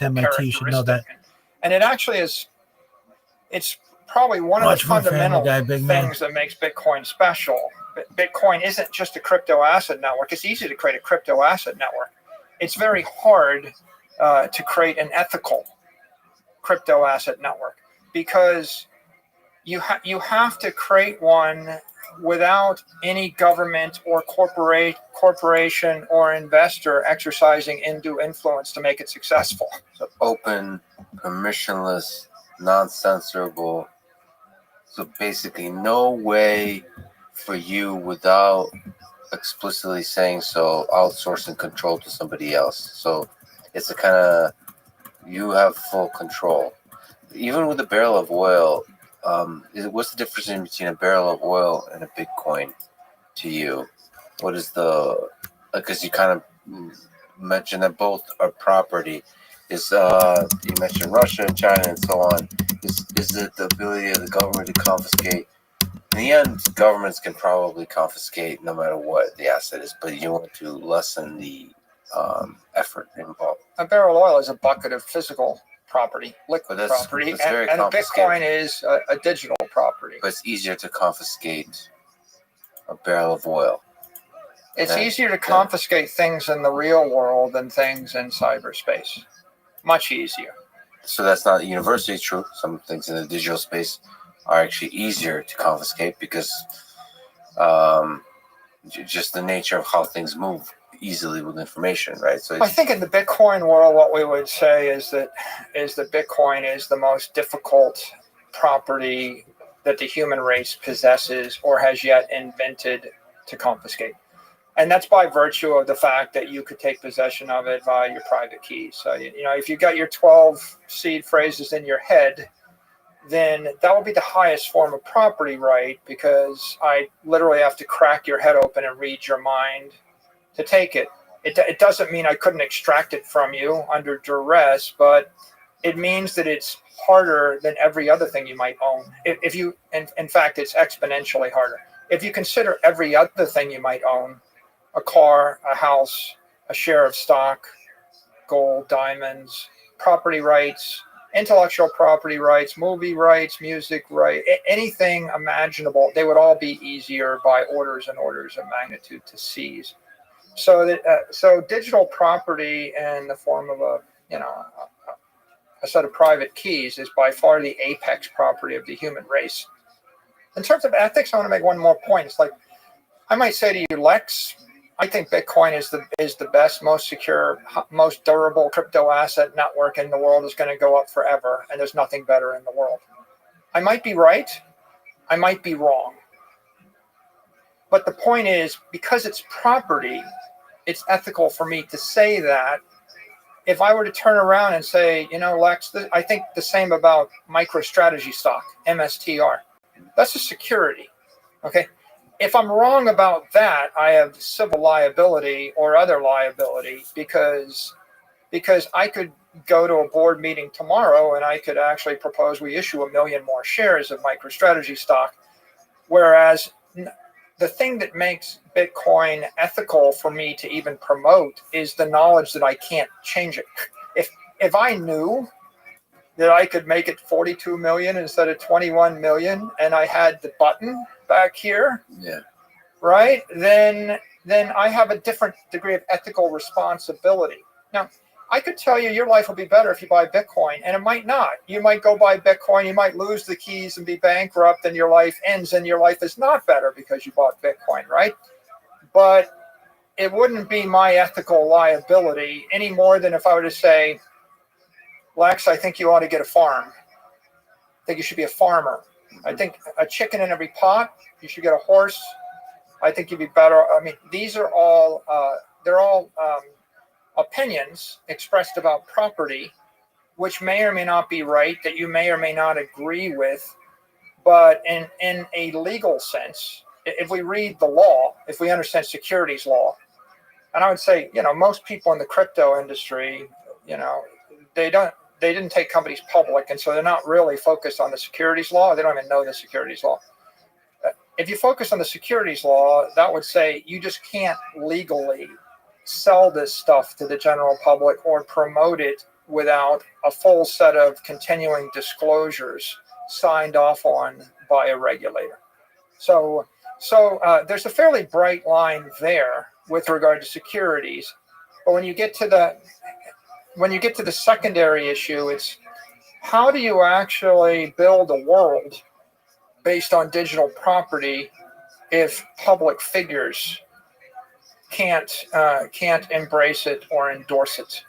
MIT, you should know that. And it actually is, it's probably one of the fundamental things that makes Bitcoin special. Bitcoin isn't just a crypto asset network. It's easy to create a crypto asset network. It's very hard to create an ethical crypto asset network, because you have to create one without any government or corporation or investor exercising undue influence to make it successful. So open, permissionless, non-censorable. So basically no way for you, without explicitly saying so, outsourcing control to somebody else. So it's a kind of, you have full control. Even with a barrel of oil, what's the difference between a barrel of oil and a Bitcoin to you? What is the, because you kind of mentioned that both are property. Is you mentioned Russia and China and so on. Is it the ability of the government to confiscate? In the end, governments can probably confiscate no matter what the asset is, but you want to lessen the effort involved. A barrel of oil is a bucket of physical property, liquid property, and a Bitcoin is a digital property. But it's easier to confiscate a barrel of oil. It's easier to confiscate things in the real world than things in cyberspace. Much easier. So that's not universally true. Some things in the digital space are actually easier to confiscate because just the nature of how things move easily with information, right? So I think in the Bitcoin world, what we would say is that Bitcoin is the most difficult property that the human race possesses or has yet invented to confiscate. And that's by virtue of the fact that you could take possession of it via your private keys. So, if you got your 12 seed phrases in your head, then that would be the highest form of property right, because I literally have to crack your head open and read your mind to take it. It doesn't mean I couldn't extract it from you under duress, but it means that it's harder than every other thing you might own. If you, in fact, it's exponentially harder. If you consider every other thing you might own, a car, a house, a share of stock, gold, diamonds, property rights, intellectual property rights, movie rights, music rights, anything imaginable, they would all be easier by orders and orders of magnitude to seize. So digital property in the form of a set of private keys is by far the apex property of the human race. In terms of ethics, I want to make one more point. It's like, I might say to you, Lex, I think Bitcoin is the best, most secure, most durable crypto asset network in the world. Is going to go up forever, and there's nothing better in the world. I might be right. I might be wrong. But the point is, because it's property, it's ethical for me to say that. If I were to turn around and say, Lex, I think the same about MicroStrategy stock, MSTR. That's a security, okay? If I'm wrong about that, I have civil liability or other liability because I could go to a board meeting tomorrow and I could actually propose we issue 1 million more shares of MicroStrategy stock, whereas the thing that makes Bitcoin ethical for me to even promote is the knowledge that I can't change it. If I knew that I could make it 42 million instead of 21 million and I had the button back here, right, then I have a different degree of ethical responsibility. Now, I could tell you your life will be better if you buy Bitcoin, and it might not. You might go buy Bitcoin, you might lose the keys and be bankrupt, and your life ends, and your life is not better because you bought Bitcoin, right? But it wouldn't be my ethical liability any more than if I were to say, Lex, I think you ought to get a farm. I think you should be a farmer. I think a chicken in every pot, you should get a horse. I think you'd be better. I mean, these are all, they're all opinions expressed about property, which may or may not be right, that you may or may not agree with. But in a legal sense, if we read the law, if we understand securities law, and I would say, most people in the crypto industry, they didn't take companies public, and so they're not really focused on the securities law. They don't even know the securities law. If you focus on the securities law, that would say you just can't legally sell this stuff to the general public or promote it without a full set of continuing disclosures signed off on by a regulator. So there's a fairly bright line there with regard to securities. But when you get to the secondary issue, it's how do you actually build a world based on digital property if public figures can't embrace it or endorse it?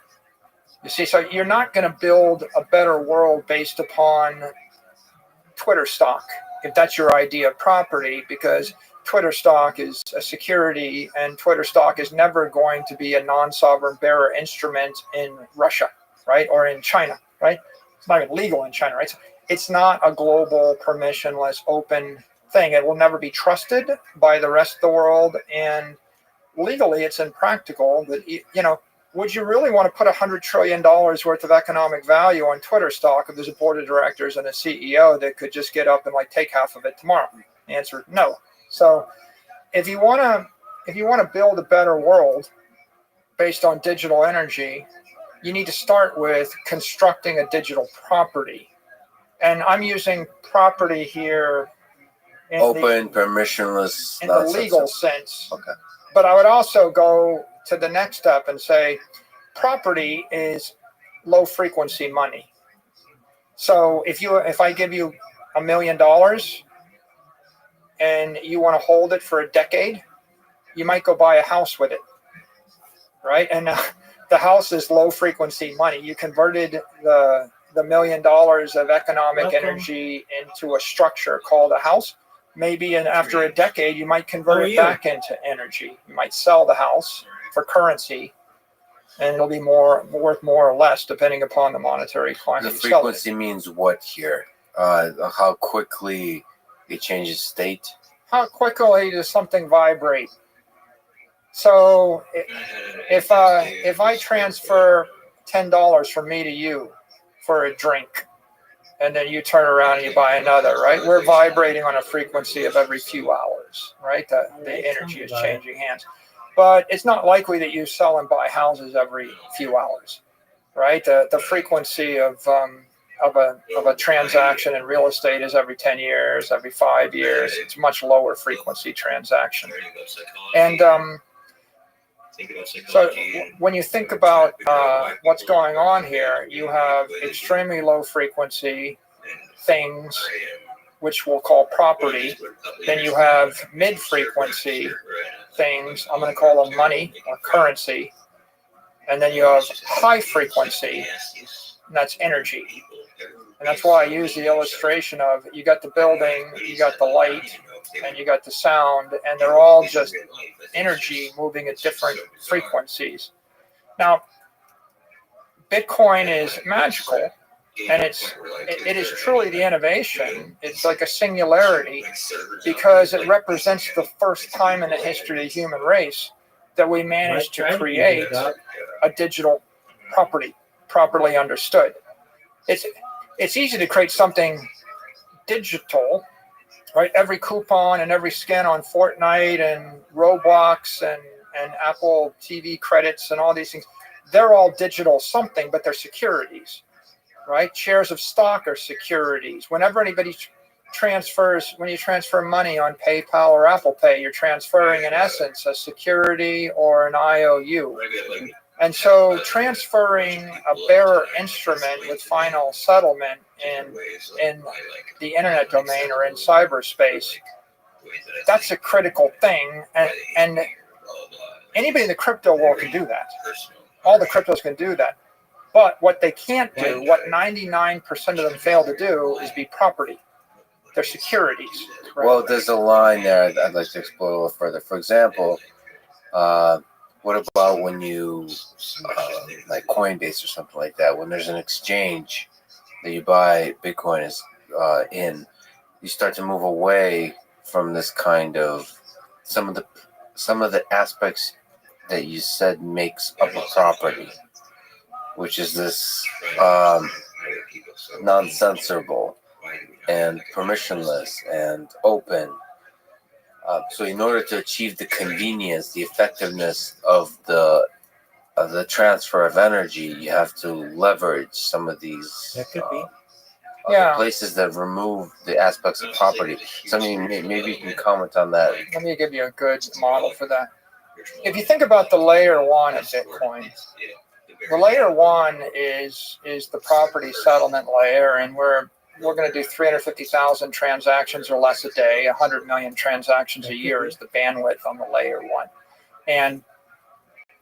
You see, so you're not going to build a better world based upon Twitter stock, if that's your idea of property, because Twitter stock is a security, and Twitter stock is never going to be a non-sovereign bearer instrument in Russia, right, or in China, right? It's not even legal in China, right? So it's not a global, permissionless, open thing. It will never be trusted by the rest of the world, and legally, it's impractical. That would you really want to put $100 trillion worth of economic value on Twitter stock if there's a board of directors and a CEO that could just get up and take half of it tomorrow? The answer, no. So if you want to build a better world based on digital energy, you need to start with constructing a digital property. And I'm using property here in open, permissionless, in the legal sense. Okay. But I would also go to the next step and say property is low frequency money. So if I give you $1 million and you want to hold it for a decade, you might go buy a house with it, right? And the house is low frequency money. You converted the $1 million of economic energy into a structure called a house. Maybe after a decade, you might convert it back into energy. You might sell the house for currency, and it'll be worth more or less depending upon the monetary climate. The frequency means what here? How quickly it changes state? How quickly does something vibrate? So if I transfer $10 from me to you for a drink, and then you turn around and you buy another, right? We're vibrating on a frequency of every few hours, right? The energy is changing hands. But it's not likely that you sell and buy houses every few hours, right? The frequency of a transaction in real estate is every 10 years, every 5 years. It's a much lower frequency transaction. And so when you think about what's going on here, you have extremely low frequency things, which we'll call property. Then you have mid-frequency things, I'm going to call them money or currency. And then you have high frequency, and that's energy. And that's why I use the illustration of you got the building, you got the light, and you got the sound, and they're all just energy moving at different frequencies. Now, Bitcoin is magical, and it is truly the innovation. It's like a singularity because it represents the first time in the history of the human race that we managed to create a digital property properly understood. It's easy to create something digital, right? Every coupon and every skin on Fortnite and Roblox and Apple TV credits and all these things, they're all digital something, but they're securities, right? Shares of stock are securities. Whenever anybody transfers, when you transfer money on PayPal or Apple Pay, you're transferring in essence a security or an IOU. And so transferring a bearer instrument with final settlement in the internet domain or in cyberspace, that's a critical thing. And anybody in the crypto world can do that. All the cryptos can do that. But what they can't do, what 99% of them fail to do, is be property. They're securities. Right? Well, there's a line there I'd like to explore a little further. For example, what about when you, like Coinbase or something like that, when there's an exchange that you buy Bitcoin in, you start to move away from this kind of some of the aspects that you said makes up a property, which is this non-censorable and permissionless and open. So in order to achieve the convenience, the effectiveness of the the transfer of energy, you have to leverage some of these That could be. Yeah. places that remove the aspects of property. Something maybe you can comment on that. Let me give you a good model for that. If you think about the layer one of Bitcoin, the layer one is the property settlement layer, and we're going to do 350,000 transactions or less a day. 100 million transactions a year is the bandwidth on the layer one, and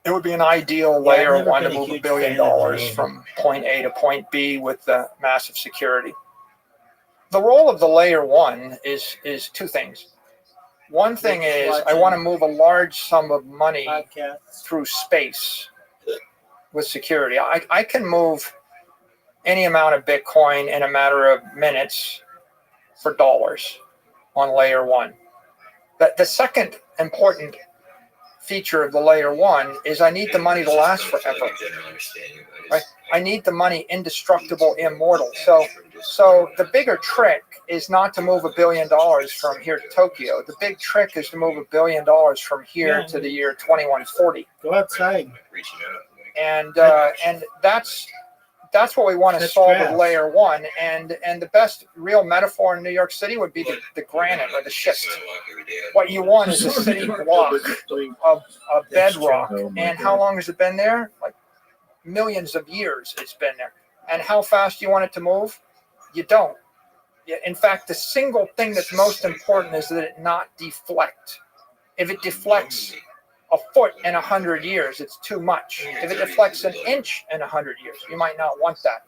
it would be an ideal layer one to move $1 billion from point A to point B with the massive security. The role of the layer one is two things. One thing is I want to move a large sum of money through space with security. I can move any amount of Bitcoin in a matter of minutes for dollars on layer one. The second important feature of the layer one is I need the money to last forever. Right? I need the money indestructible, immortal. So the bigger trick is not to move $1 billion from here to Tokyo. The big trick is to move $1 billion from here to the year 2140. Go outside. And that's what we want to solve with layer one. And the best real metaphor in New York City would be the granite or the schist. What you want is a city block of bedrock. And how long has it been there? Like millions of years it's been there. And how fast do you want it to move? You don't. In fact, the single thing that's most important is that it not deflect. If it deflects a foot in 100 years, it's too much. If it deflects an inch in 100 years, you might not want that.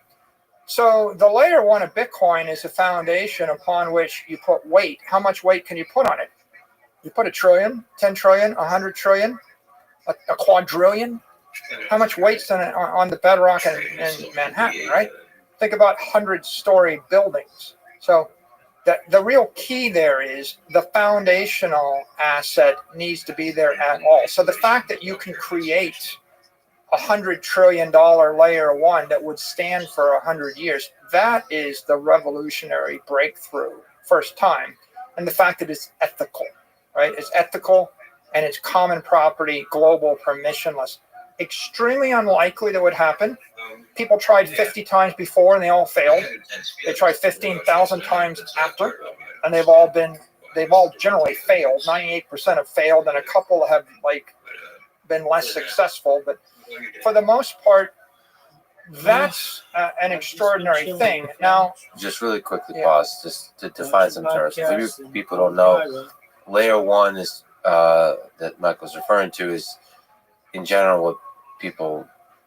So the layer one of Bitcoin is a foundation upon which you put weight. How much weight can you put on it? You put 1 trillion, 10 trillion, 100 trillion, a quadrillion. How much weight's on the bedrock in Manhattan, right? Think about 100-story buildings. So the real key there is the foundational asset needs to be there at all. So the fact that you can create $100 trillion layer one that would stand for 100 years, that is the revolutionary breakthrough, first time. And the fact that it's ethical, right? It's ethical and it's common property, global, permissionless. Extremely unlikely that would happen. People tried 50 times before and they all failed. They tried 15,000 times after, and they've all generally failed. 98% have failed, and a couple have been less successful. But for the most part, that's an extraordinary thing. Now, just really quickly pause just to define some terms. Maybe people don't know. Layer one is that Mike was referring to is in general what people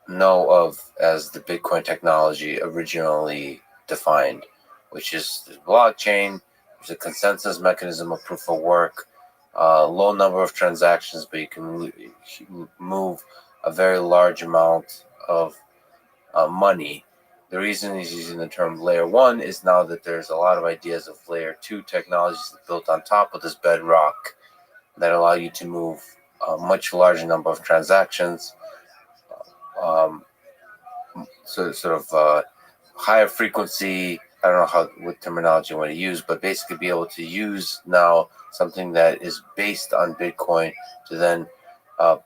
know of as the Bitcoin technology originally defined, which is the blockchain. There's a consensus mechanism of proof of work, low number of transactions, but you can move a very large amount of money. The reason he's using the term layer one is now that there's a lot of ideas of layer two technologies built on top of this bedrock that allow you to move a much larger number of transactions. So sort of higher frequency, I don't know what terminology you want to use, but basically be able to use now something that is based on Bitcoin to then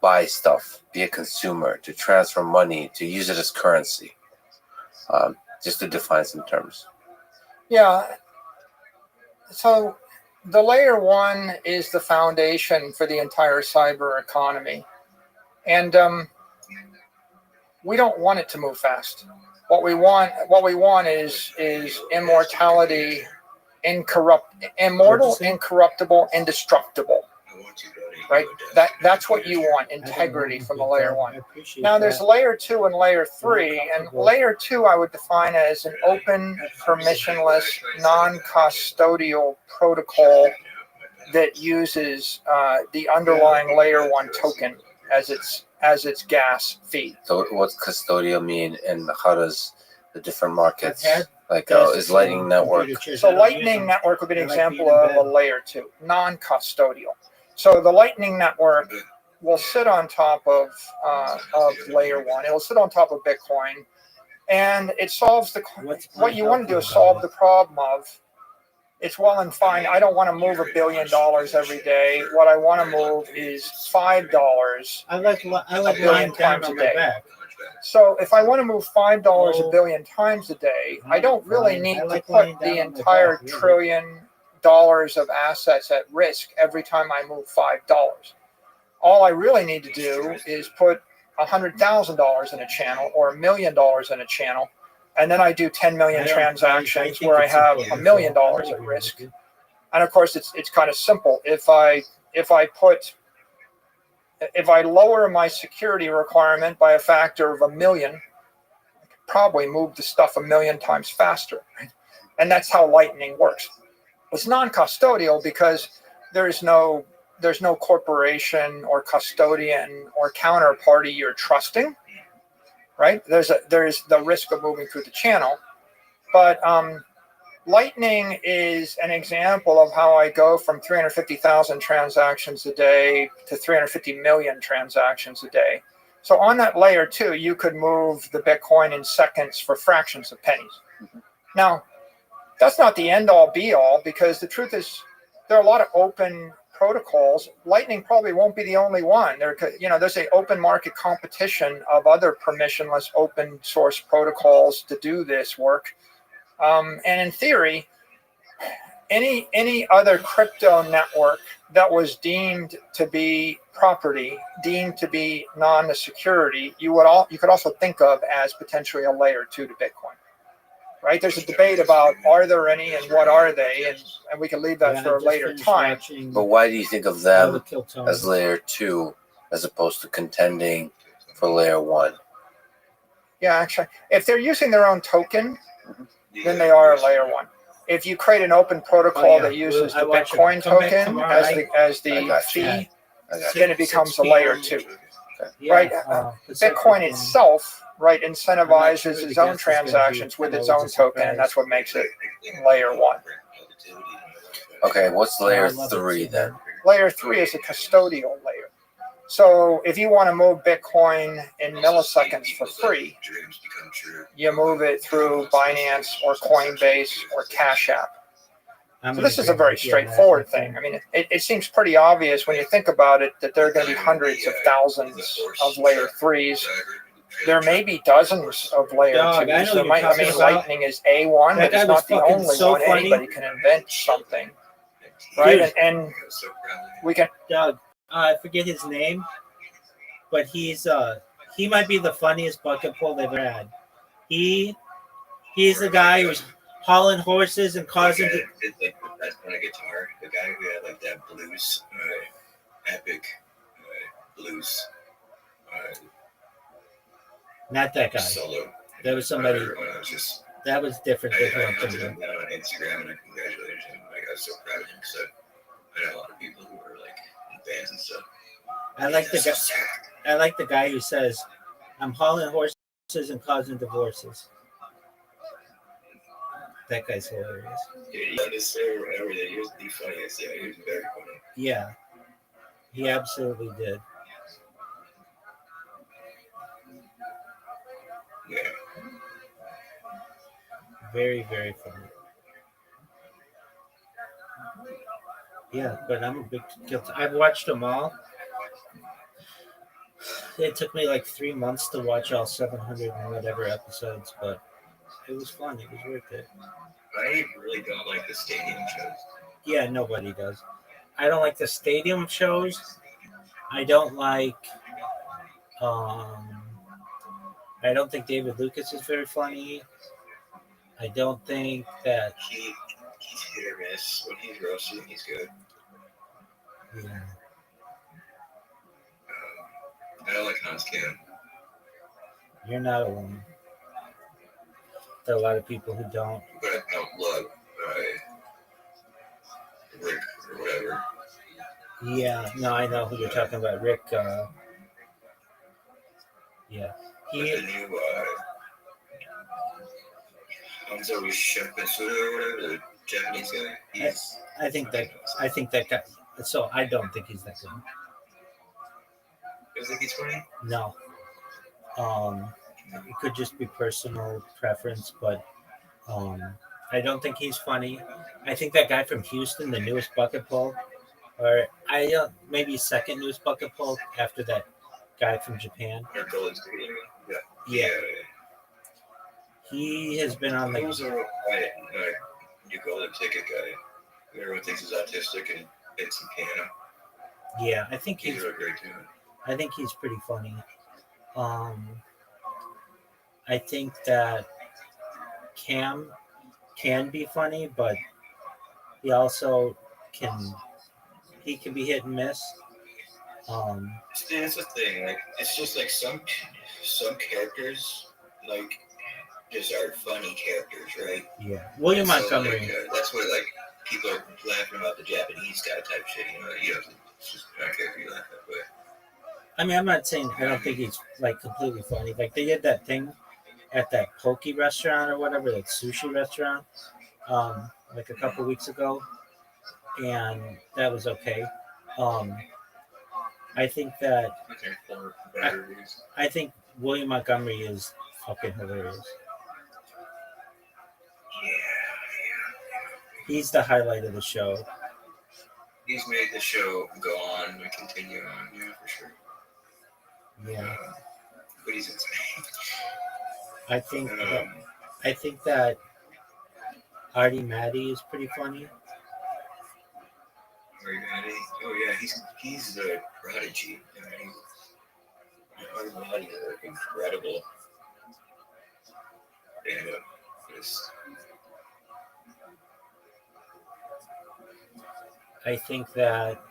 buy stuff, be a consumer, to transfer money, to use it as currency, just to define some terms. Yeah. So the layer one is the foundation for the entire cyber economy. And we don't want it to move fast. What we want is immortality, immortal, incorruptible, indestructible. Right? That's what you want, integrity from the layer one. Now there's layer two and layer three, and layer two I would define as an open, permissionless, non-custodial protocol that uses the underlying layer one token as its gas fee. So what's custodial mean, and how does the different markets, is Lightning Network? So Lightning Network would be an example of a layer two, non-custodial. So the Lightning Network will sit on top of layer one. It will sit on top of Bitcoin, and it solves what you want to do is solve the problem of it's well and fine. I don't want to move $1 billion every day. What I want to move is $5. I like billion lying down times on a day. my back. So if I want to move $5 $1 billion times a day, I don't really need to put the entire $1 trillion of assets at risk every time I move $5. All I really need to do is put $100,000 in a channel or $1 million in a channel, and then I do 10 million transactions where I have $1 million at risk. And of course, it's kind of simple. If I lower my security requirement by a factor of 1 million, I could probably move the stuff 1 million times faster. Right? And that's how Lightning works. It's non-custodial because there's no corporation or custodian or counterparty you're trusting, right? There's the risk of moving through the channel, but Lightning is an example of how I go from 350,000 transactions a day to 350 million transactions a day. So on that layer 2, you could move the Bitcoin in seconds for fractions of pennies. Now, that's not the end all be all, because the truth is there are a lot of open protocols. Lightning probably won't be the only one. There's an open market competition of other permissionless open source protocols to do this work. And in theory, any other crypto network that was deemed to be property, deemed to be non-security, you could also think of as potentially a layer 2 to Bitcoin. Right? There's a debate about are there any and what are they, and we can leave that for a later time. But why do you think of them as layer 2 as opposed to contending for layer 1? Yeah, actually, if they're using their own token, then they are a layer 1. If you create an open protocol that uses the Bitcoin token as the fee, then it becomes a layer 2. Right? Bitcoin itself, right, incentivizes its own transactions with its own token, and that's what makes it layer 1. Okay, what's layer 3 then? Layer 3 is a custodial layer. So if you want to move Bitcoin in milliseconds for free, you move it through Binance or Coinbase or Cash App. So this is a very straightforward thing. I mean, it seems pretty obvious when you think about it that there are going to be hundreds of thousands of layer 3s. There may be dozens of layer 2s. Lightning is A1, but it's not the only one. Anybody can invent something, right? Dude, and we can. Doug, I forget his name, but he might be the funniest bucket pull they've ever had. He's the guy who's hauling horses and causing. Like that kind of guitar, the guy who had like that blues, epic blues. Not that guy. Solo. That was somebody. That was different. I hunted him down on Instagram and I congratulated him. Like, I was so proud of him because I know a lot of people who were like in bands and stuff. I like the guy who says, "I'm hauling horses and causing divorces." That guy's hilarious. Yeah, he done this for everything. He was the funniest. Yeah, he was very funny. Yeah, he absolutely did. Yeah. Very, very funny. Yeah, but I'm a big guilty. I've watched them all. It took me like 3 months to watch all 700 and whatever episodes, but it was fun. It was worth it. I really don't like the stadium shows. Yeah, nobody does. I don't like the stadium shows. I don't like. I don't think David Lucas is very funny. I don't think that he's hit or miss. When he's roasting, he's good. Yeah. I don't like Hans Kim. You're not alone. There are a lot of people who don't. But I don't love Rick or whatever. Yeah, no, I know who you're talking about, Rick. Yeah, The new Hanzo Shepasuda or whatever, the Japanese guy. I think that guy. So I don't think he's that good. You think he's funny? No. It could just be personal preference, but I don't think he's funny. I think that guy from Houston, the newest bucket pull, or maybe second newest bucket pull after that guy from Japan. Or Golden State. Yeah. Yeah. He has been on He like was a real quiet, new golden ticket guy. Everyone thinks he's autistic and hits some piano. yeah. I think He's he's really great too. I think he's pretty funny. I think that Cam can be funny, but he also can be hit and miss. See, that's the thing. Like, it's just like some characters like just are funny characters, right? Yeah, William And so, Montgomery. like, that's what like people are laughing about the Japanese guy type shit. It's just I don't care if you laugh that way. I mean, I'm not saying I don't think he's like completely funny. Like they did that thing at that poke restaurant or whatever, that sushi restaurant, like a couple weeks ago, and that was okay. Um, I think that Okay, for bad reviews. I think William Montgomery is fucking hilarious. He's the highlight of the show. He's made the show go on and continue on, yeah, for sure. Yeah, But he's insane. I think that Artie Matty is pretty funny. Oh yeah, he's the prodigy. Artie is incredible. And I think that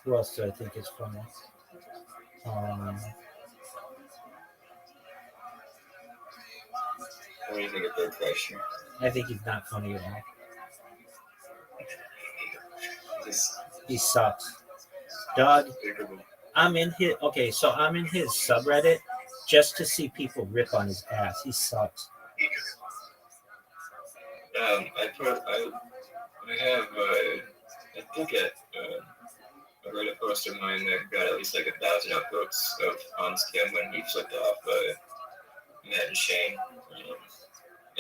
who else do I think is funny? what do you think of Bert Kreischer? I think he's not funny at all. He's He sucks. Dog, despicable. I'm in his subreddit just to see people rip on his ass. He sucks. I have I think a Reddit post of mine that got at least like 1,000 upvotes of Hans Kim when he flipped off Matt and Shane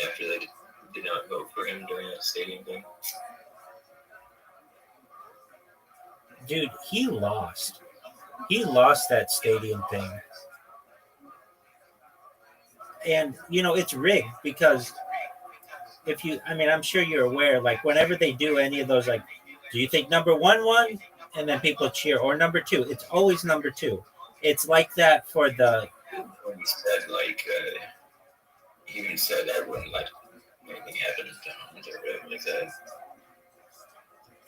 after they did not vote for him during a stadium thing. Dude, he lost. He lost that stadium thing. And, it's rigged because I'm sure you're aware, like, whenever they do any of those, like, do you think number one won? And then people cheer, or number two. It's always number two. It's like that for the. When he said, like, he even said I wouldn't let anything happen to Hans or whatever like that.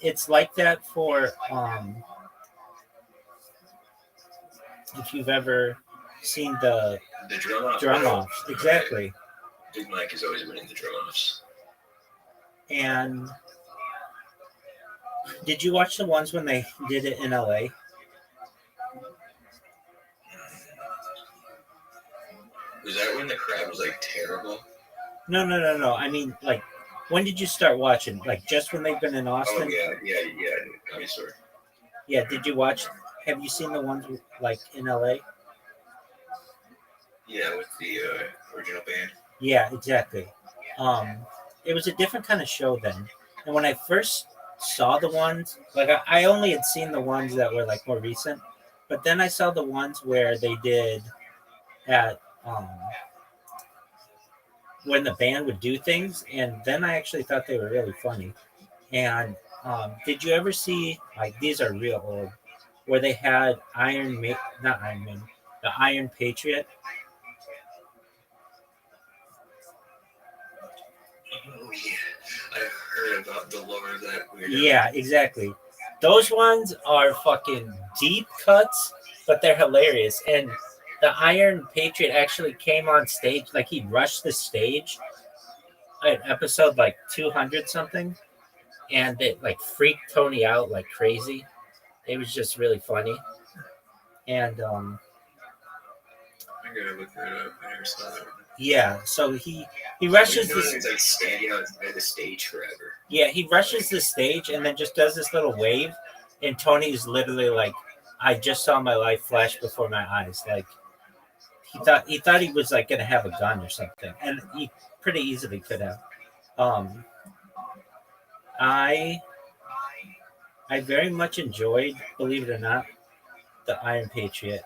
It's like that for, if you've ever seen the drum offs. Exactly. Big Mike has always been in the drum offs. And did you watch the ones when they did it in LA? Was that when the crowd was like terrible? No. I mean, like, when did you start watching? Like, just when they've been in Austin? Oh yeah. I'm sorry. Yeah. Did you watch? Have you seen the ones like in LA? Yeah, with the original band. Yeah, exactly. It was a different kind of show then. And when I first saw the ones, like I only had seen the ones that were like more recent, but then I saw the ones where they did at when the band would do things, and then I actually thought they were really funny. And did you ever see, like, these are real old, where they had the Iron Patriot? Oh yeah, I've heard about the lore of that weirdo. Yeah, exactly. Those ones are fucking deep cuts, but they're hilarious. And the Iron Patriot actually came on stage, like he rushed the stage at episode like 200 something, and it like freaked Tony out like crazy. It was just really funny. And I gotta look that up. I never saw that one. yeah, so he rushes He's like standing outside the stage forever. Yeah, he rushes the stage and then just does this little wave, and Tony's literally like, I just saw my life flash before my eyes. Like, he thought he was like gonna have a gun or something, and he pretty easily could have. Um, I I very much enjoyed, believe it or not, the Iron Patriot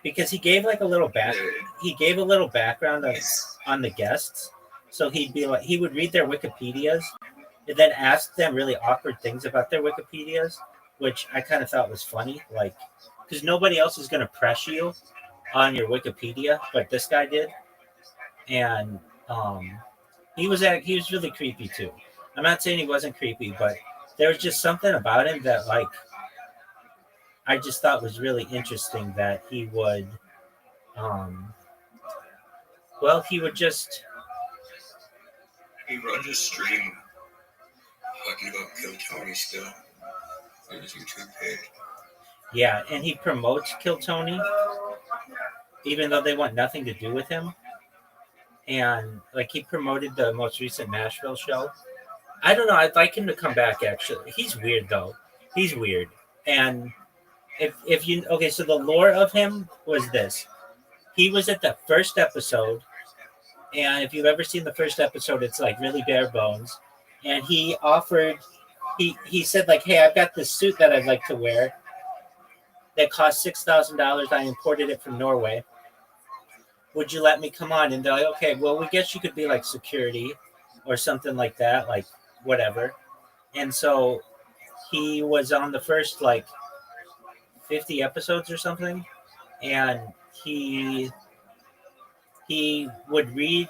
because he gave a little background on the guests. So he would read their Wikipedias and then ask them really awkward things about their Wikipedias, which I kind of thought was funny, like because nobody else is going to press you on your Wikipedia, but this guy did, and um, he was really creepy too. I'm not saying he wasn't creepy, but there was just something about him that like I just thought was really interesting that he would um, he would just He runs a stream talking about Kill Tony still on his YouTube page. yeah, and he promotes Kill Tony even though they want nothing to do with him. And like he promoted the most recent Nashville show. I don't know. I'd like him to come back. Actually, he's weird though. He's weird. And if you okay, so the lore of him was this: he was at the first episode, and if you've ever seen the first episode, it's like really bare bones. And he offered, he said like, "Hey, I've got this suit that I'd like to wear that cost $6,000. I imported it from Norway. Would you let me come on?" And they're like, "Okay, well, we guess you could be like security or something like that, like whatever." And so he was on the first like 50 episodes or something, and he would read.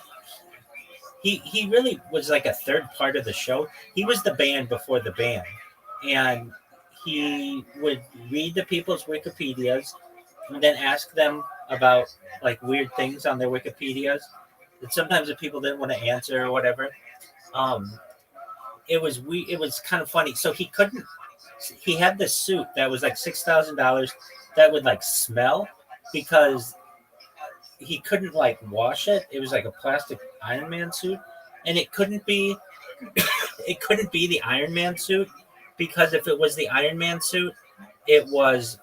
He really was like a third part of the show. He was the band before the band, and he would read the people's Wikipedias and then ask them about like weird things on their Wikipedias. And sometimes the people didn't want to answer or whatever. Um, it was kind of funny. So he couldn't. He had this suit that was like $6,000 that would like smell because he couldn't like wash it. It was like a plastic Iron Man suit, and it couldn't be the Iron Man suit because if it was the Iron Man suit, it was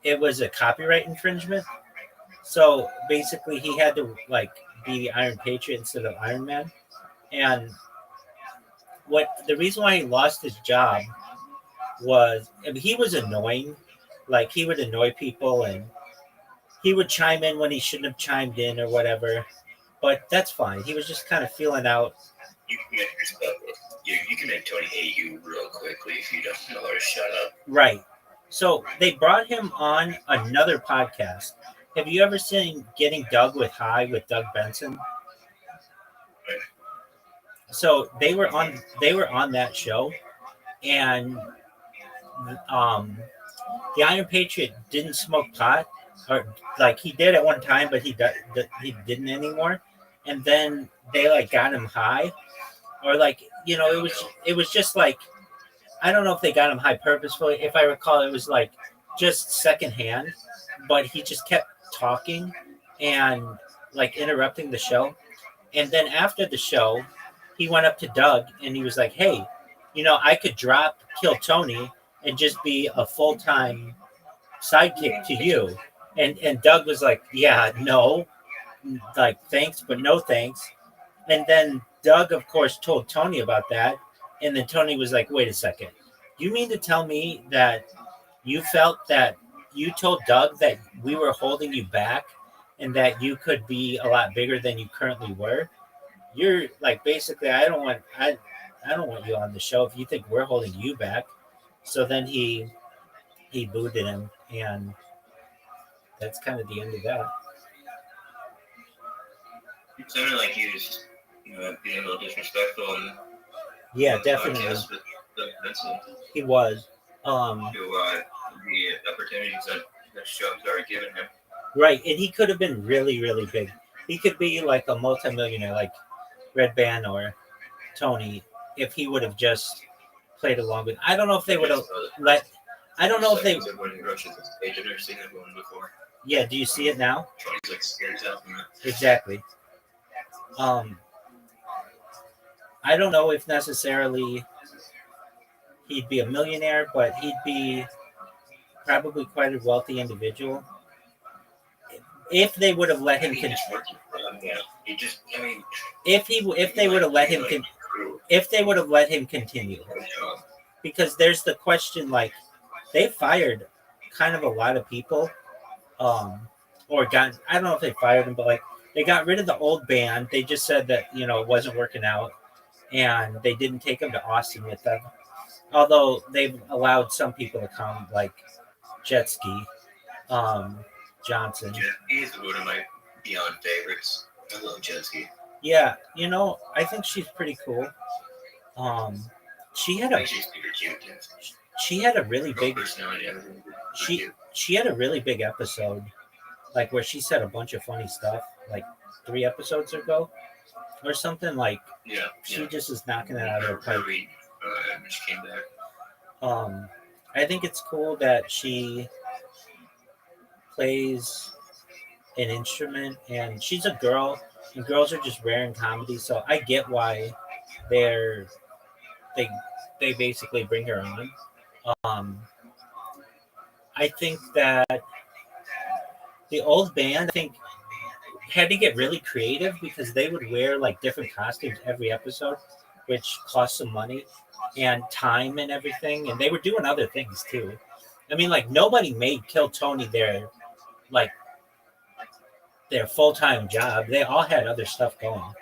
it was a copyright infringement. So basically, he had to like be the Iron Patriot instead of Iron Man. And what the reason why he lost his job was I mean, he was annoying. Like he would annoy people and he would chime in when he shouldn't have chimed in or whatever. But that's fine. He was just kind of feeling out. You can make yourself. You can make Tony hate you real quickly if you don't know how to shut up. Right. So they brought him on another podcast. Have you ever seen Getting Doug with High with Doug Benson? So they were on that show, and the Iron Patriot didn't smoke pot, or like he did at one time, but he didn't anymore. And then they like got him high, or like it was just like I don't know if they got him high purposefully. If I recall, it was like just secondhand, but he just kept talking and like interrupting the show. And then after the show, he went up to Doug and he was like, "Hey, I could drop Kill Tony and just be a full-time sidekick to you." And Doug was like, "Yeah, no, like thanks, but no thanks." And then Doug, of course, told Tony about that. And then Tony was like, "Wait a second. You mean to tell me that you felt that you told Doug that we were holding you back and that you could be a lot bigger than you currently were? You're like basically I don't want you on the show if you think we're holding you back." So then he booted him, and that's kind of the end of that. It sounded like he was, being a little disrespectful and Yeah, definitely. He was. To the opportunities that the show's already given him. Right, and he could have been really, really big. He could be like a multimillionaire, like Red Band or Tony, if he would have just played along with. I don't know if they would have let. I don't know if they. When he rushes his page, I've never seen that one before. Yeah, do you see it now? Tony's like scared to death from it. Exactly. I don't know if necessarily he'd be a millionaire, but he'd be probably quite a wealthy individual. if they would have let him He's just working for them. Yeah, he just. I mean, if they would have let him if they would have let him continue, because there's the question, like, they fired kind of a lot of people, or got, I don't know if they fired him, but like they got rid of the old band. They just said that it wasn't working out, and they didn't take him to Austin with them. Although they've allowed some people to come, like Jet Ski, Johnson. He's one of my beyond favorites. I love Jesky. Yeah, I think she's pretty cool. She had I a think she's super cute. Too. she had a really Her big personality, everything. she she had a really big episode, like where she said a bunch of funny stuff, like 3 episodes ago or something. Like Yeah. she just is knocking it out of her pipe. When she came back. I think it's cool that she plays an instrument, and she's a girl, and girls are just rare in comedy, so I get why they're they they basically bring her on. um I think that the old band, I think, had to get really creative because they would wear like different costumes every episode, which cost some money and time and everything, and they were doing other things too. I mean, like, nobody made Kill Tony like their full-time job. They all had other stuff going,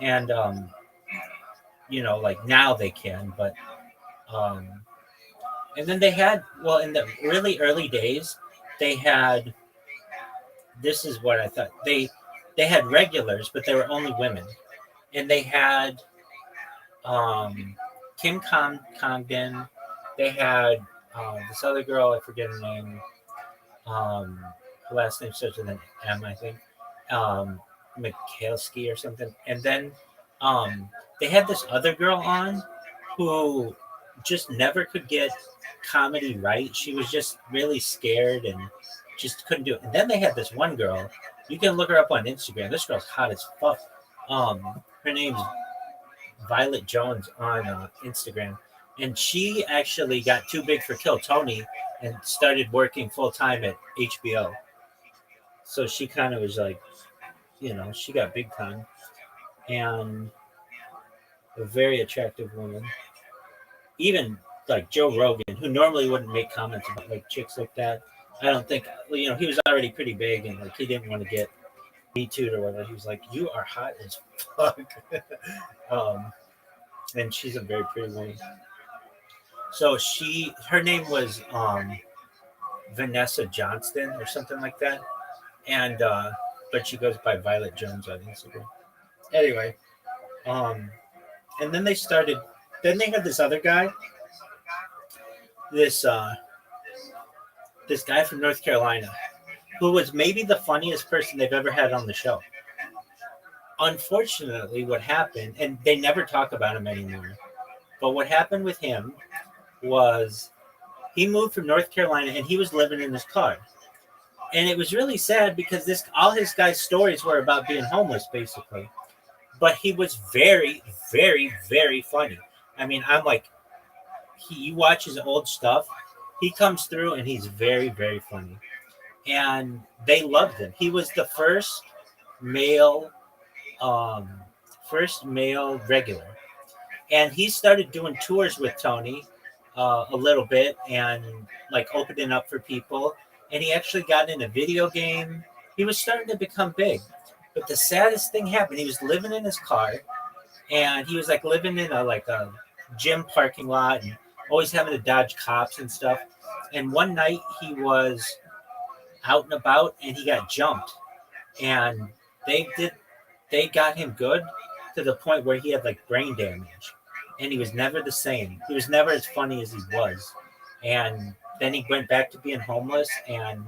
and like now they can, but um and then they had, well, in the really early days, they had, this is what I thought, they had regulars, but they were only women, and they had Kim Congdon. They had this other girl, I forget her name. Her last name starts with an M, I think. Mikhailsky or something. And then they had this other girl on who just never could get comedy right. She was just really scared and just couldn't do it. And then they had this one girl. You can look her up on Instagram. This girl's hot as fuck. Her name's Violet Jones on Instagram, and she actually got too big for Kill Tony and started working full time at HBO. So she kind of was like, she got big time, and a very attractive woman. Even like Joe Rogan, who normally wouldn't make comments about like chicks like that. I don't think, he was already pretty big, and like he didn't want to get Me Too'd or whatever. He was like, "You are hot as fuck." And she's a very pretty woman. So her name was Vanessa Johnston or something like that, and but she goes by Violet Jones on Instagram. Anyway, and then then they had this other guy, this guy from North Carolina, who was maybe the funniest person they've ever had on the show. Unfortunately, what happened, and they never talk about him anymore, but what happened with him was he moved from North Carolina and he was living in his car. And it was really sad because all his guys' stories were about being homeless, basically. But he was very, very, very funny. I mean, I'm like, you watch his old stuff, he comes through and he's very, very funny. And they loved him. He was the first male regular. And he started doing tours with Tony a little bit and like opening up for people. And he actually got in a video game. He was starting to become big. But the saddest thing happened. He was living in his car, and he was like living in a gym parking lot and always having to dodge cops and stuff. And one night he was out and about and he got jumped. And they got him good to the point where he had like brain damage. And he was never the same. He was never as funny as he was. And then he went back to being homeless, and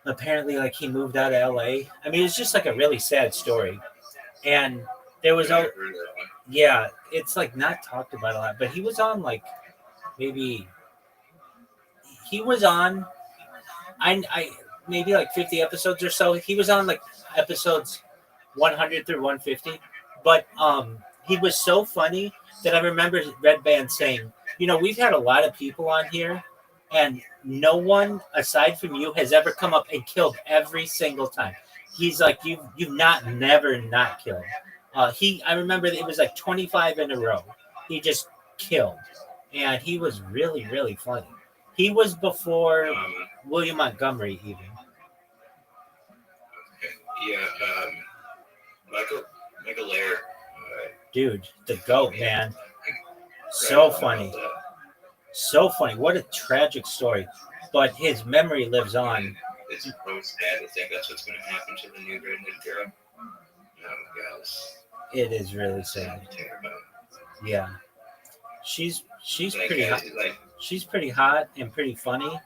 apparently like he moved out of LA. I mean, it's just like a really sad story. And there was it's like not talked about a lot, but he was on like maybe I maybe like 50 episodes or so. He was on like episodes 100 through 150, but he was so funny that I remember Red Band saying, we've had a lot of people on here and no one aside from you has ever come up and killed every single time. He's like, you've never not killed. I remember it was like 25 in a row. He just killed, and he was really really funny. He was before William Montgomery even. Yeah, Michael Michael Lair. Dude, the goat, man. So funny. So funny. What a tragic story. But his memory lives on. It's so sad to think that's what's going to happen to the new redhead girl. Oh, guys. It is really sad. Yeah. She's Like, pretty hot. like She's pretty hot and pretty funny.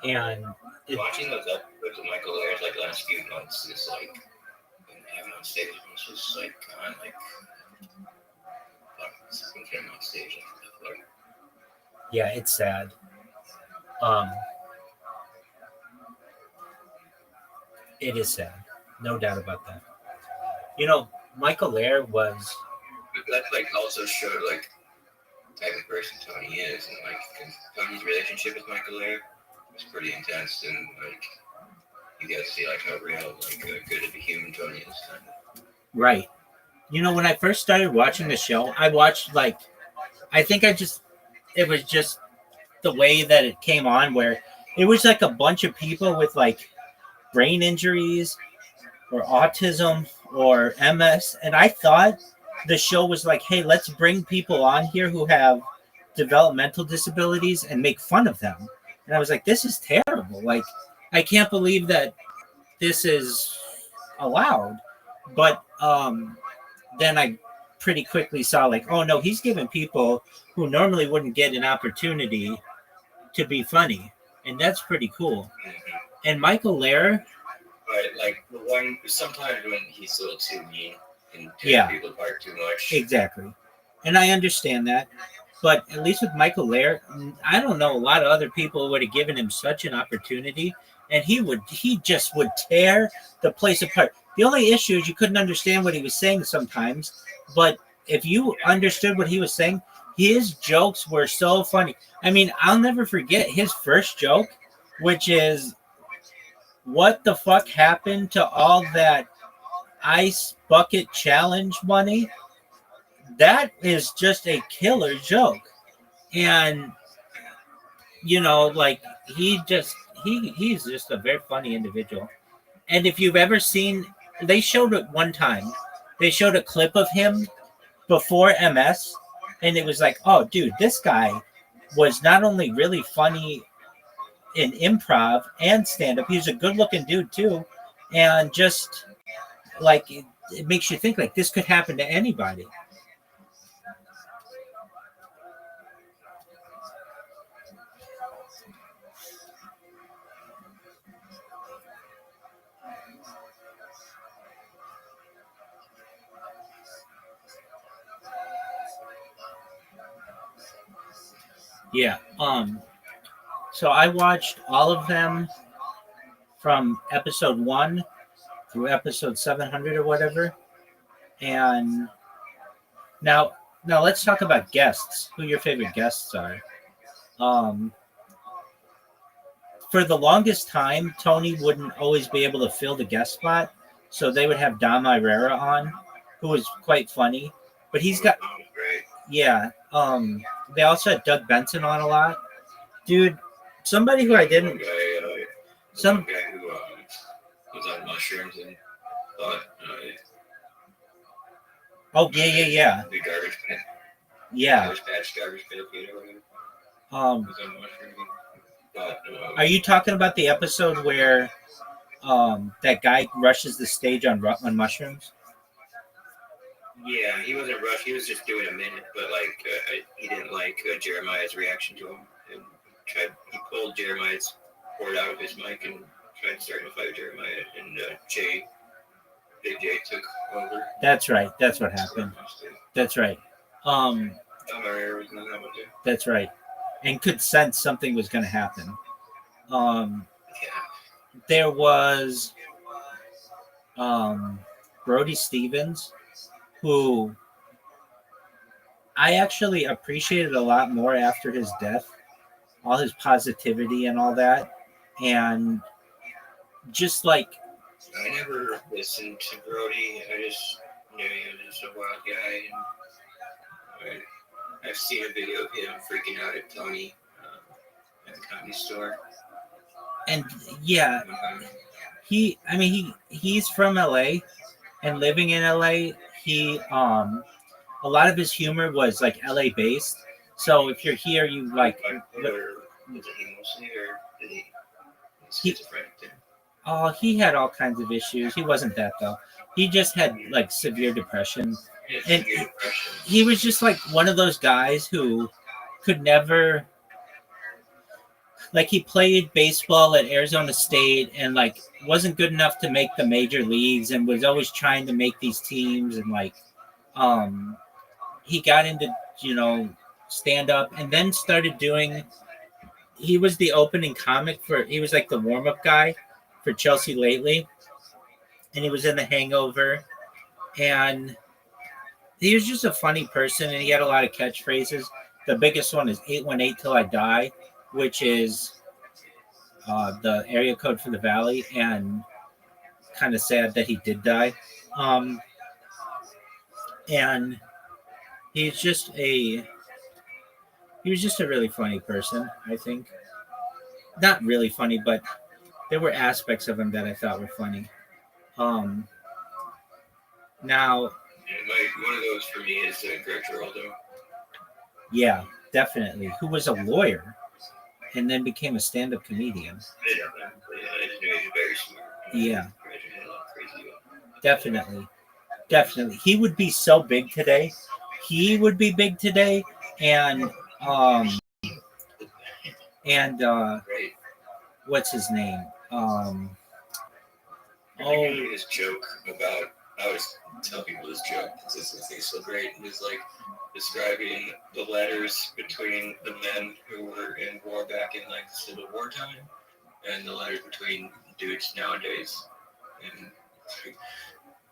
And watching those episodes of Michael Lair's like last few months is like, and having on stage was just like on like, fucking him on stage and stuff like. yeah, it's sad. It is sad. No doubt about that. You know, Michael Lair was. But that like also showed like the type of person Tony is, and like 'cause Tony's relationship with Michael Lair was pretty intense, and like you get to see like how real, like good of a human Tony is. Right. You know, when I first started watching the show, I watched like, it was just the way that it came on, where it was like a bunch of people with like brain injuries or autism or MS. And I thought the show was like, hey, let's bring people on here who have developmental disabilities and make fun of them. And I was like, this is terrible. Like, I can't believe that this is allowed. But then I pretty quickly saw like, oh no, he's giving people who normally wouldn't get an opportunity to be funny. And that's pretty cool. And Michael Lair. But like sometimes when he's a little too mean and Yeah. people apart too much. Exactly. And I understand that. But at least with Michael Lair, I don't know, a lot of other people would have given him such an opportunity, and he just would tear the place apart. The only issue is you couldn't understand what he was saying sometimes, but if you understood what he was saying, his jokes were so funny. I mean, I'll never forget his first joke, which is, what the fuck happened to all that ice bucket challenge money? That is just a killer joke. And you know, like he's just a very funny individual. And if you've ever seen, they showed it one time, they showed a clip of him before MS, and it was like, oh dude, this guy was not only really funny in improv and stand-up, he was a good looking dude too. And just like it makes you think like this could happen to anybody. Yeah. So I watched all of them from episode 1 through episode 700 or whatever. And now let's talk about guests. Who your favorite guests are. For the longest time, Tony wouldn't always be able to fill the guest spot, so they would have Dom Irera on, who was quite funny. But he's got, yeah. They also had Doug Benson on a lot. Dude, somebody who I didn't. Some guy who was on mushrooms and thought. Oh yeah. The garbage can. Yeah. Garbage can, or whatever. Um. Was on mushrooms. But, Are you talking about the episode where that guy rushes the stage on mushrooms? Yeah, he wasn't rushed. He was just doing a minute, but like he didn't like Jeremiah's reaction to him, and he pulled Jeremiah's cord out of his mic and tried starting to fight with Jeremiah, and Big J took over. That's right. That's what happened. That's right. That's right. And could sense something was going to happen. There was Brody Stevens, who I actually appreciated a lot more after his death. all his positivity and all that, and just like I never listened to Brody. I just knew he was just a wild guy. And I've seen a video of him freaking out at Tony at the comedy store. and yeah, he's from LA, and living in LA, he a lot of his humor was like LA based. So if you're here, you like. Or was it he mostly, or did he schizophrenic thing? Oh, he had all kinds of issues. He wasn't that though. He just had like severe depression, and he was just like one of those guys who could never. Like he played baseball at Arizona State and like wasn't good enough to make the major leagues and was always trying to make these teams and like he got into stand up and then started doing he was the opening comic for he was like the warm-up guy for Chelsea Lately, and he was in The Hangover, and he was just a funny person and he had a lot of catchphrases. The biggest one is 818 till I die, which is the area code for the Valley, and kind of sad that he did die. And he's just a he was just a really funny person, I think. Not really funny, but there were aspects of him that I thought were funny. Now, one of those for me is Greg Giraldo. yeah, definitely. Who was a lawyer and then became a stand-up comedian. I didn't know he was very smart. Yeah, definitely. He would be so big today. He would be big today, and what's his name? His joke about I always tell people this joke because it's so great. It was like describing the letters between the men who were in war back in like the Civil War time and the letters between dudes nowadays. And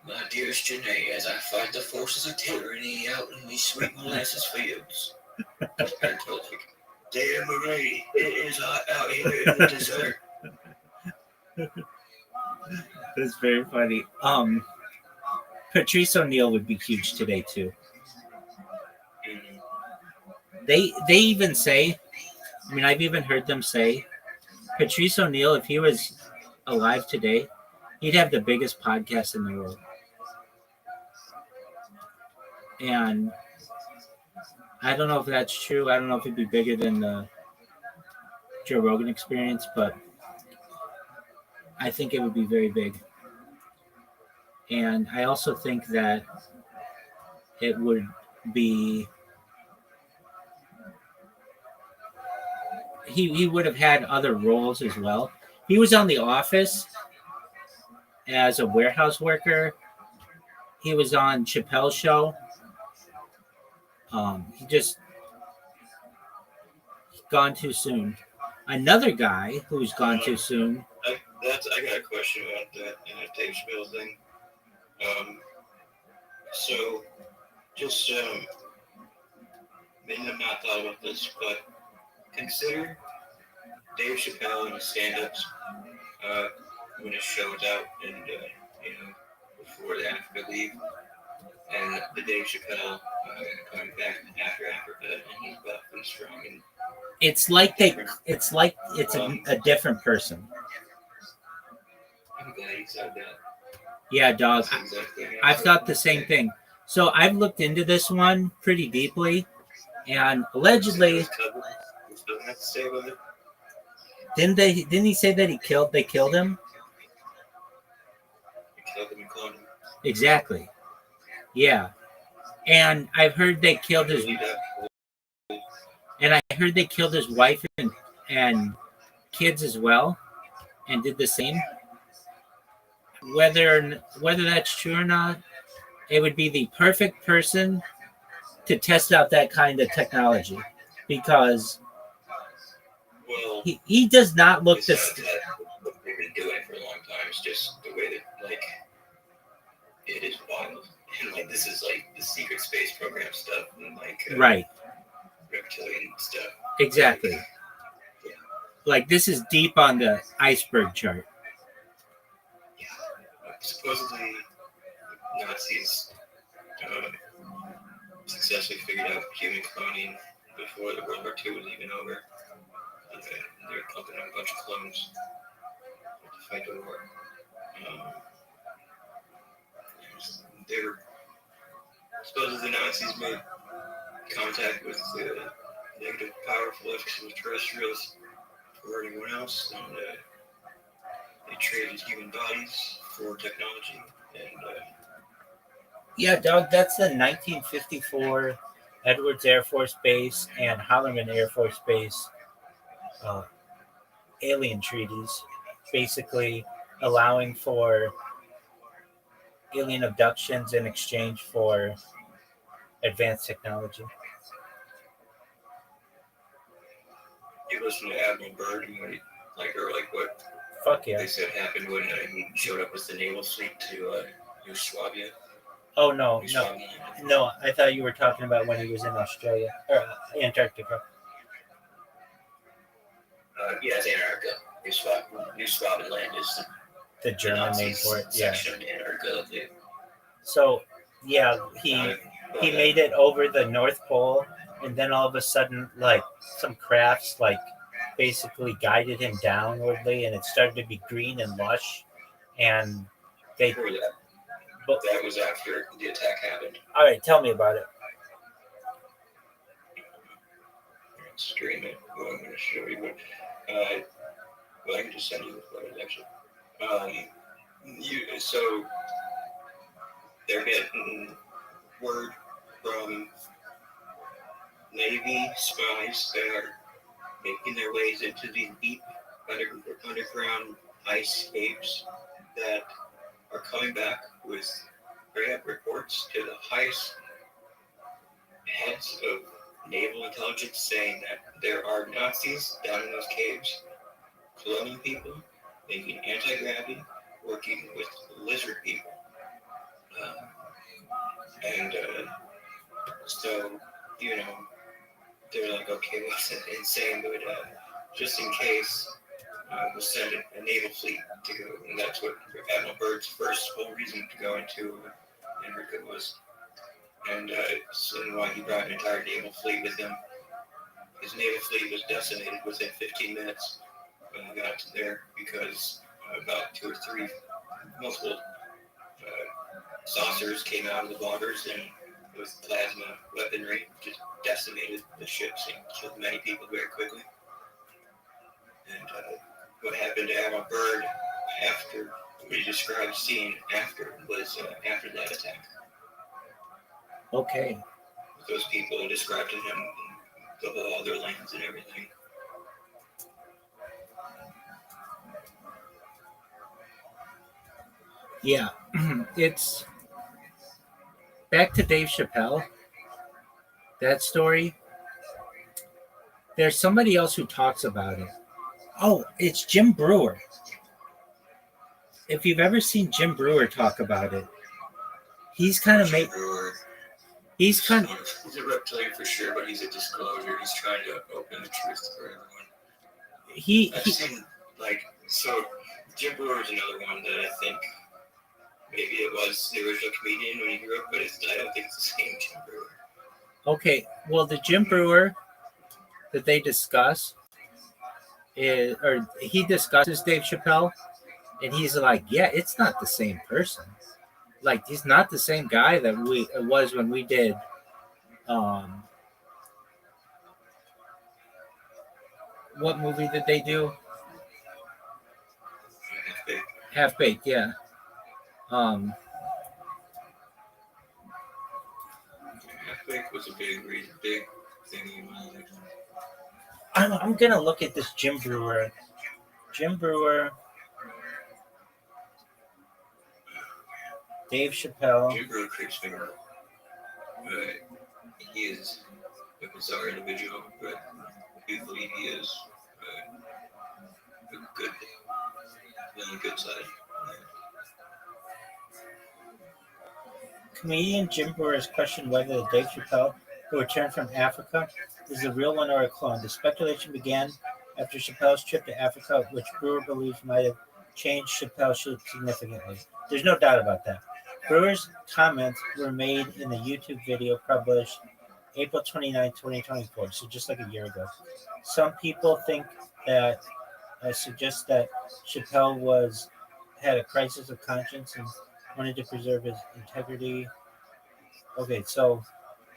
my dearest Janae, as I fight the forces of tyranny out in these sweet molasses fields. And like, dear Marie, it is hot out here in the desert. That's very funny. Patrice O'Neill would be huge today too. They even say, I mean, I've even heard them say, Patrice O'Neill, if he was alive today, he'd have the biggest podcast in the world. And I don't know if that's true. I don't know if it'd be bigger than the Joe Rogan Experience, but I think it would be very big. And I also think that it would be he would have had other roles as well. He was on The Office as a warehouse worker. He was on Chappelle's Show. He just gone too soon. Another guy who's gone too soon. I got a question about that Dave Chappelle thing. So just maybe I've not thought about this, but consider Dave Chappelle and his stand-ups when his show was out and before the Africa leave, and the Dave Chappelle coming back after Africa, and he's buff and strong. And it's a different person. I'm glad he said that. Yeah, dog. I've thought the same thing. So I've looked into this one pretty deeply, and allegedly, didn't he say that they killed him? They killed him and cloned him. Exactly. Yeah. And I've heard they killed his wife and kids as well, and did the same. Whether that's true or not, it would be the perfect person to test out that kind of technology, because he does not look this. They've been doing it for a long time. It's just the way that it is wild, and this is the secret space program stuff, and right, reptilian stuff. Exactly. Like this is deep on the iceberg chart. Supposedly, Nazis successfully figured out human cloning before the World War II was even over. And they were pumping out a bunch of clones to fight the war. They were supposedly the Nazis made contact with negative, powerful extraterrestrials or anyone else, and they traded human bodies for technology. And Yeah, Doug, that's the 1954 Edwards Air Force Base and Holloman Air Force Base uh, alien treaties, basically allowing for alien abductions in exchange for advanced technology. you listen to Admiral Byrd and what what Fuck yeah. they said happened when he showed up with the naval fleet to Yugoslavia. Oh, no. No, I thought you were talking about when he was in Australia or Antarctica. Yeah, it's Antarctica. New Swabenland is The German name for it. Yeah. section of Antarctica. So, yeah, he made it over the North Pole, and then all of a sudden, like, some crafts, like, basically guided him downwardly, and it started to be green and lush, and they... Before that was after the attack happened. All right, tell me about it. Stream it. Well, I'm going to show you, but I can just send you the photos actually. So they're getting word from Navy spies that are making their ways into these deep underground ice caves that are coming back with reports to the highest heads of naval intelligence saying that there are Nazis down in those caves, cloning people, making anti-gravity, working with lizard people. So, they're like, okay, that's insane, but just in case, we'll send a naval fleet to go, and that's what Admiral Byrd's first whole reason to go into Antarctica was. And why he brought an entire naval fleet with him. His naval fleet was decimated within 15 minutes when he got to there because about 2 or 3 multiple saucers came out of the waters and with plasma weaponry just decimated the ships and killed many people very quickly. And what happened to Admiral Byrd after what he described seeing after was after that attack. Okay. Those people described to him all their lands and everything. Yeah. It's back to Dave Chappelle. That story. There's somebody else who talks about it. Oh, it's Jim Brewer. If you've ever seen Jim Brewer talk about it, he's kind of made... He's a reptilian for sure, but he's a disclosure. He's trying to open the truth for everyone. I've seen, so Jim Brewer is another one that I think maybe it was the original comedian when he grew up, but I don't think it's the same Jim Brewer. Okay, well, the Jim Brewer that they discuss he discusses Dave Chappelle, and he's like, yeah, it's not the same person. Like, he's not the same guy that it was when we did what movie did they do? Half Baked, yeah. Half Baked was a big thing in my life. I'm gonna look at this Jim Brewer. Jim Brewer. Dave Chappelle. Jim Brewer creeps me out. He is a bizarre individual, but I do believe he is a good, on the good side. Comedian Jim Brewer has questioned whether Dave Chappelle, who returned from Africa, is the real one or a clone. The speculation began after Chappelle's trip to Africa, which Brewer believes might have changed Chappelle's shape significantly. There's no doubt about that. Brewer's comments were made in a YouTube video published April 29, 2024, so just like a year ago. Some people think that suggests that Chappelle had a crisis of conscience and wanted to preserve his integrity. Okay, so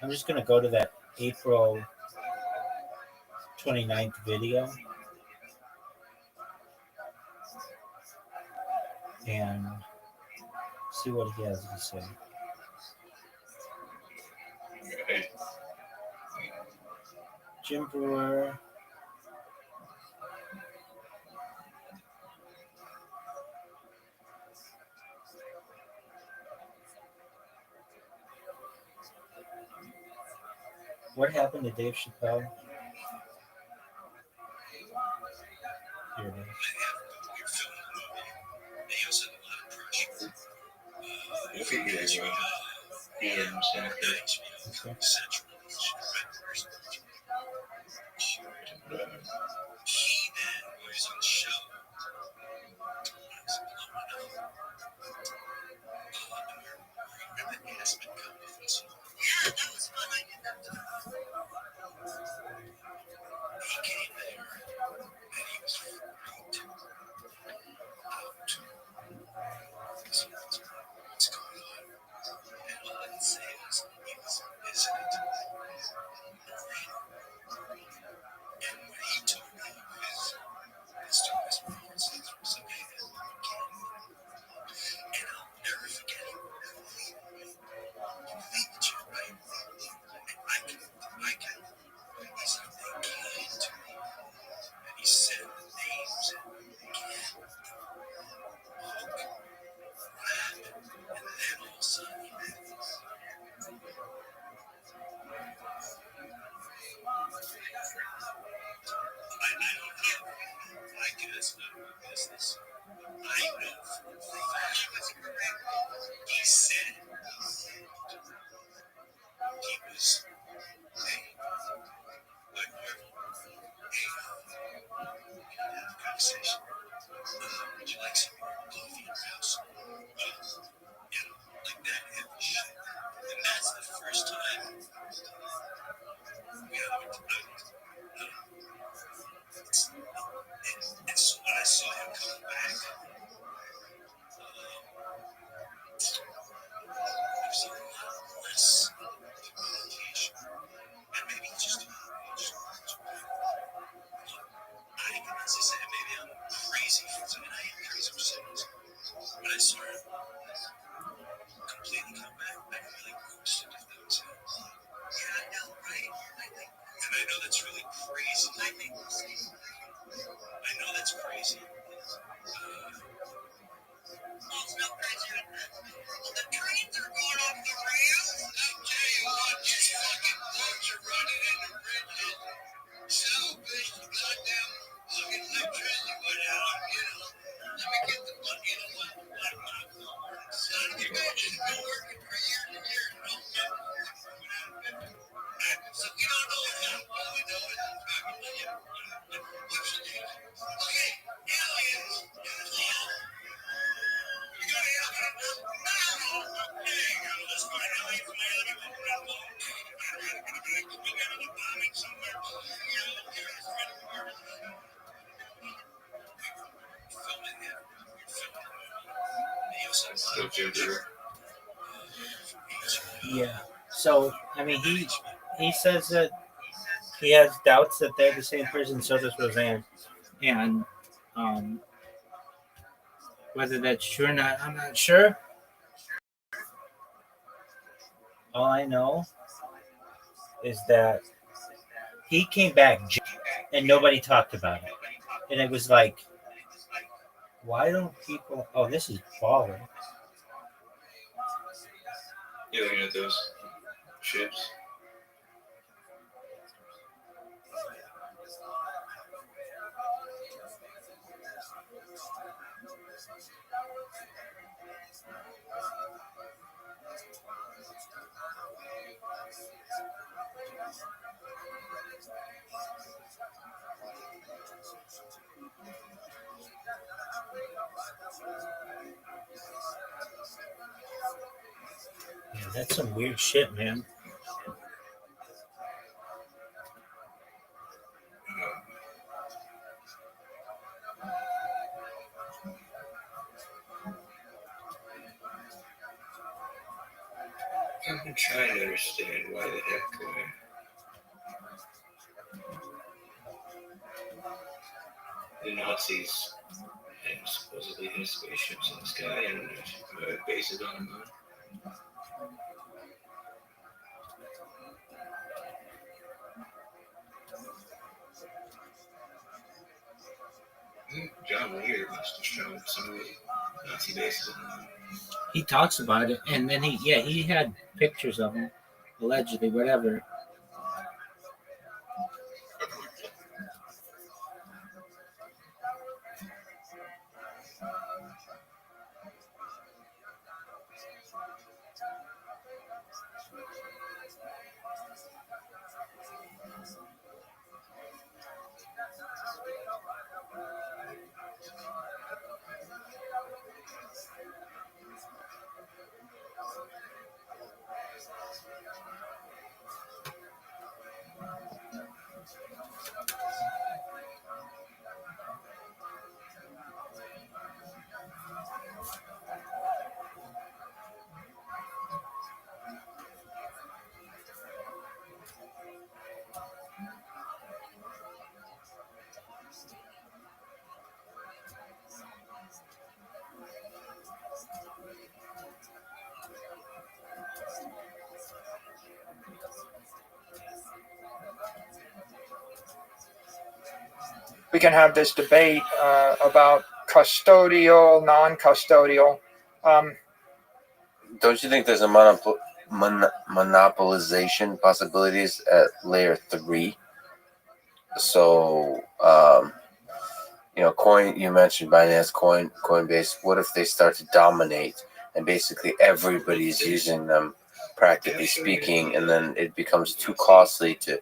I'm just gonna go to that April 29th video and see what he has to say. Jim Brewer. What happened to Dave Chappelle? Here it If you get any DMs after. Okay. Yeah. So I mean, he says that he has doubts that they're the same person. So does Roseanne, and um, whether that's true or not, I'm not sure. All I know is that he came back and nobody talked about it, and it was like, why don't people? Oh, this is baller. You're looking at those ships. That's some weird shit, man. I've been trying to understand why the heck the Nazis and supposedly had spaceships in the sky and bases on the moon. John Lear must have shown some of the Nazi bases on the moon. He talks about it, and then he had pictures of them, allegedly, whatever. We can have this debate about custodial, non-custodial. Don't you think there's a monopolization possibilities at layer 3? So, coin, you mentioned Binance, Coinbase. What if they start to dominate and basically everybody's using them, practically speaking, and then it becomes too costly to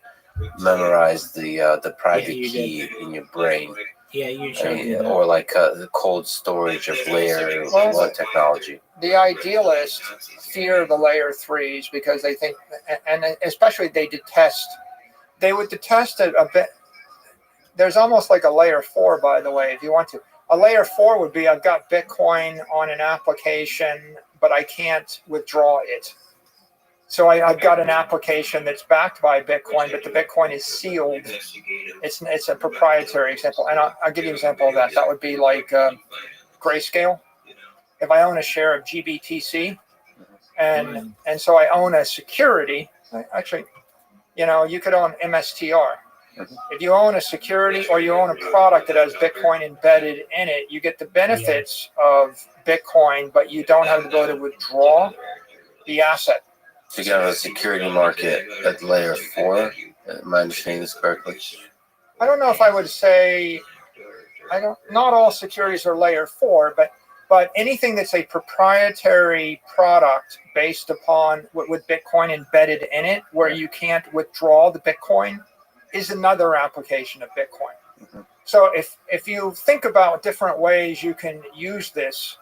memorize the private key in your brain? Yeah, you showed me that. Or like the cold storage of layer 1 technology. The idealists fear the layer 3s because they think, and especially they would detest it a bit. There's almost like a layer 4, by the way, if you want to. A layer 4 would be, I've got Bitcoin on an application, but I can't withdraw it. So I've got an application that's backed by Bitcoin, but the Bitcoin is sealed. It's a proprietary example. And I'll give you an example of that. That would be like Grayscale. If I own a share of GBTC, and so I own a security, actually, you could own MSTR. If you own a security or you own a product that has Bitcoin embedded in it, you get the benefits of Bitcoin, but you don't have the ability to withdraw the asset. So you got a security market at layer 4. Am I understanding this correctly? I don't know if I would say, not all securities are layer 4, but anything that's a proprietary product based upon with Bitcoin embedded in it, where you can't withdraw the Bitcoin, is another application of Bitcoin. Mm-hmm. So if you think about different ways you can use this,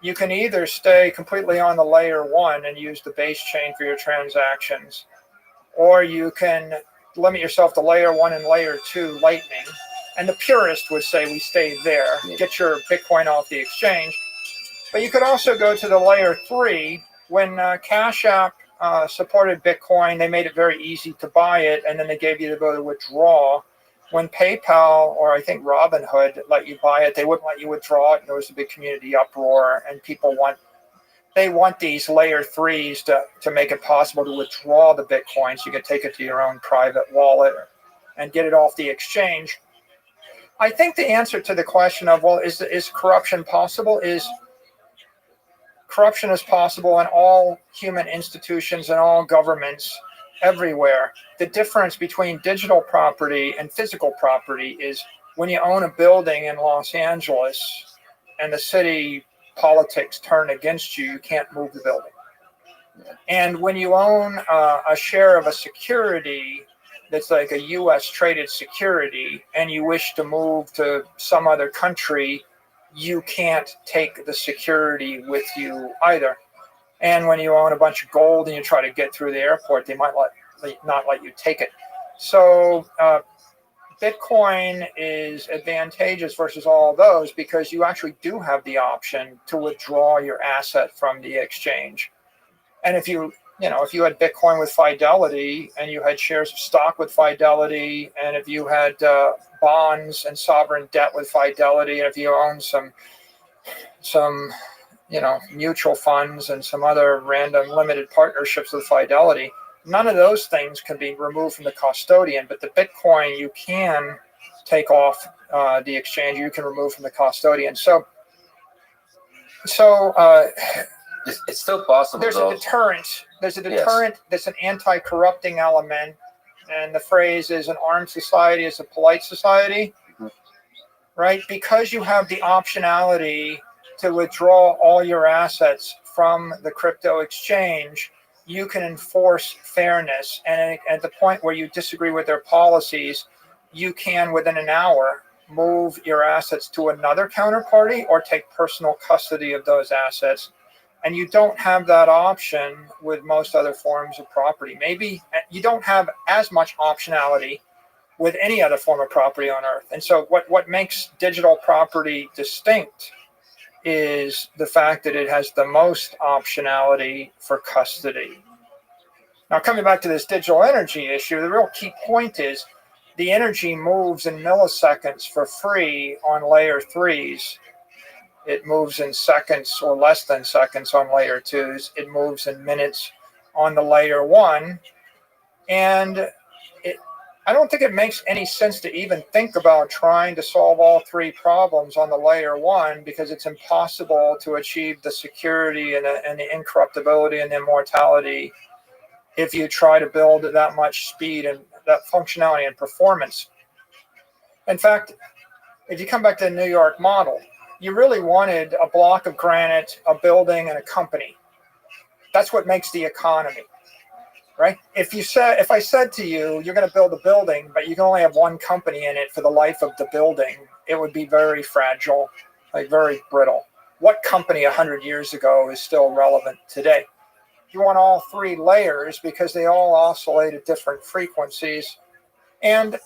you can either stay completely on the layer 1 and use the base chain for your transactions, or you can limit yourself to layer 1 and layer 2 Lightning. And the purist would say we stay there, get your Bitcoin off the exchange. But you could also go to the layer 3. When Cash App supported Bitcoin, they made it very easy to buy it, and then they gave you the ability to withdraw. When PayPal, or I think Robinhood, let you buy it, they wouldn't let you withdraw it. There was a big community uproar, and people want these layer 3s to make it possible to withdraw the Bitcoin, so you can take it to your own private wallet and get it off the exchange. I think the answer to the question of, well, is corruption possible, is corruption is possible in all human institutions and all governments everywhere. The difference between digital property and physical property is when you own a building in Los Angeles and the city politics turn against you, you can't move the building. And when you own a share of a security that's like a U.S. traded security and you wish to move to some other country, you can't take the security with you either. And when you own a bunch of gold and you try to get through the airport, they might not let you take it. So Bitcoin is advantageous versus all those because you actually do have the option to withdraw your asset from the exchange. And if you had Bitcoin with Fidelity and you had shares of stock with Fidelity, and if you had bonds and sovereign debt with Fidelity, and if you own some mutual funds and some other random limited partnerships with Fidelity, none of those things can be removed from the custodian, but the Bitcoin you can take off the exchange, you can remove from the custodian. So it's still possible. There's a deterrent. There's a deterrent. Yes. There's an anti-corrupting element, and the phrase is an armed society is a polite society, right? Because you have the optionality to withdraw all your assets from the crypto exchange, you can enforce fairness. And at the point where you disagree with their policies, you can, within an hour, move your assets to another counterparty or take personal custody of those assets. And you don't have that option with most other forms of property. Maybe you don't have as much optionality with any other form of property on Earth. And so what makes digital property distinct is the fact that it has the most optionality for custody. Now, coming back to this digital energy issue, the real key point is the energy moves in milliseconds for free on layer 3s. It moves in seconds or less than seconds on layer 2s. It moves in minutes on the layer 1. And I don't think it makes any sense to even think about trying to solve all three problems on the layer 1, because it's impossible to achieve the security and the incorruptibility and the immortality if you try to build that much speed and that functionality and performance. In fact, if you come back to the New York model, you really wanted a block of granite, a building, and a company. That's what makes the economy, right? If I said to you, you're going to build a building, but you can only have one company in it for the life of the building, it would be very fragile, like very brittle. What company 100 years ago is still relevant today? You want all three layers because they all oscillate at different frequencies. And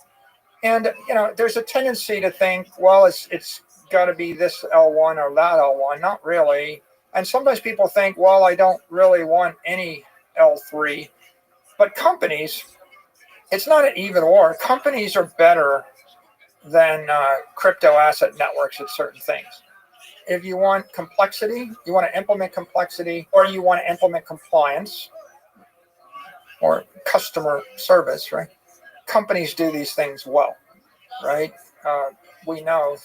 there's a tendency to think, well, it's got to be this L1 or that L1. Not really. And sometimes people think, well, I don't really want any L3. But companies, it's not an either or. Companies are better than crypto asset networks at certain things. If you want complexity, you want to implement complexity, or you want to implement compliance or customer service, right? Companies do these things well, right? We know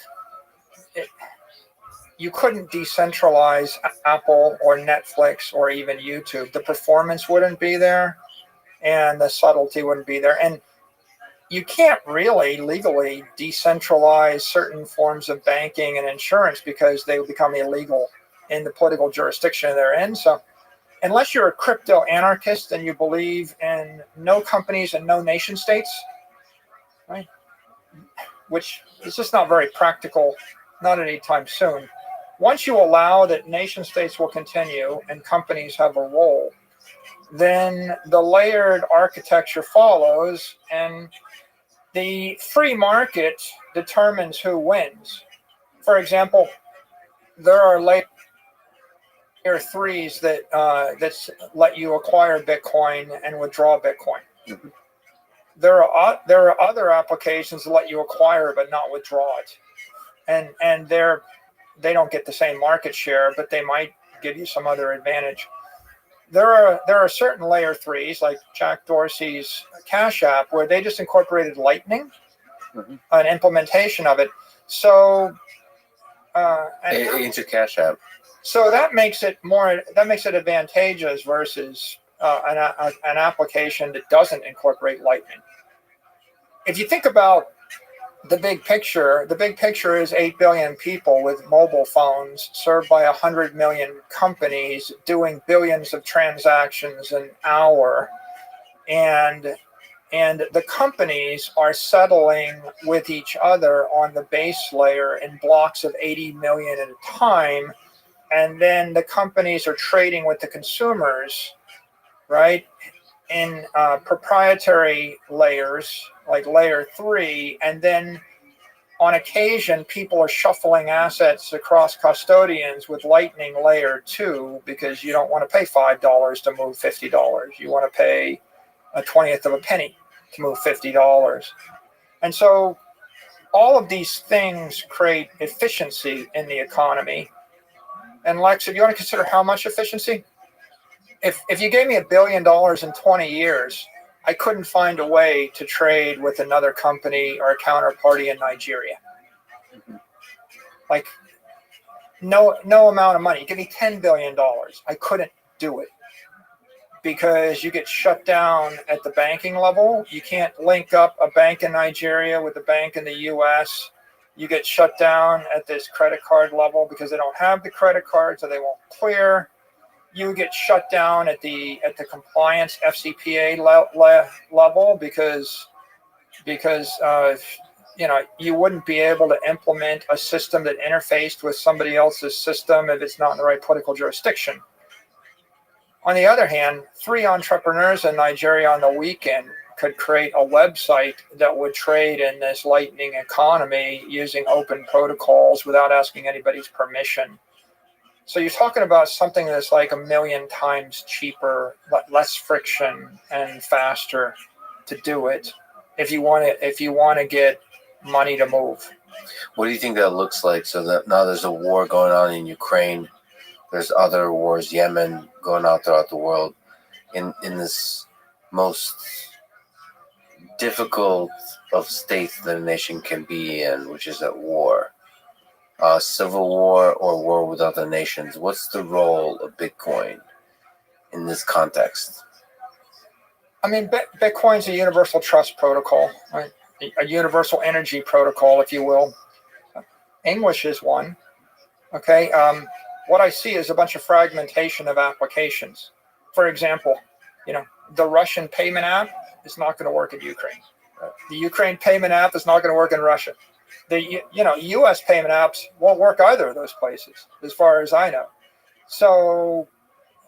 you couldn't decentralize Apple or Netflix or even YouTube. The performance wouldn't be there and the subtlety wouldn't be there. And you can't really legally decentralize certain forms of banking and insurance because they would become illegal in the political jurisdiction they're in. So unless you're a crypto anarchist and you believe in no companies and no nation states, right, which is just not very practical, not anytime soon. Once you allow that nation states will continue and companies have a role, then the layered architecture follows, and the free market determines who wins. For example, there are layer 3s that let you acquire Bitcoin and withdraw Bitcoin. Mm-hmm. There are other applications that let you acquire but not withdraw it, and they don't get the same market share, but they might give you some other advantage. There are certain layer 3s like Jack Dorsey's Cash App where they just incorporated Lightning, mm-hmm. an implementation of it. So into Cash App. So that makes it advantageous versus an application that doesn't incorporate Lightning. If you think about the big picture is 8 billion people with mobile phones served by 100 million companies doing billions of transactions an hour. And the companies are settling with each other on the base layer in blocks of 80 million at a time. and then the companies are trading with the consumers, right, in proprietary layers like layer 3, and then on occasion people are shuffling assets across custodians with Lightning layer 2 because you don't want to pay $5 to move $50. You want to pay a 20th of a penny to move $50. And so all of these things create efficiency in the economy. And Lex, if you want to consider how much efficiency, if you gave me $1 billion in 20 years, I couldn't find a way to trade with another company or a counterparty in Nigeria. Like no amount of money. Give me $10 billion. I couldn't do it because you get shut down at the banking level. You can't link up a bank in Nigeria with a bank in the US. You get shut down at this credit card level because they don't have the credit card, so they won't clear. You get shut down at the compliance FCPA level because you wouldn't be able to implement a system that interfaced with somebody else's system if it's not in the right political jurisdiction. On the other hand, 3 entrepreneurs in Nigeria on the weekend could create a website that would trade in this Lightning economy using open protocols without asking anybody's permission. So you're talking about something that's like 1 million times cheaper, less friction, and faster to do it if you want to get money to move. What do you think that looks like? So that now there's a war going on in Ukraine. There's other wars, Yemen, going on throughout the world. In this most difficult of states that a nation can be in, which is at war. Civil war or war with other nations. What's the role of Bitcoin in this context? I mean, Bitcoin's a universal trust protocol, right? A universal energy protocol, if you will. English is one. Okay. What I see is a bunch of fragmentation of applications. For example, the Russian payment app is not going to work in Ukraine. The Ukraine payment app is not going to work in Russia. The U.S. payment apps won't work either of those places, as far as I know. So,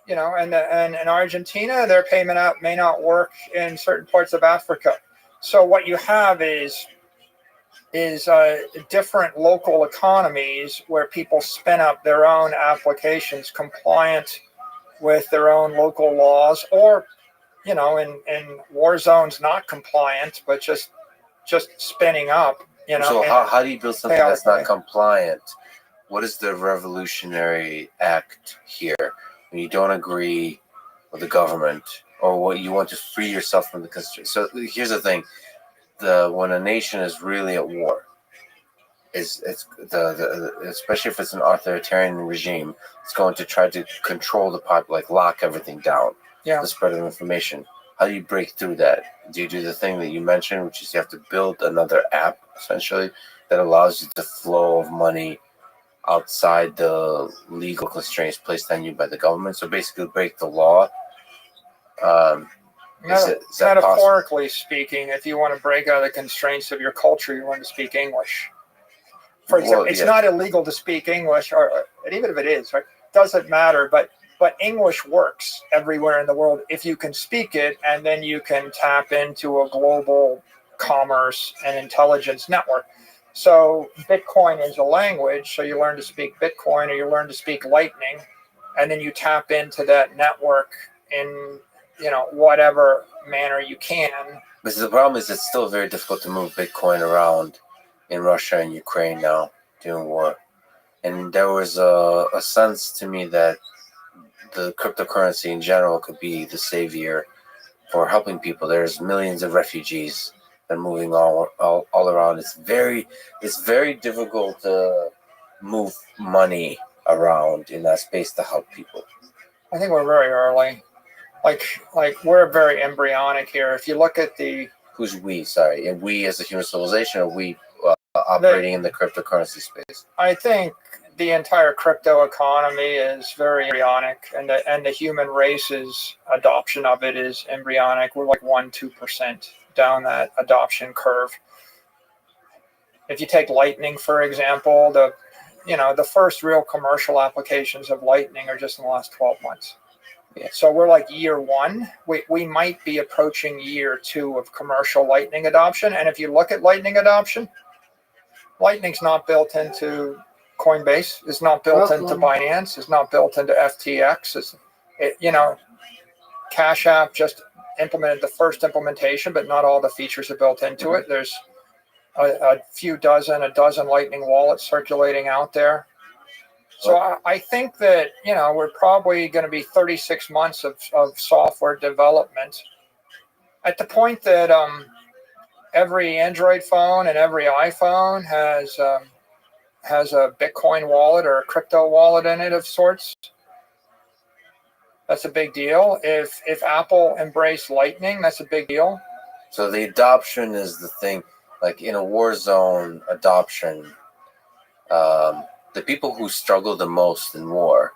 and in Argentina, their payment app may not work in certain parts of Africa. So what you have is different local economies where people spin up their own applications compliant with their own local laws, or in war zones not compliant, but just spinning up. So how do you build something that's not compliant? What is the revolutionary act here when you don't agree with the government or what you want to free yourself from the constraints? So here's the thing: when a nation is really at war, especially if it's an authoritarian regime, it's going to try to control the population, lock everything down. Yeah. The spread of information. How do you break through that? Do you do the thing that you mentioned, which is you have to build another app, essentially, that allows you the flow of money outside the legal constraints placed on you by the government? So basically break the law. Metaphorically speaking, if you want to break out of the constraints of your culture, you learn to speak English. For example, it's not illegal to speak English, or even if it is, right? Doesn't matter, but English works everywhere in the world if you can speak it, and then you can tap into a global commerce and intelligence network. So Bitcoin is a language, so you learn to speak Bitcoin or you learn to speak Lightning, and then you tap into that network in whatever manner you can. But the problem is it's still very difficult to move Bitcoin around in Russia and Ukraine now during war. And there was a sense to me that the cryptocurrency in general could be the savior for helping people. There's millions of refugees that are moving all around. It's very difficult to move money around in that space to help people. I think we're very early. Like we're very embryonic here. If you look at who's we? Sorry, and we as a human civilization, are we operating in the cryptocurrency space? I think the entire crypto economy is very embryonic, and the human race's adoption of it is embryonic. We're like 1-2% down that adoption curve. If you take Lightning, for example, the first real commercial applications of Lightning are just in the last 12 months. Yeah. So we're like year one. We might be approaching year two of commercial Lightning adoption. And if you look at Lightning adoption, Lightning's not built into Coinbase. It's not built into Binance. It's not built into FTX. Cash App just implemented the first implementation, but not all the features are built into it. There's a dozen Lightning wallets circulating out there. So I think that, we're probably going to be 36 months of software development at the point that every Android phone and every iPhone has a Bitcoin wallet or a crypto wallet in it of sorts. That's a big deal. If Apple embraced Lightning, that's a big deal. So the adoption is the thing. Like in a war zone adoption, the people who struggle the most in war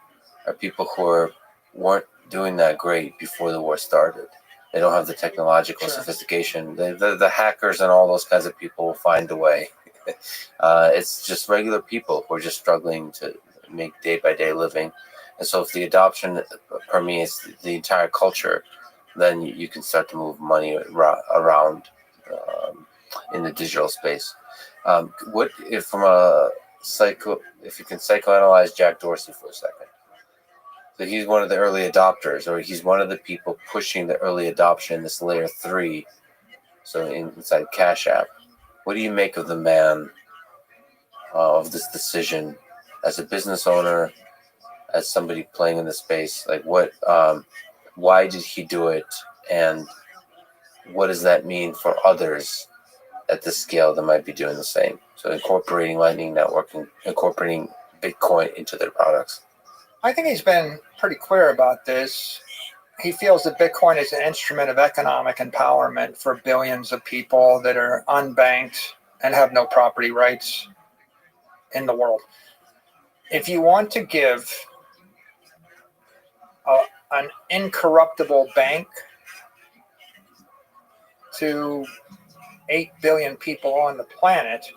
are people who weren't doing that great before the war started. They don't have the technological sophistication. The hackers and all those kinds of people will find a way. It's just regular people who are just struggling to make day-by-day living. And so if the adoption permeates the entire culture, then you can start to move money around in the digital space. What if if you can psychoanalyze Jack Dorsey for a second? So he's one of the early adopters, or he's one of the people pushing the early adoption, this layer 3. So inside Cash App, what do you make of the man, of this decision as a business owner, as somebody playing in the space? Like why did he do it? And what does that mean for others at this scale that might be doing the same? So incorporating Lightning Network and incorporating Bitcoin into their products. I think he's been pretty clear about this. He feels that Bitcoin is an instrument of economic empowerment for billions of people that are unbanked and have no property rights in the world. If you want to give an incorruptible bank to 8 billion people on the planet,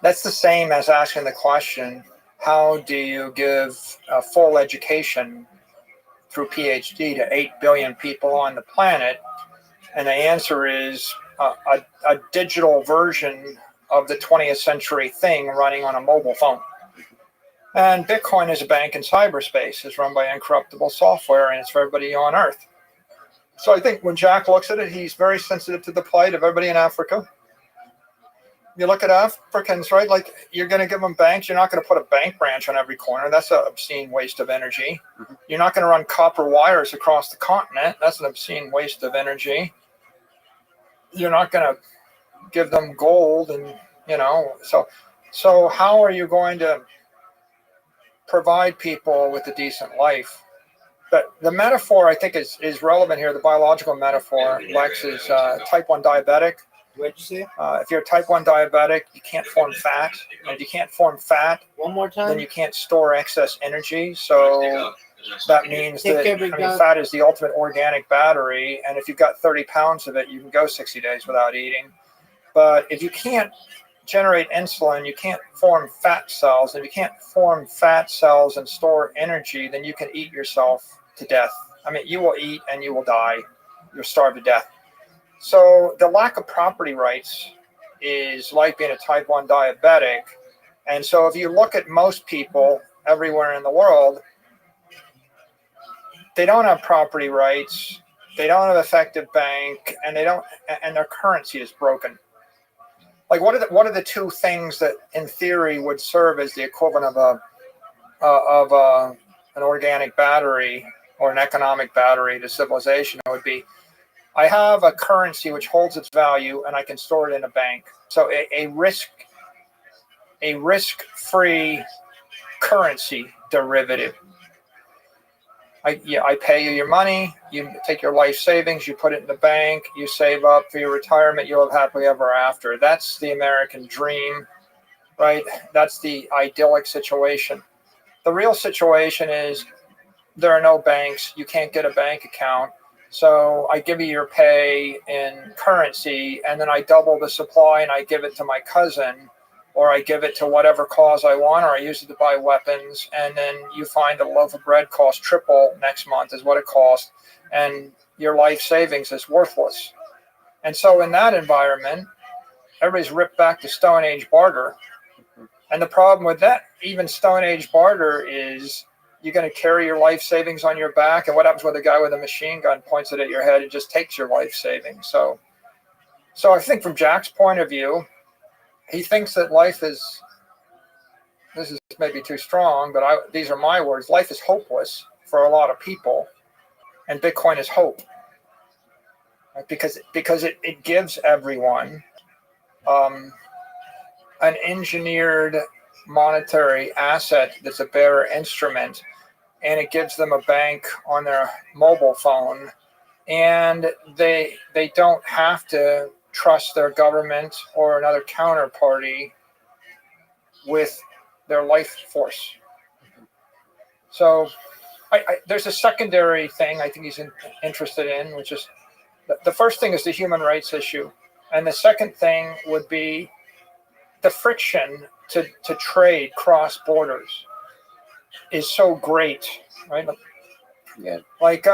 that's the same as asking the question, how do you give a full education through PhD to 8 billion people on the planet? And the answer is a digital version of the 20th century thing running on a mobile phone. And Bitcoin is a bank in cyberspace. It's run by incorruptible software, and it's for everybody on Earth. So I think when Jack looks at it, he's very sensitive to the plight of everybody in Africa. You look at Africans, right? Like, you're going to give them banks. You're not going to put a bank branch on every corner. That's an obscene waste of energy. Mm-hmm. You're not going to run copper wires across the continent. That's an obscene waste of energy. You're not going to give them gold, and so how are you going to provide people with a decent life? But the metaphor, I think, is relevant here. The biological metaphor, Lex, is type 1 diabetic. What did you say? If you're a type 1 diabetic, you can't form fat. And if you can't form fat, one more time, then you can't store excess energy. So that means that fat is the ultimate organic battery. And if you've got 30 pounds of it, you can go 60 days without eating. But if you can't generate insulin, you can't form fat cells. And if you can't form fat cells and store energy, then you can eat yourself to death. I mean, you will eat and you will die. You'll starve to death. So the lack of property rights is like being a type 1 diabetic. And so if you look at most people everywhere in the world, they don't have property rights, they don't have effective bank, and their currency is broken. Like, what are the two things that in theory would serve as the equivalent of an organic battery or an economic battery to civilization? It would be, I have a currency which holds its value and I can store it in a bank. So a risk-free currency derivative. I pay you your money, you take your life savings, you put it in the bank, you save up for your retirement, you'll have happily ever after. That's the American dream, right? That's the idyllic situation. The real situation is there are no banks, you can't get a bank account. So I give you your pay in currency, and then I double the supply and I give it to my cousin. or I give it to whatever cause I want, or I use it to buy weapons, and then you find a loaf of bread costs triple next month is what it costs, and your life savings is worthless. And so in that environment, everybody's ripped back to Stone Age barter. And the problem with that, even Stone Age barter, is you're going to carry your life savings on your back, and what happens when the guy with a machine gun points it at your head and just takes your life savings? So I think from Jack's point of view, he thinks that life is, this is maybe too strong, but these are my words, life is hopeless for a lot of people, and Bitcoin is hope. Right? Because it gives everyone an engineered monetary asset that's a bearer instrument, and it gives them a bank on their mobile phone, and they don't have to trust their government or another counterparty with their life force. So there's a secondary thing I think he's interested in, which is the first thing is the human rights issue, and the second thing would be the friction to trade cross borders is so great, right? Yeah. Like,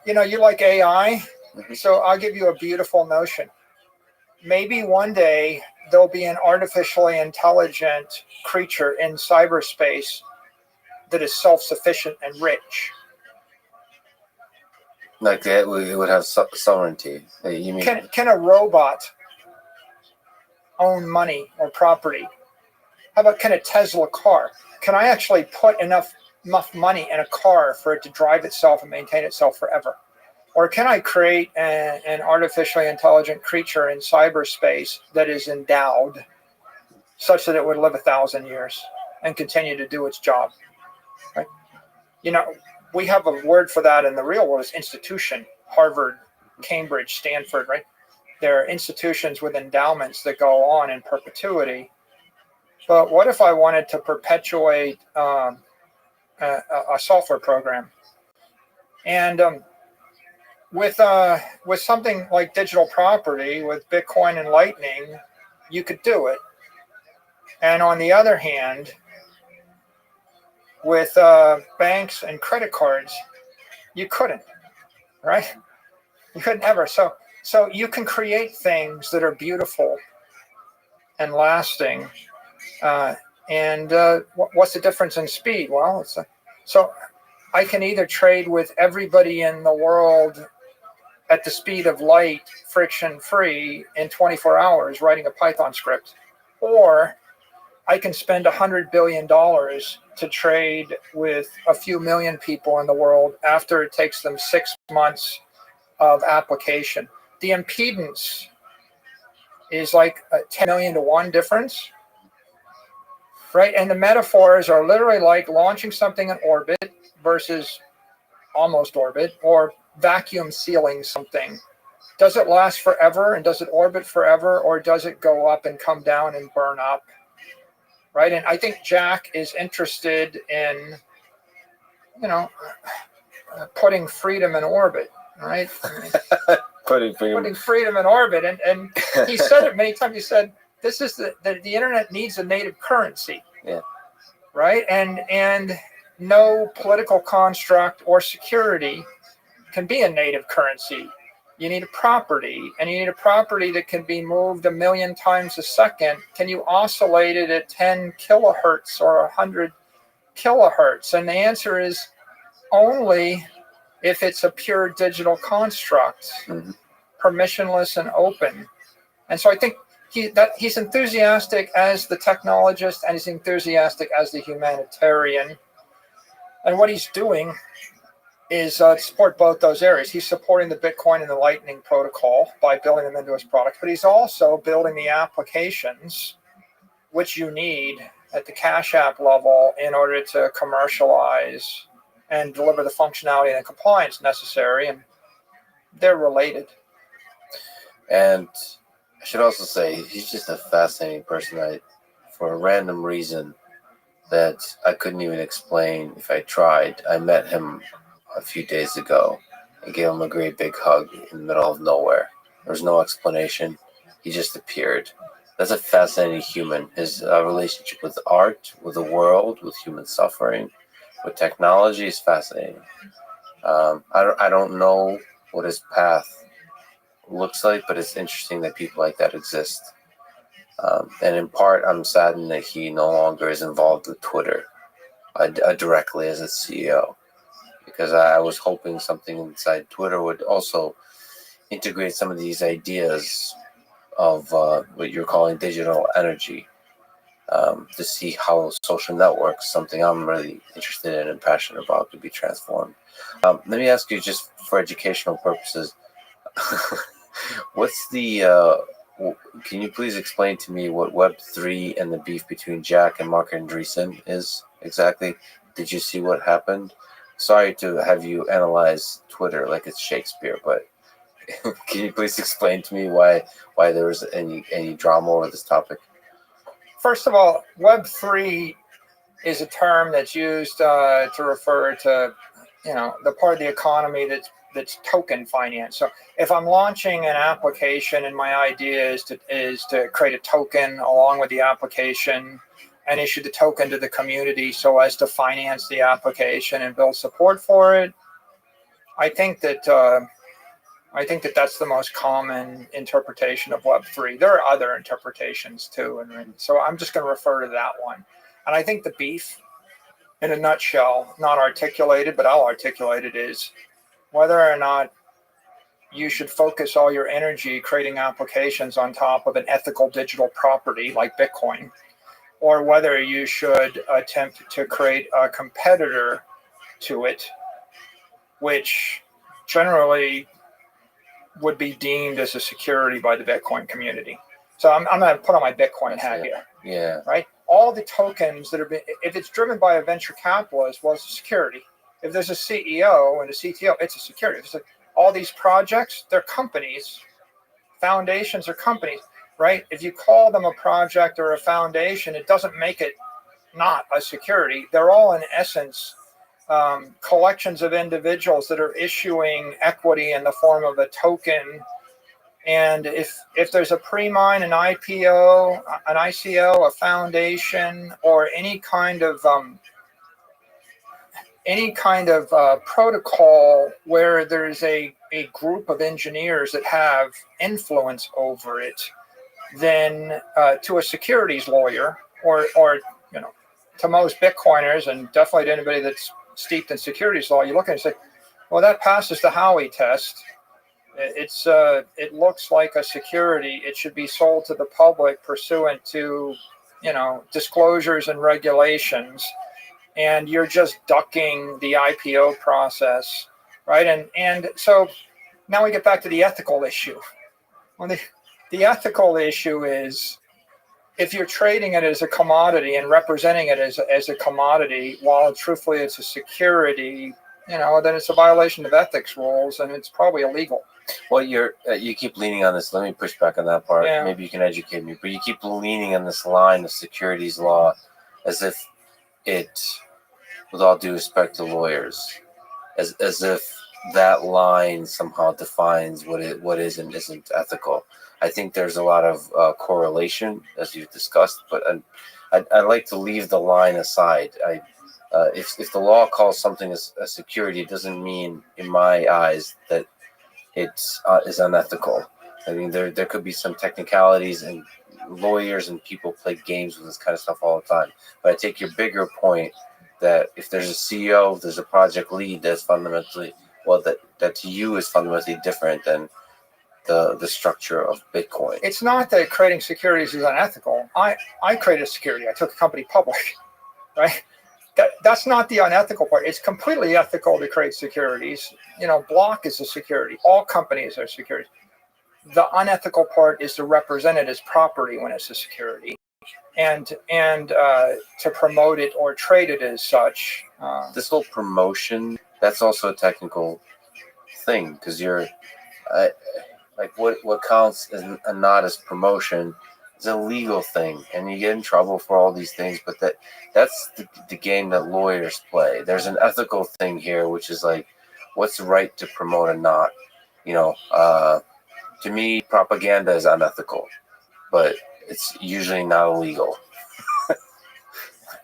you like AI, so I'll give you a beautiful notion. Maybe one day there'll be an artificially intelligent creature in cyberspace that is self-sufficient and rich. Like it would have sovereignty. You mean? Can a robot own money or property? How about, can a Tesla car? Can I actually put enough money in a car for it to drive itself and maintain itself forever? Or can I create an artificially intelligent creature in cyberspace that is endowed such that it would live 1,000 years and continue to do its job? Right? We have a word for that in the real world, is institution. Harvard, Cambridge, Stanford, right? There are institutions with endowments that go on in perpetuity. But what if I wanted to perpetuate a software program? And with something like digital property, with Bitcoin and Lightning, you could do it. And on the other hand, with banks and credit cards, you couldn't, right? You couldn't ever. So you can create things that are beautiful and lasting. And what's the difference in speed? Well, so I can either trade with everybody in the world at the speed of light, friction-free, in 24 hours writing a Python script, or I can spend $100 billion to trade with a few million people in the world after it takes them 6 months of application. The impedance is like a 10 million to 1 difference, right? And the metaphors are literally like launching something in orbit versus almost orbit, or vacuum sealing something. Does it last forever, and does it orbit forever, or does it go up and come down and burn up? Right? And I think Jack is interested in, putting freedom in orbit, right? Putting freedom in orbit. And he said it many times. He said, this is the internet needs a native currency. Yeah. Right? And no political construct or security can be a native currency. You need a property, and you need a property that can be moved 1 million times a second. Can you oscillate it at 10 kilohertz or 100 kilohertz? And the answer is only if it's a pure digital construct, permissionless and open. And so I think he's enthusiastic as the technologist, and he's enthusiastic as the humanitarian. And what he's doing is to support both those areas. He's supporting the Bitcoin and the Lightning protocol by building them into his product, but he's also building the applications which you need at the Cash App level in order to commercialize and deliver the functionality and compliance necessary, and they're related. And I should also say, he's just a fascinating person. For a random reason that I couldn't even explain if I tried, I met him a few days ago and gave him a great big hug in the middle of nowhere. There was no explanation. He just appeared. That's a fascinating human. His relationship with art, with the world, with human suffering, with technology is fascinating. I don't know what his path looks like, but it's interesting that people like that exist. And in part, I'm saddened that he no longer is involved with Twitter directly as its CEO, because I was hoping something inside Twitter would also integrate some of these ideas of what you're calling digital energy, to see how social networks, something I'm really interested in and passionate about, could be transformed. Let me ask you, just for educational purposes, what's the can you please explain to me what Web3 and the beef between Jack and Mark Andreessen is exactly? Did you see what happened? Sorry to have you analyze Twitter like it's Shakespeare, but can you please explain to me why there was any drama over this topic? First of all, Web3 is a term that's used to refer to, the part of the economy that's token finance. So if I'm launching an application and my idea is to create a token along with the application and issue the token to the community so as to finance the application and build support for it, I think that that's the most common interpretation of Web3. There are other interpretations too, and so I'm just going to refer to that one. And I think the beef, in a nutshell, not articulated, but I'll articulate it, is whether or not you should focus all your energy creating applications on top of an ethical digital property like Bitcoin, or whether you should attempt to create a competitor to it, which generally would be deemed as a security by the Bitcoin community. So I'm going to put on my Bitcoin hat here. Yeah. Right? All the tokens that are being, if it's driven by a venture capitalist, well, it's a security. If there's a CEO and a CTO, it's a security. All these projects, they're companies. Foundations are companies, right? If you call them a project or a foundation, it doesn't make it not a security. They're all, in essence, collections of individuals that are issuing equity in the form of a token. And if there's a pre-mine, an IPO, an ICO, a foundation, or any kind of protocol where there's a group of engineers that have influence over it, then to a securities lawyer or to most Bitcoiners, and definitely to anybody that's steeped in securities law, you look at it and say, well, that passes the Howey test. It looks like a security. It should be sold to the public pursuant to, disclosures and regulations. And you're just ducking the IPO process, right? And so now we get back to the ethical issue. Well, the ethical issue is, if you're trading it as a commodity and representing it as a commodity, while truthfully it's a security, then it's a violation of ethics rules, and it's probably illegal. Well, you keep leaning on this. Let me push back on that part. Yeah. Maybe you can educate me. But you keep leaning on this line of securities law as if it, with all due respect to lawyers, as if that line somehow defines what is and isn't ethical. I think there's a lot of correlation, as you've discussed, but I'd like to leave the line aside. If the law calls something a security, it doesn't mean, in my eyes, that it is unethical. I mean, there could be some technicalities, and lawyers and people play games with this kind of stuff all the time. But I take your bigger point that if there's a CEO, if there's a project lead, that's fundamentally, well, that to you is fundamentally different than the structure of Bitcoin. It's not that creating securities is unethical. I created a security. I took a company public, right? That's not the unethical part. It's completely ethical to create securities. Block is a security. All companies are securities. The unethical part is to represent it as property when it's a security, and to promote it or trade it as such. This whole promotion, that's also a technical thing, because you're like what counts as not as promotion is a legal thing, and you get in trouble for all these things. But that's the game that lawyers play. There's an ethical thing here, which is like, what's right to promote and not. To me, propaganda is unethical, but it's usually not illegal.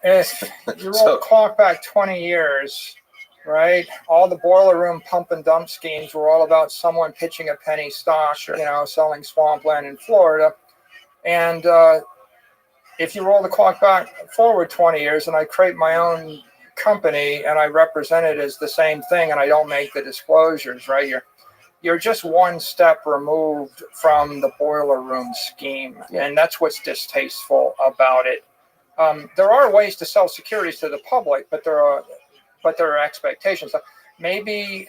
If you roll So- the clock back 20 years, right? All the boiler room pump and dump schemes were all about someone pitching a penny stock, Sure. selling swampland in Florida. And if you roll the clock back forward 20 years and I create my own company and I represent it as the same thing and I don't make the disclosures, right? You're just one step removed from the boiler room scheme. Yeah. And that's what's distasteful about it. There are ways to sell securities to the public, but there are expectations. Maybe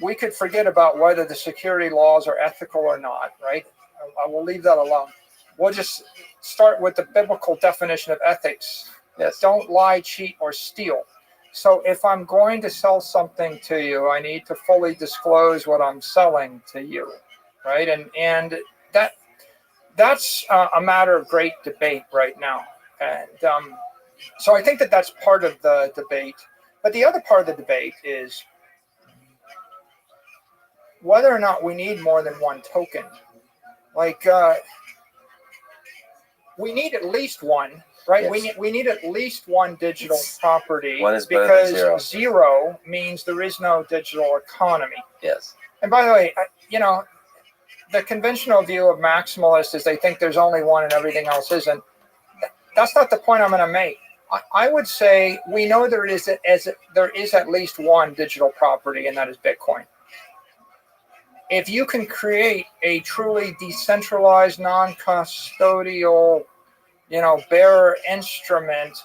we could forget about whether the security laws are ethical or not, right? I will leave that alone. We'll just start with the biblical definition of ethics. Yes. Don't lie, cheat, or steal. So if I'm going to sell something to you, I need to fully disclose what I'm selling to you, right? And that's a matter of great debate right now. And so I think that that's part of the debate. But the other part of the debate is whether or not we need more than one token. Like, we need at least one, right? Yes. We need at least one digital property One is better than because zero means there is no digital economy. Yes. And by the way, the conventional view of maximalists is they think there's only one and everything else isn't. That's not the point I'm going to make. I would say we know there is at least one digital property, and that is Bitcoin. If you can create a truly decentralized, non-custodial, bearer instrument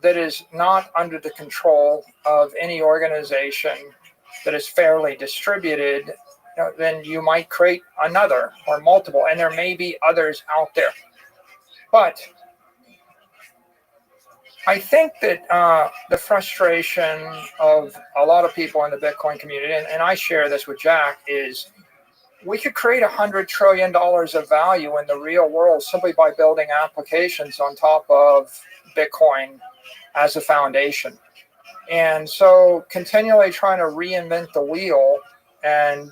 that is not under the control of any organization, that is fairly distributed, then you might create another or multiple, and there may be others out there. But I think that the frustration of a lot of people in the Bitcoin community, and I share this with Jack, is we could create $100 trillion of value in the real world simply by building applications on top of Bitcoin as a foundation. And so continually trying to reinvent the wheel and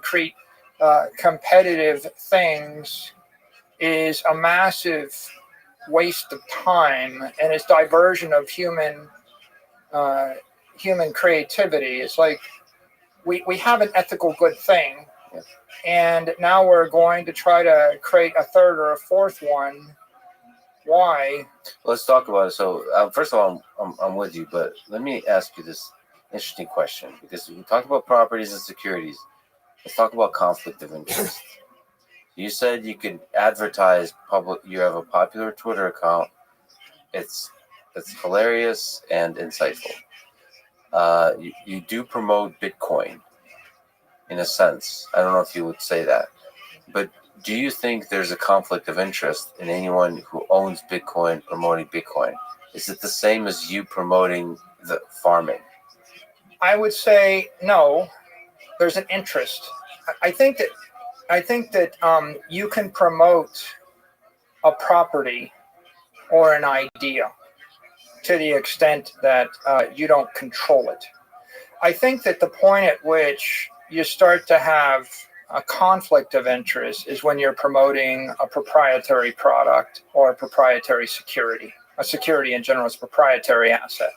create competitive things is a massive waste of time, and it's diversion of human creativity. It's like we have an ethical good thing, and now we're going to try to create a third or a fourth one. Why? Let's talk about it. So first of all, I'm with you, but let me ask you this interesting question, because we talked about properties and securities. Let's talk about conflict of interest. You said you could advertise public. You have a popular Twitter account. It's hilarious and insightful. You do promote Bitcoin, in a sense. I don't know if you would say that, but do you think there's a conflict of interest in anyone who owns Bitcoin promoting Bitcoin? Is it the same as you promoting the farming? I would say no. There's an interest. I think that you can promote a property or an idea to the extent that you don't control it. I think that the point at which you start to have a conflict of interest is when you're promoting a proprietary product or a proprietary security. A security in general is a proprietary asset.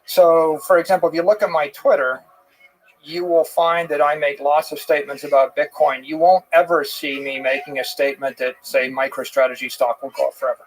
So, for example, if you look at my Twitter, you will find that I make lots of statements about Bitcoin. You won't ever see me making a statement that, say, MicroStrategy stock will go up forever.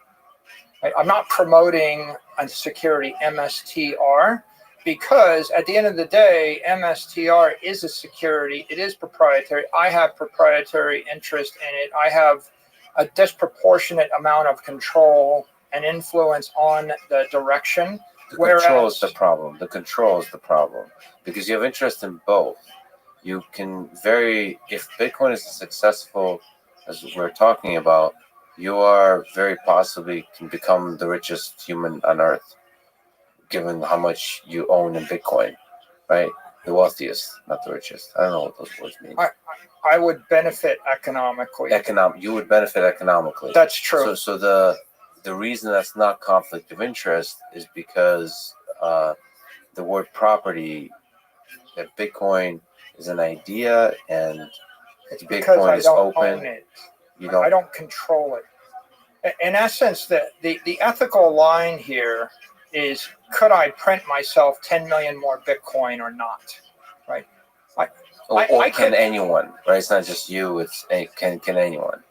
I'm not promoting a security MSTR, because at the end of the day, MSTR is a security. It is proprietary. I have proprietary interest in it. I have a disproportionate amount of control and influence on the direction. The control is the problem. The control is the problem, because you have interest in both. You can if Bitcoin is successful, as we're talking about, you are very possibly can become the richest human on earth, given how much you own in Bitcoin, right? The wealthiest, not the richest. I don't know what those words mean. I would benefit economically. You would benefit economically. That's true. So the reason that's not conflict of interest is because the word property, that Bitcoin is an idea and Bitcoin is open. Own it. You I don't. don't control it. In essence, the ethical line here is, could I print myself 10 million more Bitcoin or not? Right? Or I can could, anyone? Right? It's not just you. It's can anyone?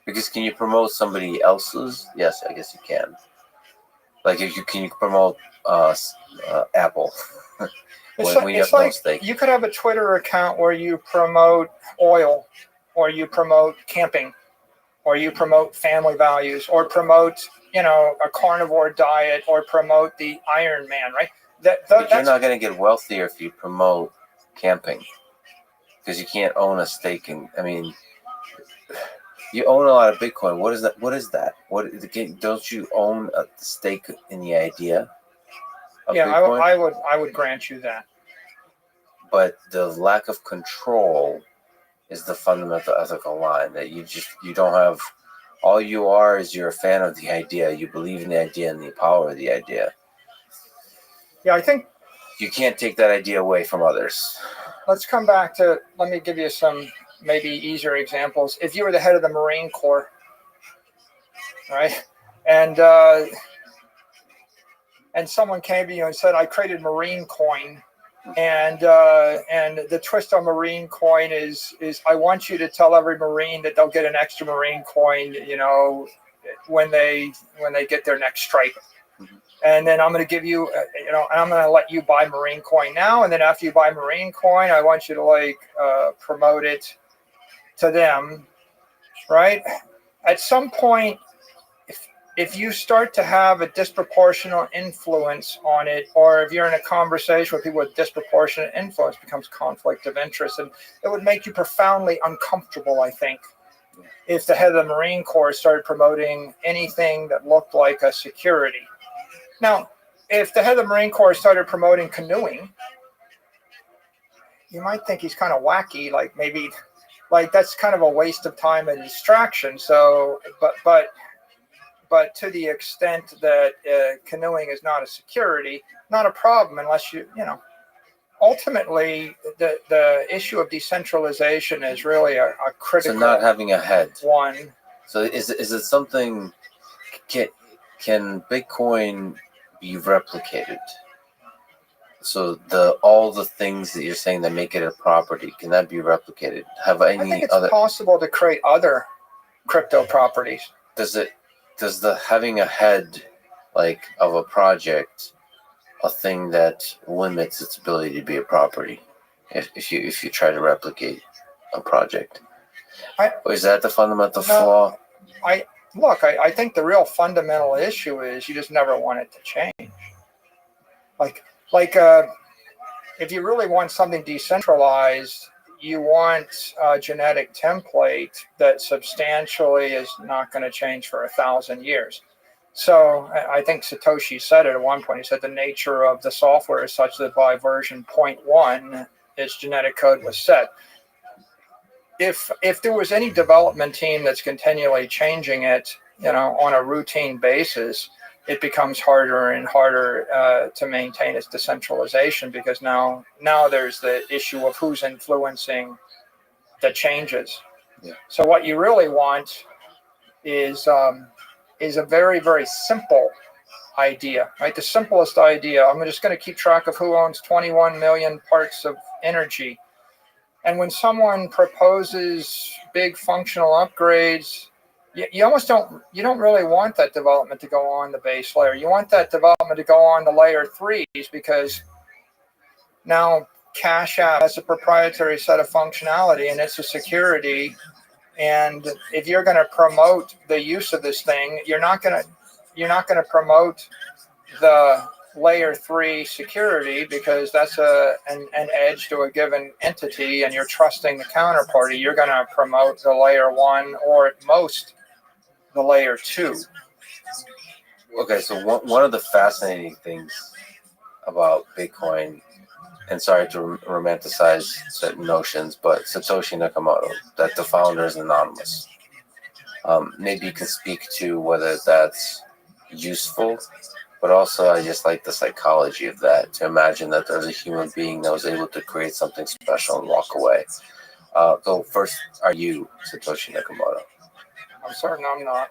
Because can you promote somebody else's? Yes, I guess you can. Like if you can you promote Apple when you it's have no like stake. you could have a Twitter account where you promote oil, or you promote camping, or you promote family values, or promote, a carnivore diet, or promote the Iron Man, right? But you're That's not going to get wealthier if you promote camping, because you can't own a stake in. I mean, you own a lot of Bitcoin. What is that? What is that? Don't you own a stake in the idea of yeah. Bitcoin? I would grant you that. But the lack of control is the fundamental ethical line that you don't have. All you are is you're a fan of the idea. You believe in the idea and the power of the idea. Yeah, I think You can't take that idea away from others. let's come back to. Let me give you some maybe easier examples. If you were the head of the Marine Corps, right, and someone came to you and said, "I created Marine Coin." And the twist on Marine Coin is I want you to tell every Marine that they'll get an extra Marine Coin, when they get their next stripe. And then I'm going to give you, and I'm going to let you buy Marine Coin now. And then after you buy Marine Coin, I want you to promote it to them, right? At some point, if you start to have a disproportionate influence on it, or if you're in a conversation with people with disproportionate influence, it becomes conflict of interest. And it would make you profoundly uncomfortable, I think, if the head of the Marine Corps started promoting anything that looked like a security. Now, if the head of the Marine Corps started promoting canoeing, you might think he's kind of wacky, like maybe that's kind of a waste of time and distraction. So, but to the extent that canoeing is not a security, not a problem unless ultimately the issue of decentralization is really a critical. So not having a head. One. So is it something? Can Bitcoin be replicated? So all the things that you're saying that make it a property, can that be replicated? I think it's possible to create other crypto properties. Does the having a head of a project a thing that limits its ability to be a property if you try to replicate a project? Is that the fundamental flaw? I think the real fundamental issue is you just never want it to change. If you really want something decentralized, you want a genetic template that substantially is not going to change for 1,000 years. So I think Satoshi said it at one point. He said the nature of the software is such that by version 0.1, its genetic code was set. If there was any development team that's continually changing it, on a routine basis, it becomes harder and harder to maintain its decentralization, because now there's the issue of who's influencing the changes. Yeah. So what you really want is a very, very simple idea, right? The simplest idea. I'm just going to keep track of who owns 21 million parts of energy. And when someone proposes big functional upgrades, you almost don't really want that development to go on the base layer. You want that development to go on the layer 3s, because now Cash App has a proprietary set of functionality and it's a security. And if you're going to promote the use of this thing, you're not going to promote the layer 3 security, because that's an edge to a given entity and you're trusting the counterparty. You're going to promote the layer 1, or at most the layer 2. Okay, so one of the fascinating things about Bitcoin, and sorry to romanticize certain notions, but Satoshi Nakamoto, that the founder is anonymous. Maybe you can speak to whether that's useful, but also I just like the psychology of that, to imagine that there's a human being that was able to create something special and walk away. So first, are you Satoshi Nakamoto? I'm certain I'm not.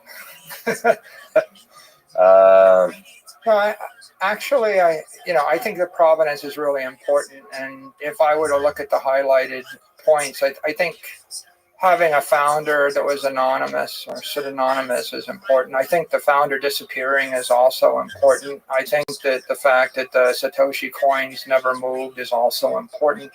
No, I think that provenance is really important. And if I were to look at the highlighted points, I think having a founder that was anonymous or pseudonymous is important. I think the founder disappearing is also important. I think that the fact that the Satoshi coins never moved is also important.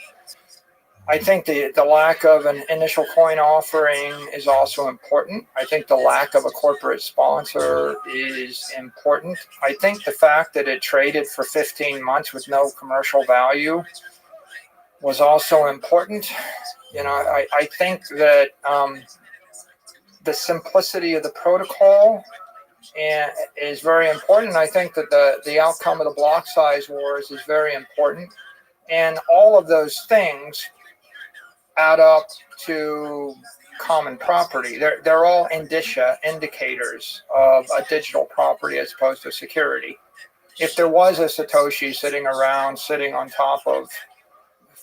I think the lack of an initial coin offering is also important. I think the lack of a corporate sponsor is important. I think the fact that it traded for 15 months with no commercial value was also important. I think that the simplicity of the protocol is very important. I think that the outcome of the block size wars is very important. And all of those things add up to common property. They're all indicators of a digital property as opposed to security. If there was a Satoshi sitting on top of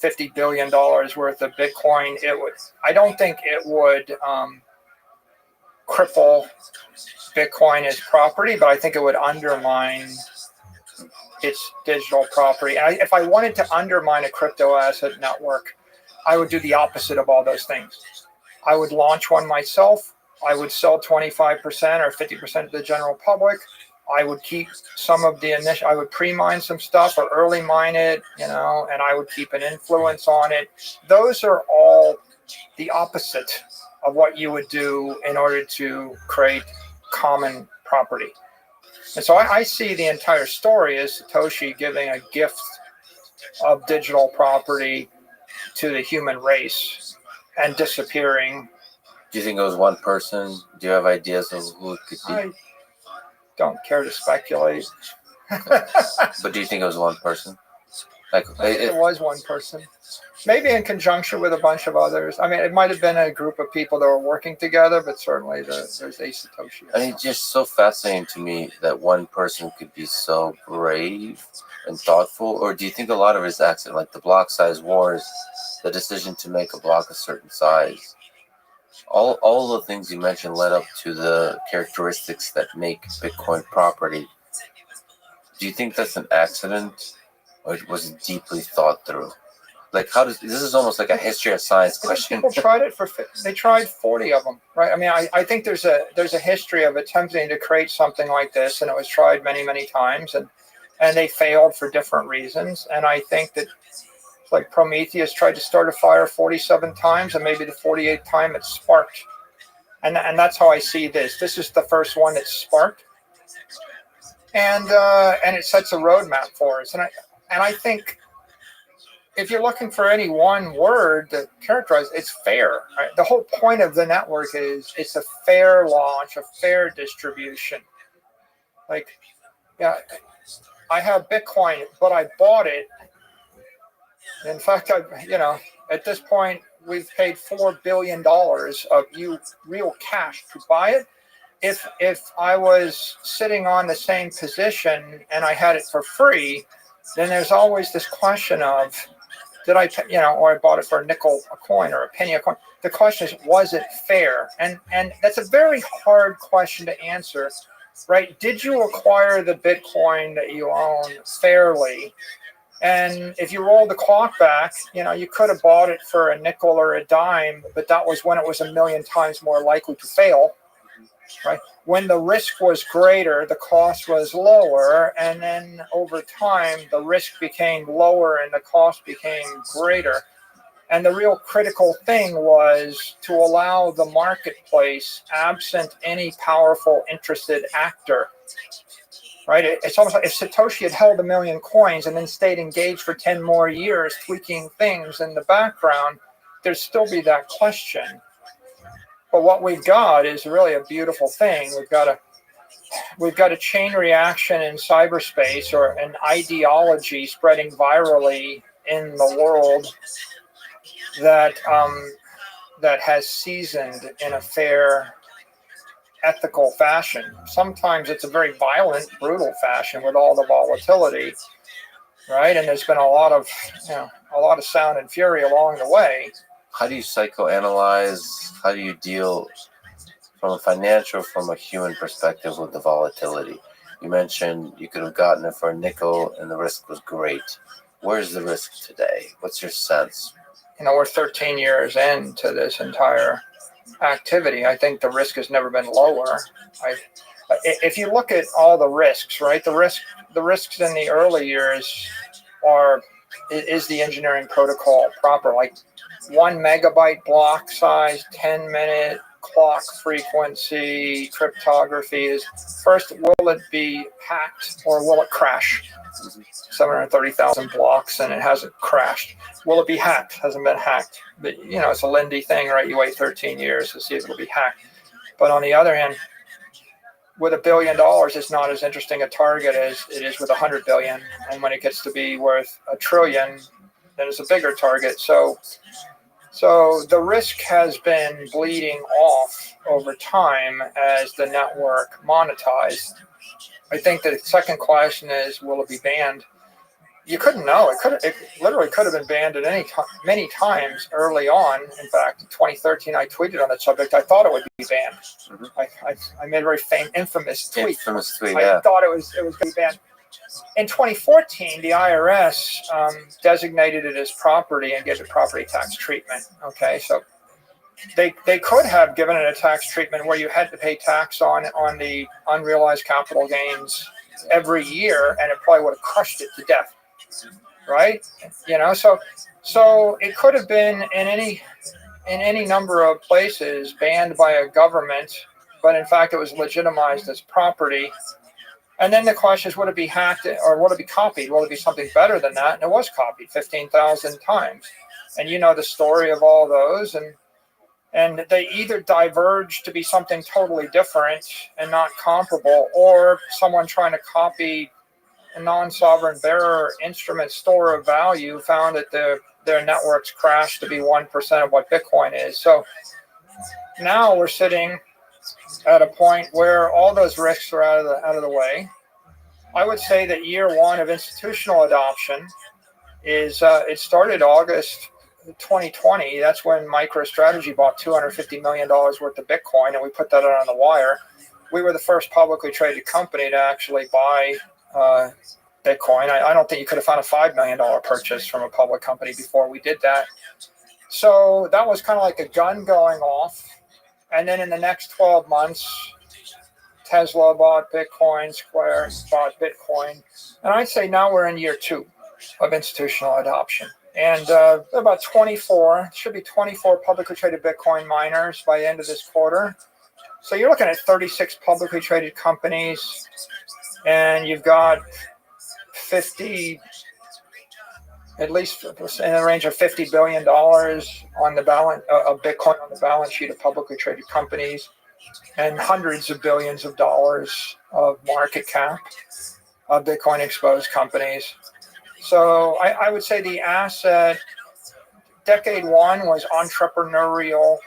$50 billion worth of Bitcoin, I don't think it would cripple Bitcoin as property, but I think it would undermine its digital property. And if I wanted to undermine a crypto asset network, I would do the opposite of all those things. I would launch one myself. I would sell 25% or 50% to the general public. I would keep some of the initial, I would pre-mine some stuff or early mine it, and I would keep an influence on it. Those are all the opposite of what you would do in order to create common property. And so I see the entire story as Satoshi giving a gift of digital property to the human race and disappearing. Do you think it was one person? Do you have ideas of who it could be? I don't care to speculate. But do you think it was one person? Like it was one person. Maybe in conjunction with a bunch of others. I mean, it might have been a group of people that were working together, but certainly there's a Satoshi. I mean, it's just so fascinating to me that one person could be so brave and thoughtful. Or do you think a lot of it is accident, like the block size wars, the decision to make a block a certain size? All the things you mentioned led up to the characteristics that make Bitcoin property. Do you think that's an accident, or was it deeply thought through? Like, this is almost like a history of science question. People tried it they tried 40 of them, right? I mean, I think there's a history of attempting to create something like this, and it was tried many, many times, and they failed for different reasons. And I think that, like Prometheus tried to start a fire 47 times, and maybe the 48th time it sparked. And that's how I see this. This is the first one that sparked, and it sets a roadmap for us. And I think, if you're looking for any one word to characterize, it's fair. Right? The whole point of the network is it's a fair launch, a fair distribution. Like, yeah, I have Bitcoin, but I bought it. In fact, at this point, we've paid $4 billion of real cash to buy it. If I was sitting on the same position and I had it for free, then there's always this question of, did I, or I bought it for a nickel a coin or a penny a coin. The question is, was it fair? And that's a very hard question to answer, right? Did you acquire the Bitcoin that you own fairly? And if you roll the clock back, you could have bought it for a nickel or a dime, but that was when it was a million times more likely to fail, right? When the risk was greater, the cost was lower, and then over time, the risk became lower and the cost became greater. And the real critical thing was to allow the marketplace, absent any powerful interested actor, right? It's almost like if Satoshi had held 1 million coins and then stayed engaged for 10 more years, tweaking things in the background, there'd still be that question. But what we've got is really a beautiful thing. We've got a chain reaction in cyberspace, or an ideology spreading virally in the world that has seasoned in a fair, ethical fashion. Sometimes it's a very violent, brutal fashion with all the volatility, right? And there's been a lot of sound and fury along the way. How do you psychoanalyze? How do you deal from a financial, from a human perspective with the volatility. You mentioned you could have gotten it for a nickel and the risk was great. Where's the risk today? What's your sense? We're 13 years into this entire activity. I think the risk has never been lower. If you look at all the risks, right, the risks in the early years is the engineering protocol proper? Like 1 megabyte block size, 10-minute clock frequency, cryptography is first, will it be hacked or will it crash? 730,000 blocks and it hasn't crashed. Will it be hacked? Hasn't been hacked. But, it's a Lindy thing, right? You wait 13 years to see if it'll be hacked. But on the other hand, with $1 billion, it's not as interesting a target as it is with 100 billion. And when it gets to be worth $1 trillion, then it's a bigger target. So the risk has been bleeding off over time as the network monetized. I think the second question is, will it be banned? You couldn't know. It literally could have been banned at many times early on. In fact, in 2013, I tweeted on that subject. I thought it would be banned. Mm-hmm. I made a very infamous tweet. I thought it was going to be banned. In 2014, the IRS designated it as property and gave it property tax treatment. Okay, so they could have given it a tax treatment where you had to pay tax on the unrealized capital gains every year, and it probably would have crushed it to death, right? So it could have been in any number of places banned by a government, but in fact it was legitimized as property. And then the question is, would it be hacked or would it be copied? Will it be something better than that? And it was copied 15,000 times. And you know the story of all those. And they either diverge to be something totally different and not comparable, or someone trying to copy a non-sovereign bearer instrument store of value found that their networks crashed to be 1% of what Bitcoin is. So now we're sitting at a point where all those risks are out of the way. I would say that year one of institutional adoption is it started August 2020. That's when MicroStrategy bought $250 million worth of Bitcoin, and we put that out on the wire. We were the first publicly traded company to actually buy Bitcoin. I don't think you could have found a $5 million purchase from a public company before we did that. So that was kind of like a gun going off. And then in the next 12 months, Tesla bought Bitcoin, Square bought Bitcoin. And I'd say now we're in year two of institutional adoption. And about 24 publicly traded Bitcoin miners by the end of this quarter. So you're looking at 36 publicly traded companies, and you've got 50, at least in the range of $50 billion on the balance of Bitcoin on the balance sheet of publicly traded companies, and hundreds of billions of dollars of market cap of Bitcoin exposed companies. So I would say the asset, decade one was entrepreneurial,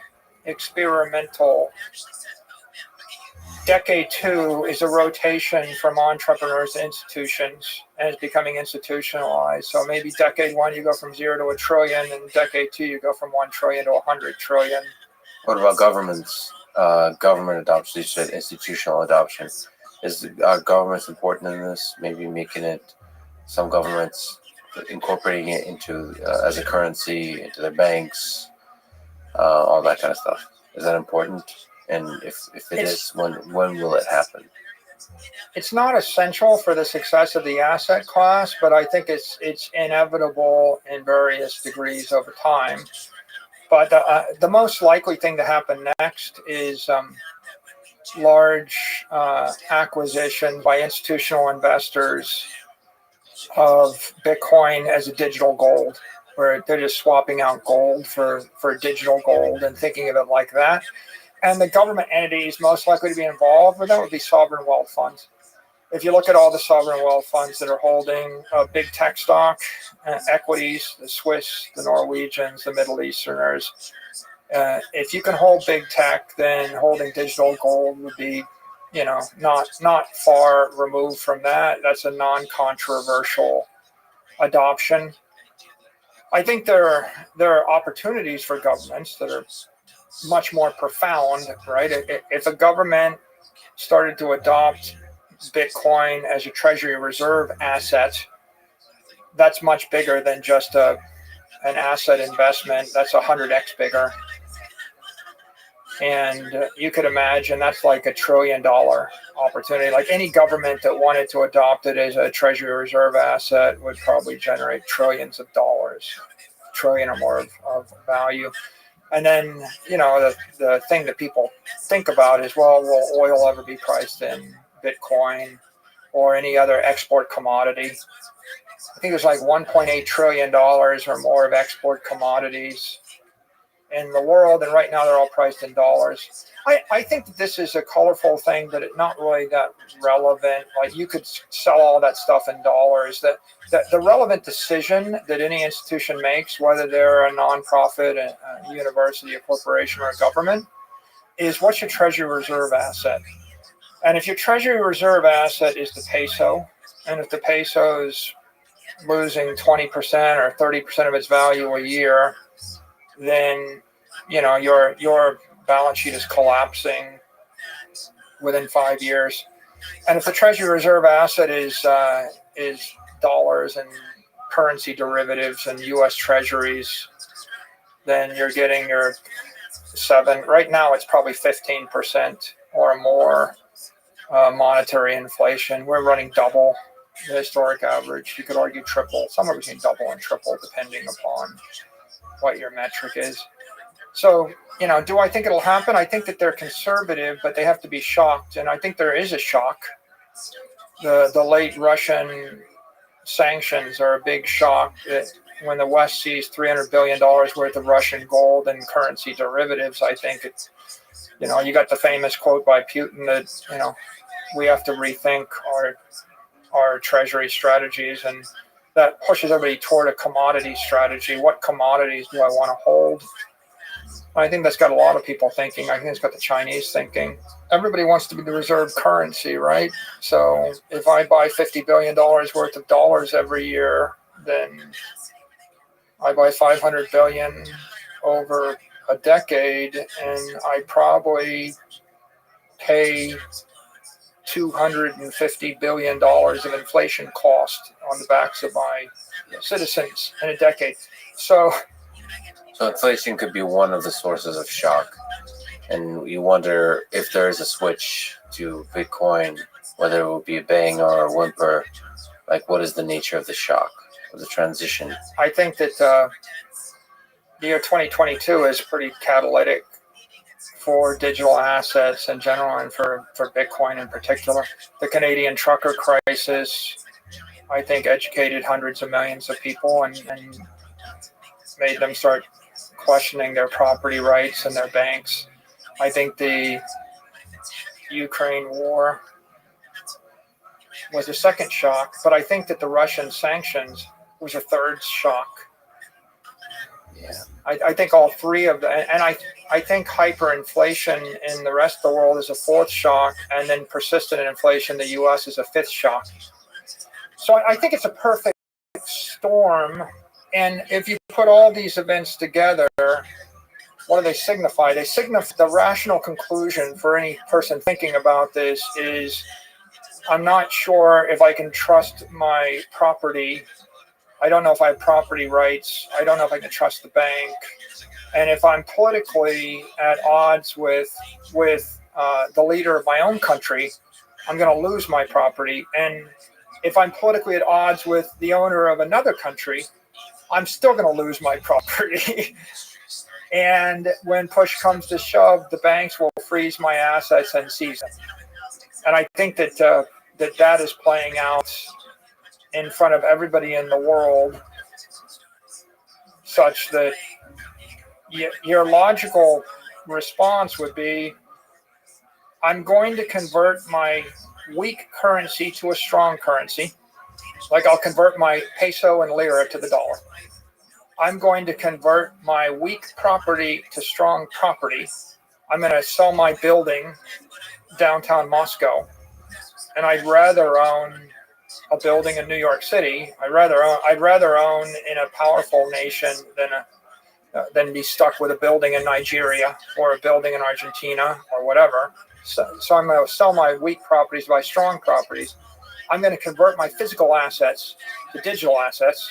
experimental. Decade two is a rotation from entrepreneurs to institutions, and it's becoming institutionalized. So maybe decade one, you go from 0 to $1 trillion, and decade two, you go from 1 trillion to 100 trillion. What about governments? Government adoption, you said institutional adoption. Is governments important in this? Maybe making it, some governments incorporating it into as a currency, into their banks, all that kind of stuff. Is that important? And if it is, when will it happen? It's not essential for the success of the asset class, but I think it's inevitable in various degrees over time. But the most likely thing to happen next is large acquisition by institutional investors of Bitcoin as a digital gold, where they're just swapping out gold for digital gold and thinking of it like that. And the government entities most likely to be involved with that would be sovereign wealth funds. If you look at all the sovereign wealth funds that are holding big tech stock, equities, the Swiss, the Norwegians, the Middle Easterners, if you can hold big tech, then holding digital gold would be, not far removed from that. That's a non-controversial adoption. I think there are opportunities for governments that are much more profound, right? If a government started to adopt Bitcoin as a treasury reserve asset, that's much bigger than just an asset investment. That's 100x bigger. And you could imagine that's like $1 trillion opportunity. Like any government that wanted to adopt it as a treasury reserve asset would probably generate trillions of dollars, trillion or more of value. And then, the thing that people think about is, well, will oil ever be priced in Bitcoin or any other export commodity? I think there's like $1.8 trillion or more of export commodities in the world, and right now they're all priced in dollars. I think that this is a colorful thing, but it's not really that relevant. Like you could sell all that stuff in dollars. That the relevant decision that any institution makes, whether they're a nonprofit, a university, a corporation, or a government, is what's your treasury reserve asset. And if your treasury reserve asset is the peso, and if the peso is losing 20% or 30% of its value a year, then your balance sheet is collapsing within 5 years. And if the treasury reserve asset is dollars and currency derivatives and U.S. treasuries, then you're getting your 7. Right now, it's probably 15% or more monetary inflation. We're running double the historic average. You could argue triple, somewhere between double and triple, depending upon what your metric is. So, do I think it'll happen? I think that they're conservative, but they have to be shocked. And I think there is a shock. The late Russian sanctions are a big shock. When the West sees $300 billion worth of Russian gold and currency derivatives, I think it's, you got the famous quote by Putin that, we have to rethink our treasury strategies, and that pushes everybody toward a commodity strategy. What commodities do I want to hold? I think that's got a lot of people thinking. I think it's got the Chinese thinking. Everybody wants to be the reserve currency, right? So if I buy $50 billion worth of dollars every year, then I buy 500 billion over a decade, and I probably pay $250 billion of inflation cost on the backs of my citizens in a decade. So inflation could be one of the sources of shock. And you wonder if there is a switch to Bitcoin, whether it will be a bang or a whimper. Like, what is the nature of the shock, of the transition? I think that the year 2022 is pretty catalytic for digital assets in general, and for Bitcoin in particular. The Canadian trucker crisis, I think, educated hundreds of millions of people and made them start questioning their property rights and their banks. I think the Ukraine war was a second shock, but I think that the Russian sanctions was a third shock. Yeah. I think all three of them, and I think hyperinflation in the rest of the world is a fourth shock, and then persistent inflation in the U.S. is a fifth shock. So I think it's a perfect storm, and if you put all these events together, what do they signify? They signify the rational conclusion for any person thinking about this is, I'm not sure if I can trust my property. I don't know if I have property rights. I don't know if I can trust the bank. And if I'm politically at odds with the leader of my own country, I'm going to lose my property. And if I'm politically at odds with the owner of another country, I'm still going to lose my property. And when push comes to shove, the banks will freeze my assets and seize them. And I think that that is playing out in front of everybody in the world, such that your logical response would be, I'm going to convert my weak currency to a strong currency. Like I'll convert my peso and lira to the dollar. I'm going to convert my weak property to strong property. I'm going to sell my building downtown Moscow, and I'd rather own a building in New York City. I'd rather own in a powerful nation than than be stuck with a building in Nigeria or a building in Argentina or whatever. So I'm going to sell my weak properties, buy strong properties. I'm going to convert my physical assets to digital assets.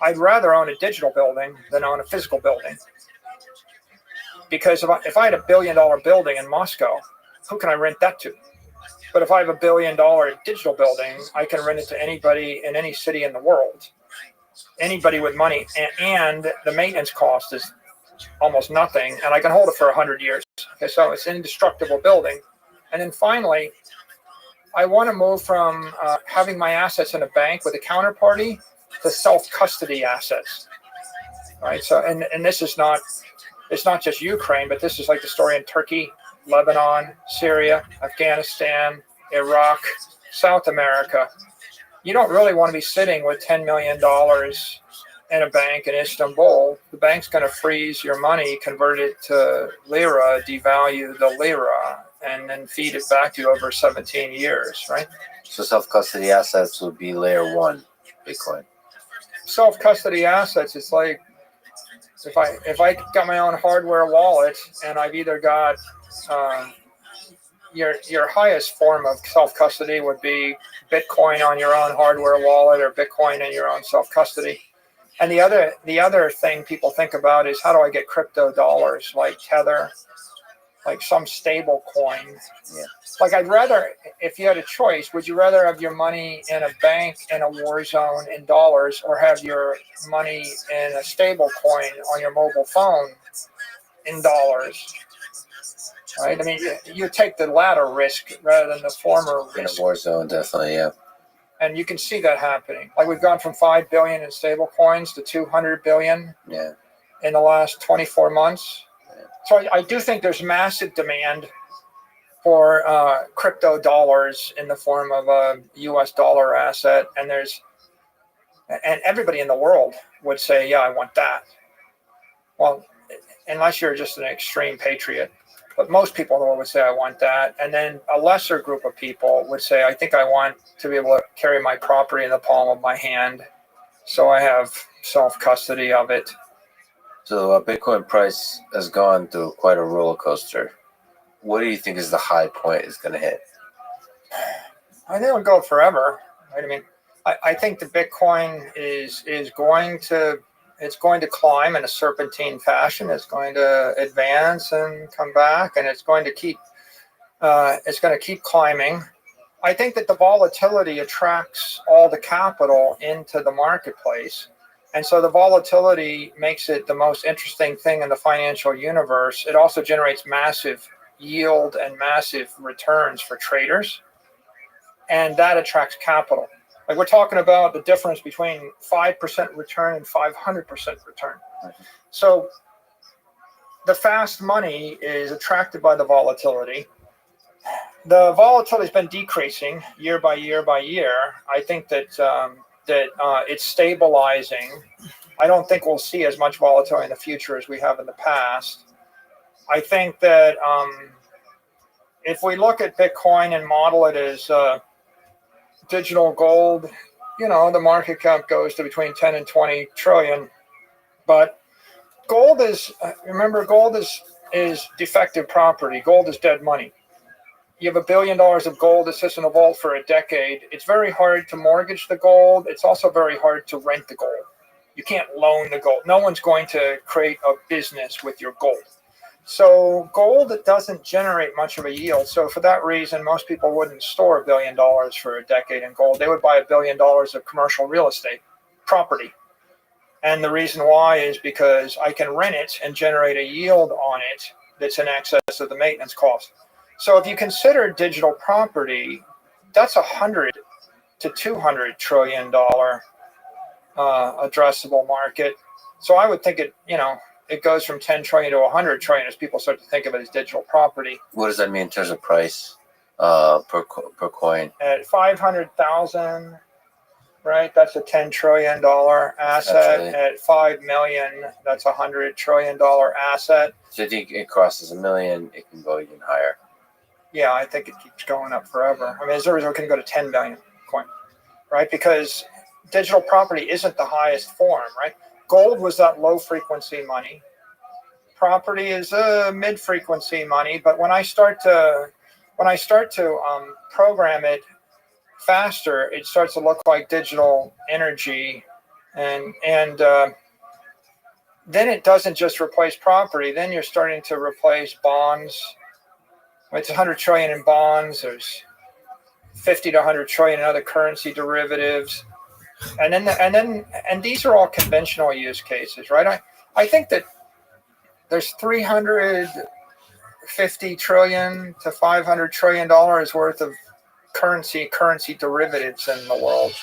I'd rather own a digital building than own a physical building. Because if I had $1 billion building in Moscow, who can I rent that to? But if I have $1 billion digital building, I can rent it to anybody in any city in the world. Anybody with money, and the maintenance cost is almost nothing, and I can hold it for 100 years. Okay, so it's an indestructible building. And then finally, I want to move from having my assets in a bank with a counterparty to self-custody assets. Right. So, and this is not, it's not just Ukraine, but this is like the story in Turkey, Lebanon, Syria, Afghanistan, Iraq, South America. You don't really want to be sitting with $10 million in a bank in Istanbul. The bank's going to freeze your money, convert it to lira, devalue the lira, and then feed it back to you over 17 years, right? So self-custody assets would be layer one Bitcoin. Self-custody assets, it's like if I got my own hardware wallet and I've either got your highest form of self-custody would be Bitcoin on your own hardware wallet or Bitcoin in your own self-custody. And the other thing people think about is, how do I get crypto dollars like Tether, like some stable coin? Yeah. Like, I'd rather, if you had a choice, would you rather have your money in a bank in a war zone in dollars, or have your money in a stable coin on your mobile phone in dollars? Right? I mean, you take the latter risk rather than the former risk. In a war zone, definitely, yeah. And you can see that happening. Like, we've gone from 5 billion in stable coins to 200 billion in the last 24 months. Yeah. So I do think there's massive demand for crypto dollars in the form of a US dollar asset. And everybody in the world would say, yeah, I want that. Well, unless you're just an extreme patriot. But most people in the world would say, I want that. And then a lesser group of people would say, I think I want to be able to carry my property in the palm of my hand, so I have self-custody of it. So Bitcoin price has gone through quite a roller coaster. What do you think is the high point it's going to hit? I think it'll go forever. Right? I mean, I think the Bitcoin is going to, it's going to climb in a serpentine fashion. It's going to advance and come back, and it's going to keep climbing. I think that the volatility attracts all the capital into the marketplace. And so the volatility makes it the most interesting thing in the financial universe. It also generates massive yield and massive returns for traders. And that attracts capital. Like, we're talking about the difference between 5% return and 500% return. So the fast money is attracted by the volatility. The volatility has been decreasing year by year by year. I think that it's stabilizing. I don't think we'll see as much volatility in the future as we have in the past. I think that if we look at Bitcoin and model it as digital gold, the market cap goes to between 10 and 20 trillion. But gold is, remember, gold is defective property. Gold is dead money. You have $1 billion of gold that sits in a vault for a decade. It's very hard to mortgage the gold. It's also very hard to rent the gold. You can't loan the gold. No one's going to create a business with your gold. So gold, it doesn't generate much of a yield. So for that reason, most people wouldn't store $1 billion for a decade in gold. They would buy $1 billion of commercial real estate property. And the reason why is because I can rent it and generate a yield on it that's in excess of the maintenance cost. So if you consider digital property, that's $100 to $200 trillion addressable market. So I would think it goes from 10 trillion to 100 trillion as people start to think of it as digital property. What does that mean in terms of price per coin? At 500,000, right? That's a $10 trillion asset. Absolutely. At 5 million, that's a $100 trillion asset. So if it crosses 1 million, it can go even higher. Yeah, I think it keeps going up forever. I mean, there's a reason it can go to 10 billion coin, right? Because digital property isn't the highest form, right? Gold was that low frequency money. property is mid-frequency money, but when I start to program it faster, it starts to look like digital energy, and then it doesn't just replace property. Then you're starting to replace bonds. It's 100 trillion in bonds. There's 50 to 100 trillion in other currency derivatives, and these are all conventional use cases, right? I think that there's 350 trillion to 500 trillion dollars worth of currency derivatives in the world.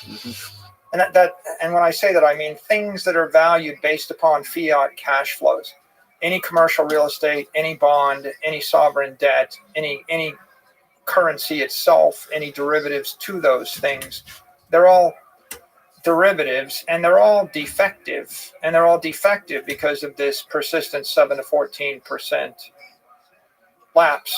And when I say that, I mean things that are valued based upon fiat cash flows. Any commercial real estate, any bond, any sovereign debt, any currency itself, any derivatives to those things, they're all derivatives, and they're all defective. And they're all defective because of this persistent 7 to 14% lapse,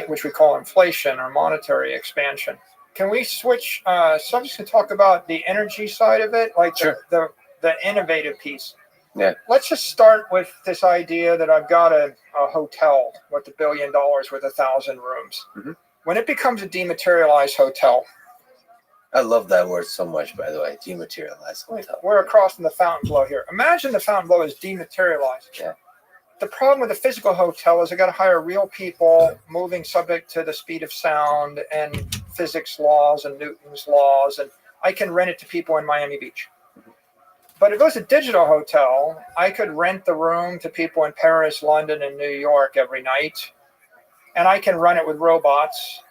which we call inflation or monetary expansion. Can we switch subjects to talk about the energy side of it, like Sure. the innovative piece? Yeah. Let's just start with this idea that I've got a hotel with $1 billion with 1,000 rooms. Mm-hmm. When it becomes a dematerialized hotel, I love that word so much, by the way. Dematerialized hotel. we're across from the Fontainebleau here. Imagine the Fontainebleau is dematerialized. Yeah. The problem with a physical hotel is I got to hire real people moving subject to the speed of sound and physics laws and Newton's laws, and I can rent it to people in Miami Beach. But if it was a digital hotel, I could rent the room to people in Paris, London, and New York every night, and I can run it with robots.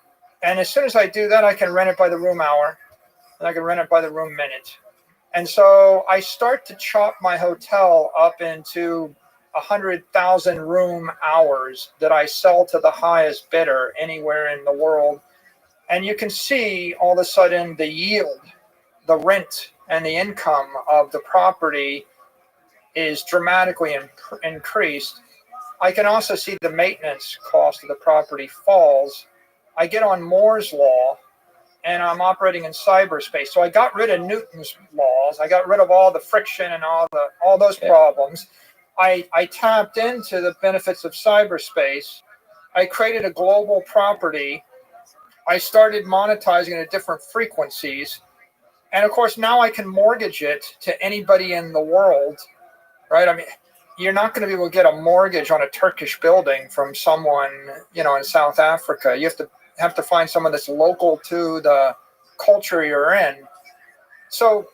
And as soon as I do that, I can rent it by the room hour, and I can rent it by the room minute. And so I start to chop my hotel up into 100,000 room hours that I sell to the highest bidder anywhere in the world. And you can see all of a sudden the yield, the rent, and the income of the property is dramatically increased. I can also see the maintenance cost of the property falls. I get on Moore's law, and I'm operating in cyberspace. So I got rid of Newton's laws. I got rid of all the friction and all those problems. I tapped into the benefits of cyberspace. I created a global property. I started monetizing it at different frequencies. And of course, now I can mortgage it to anybody in the world, right? I mean, you're not going to be able to get a mortgage on a Turkish building from someone, in South Africa. You have to find someone that's local to the culture you're in. So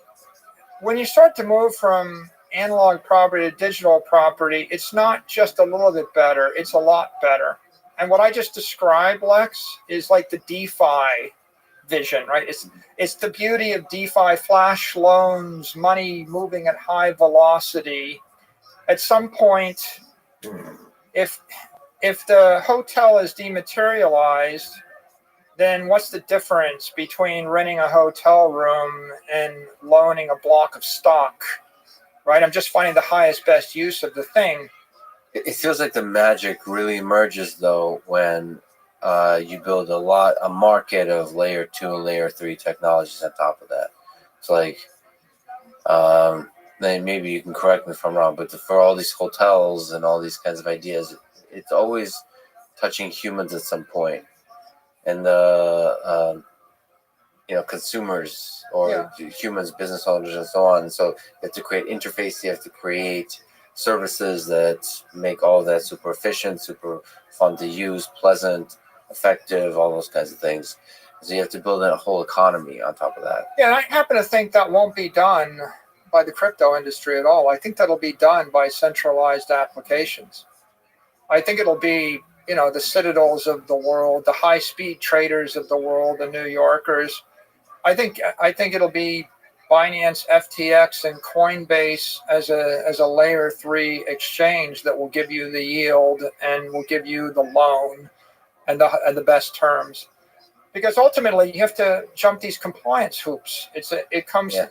when you start to move from analog property to digital property, it's not just a little bit better, it's a lot better. And what I just described, Lex, is like the DeFi vision, right? It's the beauty of DeFi, flash loans, money moving at high velocity. At some point, if the hotel is dematerialized, then what's the difference between renting a hotel room and loaning a block of stock, right? I'm just finding the highest, best use of the thing. It feels like the magic really emerges, though, when you build a market of layer 2 and layer 3 technologies on top of that. It's like, then maybe you can correct me if I'm wrong, but for all these hotels and all these kinds of ideas, it's always touching humans at some point. And the consumers or humans, business owners, and so on. So you have to create interface. You have to create services that make all of that super efficient, super fun to use, pleasant, effective, all those kinds of things. So you have to build a whole economy on top of that. Yeah, and I happen to think that won't be done by the crypto industry at all. I think that'll be done by centralized applications. I think it'll be the Citadels of the world, the high-speed traders of the world, the New Yorkers. I think it'll be Binance, FTX, and Coinbase as a layer 3 exchange that will give you the yield and will give you the loan and the best terms. Because ultimately you have to jump these compliance hoops.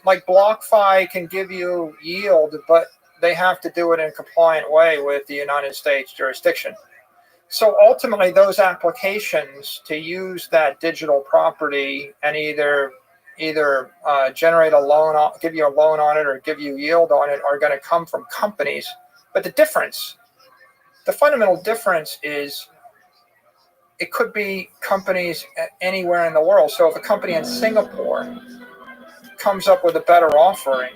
Like BlockFi can give you yield, but they have to do it in a compliant way with the United States jurisdiction. So ultimately, those applications to use that digital property and either generate a loan, give you a loan on it, or give you yield on it, are going to come from companies. But the difference The fundamental difference is it could be companies anywhere in the world. So if a company in Singapore comes up with a better offering,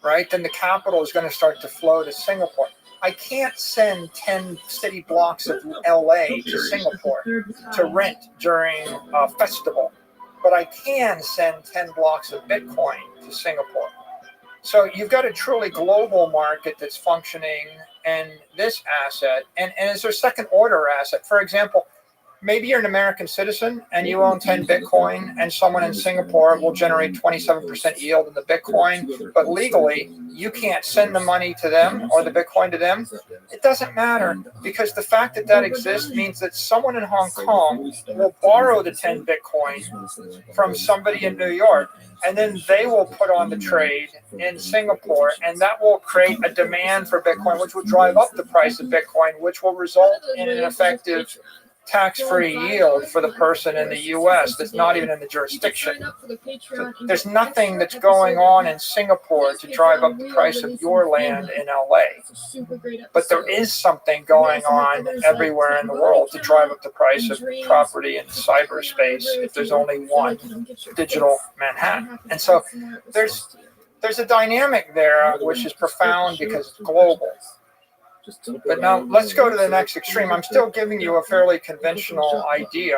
right, then the capital is going to start to flow to Singapore. I can't send 10 city blocks of LA to Singapore to rent during a festival, but I can send 10 blocks of Bitcoin to Singapore. So you've got a truly global market that's functioning in this asset, and is there second order asset? For example, maybe you're an American citizen and you own 10 Bitcoin, and someone in Singapore will generate 27% yield in the Bitcoin, but legally you can't send the money to them or the Bitcoin to them. It doesn't matter, because the fact that that exists means that someone in Hong Kong will borrow the 10 Bitcoin from somebody in New York, and then they will put on the trade in Singapore, and that will create a demand for Bitcoin, which will drive up the price of Bitcoin, which will result in an effective tax-free yield for the person in the U.S. that's not even in the jurisdiction. So there's nothing that's going on in Singapore to drive up the price of your land in L.A. But there is something going on everywhere in the world to drive up the price of property in cyberspace if there's only one digital Manhattan. And so there's a dynamic there which is profound because it's global. But now let's go to the next extreme. I'm still giving you a fairly conventional idea,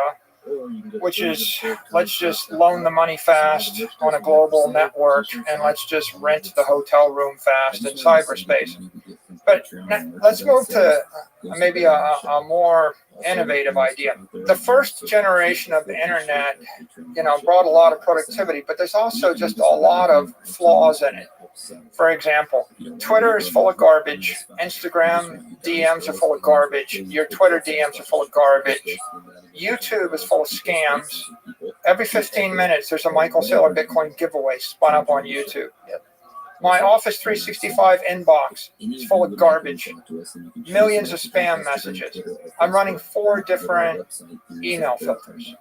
which is let's just loan the money fast on a global network, and let's just rent the hotel room fast in cyberspace. But let's move to maybe a more innovative idea. The first generation of the internet, brought a lot of productivity, but there's also just a lot of flaws in it. For example, Twitter is full of garbage. Instagram DMs are full of garbage. Your Twitter DMs are full of garbage. YouTube is full of scams. Every 15 minutes, there's a Michael Saylor Bitcoin giveaway spun up on YouTube. My Office 365 inbox is full of garbage. Millions of spam messages. I'm running 4 different email filters.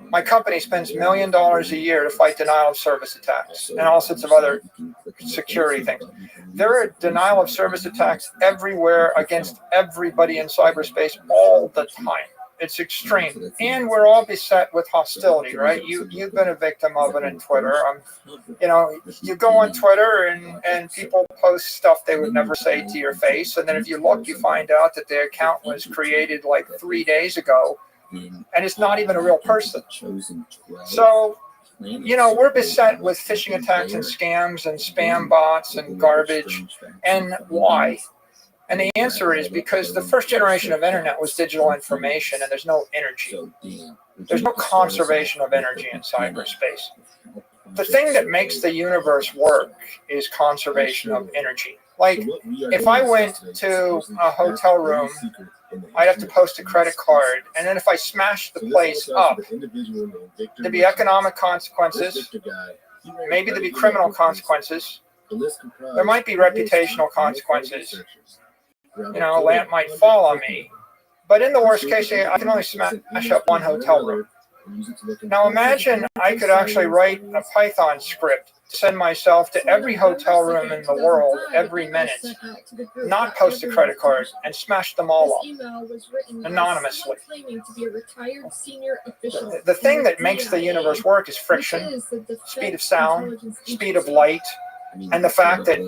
My company spends $1 million a year to fight denial of service attacks and all sorts of other security things. There are denial of service attacks everywhere against everybody in cyberspace all the time. It's extreme. And we're all beset with hostility, right? You've been a victim of it in Twitter. You go on Twitter and people post stuff they would never say to your face. And then if you look, you find out that their account was created like 3 days ago. And it's not even a real person. So, we're beset with phishing attacks and scams and spam bots and garbage. And why? And the answer is because the first generation of internet was digital information, and there's no energy. There's no conservation of energy in cyberspace. The thing that makes the universe work is conservation of energy. Like, if I went to a hotel room, I'd have to post a credit card, and then if I smashed the place up, there'd be economic consequences, maybe there'd be criminal consequences, there might be reputational consequences. A lamp might fall on me. But in the worst case, I can only smash up one hotel room. Now imagine I could actually write a Python script to send myself to every hotel room in the world every minute, not post a credit card, and smash them all up anonymously. The thing that makes the universe work is friction, speed of sound, speed of light, and the fact that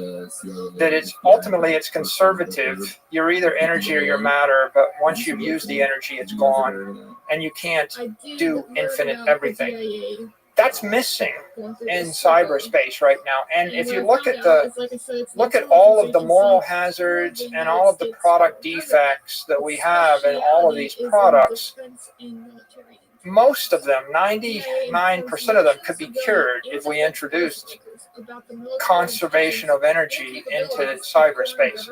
it's conservative. You're either energy or you're matter, but once you've used the energy, it's gone, and you can't do infinite everything. That's missing in cyberspace right now. And if you look at all of the moral hazards and all of the product defects that we have in all of these products, most of them, 99% of them, could be cured if we introduced conservation of energy into cyberspace.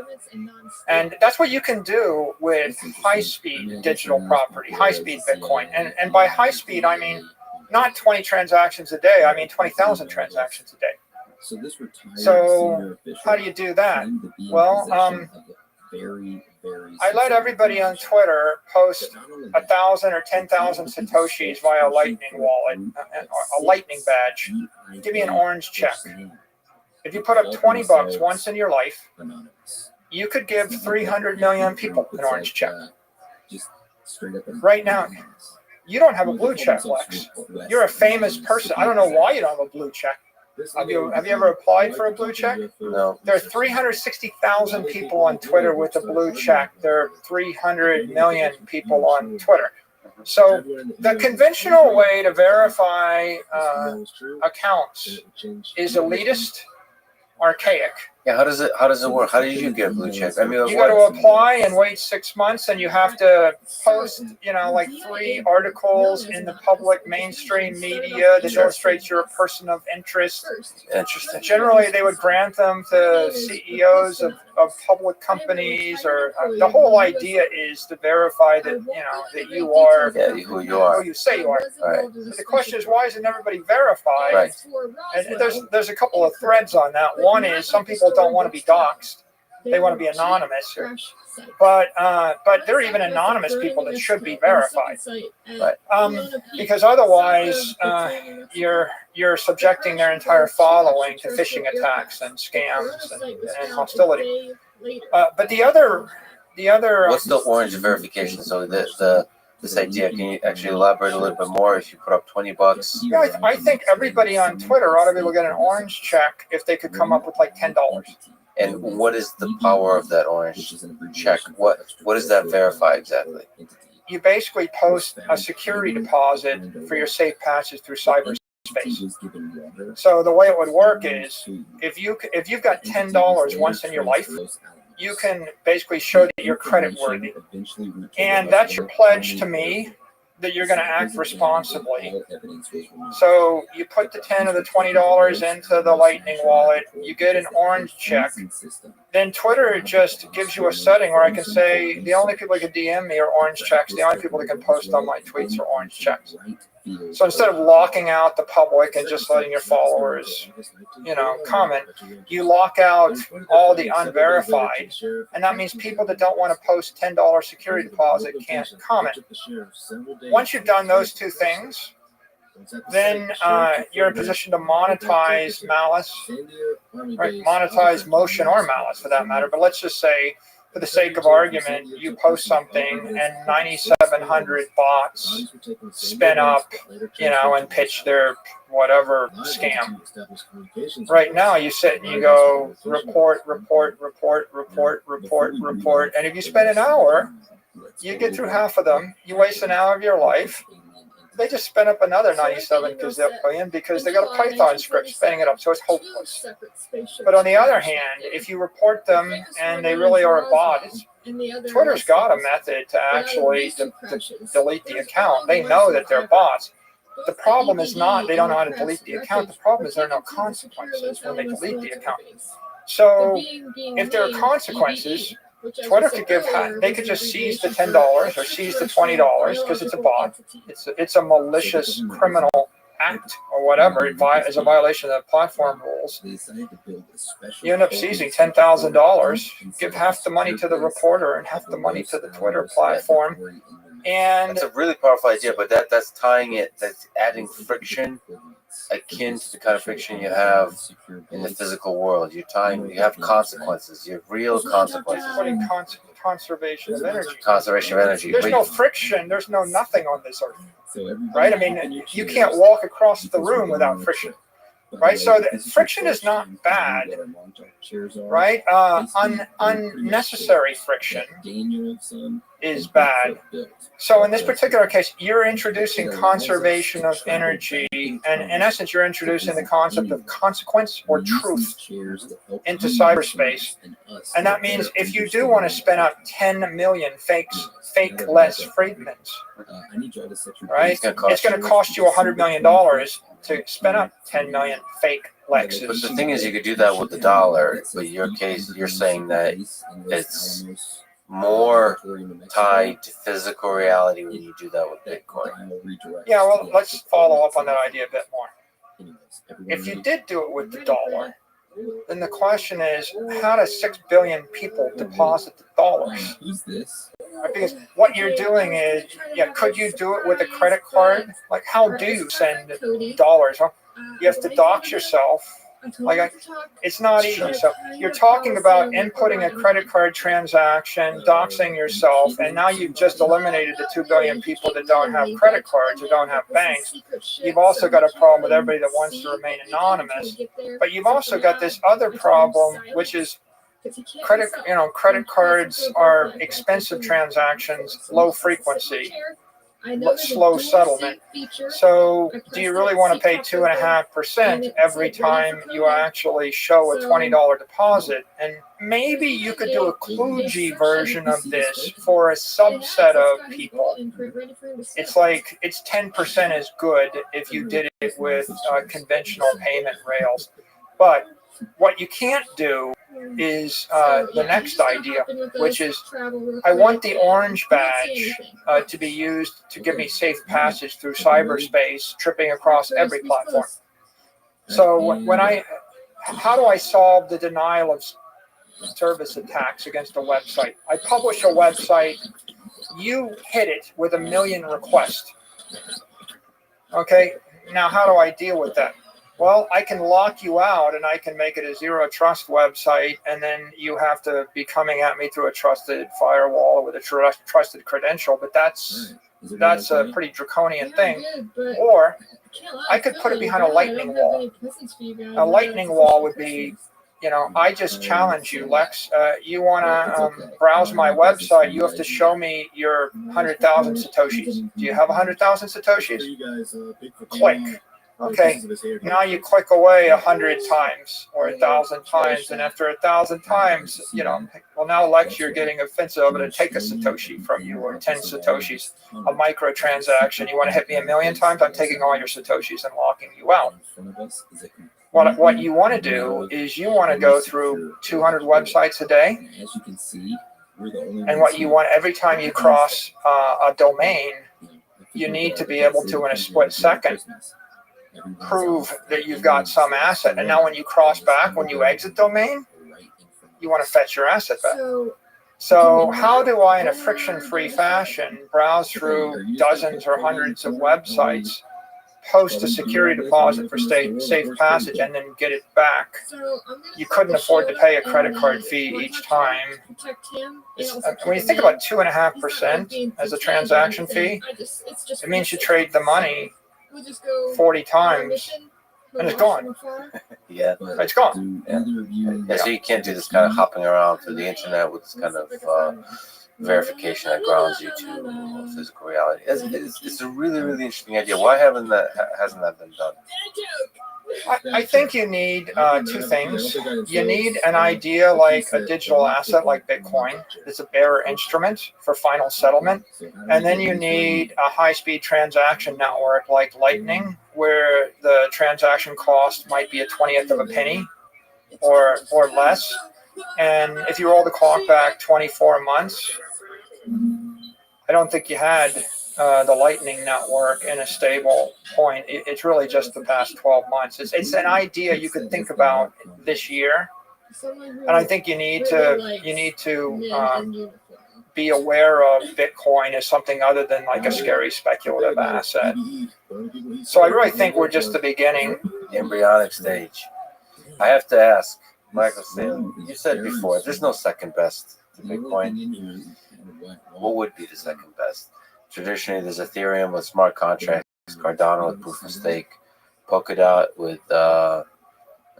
And that's what you can do with high-speed digital property, high-speed Bitcoin. And by high-speed, I mean not 20 transactions a day, I mean 20,000 transactions a day. So how do you do that? Well, I let everybody on Twitter post 1,000 or 10,000 Satoshis via a Lightning wallet, a Lightning badge. Give me an orange check. If you put up $20 once in your life, you could give 300 million people an orange check. Right now, you don't have a blue check, Lex. You're a famous person. I don't know why you don't have a blue check. Have you ever applied for a blue check? No. There are 360,000 people on Twitter with a blue check. There are 300 million people on Twitter. So the conventional way to verify accounts is elitist, archaic. Yeah, how does it work? How did you get a blue check? I mean, You got to apply and wait 6 months, and you have to post, like 3 articles in the public mainstream media that illustrates you're a person of interest. Interesting. Generally, they would grant them to CEOs of public companies, or the whole idea is to verify that that you are who you are, who you say you are. Right. But the question is, why isn't everybody verified? Right. And there's a couple of threads on that. One is some people don't want to be doxxed; they want to be anonymous. But there are even anonymous people that should be verified, Right. because otherwise you're subjecting their entire following to phishing attacks and scams and hostility. But the other What's the orange verification? So this idea, can you actually elaborate a little bit more? If you put up $20, yeah, I think everybody on Twitter ought to be able to get an orange check if they could come up with like $10. and what is the power of that orange check? What does that verify exactly? You basically post a security deposit for your safe passage through cyberspace. So the way it would work is if you've got $10 once in your life, you can basically show that you're credit worthy, and that's your pledge to me that you're going to act responsibly. So you put the 10 or the $20 into the Lightning wallet, you get an orange check. Then Twitter just gives you a setting where I can say the only people that can DM me are orange checks. The only people that can post on my tweets are orange checks. So instead of locking out the public and just letting your followers, comment, you lock out all the unverified. And that means people that don't want to post $10 security deposit can't comment. Once you've done those two things, then you're in a position to monetize malice, right? Monetize motion or malice for that matter. But let's just say, for the sake of argument, you post something and 9,700 bots spin up, and pitch their whatever scam. Right now, you sit and you go report, and if you spend an hour, you get through half of them. You waste an hour of your life. They just spin up another 97 gazillion because they got a Python script spinning it up, so it's hopeless. But on the other hand, if you report them and they really are a bot, Twitter's got a method to actually delete the account. They know that they're bots. The problem is not they don't know how to delete the account. The problem is there are no consequences when they delete the account. So if there are consequences, Twitter could they could just seize the $10 or seize the $20 because it's a bot. It's a malicious criminal act or whatever. It is a violation of the platform rules. You end up seizing $10,000. Give half the money to the reporter and half the money to the Twitter platform. And that's a really powerful idea, but that's tying it. That's adding friction, akin to the kind of friction you have in the physical world. You have consequences. You have real consequences. Conservation of energy. Conservation of energy. There's no friction. There's no nothing on this earth, right? I mean, you can't walk across the room without friction, right? So friction is not bad, right? Unnecessary friction is bad. So in this particular case, you're introducing conservation of energy, and in essence, you're introducing the concept of consequence or truth into cyberspace. And that means if you do want to spin up 10 million fake-less Friedmans, right? It's going to cost you $100 million to spin up 10 million fake Lexes. But the thing is, you could do that with the dollar. But in your case, you're saying that it's more tied to physical reality when you do that with Bitcoin. Yeah, well, let's follow up on that idea a bit more. If you did do it with the dollar, then the question is, how do 6 billion people deposit the dollars? Right, because what you're doing is, could you do it with a credit card? Like, how do you send dollars? Well, you have to dox yourself It's not easy. So you're talking about inputting a credit card transaction, doxing yourself, and now you've just eliminated the 2 billion people that don't have credit cards or don't have banks. You've also got a problem with everybody that wants to remain anonymous, but you've also got this other problem, which is credit cards are expensive transactions, low frequency, slow settlement. So do you really want to pay 2.5% every time you actually show a $20 deposit? And maybe you could do a kludgy version of this for a subset of people. It's like it's 10% as good if you did it with conventional payment rails. But what you can't do is the next idea, which is I want the orange badge to be used to give me safe passage through cyberspace, tripping across every platform. So how do I solve the denial of service attacks against a website? I publish a website, you hit it with 1 million requests. Okay, now how do I deal with that? Well, I can lock you out and I can make it a zero trust website, and then you have to be coming at me through a trusted firewall with a trusted credential, but that's a pretty draconian thing. Or I could put it behind a lightning wall. A lightning wall would be, I just challenge you, Lex. You want to browse my website, you have to show me your 100,000 Satoshis. Do you have 100,000 Satoshis? Click. Okay, now you click away 100 times or 1,000 times, and after 1,000 times, well, now Lex, you're getting offensive. I'm going to take a Satoshi from you, or 10 Satoshis, a micro transaction. You want to hit me 1 million times? I'm taking all your Satoshis and locking you out. What you want to do is you want to go through 200 websites a day, and what you want every time you cross a domain, you need to be able to, in a split second, prove that you've got some asset. And now when you cross back, when you exit domain, you want to fetch your asset back. So how do I, in a friction-free fashion, browse through dozens or hundreds of websites, post a security deposit for safe passage, and then get it back? You couldn't afford to pay a credit card fee each time. When you think about 2.5% as a transaction fee, it means you trade the money 40 times and it's gone. Yeah, it's gone. Yeah, so you can't do this kind of hopping around through the internet with this kind of verification that grounds you to physical reality. It's a really, really interesting idea. Why hasn't that been done? I think you need two things. You need an idea like a digital asset like Bitcoin. It's a bearer instrument for final settlement. And then you need a high-speed transaction network like Lightning, where the transaction cost might be a 20th of a penny or less. And if you roll the clock back 24 months, I don't think you had the Lightning network in a stable point. It's really just the past 12 months. It's an idea you could think about this year, and I think you need to be aware of Bitcoin as something other than like a scary speculative asset. So I really think we're just the beginning, the embryonic stage. I have to ask, Michael, you said before, there's no second best to Bitcoin. What would be the second best? Traditionally, there's Ethereum with smart contracts, Cardano with proof of stake, Polkadot with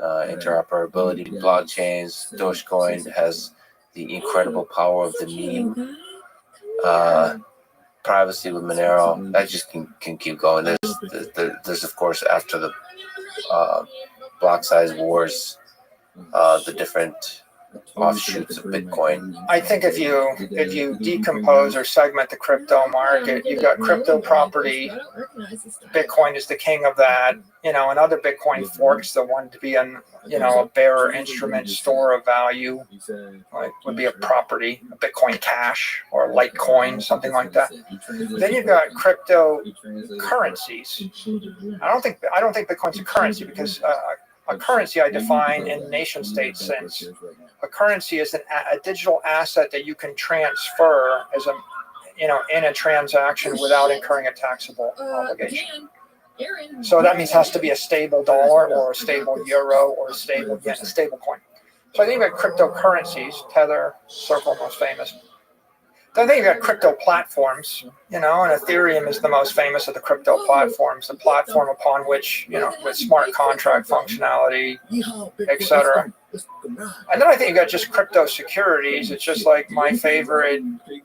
interoperability blockchains, Dogecoin has the incredible power of the meme, privacy with Monero. That just can keep going. There's of course, after the block size wars, the different offshoots of Bitcoin. I think if you decompose or segment the crypto market, you've got crypto property. Bitcoin is the king of that. Another Bitcoin forks the one to be a bearer instrument, store of value, like would be a property, a Bitcoin Cash or Litecoin, something like that. Then you've got cryptocurrencies. I don't think Bitcoin's a currency because a currency I define in nation-state sense. A currency is a digital asset that you can transfer as in a transaction without incurring a taxable obligation. So that means it has to be a stable dollar or a stable euro or a stable yen, a stable coin. So I think about cryptocurrencies, Tether, Circle, most famous. Then I think you've got crypto platforms, and Ethereum is the most famous of the crypto platforms, the platform upon which, with smart contract functionality, etc. And then I think you got just crypto securities. It's just like my favorite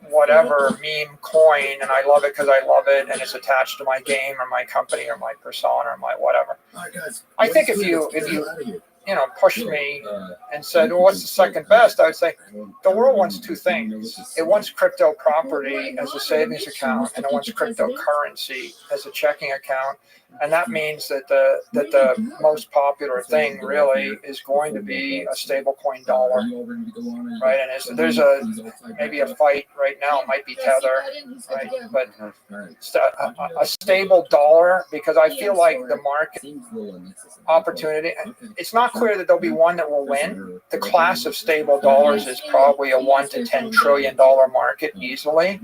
whatever meme coin, and I love it because I love it, and it's attached to my game or my company or my persona or my whatever. I think if you pushed me and said, well, what's the second best? I would say the world wants two things. It wants crypto property as a savings account, and it wants cryptocurrency as a checking account. And that means that the most popular thing really is going to be a stablecoin dollar, right? And there's maybe a fight right now. It might be Tether, right? But a stable dollar, because I feel like the market opportunity. It's not clear that there'll be one that will win. The class of stable dollars is probably a $1 to $10 trillion market easily.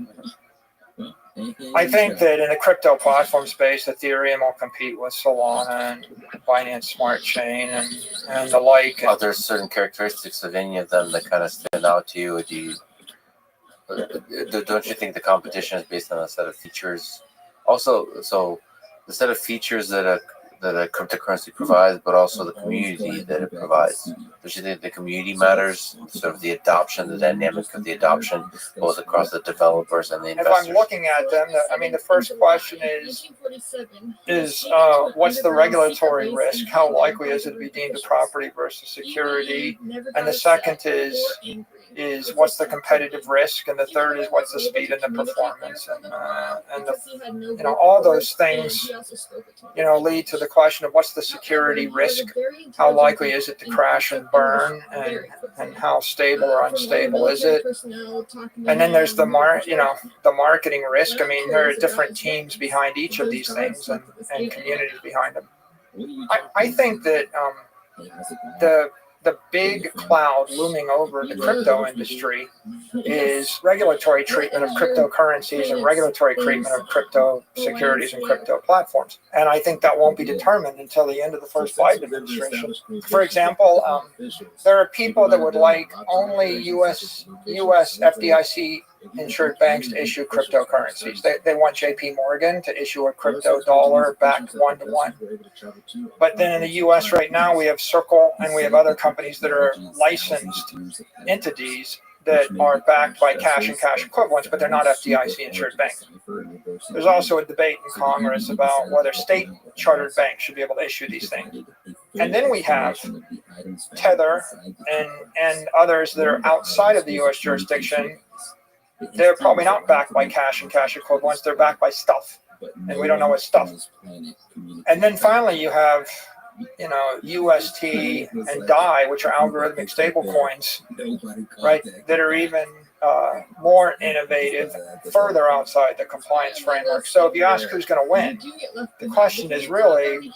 I think that in the crypto platform space, Ethereum will compete with Solana and Binance Smart Chain and the like. Are there certain characteristics of any of them that kind of stand out to you? Don't you think the competition is based on a set of features? Also, so the set of features that a cryptocurrency provides, but also the community that it provides. Don't you think the community matters? Sort of the adoption, the dynamic of the adoption, both across the developers and the investors. If I'm looking at them, the first question is what's the regulatory risk? How likely is it to be deemed a property versus security? And the second is what's the competitive risk, and the third is what's the speed and the performance, and all those things lead to the question of what's the security risk, how likely is it to crash and burn, and how stable or unstable is it, and then there's the marketing risk. There are different teams behind each of these things and communities behind them. I think that the big cloud looming over the crypto industry is regulatory treatment of cryptocurrencies and regulatory treatment of crypto securities and crypto platforms. And I think that won't be determined until the end of the first Biden administration. For example, there are people that would like only U.S. FDIC insured banks to issue cryptocurrencies. They want JP Morgan to issue a crypto dollar backed 1-to-1. But then in the US right now, we have Circle and we have other companies that are licensed entities that are backed by cash and cash equivalents, but they're not FDIC insured banks. There's also a debate in Congress about whether state chartered banks should be able to issue these things. And then we have Tether and others that are outside of the US jurisdiction. They're probably not backed by cash and cash equivalents. They're backed by stuff, and we don't know what stuff. And then finally, you have, UST and DAI, which are algorithmic stablecoins, right? That are even more innovative, further outside the compliance framework. So if you ask who's going to win, the question is really,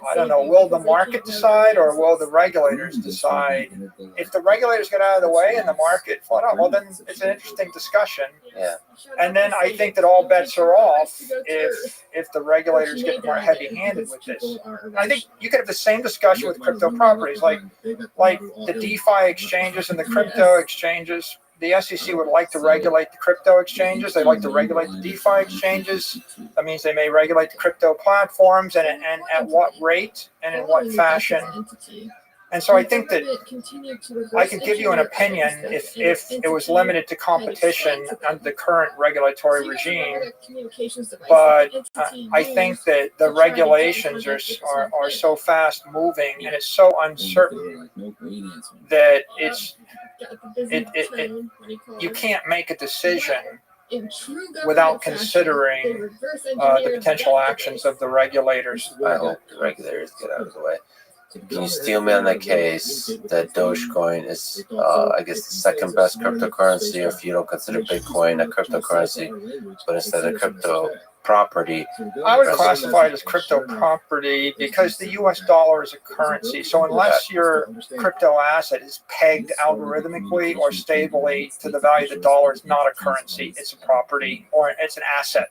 I don't know, will the market decide or will the regulators decide? If the regulators get out of the way and the market flood out, well, then it's an interesting discussion. Yeah. And then I think that all bets are off if the regulators get more heavy-handed with this. And I think you could have the same discussion with crypto properties, like the DeFi exchanges and the crypto exchanges. The SEC would like to regulate the crypto exchanges. They like to regulate the DeFi exchanges. That means they may regulate the crypto platforms and at what rate and in what fashion. And so I think that I could give you an opinion if it was limited to competition under the current regulatory regime. But I think that the regulations are so fast moving and it's so uncertain that you can't make a decision without considering the potential actions of the regulators. I hope the regulators get out of the way. Can you steel me on the case that Dogecoin is, I guess, the second best cryptocurrency, if you don't consider Bitcoin a cryptocurrency, but instead a crypto property. I would classify it as crypto property because the US dollar is a currency. So unless your crypto asset is pegged algorithmically or stably to the value of the dollar, it's not a currency. It's a property or it's an asset.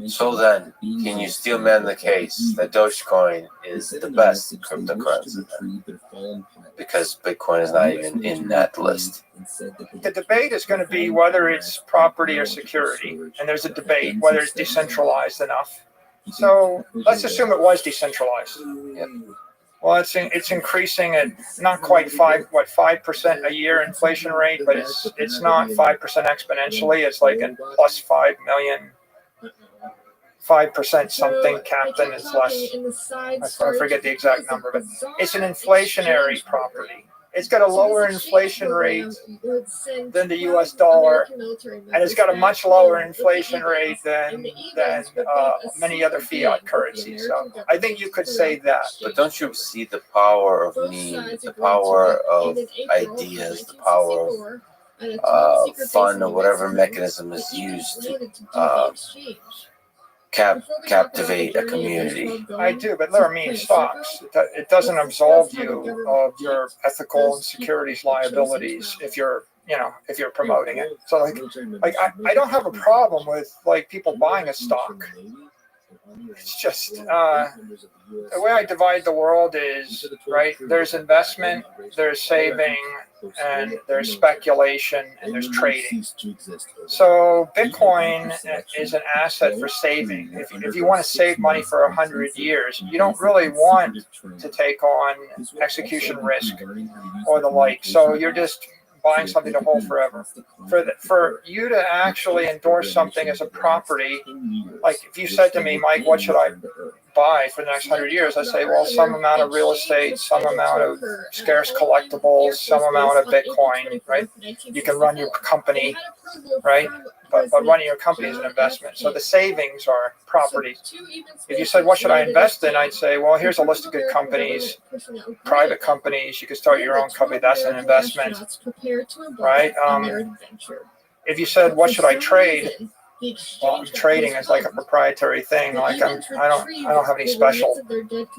So then, can you still mend the case that Dogecoin is the best cryptocurrency then? Because Bitcoin is not even in that list. The debate is going to be whether it's property or security. And there's a debate whether it's decentralized enough. So let's assume it was decentralized. Yep. Well, it's increasing at not quite 5% a year inflation rate, but it's not 5% exponentially. It's like a plus 5 million, 5% something. Captain is less. I forget the exact number, but it's an inflationary property. It's got a lower inflation rate than the US dollar, and it's got a much lower inflation rate than many other fiat currencies. So I think you could say that. But don't you see the power of meme, the power of ideas, the power of fun or whatever mechanism is used to captivate a community? I do, but they're meme stocks. It doesn't absolve you of your ethical and securities liabilities if you're promoting it. So like I don't have a problem with like people buying a stock. It's just the way I divide the world is, right, there's investment, there's saving, and there's speculation, and there's trading. So Bitcoin is an asset for saving. If you want to save money for 100 years, you don't really want to take on execution risk or the like. So you're just buying something to hold forever. For you to actually endorse something as a property, like if you said to me, Mike, what should I buy for the next 100 years? I say, well, some amount of real estate, some amount of scarce collectibles, some amount of Bitcoin, right? You can run your company, right? But running your company is an investment. So the savings are property. If you said, what should I invest in? I'd say, well, here's a list of good companies, private companies. You can start your own company. That's an investment, right? If you said, what should I trade? Well, trading is like a proprietary thing. Like I don't have any special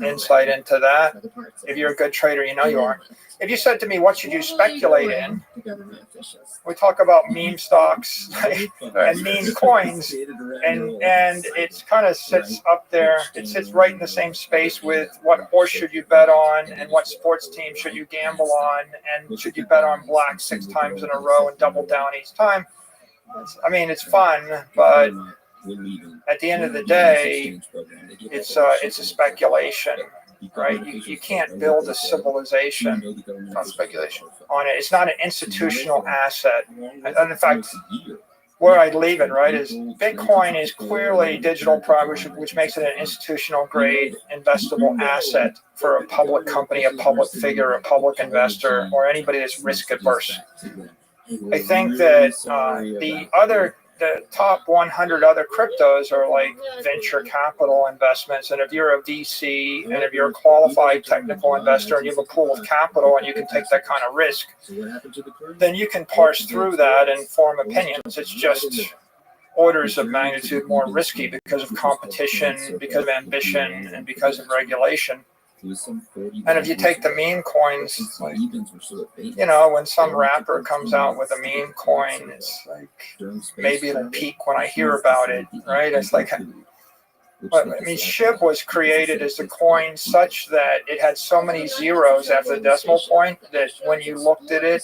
insight into that. If you're a good trader, you know you are. If you said to me, what should you speculate in? We talk about meme stocks and meme coins, and it kind of sits up there. It sits right in the same space with what horse should you bet on, and what sports team should you gamble on, and should you bet on black 6 times in a row and double down each time. I mean, it's fun, but at the end of the day, it's a speculation, right? You can't build a civilization On speculation. on it. It's not an institutional asset. And in fact, where I'd leave it, right, is Bitcoin is clearly digital property, which makes it an institutional grade investable asset for a public company, a public figure, a public investor, or anybody that's risk adverse. I think that the top 100 other cryptos are like venture capital investments. And if you're a VC and if you're a qualified technical investor and you have a pool of capital and you can take that kind of risk, then you can parse through that and form opinions. It's just orders of magnitude more risky because of competition, because of ambition, and because of regulation. And if you take the meme coins, like, you know, when some rapper comes out with a meme coin, it's like maybe it'll peak when I hear about it, right? It's like, but I mean, SHIB was created as a coin such that it had so many zeros after the decimal point that when you looked at it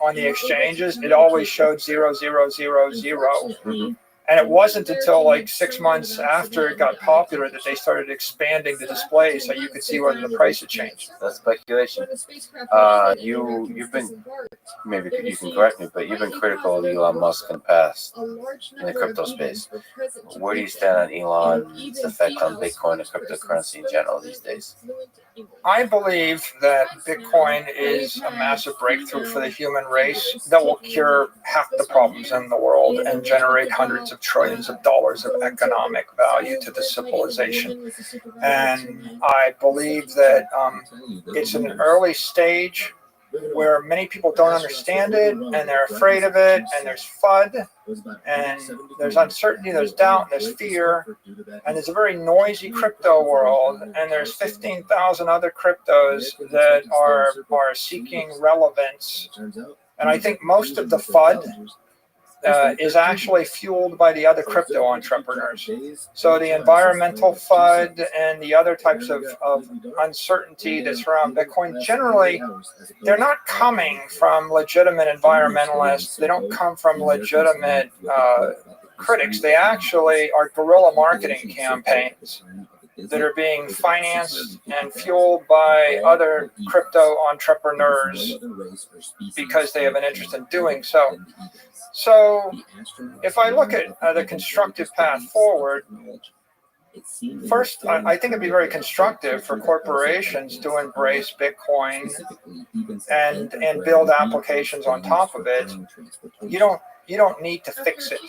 on the exchanges, it always showed 0, 0, 0, 0. Mm-hmm. And it wasn't until like 6 months after it got popular that they started expanding the display so you could see whether the price had changed. That's speculation. You've been, maybe you can correct me, but you've been critical of Elon Musk in the past in the crypto space. Where do you stand on Elon's effect on Bitcoin and cryptocurrency in general these days? I believe that Bitcoin is a massive breakthrough for the human race that will cure half the problems in the world and generate hundreds of trillions of dollars of economic value to the civilization. And I believe that it's an early stage where many people don't understand it and they're afraid of it, and there's FUD, and there's uncertainty, there's doubt, and there's fear, and there's a very noisy crypto world, and there's 15,000 other cryptos that are seeking relevance. And I think most of the FUD is actually fueled by the other crypto entrepreneurs. So the environmental FUD and the other types of uncertainty that's around Bitcoin, generally, they're not coming from legitimate environmentalists. They don't come from legitimate critics. They actually are guerrilla marketing campaigns that are being financed and fueled by other crypto entrepreneurs because they have an interest in doing so. So if I look at the constructive path forward, first, I think it'd be very constructive for corporations to embrace Bitcoin and build applications on top of it. You don't need to fix it.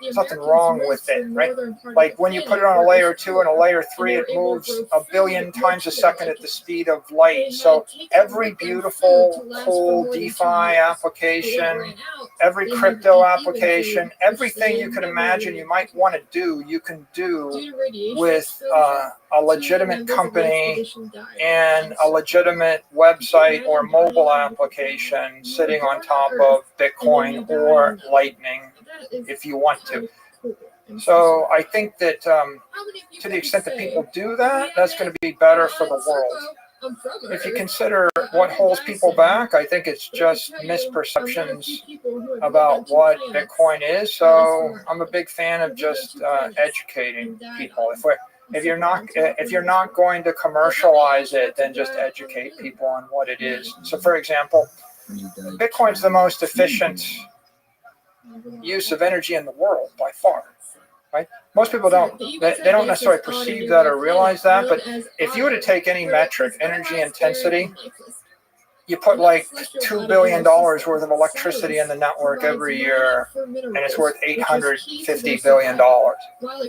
There's nothing wrong with it, right? Like when you put it on a layer 2 and a layer 3, it moves 1 billion times a second at the speed of light. So every beautiful, cool DeFi application, every crypto application, everything you can imagine you might want to do, you can do with a legitimate company and a legitimate website or mobile application sitting on top of Bitcoin or Lightning if you want to. So I think that to the extent that people do that, that's going to be better for the world. If you consider what holds people back, I think it's just misperceptions about what Bitcoin is. So I'm a big fan of just educating people. If you're not going to commercialize it, then just educate people on what it is. So for example, Bitcoin's the most efficient use of energy in the world by far, right? Most people they don't necessarily perceive that or realize that, but if you were to take any metric, energy intensity, you put like $2 billion worth of electricity in the network every year, and it's worth $850 billion.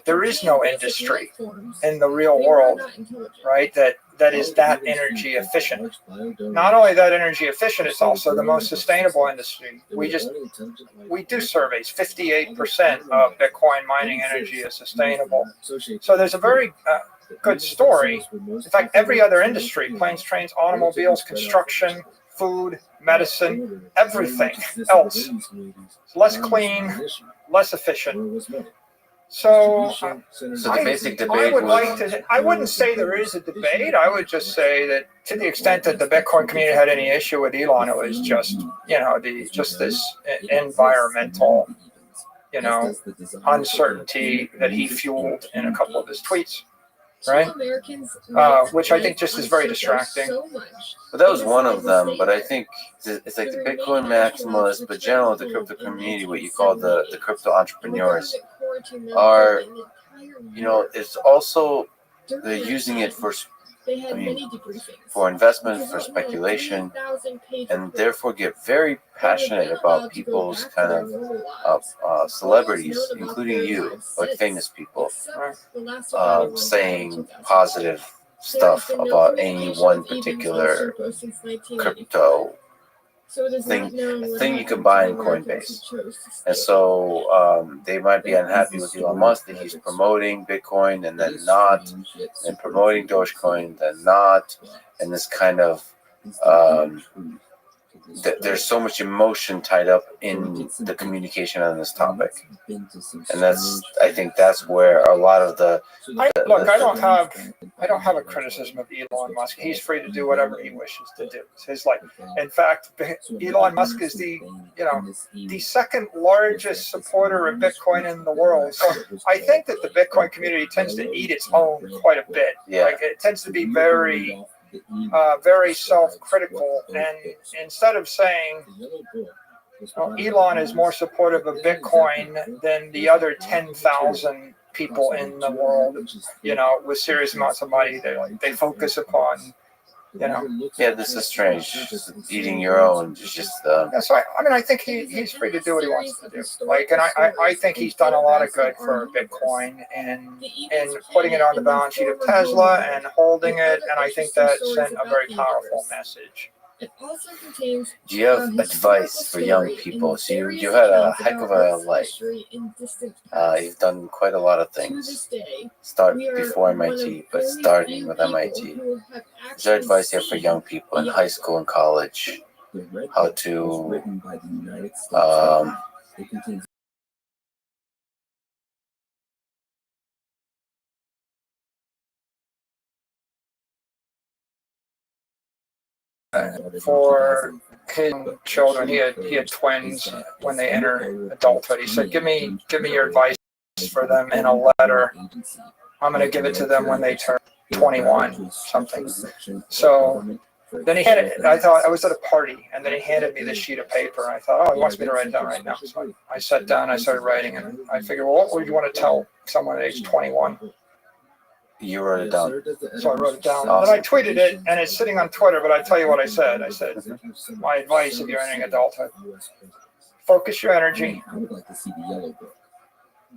There is no industry in the real world, right, that is that energy efficient. Not only that energy efficient, it's also the most sustainable industry. We do surveys. 58% of Bitcoin mining energy is sustainable. So there's a very good story. In fact, every other industry, planes, trains, automobiles, construction, food, medicine, everything else, is less clean, less efficient. So the basic debate I wouldn't say there is a debate. I would just say that to the extent that the Bitcoin community had any issue with Elon, it was just, this environmental, uncertainty that he fueled in a couple of his tweets. Right? Which I think just is very distracting. But that was one of them. But I think it's like the Bitcoin maximalists, but generally the crypto community, what you call the crypto entrepreneurs, are, it's also, they're using it for investment, for speculation, and therefore get very passionate about people's kind of celebrities, including you, like famous people, saying positive stuff about any one particular crypto thing you can buy in Coinbase. And so they might be unhappy with Elon Musk that he's promoting Bitcoin and then not, and promoting Dogecoin, then not, and this kind of there's so much emotion tied up in the communication on this topic, and I think that's where a lot of I don't have a criticism of Elon Musk. He's free to do whatever he wishes to do. It's his life. In fact, Elon Musk is the second largest supporter of Bitcoin in the world. So I think that the Bitcoin community tends to eat its own quite a bit. Yeah. Like it tends to be very self-critical, and instead of saying, Elon is more supportive of Bitcoin than the other 10,000 people in the world, with serious amounts of money, they focus upon, Yeah, this is strange. Just eating your own. It's just. Yeah, so I think he's free to do what he wants to do. And I think he's done a lot of good for Bitcoin and putting it on the balance sheet of Tesla and holding it, and I think that sent a very powerful message. It also contains Do you have advice for young people? So you had a heck of a life. You've done quite a lot of things. Start before MIT, but starting with MIT. Is there advice here for young people in high school and college? How to for his children. He had twins when they enter adulthood. He said, "Give me your advice for them in a letter. I'm going to give it to them when they turn 21, something." So then he handed. I thought I was at a party, and then he handed me this sheet of paper. I thought, "Oh, he wants me to write it down right now." So I sat down, I started writing, and I figured, "Well, what would you want to tell someone at age 21?" You wrote it down. So I wrote it down. Awesome. Then I tweeted it, and it's sitting on Twitter, but I tell you what I said. I said, my advice if you're entering adulthood, focus your energy,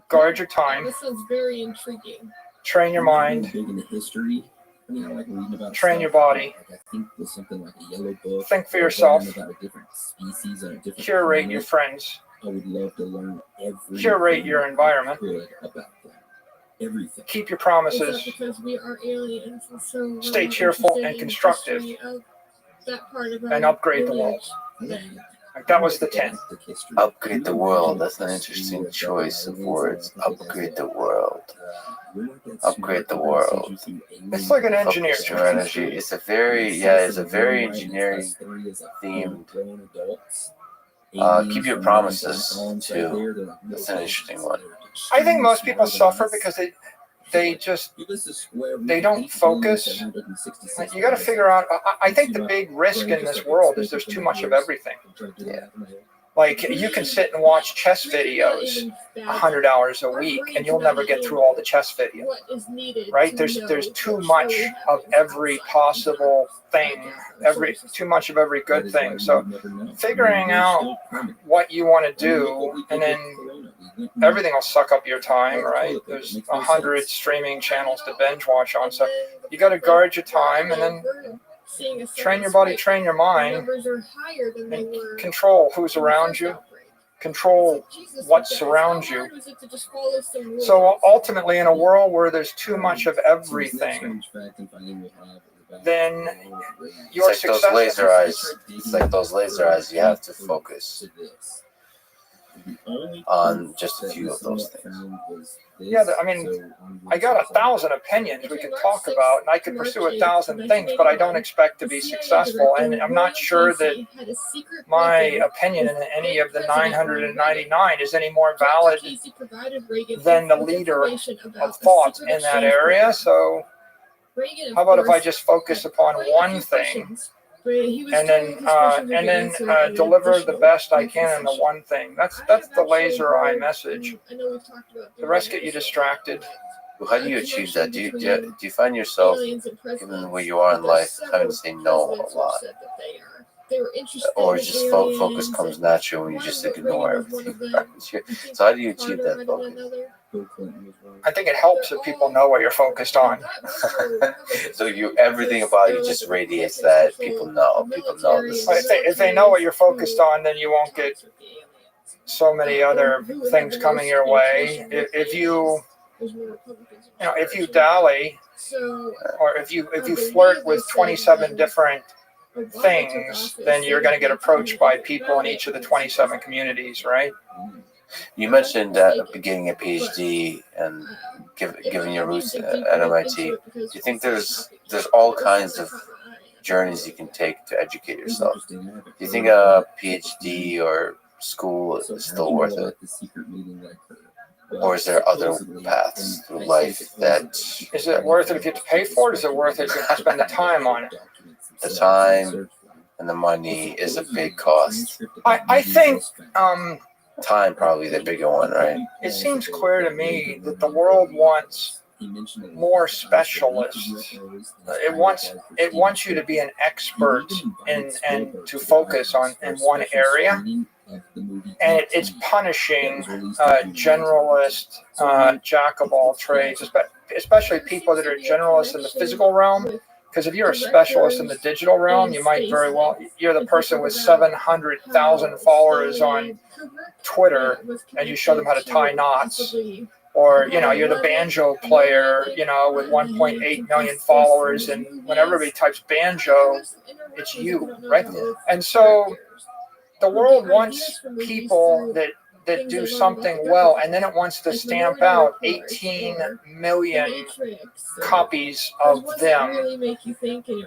guard your time, This sounds very intriguing. train your mind, train your body, think for yourself, curate your friends, curate your environment, keep your promises, because we are aliens, and so stay cheerful and constructive, and upgrade the world. Like that was the 10. Upgrade the world. That's an interesting choice of words. Upgrade the world. Upgrade the world. It's like an engineer. Focus your energy. It's a very engineering themed. Keep your promises too. That's an interesting one. I think most people suffer because they don't focus. You got to figure out. I think the big risk in this world is there's too much of everything. Yeah. Like you can sit and watch chess videos 100 hours a week, and you'll never get through all the chess videos. Right? There's too much of every possible thing, too much of every good thing. So figuring out what you want to do, and then everything will suck up your time. Right? There's 100 streaming channels to binge watch on. So you got to guard your time, and then train your body, train your mind, and control who's around you, control what surrounds you. So ultimately, in a world where there's too much of everything, then your success. Those laser eyes. It's like those laser eyes. You have to focus on just a few of those things. Yeah, I mean, I got 1,000 opinions we could talk about, and I could pursue 1,000 things, but I don't expect to be successful. And I'm not sure that my opinion in any of the 999 is any more valid than the leader of thought in that area. So how about if I just focus upon one thing? And then deliver the best I can in the one thing. That's the laser eye message. The rest get you distracted. Well, how do you achieve that? Do you find yourself, even where you are in life, having to say no a lot? Or just focus comes natural when you just ignore everything around you? So how do you achieve that focus? I think it helps if people know what you're focused on. So everything about you just radiates that. People know this. If they know what you're focused on, then you won't get so many other things coming your way. If you dally, or if you flirt with 27 different things, then you're going to get approached by people in each of the 27 communities, right? You mentioned getting a PhD and giving your roots at MIT. Do you think there's all kinds of journeys you can take to educate yourself? Do you think a PhD or school is still worth it? Or is there other paths through life that... Is it worth it if you have to pay for it? Is it worth it if you have to spend the time on it? The time and the money is a big cost. I think... time probably the bigger one, right? It seems clear to me that the world wants more specialists. It wants you to be an expert and to focus in one area. And it's punishing generalist, jack of all trades, especially people that are generalists in the physical realm. Because if you're a specialist in the digital realm, you might very well, you're the person with 700,000 followers on Twitter, and you show them how to tie knots. Or, you're the banjo player, with 1.8 million followers, and when everybody types banjo, it's you, right? And so the world wants people that do something well, and then it wants to stamp out 18 million copies of them.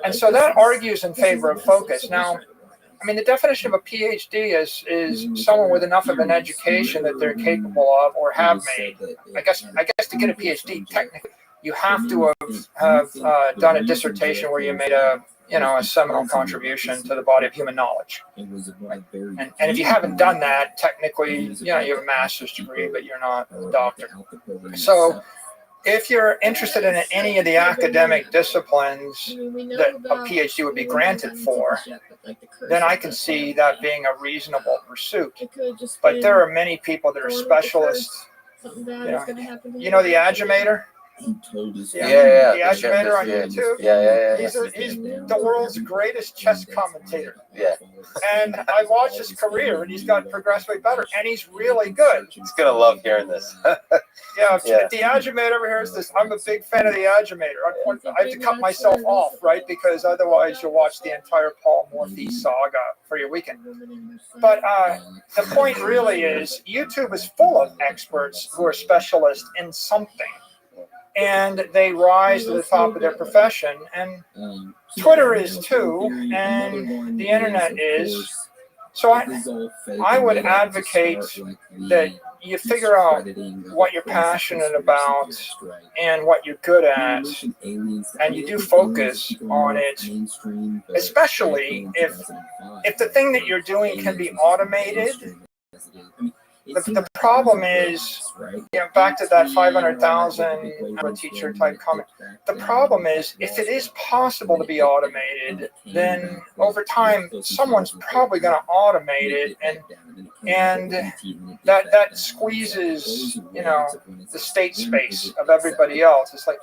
And so that argues in favor of focus. Now, the definition of a PhD is someone with enough of an education that they're capable of or have made. I guess to get a PhD, technically, you have to have done a dissertation where you made a seminal contribution to the body of human knowledge. And if you haven't done that, technically, you have a master's degree, but you're not a doctor. So if you're interested in any of the academic disciplines that a PhD would be granted for, then I can see that being a reasonable pursuit. But there are many people that are specialists. You know the Aggimator? Yeah. The Aggimator on YouTube? Yeah. He's the world's greatest chess commentator. Yeah. And I watched his career, and he's gotten progressively better, and he's really good. He's going to love hearing this. If the Aggimator ever hears this, I'm a big fan of the Aggimator. I have to cut myself off, right? Because otherwise you'll watch the entire Paul Morphy saga for your weekend. But the point really is YouTube is full of experts who are specialists in something. And they rise to the top of their profession. And Twitter is too, and the internet is. So I would advocate that you figure out what you're passionate about and what you're good at, and you do focus on it, especially if the thing that you're doing can be automated. The problem is, back to that 500,000 teacher type comment. The problem is, if it is possible to be automated, then over time, someone's probably going to automate it, and that squeezes, the state space of everybody else. It's like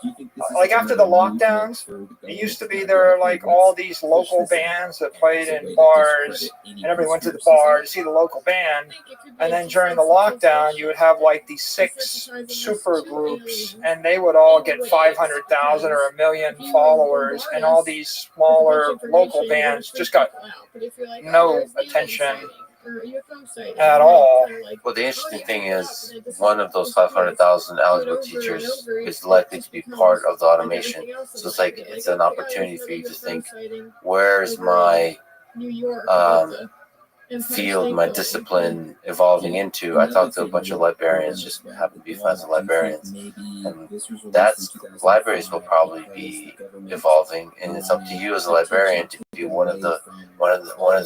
after the lockdowns, it used to be there were like all these local bands that played in bars, and everybody went to the bar to see the local band, and then during the lockdown, you would have like these 6 super groups, and they would all get 500,000 or 1 million followers, and all these smaller local bands just got no attention at all. Well, the interesting thing is, one of those 500,000 eligible teachers is likely to be part of the automation. So it's an opportunity for you to think, where's my field, my discipline evolving into? I talked to a bunch of librarians, just happen to be friends of librarians, and libraries will probably be evolving, and it's up to you as a librarian to be one of the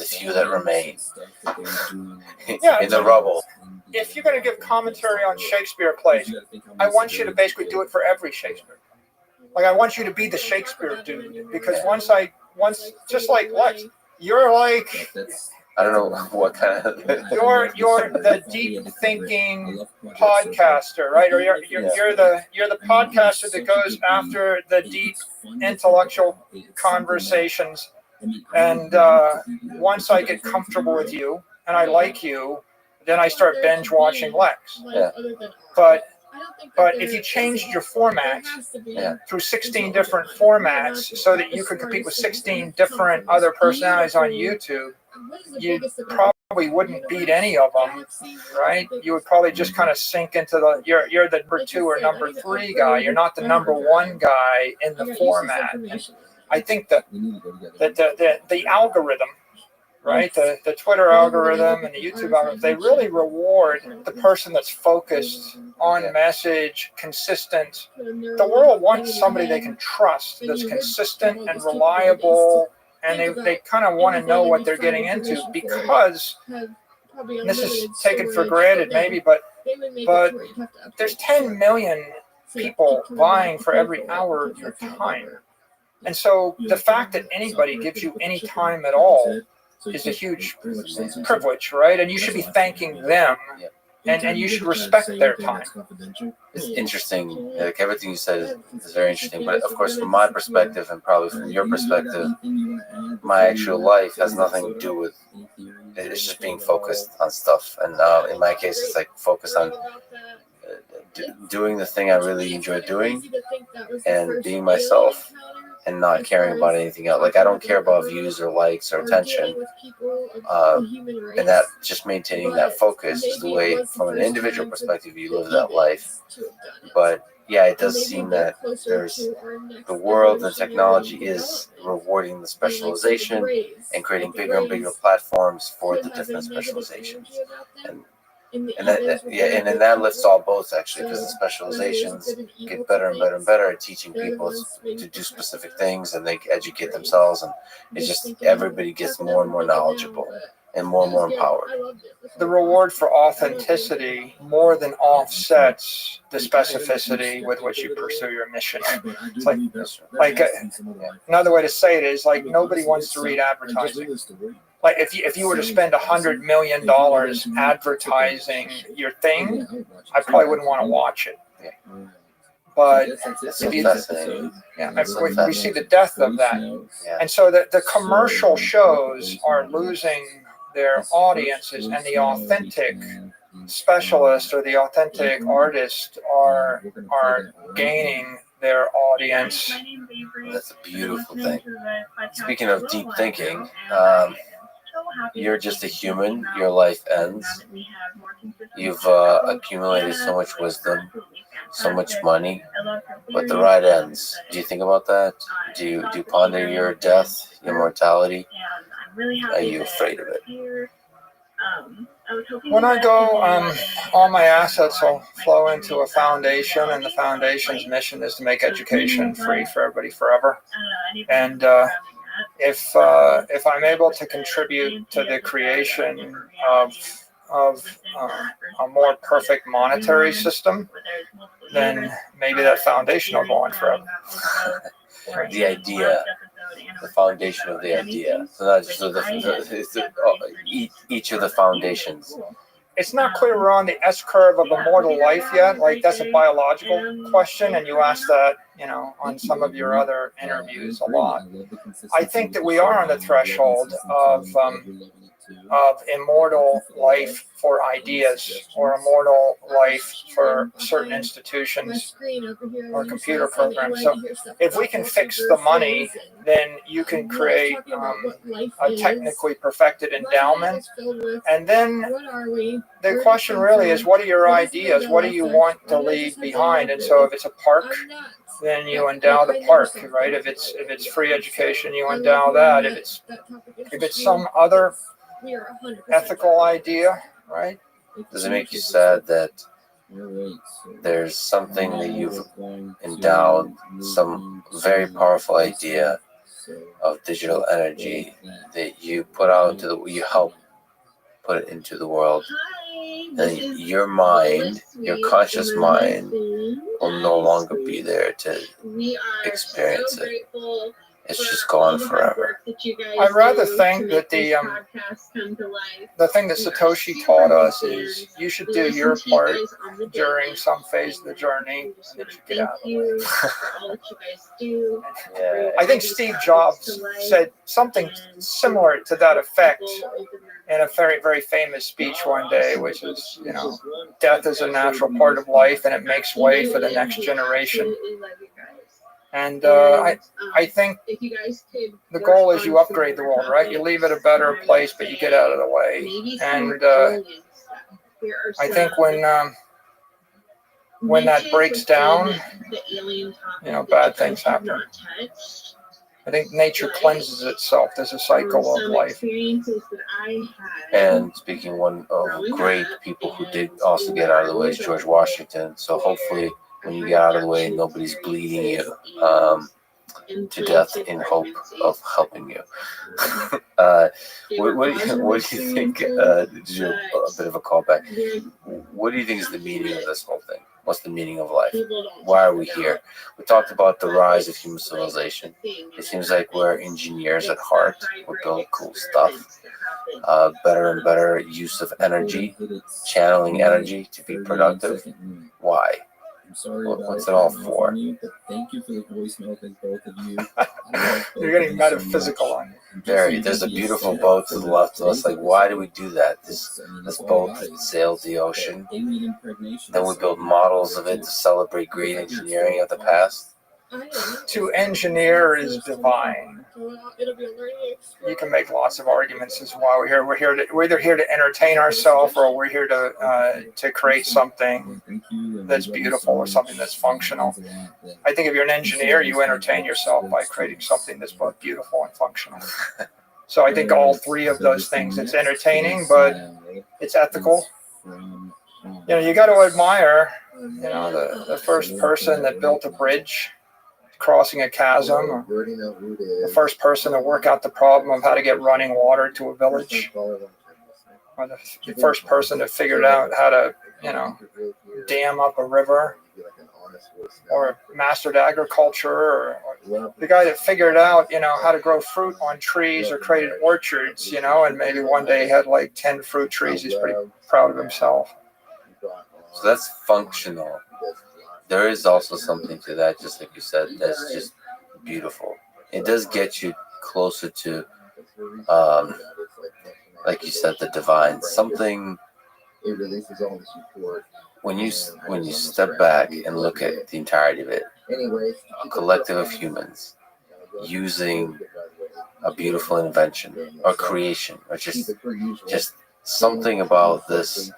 few that remain in the rubble. If you're going to give commentary on Shakespeare plays, I want you to basically do it for every Shakespeare. Like, I want you to be the Shakespeare dude, because just like Lex, you're like, I don't know what kind of. You're the deep thinking podcaster, right? Or you're the podcaster that goes after the deep intellectual conversations. And once I get comfortable with you and I like you, then I start binge watching Lex. Yeah. But if you changed your formats through 16 different formats so that you could compete with 16 different other personalities on YouTube, you probably wouldn't beat any of them, right? You would probably just kind of sink into you're the number 2 or number 3 guy. You're not the number 1 guy in the format. And I think that the algorithm, right? The Twitter algorithm and the YouTube algorithm, they really reward the person that's focused on message, consistent. The world wants somebody they can trust, that's consistent and reliable, and they kind of want to know what they're getting into, because, and this is taken for granted maybe, but there's 10 million people vying for every hour of your time. And so the fact that anybody gives you any time at all is a huge privilege, right? And you should be thanking them and you should respect their time. It's interesting. Like everything you said is very interesting. But of course, from my perspective, and probably from your perspective, my actual life has nothing to do with. It's just being focused on stuff. And in my case, it's like focused on doing the thing I really enjoy doing and being myself and not caring about anything else. Like I don't care about views or likes or attention. And that just maintaining that focus is the way, from an individual perspective, you live that life. But yeah, it does seem that there's the world and technology is rewarding the specialization and creating bigger and bigger platforms for the different specializations. And then that lifts all boats actually, because the specializations get better and better and better at teaching people to do specific things, and they educate themselves, and it's just everybody gets more and more knowledgeable and more empowered. The reward for authenticity more than offsets the specificity with which you pursue your mission. It's like another way to say it is like nobody wants to read advertising. Like if you were to spend $100 million advertising your thing, I probably wouldn't want to watch it. But we see the death of that. And so the commercial shows are losing their audiences, and the authentic specialist or the authentic artist are gaining their audience. That's a beautiful thing. Speaking of deep thinking, you're just a human. Your life ends. You've accumulated so much wisdom, so much money, but the ride ends. Do you think about that? Do you ponder your death, your mortality? Are you afraid of it? When I go, all my assets will flow into a foundation, and the foundation's mission is to make education free for everybody forever. And if I'm able to contribute to the creation of a more perfect monetary system, then maybe that foundation will go on forever. The idea. The foundation of the idea. So that's each of the foundations. It's not clear we're on the S-curve of immortal life yet. Like that's a biological question, and you ask that, on some of your other interviews a lot. I think that we are on the threshold of immortal life for ideas, or immortal life for certain institutions or computer programs. So if we can fix the money, then you can create a technically perfected endowment. And then the question really is, what are your ideas? What do you want to leave behind? And so if it's a park, then you endow the park, right? If it's free education, you endow that. If it's some other ethical idea, right? Does it make you sad that there's something that you've endowed, some very powerful idea of digital energy that you put out you help put it into the world, and your mind, your conscious mind, will no longer be there to experience it? It's just gone forever. I'd rather think that the thing that Satoshi taught us is you should do your part during some phase of the journey, and then you get out of the way. I think Steve Jobs said something similar to that effect in a very, very famous speech one day, which is, death is a natural part of life, and it makes way for the next generation. And I think the goal is you upgrade the world, right? You leave it a better place, but you get out of the way. And I think when that breaks down, bad things happen. I think nature cleanses itself. There's a cycle of life. And speaking one of great people who did also get out of the way is George Washington. So hopefully, when you get out of the way, nobody's bleeding you to death in hope of helping you. What do you think? A bit of a callback. What do you think is the meaning of this whole thing? What's the meaning of life? Why are we here? We talked about the rise of human civilization. It seems like we're engineers at heart. We build cool stuff. better and better use of energy, channeling energy to be productive. Why? What's it all for? Thank you for the voicemail. Thank both of you. You're getting metaphysical on it. Very. There's a beautiful boat to the left of us. Like, why do we do that? This boat sailed the ocean. Then we build models of it to celebrate great engineering of the past. To engineer is divine. It'll be a learning experience. You can make lots of arguments as to why we're here. We're either here to entertain ourselves, or we're here to create something that's beautiful or something that's functional. I think if you're an engineer, you entertain yourself by creating something that's both beautiful and functional. So I think all three of those things. It's entertaining, but it's ethical. You got to admire, the first person that built a bridge crossing a chasm, or the first person to work out the problem of how to get running water to a village, or the first person to figure out how to, dam up a river, or mastered agriculture, or the guy that figured out, how to grow fruit on trees or created orchards, and maybe one day had like 10 fruit trees. He's pretty proud of himself. So that's functional. There is also something to that, just like you said, that's just beautiful. It does get you closer to, like you said, the divine. Something, when you step back and look at the entirety of it, a collective of humans using a beautiful invention or creation, or just something about this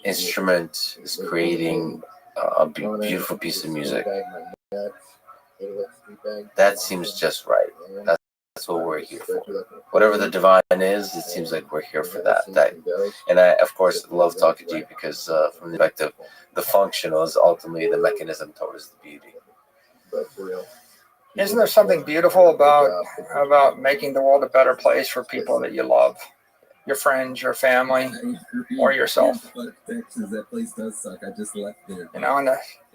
instrument is creating a beautiful piece of music. That seems just right. That's what we're here for. Whatever the divine is, it seems like we're here for that. And I, of course, love talking to you because from the perspective, the functional is ultimately the mechanism towards the beauty. Isn't there something beautiful about making the world a better place for people that you love? Your friends, your family, or yourself. That place does suck. I just left there. And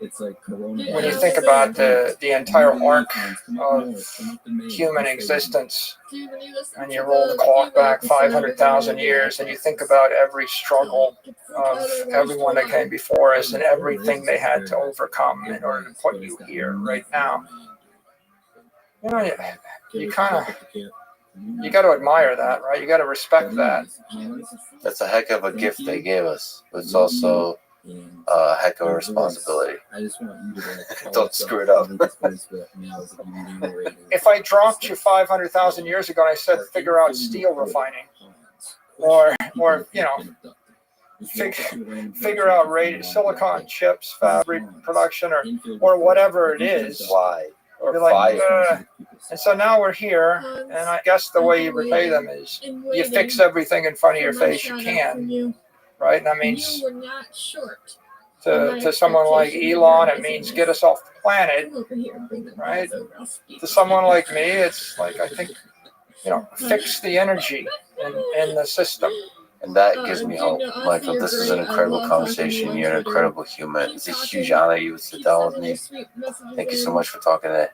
It's like Corona. when you think about the entire arc of human existence, and you roll the clock back 500,000 years, and you think about every struggle of everyone that came before us and everything they had to overcome in order to put you here right now, you kind of, you got to admire that, right? You got to respect that. That's a heck of a gift they gave us. But it's also a heck of a responsibility. Don't screw it up. If I dropped you 500,000 years ago and I said, figure out steel refining, or figure out silicon chips, fabric production, or whatever it is. Why? Or You're like, fire. and so now we're here, and I guess the way you repay them is you fix everything in front of your face you can, right? And that means to someone like Elon, it means get us off the planet, right? To someone like me, it's like, I think, fix the energy in the system. And that gives me hope. Michael, this is an incredible conversation. You're an incredible human. It's a huge honor you would sit down with me. Thank you so much for talking today.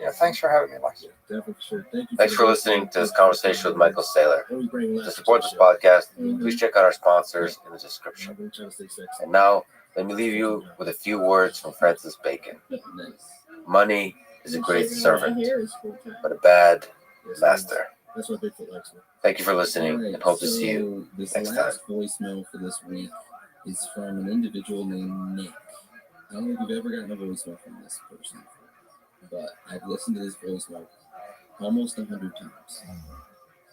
Yeah, thanks for having me, Lex. Thanks for listening to this conversation with Michael Saylor. To support this podcast, please check out our sponsors in the description. And now, let me leave you with a few words from Francis Bacon. Money is a great servant, but a bad master. Thank you for listening, and hope to see you This next time. last voicemail for this week is from an individual named Nick. I don't know if you've ever gotten a voicemail from this person before, but I've listened to this voicemail almost 100 times.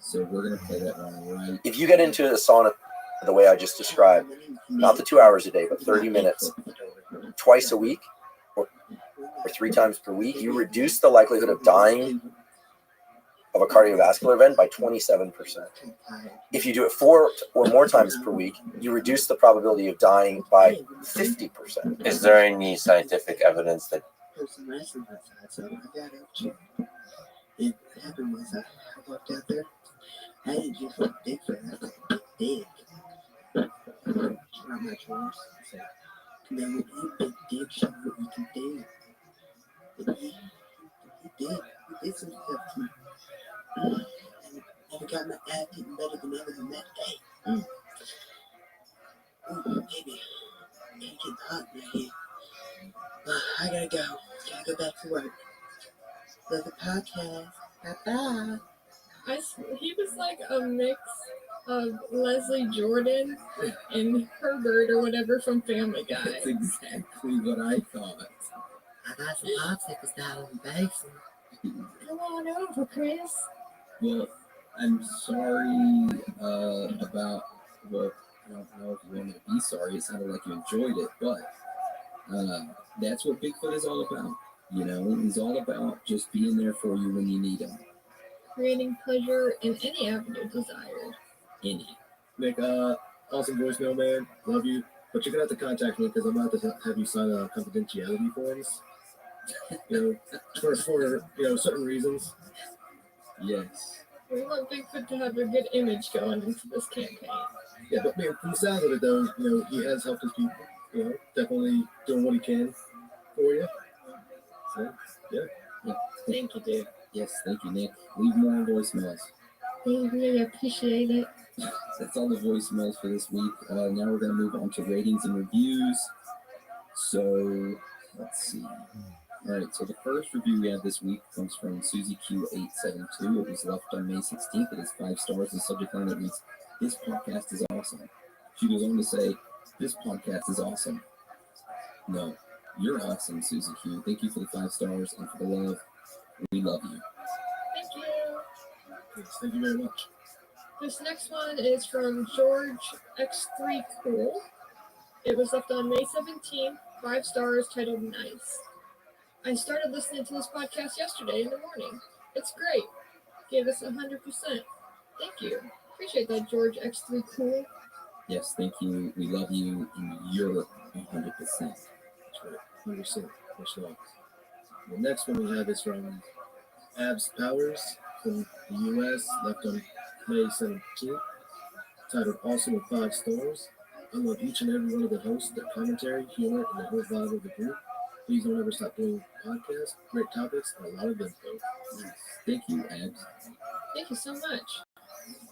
So we're going to play that one right. If you get into a sauna the way I just described, not the 2 hours a day, but 30 minutes, twice a week or 3 times per week, you reduce the likelihood of dying of a cardiovascular event by 27%. If you do it 4 or more times per week, you reduce the probability of dying by 50%. Is there any scientific evidence that It happened was I walked out there. I didn't just look different. I was like, big. Not much worse. So, man, when you big dick, show what you can do. But he did. He did some stuff to me. And Never got my ass getting better than ever than that day. Ooh, baby. It's getting hot right here. I gotta go. Gotta go back to work. Love the podcast. Bye-bye. He was like a mix of Leslie Jordan and Herbert or whatever from Family Guy. That's exactly what I thought. I got some popsicles down in the basement. Come on over, Chris. Well, I'm sorry about, well, I don't know if you want me to be sorry. It sounded like you enjoyed it, but that's what Bigfoot is all about. You know, he's all about just being there for you when you need him. Creating pleasure in any avenue desired. Any. Nick, awesome voicemail, man. Love you. But you're gonna have to contact me because I'm about to have you sign confidentiality forms. For certain reasons. Yes. We want Bigfoot to have a good image going into this campaign. Yeah, but man, from the sounds of it, though, he has helped his people. Definitely doing what he can for you. So, yeah. Thank you, dude. Yes, thank you, Nick. Leave more voicemails. We really appreciate it. That's all the voicemails for this week. Now we're going to move on to ratings and reviews. So, let's see. All right, so the first review we have this week comes from Susie Q872. It was left on May 16th. It is 5 stars. The subject line that reads, "This podcast is awesome." She goes on to say, "This podcast is awesome." No, you're awesome, Susie Q. Thank you for the 5 stars and for the love. We love you. Thank you. Yes, thank you very much. This next one is from George X3 Cool. It was left on May 17th, 5 stars, titled Nice. I started listening to this podcast yesterday in the morning. It's great. Gave us 100%. Thank you. Appreciate that, George X3 Cool. Yes, thank you. We love you, and you're 100%. That's right. 100%. Much love. The next one we have is from Abs Powers from the U.S., left on May 17th, titled Also with 5 stars. I love each and every one of the hosts, their commentary, humor, and the whole vibe of the group. Please don't ever stop doing podcasts, great topics, and a lot of info. Nice. Thank you, Abs. Thank you so much.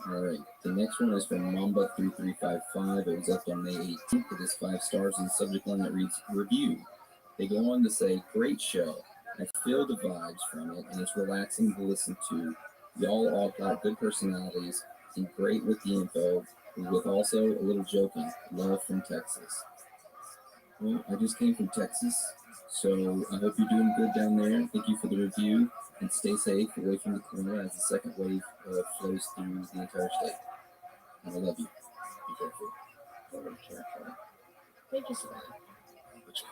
All right. The next one is from Mamba3355. It was left on May 18th. It is 5 stars in the subject line that reads Review. They go on to say, "Great show. I feel the vibes from it, and it's relaxing to listen to. Y'all all got good personalities and great with the info, with also a little joking. Love from Texas." Well, I just came from Texas, so I hope you're doing good down there. Thank you for the review, and stay safe away from the corner as the second wave flows through the entire state. And I love you. Be careful. Be careful. Thank you so much.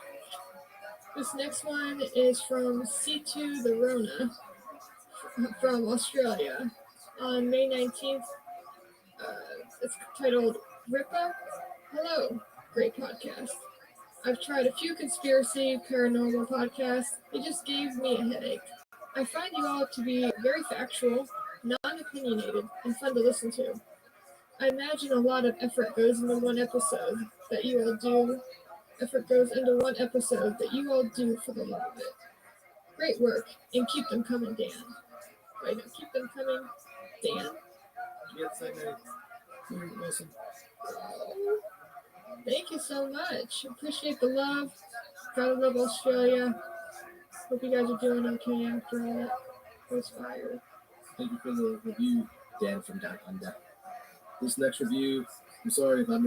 This next one is from C2 the Rona from Australia on May 19th. It's titled Rippa. Hello, great podcast. I've tried a few conspiracy paranormal podcasts. It just gave me a headache. I find you all to be very factual, non-opinionated, and fun to listen to. I imagine a lot of effort goes into one episode that you all do. Effort goes into one episode that you all do for the love of it. Great work, and keep them coming, Dan. Wait, no, keep them coming, Dan. Yes, I know. You're awesome. Oh, thank you so much. Appreciate the love. Gotta love Australia. Hope you guys are doing okay after all that was fire. Thank you for the review, Dan from Down Under. This next review, I'm sorry if I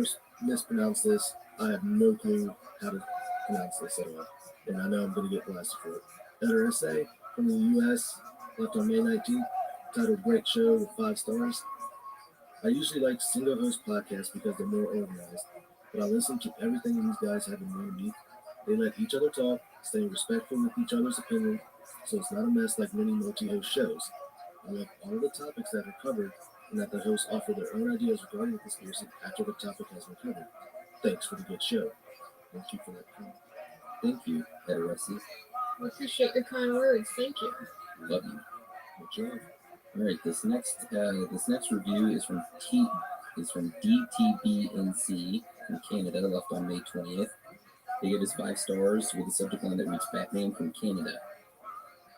mispronounced this. I have no clue how to pronounce this at all. And I know I'm going to get blasted for it. Better essay from the U.S., left on May 19th, titled Great Show with 5 stars. I usually like single host podcasts because they're more organized, but I listen to everything these guys have in one week. They let each other talk, staying respectful with each other's opinion, so it's not a mess like many multi-host shows. I love all of the topics that are covered, and that the hosts offer their own ideas regarding the conspiracy after the topic has been covered. Thanks for the good show. Thank you for that comment. Thank you, Heterosis. I appreciate your kind words. Thank you. Love you. Good job. All right, this next review is from DTBNC from Canada, left on May 20th. They give us 5 stars with a subject line that reads Batman from Canada.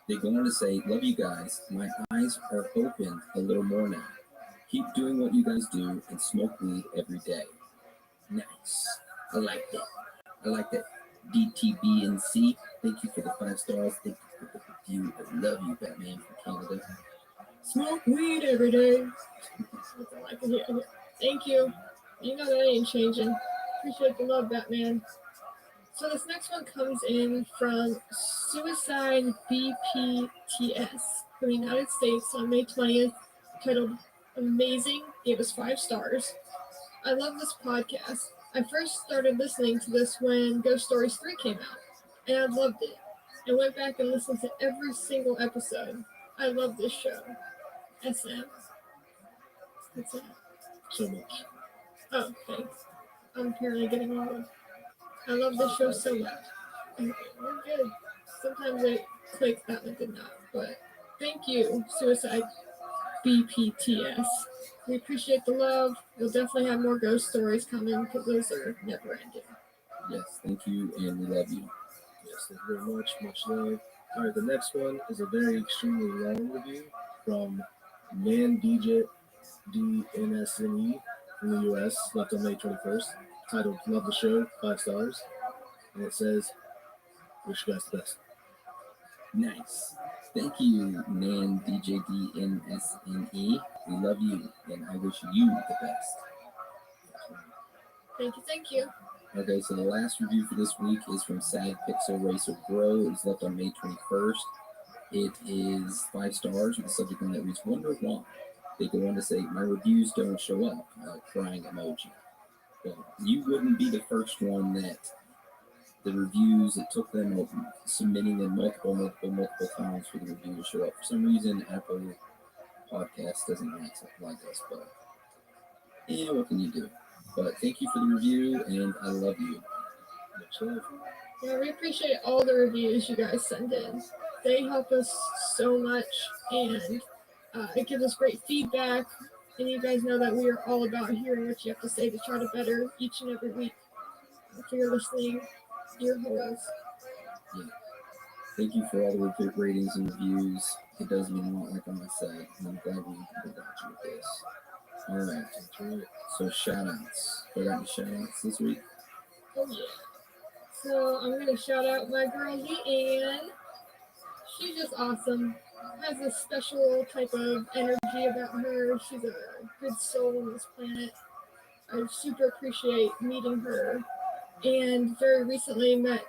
They go on to say, "Love you guys. My eyes are open a little more now. Keep doing what you guys do and smoke weed every day. Nice. I like that. I like that. DTBNC, thank you for the 5 stars. Thank you for the review. I love you, Batman from Canada. Smoke weed every day. That's all I can hear. Thank you. You know that ain't changing. Appreciate the love, Batman. So this next one comes in from Suicide BPTS from the United States on May 20th, titled Amazing. Gave us 5 stars. I love this podcast. I first started listening to this when Ghost Stories 3 came out, and I loved it. I went back and listened to every single episode. I love this show. SM. What's that? So much. Oh, thanks. I'm apparently getting old. I love this show so much. Okay, we're good. Sometimes it clicks, that one did not. But thank you, Suicide BPTS. We appreciate the love. We'll definitely have more ghost stories coming because those are never ending. Yes, thank you, and we love you. Yes, thank you very much. Much love. All right, the next one is a very extremely long review from Man DJ DNSNE from the US, left on May 21st, titled Love the Show, 5 stars. And it says, wish you guys the best. Nice. Thank you, man, DJDNSNE. We love you, and I wish you the best. Thank you, thank you. Okay, so the last review for this week is from Sad Pixel Racer Bro. It was left on May 21st. It is 5 stars with a subject line that reads, Wonder Why. They go on to say, my reviews don't show up. Crying emoji. Well, you wouldn't be the first one that the reviews, it took them submitting them multiple times for the review to show up. For some reason, Apple Podcast doesn't like us, but yeah, what can you do? But thank you for the review, and I love you. Much love. Yeah, we appreciate all the reviews you guys send in. They help us so much, and it gives us great feedback. And you guys know that we are all about hearing what you have to say to try to better each and every week. For your listening ear holes. Yeah. Thank you for all the good ratings and reviews. It does mean a lot, like I said, and I'm glad we got you with this. All right. So shout outs. Do I got any shout outs this week? Oh yeah. So I'm gonna shout out my girl Leanne. She's just awesome. Has a special type of energy about her. She's a good soul on this planet. I super appreciate meeting her. And very recently met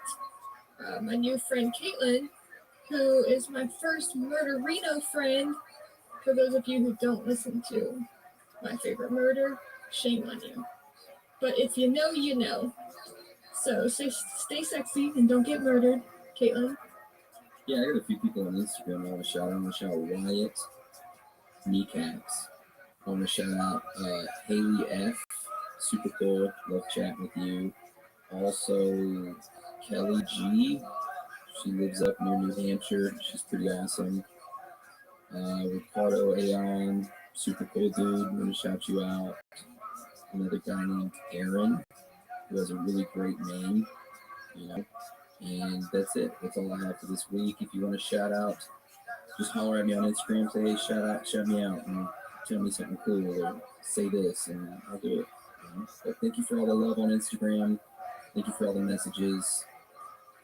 my new friend Caitlin, who is my first murderino friend. For those of you who don't listen to my favorite murder, shame on you. But if you know, you know. So stay sexy and don't get murdered, Caitlin. Yeah, I got a few people on Instagram I want to shout out. I want to shout out Wyatt, Kneecaps. I want to shout out Haley F. Super cool. Love chatting with you. Also, Kelly G. She lives up near New Hampshire. She's pretty awesome. Ricardo Aon. Super cool dude. I'm going to shout you out. Another guy named Aaron, who has a really great name, you know. And that's it. That's all I have for this week. If you want to shout out, just holler at me on Instagram. Say, hey, shout me out, and tell me something cool, or say this, and I'll do it. You know? But thank you for all the love on Instagram. Thank you for all the messages.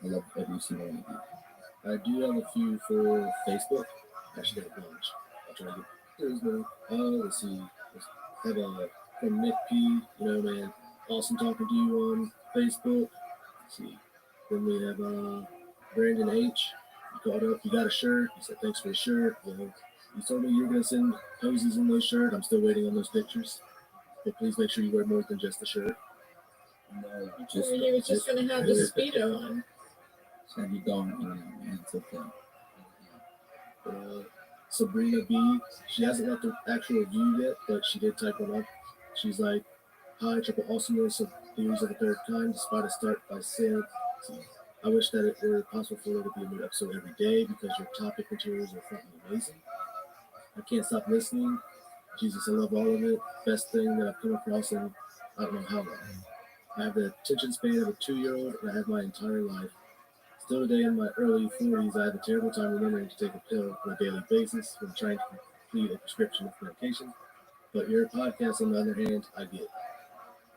I love every single one of you. I do have a few for Facebook. Actually, got a bunch. I'll try to get. There's no. Let's see. I have a from Nick P. You know, man, awesome talking to you on Facebook. Let's see. Then we have Brandon H. You called up. You got a shirt. He said thanks for the shirt. You know, you told me you were gonna send poses in those shirts. I'm still waiting on those pictures. But please make sure you wear more than just the shirt. No, He was just gonna have the Speedo on. So you gone, man. It's okay. Sabrina B. She hasn't left the actual review yet, but she did type one up. She's like, hi, triple awesomeness of theories of the third kind, despite a start by saying, I wish that it were possible for there to be a new episode every day because your topic materials are fucking amazing. I can't stop listening. Jesus, I love all of it. Best thing that I've come across in I don't know how long. I have the attention span of a 2-year-old, and I have my entire life. Still today in my early 40s, I have a terrible time remembering to take a pill on a daily basis when trying to complete a prescription of medication. But your podcast, on the other hand, I get.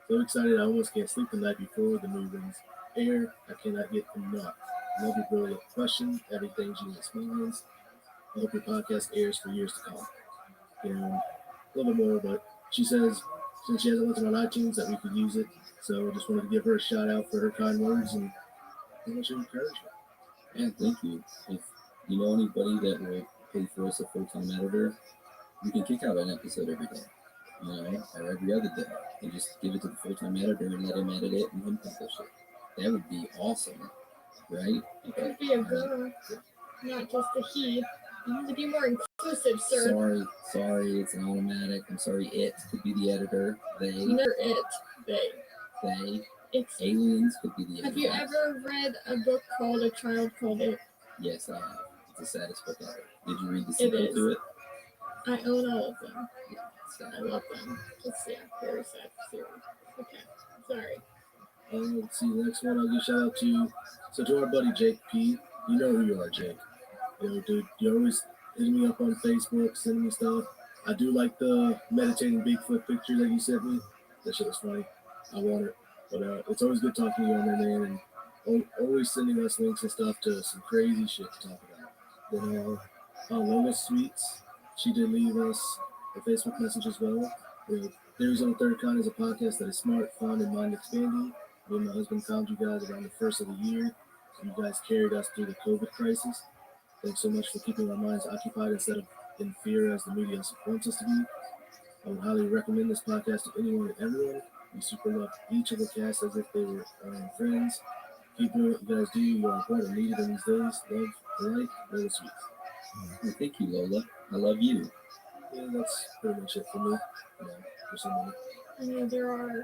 So excited, I almost can't sleep the night before the new ones air. I cannot get enough. Love your brilliant question, everything genius minds. I hope your podcast airs for years to come. A little bit more, but she says since she hasn't listed on iTunes that we could use it, so I just wanted to give her a shout out for her kind words and much encouragement. Yeah, thank you. If you know anybody that will pay for us a full-time editor, we can kick out an episode every day, or every other day, and just give it to the full-time editor and let him edit it and him publish it. That would be awesome, right? It could be a girl, not just a he. You need to be more inclusive, sir. Sorry, it's an automatic. I'm sorry, it could be the editor. They. Never it. They. It's aliens could be the editor. Have you ever read a book called A Child Called It? Yes, I have. It's the saddest book ever. Did you read the sequel to it? I own all of them. Yeah, I love them. It's very sad series. Okay, sorry. Let's see, the next one I'll give a shout out to. So to our buddy Jake P. You know who you are, Jake. Dude, you're always hitting me up on Facebook, sending me stuff. I do like the meditating Bigfoot picture that you sent me. That shit was funny. I want it. But it's always good talking to you on there, man, and always sending us links and stuff to some crazy shit to talk about. Then Lola Sweets, she did leave us a Facebook message as well. Theories on the Third Kind is a podcast that is smart, fun, and mind expanding. Me and my husband found you guys around the first of the year, and you guys carried us through the COVID crisis. Thanks so much for keeping our minds occupied instead of in fear as the media wants us to be. I would highly recommend this podcast to anyone and everyone. We super love each of the cast as if they were our own friends. Keep doing what you guys do. You are important, needed in these days. Love, life, Lola Sweets. Well, thank you, Lola. I love you. Yeah, that's pretty much it for me. For somebody. I know there are,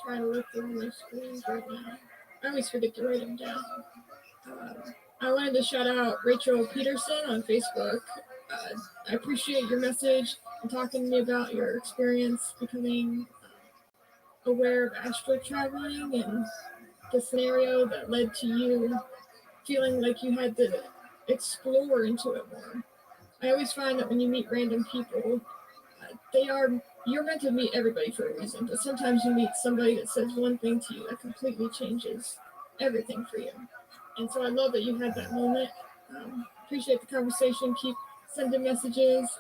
trying to look through my screens right now. I always forget to write them down. I wanted to shout out Rachel Peterson on Facebook. I appreciate your message and talking to me about your experience becoming aware of astral traveling and the scenario that led to you feeling like you had to explore into it more. I always find that when you meet random people, you're meant to meet everybody for a reason, but sometimes you meet somebody that says one thing to you that completely changes everything for you. And so I love that you had that moment. Appreciate the conversation. Keep sending messages.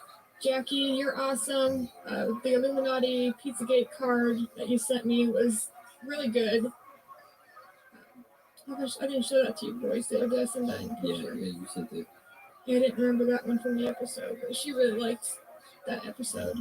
Jackie, you're awesome. The Illuminati Pizzagate card that you sent me was really good. I didn't show that to you boys. Did I send that in picture? Yeah, you sent it. Yeah, I didn't remember that one from the episode, but she really liked that episode.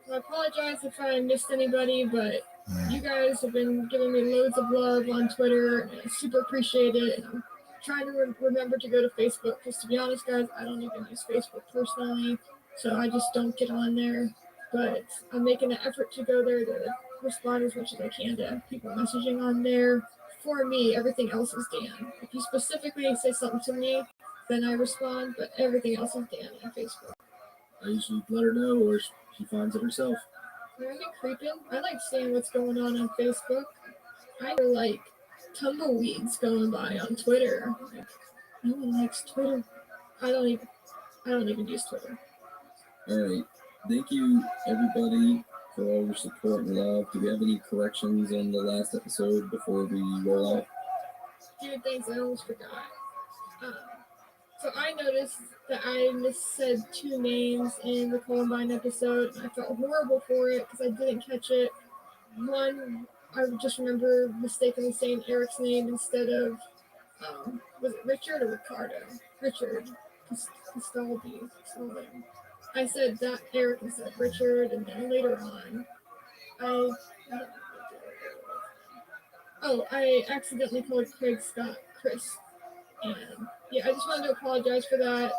So I apologize if I missed anybody, but you guys have been giving me loads of love on Twitter, and I super appreciate it. And I'm trying to remember to go to Facebook, because to be honest, guys, I don't even use Facebook personally, so I just don't get on there. But I'm making an effort to go there to respond as much as I can to people messaging on there. For me, everything else is Dan. If you specifically say something to me, then I respond, but everything else is Dan on Facebook. I usually let her know, or she finds it herself. I get creeping. I like seeing what's going on Facebook. I like tumbleweeds going by on Twitter. Like, no one likes Twitter. I don't even use Twitter. All right. Thank you, everybody, for all your support and love. Do we have any corrections on the last episode before we roll out? Dude, thanks. I almost forgot. So I noticed that I missaid 2 names in the Columbine episode, and I felt horrible for it because I didn't catch it. One, I just remember mistakenly saying Eric's name instead of, was it Richard or Ricardo? Richard Castaldi. I said that Eric instead of Richard, and then later on, I accidentally called Craig Scott Chris. And yeah, I just wanted to apologize for that.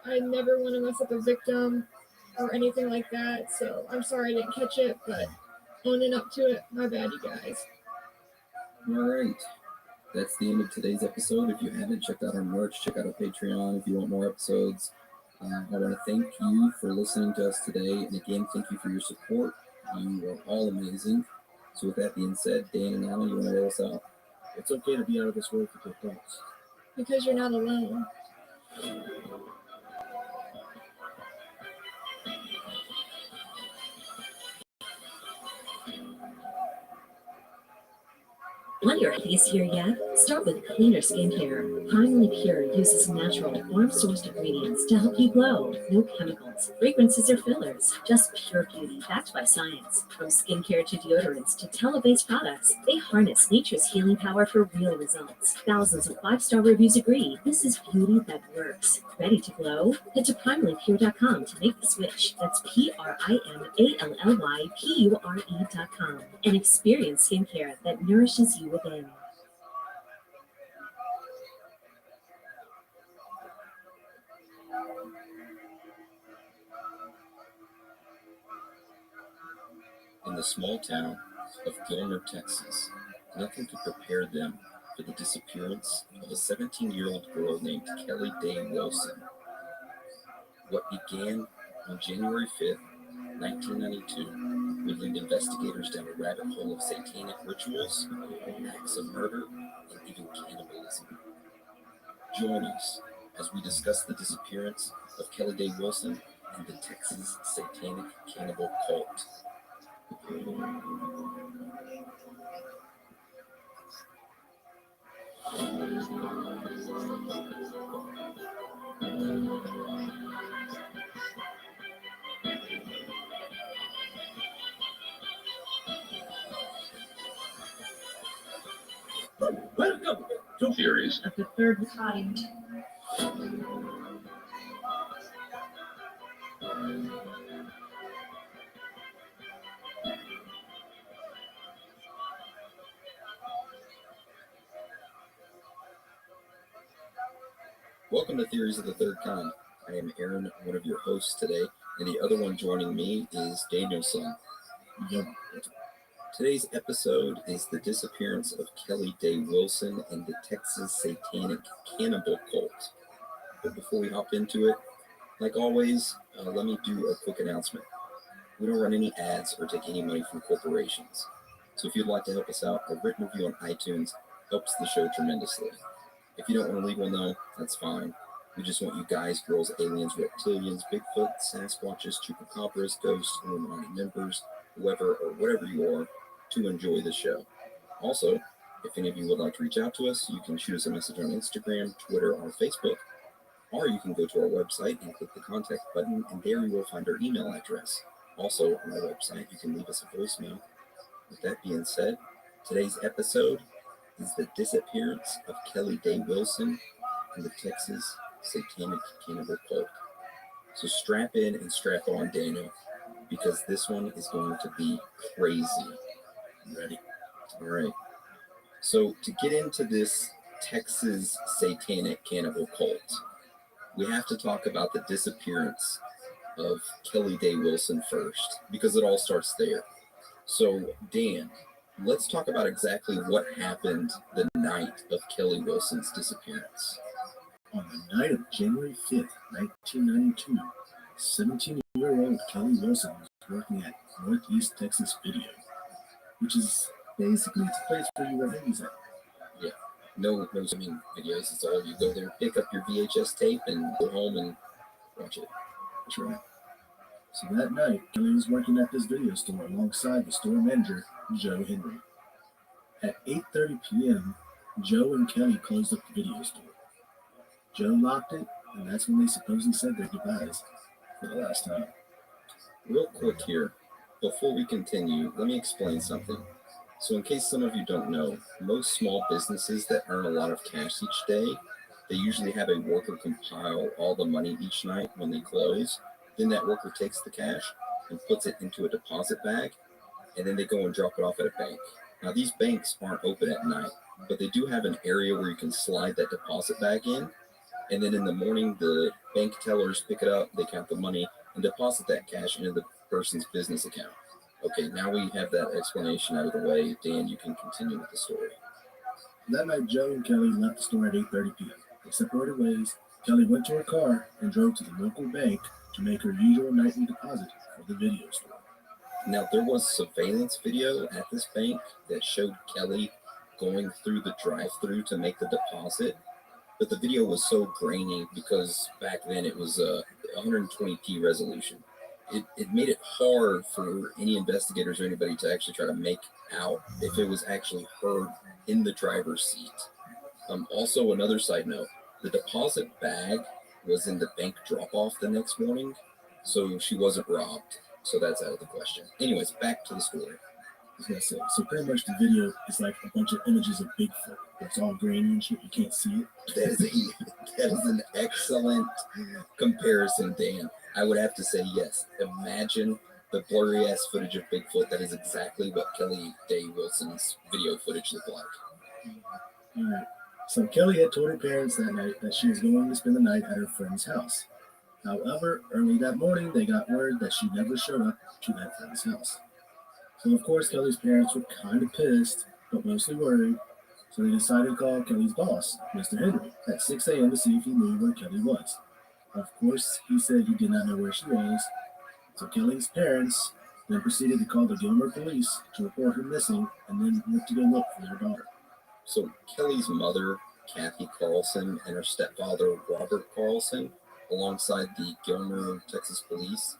I never want to mess up a victim or anything like that, so I'm sorry I didn't catch it, but owning up to it, my bad, you guys. All right. That's the end of today's episode. If you haven't checked out our merch, check out our Patreon if you want more episodes. I want to thank you for listening to us today, and again, thank you for your support. You are all amazing. So with that being said, Dan and Alan, you want to roll us out? It's okay to be out of this world with your thoughts. Because you're not alone. Want your face here yet? Start with cleaner skincare. Primarily Pure uses natural, farm-sourced ingredients to help you glow. No chemicals, fragrances, or fillers. Just pure beauty backed by science. From skincare to deodorants to tallow-based products, they harness nature's healing power for real results. Thousands of 5-star reviews agree. This is beauty that works. Ready to glow? Head to primarlypure.com to make the switch. That's PRIMALLYPURE.com and experience skincare that nourishes you within. In the small town of Gilmer, Texas, nothing could prepare them for the disappearance of a 17-year-old girl named Kelly Day Wilson. What began on January 5th, 1992, would lead investigators down a rabbit hole of satanic rituals, acts of murder, and even cannibalism. Join us as we discuss the disappearance of Kelly Day Wilson and the Texas satanic cannibal cult. Welcome to Theories of the Third Kind. Welcome to Theories of the Third Kind. I am Aaron, one of your hosts today, and the other one joining me is Danielson. Today's episode is the disappearance of Kelly Day Wilson and the Texas satanic cannibal cult. But before we hop into it, like always, let me do a quick announcement. We don't run any ads or take any money from corporations. So if you'd like to help us out, a written review on iTunes helps the show tremendously. If you don't want to leave one though, that's fine. We just want you guys, girls, aliens, reptilians, Bigfoot, Sasquatches, Chupacabras, ghosts, Illuminati members, whoever or whatever you are, to enjoy the show. Also, if any of you would like to reach out to us, you can shoot us a message on Instagram, Twitter, or Facebook, or you can go to our website and click the contact button, and there you will find our email address. Also, on our website, you can leave us a voicemail. With that being said, today's episode is the disappearance of Kelly Day Wilson and the Texas satanic cannibal cult. So strap in and strap on, Daniel, because this one is going to be crazy. Ready? All right. So to get into this Texas satanic cannibal cult, we have to talk about the disappearance of Kelly Day Wilson first, because it all starts there. So, Dan, let's talk about exactly what happened the night of Kelly Wilson's disappearance. On the night of January 5th, 1992, 17-year-old Kelly Wilson was working at Northeast Texas Video, which is basically the place where you rent movies at. Yeah, no swimming videos. It's all you go there, pick up your VHS tape, and go home and watch it. That's right. So that night, Kelly was working at this video store alongside the store manager, Joe Henry. At 8:30 p.m., Joe and Kelly closed up the video store. Joe locked it, and that's when they supposedly said their goodbyes for the last time. Real quick here, before we continue, let me explain something. So in case some of you don't know, most small businesses that earn a lot of cash each day, they usually have a worker compile all the money each night when they close. Then that worker takes the cash and puts it into a deposit bag, and then they go and drop it off at a bank. Now, these banks aren't open at night, but they do have an area where you can slide that deposit bag in, and then in the morning, the bank tellers pick it up, they count the money, and deposit that cash into the person's business account. Okay, now we have that explanation out of the way. Dan, you can continue with the story. That night, Joe and Kelly left the store at 8:30 p.m. They separated ways. Kelly went to her car and drove to the local bank to make her usual nightly deposit for the video store. Now, there was surveillance video at this bank that showed Kelly going through the drive-thru to make the deposit, but the video was so grainy because back then it was 120p resolution. it made it hard for any investigators or anybody to actually try to make out if it was actually her in the driver's seat. Also, another side note, the deposit bag was in the bank drop-off the next morning, so she wasn't robbed. So that's out of the question. Anyways, back to the story. I was gonna say, so pretty much the video is like a bunch of images of Bigfoot. It's all grainy and shit. You can't see it. That is an excellent comparison, Dan. I would have to say yes. Imagine the blurry ass footage of Bigfoot. That is exactly what Kelly Day Wilson's video footage looked like. All right. So Kelly had told her parents that night that she was going to spend the night at her friend's house. However, early that morning, they got word that she never showed up to that friend's house. So, of course, Kelly's parents were kind of pissed, but mostly worried. So they decided to call Kelly's boss, Mr. Henry, at 6 a.m. to see if he knew where Kelly was. Of course, he said he did not know where she was. So Kelly's parents then proceeded to call the Gilmer police to report her missing and then went to go look for their daughter. So Kelly's mother, Kathy Carlson, and her stepfather, Robert Carlson, alongside the Gilmer, Texas police,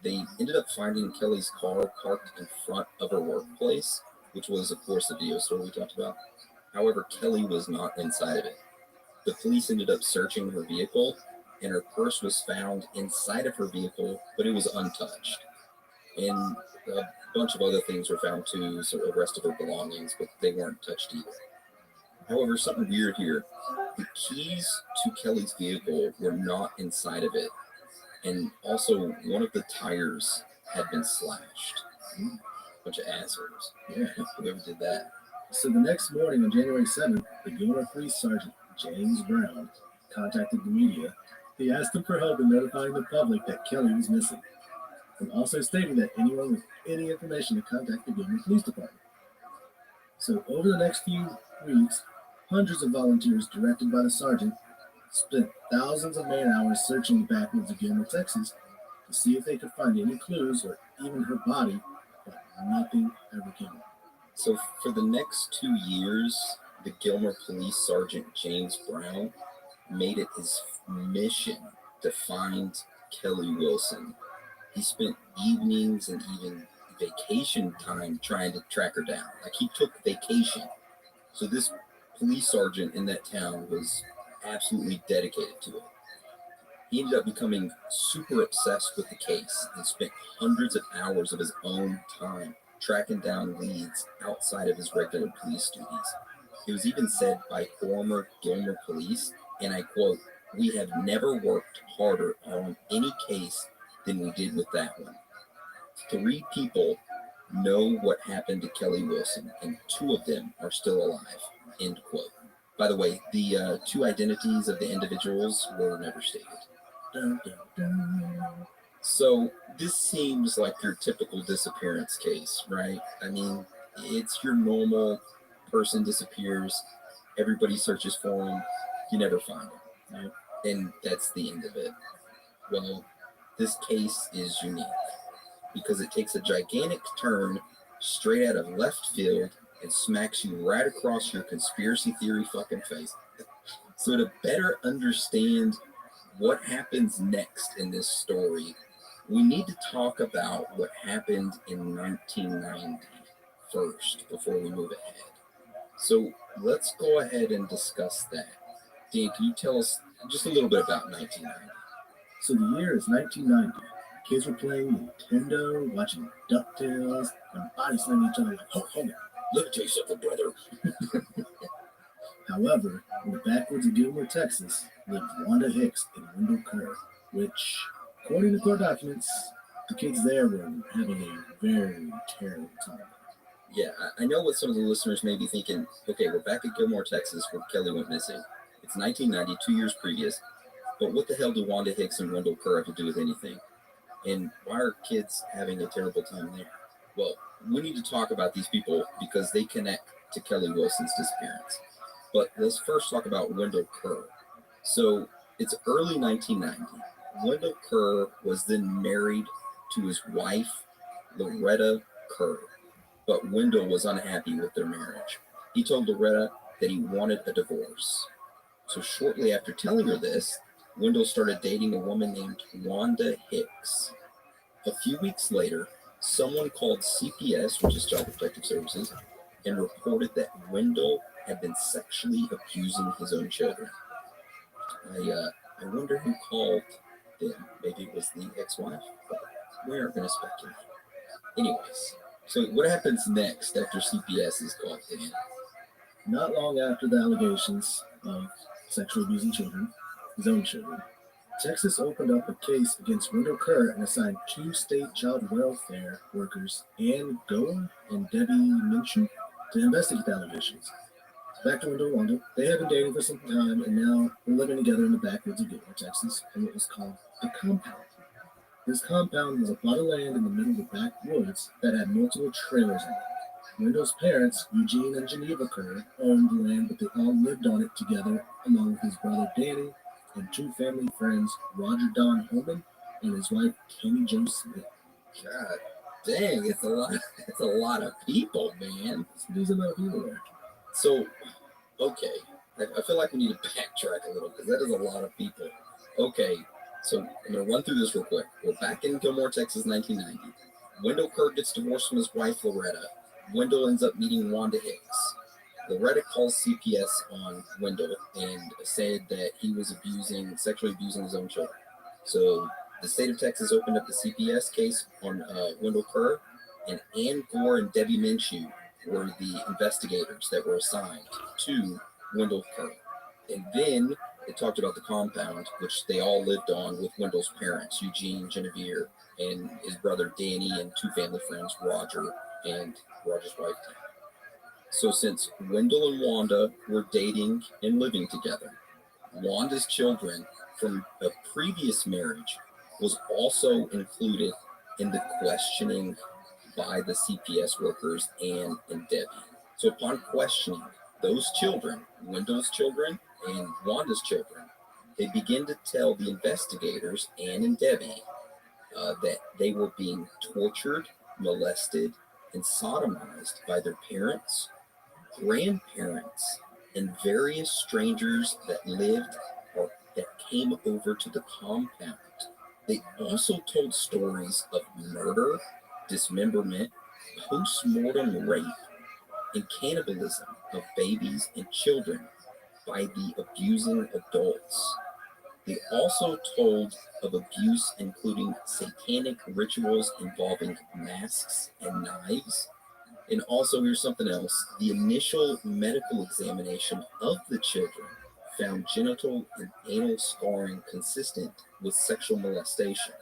they ended up finding Kelly's car parked in front of her workplace, which was, of course, the video store we talked about. However, Kelly was not inside of it. The police ended up searching her vehicle, and her purse was found inside of her vehicle, but it was untouched. And a bunch of other things were found too, so the rest of her belongings, but they weren't touched either. However, something weird here. The keys to Kelly's vehicle were not inside of it. And also, one of the tires had been slashed. Bunch of assholes. Yeah, whoever did that. So the next morning on January 7th, the Gilmer Police Sergeant James Brown contacted the media. He asked them for help in notifying the public that Kelly was missing, and also stating that anyone with any information to contact the Gilmer Police Department. So over the next few weeks, hundreds of volunteers directed by the sergeant spent thousands of man-hours searching the backwoods of Gilmer, Texas, to see if they could find any clues or even her body, but nothing ever came up. So for the next 2 years, the Gilmer Police Sergeant James Brown made it his mission to find Kelly Wilson. He spent evenings and even vacation time trying to track her down. Like, he took vacation. So this police sergeant in that town was absolutely dedicated to it. He ended up becoming super obsessed with the case and spent hundreds of hours of his own time tracking down leads outside of his regular police duties. It was even said by former Gilmer police, and I quote, "We have never worked harder on any case than we did with that one. 3 people know what happened to Kelly Wilson, and 2 of them are still alive," end quote. By the way, the 2 identities of the individuals were never stated. Dun, dun, dun. So this seems like your typical disappearance case, right? I mean, it's your normal person disappears, everybody searches for him, you never find him, right? And that's the end of it. Well, this case is unique because it takes a gigantic turn straight out of left field and smacks you right across your conspiracy theory fucking face. So to better understand what happens next in this story, we need to talk about what happened in 1990 first before we move ahead. So let's go ahead and discuss that. Dan, can you tell us just a little bit about 1990? So the year is 1990. Kids were playing Nintendo, watching DuckTales, and body slamming each other like, "Oh, hold on, let me tell you something, brother." However, in the backwoods of Gilmer, Texas, lived Wanda Hicks and Wendell Kerr, which, according to court documents, the kids there were having a very terrible time. Yeah, I know what some of the listeners may be thinking. Okay, we're back at Gilmore, Texas, where Kelly went missing. It's 1990, 2 years previous. But what the hell do Wanda Hicks and Wendell Kerr have to do with anything? And why are kids having a terrible time there? Well, we need to talk about these people because they connect to Kelly Wilson's disappearance. But let's first talk about Wendell Kerr. So it's early 1990. Wendell Kerr was then married to his wife, Loretta Kerr. But Wendell was unhappy with their marriage. He told Loretta that he wanted a divorce. So shortly after telling her this, Wendell started dating a woman named Wanda Hicks. A few weeks later, someone called CPS, which is Child Protective Services, and reported that Wendell had been sexually abusing his own children. I wonder who called them. Maybe it was the ex-wife, but we aren't going to speculate. Anyways, so what happens next after CPS is called in? Not long after the allegations of sexually abusing children, his own children, Texas opened up a case against Wendell Kerr and assigned 2 state child welfare workers, Ann Goer and Debbie Minshew, to investigate the allegations. Back to Wendell and Wanda. They had been dating for some time, and now they're living together in the backwoods of Gilmore, Texas, in what was called a compound. This compound was a plot of land in the middle of the backwoods that had multiple trailers on it. Wendell's parents, Eugene and Geneva Kerr, owned the land, but they all lived on it together, along with his brother Danny and 2 family friends, Roger Don Holman and his wife Kenny Jo Smith. God dang, it's a lot. It's a lot of people, man. There's a lot of people there. So, okay, I feel like we need to backtrack a little because that is a lot of people. Okay, so I'm going to run through this real quick. We're back in Gilmore, Texas, 1990. Wendell Kerr gets divorced from his wife, Loretta. Wendell ends up meeting Wanda Hicks. Loretta calls CPS on Wendell and said that he was sexually abusing his own children. So the state of Texas opened up the CPS case on Wendell Kerr, and Ann Gore and Debbie Minshew were the investigators that were assigned to Wendell Kerr. And then it talked about the compound, which they all lived on with Wendell's parents, Eugene, Genevieve, and his brother Danny, and 2 family friends, Roger and Roger's wife. So since Wendell and Wanda were dating and living together, Wanda's children from a previous marriage was also included in the questioning by the CPS workers Ann and Debbie. So upon questioning those children, Wendell's children and Wanda's children, they begin to tell the investigators, Ann and Debbie, that they were being tortured, molested, and sodomized by their parents, grandparents, and various strangers that lived or that came over to the compound. They also told stories of murder, dismemberment, post-mortem rape, and cannibalism of babies and children by the abusing adults. They also told of abuse including satanic rituals involving masks and knives. And also, here's something else. The initial medical examination of the children found genital and anal scarring consistent with sexual molestation.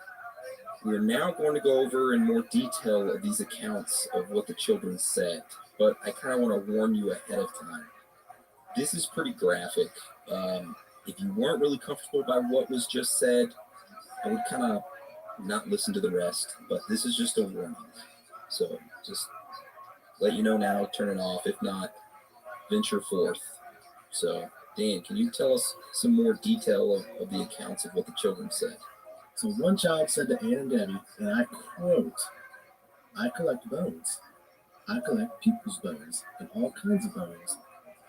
We are now going to go over in more detail of these accounts of what the children said, but I kind of want to warn you ahead of time. This is pretty graphic. If you weren't really comfortable by what was just said, I would kind of not listen to the rest, but this is just a warning. So just let you know now, turn it off. If not, venture forth. So, Dan, can you tell us some more detail of the accounts of what the children said? So one child said to Ann and Debbie, and I quote, "I collect bones. I collect people's bones, and all kinds of bones,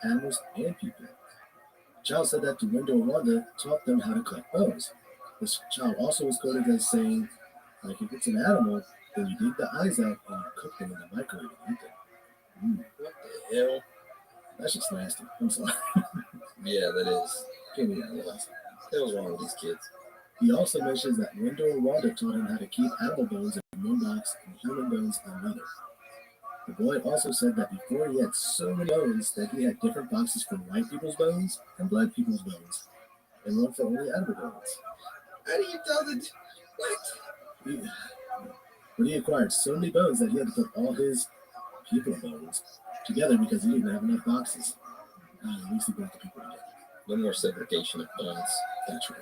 animals and people." The child said that to Wendell and Wanda, taught them how to collect bones. This child also was quoted as saying, like, if it's an animal, then you dig the eyes out and you cook them in the microwave and eat them. What the hell? That's just nasty. I'm sorry. Yeah, that is. Give me that. What the hell's wrong with these kids? He also mentions that Wendell and Wanda taught him how to keep animal bones in one box and human bones in another. The boy also said that before he had so many bones that he had different boxes for white people's bones and black people's bones, and one for only animal bones. How do you tell the... What? But he acquired so many bones that he had to put all his people bones together because he didn't have enough boxes. At least he brought the people together. No more segregation of bones. That's right.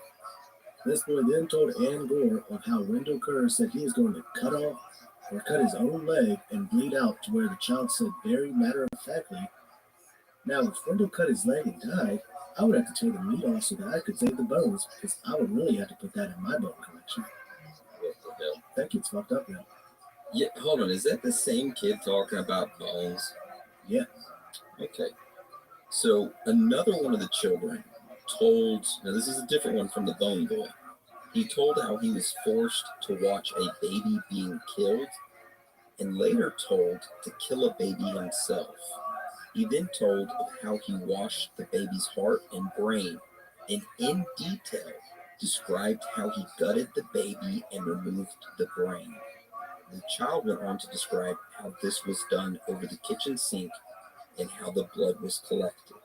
This boy then told Ann Gore of how Wendell Kerr said he was going to cut off or cut his own leg and bleed out, to where the child said very matter-of-factly, "Now, if Wendell cut his leg and died, I would have to tear the meat off so that I could save the bones, because I would really have to put that in my bone collection." What the hell? That kid's fucked up now. Yeah, hold on. Is that the same kid talking about bones? Yeah. Okay. So another one of the children told, now this is a different one from the bone boy. He told how he was forced to watch a baby being killed and later told to kill a baby himself. He then told of how he washed the baby's heart and brain and in detail described how he gutted the baby and removed the brain. The child went on to describe how this was done over the kitchen sink and how the blood was collected.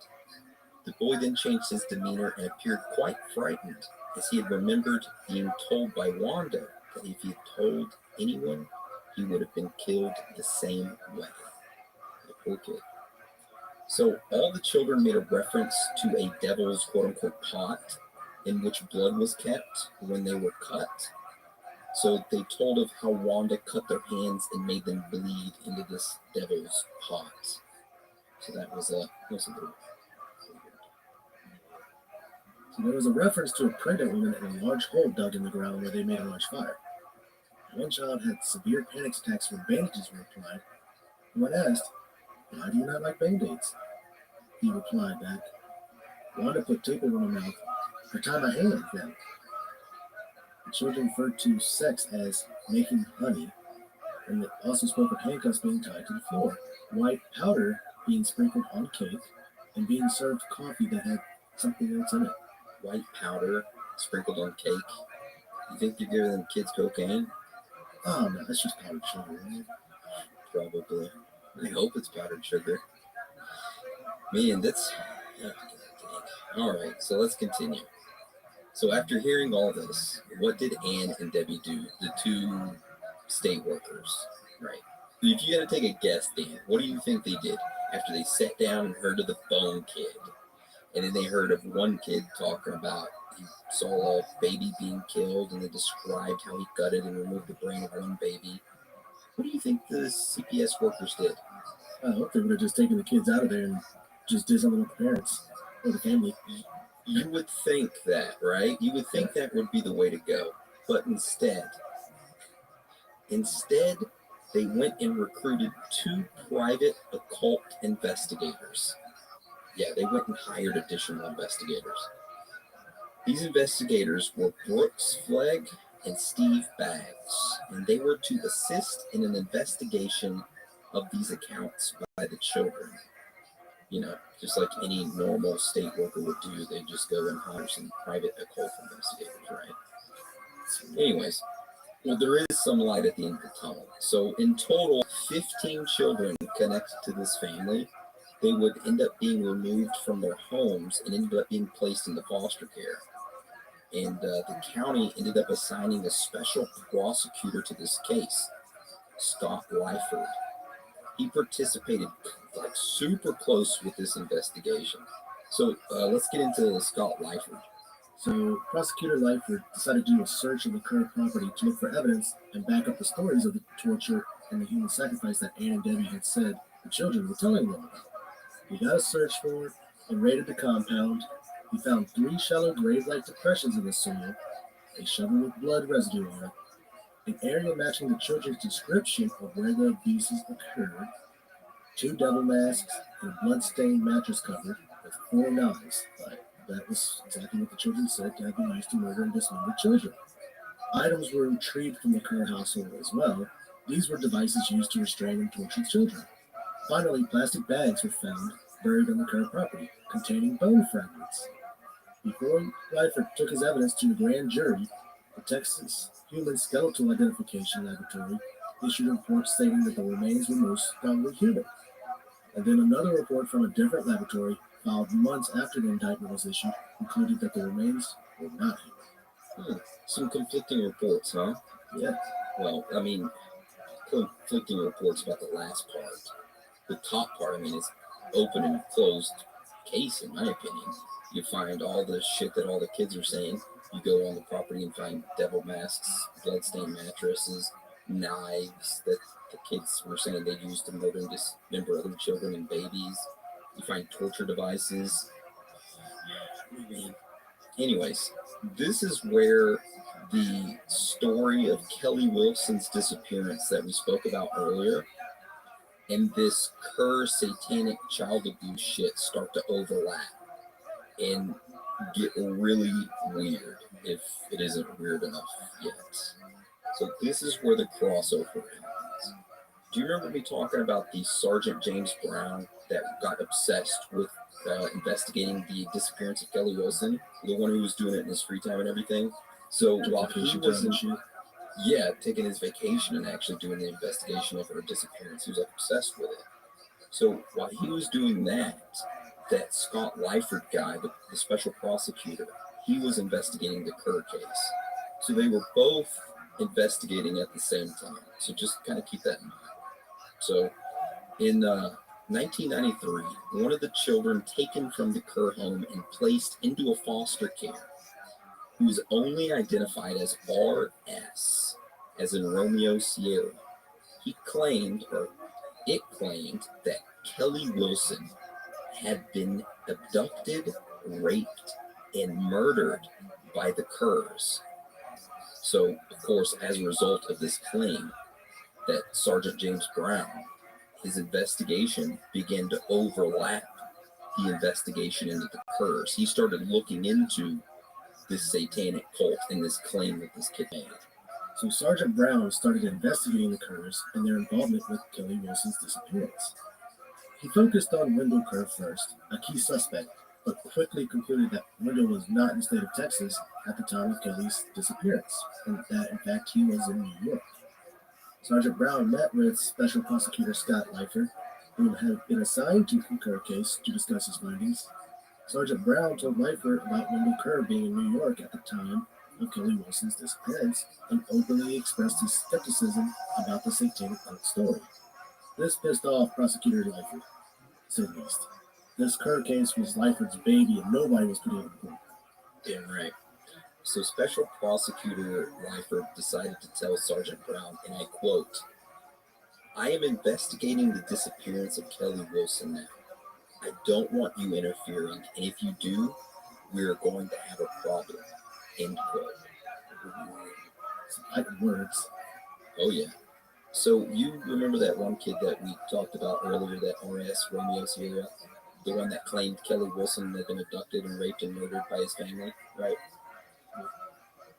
The boy then changed his demeanor and appeared quite frightened, as he had remembered being told by Wanda that if he had told anyone, he would have been killed the same way. The poor kid. So all the children made a reference to a devil's quote-unquote pot in which blood was kept when they were cut. So they told of how Wanda cut their hands and made them bleed into this devil's pot. So that was a little. So there was a reference to a pregnant woman and a large hole dug in the ground where they made a large fire. One child had severe panic attacks when bandages were applied. When asked, "Why do you not like Band-Aids?" he replied back, "Wanda put tape over my mouth. I tied my hands then." The children referred to sex as making honey, and they also spoke of handcuffs being tied to the floor, white powder being sprinkled on cake, and being served coffee that had something else in it. White powder sprinkled on cake. You think you're giving them kids cocaine? Oh no, that's just powdered sugar, isn't it? Probably. I hope it's powdered sugar. Man, that's... All right, so let's continue. So after hearing all this, what did Ann and Debbie do, the two state workers, right? If you got to take a guess, Dan, what do you think they did after they sat down and heard of the Bone Kid? And then they heard of one kid talking about he saw a baby being killed and they described how he gutted and removed the brain of one baby. What do you think the CPS workers did? I hope they would have just taken the kids out of there and just did something with the parents or the family. You would think that, right? You would think that would be the way to go. But instead, they went and recruited 2 private occult investigators. Yeah, they went and hired additional investigators. These investigators were Brooks Flegg and Steve Baggs, and they were to assist in an investigation of these accounts by the children. You know, just like any normal state worker would do, they just go and hire some private occult investigators, right? So anyways, well, there is some light at the end of the tunnel. So in total, 15 children connected to this family. They would end up being removed from their homes and ended up being placed into foster care. And the county ended up assigning a special prosecutor to this case, Scott Lyford. He participated like super close with this investigation. So let's get into Scott Lyford. So Prosecutor Lyford decided to do a search of the Kerr property to look for evidence and back up the stories of the torture and the human sacrifice that Ann and Debbie had said the children were telling them about. He got a search warrant and raided the compound. He found 3 shallow grave-like depressions in the soil, a shovel with blood residue on it, an area matching the children's description of where the abuses occurred, 2 devil masks, and a blood-stained mattress cover with 4 knives. That was exactly what the children said to have been used to murder and dismember children. Items were retrieved from the Kerr household as well. These were devices used to restrain and torture children. Finally, plastic bags were found buried on the Kerr property, containing bone fragments. Before Lyford took his evidence to the grand jury, the Texas Human Skeletal Identification Laboratory issued a report stating that the remains were most probably human. And then another report from a different laboratory, filed months after the indictment was issued, concluded that the remains were not human. Some conflicting reports, huh? Yeah. Well, I mean, conflicting reports about the last part. The top part, I mean, is open and closed case, in my opinion. You find all the shit that all the kids are saying. You go on the property and find devil masks, bloodstained mattresses, knives that the kids were saying they used to murder and dismember other children and babies. You find torture devices. Anyways, this is where the story of Kelly Wilson's disappearance that we spoke about earlier and this Kerr satanic child abuse shit start to overlap. and get really weird if it isn't weird enough yet. So this is where the crossover happens. Do you remember me talking about the Sergeant James Brown that got obsessed with investigating the disappearance of Kelly Wilson, the one who was doing it in his free time and everything? So while he was taking his vacation and actually doing the investigation of her disappearance, he was like obsessed with it. So while he was doing that Scott Lyford guy, the special prosecutor, he was investigating the Kerr case. So they were both investigating at the same time. So just kind of keep that in mind. So in 1993, one of the children taken from the Kerr home and placed into a foster care, who was only identified as RS, as in Romeo Sierra, it claimed that Kelly Wilson had been abducted, raped, and murdered by the Kerrs. So, of course, as a result of this claim that Sergeant James Brown, his investigation began to overlap the investigation into the Kerrs. He started looking into this satanic cult and this claim that this kid made. So Sergeant Brown started investigating the Kerrs and their involvement with Kelly Wilson's disappearance. He focused on Wendell Kerr first, a key suspect, but quickly concluded that Wendell was not in the state of Texas at the time of Kelly's disappearance, and that in fact he was in New York. Sergeant Brown met with Special Prosecutor Scott Lyford, who had been assigned to the Kerr case to discuss his findings. Sergeant Brown told Lyford about Wendell Kerr being in New York at the time of Kelly Wilson's disappearance and openly expressed his skepticism about the satanic cult story. This pissed off Prosecutor Lyford, to say the least. This Kerr case was Lyford's baby and nobody was putting it in court. Damn right. So Special Prosecutor Lyford decided to tell Sergeant Brown, and I quote, "I am investigating the disappearance of Kelly Wilson now. I don't want you interfering, and if you do, we're going to have a problem." End quote. Some fighting words. Oh yeah. So you remember that one kid that we talked about earlier, that RS, Romeo Sierra, the one that claimed Kelly Wilson had been abducted and raped and murdered by his family, right?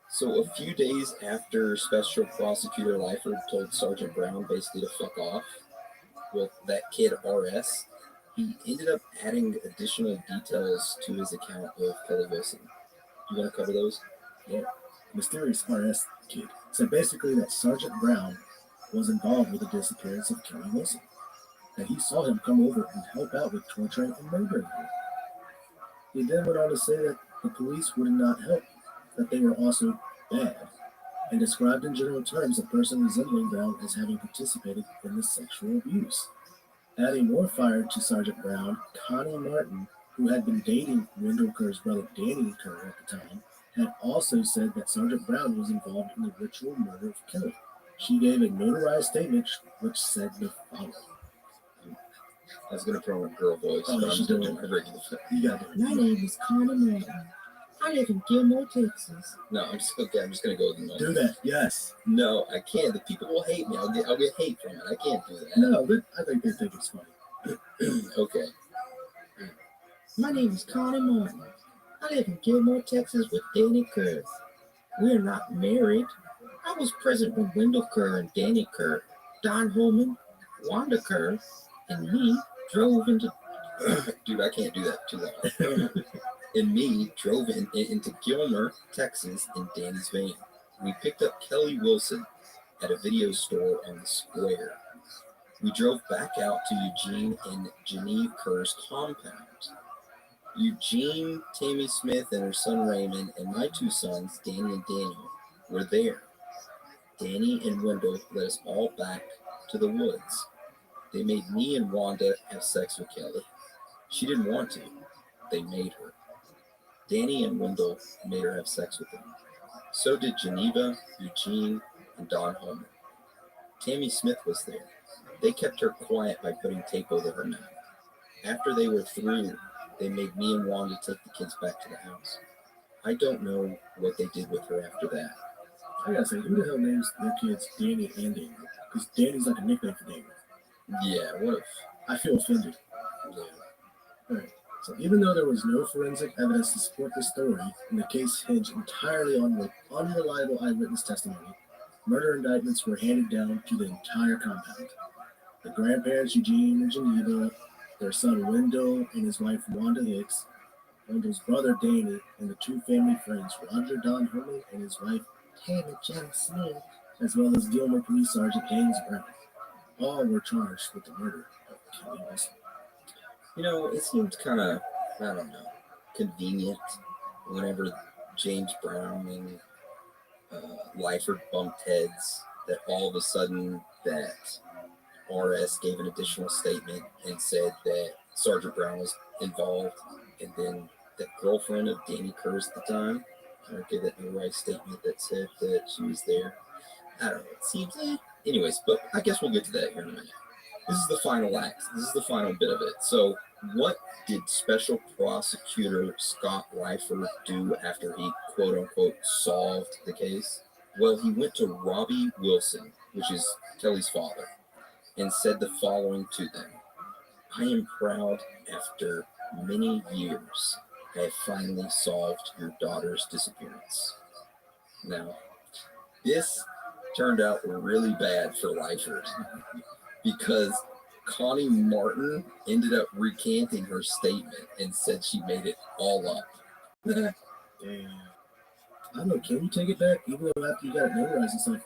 So a few days after Special Prosecutor Lyford told Sergeant Brown basically to fuck off, well, that kid RS, he ended up adding additional details to his account of Kelly Wilson. You want to cover those? Yeah. Mysterious RS kid said basically that Sergeant Brown was involved with the disappearance of Kelly Wilson, that he saw him come over and help out with torturing and murdering her. He then went on to say that the police would not help, that they were also bad, and described in general terms a person resembling Brown as having participated in the sexual abuse. Adding more fire to Sergeant Brown, Connie Martin, who had been dating Wendell Kerr's brother Danny Kerr at the time, had also said that Sergeant Brown was involved in the ritual murder of Kelly. She gave a notarized statement which said the following. I was going to throw in a girl voice, Oh, but I'm she's just doing doing it. a regular. You got it. My name is Connie Martin. I live in Gilmore, Texas. No, I'm just going to go with the Do that, yes. No, I can't. The people will hate me. I'll get hate from it. I can't do that. No, I think they think it's funny. Okay. My name is Connie Martin. I live in Gilmore, Texas with Danny Kerr. We're not married. I was present when Wendell Kerr and Danny Kerr, Don Holman, Wanda Kerr, and me drove into... Dude, I can't do that too long. And me drove into Gilmer, Texas in Danny's van. We picked up Kelly Wilson at a video store on the square. We drove back out to Eugene and Genevieve Kerr's compound. Eugene, Tammy Smith, and her son Raymond, and my two sons, Danny and Daniel, were there. Danny and Wendell led us all back to the woods. They made me and Wanda have sex with Kelly. She didn't want to. They made her. Danny and Wendell made her have sex with them. So did Geneva, Eugene, and Don Holman. Tammy Smith was there. They kept her quiet by putting tape over her mouth. After they were through, they made me and Wanda take the kids back to the house. I don't know what they did with her after that. I gotta say, who the hell names their kids Danny and Daniel? Because Danny's like a nickname for Daniel. Yeah, what if? I feel offended. Yeah. All right. So even though there was no forensic evidence to support this story, and the case hinged entirely on unreliable eyewitness testimony, murder indictments were handed down to the entire compound. The grandparents, Eugene and Geneva, their son Wendell and his wife Wanda Hicks, Wendell's brother Danny, and the two family friends, Roger Don Herman and his wife Tammy Jones Smith, as well as Gilmore Police Sergeant James Brown. All were charged with the murder of Kelly Wilson. You know, it seemed kind of, I don't know, convenient whenever James Brown and Lyford bumped heads that all of a sudden that RS gave an additional statement and said that Sergeant Brown was involved, and then the girlfriend of Danny Kurz at the time gave that notarized statement that said that she was there. I don't know, it seems, anyways, but I guess we'll get to that here in a minute. This is the final act. This is the final bit of it. So what did Special Prosecutor Scott Lyford do after he, quote-unquote, solved the case? Well, he went to Robbie Wilson, which is Kelly's father, and said the following to them. I am proud after many years I have finally solved your daughter's disappearance. Now, this turned out really bad for Lyford because Connie Martin ended up recanting her statement and said she made it all up. Damn. I don't know, can you take it back even though after you got it notarized and stuff?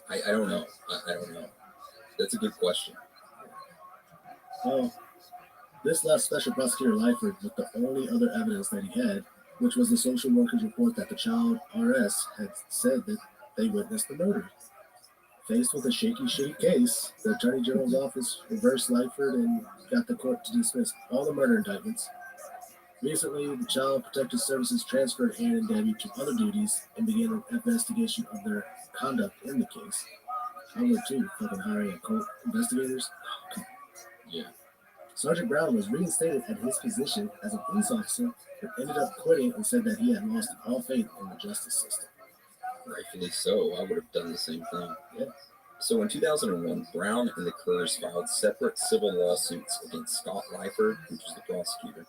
I don't know. I don't know. That's a good question. Well, this left Special Prosecutor Lyford with the only other evidence that he had, which was the social worker's report that the child RS had said that they witnessed the murder. Faced with a shaky, shitty case, the Attorney General's office reversed Lyford and got the court to dismiss all the murder indictments. Recently, the Child Protective Services transferred Ann and Debbie to other duties and began an investigation of their conduct in the case. I would too, fucking hiring investigators. Yeah. Sergeant Brown was reinstated at his position as a police officer, but ended up quitting and said that he had lost all faith in the justice system. Rightfully so. I would have done the same thing. Yeah. So in 2001, Brown and the Kurz filed separate civil lawsuits against Scott Lyford, which was the prosecutor,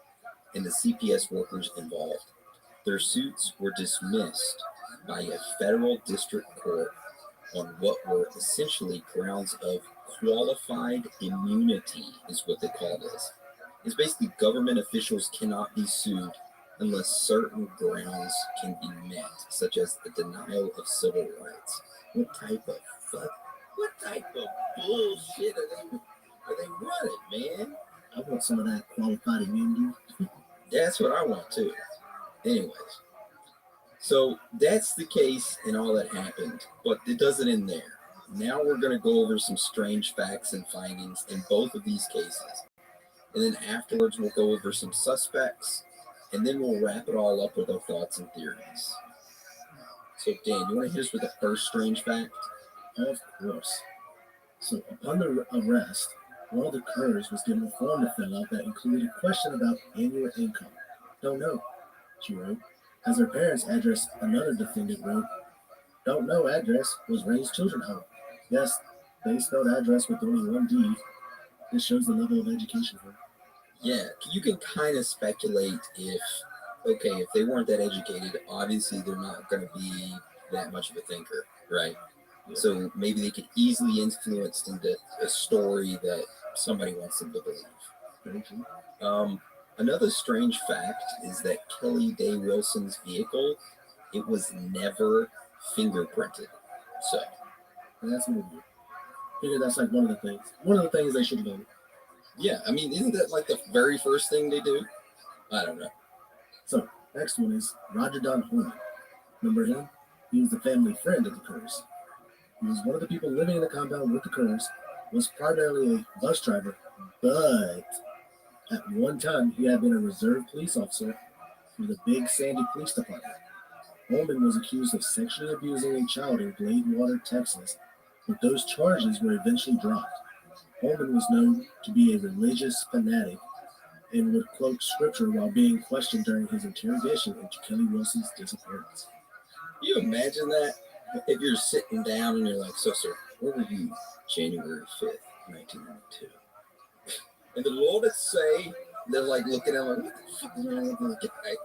and the CPS workers involved. Their suits were dismissed by a federal district court on what were essentially grounds of qualified immunity, is what they call this. It's basically government officials cannot be sued unless certain grounds can be met, such as the denial of civil rights. What type of bullshit are they running, man? I want some of that qualified immunity. That's what I want too. Anyways, so that's the case and all that happened, but it doesn't end there. Now we're going to go over some strange facts and findings in both of these cases. And then afterwards we'll go over some suspects, and then we'll wrap it all up with our thoughts and theories. So Dan, you want to hit us with the first strange fact? Of course. So upon the arrest, one of the Kurz was given a form to fill out that included a question about annual income. Don't know, she wrote. As her parents' address, another defendant wrote, don't know address, was raised children home. Yes, they spelled address with only one D. This shows the level of education for her. Yeah, you can kind of speculate if they weren't that educated, obviously they're not going to be that much of a thinker, right? Yeah. So maybe they could easily influence into a story that somebody wants them to believe. Another strange fact is that Kelly Day Wilson's vehicle, it was never fingerprinted. So that's movie. I figure that's like one of the things they should have done. Yeah, I mean, isn't that like the very first thing they do? I don't know. So, next one is Roger Don Herman. Remember him? He was the family friend of the Kurz. He was one of the people living in the compound with the Kurz, was primarily a bus driver, but at one time he had been a reserve police officer for the Big Sandy Police Department. Holman was accused of sexually abusing a child in Gladewater, Texas, but those charges were eventually dropped. Holman was known to be a religious fanatic and would quote scripture while being questioned during his interrogation into Kelly Wilson's disappearance. Can you imagine that? If you're sitting down and you're like, so sir, where were you January 5th, 1992? And the Lord would say, they're like looking at him like, what the fuck is wrong with this guy?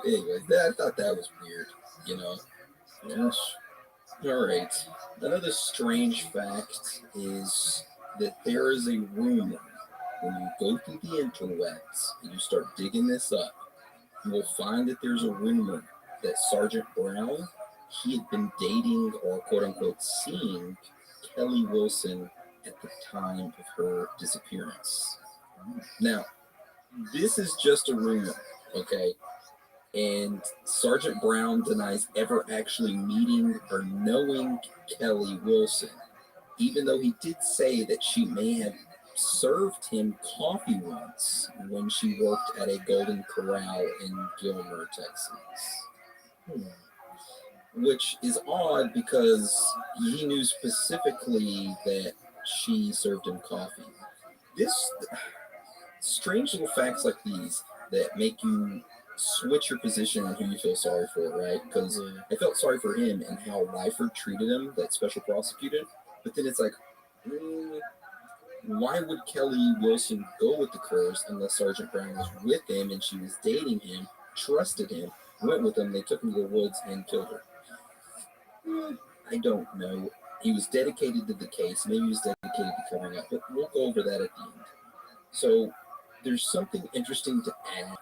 Anyway, I thought that was weird, you know. Yes. All right. Another strange fact is that there is a rumor when you go through the interwebs and you start digging this up, you will find that there's a rumor that Sergeant Brown, he had been dating or quote unquote seeing Kelly Wilson at the time of her disappearance. Now, this is just a rumor, okay? And Sergeant Brown denies ever actually meeting or knowing Kelly Wilson, even though he did say that she may have served him coffee once when she worked at a Golden Corral in Gilmer, Texas. Which is odd because he knew specifically that she served him coffee. This strange little facts like these that make you switch your position on who you feel sorry for, right? Because I felt sorry for him and how Lyford treated him, that special prosecutor. But then it's like, why would Kelly Wilson go with the Kerrs unless Sergeant Brown was with him and she was dating him, trusted him, went with him, they took him to the woods and killed her? I don't know. He was dedicated to the case. Maybe he was dedicated to covering up, but we'll go over that at the end. So there's something interesting to add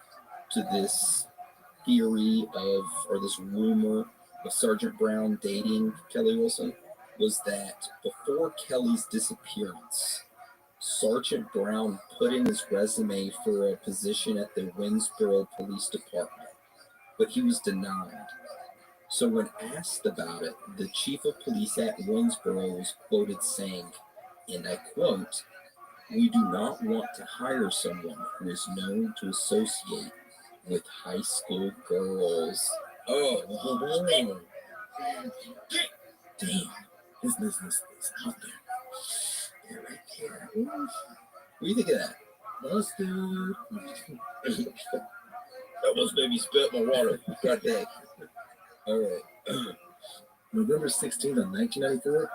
to this theory of, or this rumor of Sergeant Brown dating Kelly Wilson, was that before Kelly's disappearance, Sergeant Brown put in his resume for a position at the Winsboro Police Department, but he was denied. So when asked about it, the chief of police at Winsboro was quoted saying, and I quote, "We do not want to hire someone who is known to associate with high school girls." Oh, Damn. His business is out there. they're right there. What do you think of that? Busted. Almost made me spit my water. God dang. All right. November 16th of 1994,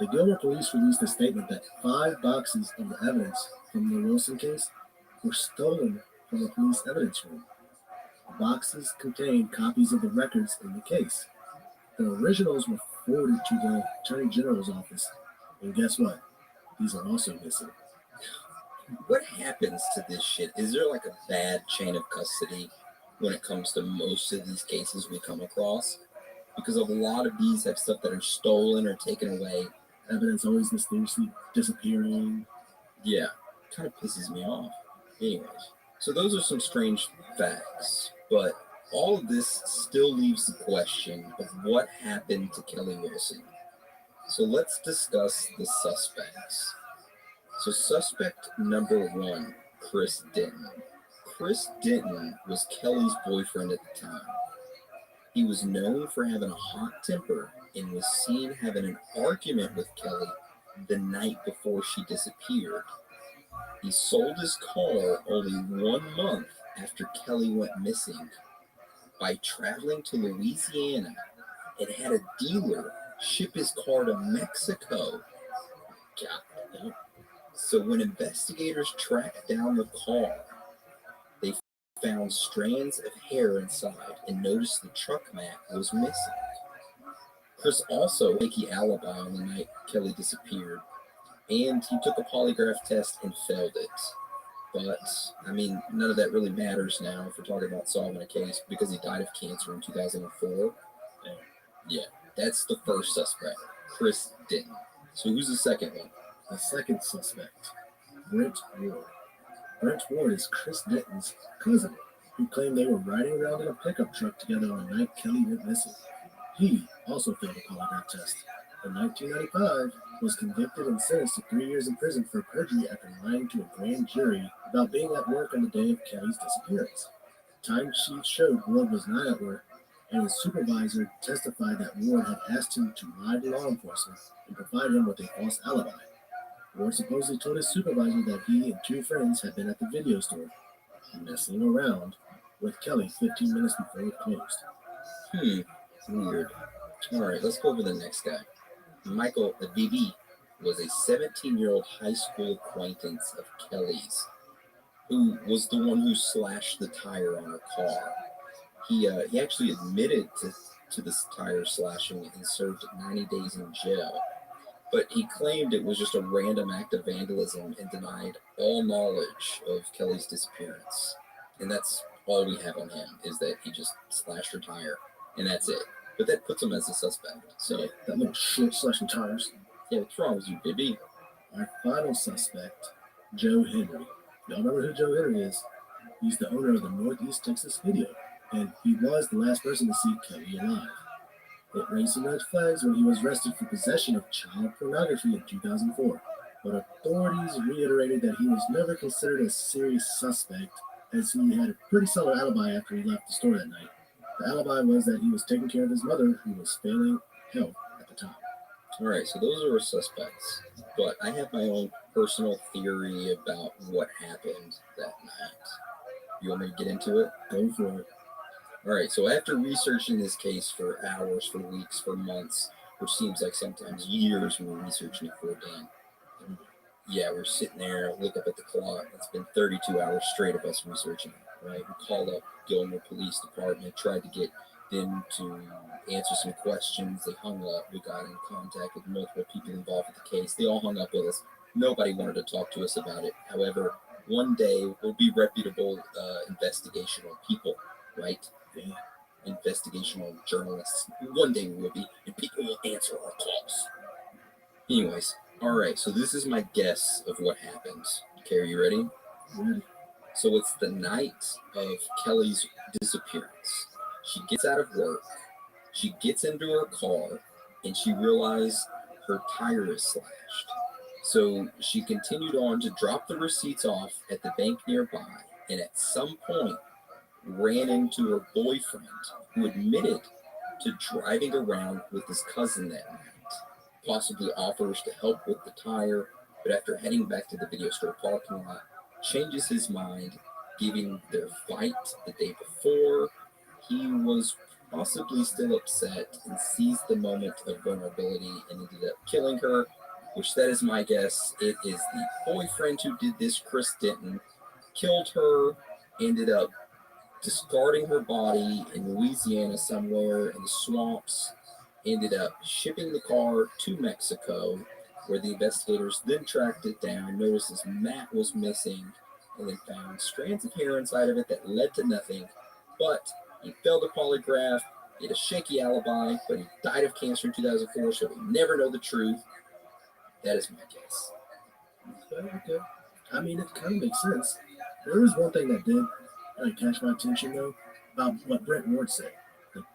the Gilmer police released a statement that 5 boxes of the evidence from the Wilson case were stolen from the police evidence room. The boxes contained copies of the records in the case. The originals were forwarded to the Attorney General's office, and guess what? These are also missing. What happens to this shit? Is there like a bad chain of custody when it comes to most of these cases we come across? Because a lot of these have stuff that are stolen or taken away. Evidence always mysteriously disappearing. Yeah, kind of pisses me off. Anyways, so those are some strange facts, but all of this still leaves the question of what happened to Kelly Wilson. So let's discuss the suspects. So suspect number 1, Chris Denton. Chris Denton was Kelly's boyfriend at the time. He was known for having a hot temper and was seen having an argument with Kelly the night before she disappeared. He sold his car only 1 month after Kelly went missing by traveling to Louisiana and had a dealer ship his car to Mexico. God. So when investigators tracked down the car, they found strands of hair inside and noticed the truck mat was missing. Chris also had a shaky alibi on the night Kelly disappeared, and he took a polygraph test and failed it. But, I mean, none of that really matters now if we're talking about solving a case because he died of cancer in 2004. Yeah, that's the first suspect, Chris Denton. So who's the second one? The second suspect, Brent Ward. Brent Ward is Chris Denton's cousin, who claimed they were riding around in a pickup truck together on the night Kelly went missing. He also failed a polygraph test. In 1995, was convicted and sentenced to 3 years in prison for perjury after lying to a grand jury about being at work on the day of Kelly's disappearance. Timesheet showed Ward was not at work, and his supervisor testified that Ward had asked him to lie to law enforcement and provide him with a false alibi. Ward supposedly told his supervisor that he and 2 friends had been at the video store, messing around with Kelly 15 minutes before it closed. Weird. All right, let's go over the next guy. Michael Avivi was a 17-year-old high school acquaintance of Kelly's. who was the one who slashed the tire on her car. He actually admitted to this tire slashing and served 90 days in jail. But he claimed it was just a random act of vandalism and denied all knowledge of Kelly's disappearance. And that's all we have on him, is that he just slashed her tire, and that's it. But that puts him as a suspect. So That little shit slashing tires. yeah, what's wrong with you, baby? Our final suspect, Joe Henry. Y'all remember who Joe Henry is? He's the owner of the Northeast Texas Video, and he was the last person to see Kelly alive. It raised some red flags when he was arrested for possession of child pornography in 2004, but authorities reiterated that he was never considered a serious suspect, as he had a pretty solid alibi after he left the store that night. The alibi was that he was taking care of his mother, who was failing health at the time. All right, so those are our suspects. But I have my own personal theory about what happened that night. You want me to get into it? Go for it. All right, so after researching this case for hours, for weeks, for months, which seems like sometimes years when we're researching it for Dan. Yeah, we're sitting there, look up at the clock. It's been 32 hours straight of us researching it, right? We called up Gilmer Police Department, tried to get them to answer some questions. They hung up. We got in contact with multiple people involved with the case. They all hung up with us. Nobody wanted to talk to us about it. However, one day we'll be reputable investigational people, right? Investigational journalists. One day we will be, and people will answer our calls. Anyways, all right, so this is my guess of what happened. Okay, are you ready? Ready. So it's the night of Kelly's disappearance. She gets out of work, she gets into her car, and she realized her tire is slashed. So she continued on to drop the receipts off at the bank nearby, and at some point ran into her boyfriend, who admitted to driving around with his cousin that night. Possibly offers to help with the tire, but after heading back to the video store parking lot, changes his mind, giving their fight the day before. He was possibly still upset and seized the moment of vulnerability and ended up killing her, which that is my guess. It is the boyfriend who did this, Chris Denton, killed her, ended up discarding her body in Louisiana somewhere in the swamps, ended up shipping the car to Mexico, where the investigators then tracked it down, noticed his mat was missing, and then found strands of hair inside of it that led to nothing. But he failed a polygraph, he had a shaky alibi, but he died of cancer in 2004, so we never know the truth. That is my guess. Okay. I mean, it kind of makes sense. There was one thing that did catch my attention, though, about what Brent Ward said,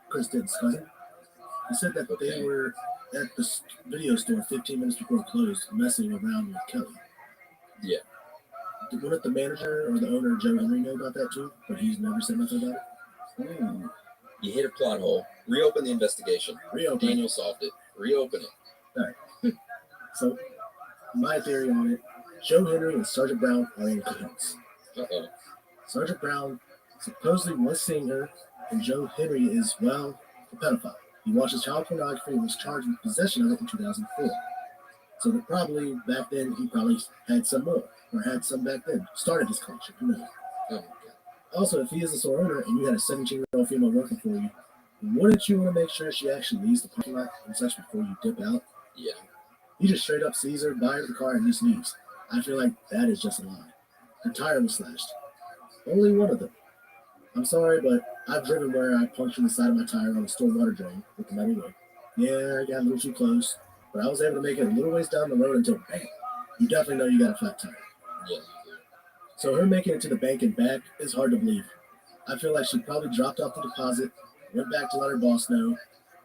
Chris Denton's cousin. He said that they were at the video store 15 minutes before it closed, messing around with Kelly. Yeah. Wouldn't the manager or the owner, Joe Henry, know about that too? But he's never said nothing about it? Ooh. You hit a plot hole. Reopen the investigation. Daniel solved it. Reopen it. All right. So, my theory on it, Joe Henry and Sergeant Brown are in cahoots. Uh-oh. Sergeant Brown supposedly was seeing her, and Joe Henry is, well, a pedophile. He watches child pornography and was charged with possession of it in 2004. So that probably back then he probably had some more, or had some back then. Started his collection, who knows? Oh my God. Also, if he is a store owner and you had a 17-year-old female working for you, wouldn't you want to make sure she actually leaves the parking lot and such before you dip out? Yeah. You just straight up sees her, buy her the car, and just leaves. I feel like that is just a lie. Her tire was slashed. Only one of them. I'm sorry, but I've driven where I punctured the side of my tire on a storm water drain with the metal road. Yeah, I got a little too close, but I was able to make it a little ways down the road until, bam, you definitely know you got a flat tire. Yeah. So her making it to the bank and back is hard to believe. I feel like she probably dropped off the deposit, went back to let her boss know.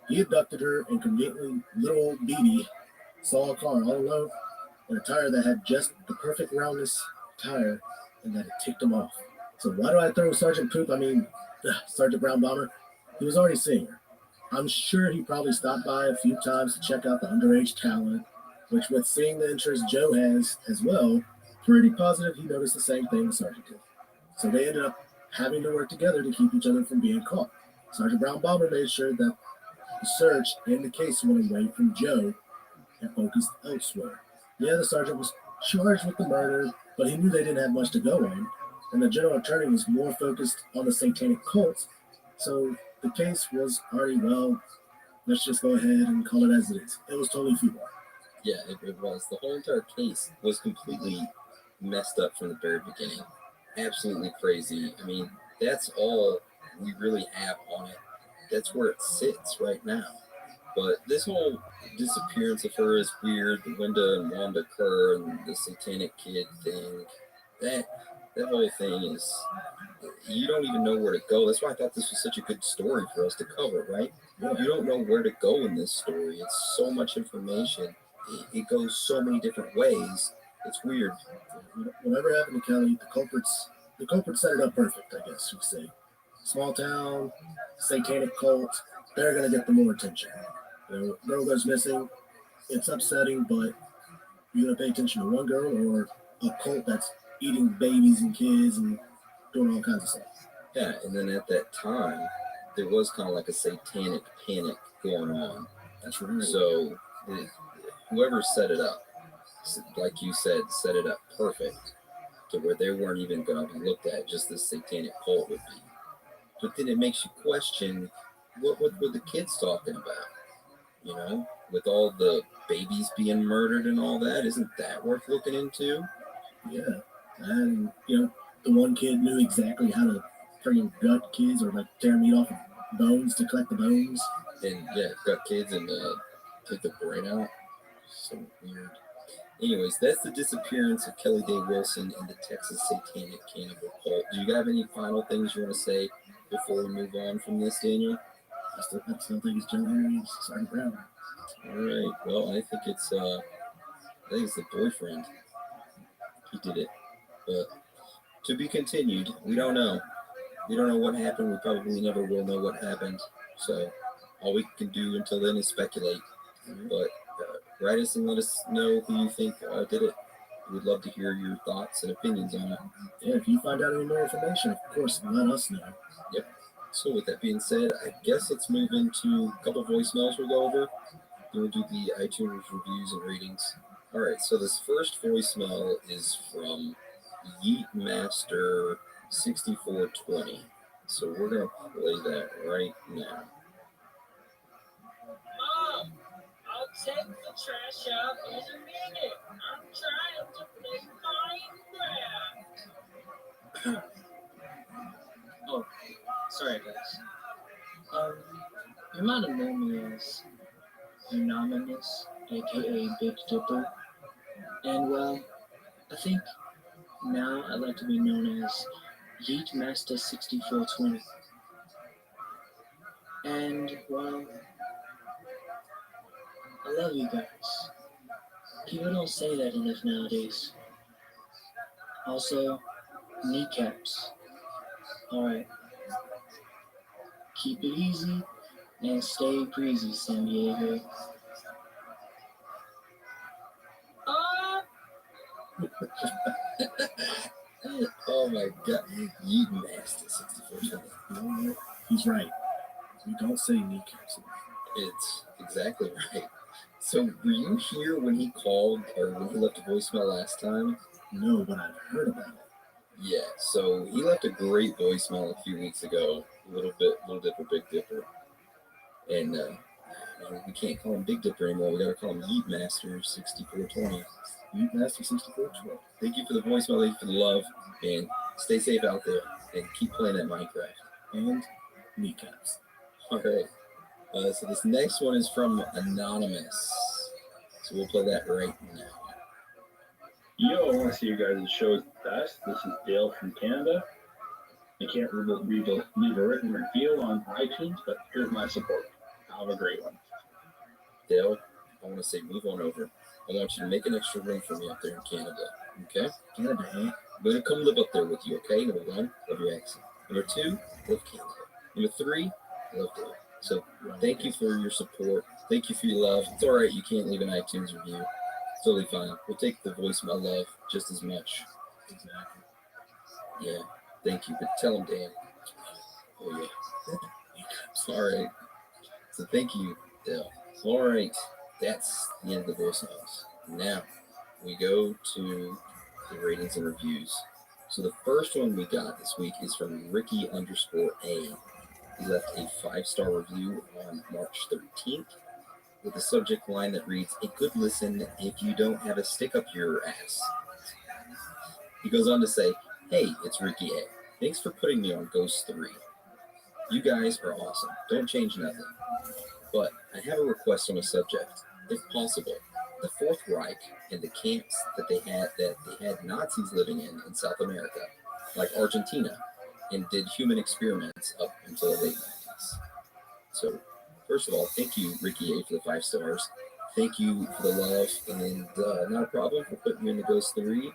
He abducted her, and conveniently, little old Beatty saw a car all alone and a tire that had just the perfect roundness tire, and that it ticked him off. So why do I throw Sergeant Brown Bomber? He was already seeing her. I'm sure he probably stopped by a few times to check out the underage talent, which with seeing the interest Joe has as well, pretty positive he noticed the same thing the Sergeant did. So they ended up having to work together to keep each other from being caught. Sergeant Brown Bomber made sure that the search and the case went away from Joe and focused elsewhere. Yeah, the sergeant was charged with the murder, but he knew they didn't have much to go on. and the general attorney was more focused on the satanic cults. So the case was already, well, let's just go ahead and call it as it is. It was totally futile. Yeah, it was. The whole entire case was completely messed up from the very beginning. Absolutely crazy. I mean, that's all we really have on it. That's where it sits right now. But this whole disappearance of her is weird. The Linda and Wanda Kerr and the satanic kid thing. That whole thing is, you don't even know where to go. That's why I thought this was such a good story for us to cover, right? You don't know where to go in this story. It's so much information. It goes so many different ways. It's weird. Whatever happened to Kelly, the culprits set it up perfect, I guess you could say. Small town, satanic cult, they're gonna get the more attention. The girl goes missing. It's upsetting, but you gonna pay attention to one girl or a cult that's eating babies and kids and doing all kinds of stuff. Yeah, and then at that time, there was kind of like a satanic panic going on. That's right. So whoever set it up, like you said, set it up perfect to where they weren't even going to be looked at, just this satanic cult would be. But then it makes you question, what were the kids talking about? You know, with all the babies being murdered and all that, isn't that worth looking into? Yeah, and the one kid knew exactly how to freaking gut kids or like tear meat off of bones to collect the bones. And yeah, gut kids and take the brain out. So weird. Anyways, that's the disappearance of Kelly Day Wilson and the Texas Satanic Cannibal Cult. Do you have any final things you want to say before we move on from this, Daniel? I still think it's Joe Henry's Sergeant Brown. All right. Well, I think it's the boyfriend. He did it, but to be continued. We don't know. We don't know what happened. We probably never will know what happened. So all we can do until then is speculate. But write us and let us know who you think did it. We'd love to hear your thoughts and opinions on it. Yeah, if you find out any more information, of course, let us know. Yep. So with that being said, I guess let's move into a couple voicemails we'll go over. Then we'll do the iTunes reviews and ratings. All right, so this first voicemail is from Yeetmaster6420. So we're going to play that right now. Mom, I'll take the trash out in a minute. I'm trying to play Minecraft. Oh, sorry guys. You might have known me as Anonymous, aka Big Dipper. And well, I think now I'd like to be known as Yeetmaster6420. And well, I love you guys. People don't say that enough nowadays. Also, kneecaps. Alright. Keep it easy and stay breezy, San Diego. Oh my god. Yeetmaster6420. He's right. We don't say kneecaps. It's exactly right. So were you here when he called or when he left a voicemail last time? No, but I've heard about it. Yeah, so he left a great voicemail a few weeks ago. Little Dipper, Big Dipper. And we can't call him Big Dipper anymore. We gotta call him Yeetmaster6420. Yeetmaster6420. Thank you for the voicemail, thank you for the love, and stay safe out there and keep playing that Minecraft. And kneecaps. All right. So this next one is from Anonymous. So we'll play that right now. Yo, I want to see you guys' show's best. This is Dale from Canada. I can't leave a written review on iTunes, but here's my support. Have a great one. Dale, I want to say move on over. I want you to make an extra room for me up there in Canada. Okay? Canada, eh? I'm going to come live up there with you, okay? Number one, love your accent. Number two, love Canada. Number three, love Dale. So thank you for your support. Thank you for your love. It's all right. You can't leave an iTunes review. Totally fine. We'll take the voicemail love just as much. Exactly. Yeah. Thank you. But tell him, Dan. Oh, yeah. All right. So thank you, Dale. All right. That's the end of the voicemails. Now we go to the ratings and reviews. So the first one we got this week is from Ricky_A. He left a 5-star review on March 13th with a subject line that reads, "A good listen if you don't have a stick up your ass." He goes on to say, "Hey, it's Ricky A. Thanks for putting me on Ghost 3. You guys are awesome. Don't change nothing. But I have a request on a subject. If possible, the Fourth Reich and the camps that they had Nazis living in South America, like Argentina, and did human experiments up until the late 90s. So, first of all, thank you, Ricky A, for the 5 stars. Thank you for the love, and not a problem for putting me in the Ghost 3.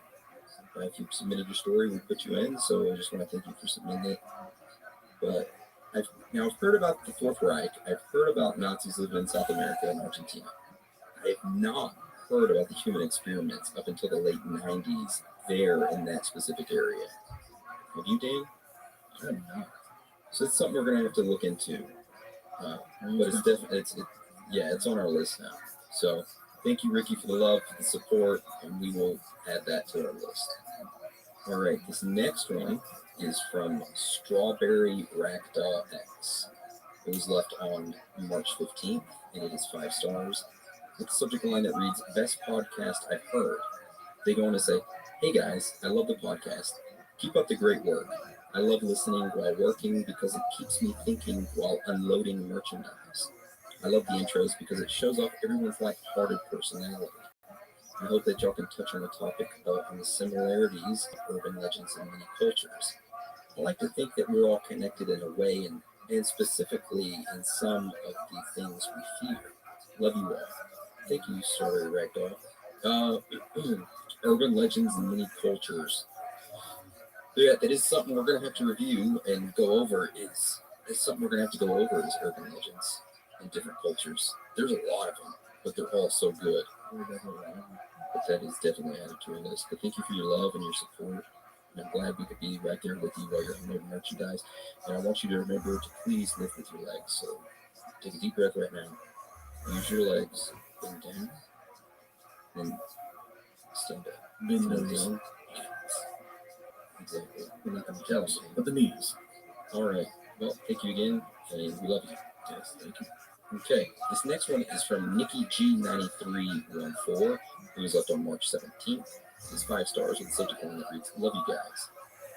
If you submitted your story, we put you in, so I just want to thank you for submitting it. But I've heard about the Fourth Reich. I've heard about Nazis living in South America and Argentina. I have not heard about the human experiments up until the late 90s there in that specific area. Have you, Dan? I have not. So it's something we're going to have to look into. But it's definitely, it's on our list now. So thank you, Ricky, for the love, for the support, and we will add that to our list. All right, this next one is from Strawberry Ragdoll X. It was left on March 15th, and it is 5 stars. With the subject line that reads, "Best podcast I've heard." They go on to say, "Hey guys, I love the podcast. Keep up the great work. I love listening while working because it keeps me thinking while unloading merchandise. I love the intros because it shows off everyone's light-hearted personality. I hope that y'all can touch on the topic on the similarities of urban legends and many cultures. I like to think that we're all connected in a way, and specifically in some of the things we fear. Love you all. Thank you, Strawberry Ragdoll." Urban legends and many cultures. Yeah, that is something we're going to have to review and go over. It's something we're going to have to go over is urban legends in different cultures. There's a lot of them, but they're all so good. But that is definitely added to our list. But thank you for your love and your support. And I'm glad we could be right there with you while you're unloading merchandise. And I want you to remember to please lift with your legs. So take a deep breath right now. Use your legs. Bend down. And stand up. Bend down. Exactly. We're not going to tell them, but the knees. All right. Well, thank you again, and we love you. Yes, thank you. Okay, this next one is from Nikki G9314, who was left on March 17th. It's 5 stars with the subject line that reads, "Love you guys."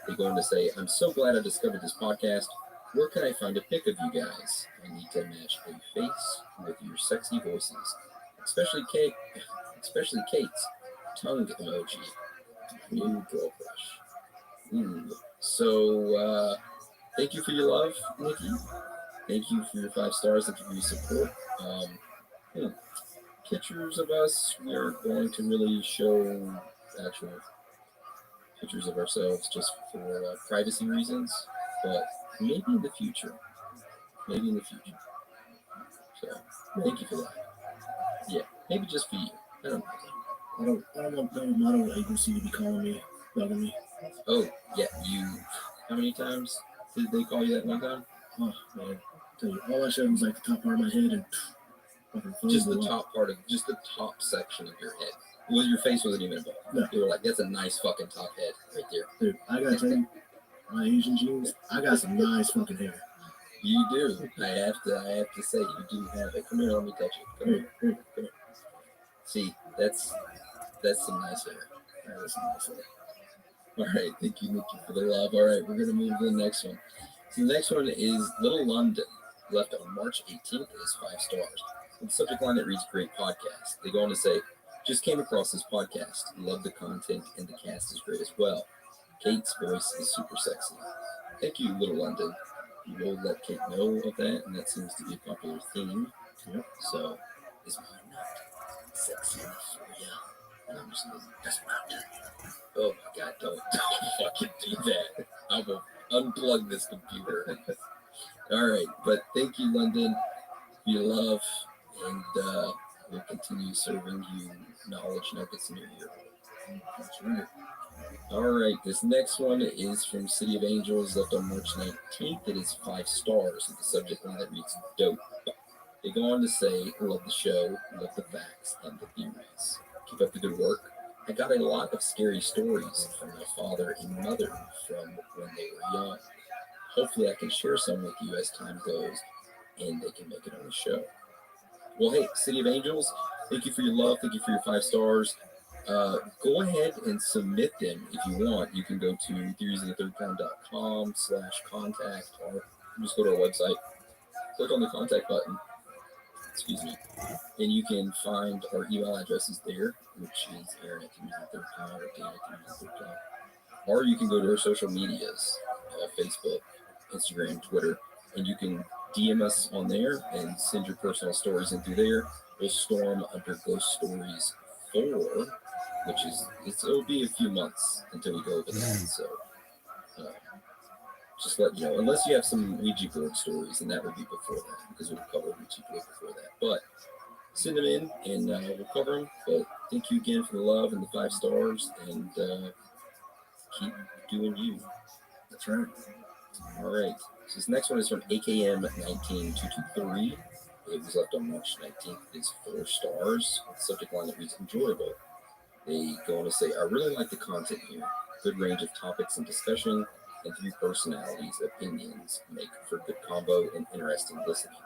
They go on to say, "I'm so glad I discovered this podcast. Where can I find a pic of you guys? I need to match a face with your sexy voices, especially Kate's tongue emoji. New girl crush." So, thank you for your love, Nikki. Thank you for your 5 stars. Thank you for your support. Pictures of us, we aren't going to really show actual pictures of ourselves just for privacy reasons, but maybe in the future. So, thank you for that. Yeah, maybe just for you. I don't know. I don't want no model agency to be calling me, bugging me. Oh, yeah, how many times did they call you that one time? Oh, man. Tell you, all I showed was the top part of my head and just the top section of your head. Well, your face wasn't even above. No. They were like, "That's a nice fucking top head right there." Dude, I gotta tell you, my Asian genes, I got some nice fucking hair. You do. I have to say, you do have it. Come here, let me touch it. Come here. See, that's some nice hair. That is some nice hair. All right, thank you, Nikki, for the love. All right, we're gonna move to the next one. So the next one is Little London, left on March 18th. It is 5 stars. With the subject line that reads, "Great podcast." They go on to say, "Just came across this podcast. Love the content and the cast is great as well. Kate's voice is super sexy." Thank you, Little London. You will let Kate know of that, and that seems to be a popular theme. Yep. So, is mine not sexy enough for you? And I'm just like, that's what I'm doing. Oh my God, don't fucking do that. I will unplug this computer. All right, but thank you, London, for your love, and we'll continue serving you knowledge nuggets in your ear. That's right. All right, this next one is from City of Angels, left on March 19th. It is 5 stars with the subject line that reads, "Dope." They go on to say, "Love the show, love the facts, and the theories. Keep up the good work. I got a lot of scary stories from my father and mother from when they were young. Hopefully, I can share some with you as time goes and they can make it on the show. Well, hey, City of Angels, thank you for your love. Thank you for your 5 stars. Go ahead and submit them if you want. You can go to theoriesofthethirdkind.com/contact, or just go to our website, click on the contact button, excuse me, and you can find our email addresses there, which is Aaron@theoriesofthethirdkind or Dan@theoriesofthethirdkind. Or you can go to our social medias, Facebook, Instagram, Twitter, and you can DM us on there and send your personal stories in through there. We'll store them under Ghost Stories 4, which is, it'll be a few months until we go over that. So just let you know, unless you have some Ouija board stories, and that would be before that, because we'll cover Ouija board before that. But send them in, and we'll cover them. But thank you again for the love and the 5 stars, and keep doing you. That's right. All right. So this next one is from AKM19223. It was left on March 19th. It's 4 stars. The subject line that reads enjoyable. They go on to say, I really like the content here. Good range of topics and discussion, and 3 personalities' opinions make for good combo and interesting listening.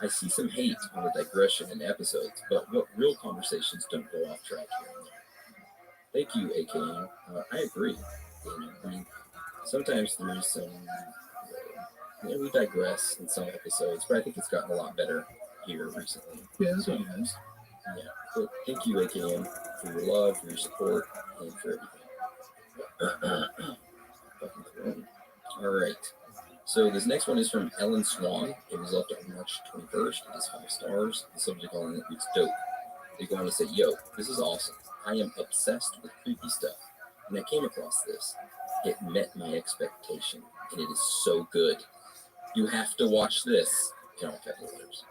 I see some hate on the digression in episodes, but what real conversations don't go off track here and there. Thank you, AKM. I agree. I mean, sometimes there's some, we digress in some episodes, but I think it's gotten a lot better here recently. Yeah, that's what it is. Yeah, but thank you, AKM, for your love, for your support, and for everything. All right. So this next one is from Ellen Swan. It was left on March 21st. It is 5 stars. The subject line that reads dope. They go on to say, yo, this is awesome. I am obsessed with creepy stuff. And I came across this. It met my expectation, and it is so good. You have to watch this. In all capital letters.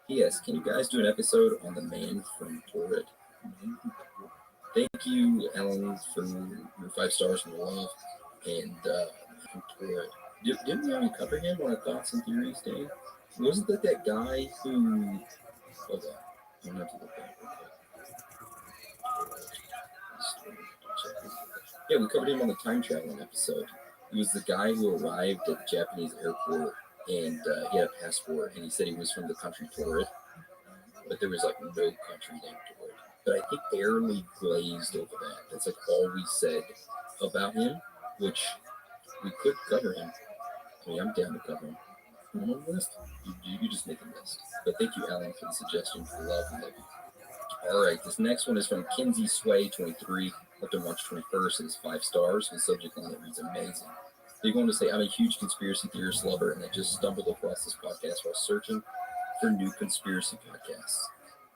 P.S. Can you guys do an episode on the man from Torrid? Thank you, Ellen, for your 5 stars and your love. And from Torrid. Didn't we already cover him on our thoughts and theories, Dave? Wasn't that guy who? Hold on, I'm gonna have to look back real quick. Yeah, we covered him on the time traveling episode. He was the guy who arrived at the Japanese airport, and he had a passport, and he said he was from the country Torrid, but there was like no country named Torrid. But I think barely glazed over that. That's like all we said about him, which we could cover him. I mean, I'm down to cover him. On the list? You just make a list. But thank you, Alan, for the suggestion, for the love and love you. All right, this next one is from Kinsey Sway 23, up to March 21st. It is 5 stars. The subject line that reads amazing. They're going to say, I'm a huge conspiracy theorist lover, and I just stumbled across this podcast while searching for new conspiracy podcasts.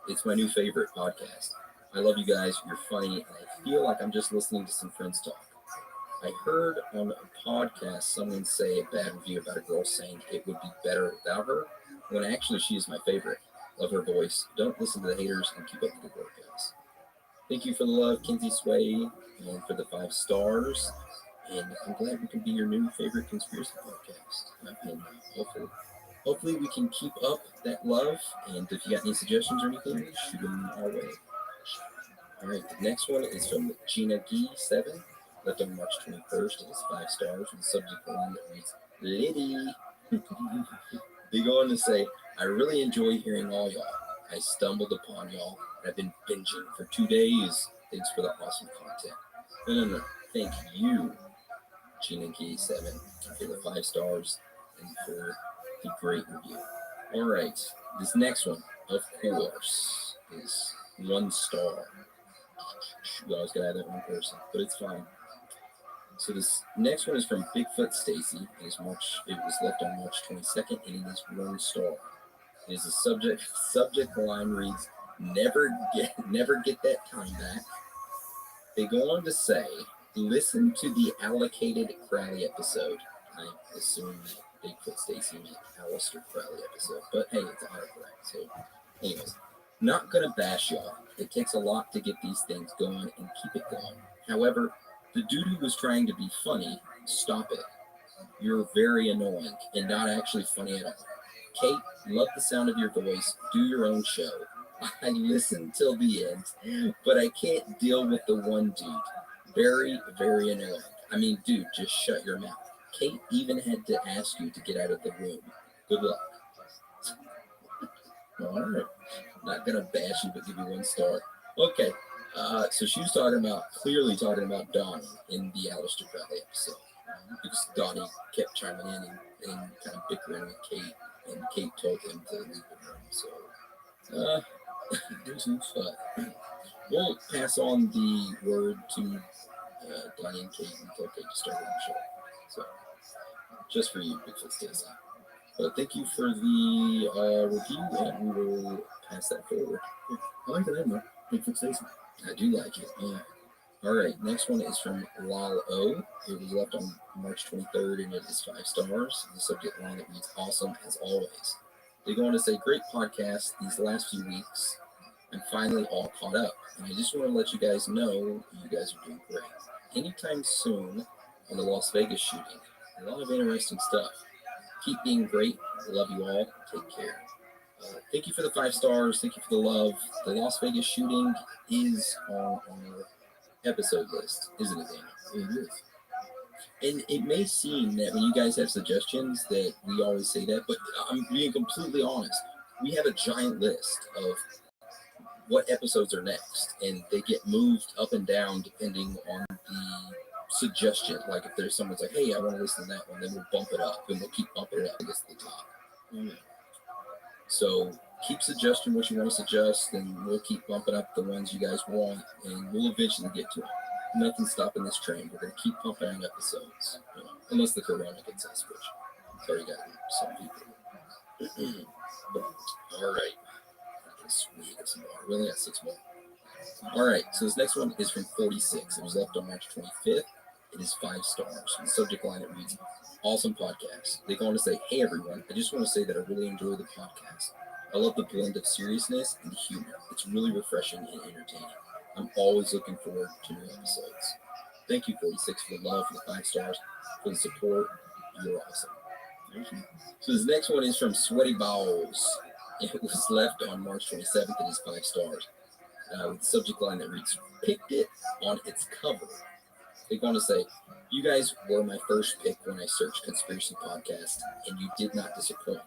It's my new favorite podcast. I love you guys. You're funny, and I feel like I'm just listening to some friends talk. I heard on a podcast someone say a bad review about a girl saying it would be better without her, when actually she is my favorite. Love her voice. Don't listen to the haters, and keep up the good work, guys. Thank you for the love, Kinsey Sway, and for the 5 stars. And I'm glad we can be your new favorite conspiracy podcast. And hopefully we can keep up that love. And if you got any suggestions or anything, shoot them our way. All right, the next one is from Gina Gee 7. Left on March 21st. It is 5 stars with the subject line that reads, Liddy. They go on to say, I really enjoy hearing all y'all. I stumbled upon y'all, and I've been binging for 2 days. Thanks for the awesome content. No. Thank you, Gina Gee 7, for the 5 stars and for the great review. All right, this next one, of course, is 1 star. We always gotta have that one person, but it's fine. So this next one is from Bigfoot Stacy. It was left on March 22nd, and it is 1 star. It is a subject line reads, never get that time back. They go on to say, listen to the allocated Crowley episode. I assume that Bigfoot Stacy meant Aleister Crowley episode, but hey, it's autocorrect. So anyways, not gonna bash y'all. It takes a lot to get these things going and keep it going. However, the dude who was trying to be funny, stop it. You're very annoying and not actually funny at all. Kate, love the sound of your voice. Do your own show. I listened till the end, but I can't deal with the one dude. Very, very annoying. I mean, dude, just shut your mouth. Kate even had to ask you to get out of the room. Good luck. All right. Not gonna bash you, but give you 1 star. Okay. So she was clearly talking about Donnie in the Aleister Crowley episode. Because Donnie kept chiming in and kind of bickering with Kate, and Kate told him to leave the room. So, there's no fun. We'll pass on the word to Donnie and Kate until Kate started the show. So, just for you, Bigfoot stays on. But thank you for the review, and we will pass that forward. I like the name though. Bigfoot Station. I do like it. Yeah. All right. Next one is from Lal O. It was left on March 23rd, and it is 5 stars. The subject line that reads "Awesome as always." They go on to say, "Great podcast these last few weeks. I'm finally all caught up, and I just want to let you guys know you guys are doing great. Anytime soon on the Las Vegas shooting. A lot of interesting stuff. Keep being great. Love you all. Take care." Thank you for the 5 stars. Thank you for the love. The Las Vegas shooting is on our episode list, isn't it, Daniel? It is. And it may seem that when you guys have suggestions that we always say that, but I'm being completely honest. We have a giant list of what episodes are next, and they get moved up and down depending on the suggestion. Like if there's someone's like, "Hey, I want to listen to that one," then we'll bump it up, and we'll keep bumping it up against the top. So keep suggesting what you want to suggest, and we'll keep bumping up the ones you guys want, and we'll eventually get to them. Nothing's stopping this train. We're going to keep pumping out episodes, unless the corona gets us, which it's already got some people. All right. Sweet, some more. We only got 6 more. All right, so this next one is from 46. It was left on March 25th. It is 5 stars. The subject line, it reads, "Awesome podcast." They go on to say, "Hey everyone, I just want to say that I really enjoy the podcast. I love the blend of seriousness and humor. It's really refreshing and entertaining. I'm always looking forward to new episodes. Thank you, 46, for the love, for the 5 stars, for the support. You're awesome." So this next one is from Sweaty Balls. It was left on March 27th. It is 5 stars. With the subject line that reads, "Picked it on its cover." They go on to say, "You guys were my first pick when I searched conspiracy podcast, and you did not disappoint.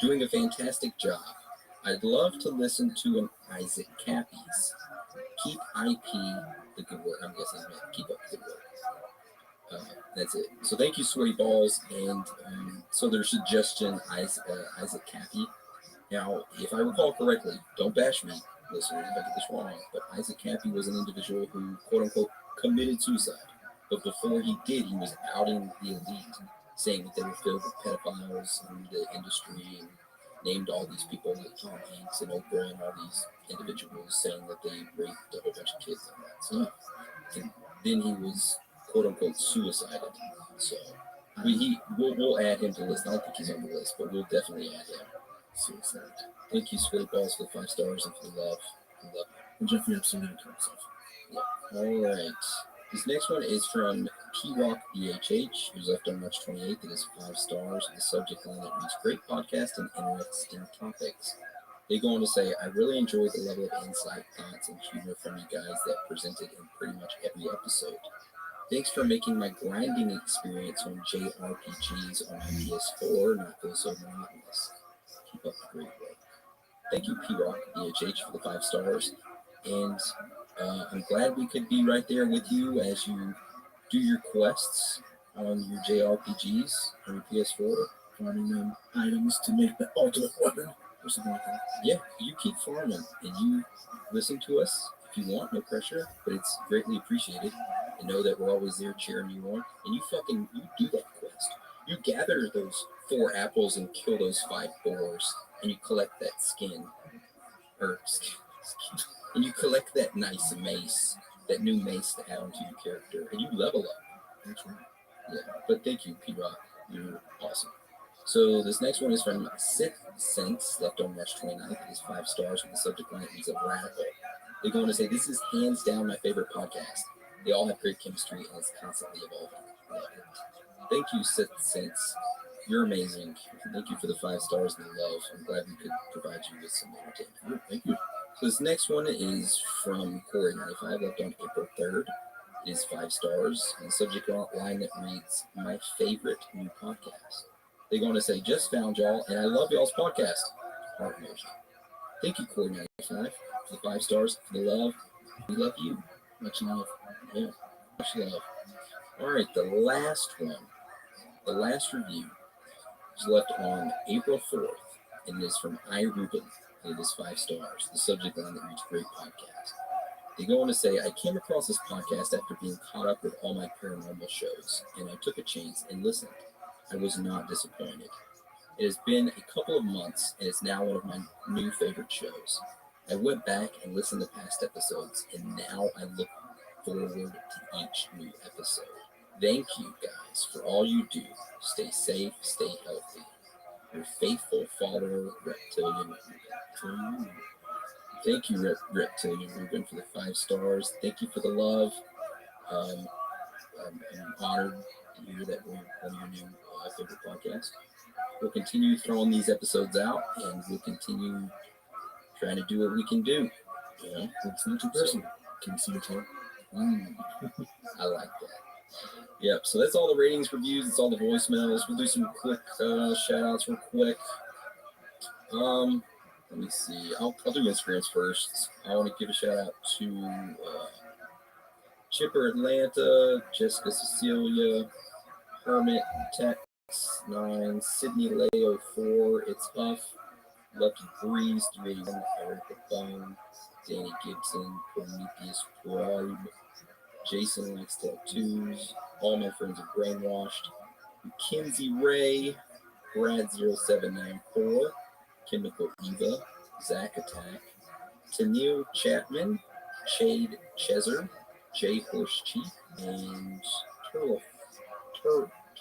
Doing a fantastic job. I'd love to listen to an Isaac Cappy's. Keep IP the good work." I'm guessing I meant keep up the good work. That's it. So thank you, Sweaty Balls. And so their suggestion, Isaac Cappy. Now, if I recall correctly, don't bash me, listeners, if I get this wrong, but Isaac Cappy was an individual who, quote unquote, committed suicide. But before he did, he was outing the elite, saying that they were filled with pedophiles in the industry, and named all these people like Tom Hanks and Oprah and all these individuals, saying that they raped a whole bunch of kids and that stuff. And then he was, quote unquote, suicided. So we'll add him to the list. I don't think he's on the list, but we'll definitely add him. Suicide. Thank you, Sweaty Balls, for the 5 stars and for the love. I love you. And Jeffrey Epstein didn't kill himself. Yeah. All right. This next one is from P-Rock BHH. It was left on March 28th. It is 5 stars. The subject line that reads, "Great podcast and interesting topics." They go on to say, "I really enjoyed the level of insight, thoughts, and humor from you guys that presented in pretty much every episode. Thanks for making my grinding experience on JRPGs on my PS4 not feel so monotonous. Keep up the great work." Thank you, P-Rock BHH, for the 5 stars. And I'm glad we could be right there with you as you do your quests on your JRPGs on your PS4. Farming items to make the ultimate weapon or something like that. Yeah, you keep farming and you listen to us if you want, no pressure, but it's greatly appreciated. And know that we're always there cheering you on. And you do that quest. You gather those 4 apples and kill those 5 boars, and you collect that skin. And you collect that nice mace, that new mace to add onto your character, and you level up. That's right. Yeah, but thank you, P-Rock. You're awesome. So this next one is from Sith Sense, left on March 29th. It is 5 stars with the subject line is a radical. They go on to say, "This is hands down my favorite podcast. They all have great chemistry and it's constantly evolving." Love it. Thank you, Sith Sense, You're amazing. Thank you for the 5 stars and the love. I'm glad we could provide you with some entertainment. Thank you. So this next one is from Corey95, left on April 3rd. It is 5 stars. And the subject line that reads, "My favorite new podcast." They're going to say, "Just found y'all, and I love y'all's podcast." Heart emoji. Thank you, Corey95, for the 5 stars, for the love. We love you. Much love. Yeah, much love. All right, the last one. The last review was left on April 4th, and it is from iRuben, and it is 5 stars. The subject line that reads, "Great podcast." They go on to say, "I came across this podcast after being caught up with all my paranormal shows, and I took a chance and listened. I was not disappointed. It has been a couple of months, and it's now one of my new favorite shows. I went back and listened to past episodes, and now I look forward to each new episode. Thank you guys for all you do. Stay safe, stay healthy. Your faithful follower, Reptilian Ruben." Thank you, Reptilian Ruben, for the 5 stars. Thank you for the love. I'm honored to hear that we're one of your new favorite podcasts. We'll continue throwing these episodes out, and we'll continue trying to do what we can do. You know, It's not too personal. Can you see your tail? I like that. Yep, so that's all the ratings, reviews, it's all the voicemails. We'll do some quick shout outs real quick. Let me see. I'll do Instagrams first. I want to give a shout out to Chipper Atlanta, Jessica Cecilia, Hermit Tex 9, Sydney Leo 4, It's Huff, Lucky Breeze 381, Erica Bone, Danny Gibson, Prometheus Pride, Jason Likes Tattoos, all my friends are brainwashed, Kinsey Ray, Brad 0794, Chemical Eva, Zach Attack, Tennille Chapman, Shade Cheser, Jay Horse Chief, and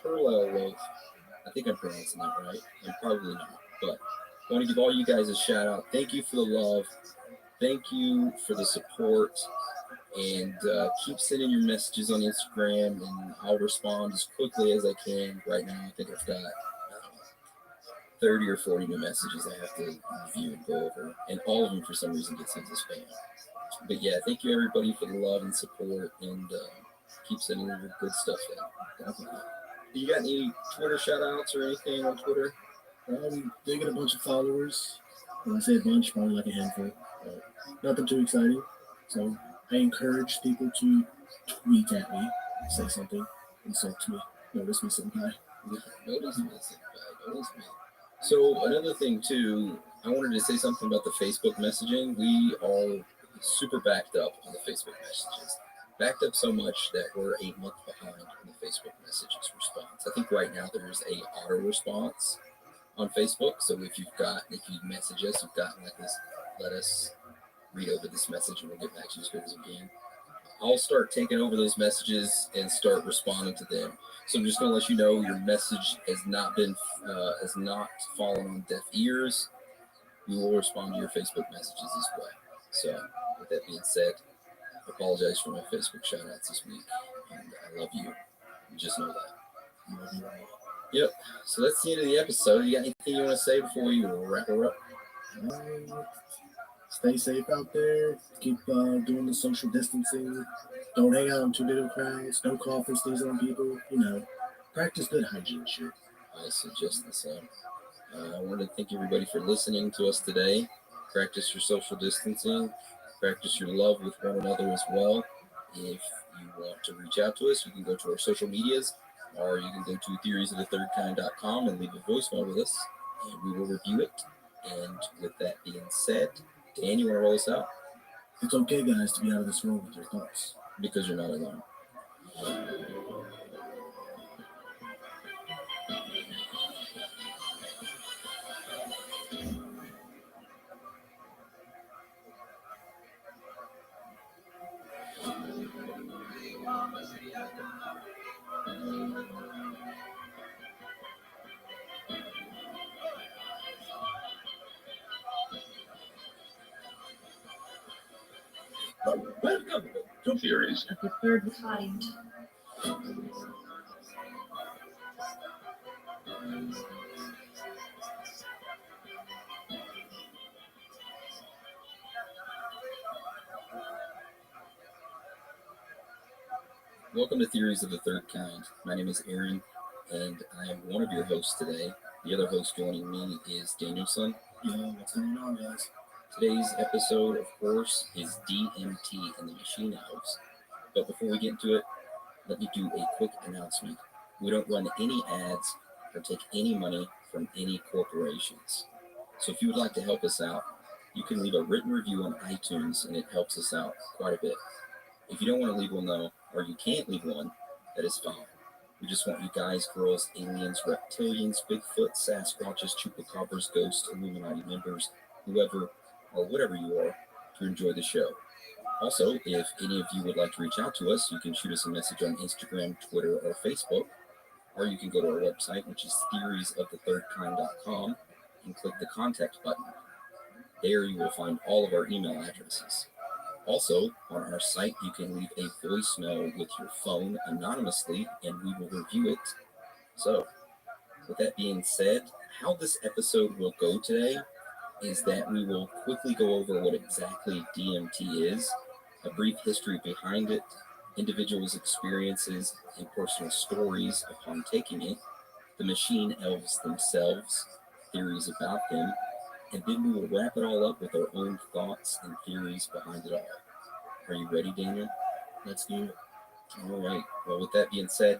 Turlow. I think I'm pronouncing that right. I'm probably not, but I want to give all you guys a shout out. Thank you for the love. Thank you for the support. And keep sending your messages on Instagram, and I'll respond as quickly as I can. Right now, I think I've got 30 or 40 new messages I have to review and go over, and all of them for some reason get sent to spam. But yeah, thank you everybody for the love and support, and keep sending your good stuff in. Definitely. You got any Twitter shout outs or anything on Twitter? They get a bunch of followers. When I say a bunch, probably like a handful. Nothing too exciting. So I encourage people to tweet at me, say something, insult me, notice me sometime. Notice me. So another thing too, I wanted to say something about the Facebook messaging. We are super backed up on the Facebook messages. Backed up so much that we're a month behind on the Facebook messages response. I think right now there's a auto response on Facebook. So if you message us, you've gotten like this, let us read over this message and we'll get back to you as quick as we can. I'll start taking over those messages and start responding to them. So I'm just going to let you know your message has not fallen on deaf ears. We will respond to your Facebook messages as well. So with that being said, I apologize for my Facebook shout outs this week. And I love you. You just know that. Yep. So that's the end of the episode. You got anything you want to say before we wrap her up? Stay safe out there. Keep doing the social distancing. Don't hang out in too big of crowds. Don't cough and sneeze on people. Practice good hygiene shit. I suggest the same. I want to thank everybody for listening to us today. Practice your social distancing. Practice your love with one another as well. If you want to reach out to us, you can go to our social medias, or you can go to theoriesofthethirdkind.com and leave a voicemail with us, and we will review it. And with that being said, Dan, you want to roll us out? It's okay, guys, to be out of this world with your thoughts. Because you're not alone. Welcome to Theories Of the third kind. Welcome to Theories of the Third Kind. My name is Aaron, and I am one of your hosts today. The other host joining me is Danielson. Yo, what's going on, guys? Today's episode, of course, is DMT and the Machine Elves. But before we get into it, let me do a quick announcement. We don't run any ads or take any money from any corporations. So if you would like to help us out, you can leave a written review on iTunes, and it helps us out quite a bit. If you don't want to leave one, though, or you can't leave one, that is fine. We just want you guys, girls, aliens, reptilians, Bigfoot, Sasquatches, Chupacabras, ghosts, Illuminati members, whoever or whatever you are, to enjoy the show. Also, if any of you would like to reach out to us, you can shoot us a message on Instagram, Twitter, or Facebook, or you can go to our website, which is theoriesofthethirdkind.com, and click the contact button. There you will find all of our email addresses. Also, on our site, you can leave a voicemail with your phone anonymously, and we will review it. So, with that being said, how this episode will go today is that we will quickly go over what exactly DMT is, a brief history behind it, individuals' experiences and personal stories upon taking it, the machine elves themselves, theories about them, and then we will wrap it all up with our own thoughts and theories behind it all. Are you ready, Daniel? Let's do it. All right. Well, with that being said,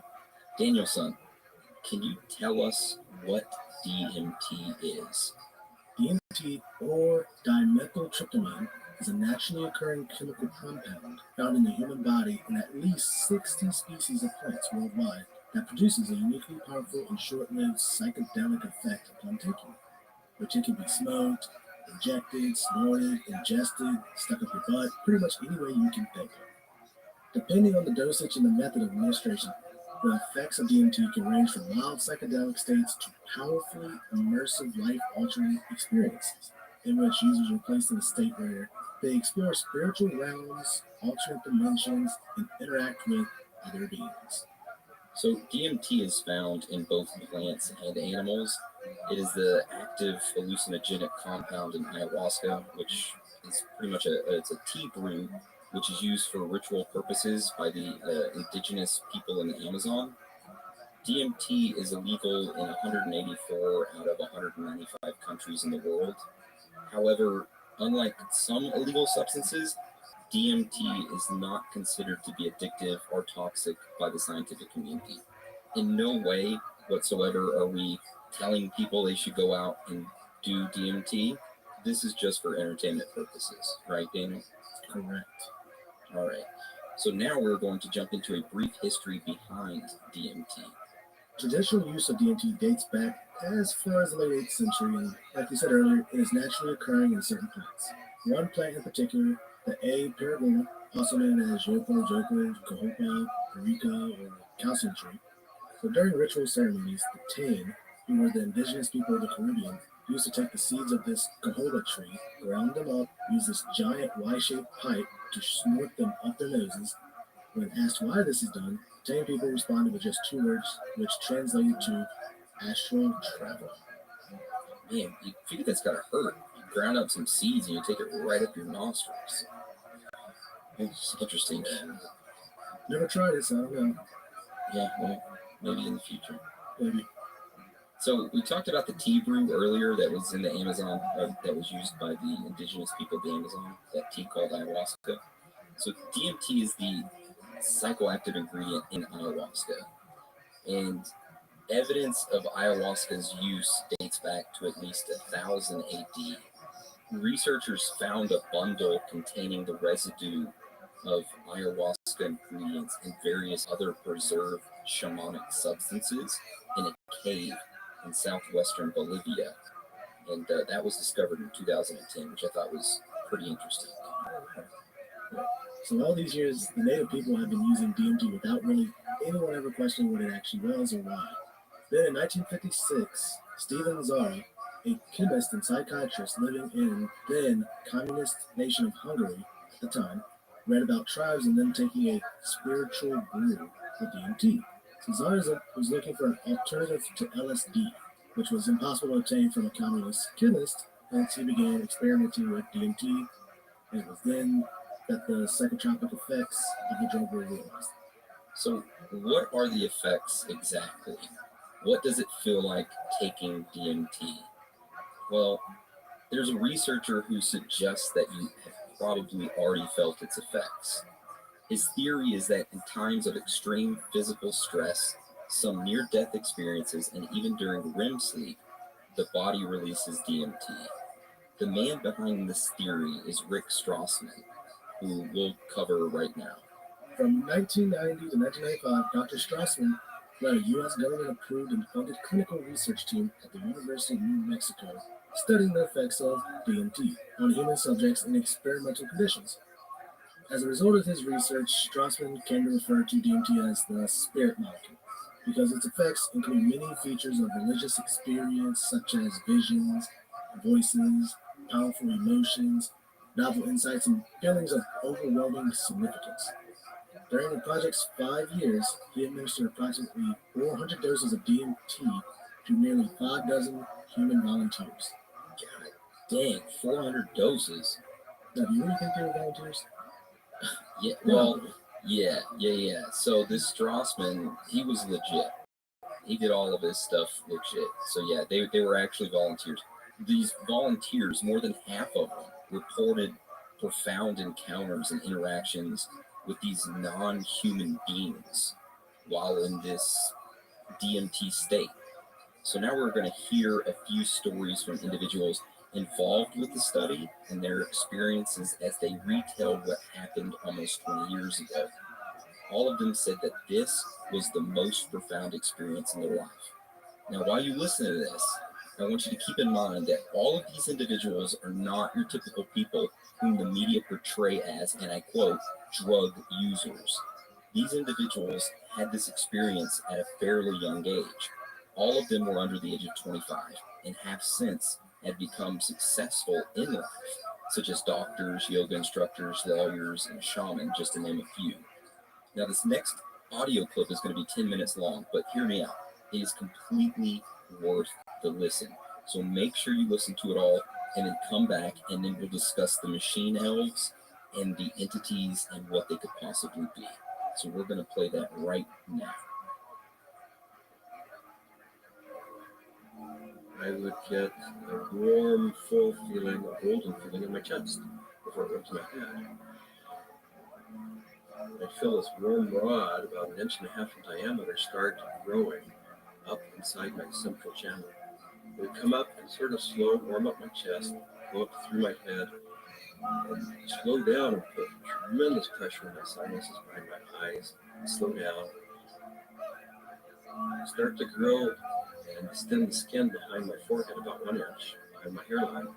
Danielson, can you tell us what DMT is? DMT, or dimethyltryptamine, is a naturally occurring chemical compound found in the human body in at least 60 species of plants worldwide that produces a uniquely powerful and short-lived psychedelic effect upon taking it, which it can be smoked, injected, snorted, ingested, stuck up your butt, pretty much any way you can think of. Depending on the dosage and the method of administration, the effects of DMT can range from mild psychedelic states to powerfully immersive, life-altering experiences, in which users are placed in a state where they explore spiritual realms, alternate dimensions, and interact with other beings. So DMT is found in both plants and animals. It is the active hallucinogenic compound in ayahuasca, which is pretty much it's a tea brew, which is used for ritual purposes by the indigenous people in the Amazon. DMT is illegal in 184 out of 195 countries in the world. However, unlike some illegal substances, DMT is not considered to be addictive or toxic by the scientific community. In no way whatsoever are we telling people they should go out and do DMT. This is just for entertainment purposes, right, Daniel? Correct. All right. So now we're going to jump into a brief history behind DMT. Traditional use of DMT dates back as far as the late 8th century, and like we said earlier, it is naturally occurring in certain plants. One plant in particular, the A. perigona, also known as Yoko, Joker, Cohopa, Perica, or calcium tree. So during ritual ceremonies, the Tain, who were the indigenous people of the Caribbean, used to take the seeds of this Cohoba tree, ground them up, use this giant Y-shaped pipe to snort them up their noses. When asked why this is done, Tain people responded with just 2 words, which translated to astral travel. Man, you figure that's gotta hurt. You ground up some seeds and you take it right up your nostrils. It's interesting. Never tried it, so I don't know. Yeah, well, maybe in the future. Maybe. So we talked about the tea brew earlier that was in the Amazon, that was used by the indigenous people of the Amazon, that tea called ayahuasca. So DMT is the psychoactive ingredient in ayahuasca. And evidence of ayahuasca's use dates back to at least 1000 AD. Researchers found a bundle containing the residue of ayahuasca ingredients and various other preserved shamanic substances in a cave in southwestern Bolivia. And that was discovered in 2010, which I thought was pretty interesting. So all these years, the native people have been using DMT without really anyone ever questioning what it actually was or why. Then in 1956, Stephen Zara, a chemist and psychiatrist living in then communist nation of Hungary at the time, read about tribes and them taking a spiritual brew with DMT. So Zara was looking for an alternative to LSD, which was impossible to obtain from a communist chemist, hence he began experimenting with DMT, and it was then that the psychotropic effects of the drug were realized. So, what are the effects exactly? What does it feel like taking DMT? Well, there's a researcher who suggests that you have probably already felt its effects. His theory is that in times of extreme physical stress, some near-death experiences, and even during REM sleep, the body releases DMT. The man behind this theory is Rick Strassman, who we'll cover right now. From 1990 to 1995, Dr. Strassman led a U.S. government-approved and funded clinical research team at the University of New Mexico, studying the effects of DMT on human subjects in experimental conditions. As a result of his research, Strassman came to refer to DMT as the spirit molecule, because its effects include many features of religious experience, such as visions, voices, powerful emotions, novel insights, and feelings of overwhelming significance. During the project's 5 years, he administered approximately 400 doses of DMT to nearly 5 dozen human volunteers. God dang, 400 doses. Now, do you really think they were volunteers? Yeah, well, yeah. So this Strassman, he was legit. He did all of his stuff legit. So yeah, they were actually volunteers. These volunteers, more than half of them, reported profound encounters and interactions with these non-human beings while in this DMT state. So now we're going to hear a few stories from individuals involved with the study and their experiences as they retell what happened almost 20 years ago. All of them said that this was the most profound experience in their life. Now, while you listen to this, I want you to keep in mind that all of these individuals are not your typical people whom the media portray as, and I quote, drug users. These individuals had this experience at a fairly young age. All of them were under the age of 25 and have since had become successful in life, such as doctors, yoga instructors, lawyers, and shaman, just to name a few. Now, this next audio clip is going to be 10 minutes long, but hear me out. It is completely worth the listen. So make sure you listen to it all and then come back, and then we'll discuss the machine elves and the entities and what they could possibly be. So we're going to play that right now. I would get a warm, full feeling, a golden feeling in my chest before it went to my head. I'd feel this warm rod about 1.5 inches in diameter start growing up inside my central channel. It would come up and sort of slow, warm up my chest, go up through my head, and slow down and put tremendous pressure on my sinuses behind my eyes, and slow down, start to grow and extend the skin behind my forehead about 1 inch behind my hairline.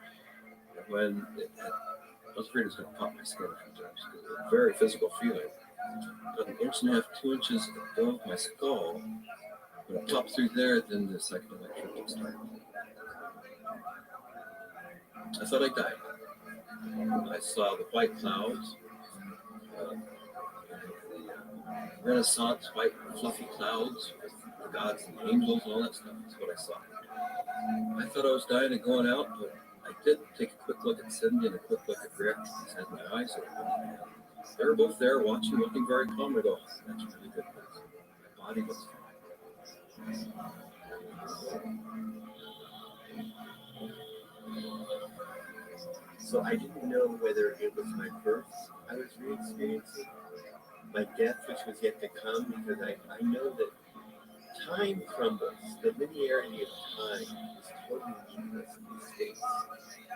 And when I was afraid it was going to pop my skin a few times because it was a very physical feeling. About 1.5 inches, 2 inches above my skull, when it popped through there, then the psychedelic trip would start. I thought I died. I saw the white clouds, the Renaissance white fluffy clouds with the gods and angels and all that stuff. That's what I saw. I thought I was dying and going out, but I did take a quick look at Cindy and a quick look at Rick. He had my eyes open. They were both there watching, looking very calm. I go, that's really good. My body was fine. So I didn't know whether it was my birth I was re-experiencing, my death which was yet to come, because I know that time crumbles. The linearity of time is totally meaningless in these states.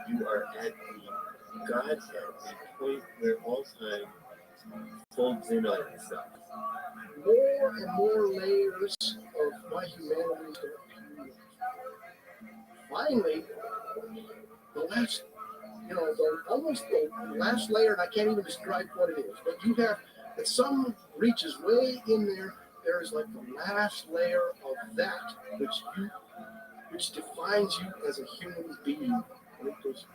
You are at the Godhead, the point where all time folds in on itself. More and more layers of my humanity to appear. Finally, the last, almost the last layer, and I can't even describe what it is, but you have, at some reaches way in there, there is like the last layer of that which defines you as a human being. And it goes,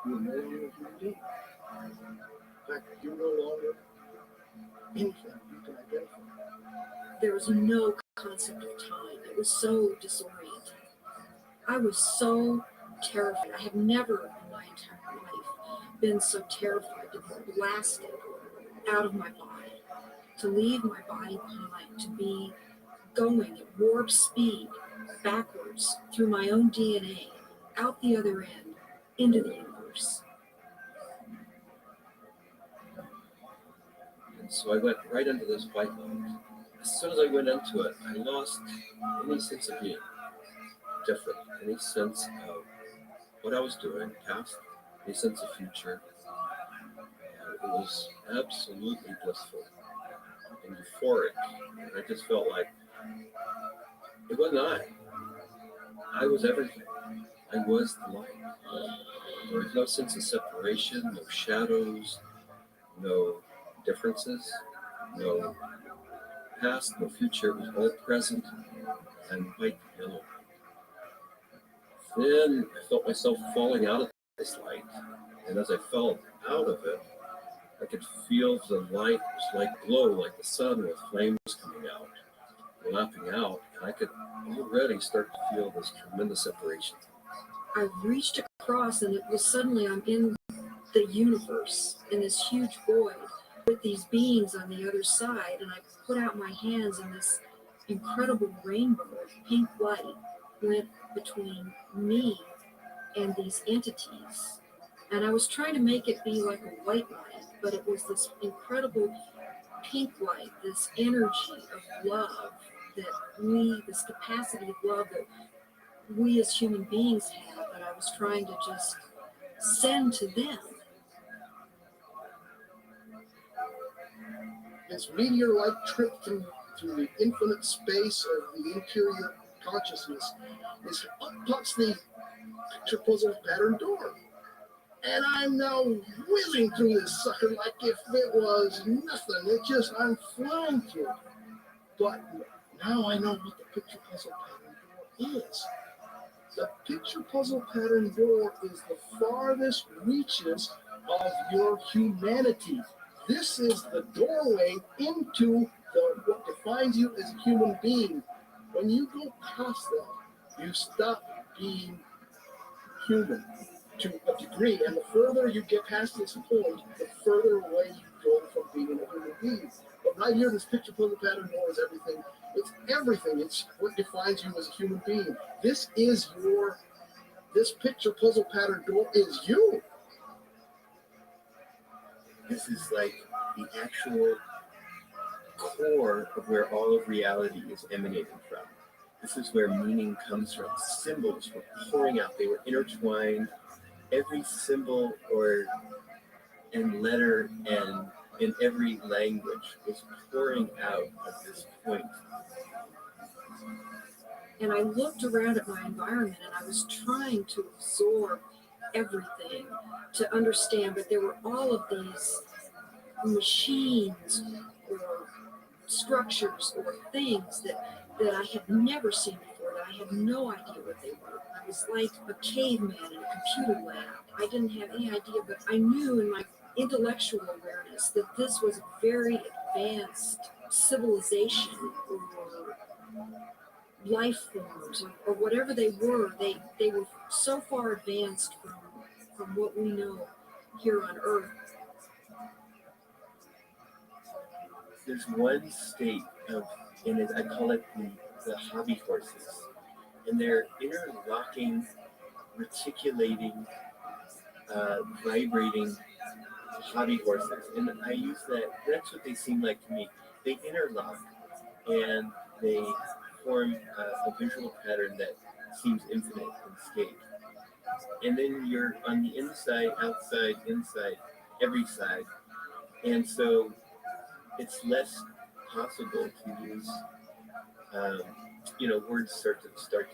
you're no longer a human being. In fact, you're no longer anything you can identify. There was no concept of time. It was so disorienting. I was so terrified. I have never in my entire life been so terrified to be blasted out of my body. to leave my body behind, to be going at warp speed backwards through my own DNA, out the other end, into the universe. And so I went right into this white light. As soon as I went into it, I lost any sense of being different, any sense of what I was doing, past, any sense of future. And it was absolutely blissful and euphoric. And I just felt like it wasn't I. I was everything. I was the light. There was no sense of separation, no shadows, no differences, no past, no future. It was all present and white and yellow. Then I felt myself falling out of this light. And as I fell out of it, I could feel the light was like glow, like the sun with flames coming out, lapping out. And I could already start to feel this tremendous separation. I reached across, and it was suddenly I'm in the universe, in this huge void with these beings on the other side, and I put out my hands, and this incredible rainbow of pink light went between me and these entities. And I was trying to make it be like a white light, but it was this incredible pink light, this energy of love this capacity of love that we as human beings have, that I was trying to just send to them. This meteor-like trip through the infinite space of the interior consciousness is up pops the picture puzzle pattern door. And I'm now whizzing through this sucker like if it was nothing. I'm flying through it. But now I know what the picture puzzle pattern door is. The picture puzzle pattern door is the farthest reaches of your humanity. This is the doorway into what defines you as a human being. When you go past that, you stop being human to a degree. And the further you get past this point, the further away you go from being a human being. But right here, this picture puzzle pattern door is everything. It's everything. It's what defines you as a human being. This picture puzzle pattern door is you. This is like the actual core of where all of reality is emanating from. This is where meaning comes from. Symbols were pouring out. They were intertwined. Every symbol and letter and in every language was pouring out at this point. And I looked around at my environment, and I was trying to absorb everything, to understand, but there were all of these machines or structures or things that I had never seen before, that I had no idea what they were. I was like a caveman in a computer lab. I didn't have any idea, but I knew in my intellectual awareness that this was a very advanced civilization or life forms or whatever they were. They were so far advanced from what we know here on Earth. There's one state and I call it the hobby horses, and they're interlocking, reticulating, vibrating hobby horses, and I use that's what they seem like to me. They interlock, and they form a visual pattern that seems infinite in scape. And then you're on the inside, outside, inside, every side. And so it's less possible to use, words start to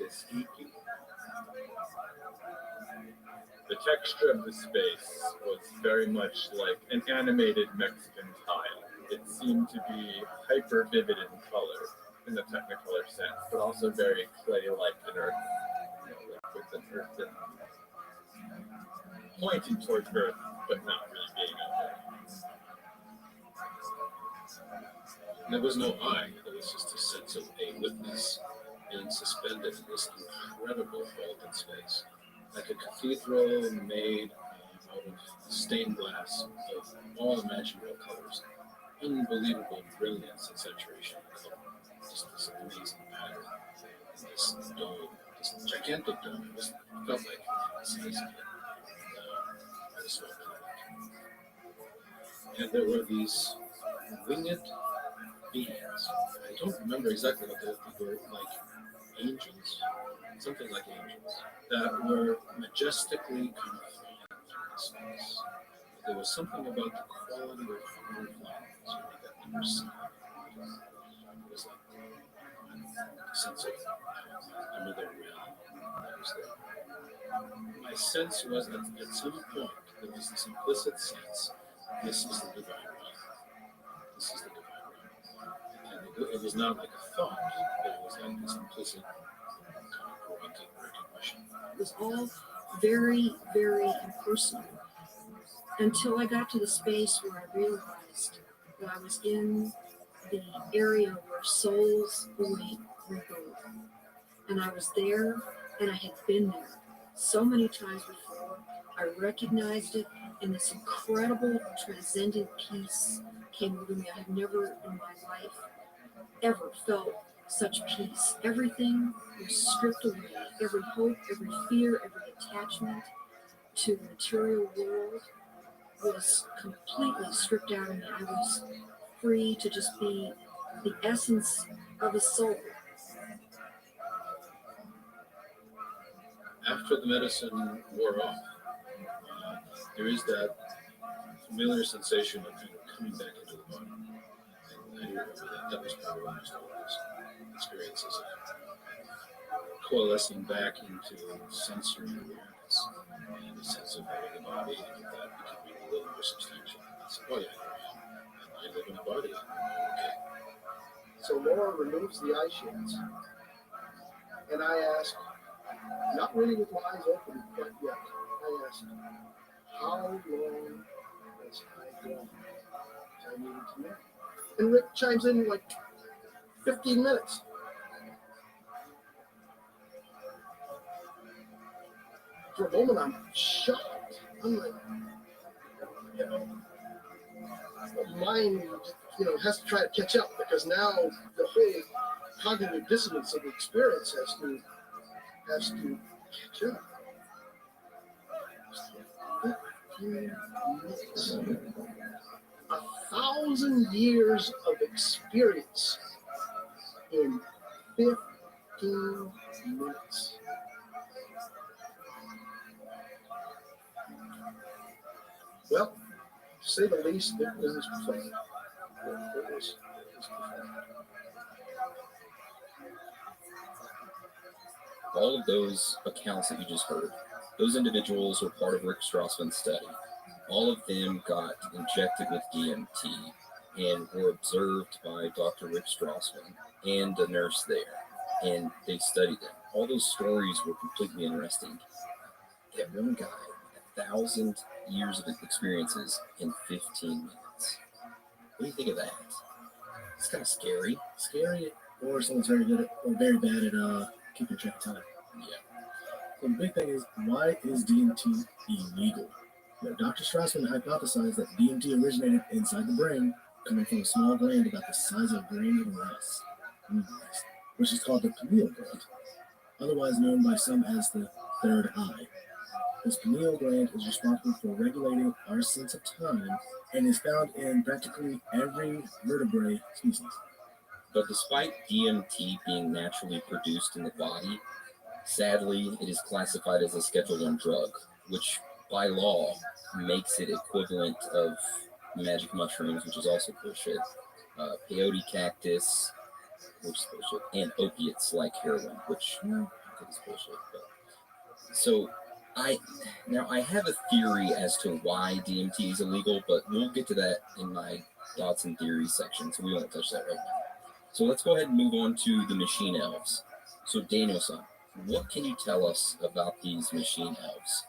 escape you. The texture of the space was very much like an animated Mexican tile. It seemed to be hyper vivid in color, in the Technicolor sense, but also very clay-like and earth, with an earth pointing towards earth, but not really being out there. There was no I, it was just a sense of aimlessness being suspended in this incredible vaulted space. Like a cathedral made out of stained glass of all imaginable colors. unbelievable brilliance and saturation of color. Just this amazing pattern. This dome, this gigantic dome. It felt like the size of it. I just felt like. And there were these winged beings. I don't remember exactly what they were like. Angels? Something like angels. That were majestically kind of flying through the space. There was something about the quality of flying that I've never seen. It was like a sense of another realm that was there. My sense was that at some point there was this implicit sense, this is the divine realm. This is the divine realm. And it was not like a thought, but it was like this implicit kind of recognition. It was all very, very impersonal until I got to the space where I realized that I was in the area where souls await rebirth. And I was there, and I had been there so many times before. I recognized it, and this incredible transcendent peace came over me. I had never in my life ever felt such peace. Everything was stripped away. Every hope, every fear, every attachment to the material world was completely stripped out of me. I was free to just be the essence of a soul. After the medicine wore off, there is that familiar sensation of kind of coming back into the body. And I remember that was probably almost all those experiences of coalescing back into sensory awareness and the sense of having a body and that becoming a little more substantial. So, oh yeah, here I am. I live in a body. Okay. So Laura removes the eye shades, and I ask, not really with my eyes open quite yet, I ask, how long was I gone? I needed to know. And Rick chimes in like 15 minutes. For a moment, I'm shocked. I'm like, you know, mine, has to try to catch up because now the whole cognitive dissonance of the experience has to catch up. 15 minutes. 1,000 years of experience in 15 minutes. Well, to say the least, it was profound. It was profound. All of those accounts that you just heard, those individuals were part of Rick Strassman's study. All of them got injected with DMT and were observed by Dr. Rick Strassman and a nurse there, and they studied them. All those stories were completely interesting. That one guy, 1,000 years of experiences in 15 minutes. What do you think of that? It's kind of scary. Scary, or someone's very good at, or very bad at keeping track of time. Yeah. So the big thing is, why is DMT illegal? Dr. Strassman hypothesized that DMT originated inside the brain, coming from a small gland about the size of a grain of rice, which is called the pineal gland, otherwise known by some as the third eye. This pineal gland is responsible for regulating our sense of time and is found in practically every vertebrate species. But despite DMT being naturally produced in the body, sadly, it is classified as a Schedule I drug, which by law makes it equivalent of magic mushrooms, which is also bullshit, peyote cactus, which is bullshit, and opiates like heroin, which I think is bullshit. But so I have a theory as to why DMT is illegal, but we'll get to that in my thoughts and theories section, so we won't touch that right now. So let's go ahead and move on to the machine elves. So Daniel-san, what can you tell us about these machine elves?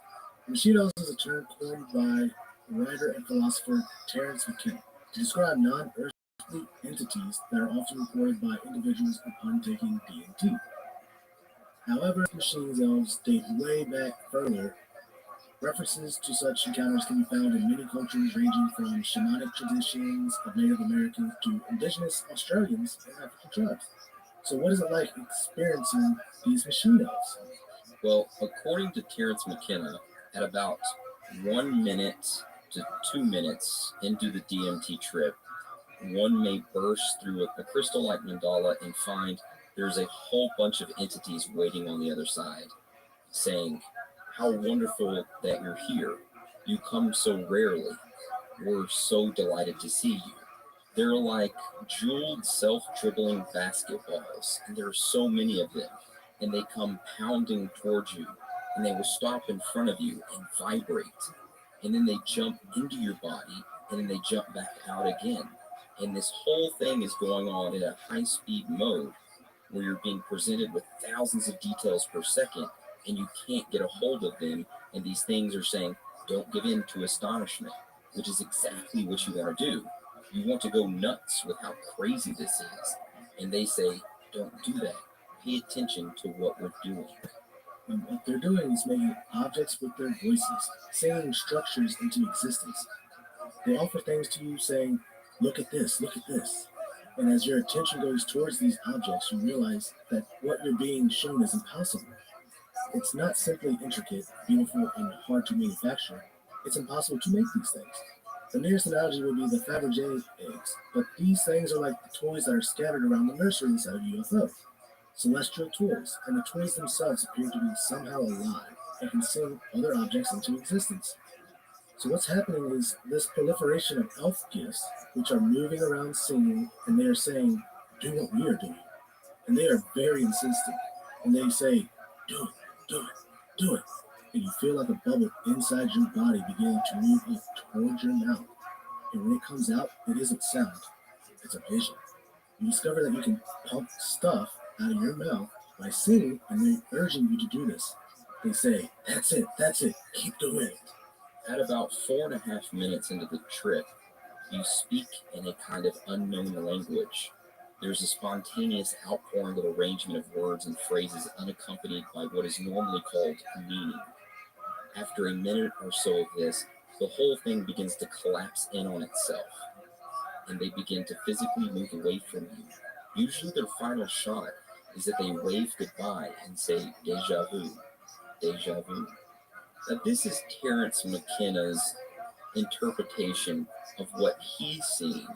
Machine elves is a term coined by writer and philosopher Terence McKenna to describe non-earthly entities that are often reported by individuals upon taking DMT. However, machine elves date way back further References to such encounters can be found in many cultures ranging from shamanic traditions of Native Americans to indigenous Australians and African tribes. So what is it like experiencing these machine elves? Well, according to Terence McKenna, at about 1 minute to 2 minutes into the DMT trip, one may burst through a crystal-like mandala and find there's a whole bunch of entities waiting on the other side, saying, "How wonderful that you're here. You come so rarely. We're so delighted to see you." They're like jeweled, self-dribbling basketballs, and there are so many of them, and they come pounding towards you, and they will stop in front of you and vibrate, and then they jump into your body, and then they jump back out again. And this whole thing is going on in a high-speed mode where you're being presented with thousands of details per second, and you can't get a hold of them, and these things are saying, don't give in to astonishment, which is exactly what you want to do. You want to go nuts with how crazy this is. And they say, don't do that. Pay attention to what we're doing. And what they're doing is making objects with their voices, saying structures into existence. They offer things to you saying, look at this, look at this. And as your attention goes towards these objects, you realize that what you're being shown is impossible. It's not simply intricate, beautiful, and hard to manufacture. It's impossible to make these things. The nearest analogy would be the Fabergé eggs, but these things are like the toys that are scattered around the nursery inside of UFO. Celestial toys, and the toys themselves appear to be somehow alive and can sing other objects into existence. So what's happening is this proliferation of elf gifts, which are moving around singing, and they are saying, do what we are doing. And they are very insistent. And they say, do it, do it, do it. And you feel like a bubble inside your body beginning to move up towards your mouth. And when it comes out, it isn't sound, it's a vision. You discover that you can pump stuff out of your mouth by singing, and they're urging you to do this. They say, that's it, keep doing it. At about 4.5 minutes into the trip, you speak in a kind of unknown language. There's a spontaneous outpouring of arrangement of words and phrases unaccompanied by what is normally called meaning. After a minute or so of this, the whole thing begins to collapse in on itself, and they begin to physically move away from you. Usually their final shot is that they wave goodbye and say, deja vu, deja vu. Now this is Terence McKenna's interpretation of what he's seen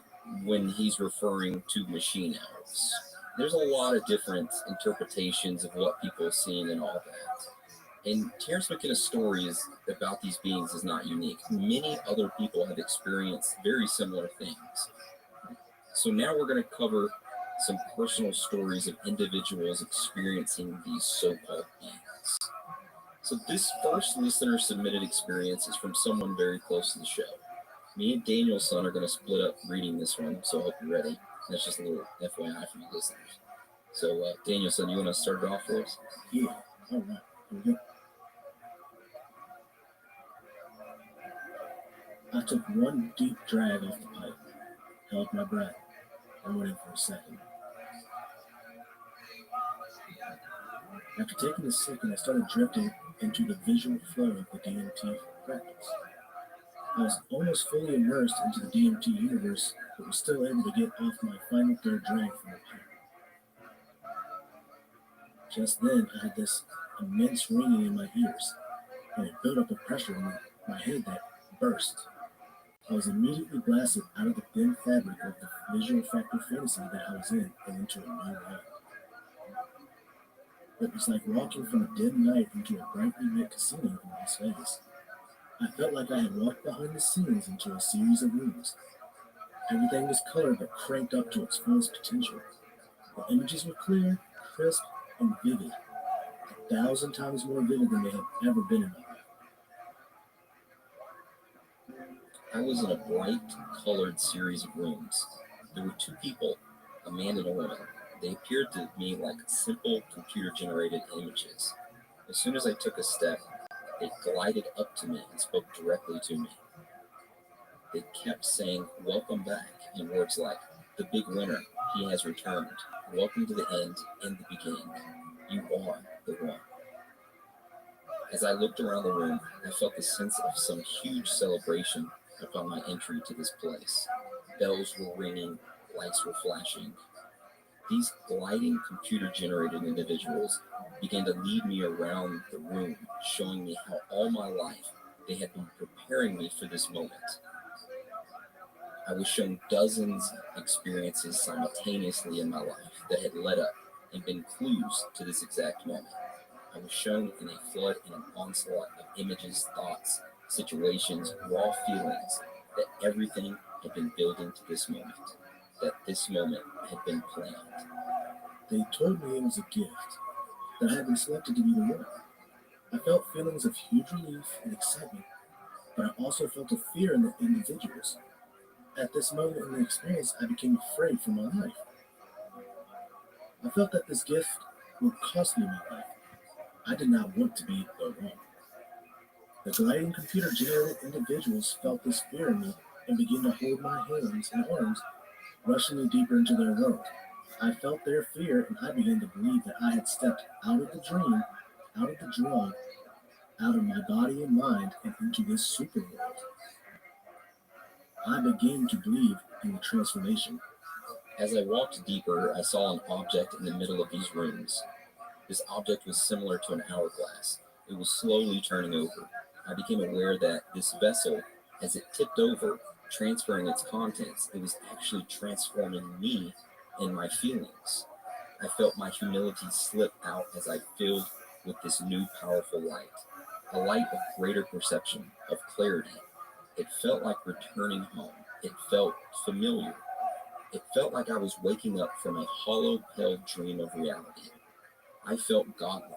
when he's referring to machine elves. There's a lot of different interpretations of what people have seen and all that. And Terence McKenna's story about these beings is not unique. Many other people have experienced very similar things. So now we're going to cover some personal stories of individuals experiencing these so-called beings. So this first listener submitted experience is from someone very close to the show. Me and Danielson are going to split up reading this one, so I hope you're ready. That's just a little FYI for you listeners. So Danielson, you want to start it off for us? Yeah, all right. Here we go. I took one deep drag off the pipe, held my breath, and waited for a second. After taking a second, I started drifting into the visual flow of the DMT practice. I was almost fully immersed into the DMT universe, but was still able to get off my final third drag from the pipe. Just then, I had this immense ringing in my ears, and it built up a pressure in my head that burst. I was immediately blasted out of the thin fabric of the visual fractal fantasy that I was in and into a new realm. It was like walking from a dim night into a brightly lit casino in Las Vegas. I felt like I had walked behind the scenes into a series of rooms. Everything was colored but cranked up to its fullest potential. The images were clear, crisp, and vivid, 1,000 times more vivid than they had ever been in my life. I was in a bright, colored series of rooms. There were two people, a man and a woman. They appeared to me like simple computer-generated images. As soon as I took a step, they glided up to me and spoke directly to me. They kept saying, "Welcome back," in words like, "The big winner, he has returned. Welcome to the end and the beginning. You are the one." As I looked around the room, I felt the sense of some huge celebration upon my entry to this place. Bells were ringing, lights were flashing. These gliding computer-generated individuals began to lead me around the room, showing me how all my life they had been preparing me for this moment. I was shown dozens of experiences simultaneously in my life that had led up and been clues to this exact moment. I was shown in a flood and an onslaught of images, thoughts, situations, raw feelings, that everything had been building to this moment, that this moment had been planned. They told me it was a gift, that I had been selected to be the one. I felt feelings of huge relief and excitement, but I also felt a fear in the individuals. At this moment in the experience, I became afraid for my life. I felt that this gift would cost me my life. I did not want to be the one. The gliding computer-generated individuals felt this fear in me and began to hold my hands and arms, rushing me deeper into their world. I felt their fear, and I began to believe that I had stepped out of the dream, out of the drug, out of my body and mind, and into this super world. I began to believe in the transformation. As I walked deeper, I saw an object in the middle of these rooms. This object was similar to an hourglass. It was slowly turning over. I became aware that this vessel, as it tipped over, transferring its contents, it was actually transforming me and my feelings. I felt my humility slip out as I filled with this new powerful light, a light of greater perception, of clarity. It felt like returning home. It felt familiar. It felt like I was waking up from a hollow, pale dream of reality. I felt godlike.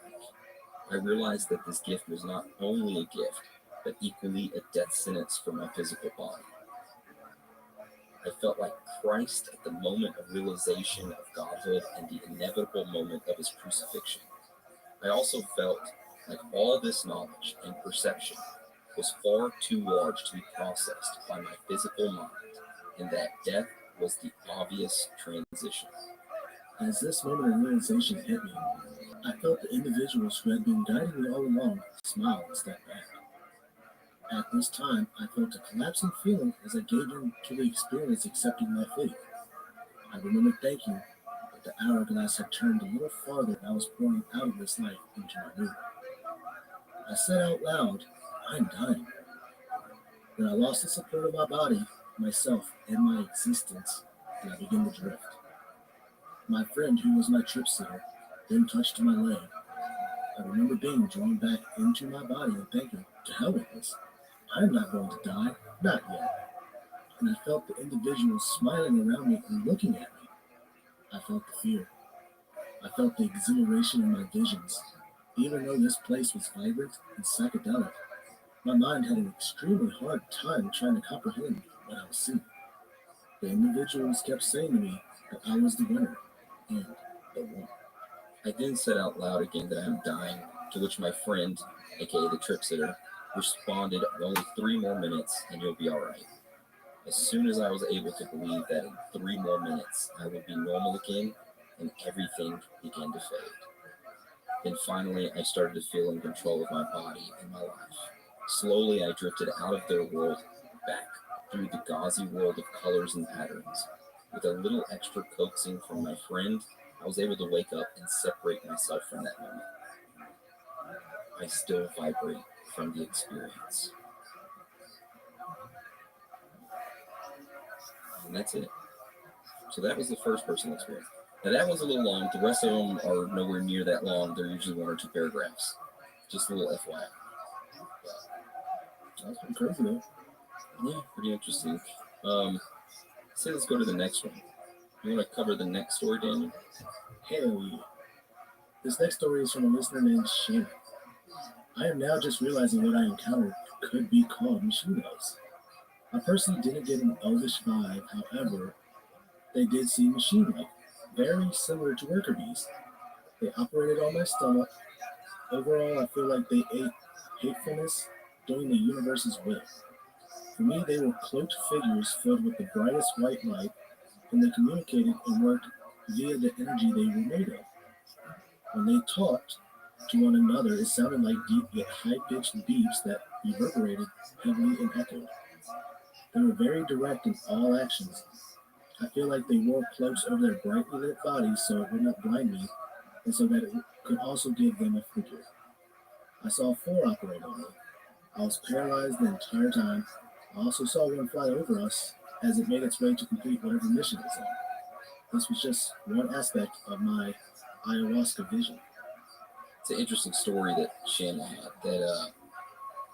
I realized that this gift was not only a gift, but equally a death sentence for my physical body. I felt like Christ at the moment of realization of godhood and the inevitable moment of his crucifixion. I also felt like all this knowledge and perception was far too large to be processed by my physical mind, and that death was the obvious transition. As this moment of realization hit me, I felt the individuals who had been guiding me all along smile and step back. At this time, I felt a collapsing feeling as I gave in to the experience, accepting my fate. I remember thinking that the hourglass had turned a little farther and I was pouring out of this life into my new. I said out loud, "I'm dying." Then I lost the support of my body, myself, and my existence, and I began to drift. My friend, who was my trip sitter, then touched my leg. I remember being drawn back into my body and thinking, to hell with this. I'm not going to die, not yet. And I felt the individuals smiling around me and looking at me. I felt the fear. I felt the exhilaration in my visions. Even though this place was vibrant and psychedelic, my mind had an extremely hard time trying to comprehend what I was seeing. The individuals kept saying to me that I was the winner and the one. I then said out loud again that I am dying, to which my friend, aka the trip sitter, responded, "Only 3 more minutes and you'll be all right." As soon as I was able to believe that in 3 more minutes I would be normal again, and everything began to fade. Then finally I started to feel in control of my body and my life. Slowly I drifted out of their world, back through the gauzy world of colors and patterns. With a little extra coaxing from my friend, I was able to wake up and separate myself from that moment. I still vibrate from the experience. And that's it. So that was the first personal experience. Now that was a little long. The rest of them are nowhere near that long. They're usually 1 or 2 paragraphs. Just a little FYI. That's pretty crazy though. Yeah, pretty interesting. So let's go to the next one. You want to cover the next story, Daniel? Hell yeah. This next story is from a listener named Shannon. I am now just realizing what I encountered could be called machine elves. I personally didn't get an elvish vibe, however, they did seem machine-like, very similar to worker bees. They operated on my stomach. Overall, I feel like they ate hatefulness doing the universe's will. For me, they were cloaked figures filled with the brightest white light, and they communicated and worked via the energy they were made of. When they talked, to one another, it sounded like deep yet high-pitched beeps that reverberated heavily and echoed. They were very direct in all actions. I feel like they wore cloaks over their brightly lit bodies so it would not blind me, and so that it could also give them a figure. I saw 4 operate on me. I was paralyzed the entire time. I also saw one fly over us as it made its way to complete whatever mission it was on. This was just one aspect of my ayahuasca vision. It's an interesting story that Shanna had.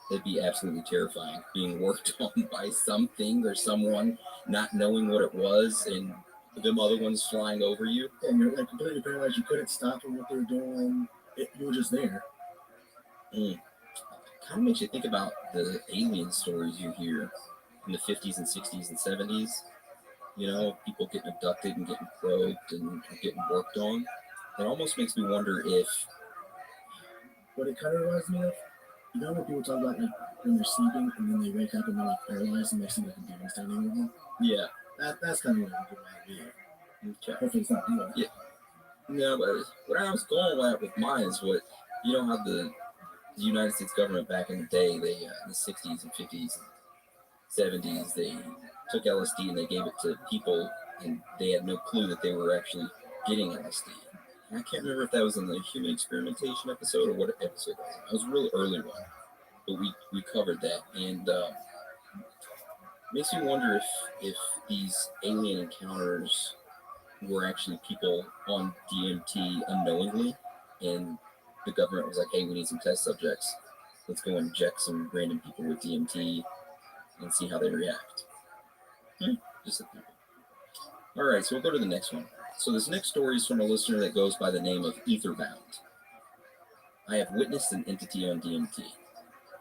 That'd be absolutely terrifying. Being worked on by something or someone, not knowing what it was, and them other ones flying over you. And you're like completely paralyzed. You couldn't stop them what they were doing. You were just there. Kind of makes you think about the alien stories you hear in the 50s and 60s and 70s. You know, people getting abducted and getting probed and getting worked on. It almost makes me wonder if... What it kind of reminds me of, you know when people talk about like when they're sleeping and then they wake up and they're like paralyzed and they see like a demon standing over them? Yeah. That's kind of what it reminds me of. Okay. Hopefully it's not doing Yeah. No, but what I was going at with mine is what, you know how the United States government back in the day, they in the 60s and 50s and 70s, they took LSD and they gave it to people and they had no clue that they were actually getting LSD. I can't remember if that was in the human experimentation episode or what episode it was. It was a real early one, but we covered that, and makes me wonder if these alien encounters were actually people on DMT unknowingly, and the government was like, hey, we need some test subjects. Let's go inject some random people with DMT and see how they react. Just a theory. All right, so we'll go to the next one. So this next story is from a listener that goes by the name of Etherbound. I have witnessed an entity on DMT.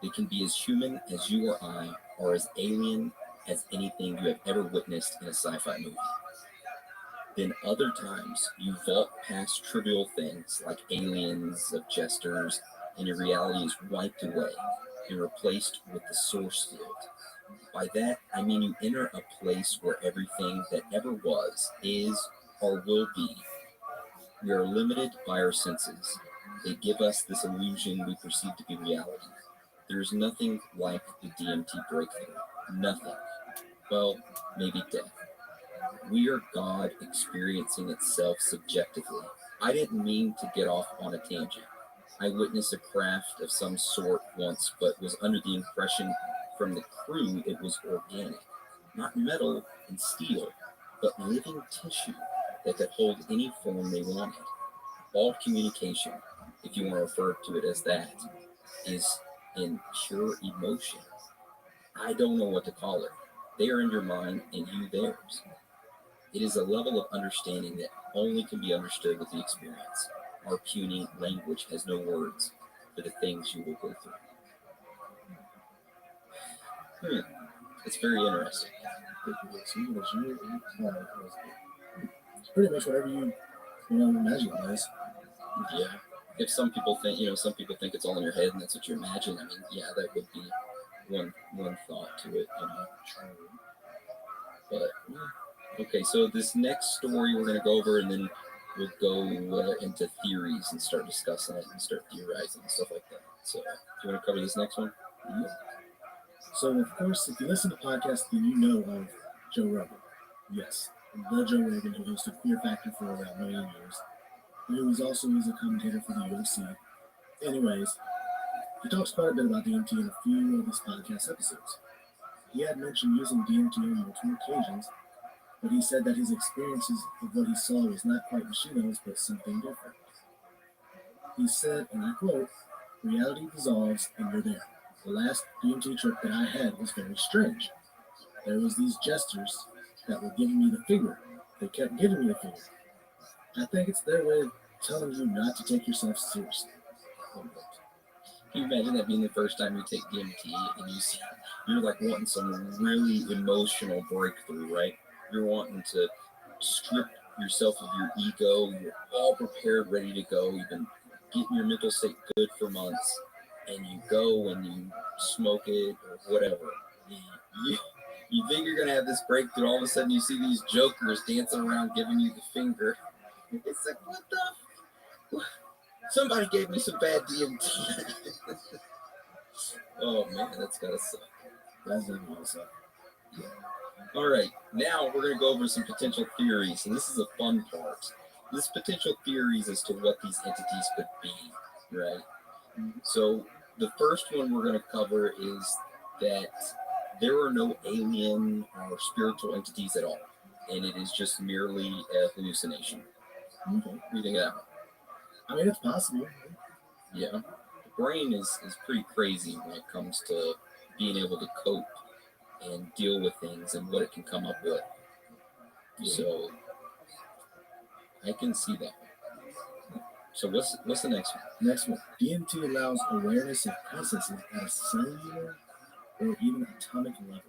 They can be as human as you or I, or as alien as anything you have ever witnessed in a sci-fi movie. Then other times, you vault past trivial things like aliens of jesters, and your reality is wiped away and replaced with the source field. By that, I mean you enter a place where everything that ever was, is, or will be. We are limited by our senses. They give us this illusion we perceive to be reality. There is nothing like the DMT breakthrough. Nothing. Well, maybe death. We are God experiencing itself subjectively. I didn't mean to get off on a tangent. I witnessed a craft of some sort once, but was under the impression from the crew it was organic. Not metal and steel, but living tissue that could hold any form they wanted. All communication, if you want to refer to it as that, is in pure emotion. I don't know what to call it. They are in your mind and you theirs. It is a level of understanding that only can be understood with the experience. Our puny language has no words for the things you will go through. It's very interesting. It's pretty much whatever you imagine it as. Yeah. If some people think, some people think it's all in your head and that's what you imagine. I mean, yeah, that would be one thought to it, But okay, so this next story we're gonna go over, and then we'll go into theories and start discussing it and start theorizing and stuff like that. So, do you want to cover this next one? Yeah. So, of course, if you listen to podcasts, then you know of Joe Rogan. Yes, the Joe Rogan who hosted Fear Factor for around 9 years, who is also a commentator for the UFC. Anyways, he talks quite a bit about DMT in a few of his podcast episodes. He had mentioned using DMT on multiple occasions, but he said that his experiences of what he saw was not quite Machino's, but something different. He said, and I quote, "Reality dissolves and you're there. The last DMT trip that I had was very strange. There was these gestures that were giving me the finger. They kept giving me the finger. I think it's their way of telling you not to take yourself seriously." Can you imagine that being the first time you take DMT and you're like wanting some really emotional breakthrough, right? You're wanting to strip yourself of your ego. You're all prepared, ready to go. You've been getting your mental state good for months, and you go and you smoke it or whatever. You think you're gonna have this breakthrough. All of a sudden, you see these jokers dancing around, giving you the finger. It's like, what the? Somebody gave me some bad DMT. Oh man, that's gotta suck. That's definitely suck. Yeah. All right, now we're gonna go over some potential theories, and this is a fun part. This potential theories as to what these entities could be, right? So the first one we're gonna cover is that there are no alien or spiritual entities at all, and it is just merely a hallucination. Okay. What do you think of that one? I mean, it's possible. Yeah. The brain is pretty crazy when it comes to being able to cope and deal with things and what it can come up with. Yeah. So I can see that. So what's the next one? Next one. DMT allows awareness of processes at a cellular or even atomic level.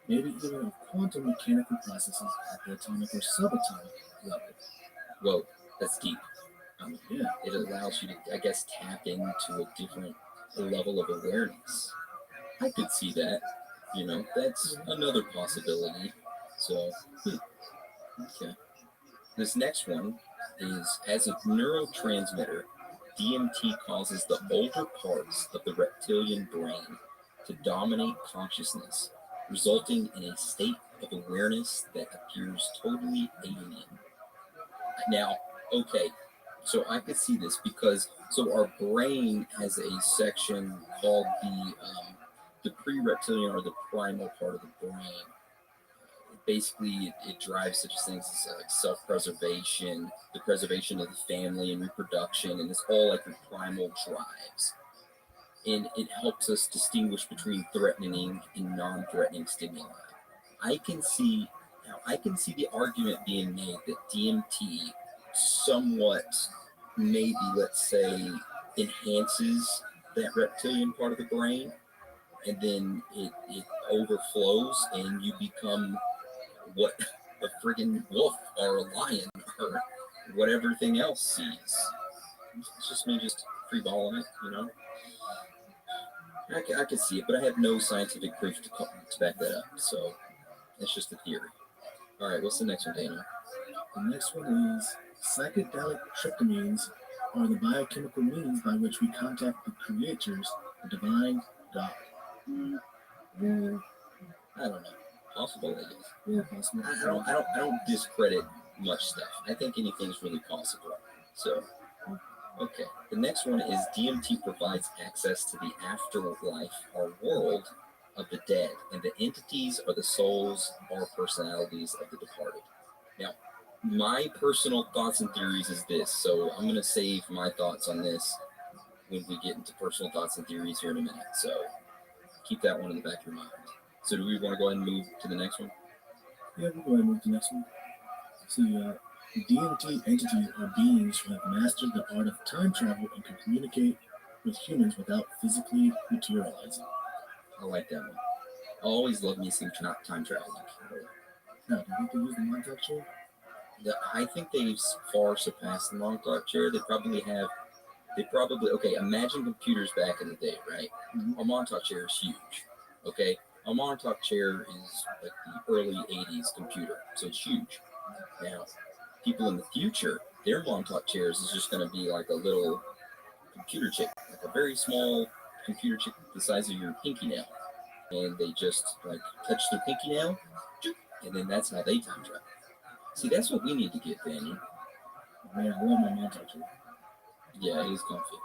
Maybe even of quantum mechanical processes at the atomic or subatomic level. Whoa, that's deep. Yeah, it allows you to, I guess, tap into a different level of awareness. I could see that. You know, that's another possibility. So, okay. This next one is, as a neurotransmitter, DMT causes the older parts of the reptilian brain to dominate consciousness, resulting in a state of awareness that appears totally alien. Now, okay, so I could see this because our brain has a section called the pre-reptilian or the primal part of the brain. Basically, it drives such things as like self-preservation, the preservation of the family and reproduction, and it's all like your primal drives. And it helps us distinguish between threatening and non-threatening stimuli. I can see the argument being made that DMT somewhat, maybe, let's say, enhances that reptilian part of the brain, and then it overflows and you become what a friggin' wolf or a lion or whatever thing else sees. It's just me just freeballing it, you know? I could see it, but I have no scientific proof to back that up, so it's just a theory. All right, what's the next one, Daniel? The next one is psychedelic tryptamines are the biochemical means by which we contact the creators, the divine God. Yeah, I don't know. Possible, I guess. Yeah, possible. I don't discredit much stuff. I think anything's really possible. So, okay. The next one is DMT provides access to the afterlife or world of the dead, and the entities are the souls or personalities of the departed. Now, my personal thoughts and theories is this, so I'm going to save my thoughts on this when we get into personal thoughts and theories here in a minute. So keep that one in the back of your mind. So do we want to go ahead and move to the next one? Yeah, we'll go ahead and move to the next one. See, DMT entities are beings who have mastered the art of time travel and can communicate with humans without physically materializing. I like that one. I always love me some time traveling. Now, do you think they use the Montauk chair? I think they've far surpassed the Montauk chair. They probably, okay, imagine computers back in the day, right? Mm-hmm. A Montauk chair is huge, okay? A Montauk chair is like the early 80s computer, so it's huge. Now, people in the future, their Montauk chairs is just going to be like a little computer chip, like a very small computer chip the size of your pinky nail. And they just like touch their pinky nail, and then that's how they time travel. See, that's what we need to get, Daniel. Man, I love my Montauk chair. Yeah, it is comfy.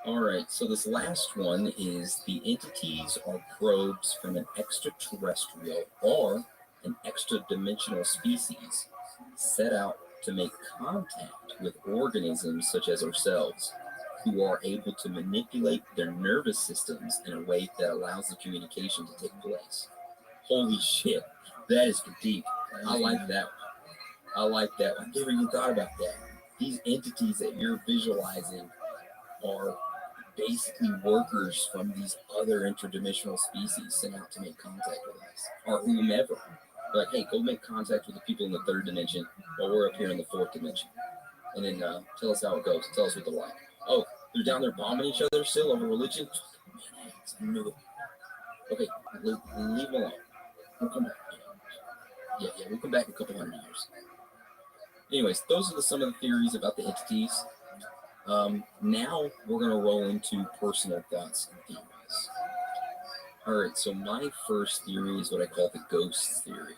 All right, so this last one is the entities are probes from an extraterrestrial or an extra-dimensional species set out to make contact with organisms such as ourselves, who are able to manipulate their nervous systems in a way that allows the communication to take place. Holy shit, that is deep. I like that one. I like that one. Never even thought about that. These entities that you're visualizing are basically workers from these other interdimensional species sent out to make contact with us, or whomever. They're like, hey, go make contact with the people in the third dimension while we're up here in the fourth dimension. And then tell us how it goes. Tell us what they're like. Oh, they're down there bombing each other still over religion? Okay, leave them alone. We'll come back. Yeah, we'll come back in a couple hundred years. Anyways, those are some of the theories about the entities. Now we're going to roll into personal thoughts and theories. All right, so my first theory is what I call the ghost theory.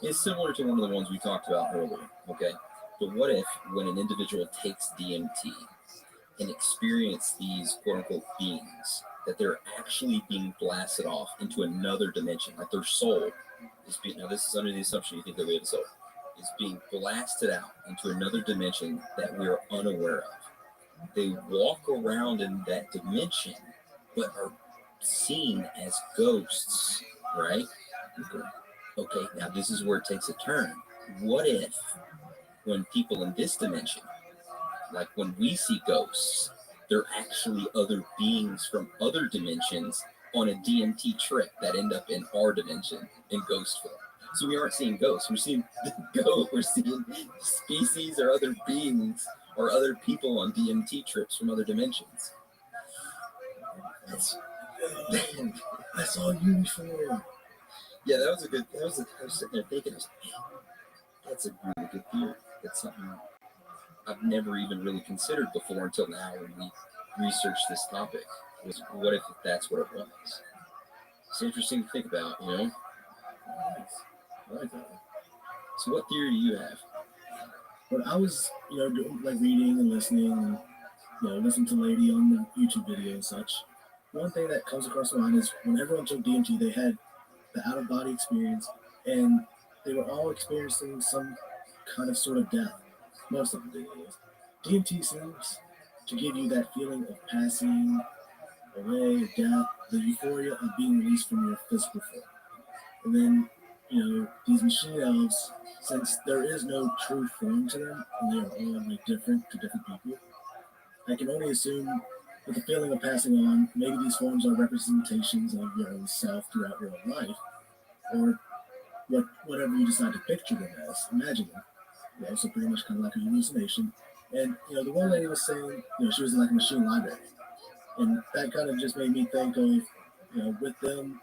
It's similar to one of the ones we talked about earlier, okay? But what if, when an individual takes DMT and experience these quote-unquote beings, that they're actually being blasted off into another dimension, like their soul is being, now this is under the assumption you think that we have a soul, is being blasted out into another dimension that we're unaware of. They walk around in that dimension, but are seen as ghosts, right? Okay, now this is where it takes a turn. What if, when people in this dimension, like when we see ghosts, they're actually other beings from other dimensions on a DMT trip that end up in our dimension in ghost form? So we aren't seeing ghosts, we're seeing we're seeing species or other beings or other people on DMT trips from other dimensions. I saw you before. Yeah, that was a good. I was sitting there thinking, that's a really good theory. That's something I've never even really considered before until now when we researched this topic. Was what if that's what it was? It's interesting to think about, you know. I like that. So, what theory do you have? When I was, doing, like reading and listening, and listening to Lady on the YouTube video and such, one thing that comes across my mind is when everyone took DMT, they had the out of body experience, and they were all experiencing some kind of sort of death. Most of them did. DMT seems to give you that feeling of passing away, of death, the euphoria of being released from your physical form. And then, these machine elves, since there is no true form to them, and they are all like different to different people, I can only assume with the feeling of passing on, maybe these forms are representations of your own self throughout your own life, or whatever you decide to picture them as, imagine them. So pretty much kind of like a hallucination. And the one lady was saying, she was in like a machine library, and that kind of just made me think of, with them,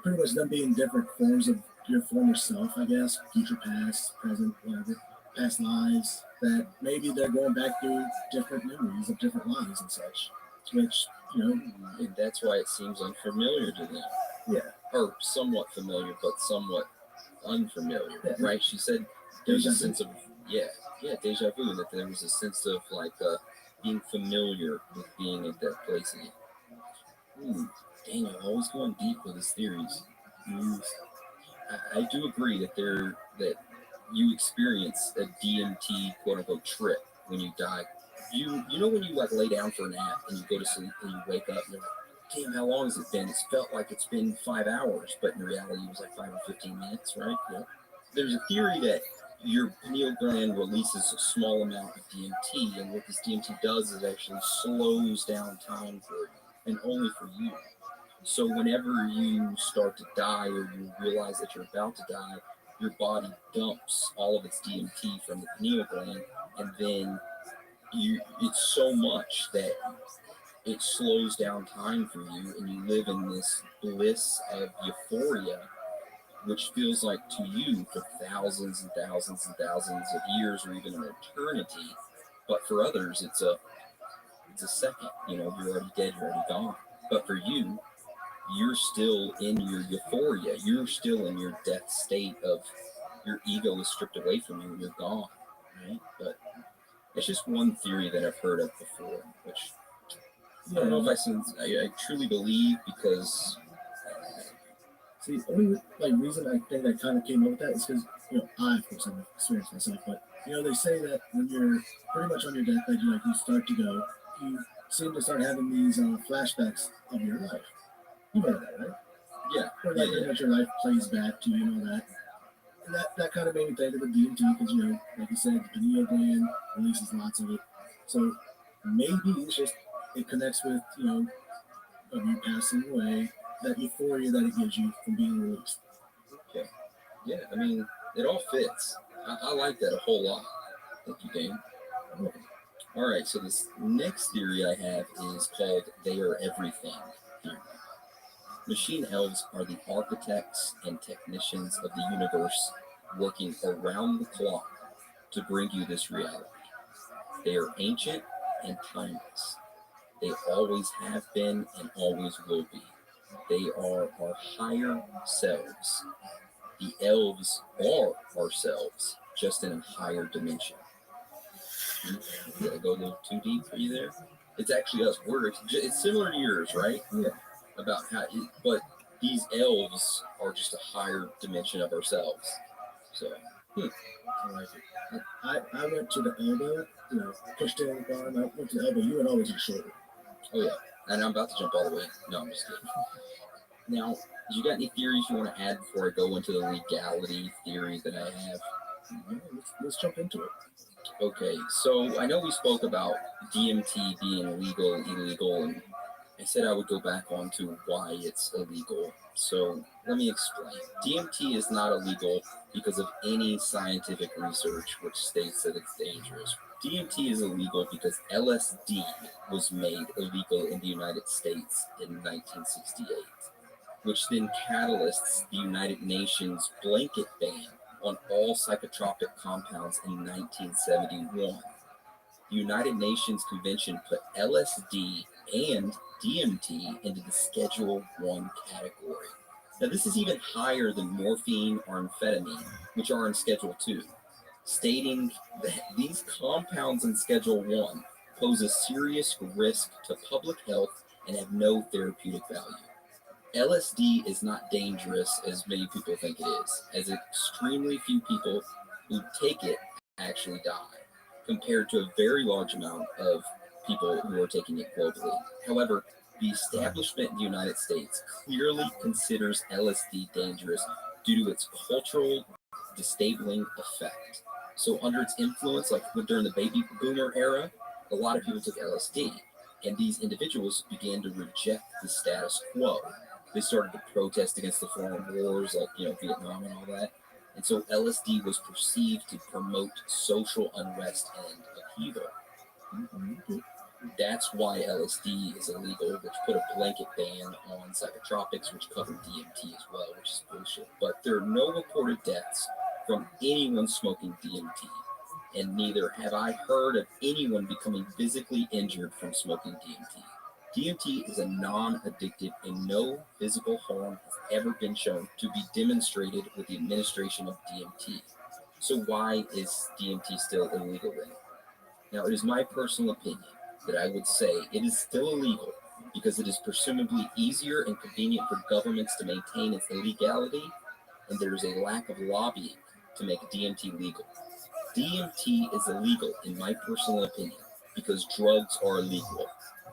pretty much them being different forms of your former self, I guess, future, past, present, whatever, past lives, that maybe they're going back through different memories of different lives and such, which, and that's why it seems unfamiliar to them. Yeah. Or somewhat familiar, but somewhat unfamiliar, right? She said there's a sense of, deja vu, that there was a sense of like being familiar with being at that place again. Daniel, always going deep with his theories. I do agree that you experience a DMT quote unquote trip when you die. You know when you like lay down for a nap and you go to sleep and you wake up and you're like, damn, how long has it been? It's felt like it's been 5 hours, but in reality it was like 5 or 15 minutes, right? Yeah. There's a theory that your pineal gland releases a small amount of DMT, and what this DMT does is actually slows down time for you, and only for you. So whenever you start to die or you realize that you're about to die, your body dumps all of its DMT from the pineal gland, and then it's so much that it slows down time for you, and you live in this bliss of euphoria, which feels like to you for thousands and thousands and thousands of years or even an eternity. But for others, it's a second. You're already dead, you're already gone. But for you, you're still in your euphoria. You're still in your death state of your ego is stripped away from you and you're gone, right? But it's just one theory that I've heard of before, which I don't know if I truly believe, because see, the only reason I think I kind of came up with that is because, I, of course, I've experienced myself, but, they say that when you're pretty much on your deathbed, you start to go, you seem to start having these flashbacks of your life. You know that, right? Yeah. Or pretty much your life plays back to you and all that. And that kind of made me think of the DMT because, like you said, the pineal gland releases lots of it. So maybe it's just, it connects with, of you passing away, that euphoria that it gives you from being released. Okay. Yeah, I mean, it all fits. I like that a whole lot. Thank you, Dan. All right, so this next theory I have is called They Are Everything theory. Machine elves are the architects and technicians of the universe, working around the clock to bring you this reality. They are ancient, and timeless. They always have been and always will be. They are our higher selves. The elves are ourselves, just in a higher dimension. Did I go a little too deep for you there? It's actually us. It's similar to yours, right? Yeah. About how, but these elves are just a higher dimension of ourselves. So, I like it. I went to the elbow, pushed in the bar, and I went to the elbow. You went always to the shoulder. Oh yeah, and I'm about to jump all the way. No, I'm just kidding. Now, you got any theories you want to add before I go into the legality theory that I have? No, let's jump into it. Okay, so I know we spoke about DMT being legal, illegal, and I said I would go back on to why it's illegal. So let me explain. DMT is not illegal because of any scientific research which states that it's dangerous. DMT is illegal because LSD was made illegal in the United States in 1968, which then catalysts the United Nations blanket ban on all psychotropic compounds in 1971. The United Nations Convention put LSD and DMT into the Schedule 1 category. Now, this is even higher than morphine or amphetamine, which are in Schedule 2, stating that these compounds in Schedule 1 pose a serious risk to public health and have no therapeutic value. LSD is not dangerous as many people think it is, as extremely few people who take it actually die, compared to a very large amount of people who are taking it globally. However, the establishment in the United States clearly considers LSD dangerous due to its cultural disabling effect. So under its influence, like during the baby boomer era, a lot of people took LSD, and these individuals began to reject the status quo. They started to protest against the foreign wars, like Vietnam and all that. And so LSD was perceived to promote social unrest and upheaval. Mm-hmm. That's why LSD is illegal, which put a blanket ban on psychotropics, which covered DMT as well, which is bullshit. But there are no reported deaths from anyone smoking DMT, and neither have I heard of anyone becoming physically injured from smoking DMT. DMT is a non-addictive and no physical harm has ever been shown to be demonstrated with the administration of DMT. So why is DMT still illegal then? Now, it is my personal opinion that I would say it is still illegal because it is presumably easier and convenient for governments to maintain its illegality, and there is a lack of lobbying to make DMT legal. DMT is illegal, in my personal opinion, because drugs are illegal,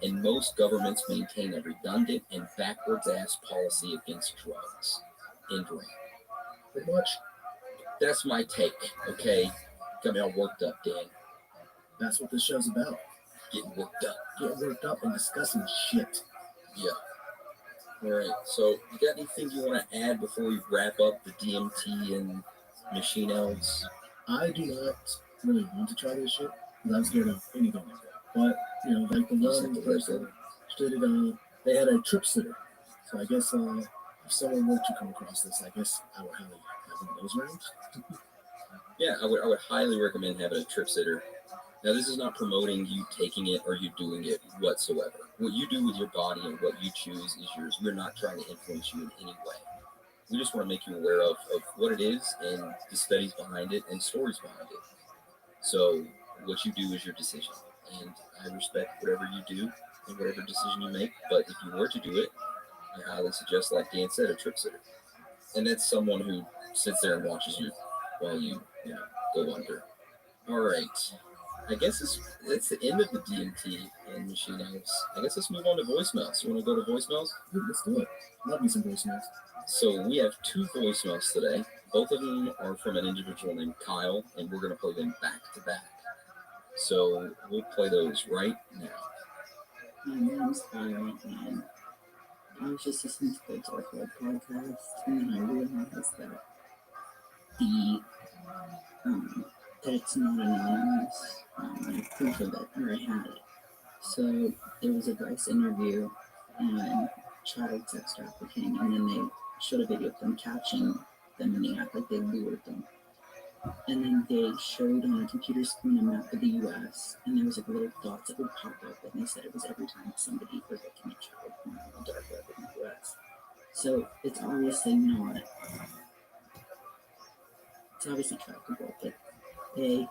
and most governments maintain a redundant and backwards-ass policy against drugs. End rant. Pretty much. That's my take, okay? Got me all worked up, Dan. That's what this show's about. Getting worked up. Getting worked up and discussing shit. Yeah. All right, so you got anything you want to add before we wrap up the DMT and machine elves? I do not really want to try this shit because I'm scared of anything like that. But, like the one person stood it, they had a trip sitter. So I guess if someone were to come across this, I guess I would highly have one of those around. Yeah, I would highly recommend having a trip sitter. Now, this is not promoting you taking it or you doing it whatsoever. What you do with your body and what you choose is yours. We're not trying to influence you in any way. We just want to make you aware of what it is and the studies behind it and stories behind it. So what you do is your decision. And I respect whatever you do and whatever decision you make. But if you were to do it, I highly suggest, like Dan said, a trip sitter. And that's someone who sits there and watches you while you go under. All right. I guess it's the end of the DMT and machine elves. I guess let's move on to voicemails. You want to go to voicemails? Yeah, let's do it. Love me some voicemails. So we have 2 voicemails today. Both of them are from an individual named Kyle, and we're going to play them back to back. So we'll play those right now. My name's Kyle, and I was just listening to the Rothschild podcast, and I realized that that it's not anonymous. I have proof of it, or I had it. So there was a Vice interview on child sex trafficking, and then they showed a video of them catching them, and they act like they lured them. And then they showed on a computer screen a map of the US, and there was like little dots that would pop up, and they said it was every time somebody was looking at child porn on the dark web in the US. So it's obviously trackable, but they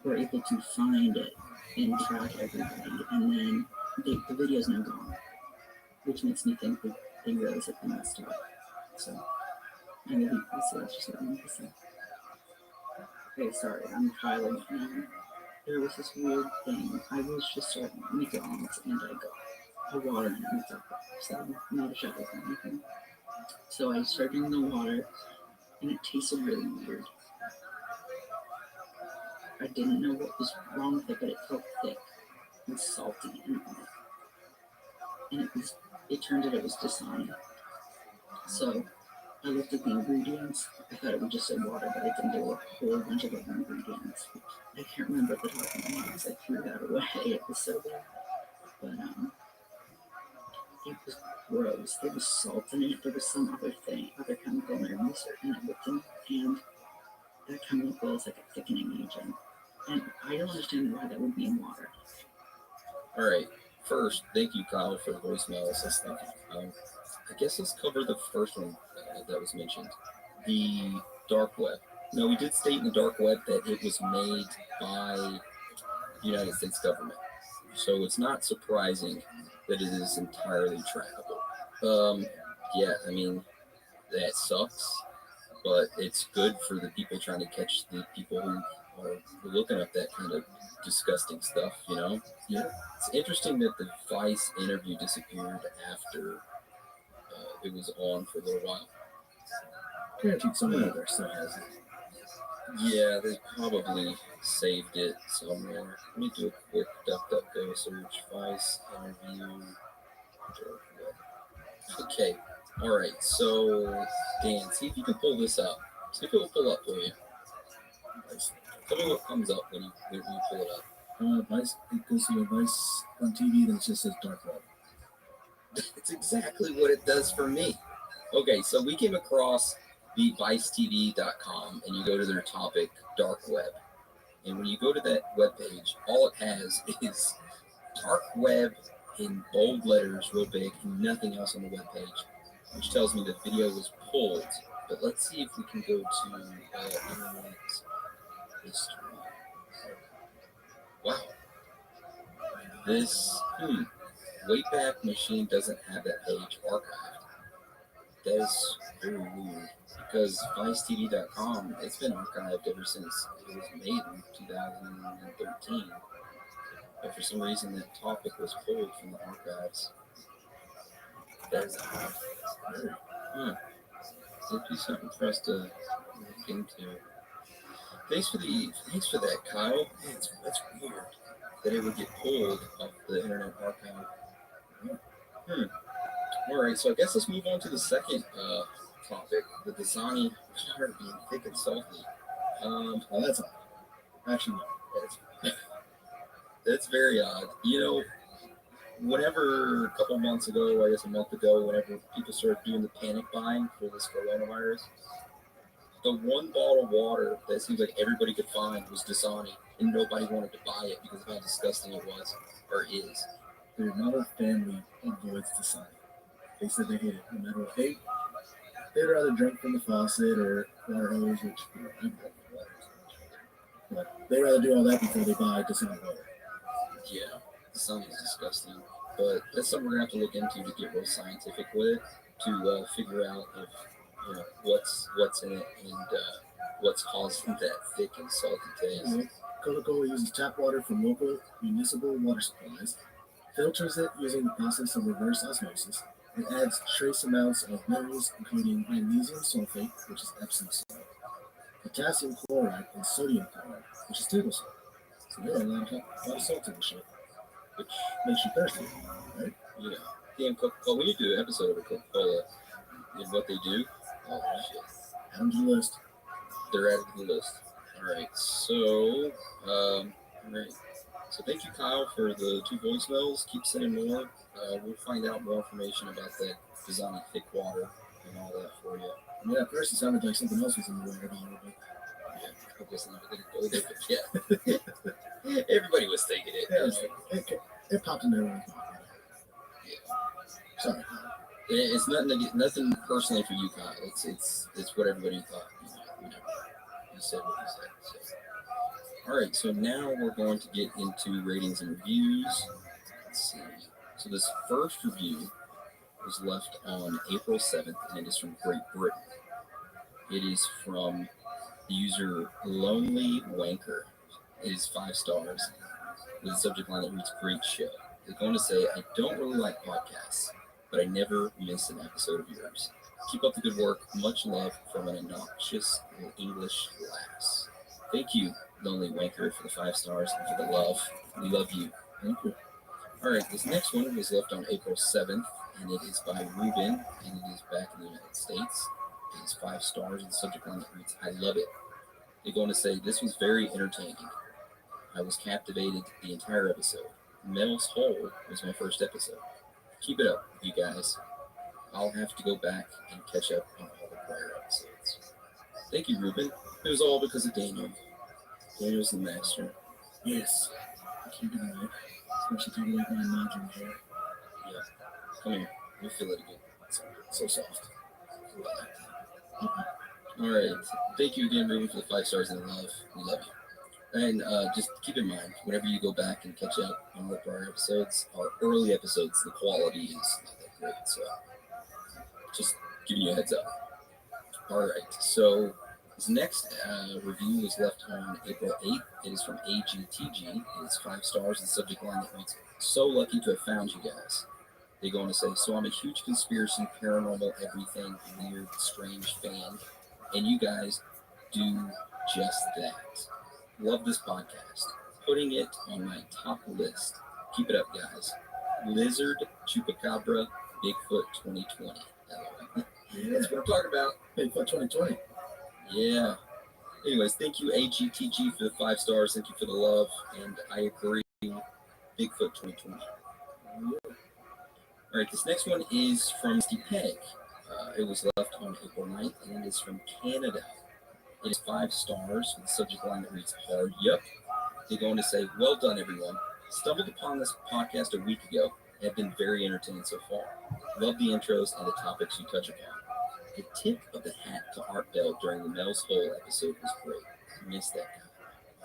were able to find it and track everybody, and then the video's now gone, which makes me think that they realized that they messed up. So maybe that's just what I'm going to say. Okay, sorry, I'm piling it now. There was this weird thing. I was just at McDonald's and I got the water in it, so not a shower or anything. So I started drinking the water and it tasted really weird. I didn't know what was wrong with it, but it felt thick and salty and it turned out it was Dasani. So I looked at the ingredients. I thought it would just say water, but I think there were a whole bunch of other ingredients. I can't remember at the top of my head because I threw that away. It was so bad. But it was gross. There was salt in it. There was some other chemical in my research, and I looked in it, and that chemical is like a thickening agent. And I don't understand why that would be in water. All right. First, thank you, Kyle, for the voicemails. I guess let's cover the first one that was mentioned, the dark web. Now, we did state in the dark web that it was made by the United States government, so it's not surprising that it is entirely trackable. Yeah, I mean, that sucks, but it's good for the people trying to catch the people who are looking up that kind of disgusting stuff, you know? Yeah. It's interesting that the Vice interview disappeared after it was on for a little while. Guaranteed someone out there still has it. Yeah, they probably saved it somewhere. Let me do a quick DuckDuckGo search. Vice interview. Okay. All right. So, Dan, see if you can pull this up. See if it will pull up for you. Tell me what comes up when you pull it up. Vice, it goes to a Vice on TV, then it just says dark web. It's exactly what it does for me. Okay, so we came across the vicetv.com, and you go to their topic, dark web. And when you go to that webpage, all it has is dark web in bold letters, real big, and nothing else on the webpage, which tells me the video was pulled. But let's see if we can go to internet history. Wow. This Wayback Machine doesn't have that page archived. That is very weird because ViceTV.com, it's been archived ever since it was made in 2013. But for some reason, that topic was pulled from the archives. That is odd. It'd be something for us to look into. Thanks for that, Kyle. That's weird that it would get pulled off the Internet Archive. All right, so I guess let's move on to the second topic, the Dasani water being thick and salty. That's odd. Actually, no. That's very odd. You know, whenever a couple months ago, I guess a month ago, whenever people started doing the panic buying for this coronavirus, the one bottle of water that seems like everybody could find was Dasani, and nobody wanted to buy it because of how disgusting it was, or is. Their entire family avoids Dasani. They said they hate it, no matter what. They'd rather drink from the faucet or water hose, which I don't know. But they'd rather do all that before they buy Dasani water. Yeah, Dasani is disgusting. But that's something we're going to have to look into to get real scientific with it, to figure out if what's in it and what's causing that thick and salty taste. Coca-Cola uses tap water from local municipal water supplies, filters it using the process of reverse osmosis, and adds trace amounts of minerals including magnesium sulfate, which is Epsom salt, potassium chloride, and sodium chloride, which is table salt. So yeah, a lot of salt in the shit, which makes you thirsty, right? Yeah. Damn Coca-Cola. We need to do an episode of Coca-Cola and what they do. Oh, shit. Add them to the list. They're added to the list. All right. So, So thank you, Kyle, for the 2 voicemails. Keep sending more. We'll find out more information about that Dasani thick water and all that for you. Yeah, at first it sounded like something else was in the water bottle, but wasn't even going to go there, but yeah. Everybody was thinking it. It popped in there. Yeah. Sorry. It's nothing personally for you, Kyle. It's what everybody thought. Whatever. You said what you said. So. All right, so now we're going to get into ratings and reviews. Let's see. So this first review was left on April 7th, and it is from Great Britain. It is from the user Lonely Wanker. It is 5 stars with a subject line that reads, "Great show." They're going to say, "I don't really like podcasts, but I never miss an episode of yours. Keep up the good work. Much love from an obnoxious English lass." Thank you, Lonely Wanker, for the 5 stars and for the love. We love you. Thank you. All right, this next one was left on April 7th, and it is by Ruben, and it is back in the United States. It is 5 stars, and the subject line that reads, "I love it." They're going to say, "This was very entertaining. I was captivated the entire episode. Mel's Hole was my first episode. Keep it up, you guys. I'll have to go back and catch up on all the prior episodes." Thank you, Ruben. It was all because of Daniel. Daniel's the master. Yes. I can't do that. Especially talking about my nodules there. Yeah. Come here. Let me feel it again. So soft. All right. Thank you again, Ruben, for the 5 stars and the love. We love you. And just keep in mind, whenever you go back and catch up on the prior episodes, our early episodes, the quality is not that great. So just giving you a heads up. All right. So this next review was left on April 8th. It is from AGTG. It is 5 stars. The subject line that reads, "So lucky to have found you guys." They go on to say, "So I'm a huge conspiracy, paranormal, everything, weird, strange fan, and you guys do just that. Love this podcast. Putting it on my top list. Keep it up, guys. Lizard, Chupacabra, Bigfoot 2020. That's what I'm talking about. Bigfoot 2020. Yeah. Anyways, thank you, AGTG, for the 5 stars. Thank you for the love. And I agree, Bigfoot 2020. All right, this next one is from Steve Peg. It was left on April 9th, and it is from Canada. It is 5 stars with a subject line that reads, "Hard Yup." They go on to say, "Well done, everyone. Stumbled upon this podcast a week ago and have been very entertained so far. Love the intros and the topics you touch upon. The tip of the hat to Art Bell during the Mel's Hole episode was great. Missed that guy.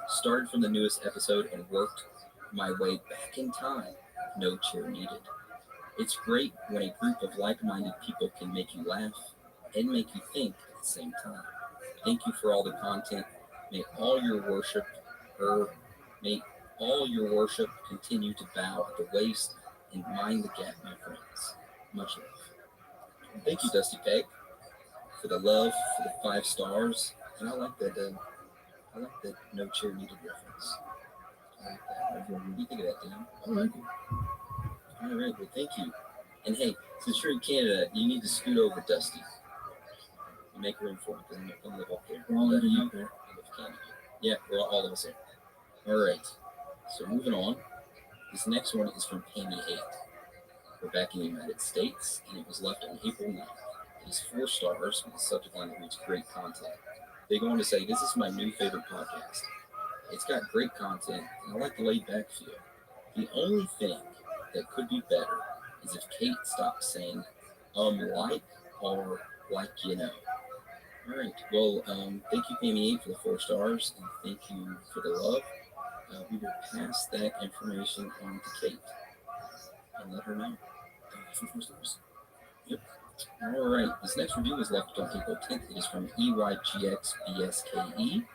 Started from the newest episode and worked my way back in time. No chair needed. It's great when a group of like-minded people can make you laugh and make you think at the same time. Thank you for all the content. May all your worship continue to bow at the waist and mind the gap, my friends. Much love." Thank you, Dusty Peg, for the love, for the 5 stars, and I like that. No chair needed reference. I like that. What do you think of that, Dan? I like it. All right, well, thank you. And hey, since you're in Canada, you need to scoot over, Dusty. You make room for him because I'm going to live up there. We're all living up there. Yeah, we're all of us here. All right, so moving on. This next one is from Pammy 8. We're back in the United States, and it was left on April 9th. It is 4 stars with a subject line that reads, "Great content." They go on to say, "This is my new favorite podcast. It's got great content, and I like the laid-back feel. The only thing that could be better is if Kate stopped saying, like, or like, you know." All right. Well, thank you, Pammy 8, for the 4 stars, and thank you for the love. We will pass that information on to Kate and let her know. For 4 stars. Yep. All right. This next review was left on April 10th. It is from EYGXBSKE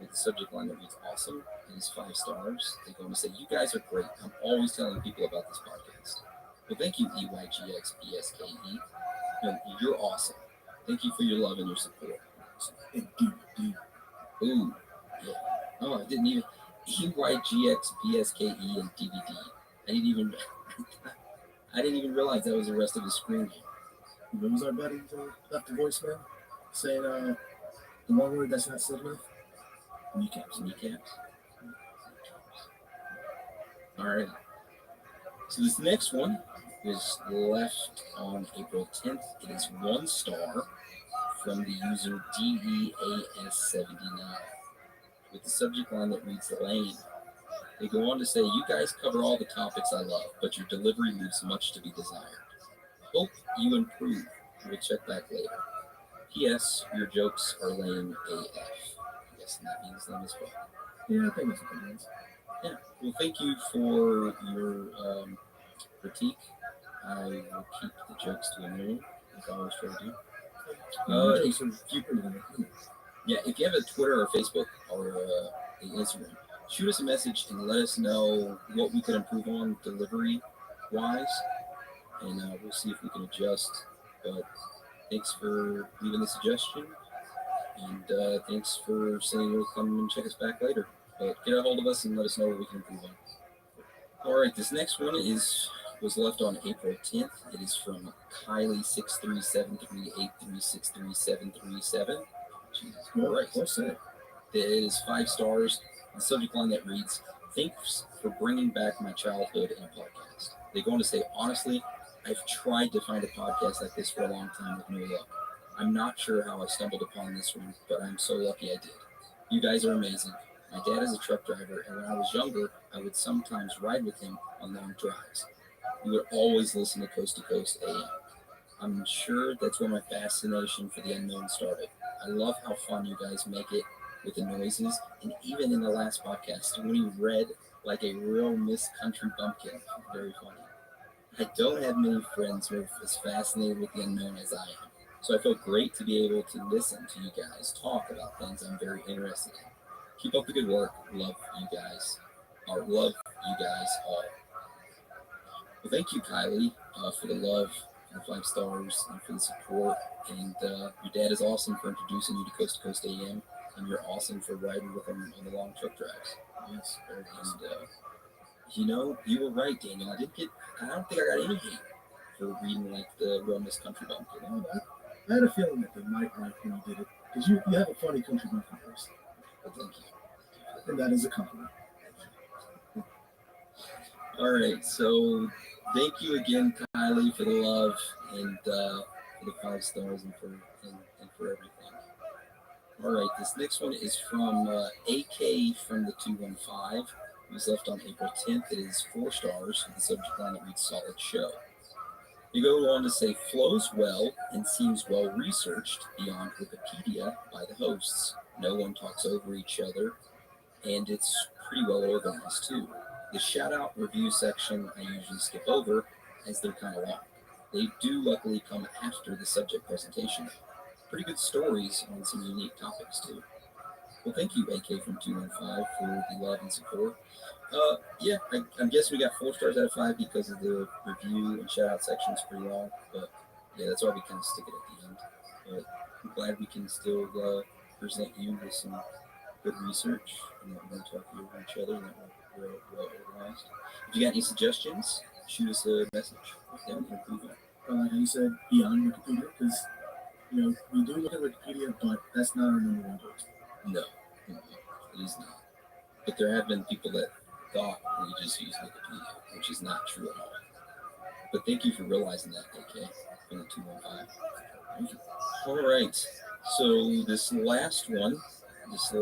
with the subject line that reads, "Awesome." It is 5 stars. They go on to say, "You guys are great. I'm always telling people about this podcast." Well, thank you, EYGXBSKE. No, you're awesome. Thank you for your love and your support. Ooh, yeah. Oh, I didn't even. EYGXBSKE and DVD. I didn't even realize that was the rest of the screen. What was our buddy left the voicemail saying the one word that's not said enough? Kneecaps. All right. So this next one was left on April 10th. It is 1 star from the user DEAS79. with the subject line that reads lame. They go on to say, you guys cover all the topics I love, but your delivery leaves much to be desired. Hope you improve. We'll check back later. P.S. Your jokes are lame AF. I guess that means lame as well. Yeah, I think that's what it means. Yeah. Well, thank you for your critique. I will keep the jokes to a minimum, like I always try to do. If you have a Twitter or Facebook or an Instagram, shoot us a message and let us know what we could improve on delivery-wise, and we'll see if we can adjust. But thanks for leaving the suggestion, and thanks for saying you'll come and check us back later. But get a hold of us and let us know what we can improve on. All right, this next one was left on April 10th. It is from Kylie63738363737. Jesus Christ. What's that? It is 5 stars. The subject line that reads, thanks for bringing back my childhood in a podcast. They go on to say, honestly, I've tried to find a podcast like this for a long time with no luck. I'm not sure how I stumbled upon this one, but I'm so lucky I did. You guys are amazing. My dad is a truck driver, and when I was younger, I would sometimes ride with him on long drives. We would always listen to Coast AM. I'm sure that's where my fascination for the unknown started. I love how fun you guys make it with the noises, and even in the last podcast, when you read like a real Miss Country bumpkin, very funny. I don't have many friends who are as fascinated with the unknown as I am, so I feel great to be able to listen to you guys talk about things I'm very interested in. Keep up the good work. Love you guys. Love you guys all. Well, thank you, Kylie, for the love, for the 5 stars, and for the support. And your dad is awesome for introducing you to Coast AM, and you're awesome for riding with him on the long truck drives. Yes, very nice. And you were right, Daniel. I don't think I got any hate for reading like the real Miss Country bumpkin. I had a feeling that they might like when you did it, because you have a funny country bumpkin voice. Well, thank you. And that is a compliment. All right, so thank you again, Kylie, for the love and for the 5 stars and for everything. All right, this next one is from AK from the 215. It was left on April 10th. It is 4 stars with the subject line that reads solid show. You go on to say flows well and seems well researched beyond Wikipedia by the hosts. No one talks over each other, and it's pretty well organized too. The shout out review section I usually skip over as they're kind of long. They do luckily come after the subject presentation. Pretty good stories on some unique topics too. Well, thank you, AK from 215, for the love and support. I guess we got 4 stars out of 5 because of the review and shout out section is pretty long, but yeah, that's why we kind of stick it at the end. But I'm glad we can still present you with some good research and that we're going to talk over each other and that we're well organized. If you got any suggestions, shoot us a message that we can improve on. Like you said, beyond Wikipedia, because we do look at Wikipedia, but that's not our number one go-to. No, it is not. But there have been people that thought we just use Wikipedia, which is not true at all. But thank you for realizing that, AK, from the 215. Thank you. All right, so this last review was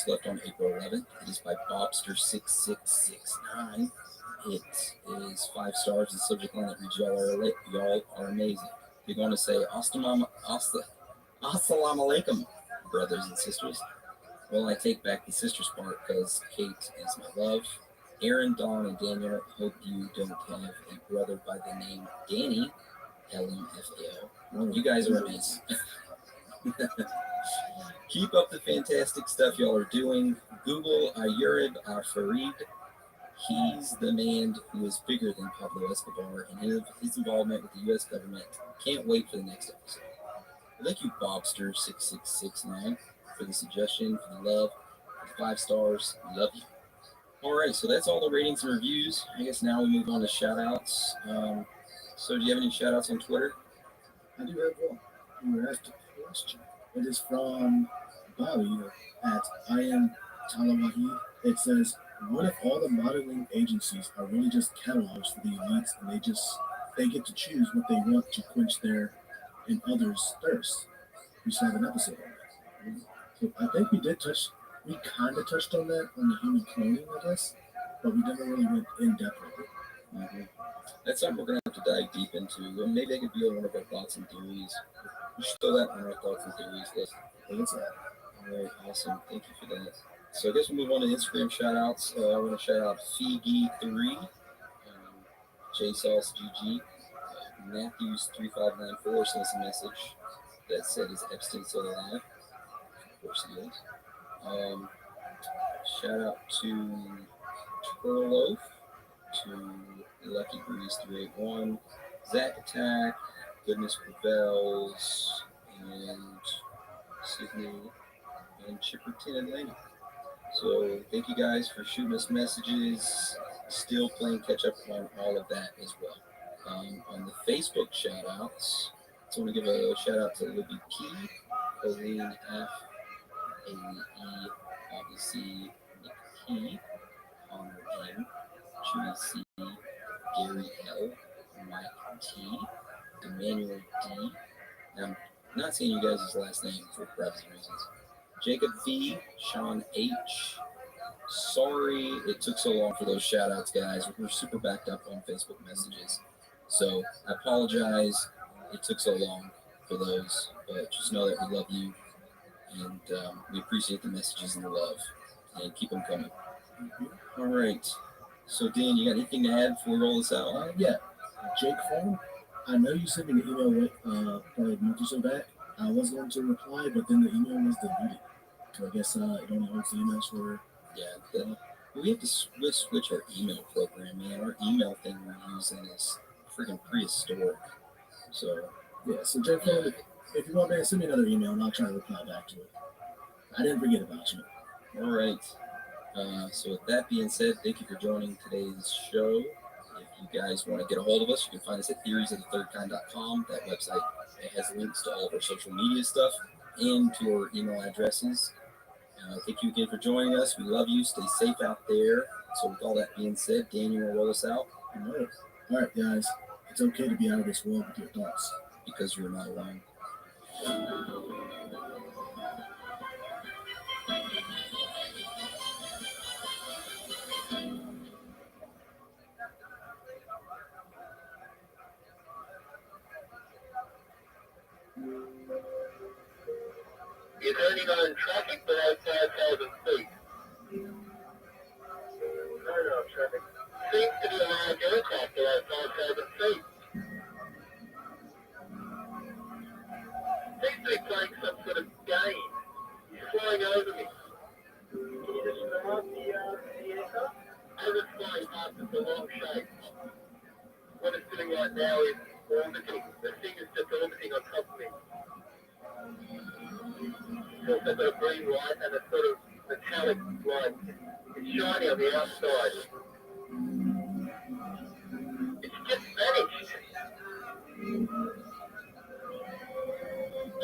left on April 11th. It is by Bobster6669. It is 5 stars. The subject line that reads, y'all are amazing. You're going to say, Assalamu alaikum, brothers and sisters. Well, I take back the sisters part because Kate is my love. Aaron, Dawn, and Daniel, hope you don't have a brother by the name Danny, LMFAO. You guys are amazing. Keep up the fantastic stuff y'all are doing. Google Ayurib Farid. He's the man who is bigger than Pablo Escobar and his involvement with the U.S. government. Can't wait for the next episode. Thank you, Bobster6669, for the suggestion, for the love, for the 5 stars. Love you. All right, so that's all the ratings and reviews. I guess now we move on to shout-outs. So do you have any shout-outs on Twitter? I do have one. You were asked a question. It is from Bobby at I am Talawahid. It says, what if all the modeling agencies are really just catalogs for the elites and they get to choose what they want to quench their and others' thirst? We should have an episode on that. I think we kind of touched on that on the human cloning, I guess, but we never really went in depth with it. Mm-hmm. That's something we're going to have to dive deep into. And maybe that could be one of our thoughts and theories. We should throw that on our thoughts and theories list. What's that? All right, awesome. Thank you for that. So I guess we'll move on to Instagram shout-outs. I want to shout out Figi3, JSauceGG, Matthews3594 sent us a message that said, is Epstein still alive? Of course he is. Shout out to Turloaf, to Lucky Breeze 381, Zach Attack, Goodness Prevails, and Sydney and Chipperton Atlanta. So thank you guys for shooting us messages. Still playing catch up on all of that as well. On the Facebook shout outs, I want to give a shout out to Libby P, Colleen F, A-E, Bobby C, Nick P, Connor M, Judy C, Gary L, Mike T, Emmanuel D. I'm not saying you guys' last name for privacy reasons. Jacob V, Sean H. Sorry it took so long for those shout outs, guys. We're super backed up on Facebook messages. So I apologize it took so long for those, but just know that we love you and we appreciate the messages and the love, and keep them coming. All right. So Dan, you got anything to add before we roll this out? Yeah. Jake Farm, I know you sent me an email probably a month or so back. I was going to reply, but then the email was deleted. So I guess it only holds the emails for... Yeah, we have to switch our email program, man. Our email thing we're using is freaking prehistoric. So, yeah, so Jake Farm, if you want me to send me another email, and I'll try to reply back to it. I didn't forget about you. All right. So with that being said, thank you for joining today's show. If you guys want to get a hold of us, you can find us at theoriesofthethirdkind.com. That website has links to all of our social media stuff and to our email addresses. Thank you again for joining us. We love you. Stay safe out there. So with all that being said, Dan, you want to roll us out? All right, guys. It's okay to be out of this world with your thoughts. Because you're not alone. You're turning on traffic below 5,000 feet. No, traffic. Seems to be a large aircraft below 5,000 feet. Seems to be playing some sort of game. He's flying over me. Can you describe the aircraft? As it's flying past, it's a long shape. What it's doing right now is orbiting. The thing is just orbiting on top of me. It's also got a green light and a sort of metallic light. It's shiny on the outside. It's just vanished.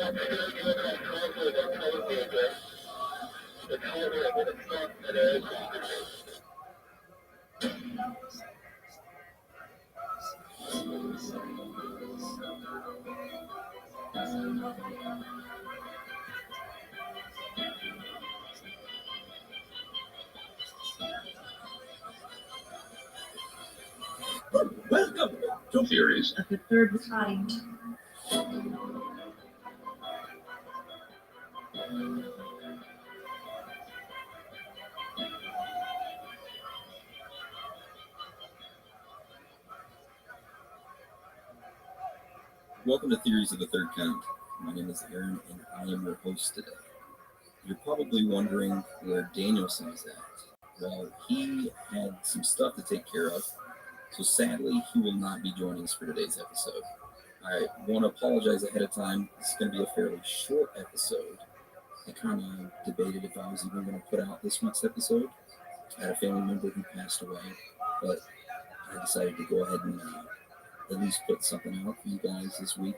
I'm telling you what I told you about telling me again. The color of what it's not an aircraft. Welcome to Theories of the Third Kind. Welcome to Theories of the Third Kind. My name is Aaron, and I am your host today. You're probably wondering where Danielson is at. Well, he had some stuff to take care of, so sadly, he will not be joining us for today's episode. I want to apologize ahead of time. This is going to be a fairly short episode. I kind of debated if I was even going to put out this week's episode. I had a family member who passed away, but I decided to go ahead and at least put something out for you guys this week.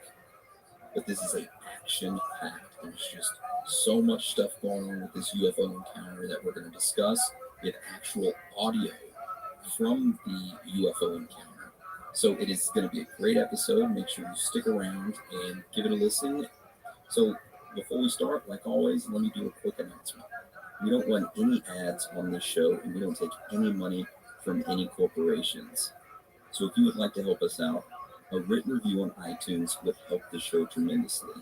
But this is an action-packed. There's just so much stuff going on with this UFO encounter that we're going to discuss. We have actual audio from the UFO encounter. So it is going to be a great episode. Make sure you stick around and give it a listen. So Before we start, like always, let me do a quick announcement. We don't run any ads on this show, and we don't take any money from any corporations. So if you would like to help us out, a written review on iTunes would help the show tremendously.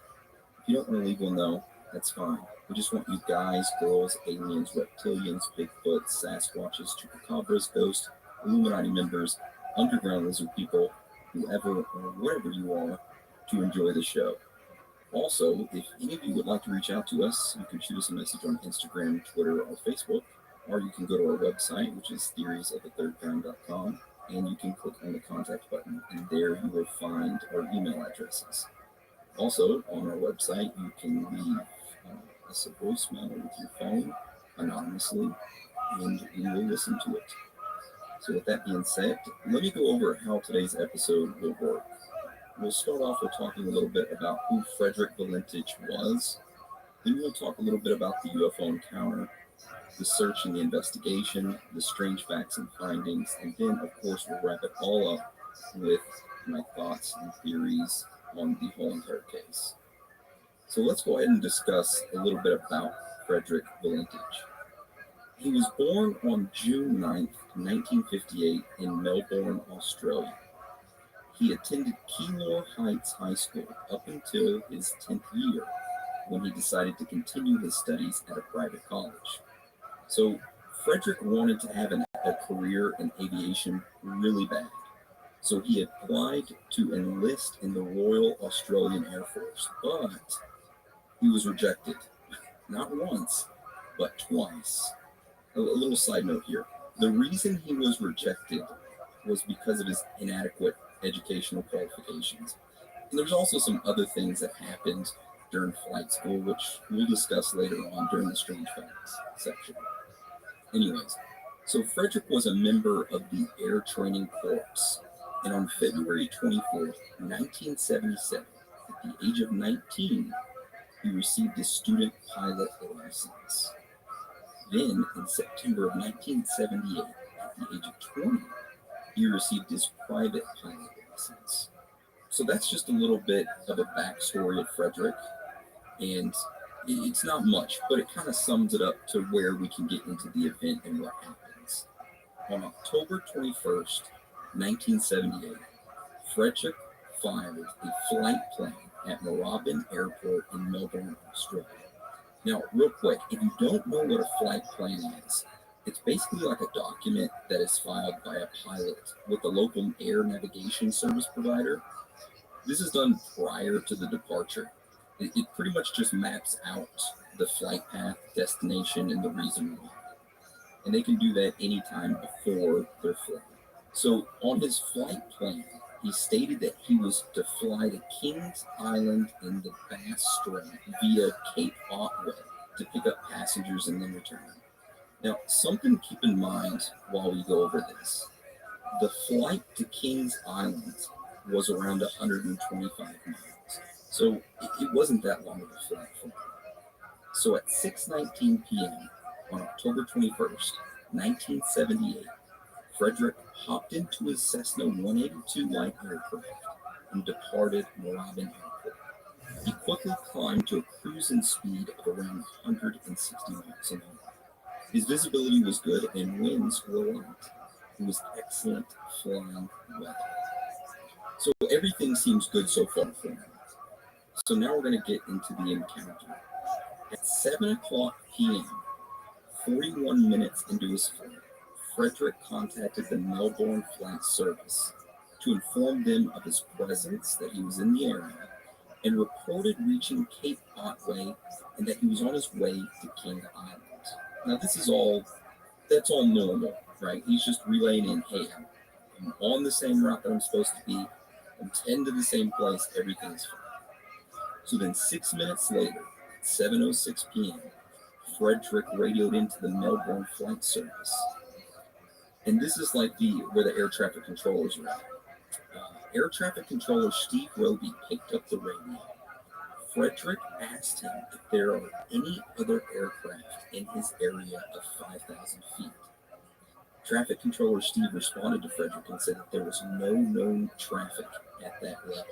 If you don't want to leave one, though, that's fine. We just want you guys, girls, aliens, reptilians, Bigfoot, Sasquatches, Chupacabras, ghosts, Illuminati members, underground lizard people, whoever or wherever you are, to enjoy the show. Also, if any of you would like to reach out to us, you can shoot us a message on Instagram, Twitter, or Facebook, or you can go to our website, which is theoriesofthethirdground.com, and you can click on the contact button, and there you will find our email addresses. Also, on our website, you can leave us a voicemail with your phone anonymously, and we will listen to it. So with that being said, let me go over how today's episode will work. We'll start off with talking a little bit about who Frederick Valentich was. Then we'll talk a little bit about the UFO encounter, the search and the investigation, the strange facts and findings, and then, of course, we'll wrap it all up with my thoughts and theories on the whole entire case. So let's go ahead and discuss a little bit about Frederick Valentich. He was born on June 9th, 1958 in Melbourne, Australia. He attended Keilor Heights High School up until his 10th year, when he decided to continue his studies at a private college. So Frederick wanted to have a career in aviation really bad. So he applied to enlist in the Royal Australian Air Force, but he was rejected. Not once, but twice. A little side note here. The reason he was rejected was because of his inadequate educational qualifications. And there's also some other things that happened during flight school, which we'll discuss later on during the Strange Facts section. Anyways, so Frederick was a member of the Air Training Corps, and on February 24th, 1977, at the age of 19, he received his student pilot license. Then, in September of 1978, at the age of 20, he received his private pilot license. So that's just a little bit of a backstory of Frederick, and it's not much, but it kind of sums it up to where we can get into the event and what happens. On October 21st, 1978, Frederick fired a flight plane at Moorabbin Airport in Melbourne, Australia. Now, real quick, if you don't know what a flight plan is, it's basically like a document that is filed by a pilot with the local air navigation service provider. This is done prior to the departure. It pretty much just maps out the flight path, destination, and the reason why. And they can do that anytime before their flight. So on his flight plan, he stated that he was to fly to Kings Island in the Bass Strait via Cape Otway to pick up passengers and then return. Now, something to keep in mind while we go over this. The flight to Kings Island was around 125 miles. So it wasn't that long of a flight for him. So at 6:19 p.m. on October 21st, 1978, Frederick hopped into his Cessna 182 light aircraft and departed Moorabbin Airport. He quickly climbed to a cruising speed of around 160 miles an hour. His visibility was good and winds were light. It was excellent flying weather. So everything seems good so far for him. So now we're going to get into the encounter. At 7 o'clock p.m., 41 minutes into his flight, Frederick contacted the Melbourne Flight Service to inform them of his presence, that he was in the area, and reported reaching Cape Otway and that he was on his way to King Island. Now that's all normal, right? He's just relaying in, hey, I'm on the same route that I'm supposed to be. I'm 10 to the same place, everything's fine. So then 6 minutes later, at 7:06 p.m., Frederick radioed into the Melbourne Flight Service. And this is like where the air traffic controllers are at. Air traffic controller Steve Roby picked up the radio. Frederick asked him if there are any other aircraft in his area of 5,000 feet. Traffic controller Steve responded to Frederick and said that there was no known traffic at that level.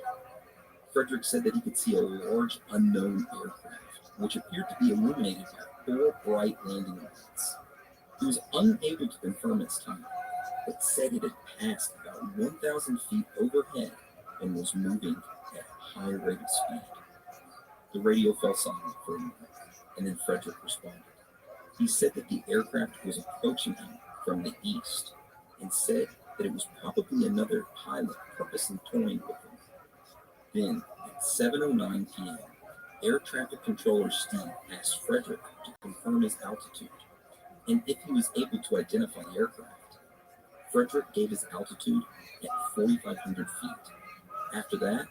Frederick said that he could see a large unknown aircraft which appeared to be illuminated by 4 bright landing lights. He was unable to confirm its time, but said it had passed about 1,000 feet overhead and was moving at a high rate of speed. The radio fell silent for a moment, and then Frederick responded. He said that the aircraft was approaching him from the east, and said that it was probably another pilot purposely toying with him. Then, at 7:09 p.m., Air Traffic Controller Steve asked Frederick to confirm his altitude, and if he was able to identify the aircraft. Frederick gave his altitude at 4,500 feet. After that,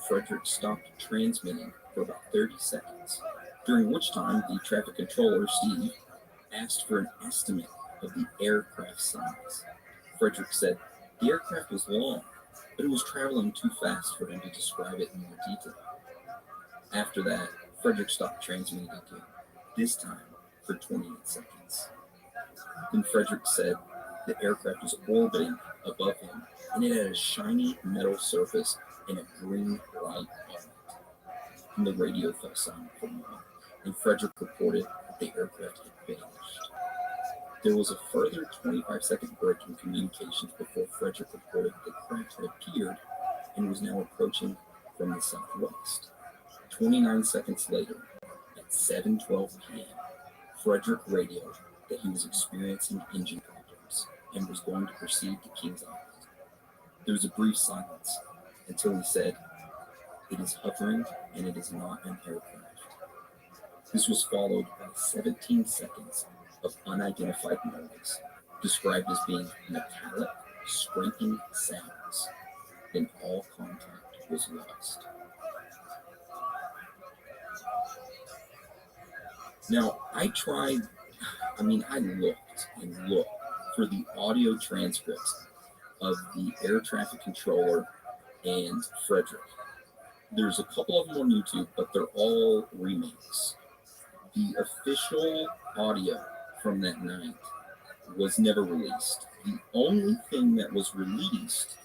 Frederick stopped transmitting for about 30 seconds, during which time the traffic controller, Steve, asked for an estimate of the aircraft size. Frederick said the aircraft was long, but it was traveling too fast for him to describe it in more detail. After that, Frederick stopped transmitting again, this time for 28 seconds. Then Frederick said the aircraft was orbiting above him, and it had a shiny metal surface and a green light on it. And the radio fell silent for a moment, and Frederick reported that the aircraft had vanished. There was a further 25-second break in communications before Frederick reported the craft had appeared and was now approaching from the southwest. 29 seconds later, at 7:12 p.m., Frederick radioed that he was experiencing engine problems and was going to proceed to Kings Island. There was a brief silence until he said, "It is hovering and it is not an aircraft." This was followed by 17 seconds of unidentified noise, described as being metallic, scraping sounds. Then all contact was lost. Now, I looked and looked for the audio transcripts of the air traffic controller and Frederick. There's a couple of them on YouTube, but they're all remakes. The official audio from that night was never released. The only thing that was released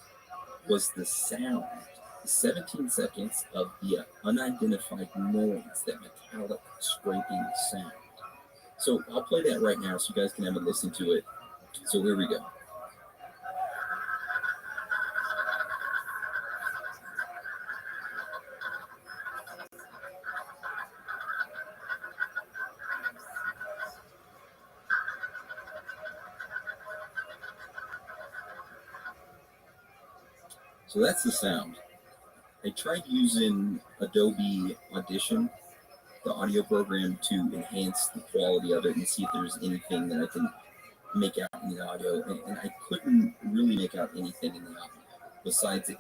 was the sound, the 17 seconds of the unidentified noise, that metallic scraping sound. So I'll play that right now so you guys can have a listen to it. So here we go. So that's the sound. I tried using Adobe Audition, the audio program, to enhance the quality of it and see if there's anything that I can make out in the audio, and I couldn't really make out anything in the audio besides it.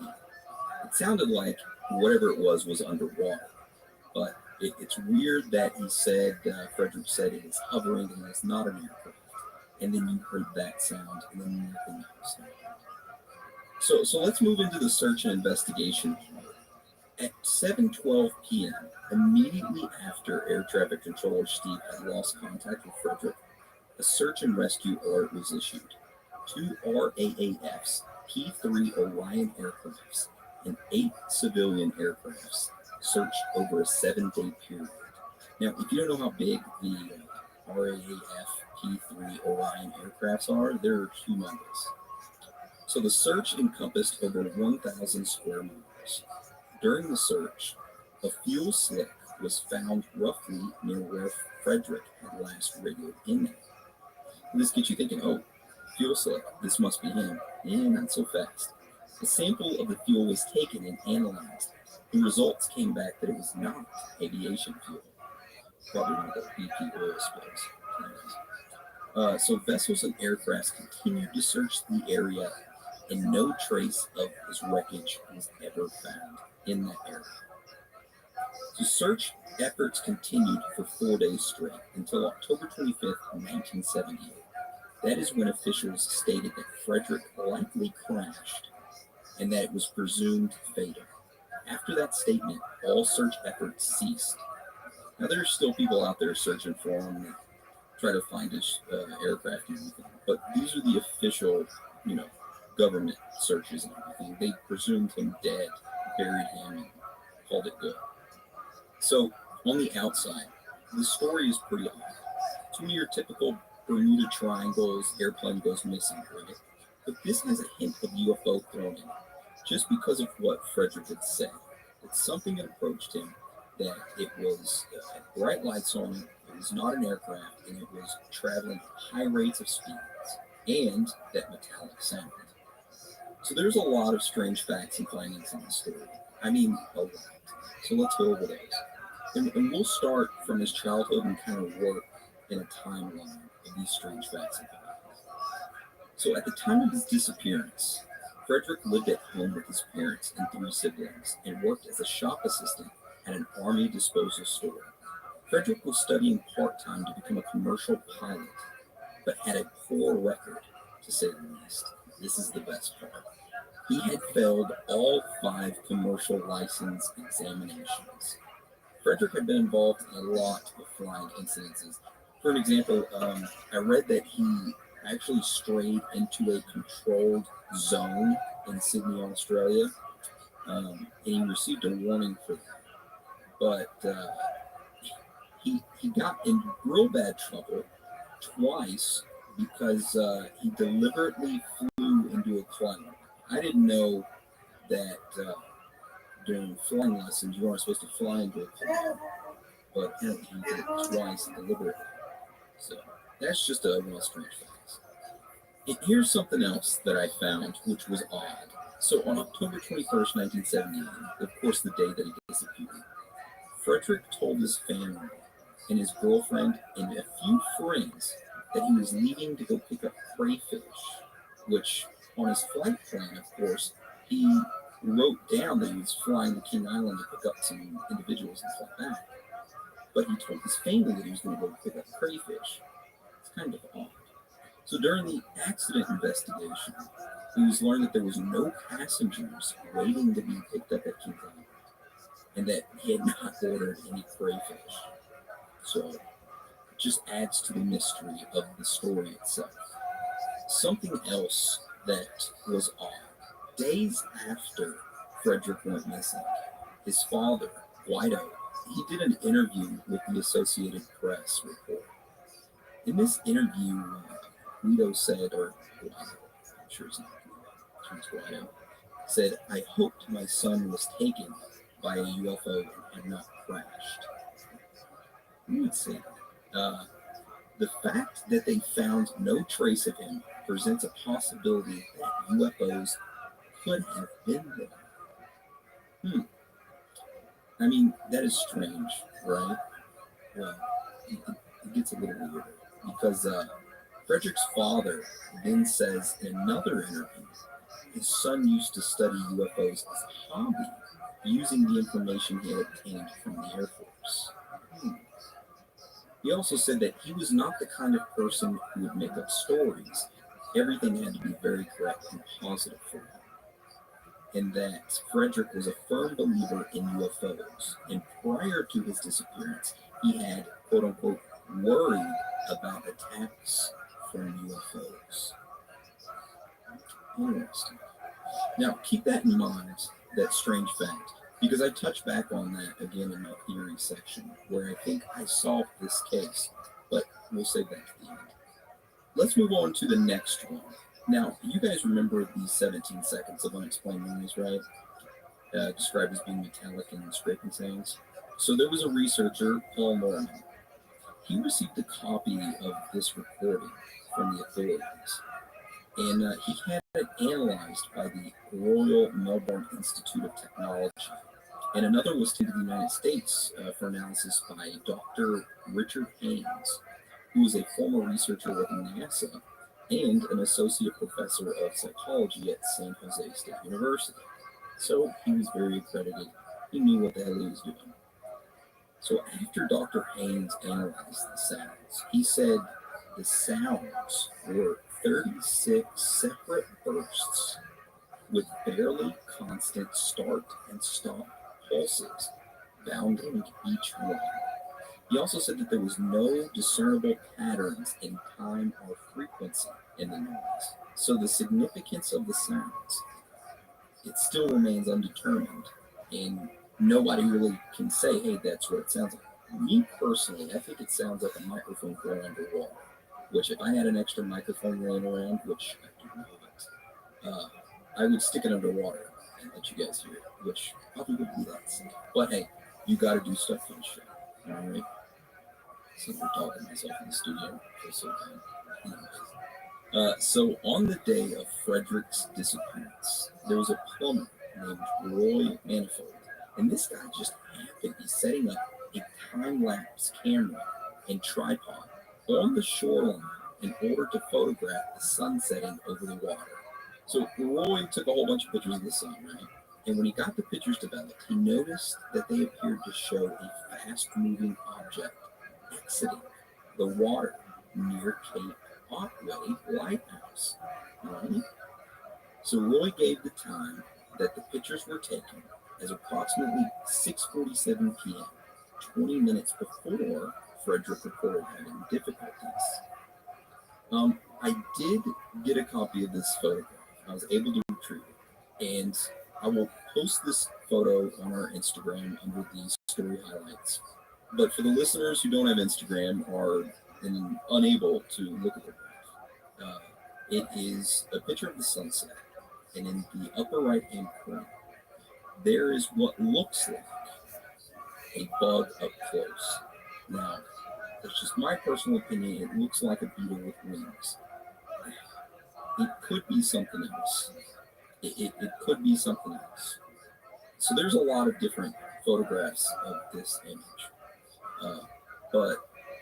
It sounded like whatever it was underwater, but it's weird that he said, Frederick said it is hovering and it's not an aircraft, and then you heard that sound, and then nothing else. So let's move into the search and investigation part. At 7:12 p.m., immediately after Air Traffic Controller Steve had lost contact with Frederick, a search and rescue alert was issued. 2 RAAFs, P-3 Orion aircrafts, and 8 civilian aircrafts searched over a 7-day period. Now, if you don't know how big the RAAF P-3 Orion aircrafts are, they're humongous. So the search encompassed over 1,000 square miles. During the search, a fuel slick was found roughly near where Frederick had last radioed in there. This gets you thinking, oh, fuel slick, this must be him. Yeah, not so fast. A sample of the fuel was taken and analyzed. The results came back that it was not aviation fuel. Probably one of the BP oil spills. So vessels and aircrafts continued to search the area, and no trace of his wreckage was ever found in that area. So search efforts continued for 4 days straight until October 25th, 1978. That is when officials stated that Frederick likely crashed and that it was presumed fatal. After that statement, all search efforts ceased. Now, there are still people out there searching for him and try to find his aircraft and everything, but these are the official, government searches and everything. They presumed him dead, buried him, and called it good. So, on the outside, the story is pretty odd. It's one of your typical Bermuda Triangles, airplane goes missing, right? But this has a hint of UFO thrown in, just because of what Frederick had said. That something had approached him, that it was had bright lights on it was not an aircraft, and it was traveling at high rates of speeds, and that metallic sound. So there's a lot of strange facts and findings in the story. I mean, a lot. So let's go over those. And we'll start from his childhood and kind of work in a timeline of these strange facts and findings. So at the time of his disappearance, Frederick lived at home with his parents and 3 siblings and worked as a shop assistant at an army disposal store. Frederick was studying part-time to become a commercial pilot, but had a poor record, to say the least. This is the best part. He had failed all 5 commercial license examinations. Frederick had been involved in a lot of flying incidences. For an example, I read that he actually strayed into a controlled zone in Sydney, Australia, and he received a warning for that. But he got in real bad trouble twice because he deliberately flew into a cloud. I didn't know that during flying lessons you aren't supposed to fly into a cloud, but apparently he did it twice deliberately. So that's just one of the strange facts. And here's something else that I found, which was odd. So on October 21st, 1979, of course the day that he disappeared, Frederick told his family and his girlfriend and a few friends that he was leaving to go pick up crayfish, which on his flight plan, of course, he wrote down that he was flying to King Island to pick up some individuals and fly back. But he told his family that he was going to go pick up crayfish. It's kind of odd. So during the accident investigation, it was learned that there was no passengers waiting to be picked up at King Island, and that he had not ordered any crayfish. So it just adds to the mystery of the story itself. Something else that was odd. Days after Frederick went missing, his father, Guido, he did an interview with the Associated Press report. In this interview, Guido said, or Guido, I'm sure it's not Guido, said, "I hoped my son was taken by a UFO and had not crashed." Who would say that? The fact that they found no trace of him presents a possibility that UFOs could have been there. I mean, that is strange, right? Well, it gets a little weirder because Frederick's father then says in another interview his son used to study UFOs as a hobby using the information he had obtained from the Air Force. He also said that he was not the kind of person who would make up stories. Everything had to be very correct and positive for him. And that Frederick was a firm believer in UFOs. And prior to his disappearance, he had, quote unquote, worried about attacks from UFOs. Interesting. Now, keep that in mind, that strange fact, because I touch back on that again in my theory section, where I think I solved this case, but we'll save that to the end. Let's move on to the next one. Now, you guys remember the 17 seconds of unexplained noise, right? Described as being metallic and scraping sounds. So there was a researcher, Paul Norman. He received a copy of this recording from the authorities, and he had it analyzed by the Royal Melbourne Institute of Technology. And another was sent to the United States for analysis by Dr. Richard Haynes, who was a former researcher with NASA and an associate professor of psychology at San Jose State University. So he was very accredited. He knew what the hell he was doing. So after Dr. Haynes analyzed the sounds, he said the sounds were 36 separate bursts with barely constant start and stop pulses bounding each one. He also said that there was no discernible patterns in time or frequency in the noise. So the significance of the sounds, it still remains undetermined, and nobody really can say, hey, that's what it sounds like. Me personally, I think it sounds like a microphone going underwater. Which, if I had an extra microphone laying around, which I do not, I would stick it underwater and let you guys hear it, which probably would be that simple. But hey, you got to do stuff for the show. All right. So we're talking myself in the studio. So, so on the day of Frederick's disappearance, there was a plumber named Roy Manifold, and this guy just happened to be setting up a time-lapse camera and tripod on the shoreline in order to photograph the sun setting over the water. So Roy took a whole bunch of pictures of the sun, right? And when he got the pictures developed, he noticed that they appeared to show a fast-moving object exiting the water near Cape Otway Lighthouse. Right? So Roy gave the time that the pictures were taken as approximately 6:47 p.m., 20 minutes before Frederick reported having difficulties. I did get a copy of this photograph. I was able to retrieve it, and I will post this photo on our Instagram under the story highlights. But for the listeners who don't have Instagram or unable to look at the graph, it is a picture of the sunset, and in the upper right-hand corner, there is what looks like a bug up close. Now, that's just my personal opinion. It looks like a beetle with wings. It could be something else. It could be something else. So there's a lot of different photographs of this image. But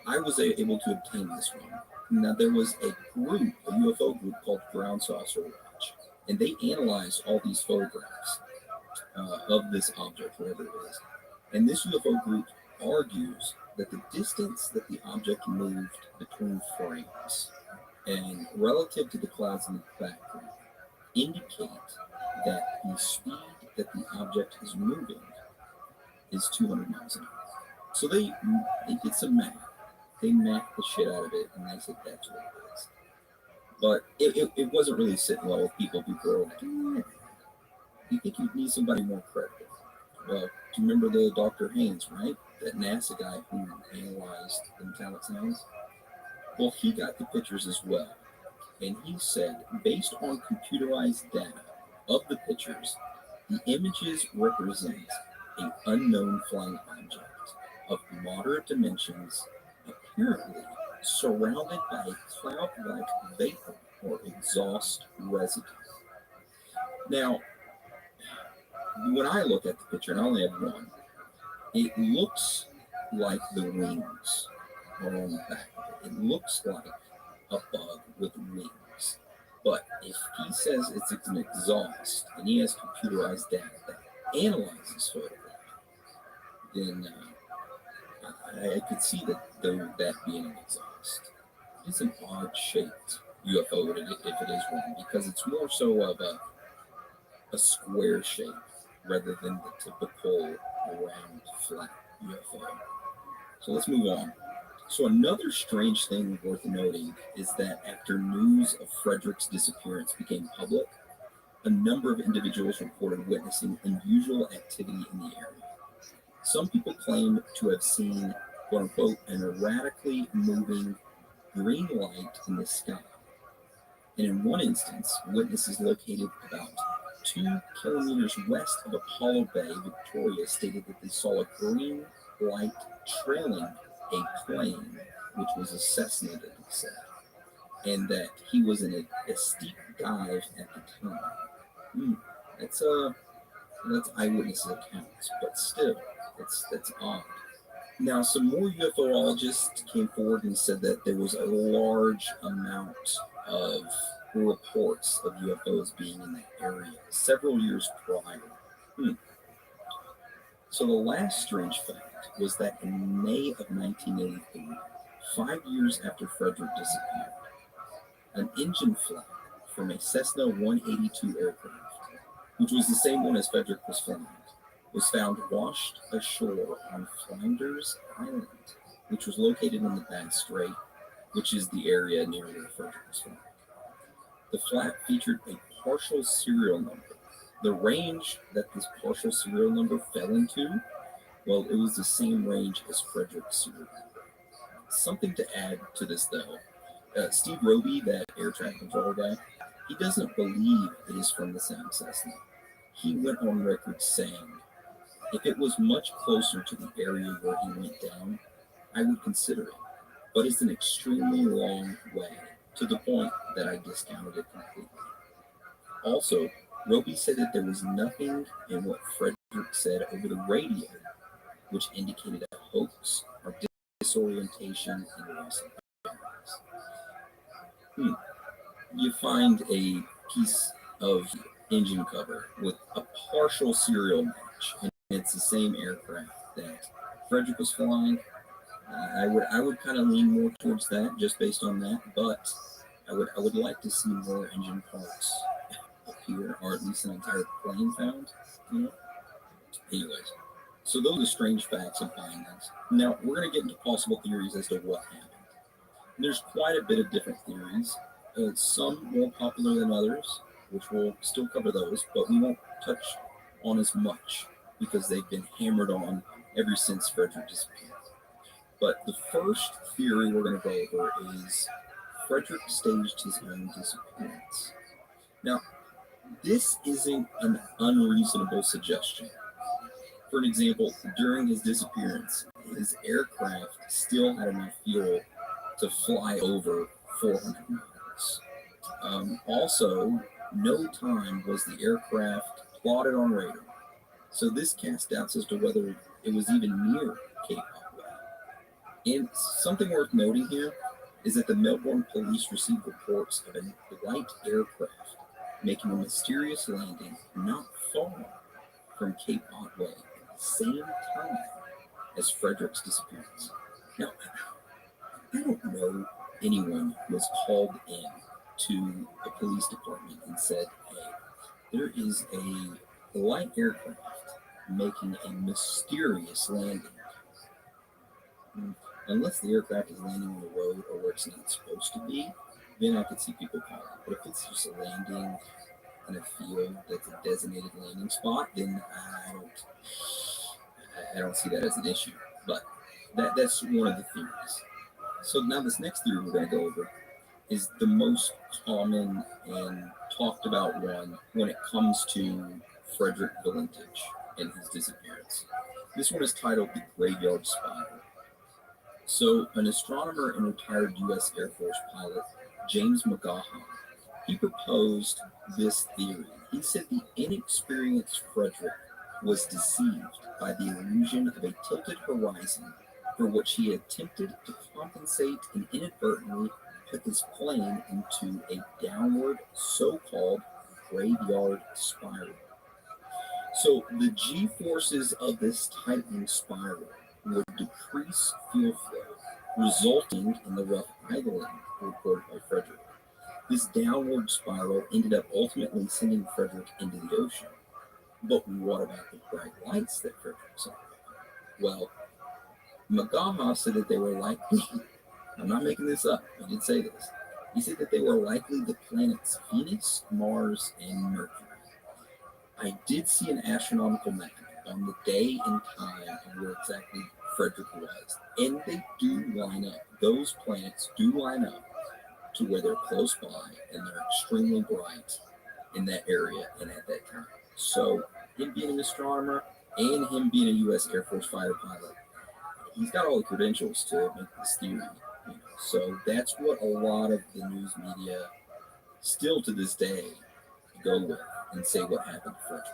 I was able to obtain this one. Now, there was a group, a UFO group called Ground Saucer Watch, and they analyzed all these photographs of this object, whatever it is. And this UFO group argues that the distance that the object moved between frames and relative to the clouds in the background indicate that the speed that the object is moving is 200 miles an hour. So they did some math. They mapped the shit out of it, and they said that's what it is. But it wasn't really sitting well with people. People were like, you think you'd need somebody more credible? Well, do you remember the Dr. Haynes, right? That NASA guy who analyzed the metallic sounds? Well, he got the pictures as well. And he said, based on computerized data of the pictures, the images represent an unknown flying object of moderate dimensions, apparently surrounded by a cloud-like vapor or exhaust residue. Now, when I look at the picture, and I only have one, it looks like the wings are on the back of it. It looks like a bug with wings. But if he says it's an exhaust, and he has computerized data that analyzes photograph, then I could see that being an exhaust. It's an odd-shaped UFO if it is one, because it's more so of a square shape rather than the typical round, flat UFO. So let's move on. So another strange thing worth noting is that after news of Frederick's disappearance became public, a number of individuals reported witnessing unusual activity in the area. Some people claim to have seen, quote unquote, an erratically moving green light in the sky. And in one instance, witnesses located about 2 kilometers west of Apollo Bay, Victoria, stated that they saw a green light trailing a plane, which was a Cessna, that he said, and that he was in a steep dive at the time. That's eyewitness accounts, but still, that's odd. Now, some more UFOologists came forward and said that there was a large amount of reports of UFOs being in the area several years prior. So the last strange fact was that in May of 1983, 5 years after Frederick disappeared, an engine flap from a Cessna 182 aircraft, which was the same one as Frederick was flying, was found washed ashore on Flounders Island, which was located in the Bass Strait, which is the area near where Frederick was flying. The flap featured a partial serial number. The range that this partial serial number fell into Well, it was the same range as Frederick's serial number. Something to add to this, though. Steve Roby, that air traffic control guy, he doesn't believe it is from the Sam Cessna. He went on record saying, if it was much closer to the area where he went down, I would consider it. But it's an extremely long way, to the point that I discounted it completely. Also, Roby said that there was nothing in what Frederick said over the radio which indicated a hoax or disorientation in loss of bearings. You find a piece of engine cover with a partial serial match, and it's the same aircraft that Frederick was flying. I would kind of lean more towards that just based on that, but I would like to see more engine parts appear, or at least an entire plane found. Anyways, so those are strange facts and findings. Now we're going to get into possible theories as to what happened. There's quite a bit of different theories, some more popular than others, which we'll still cover those, but we won't touch on as much because they've been hammered on ever since Frederick disappeared. But the first theory we're going to go over is Frederick staged his own disappearance. Now, this isn't an unreasonable suggestion. For an example, during his disappearance, his aircraft still had enough fuel to fly over 400 miles. Also, no time was the aircraft plotted on radar. So this casts doubts as to whether it was even near Cape Otway. And something worth noting here is that the Melbourne police received reports of a light aircraft making a mysterious landing not far from Cape Otway at the same time as Frederick's disappearance. Now, I don't know anyone who was called in to a police department and said, hey, there is a light aircraft making a mysterious landing. Unless the aircraft is landing on the road or where it's not supposed to be, then I could see people calling. But if it's just a landing in a field that's a designated landing spot, then I don't see that as an issue. But that's one of the theories. So now this next theory we're going to go over is the most common and talked about one when it comes to Frederick Valentich and his disappearance. This one is titled The Graveyard Spiral. So an astronomer and retired U.S. Air Force pilot, James McGaha, he proposed this theory. He said the inexperienced Frederick was deceived by the illusion of a tilted horizon for which he attempted to compensate and inadvertently put his plane into a downward so-called graveyard spiral. So the G-forces of this tightening spiral would decrease fuel flow, resulting in the rough idling reported by Frederick. This downward spiral ended up ultimately sending Frederick into the ocean. But what about the bright lights that Frederick saw? Well, McGaha said that they were likely, I'm not making this up, he did say this, he said that they were likely the planets Venus, Mars, and Mercury. I did see an astronomical map on the day and time of where exactly Frederick was, and they do line up. Those planets do line up to where they're close by and they're extremely bright in that area and at that time. So him being an astronomer and him being a U.S. Air Force fighter pilot, he's got all the credentials to make this theory. So that's what a lot of the news media still to this day go with and say what happened to Frederick.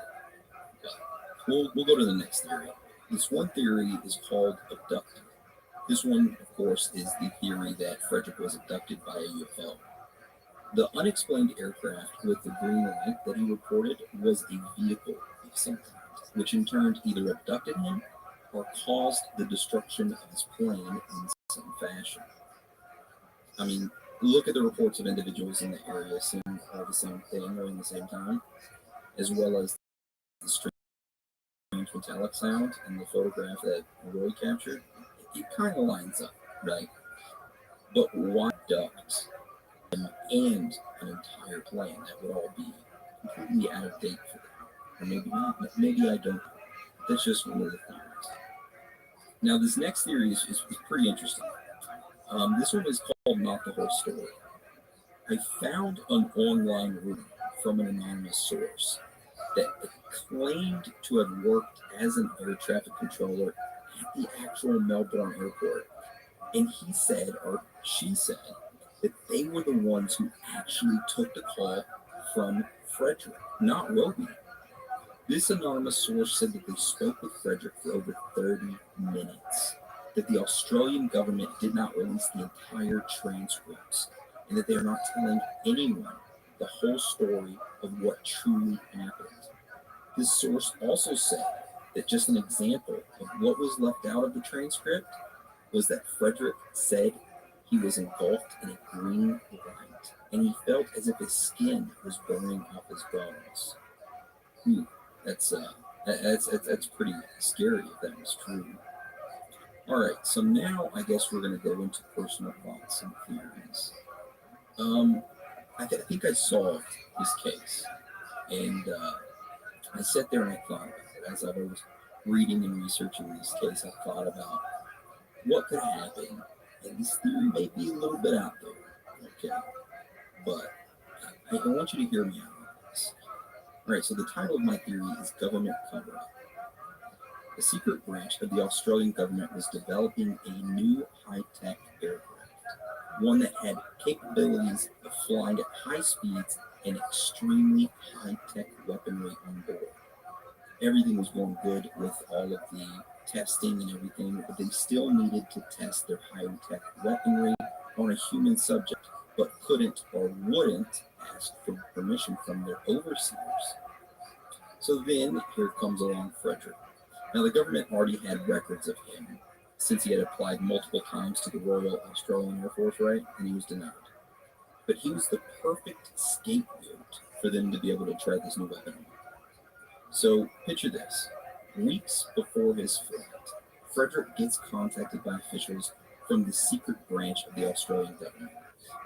But we'll go to the next theory. This one theory is called abducted. This one, of course, is the theory that Frederick was abducted by a UFO. The unexplained aircraft with the green light that he reported was a vehicle of some kind, which in turn either abducted him or caused the destruction of his plane in some fashion. I mean, look at the reports of individuals in the area seeing all the same thing or in the same time, as well as the strange metallic sound in the photograph that Roy captured. It kind of lines up, right? But why abduct him and an entire plane? That would all be completely out of date for them. Or maybe not. Maybe I don't. That's just one of the theories. Now, this next theory is pretty interesting. This one is called Not the Whole Story. I found an online rumor from an anonymous source that claimed to have worked as an air traffic controller at the actual Melbourne airport. And he said, or she said, that they were the ones who actually took the call from Frederick, not Roby. This anonymous source said that they spoke with Frederick for over 30 minutes, that the Australian government did not release the entire transcripts, and that they are not telling anyone the whole story of what truly happened. This source also said that just an example of what was left out of the transcript was that Frederick said he was engulfed in a green light, and he felt as if his skin was burning off his bones. That's pretty scary if that was true. All right, so now I guess we're going to go into personal thoughts and theories. I think I solved this case, and I sat there and I thought about it. As I was reading and researching this case, I thought about what could happen, and this theory may be a little bit out there, okay? But I want you to hear me out on this. All right, so the title of my theory is Government Cover-Up. A secret branch of the Australian government was developing a new high-tech aircraft, one that had capabilities of flying at high speeds and extremely high-tech weaponry on board. Everything was going good with all of the testing and everything, but they still needed to test their high-tech weaponry on a human subject, but couldn't or wouldn't ask for permission from their overseers. So then here comes along Frederick. Now the government already had records of him since he had applied multiple times to the Royal Australian Air Force, right? And he was denied. But he was the perfect scapegoat for them to be able to try this new weapon on. So picture this. Weeks before his flight, Frederick gets contacted by officials from the secret branch of the Australian government.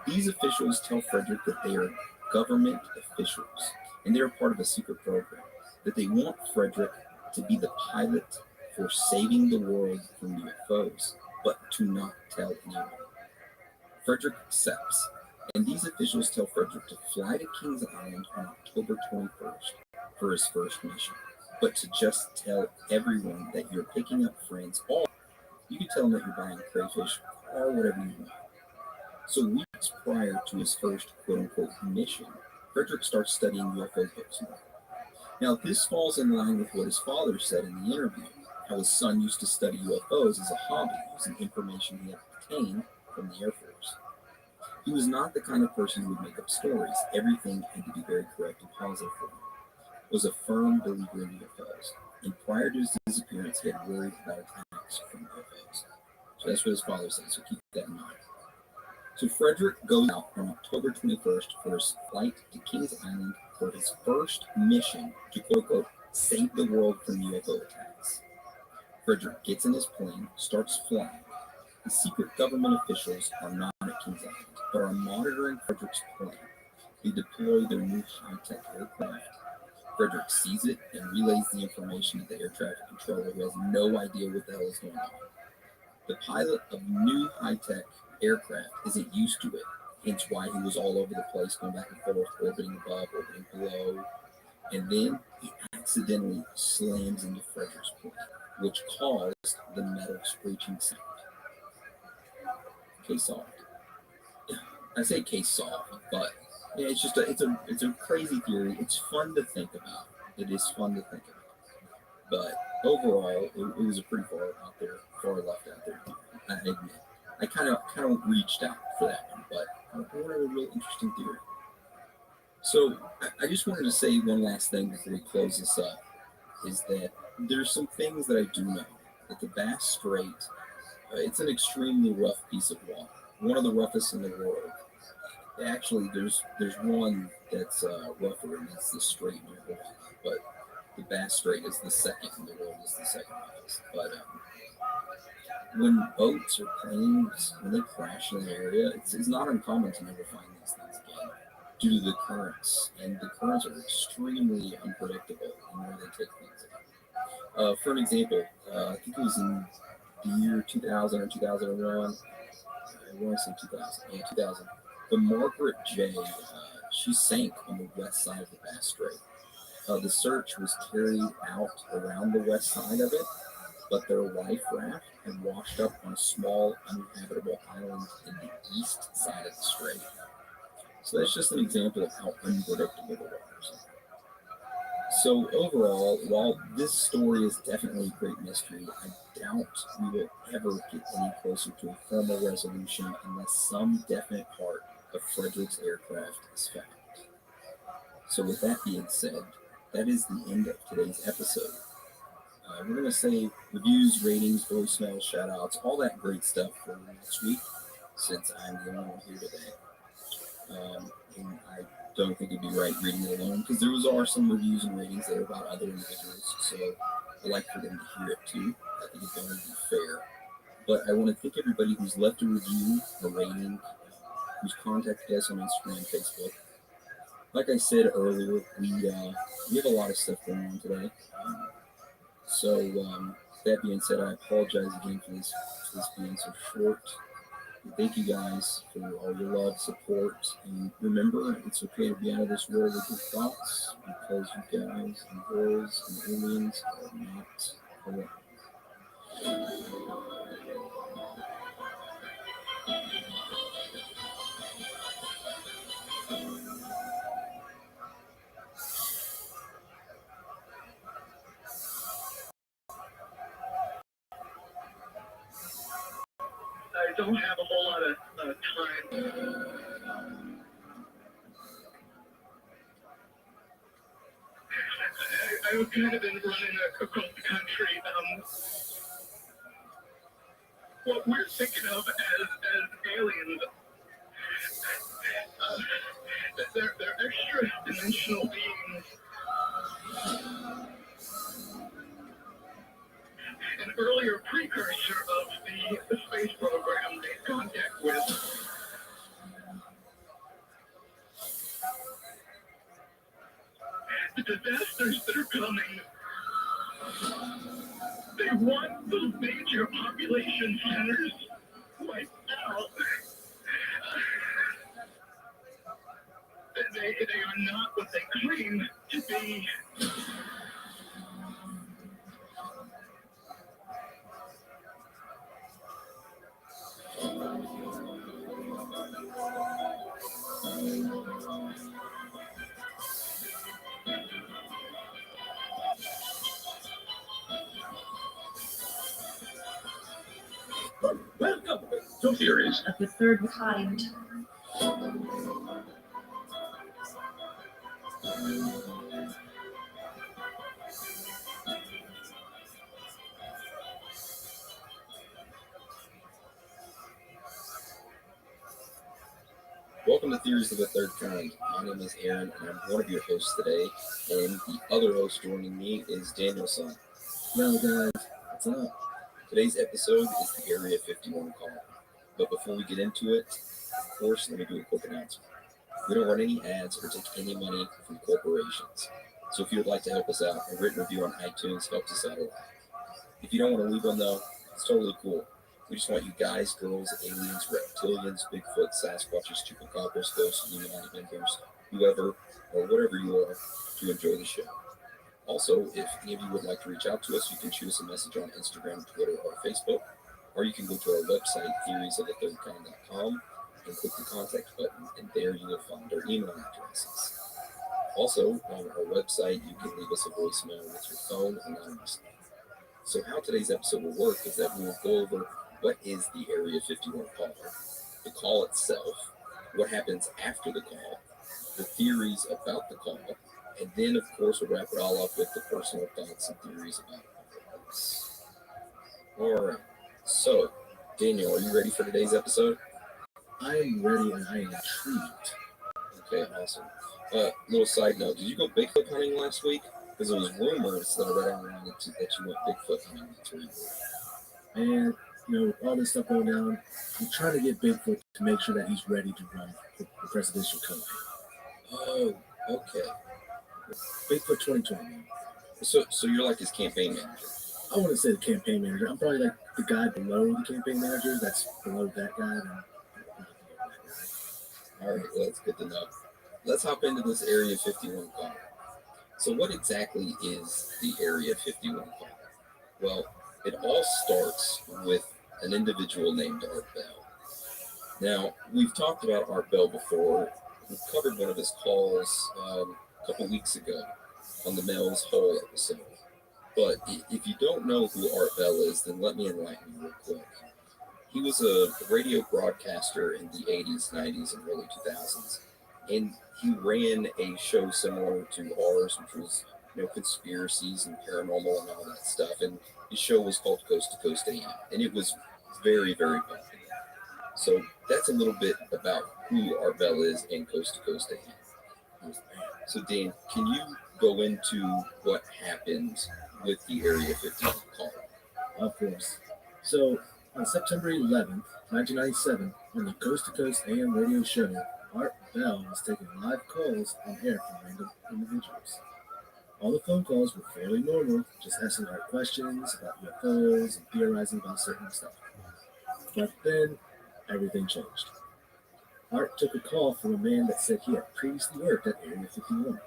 These officials tell Frederick that they are government officials and they are part of a secret program, that they want Frederick to be the pilot for saving the world from UFOs, but to not tell anyone. Frederick accepts, and these officials tell Frederick to fly to Kings Island on October 21st for his first mission, but to just tell everyone that you're picking up friends, or you can tell them that you're buying crayfish or whatever you want. So weeks prior to his first quote-unquote mission, Frederick starts studying UFO books more. Now, this falls in line with what his father said in the interview, how his son used to study UFOs as a hobby using information he had obtained from the Air Force. He was not the kind of person who would make up stories. Everything had to be very correct and positive for him. He was a firm believer in UFOs, and prior to his disappearance, he had worried about attacks from UFOs. So that's what his father said, so keep that in mind. So Frederick goes out on October 21st for his flight to Kings Island for his first mission to quote-unquote save the world from UFO attacks. Frederick gets in his plane, starts flying. The secret government officials are not at Kings Island, but are monitoring Frederick's plane. They deploy their new high-tech aircraft. Frederick sees it and relays the information to the air traffic controller, who has no idea what the hell is going on. The pilot of new high-tech aircraft isn't used to it, hence why he was all over the place, going back and forth, orbiting above, orbiting below. And then he accidentally slams into Frederick's plane, which caused the metal screeching sound. Case solved. I say case solved, but yeah, it's a crazy theory. It's fun to think about. It is fun to think about. But overall, it was a pretty far left out there. I admit. I kind of reached out for that one, but I wanted a real interesting theory. So I just wanted to say one last thing before we close this up, is that there's some things that I do know. That the Bass Strait, it's an extremely rough piece of water, one of the roughest in the world. Actually, there's one that's rougher, and it's the Strait near Hawaii. But the Bass Strait is the second in the world, is the second roughest. But when boats or planes, when they crash in the area, it's not uncommon to never find these things again due to the currents. And the currents are extremely unpredictable in where they take things out. For an example, I think it was in the year 2000 or 2001. I want to say 2000. Yeah, 2000. The Margaret J. She sank on the west side of the Bass Strait. The search was carried out around the west side of it, but their life raft had washed up on a small uninhabitable island in the east side of the strait. So that's just an example of how unpredictable the waters are. So overall, while this story is definitely a great mystery, I doubt we will ever get any closer to a formal resolution unless some definite part of Frederick's aircraft is found. So with that being said, that is the end of today's episode. We're going to say reviews, ratings, voicemails, shout-outs, all that great stuff for next week, since I'm the only one here today. And I don't think it'd be right reading it alone, because there are some reviews and ratings that are about other individuals, so I'd like for them to hear it too. I think it's going to be fair. But I want to thank everybody who's left a review, a rating, who's contacted us on Instagram and Facebook. Like I said earlier, we have a lot of stuff going on today. So that being said, I apologize again for this being so short. Thank you guys for all your love, support, and remember, it's okay to be out of this world with your thoughts, because you guys and girls and aliens are not alone. I don't have a whole lot of time. I've kind of been running across the country. What we're thinking of as aliens, they're extra-dimensional beings. An earlier precursor of the space program they contact with. The disasters that are coming, they want those major population centers wiped out. They are not what they claim to be. Welcome to theories of the third kind. Welcome to Theories of the Third Kind. My name is Aaron, and I'm one of your hosts today. And the other host joining me is Danielson. Yo, guys, what's up? Today's episode is the Area 51 call. But before we get into it, of course, let me do a quick announcement. We don't run any ads or take any money from corporations. So if you would like to help us out, a written review on iTunes helps us out a lot. If you don't want to leave one, though, it's totally cool. We just want you guys, girls, aliens, reptilians, Bigfoot, Sasquatches, Chupacabras, ghosts, Illuminati members, whoever or whatever you are, to enjoy the show. Also, if any of you would like to reach out to us, you can shoot us a message on Instagram, Twitter, or Facebook, or you can go to our website, theoriesofthethirdkind.com, and click the contact button, and there you will find our email addresses. Also, on our website, you can leave us a voicemail with your phone anonymously. So how today's episode will work is that we will go over what is the Area 51 call, the call itself, what happens after the call, the theories about the call, and then, of course, we'll wrap it all up with the personal thoughts and theories about it. All right. So, Daniel, are you ready for today's episode? I am ready and I am intrigued. Okay, awesome. Little side note, did you go Bigfoot hunting last week? Because it was rumors that I read online that you went Bigfoot hunting. That's where you were. And, with all this stuff going down, I'm trying to get Bigfoot to make sure that he's ready to run the presidential campaign. Oh, okay. Bigfoot 2020. So you're like his campaign manager? I wouldn't say the campaign manager. I'm probably like the guy below the campaign manager. That's below that guy. All right, well, that's good to know. Let's hop into this Area 51 call. So what exactly is the Area 51 call? Well, it all starts with an individual named Art Bell. Now, we've talked about Art Bell before. We covered one of his calls a couple weeks ago on the Mel's Hole episode. But if you don't know who Art Bell is, then let me enlighten you real quick. He was a radio broadcaster in the 80s, 90s, and early 2000s. And he ran a show similar to ours, which was, conspiracies and paranormal and all that stuff. And his show was called Coast to Coast AM. And it was very, very popular. So that's a little bit about who Art Bell is in Coast to Coast AM. So Dan, can you go into what happened with the Area 51 call? Of course. So on September 11th, 1997, on the Coast to Coast AM radio show, Art Bell was taking live calls on air from random individuals. All the phone calls were fairly normal, just asking Art questions about UFOs and theorizing about certain stuff. But then, everything changed. Art took a call from a man that said he had previously worked at Area 51.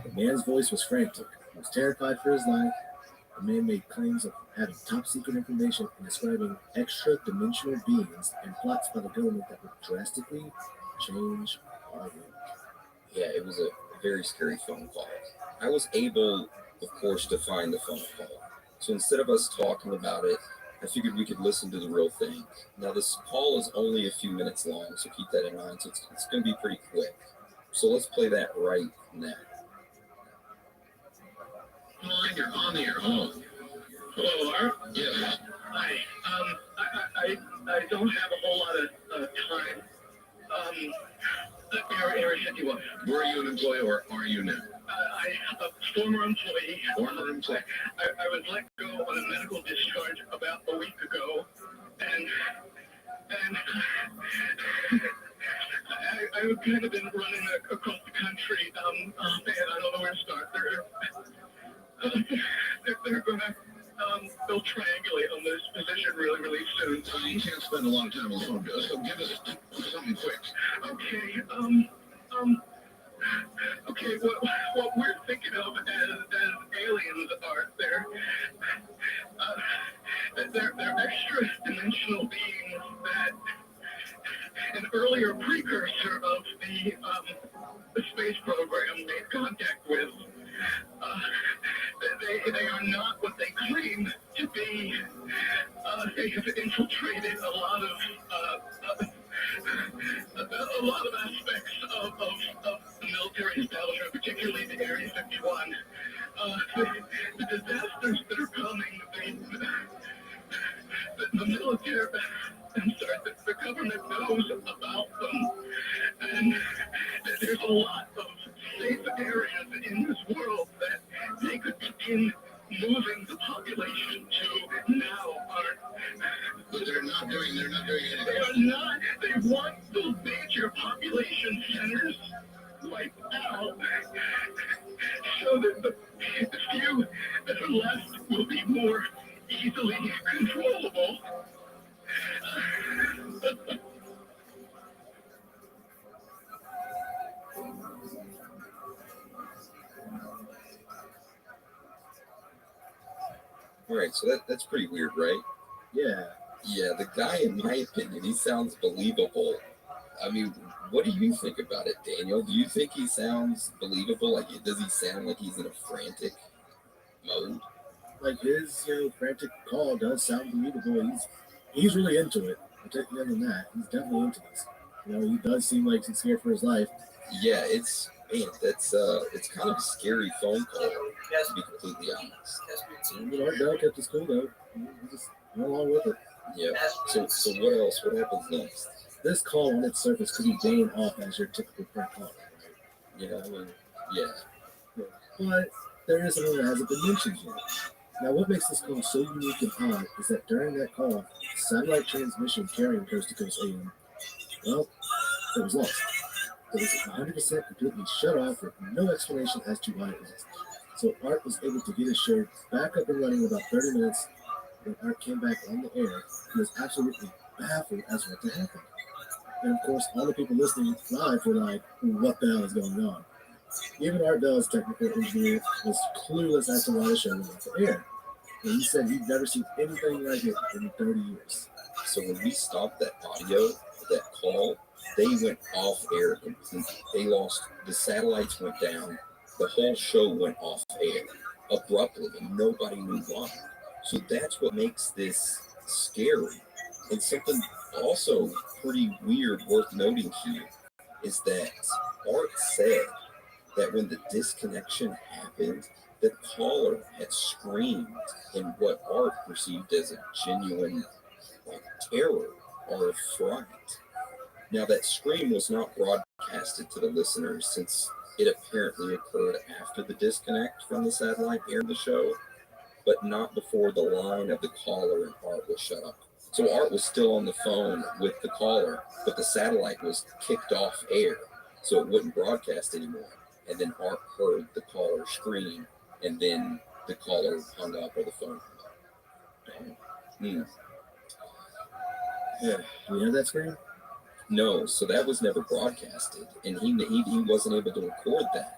The man's voice was frantic. He was terrified for his life. The man made claims of having top-secret information and describing extra-dimensional beings and plots by the government that would drastically change our world. Yeah, it was a very scary phone call. I was able, of course, to find the phone call. So instead of us talking about it, I figured we could listen to the real thing. Now, this call is only a few minutes long, so keep that in mind. So it's going to be pretty quick. So let's play that right now. You're on the air. Hello. Hello, Art? Yes. Hi. I don't have a whole lot of time. Area 51. Were you an employee or are you now? I'm a former employee. Former employee. I was let go on a medical discharge about a week ago, and I've kind of been running across the country, and I don't know where to start. They're gonna they'll triangulate on this position really, really soon. So you can't spend a lot of time on the phone, so give us something quick. Okay, what we're thinking of as aliens are they're extra-dimensional beings that an earlier precursor of the space program made contact with. They are not what they claim to be. They have infiltrated a lot of aspects of the military establishment, particularly the Area 51. The disasters that are coming, the military, the government knows about them, and there's a lot of safe areas in this world that they could begin moving the population to now. But they're not doing anything. They are not. They want those major population centers wiped out so that the few that are left will be more easily controllable. All right, so that's pretty weird, right? Yeah. Yeah, the guy, in my opinion, he sounds believable. I mean, what do you think about it, Daniel? Do you think he sounds believable? Like, does he sound like he's in a frantic mode? Like his frantic call does sound believable. He's really into it. I'll take you on that. He's definitely into this. He does seem like he's scared for his life. Yeah, it's kind of a scary phone call, to be completely honest. Art Bell kept his cool though. He just went along with it. Yeah. So what else? What happens next? This call on its surface could be paying off as your typical prank call. Yeah, I mean, yeah. But there is something that hasn't been mentioned yet. Now, what makes this call so unique and odd is that during that call, satellite transmission carrying Coast to Coast AM, well, it was lost. It was 100% completely shut off with no explanation as to why it was. So Art was able to get his show back up and running in about 30 minutes. When Art came back on the air, he was absolutely baffled as to what had happened. And of course, all the people listening live were like, what the hell is going on? Even Art Bell's technical engineer was clueless as to why the show went off the air. And he said he'd never seen anything like it in 30 years. So when we stopped that audio, that call, they went off air completely. They lost, the satellites went down, the whole show went off air abruptly, and nobody knew why. So that's what makes this scary. And something also pretty weird worth noting here is that Art said that when the disconnection happened, the caller had screamed in what Art perceived as a genuine terror or fright. Now, that scream was not broadcasted to the listeners since it apparently occurred after the disconnect from the satellite aired the show, but not before the line of the caller and Art was shut off. So Art was still on the phone with the caller, but the satellite was kicked off air, so it wouldn't broadcast anymore. And then Art heard the caller scream, and then the caller hung up or the phone hung up. Yeah. Do you hear that scream? No, so that was never broadcasted, and he wasn't able to record that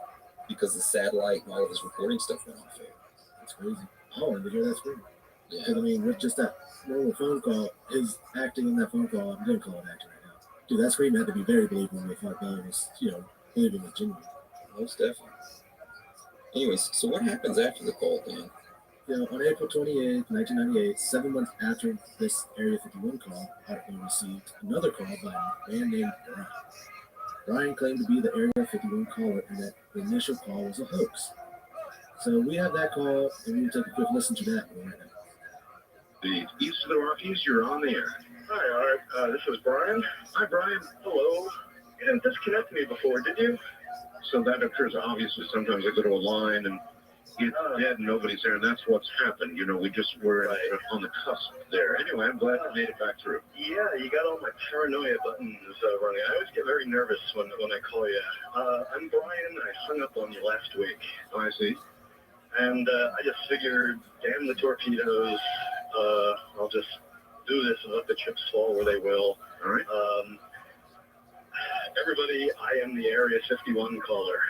because the satellite and all of his recording stuff went off air. That's crazy. I wanted to hear that scream. Yeah. Because, I mean, with just that normal phone call, his acting in that phone call, I'm going to call it acting right now. Dude, that scream had to be very believable if Art Bell was, believing it genuine. Most definitely. Anyways, so what happens after the call, Dan? On April 28, 1998, 7 months after this Area 51 call, Art Bell received another call by a man named Brian. Brian claimed to be the Area 51 caller and that the initial call was a hoax. So we have that call, and we'll take a quick listen to that right now. The East of the Rockies, you're on the air. Hi, Art. This is Brian. Hi, Brian. Hello. You didn't disconnect me before, did you? So that occurs. Obviously, sometimes I go to a line and get dead and nobody's there, and that's what's happened. We just were on the cusp there. Anyway, I'm glad I made it back through. Yeah, you got all my paranoia buttons running. I always get very nervous when I call you. I'm Brian. I hung up on you last week. Oh, I see. And I just figured, damn the torpedoes. I'll just do this and let the chips fall where they will. All right. Everybody, I am the Area 51 caller.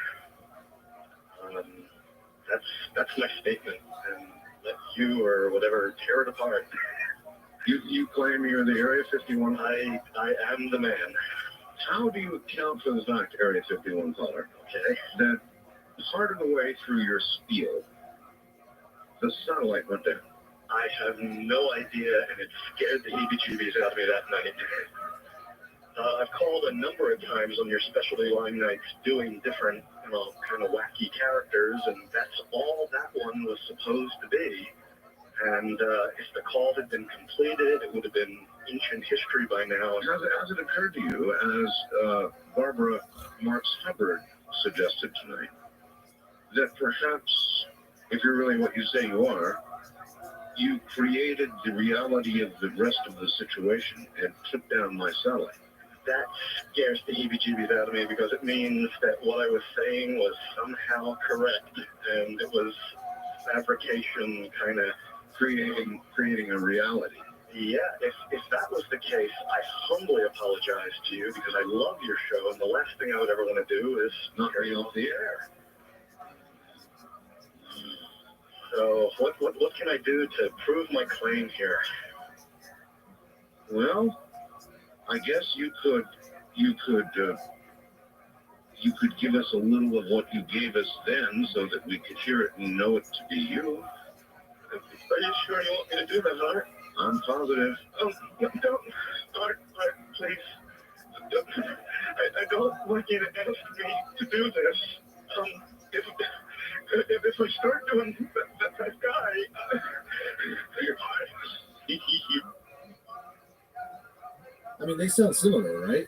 That's my statement, and let you or whatever tear it apart. You claim you're the Area 51? I am the man. How do you account for the fact, Area 51 caller? Okay. That part of the way through your spiel, the satellite went down. I have no idea, and it scared the heebie-jeebies out of me that night. I've called a number of times on your specialty line nights doing different, kind of wacky characters, and that's all that one was supposed to be. And if the call had been completed, it would have been ancient history by now. Has it occurred to you, as Barbara Marx Hubbard suggested tonight, that perhaps, if you're really what you say you are, you created the reality of the rest of the situation and took down my satellite? That scares the heebie-jeebies out of me because it means that what I was saying was somehow correct, and it was fabrication, kind of creating a reality. Yeah, if that was the case, I humbly apologize to you because I love your show, and the last thing I would ever want to do is not hear you off the air. So what can I do to prove my claim here? Well, I guess you could give us a little of what you gave us then so that we could hear it and know it to be you. Are you sure you want me to do that, Art? I'm positive. Don't, Art, please. I don't want you to ask me to do this. If I start doing that guy, I mean, they sound similar, right?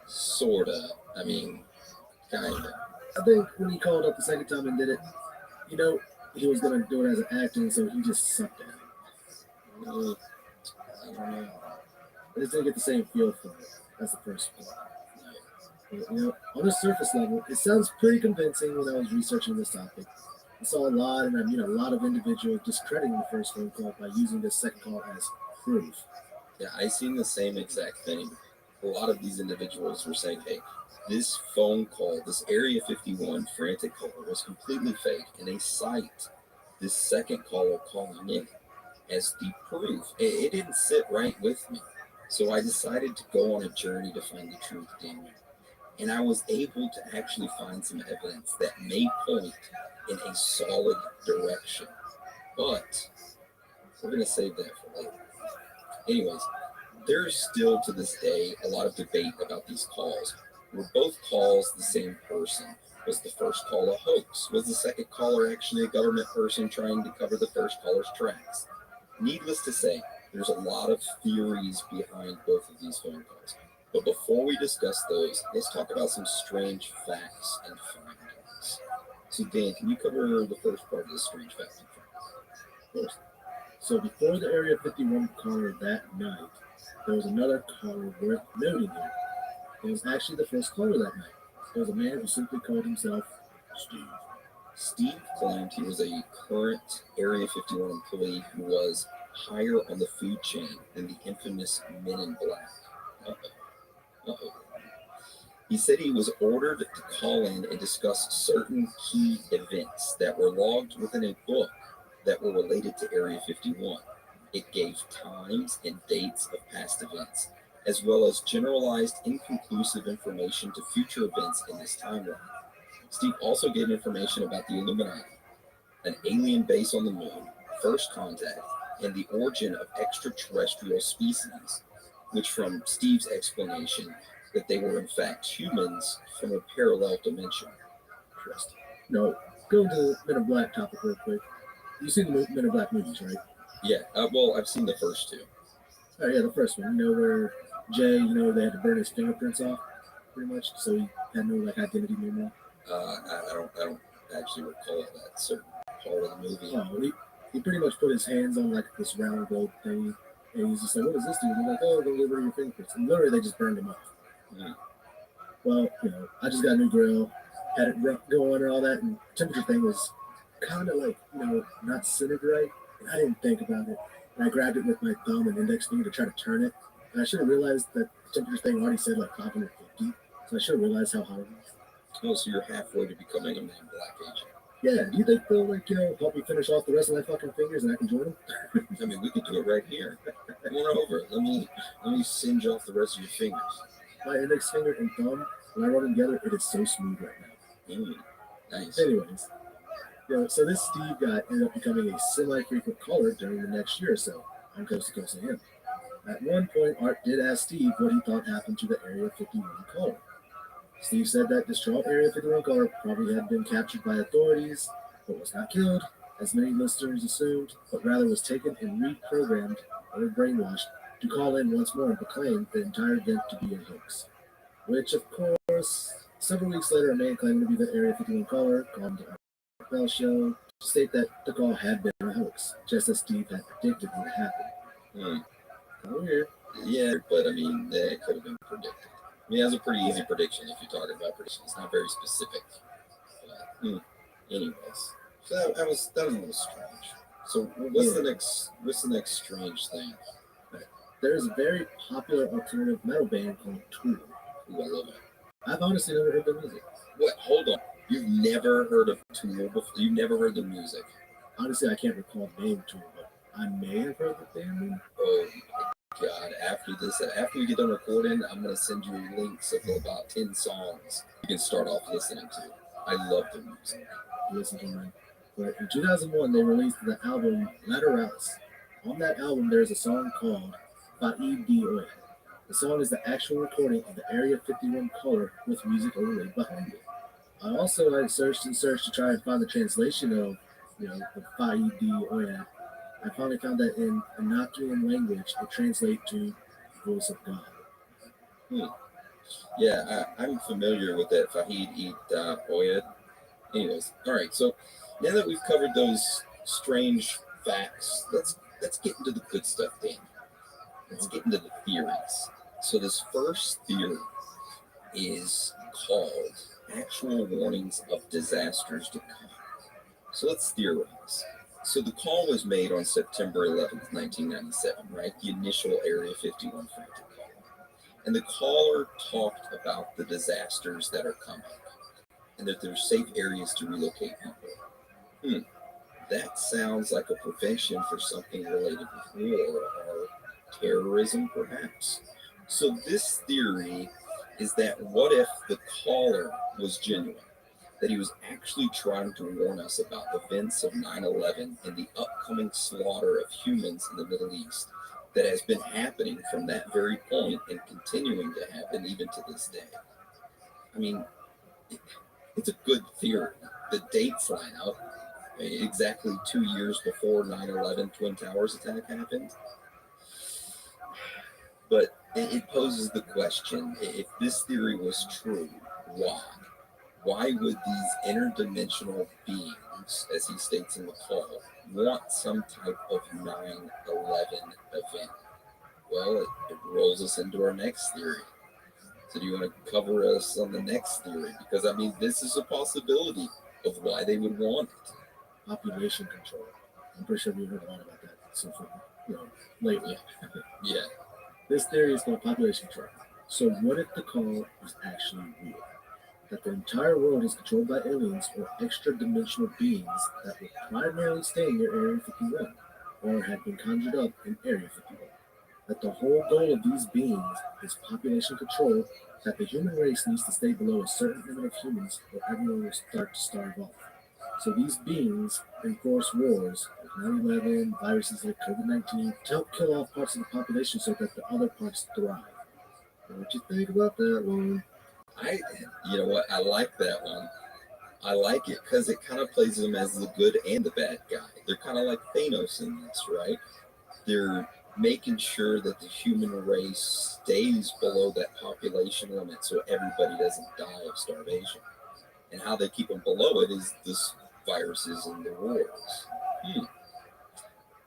Sorta. I mean, kinda. I think when he called up the second time and did it, he was going to do it as an acting, so he just sucked at it. I don't know. I just didn't get the same feel for it as the first one. On the surface level, it sounds pretty convincing. When I was researching this topic, I saw a lot, and I mean a lot of individuals discrediting the first phone call by using the second call as proof. Yeah, I seen the same exact thing. A lot of these individuals were saying, hey, this phone call, this Area 51 frantic call was completely fake, and they cite this second caller calling in as the proof. It didn't sit right with me. So I decided to go on a journey to find the truth, Daniel. And I was able to actually find some evidence that may point in a solid direction. But we're going to save that for later. Anyways, there is still to this day a lot of debate about these calls. Were both calls the same person? Was the first call a hoax? Was the second caller actually a government person trying to cover the first caller's tracks? Needless to say, there's a lot of theories behind both of these phone calls. But before we discuss those, let's talk about some strange facts and findings. So Dan, can you cover the first part of the strange facts and findings? Of course. So before the Area 51 caller that night, there was another caller worth noting here. It was actually the first caller that night. It was a man who simply called himself Steve. Steve claimed he was a current Area 51 employee who was higher on the food chain than the infamous Men in Black. Uh-oh. He said he was ordered to call in and discuss certain key events that were logged within a book that were related to Area 51. It gave times and dates of past events, as well as generalized inconclusive information to future events in this timeline. Steve also gave information about the Illuminati, an alien base on the moon, first contact, and the origin of extraterrestrial species, which from Steve's explanation, that they were in fact humans from a parallel dimension. Interesting. No, go to the Men in Black topic real quick. You've seen the Men in Black movies, right? Yeah, well, I've seen the first two. Oh, yeah, the first one. Where Jay, they had to burn his fingerprints off, pretty much, so he had no, identity anymore. I don't actually recall that certain part of the movie. Oh, he pretty much put his hands on, this round globe thing, and he's just like, what is this, dude? And they're like, oh, go get rid of your fingerprints. And literally, they just burned him off. Mm. Well, I just got a new grill, had it going and all that, and temperature thing was kind of not centered right. And I didn't think about it. And I grabbed it with my thumb and index finger to try to turn it. And I should have realized that the temperature thing already said 550. So I should have realized how hot it was. Oh, so you're halfway to becoming a Man in Black agent. Yeah, do you think they'll, help me finish off the rest of my fucking fingers and I can join them? I mean, we could do it right here. Come on over. Let me singe off the rest of your fingers. My index finger and thumb, when I rub them together, it is so smooth right now. Nice. Anyways, so this Steve guy ended up becoming a semi-frequent caller during the next year or so on Coast to Coast to him. At one point, Art did ask Steve what he thought happened to the Area 51 caller. Steve said that distraught Area 51 caller probably had been captured by authorities, but was not killed, as many listeners assumed, but rather was taken and reprogrammed or brainwashed to call in once more and proclaim the entire event to be a hoax. Which, of course, several weeks later, a man claiming to be the Area 51 caller called the Art Bell Show to state that the call had been a hoax, just as Steve had predicted would happen. Weird. Yeah, but I mean, that could have been predicted. I mean, that's a pretty easy prediction if you're talking about prediction. It's not very specific. But, anyways, so that was a little strange. So what's the next strange thing? There's a very popular alternative metal band called Tool. Ooh, I love it. I've honestly never heard their music. What? Hold on. You've never heard of Tool before? You've never heard the music? Honestly, I can't recall the name Tool, but I may have heard the band. Oh my God! After we get done recording, I'm gonna send you links of about 10 songs you can start off listening to. I love their music. Listen to them. But in 2001, they released the album Lateralis. On that album, there's a song called Fa'id Di. The song is the actual recording of the Area 51 caller with music overlaid behind it. I searched to try and find the translation of, the Fa'id Di. I finally found that in Enochian language, it translates to voice of God. Yeah, I'm familiar with that Fa'id Oyed. Anyways, all right. So now that we've covered those strange facts, let's get into the good stuff, Dan. Let's get into the theories. So this first theory is called Actual Warnings of Disasters to Come. So let's theorize. So the call was made on September 11th, 1997, right? The initial Area 51 frantic call. And the caller talked about the disasters that are coming and that there's safe areas to relocate people. That sounds like a prevention for something related with war or terrorism, perhaps. So this theory is that what if the caller was genuine? That he was actually trying to warn us about events of 9/11 and the upcoming slaughter of humans in the Middle East that has been happening from that very point and continuing to happen even to this day. I mean, it's a good theory. The dates line up exactly 2 years before 9/11 Twin Towers attack happened. But it poses the question, if this theory was true, why? Why would these interdimensional beings, as he states in the call, want some type of 9/11 event? Well, it rolls us into our next theory. So do you want to cover us on the next theory? Because, I mean, this is a possibility of why they would want it. Population control. I'm pretty sure we've heard a lot about that so far, lately. Yeah. This theory is called population control. So what if the call is actually real? That the entire world is controlled by aliens or extra-dimensional beings that will primarily stay near Area 51 or have been conjured up in Area 51. That the whole goal of these beings is population control, that the human race needs to stay below a certain limit of humans or everyone will start to starve off. So these beings enforce wars like 9/11, viruses like COVID-19 to help kill off parts of the population so that the other parts thrive. What do you think about that one? You know what? I like that one. I like it because it kind of plays them as the good and the bad guy. They're kind of like Thanos in this, right? They're making sure that the human race stays below that population limit so everybody doesn't die of starvation. And how they keep them below it is this viruses and the wars.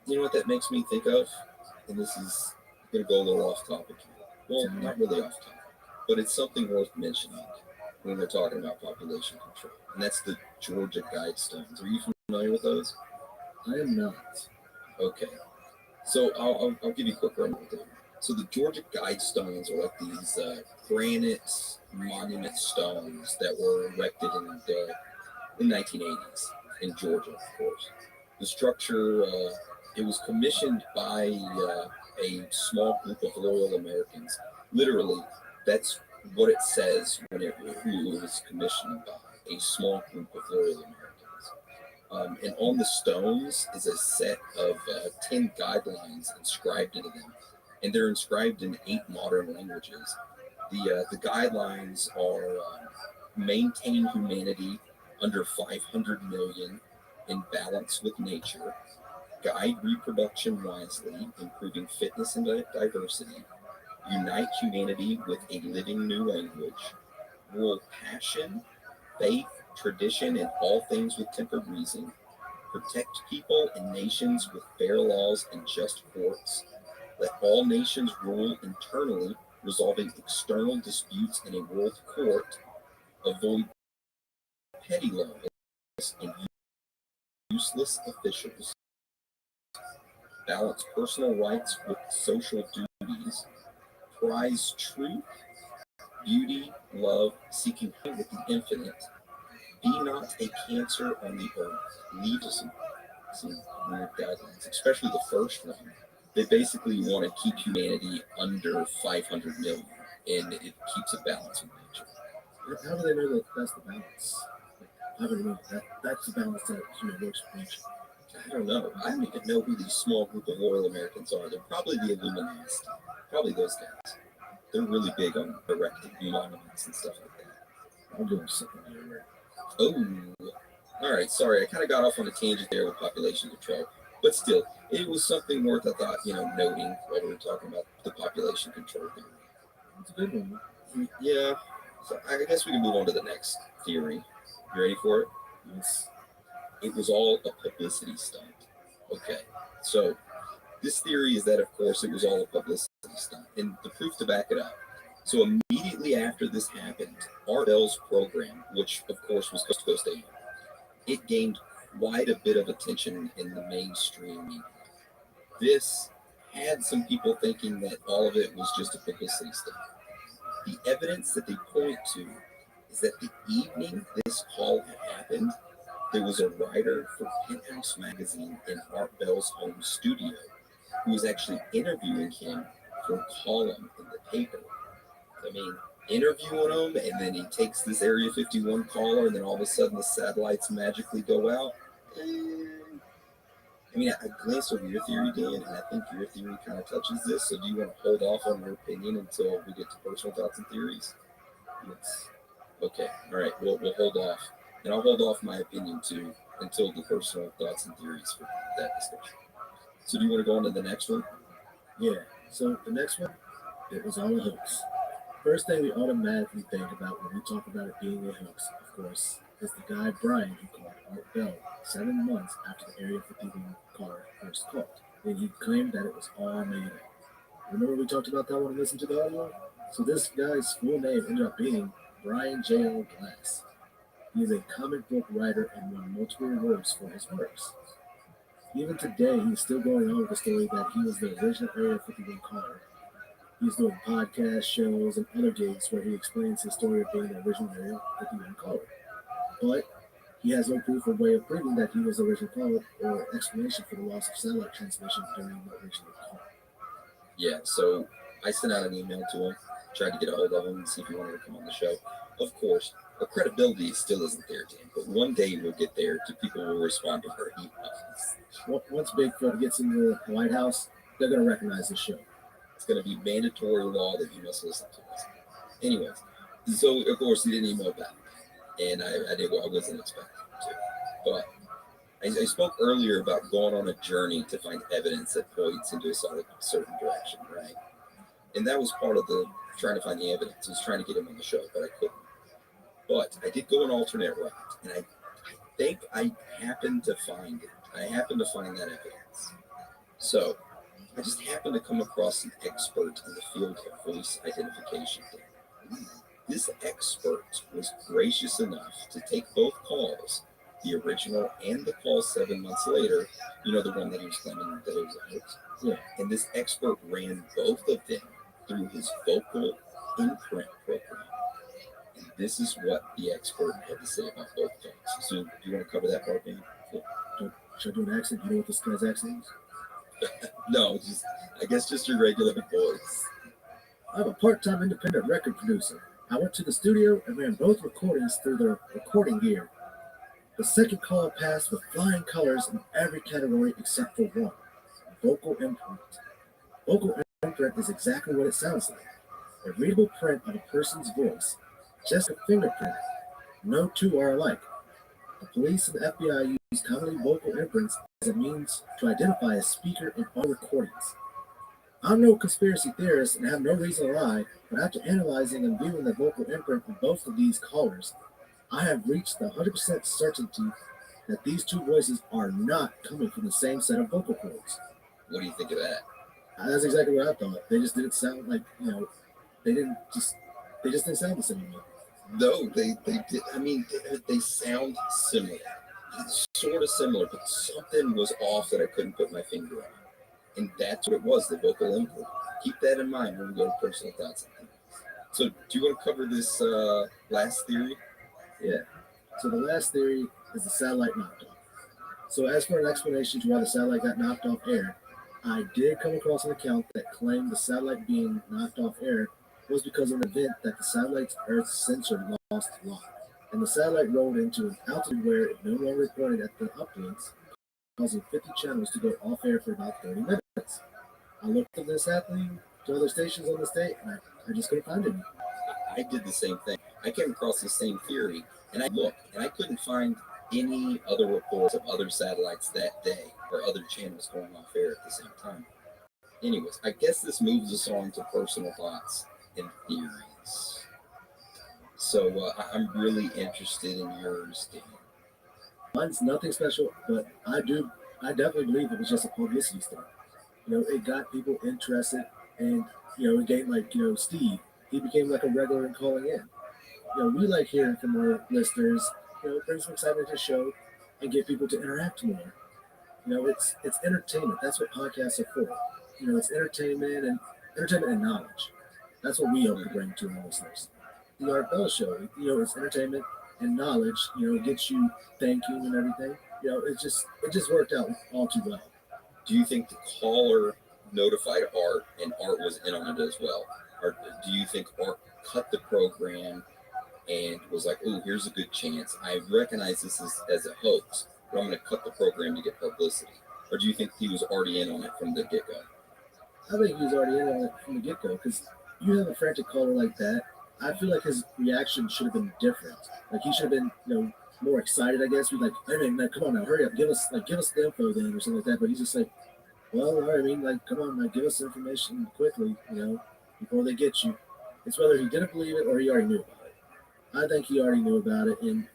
You know what that makes me think of? And this is going to go a little off topic here. Well, not really off topic, but it's something worth mentioning when we're talking about population control. And that's the Georgia Guidestones. Are you familiar with those? I am not. Okay. So I'll give you a quick rundown. So the Georgia Guidestones are like these granite monument stones that were erected in the 1980s in Georgia, of course. The structure, it was commissioned by a small group of loyal Americans. Literally, that's what it says when who it was commissioned by, a small group of loyal Americans. And on the stones is a set of 10 guidelines inscribed into them. And they're inscribed in 8 modern languages. The guidelines are maintain humanity under 500 million in balance with nature, guide reproduction wisely, improving fitness and diversity, unite humanity with a living new language, rule passion, faith, tradition, and all things with tempered reason, protect people and nations with fair laws and just courts, let all nations rule internally, resolving external disputes in a world court, avoid petty laws and useless officials, balance personal rights with social duties, prize truth, beauty, love, seeking with the infinite, be not a cancer on the earth. Leave us some weird guidelines, especially the first one. They basically want to keep humanity under 500 million, and it keeps a balance with nature. How do they know that that's the balance? How do they know that's the balance that works with nature? I don't know. I don't even know who these small group of loyal Americans are. They're probably the Illuminati. Probably those guys. They're really big on erecting monuments and stuff like that. I'll do something here. Oh, all right. Sorry, I kind of got off on a tangent there with population control, but still, it was something worth, I thought, noting while we were talking about the population control theory. It's a good one. Yeah. So I guess we can move on to the next theory. You ready for it? Yes. It was all a publicity stunt. Okay. So this theory is that, of course, it was all a publicity stunt. And the proof to back it up So immediately after this happened, Art Bell's program, which of course was Coast to Coast AM, it gained quite a bit of attention in the mainstream media. This had some people thinking that all of it was just a publicity stunt. The evidence that they point to is that the evening this call had happened, there was a writer for Penthouse magazine in Art Bell's home studio who was actually interviewing him for a column in the paper. I mean, interviewing him, and then he takes this Area 51 caller, and then all of a sudden the satellites magically go out. I mean, I glanced over your theory, Dan, and I think your theory kind of touches this. So do you want to hold off on your opinion until we get to personal thoughts and theories? Yes. Okay. All right. We'll hold off. And I'll hold off my opinion too until the personal thoughts and theories for that discussion. So do you want to go on to the next one? Yeah. So the next one, it was all a hoax. First thing we automatically think about when we talk about it being a hoax, of course, is the guy Brian who called Art Bell 7 months after the Area 51 caller first called. And he claimed that it was all made up. Remember we talked about that when we listened to the audio? So this guy's full name ended up being Brian J.L. Glass. He is a comic book writer and won multiple awards for his works. Even today, he's still going on with the story that he was the original Area 51 caller. He's doing podcast shows and other gigs where he explains his story of being the original Area 51 caller. But he has no proof or way of proving that he was the original caller or explanation for the loss of satellite transmission during the original call. Yeah, so I sent out an email to him, tried to get a hold of him and see if he wanted to come on the show. Of course, the credibility still isn't there, Dan, but one day we'll get there to people will respond to her emails. Once Bigfoot gets into the White House, they're going to recognize the show. It's going to be mandatory law that you must listen to us. Anyways, so of course he didn't email back, and I wasn't expecting him to. But I spoke earlier about going on a journey to find evidence that points into a certain direction, right? And that was part of the trying to find the evidence. I was trying to get him on the show, but I couldn't. But I did go an alternate route, and I think I happened to find it. I happened to find that evidence. So I just happened to come across an expert in the field of voice identification. This expert was gracious enough to take both calls, the original and the call 7 months later, you know, the one that he was claiming that it was a hoax. Yeah. And this expert ran both of them through his vocal imprint program. And this is what the expert had to say about both calls. So do you want to cover that part, Ben? Should I do an accent? You know what this guy's accent is? No, I guess just your regular voice. I'm a part-time independent record producer. I went to the studio and ran both recordings through the recording gear. The second call passed with flying colors in every category except for one, vocal imprint. Vocal imprint is exactly what it sounds like, a readable print of a person's voice, just a fingerprint. No two are alike. The police and the FBI use commonly vocal imprints as a means to identify a speaker in all recordings. I'm no conspiracy theorist and have no reason to lie, but after analyzing and viewing the vocal imprint of both of these callers, I have reached the 100% certainty that these two voices are not coming from the same set of vocal cords. What do you think of that? That's exactly what I thought. They just didn't sound like, they just didn't sound the same. No, they did. I mean, they sound similar, sort of similar, but something was off that I couldn't put my finger on. And that's what it was, the vocal input. Keep that in mind when we go to personal thoughts. So do you want to cover this last theory? Yeah. So the last theory is the satellite knocked off. So as for an explanation to why the satellite got knocked off air, I did come across an account that claimed the satellite being knocked off air was because of an event that the satellite's Earth sensor lost lock. And the satellite rolled into an altitude where it no longer pointed at the uplinks, causing 50 channels to go off air for about 30 minutes. I looked at this happening to other stations on the state, and I just couldn't find any. I did the same thing. I came across the same theory, and I looked, and I couldn't find any other reports of other satellites that day or other channels going off air at the same time. Anyways, I guess this moves us on to personal thoughts and theories. So I'm really interested in yours, Dan. Mine's nothing special, but I definitely believe it was just a publicity stunt. It got people interested, and it gained Steve. he became like a regular and calling in. We like hearing from our listeners. Bring some excitement to the show and get people to interact more. It's entertainment. That's what podcasts are for. It's entertainment and knowledge. That's what we hope to bring to our listeners. The Art Bell Show, it's entertainment and knowledge. It gets you thinking and everything. It just worked out all too well. Do you think the caller notified Art and Art was in on it as well? Or do you think Art cut the program and was like, oh, here's a good chance. I recognize this as a hoax, but I'm going to cut the program to get publicity. Or do you think he was already in on it from the get-go? I think he was already in on it from the get-go, because you have a frantic caller like that, I feel like his reaction should have been different. Like, he should have been, more excited, I guess. We'd like, hey, man, come on now, hurry up, give us the info then, or something like that. But he's just like, well, all right, I mean, come on, give us the information quickly, before they get you. It's whether he didn't believe it or he already knew about it. I think he already knew about it, and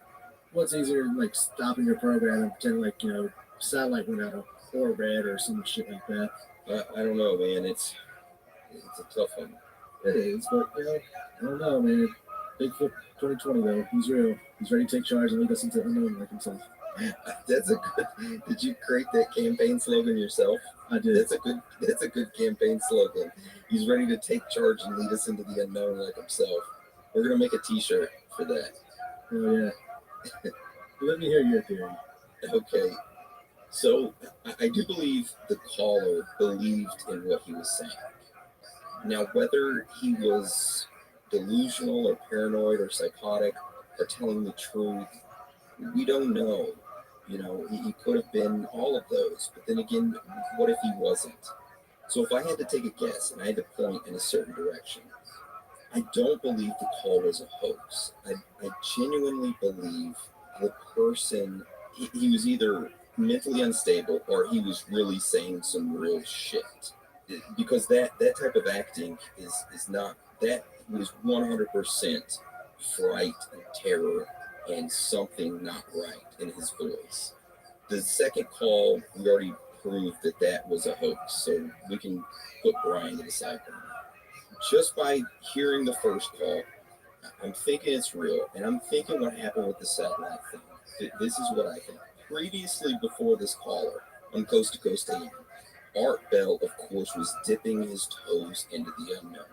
what's easier than stopping your program and pretending satellite went out of orbit or some shit like that. I don't know, man. It's a tough one. It is, but I don't know, man. Bigfoot 2020 though, he's real. He's ready to take charge and lead us into unknown like himself. That's a good. Did you create that campaign slogan yourself? I did. That's a good campaign slogan. He's ready to take charge and lead us into the unknown like himself. We're gonna make a T-shirt for that. Oh yeah. Let me hear your theory. Okay. So I do believe the caller believed in what he was saying. Now, whether he was delusional or paranoid or psychotic or telling the truth, we don't know. He could have been all of those. But then again, what if he wasn't? So if I had to take a guess and I had to point in a certain direction, I don't believe the call was a hoax. I genuinely believe the person, he was either mentally unstable or he was really saying some real shit. Because that type of acting is not, that was 100% fright and terror and something not right in his voice. The second call, we already proved that was a hoax, so we can put Brian to the side burner. Just by hearing the first call, I'm thinking it's real, and I'm thinking what happened with the satellite thing. This is what I think. Previously, before this caller, on Coast to Coast AM, Art Bell, of course, was dipping his toes into the unknown.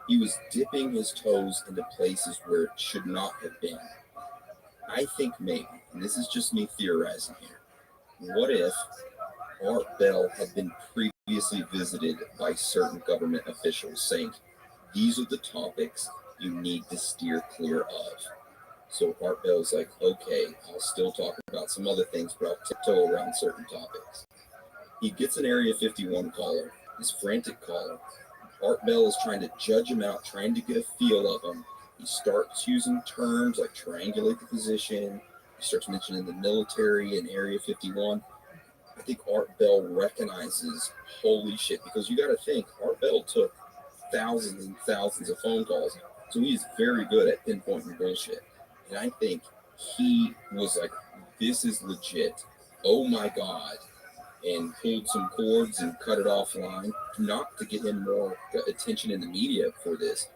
He was dipping his toes into places where it should not have been. I think maybe, and this is just me theorizing here, what if Art Bell had been previously visited by certain government officials saying, these are the topics you need to steer clear of. So Art Bell's like, okay, I'll still talk about some other things, but I'll tiptoe around certain topics. He gets an Area 51 caller, this frantic caller. Art Bell is trying to judge him out, trying to get a feel of him. He starts using terms like triangulate the position. He starts mentioning the military and Area 51. I think Art Bell recognizes, holy shit, because you got to think, Art Bell took thousands and thousands of phone calls, so he's very good at pinpointing bullshit. And I think he was like, this is legit. Oh my God. And pulled some cords and cut it offline, not to get him more attention in the media for this,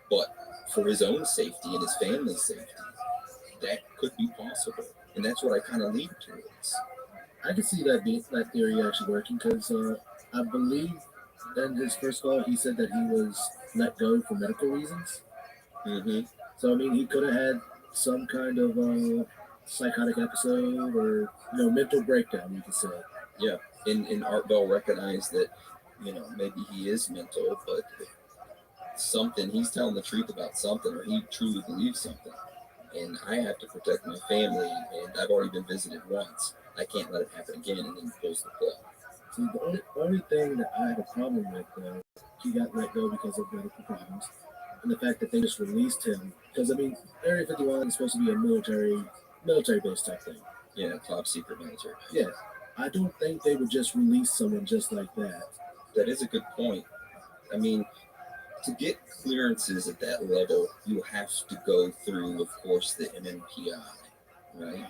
but for his own safety and his family's safety. That could be possible. And that's what I kind of lean towards. I can see that theory actually working, because I believe in his first call, he said that he was let go for medical reasons. Mm-hmm. So, I mean, he could have had some kind of psychotic episode or, mental breakdown, you could say. Yeah, and Art Bell recognized that, maybe he is mental, but he's telling the truth about something, or he truly believes something. And I have to protect my family, and I've already been visited once. I can't let it happen again, and then he pulls the plug. See, the only thing that I have a problem with, he got let go because of medical problems, and the fact that they just released him. Because, I mean, Area 51 is supposed to be a military-based type thing. Yeah, top secret military. Yeah. I don't think they would just release someone just like that. That is a good point. I mean, to get clearances at that level, you have to go through, of course, the MMPI, right?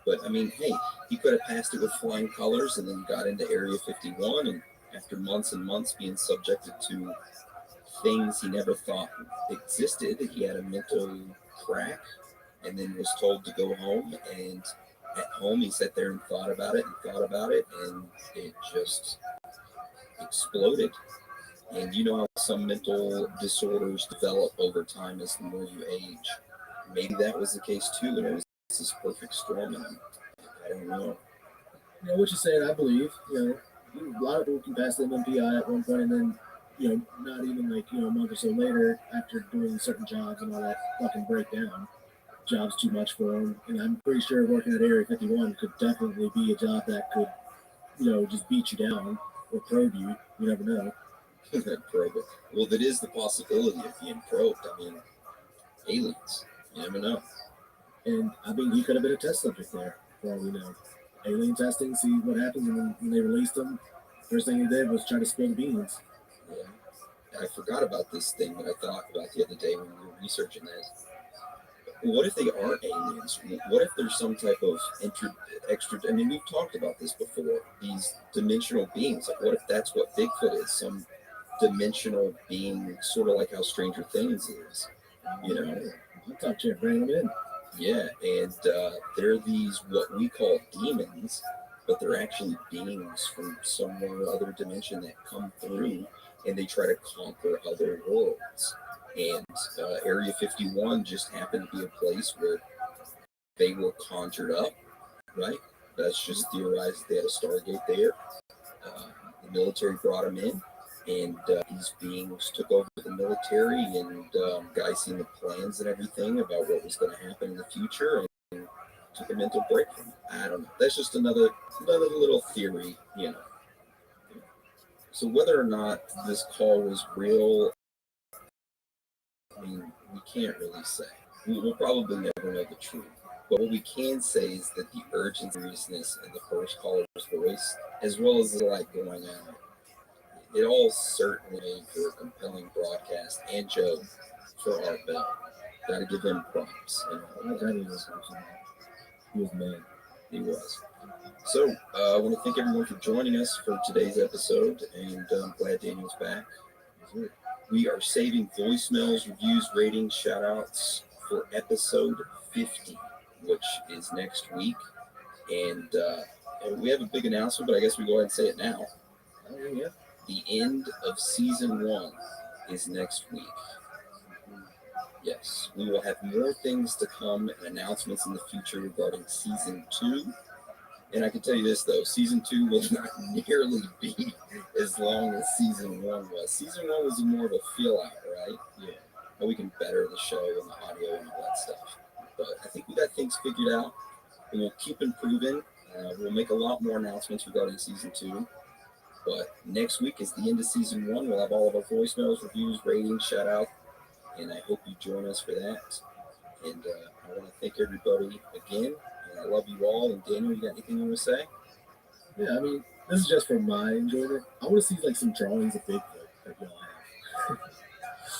But, I mean, hey, he could have passed it with flying colors and then got into Area 51, and after months and months being subjected to things he never thought existed. He had a mental crack and then was told to go home. And at home, he sat there and thought about it and it just exploded. And you know how some mental disorders develop over time as the more you age. Maybe that was the case too, and it was this perfect storm in him. I don't know. You know what you're saying, I believe. You know, a lot of people can pass the MMPI at one point, and then, you know, not even like, you know, a month or so later, after doing certain jobs and all that, fucking break down. Job's too much for them. And I'm pretty sure working at Area 51 could definitely be a job that could, you know, just beat you down or probe you. You never know. Probe. Well, that is the possibility of being probed. I mean, aliens. You never know. And I mean, he could have been a test subject there, for all we know. Alien testing, see what happens, and then when they released him, first thing he did was try to spill the beans. Yeah. I forgot about this thing that I thought about the other day when we were researching this. What if they aren't aliens? What if there's some type of extra? I mean, we've talked about this before. These dimensional beings. Like, what if that's what Bigfoot is? Some dimensional being, sort of like how Stranger Things is. You know, I thought you bring them in. Yeah, and they're these what we call demons, but they're actually beings from somewhere other dimension that come through, and they try to conquer other worlds. And Area 51 just happened to be a place where they were conjured up, right? That's just theorized. They had a Stargate there. The military brought them in, and these beings took over the military, and guys seen the plans and everything about what was going to happen in the future, and took a mental break from it. I don't know. That's just another little theory, you know. So whether or not this call was real, I mean, we can't really say. We'll probably never know the truth. But what we can say is that the urgent seriousness in the first caller's voice, as well as the light going out, it all certainly made for a compelling broadcast. And Joe, for Art Bell, got to give him props. He was man. He was. So I want to thank everyone for joining us for today's episode, and I'm glad Daniel's back. We are saving voicemails, reviews, ratings, shout-outs for episode 50, which is next week. And we have a big announcement, but I guess we go ahead and say it now. Oh, yeah. The end of season 1 is next week. Yes, we will have more things to come and announcements in the future regarding season 2. And I can tell you this, though, season 2 will not nearly be as long as season 1 was. Season 1 was more of a feel-out, right? Yeah. And we can better the show and the audio and all that stuff. But I think we got things figured out, and we'll keep improving. We'll make a lot more announcements regarding season 2. But next week is the end of season 1. We'll have all of our voicemails, reviews, ratings, shout-out, and I hope you join us for that. And I want to thank everybody again. I love you all. And Daniel, you got anything you want to say? Yeah, I mean, this is just for my enjoyment. I want to see like some drawings of Bigfoot that y'all have.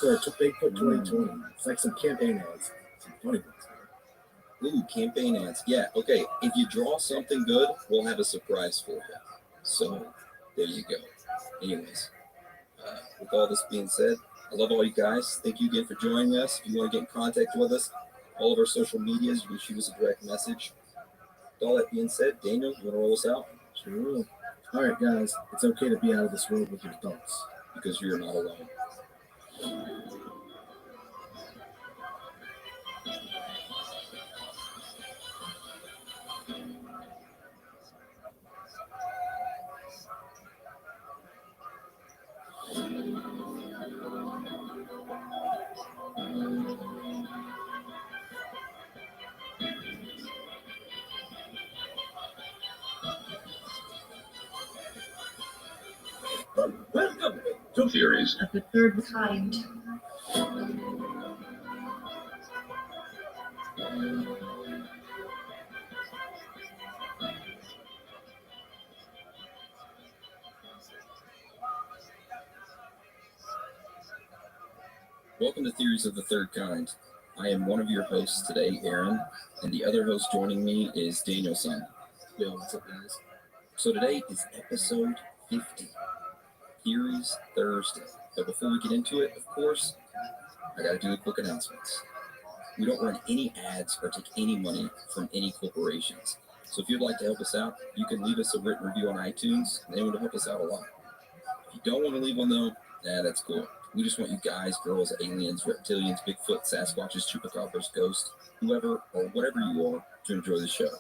Or Bigfoot 2020. It's like some campaign ads. Some funny ones. Ooh, campaign ads. Yeah, okay. If you draw something good, we'll have a surprise for you. So there you go. Anyways, with all this being said, I love all you guys. Thank you again for joining us. If you want to get in contact with us, all of our social medias, you can shoot us a direct message. With all that being said, Daniel, you want to roll us out? Sure. All right, guys. It's okay to be out of this world with your thoughts. Because you're not alone. Welcome to Theories of the Third Kind. Welcome to Theories of the Third Kind. I am one of your hosts today, Aaron, and the other host joining me is Daniel-san. Yo, what's up, guys? So today is episode 50, Theories Thursday. But before we get into it, of course, I got to do the quick announcements. We don't run any ads or take any money from any corporations. So if you'd like to help us out, you can leave us a written review on iTunes, and it would help us out a lot. If you don't want to leave one, though, that's cool. We just want you guys, girls, aliens, reptilians, Bigfoot, Sasquatches, chupacabras, ghosts, whoever or whatever you are, to enjoy the show.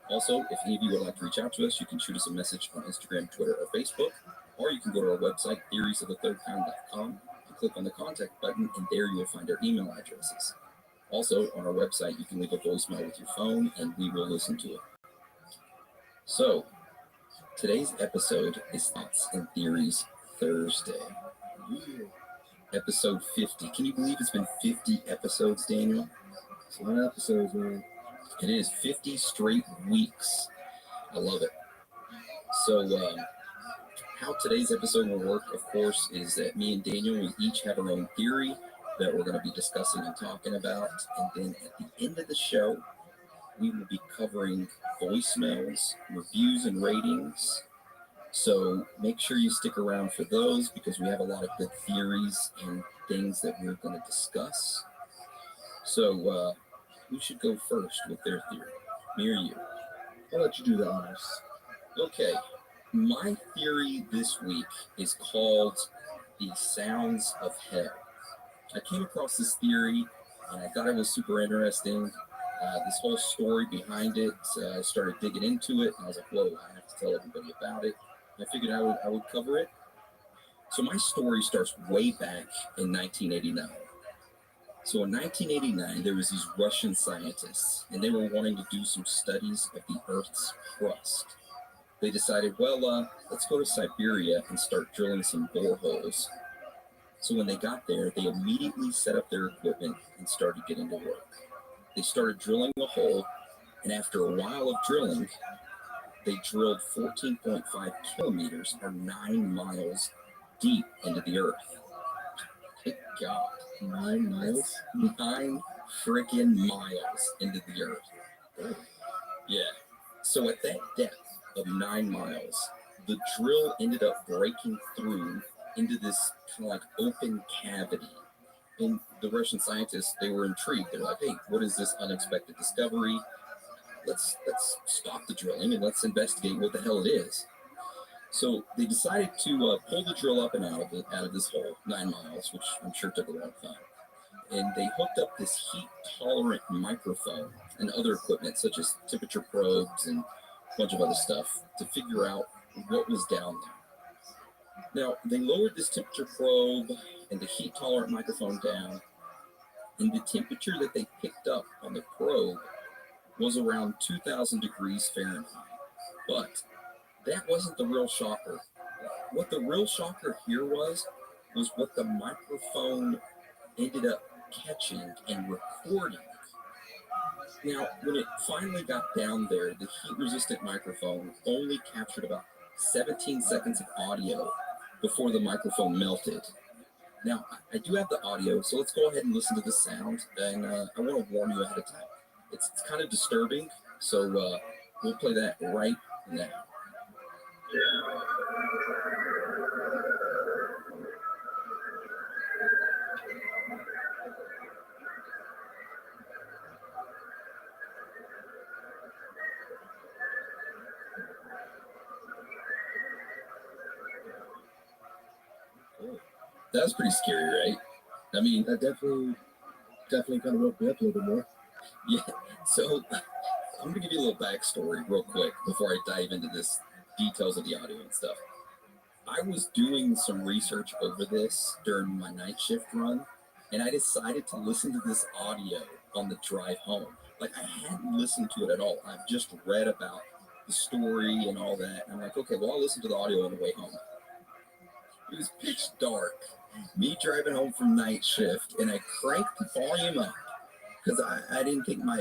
Also, if any of you would like to reach out to us, you can shoot us a message on Instagram, Twitter, or Facebook, or you can go to our website, theoriesofthethirdkind.com, and click on the contact button, and there you will find our email addresses. Also, on our website, you can leave a voicemail with your phone, and we will listen to it. So, today's episode is Thoughts and Theories Thursday. Episode 50. Can you believe it's been 50 episodes, Daniel? It's a lot of episodes, man. It is 50 straight weeks. I love it. So, how today's episode will work, of course, is that me and Daniel, we each have our own theory that we're going to be discussing and talking about. And then at the end of the show, we will be covering voicemails, reviews, and ratings. So make sure you stick around for those because we have a lot of good theories and things that we're going to discuss. So who should go first with their theory? Me or you? I'll let you do the honors. Okay. My theory this week is called The Sounds of Hell. I came across this theory and I thought it was super interesting. This whole story behind it, I started digging into it and I was like, whoa, I have to tell everybody about it. I figured I would cover it. So my story starts way back in 1989. So in 1989, there was these Russian scientists, and they were wanting to do some studies of the Earth's crust. They decided, well, let's go to Siberia and start drilling some boreholes. So when they got there, they immediately set up their equipment and started getting to work. They started drilling a hole, and after a while of drilling, they drilled 14.5 kilometers or 9 miles deep into the earth. Good God. 9 miles? 9 freaking miles into the earth. Yeah. So at that depth of 9 miles, the drill ended up breaking through into this kind of like open cavity. And the Russian scientists, they were intrigued. They're like, hey, what is this unexpected discovery? Let's stop the drilling and let's investigate what the hell it is. So they decided to pull the drill up and out of this hole, 9 miles, which I'm sure took a long time. And they hooked up this heat-tolerant microphone and other equipment, such as temperature probes and a bunch of other stuff, to figure out what was down there. Now, they lowered this temperature probe and the heat-tolerant microphone down, and the temperature that they picked up on the probe was around 2,000 degrees Fahrenheit. But that wasn't the real shocker. What the real shocker here was what the microphone ended up catching and recording. Now, when it finally got down there, the heat-resistant microphone only captured about 17 seconds of audio before the microphone melted. Now, I do have the audio, so let's go ahead and listen to the sound, and I want to warn you ahead of time. It's kind of disturbing, so we'll play that right now. That was pretty scary, right? I mean, that definitely kind of woke me up a little bit more. Yeah, so I'm going to give you a little backstory real quick before I dive into this details of the audio and stuff. I was doing some research over this during my night shift run, and I decided to listen to this audio on the drive home. Like, I hadn't listened to it at all. I've just read about the story and all that. And I'm like, okay, well, I'll listen to the audio on the way home. It was pitch dark. Me driving home from night shift, and I cranked the volume up because I didn't think my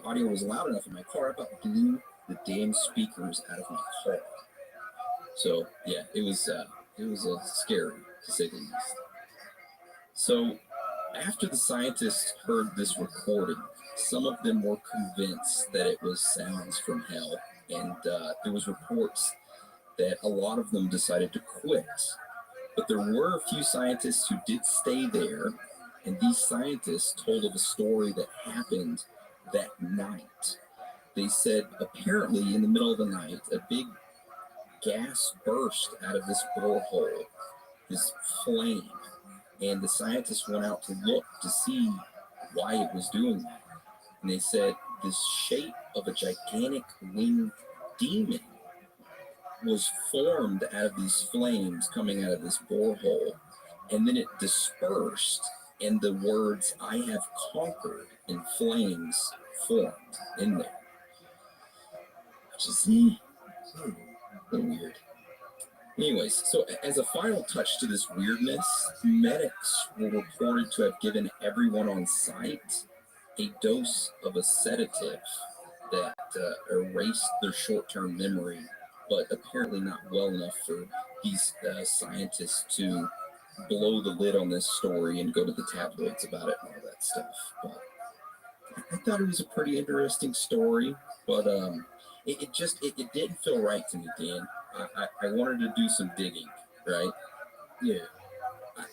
audio was loud enough in my car. I about blew the damn speakers out of my car. So yeah, it was scary to say the least. So after the scientists heard this recording, some of them were convinced that it was sounds from hell, and there was reports that a lot of them decided to quit. But there were a few scientists who did stay there, and these scientists told of a story that happened that night. They said apparently in the middle of the night, a big gas burst out of this borehole, this flame, and the scientists went out to look to see why it was doing that. And they said this shape of a gigantic winged demon was formed out of these flames coming out of this borehole, and then it dispersed, and the words "I have conquered" in flames formed in there, which is a little weird. Anyways, so as a final touch to this weirdness, medics were reported to have given everyone on site a dose of a sedative that erased their short-term memory, but apparently not well enough for these scientists to blow the lid on this story and go to the tabloids about it and all that stuff. But I thought it was a pretty interesting story, but it didn't feel right to me, Dan. I wanted to do some digging, right? Yeah.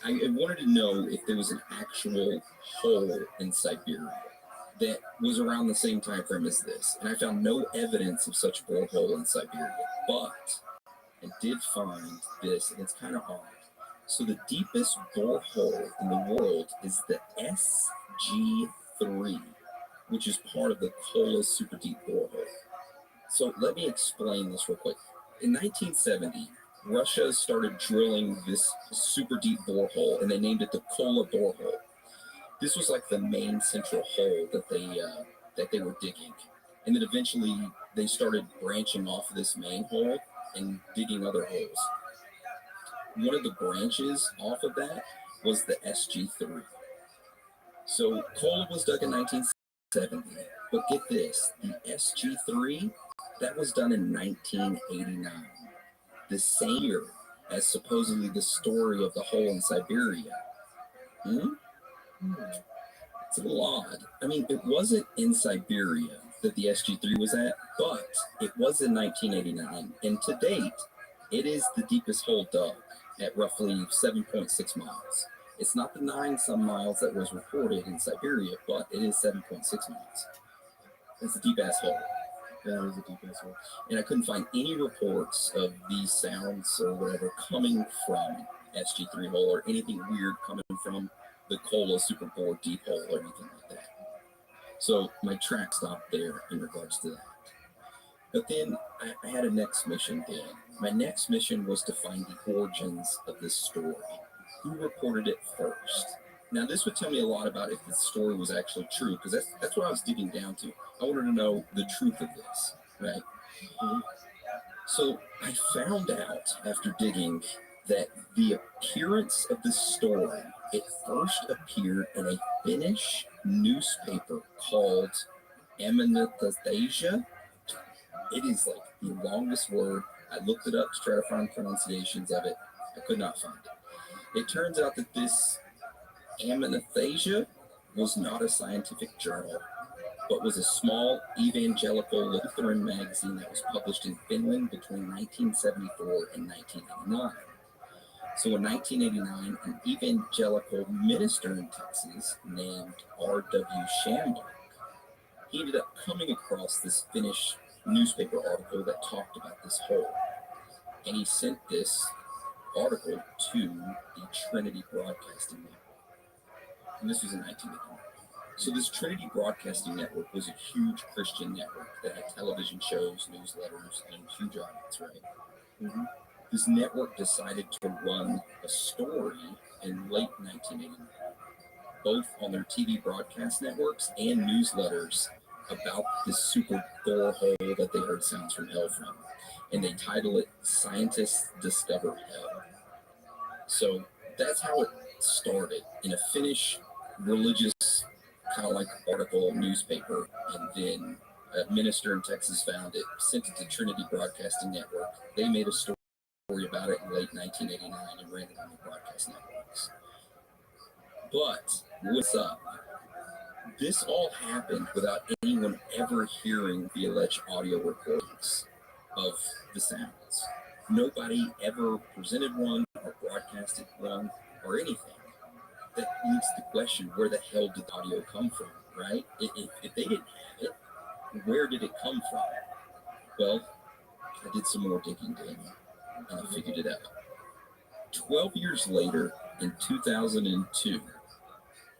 I wanted to know if there was an actual hole in Siberia that was around the same time frame as this, and I found no evidence of such borehole in Siberia, but I did find this, and it's kind of odd. So the deepest borehole in the world is the SG3, which is part of the Kola super deep borehole. So let me explain this real quick. In 1970, Russia started drilling this super deep borehole, and they named it the Kola borehole. This was like the main central hole that they were digging, and then eventually they started branching off of this main hole and digging other holes. One of the branches off of that was the SG3. So Kola was dug in 1970, but get this, the SG3, that was done in 1989, the same year as supposedly the story of the hole in Siberia. It's a little odd. I mean, it wasn't in Siberia that the SG3 was at, but it was in 1989, and to date, it is the deepest hole dug at roughly 7.6 miles. It's not the 9-some miles that was reported in Siberia, but it is 7.6 miles. It's a deep-ass hole. That is a deep-ass hole. And I couldn't find any reports of these sounds or whatever coming from SG3 hole or anything weird coming from the Kola super bore deep hole or anything like that. So my track stopped there in regards to that. But then I had a next mission, Dan. My next mission was to find the origins of this story. Who reported it first? Now, this would tell me a lot about if the story was actually true, because that's what I was digging down to. I wanted to know the truth of this, right? So I found out after digging that the appearance of this story, it first appeared in a Finnish newspaper called Ammanithasia. It is like the longest word. I looked it up to try to find pronunciations of it. I could not find it. It turns out that this Ammanithasia was not a scientific journal, but was a small evangelical Lutheran magazine that was published in Finland between 1974 and 1989. So in 1989, an evangelical minister in Texas named R.W. Shamberg, he ended up coming across this Finnish newspaper article that talked about this hole. And he sent this article to the Trinity Broadcasting Network. And this was in 1989. So this Trinity Broadcasting Network was a huge Christian network that had television shows, newsletters, and huge audience, right? This network decided to run a story in late 1989, both on their TV broadcast networks and newsletters about this super borehole that they heard sounds from hell from. And they title it Scientists Discover Hell. So that's how it started, in a Finnish religious kind of like article newspaper, and then a minister in Texas found it, sent it to Trinity Broadcasting Network. They made a story about it in late 1989 and ran it on the broadcast networks. But what's up? This all happened without anyone ever hearing the alleged audio recordings of the sounds. Nobody ever presented one or broadcasted one, or anything, that leads to the question, where the hell did the audio come from, right? If they didn't have it, where did it come from? Well, I did some more digging, Daniel, and I figured it out. 12 years later, in 2002,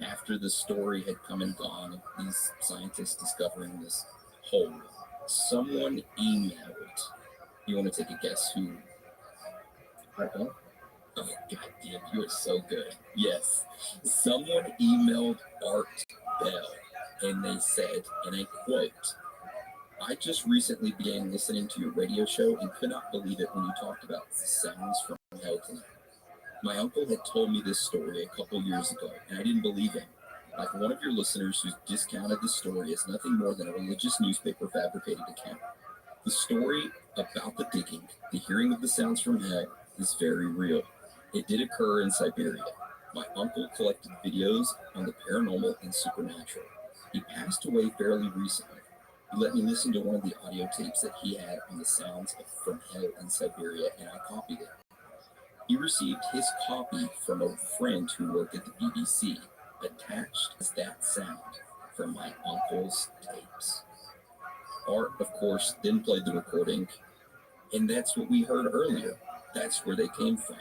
after the story had come and gone of these scientists discovering this hole, someone emailed. You want to take a guess who? Art Bell? Oh, goddamn, you are so good. Yes. Someone emailed Art Bell, and they said, and I quote, "I just recently began listening to your radio show and could not believe it when you talked about the sounds from hell tonight. My uncle had told me this story a couple years ago, and I didn't believe him. Like one of your listeners who discounted the story as nothing more than a religious newspaper fabricated account. The story about the digging, the hearing of the sounds from hell, is very real. It did occur in Siberia. My uncle collected videos on the paranormal and supernatural. He passed away fairly recently. He let me listen to one of the audio tapes that he had on the sounds from hell in Siberia, and I copied it. He received his copy from a friend who worked at the BBC. Attached is that sound from my uncle's tapes." Art, of course, then played the recording, and that's what we heard earlier. That's where they came from.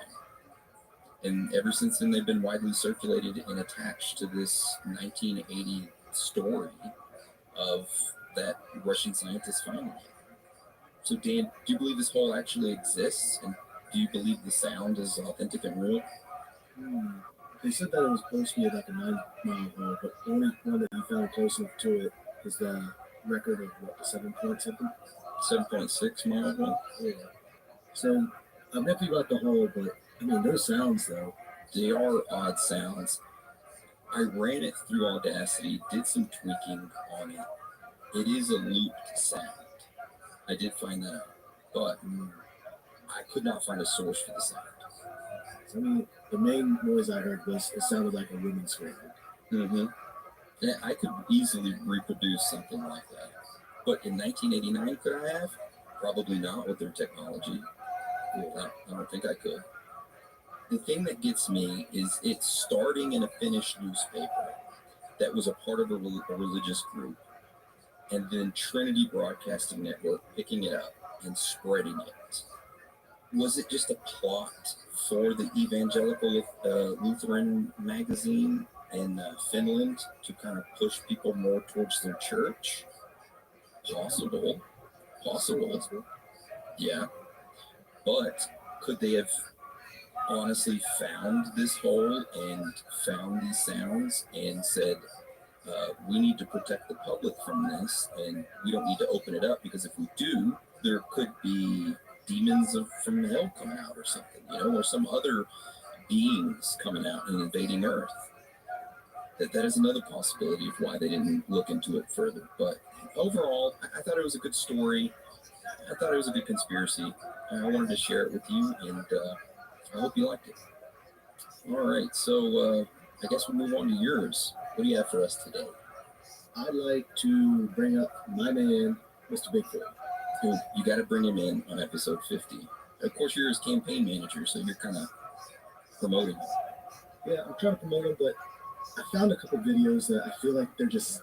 And ever since then, they've been widely circulated and attached to this 1980 story of that Russian scientist finding it. So, Dan, do you believe this hole actually exists? And do you believe the sound is authentic and real? They said that it was supposed to be like a 9-mile hole, but the only one that you found close enough to it is the record of what, the 7.6 mile hole? Yeah. So I'm iffy about the hole, but I mean, those sounds though. They are odd sounds. I ran it through Audacity, did some tweaking on it. It is a looped sound. I did find that out, but I could not find a source for the sound. I mean, the main noise I heard was it sounded like a woman screaming. Mm-hmm. Yeah, I could easily reproduce something like that. But in 1989, could I have? Probably not with their technology. I don't think I could. The thing that gets me is it's starting in a Finnish newspaper that was a part of a religious group, and then Trinity Broadcasting Network picking it up and spreading it. Was it just a plot for the evangelical Lutheran magazine in Finland to kind of push people more towards their church? Possible. Yeah. But could they have honestly found this hole and found these sounds and said, we need to protect the public from this, and we don't need to open it up, because if we do, there could be demons from hell coming out or something, or some other beings coming out and invading Earth. That is another possibility of why they didn't look into it further. But overall, I thought it was a good story. I thought it was a good conspiracy. I wanted to share it with you, and I hope you liked it. All right, so I guess we'll move on to yours. What do you have for us today? I'd like to bring up my man, Mr. Bigfoot. Cool. You got to bring him in on episode 50. Of course, you're his campaign manager, so you're kind of promoting him. Yeah, I'm trying to promote him, but I found a couple videos that I feel like it's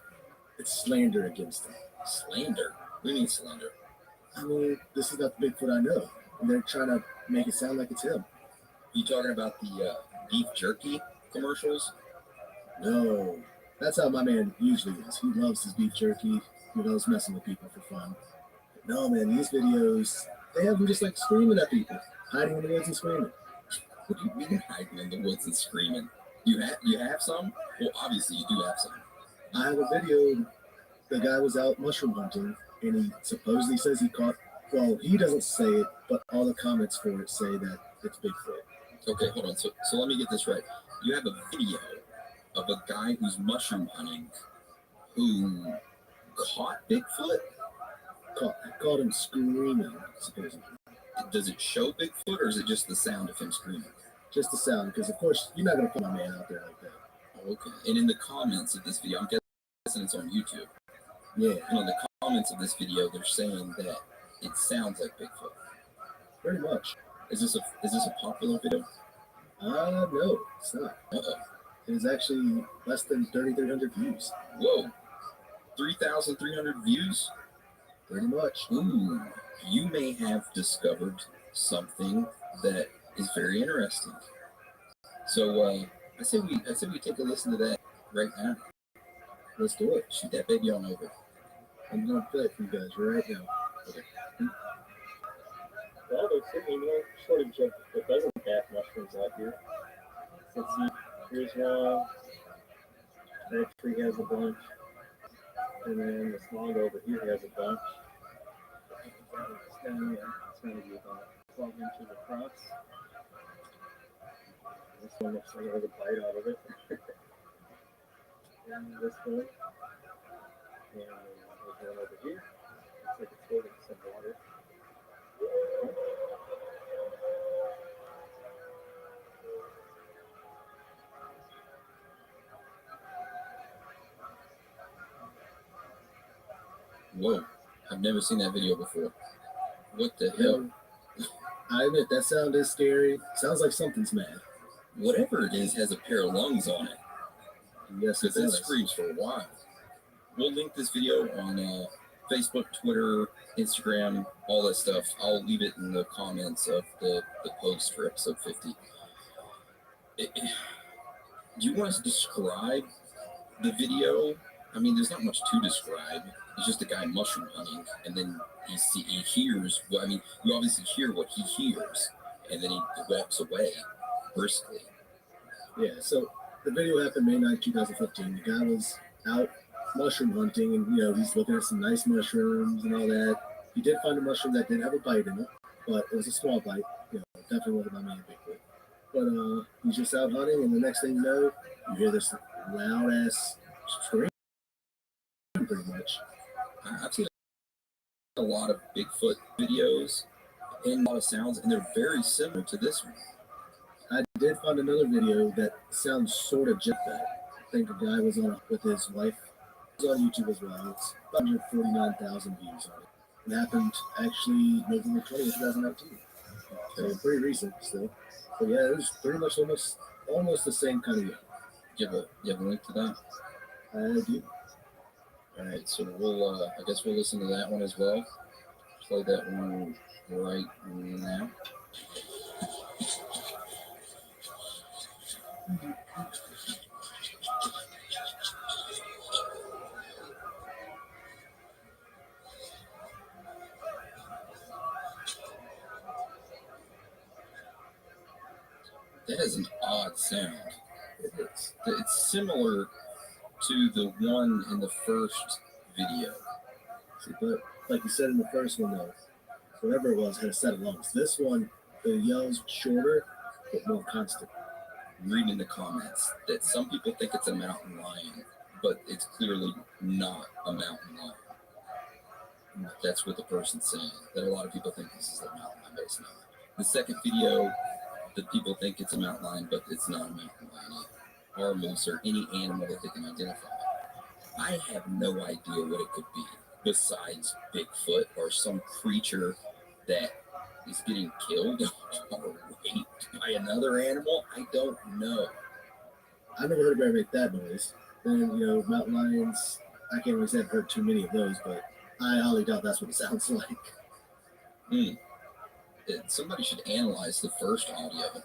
slander against him. Slander? What do you mean slander? I mean, this is not the Bigfoot I know, and they're trying to make it sound like it's him. You talking about the beef jerky commercials? No, that's how my man usually is. He loves his beef jerky. He loves messing with people for fun. But no, man, these videos, they have him just like screaming at people, hiding in the woods and screaming. What do you mean hiding in the woods and screaming? You have some? Well, obviously you do have some. I have a video. The guy was out mushroom hunting, and he supposedly says he caught. Well, he doesn't say it, but all the comments for it say that it's Bigfoot. Okay, hold on. So let me get this right. You have a video of a guy who's mushroom hunting who caught Bigfoot? Caught him screaming, supposedly. Does it show Bigfoot, or is it just the sound of him screaming? Just the sound, because of course you're not going to put my man out there like that. Okay. And in the comments of this video, I'm guessing it's on YouTube. Yeah. And in the comments of this video, they're saying that it sounds like Bigfoot. Pretty much. Is this a popular video? No, it's not. It is actually less than 3,300 views. Whoa, 3,300 views? Pretty much. Ooh, you may have discovered something that is very interesting. So I say we take a listen to that right now. Let's do it. Shoot that baby on over. I'm gonna play it for you guys right now. Okay. Well, there's certainly no shortage of the pheasant back mushrooms out here. Let's see, here's one. That tree has a bunch. And then the slog over here has a bunch. It's going to be about 12 inches across. This one looks like it has a bite out of it. And this one. And there's one over here. Looks like it's holding some water. Whoa, I've never seen that video before. What the hell? I admit, that sound is scary. Sounds like something's mad. Whatever it is has a pair of lungs on it. Yes, it Because does. it screams for a while. We'll link this video on Facebook, Twitter, Instagram, all that stuff. I'll leave it in the comments of the post for episode 50. Do you want us to describe the video? I mean, there's not much to describe. It's just a guy mushroom hunting, and then he hears. Well, I mean, you obviously hear what he hears, and then he walks away briskly. Yeah. So the video happened May 9th, 2015. The guy was out mushroom hunting, and he's looking at some nice mushrooms and all that. He did find a mushroom that did have a bite in it, but it was a small bite. Definitely wasn't my man Bigfoot. But he's just out hunting, and the next thing you know, you hear this loud ass scream, pretty much. I've seen a lot of Bigfoot videos and a lot of sounds, and they're very similar to this one. I did find another video that sounds sort of just that. I think a guy was on with his wife. It was on YouTube as well. It's 149,000 views on it. It happened actually November 20th, 2019. So pretty recent still. But yeah, it was pretty much almost the same kind of video. You have a link to that? I do. All right, so we'll I guess we'll listen to that one as well. Play that one right now. That is an odd sound. It's similar to the one in the first video. See, but like you said in the first one, though, whatever it was, had a set of lungs. This one, the yells shorter, but more constant. I'm reading in the comments that some people think it's a mountain lion, but it's clearly not a mountain lion. That's what the person's saying. That a lot of people think this is a mountain lion, but it's not. The second video, the people think it's a mountain lion, but it's not a mountain lion or a moose or any animal that they can identify. I have no idea what it could be besides Bigfoot or some creature that is getting killed or raped by another animal. I don't know. I've never heard a bear make that noise. Then, mountain lions, I can't really say I've heard too many of those, but I highly doubt that's what it sounds like. Somebody should analyze the first audio.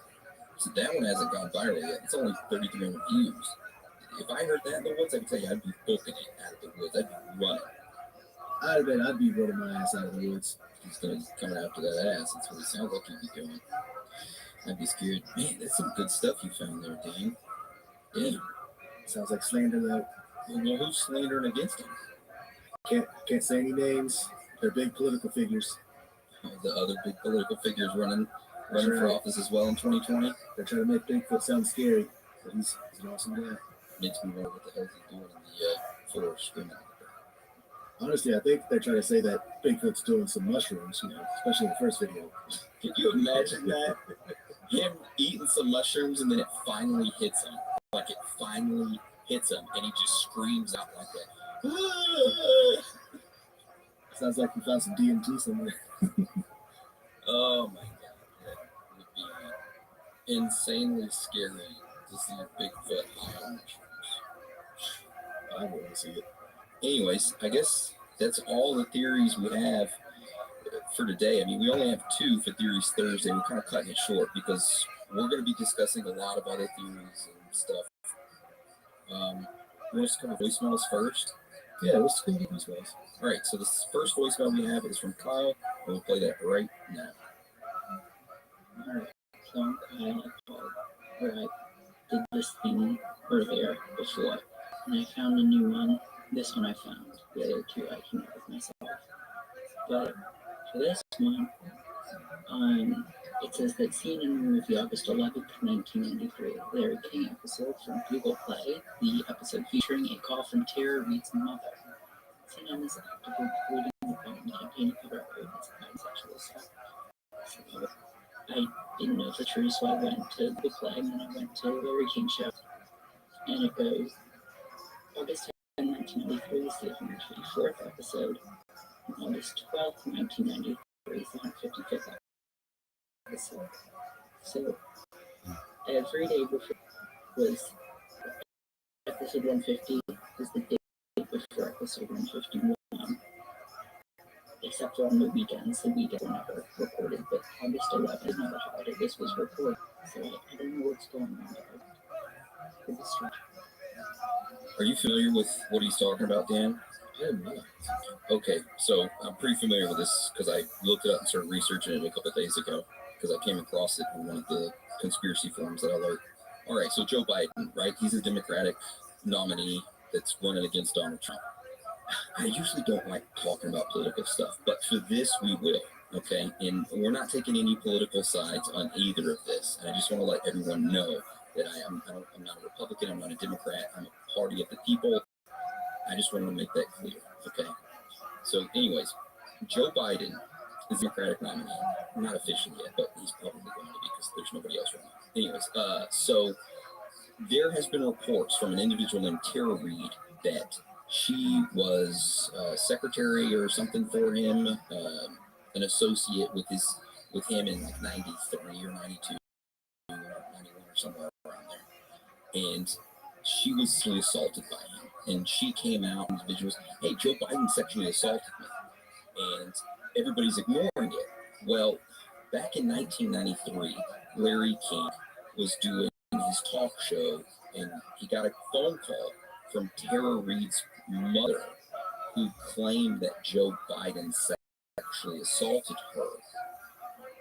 So that one hasn't gone viral yet. It's only 3,300 views. If I heard that in the woods, I can tell you I'd be booking it out of the woods. I'd be running. I bet I'd be running my ass out of the woods. He's going to come after that ass. That's what it sounds like he'd be doing. I'd be scared. Man, that's some good stuff you found there, Dan. Yeah. Sounds like slander, though. Well, who's slandering against him? Can't say any names. They're big political figures. The other big political figures running for office as well in 2020. They're trying to make Bigfoot sound scary, but he's an awesome guy. Makes me wonder what the hell he's doing in the forest screaming. Honestly, I think they're trying to say that Bigfoot's doing some mushrooms, especially in the first video. Can you imagine that? Him eating some mushrooms and then it finally hits him. Like it finally hits him and he just screams out like that. Sounds like you found some DMT somewhere. Oh my God. That would be insanely scary to see Bigfoot high on mushrooms. I want to see it. Anyways, I guess that's all the theories we have for today. I mean, we only have 2 for Theories Thursday. We're kind of cutting it short because we're going to be discussing a lot of other theories and stuff. You want us to cover voicemails first? Yeah, let's go to voicemails. All right, so this first voicemail we have is from Kyle, and we'll play that right now. Alright, so I'm Kyle. I called, or I did this thing earlier before, and I found a new one. This one I found. The other 2 I came up with myself. But for this one, it says that seen in the movie August 11th, 1993, Larry King episode from Google Play, the episode featuring a call from Tara Reid's mother. CNN is actively promoting the Biden campaign to cover up evidence of Biden's sexual assault. So I didn't know for true, so I went to Google Play and then I went to Larry King show. And it goes, August 10, 1993 is the 154th episode. And August 12th, 1993 is the 155th episode. So every day before was episode 150 was the day before episode 151. Except for on the weekends. The weekends were never recorded, but August 11th is not a holiday. This was recorded. So I don't know what's going on there. Are you familiar with what he's talking about, Dan? I am not. Okay, so I'm pretty familiar with this because I looked it up and started researching it a couple of days ago because I came across it in one of the conspiracy forums that I lurked. All right, so Joe Biden, right? He's a Democratic nominee that's running against Donald Trump. I usually don't like talking about political stuff, but for this we will, okay? And we're not taking any political sides on either of this. And I just want to let everyone know that I'm not a Republican, I'm not a Democrat, I'm a party of the people. I just want to make that clear, okay? So anyways, Joe Biden is the Democratic nominee. Not officially yet, but he's probably going to be because there's nobody else running. Anyways, so there has been reports from an individual named Tara Reid that she was secretary or something for him, an associate with him in like 93 or 92 or 91 or somewhere around there. And she was sexually assaulted by him. And she came out, individuals, hey, Joe Biden sexually assaulted me. And everybody's ignoring it. Well, back in 1993, Larry King was doing his talk show, and he got a phone call from Tara Reid's mother, who claimed that Joe Biden sexually assaulted her.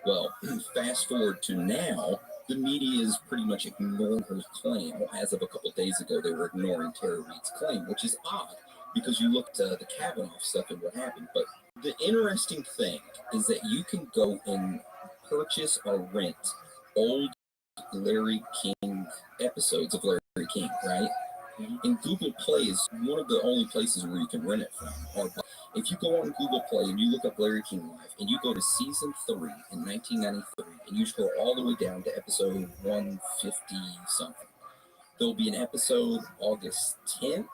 Well, fast forward to now, the media is pretty much ignoring her claim. Well, as of a couple of days ago, they were ignoring Tara Reid's claim, which is odd because you looked at the Kavanaugh stuff and what happened. But the interesting thing is that you can go and purchase or rent old Larry King episodes of Larry King, right? And Google Play is one of the only places where you can rent it from. Or if you go on Google Play and you look up Larry King Live and you go to season 3 in 1993 and you scroll all the way down to episode 150 something, there'll be an episode August 10th.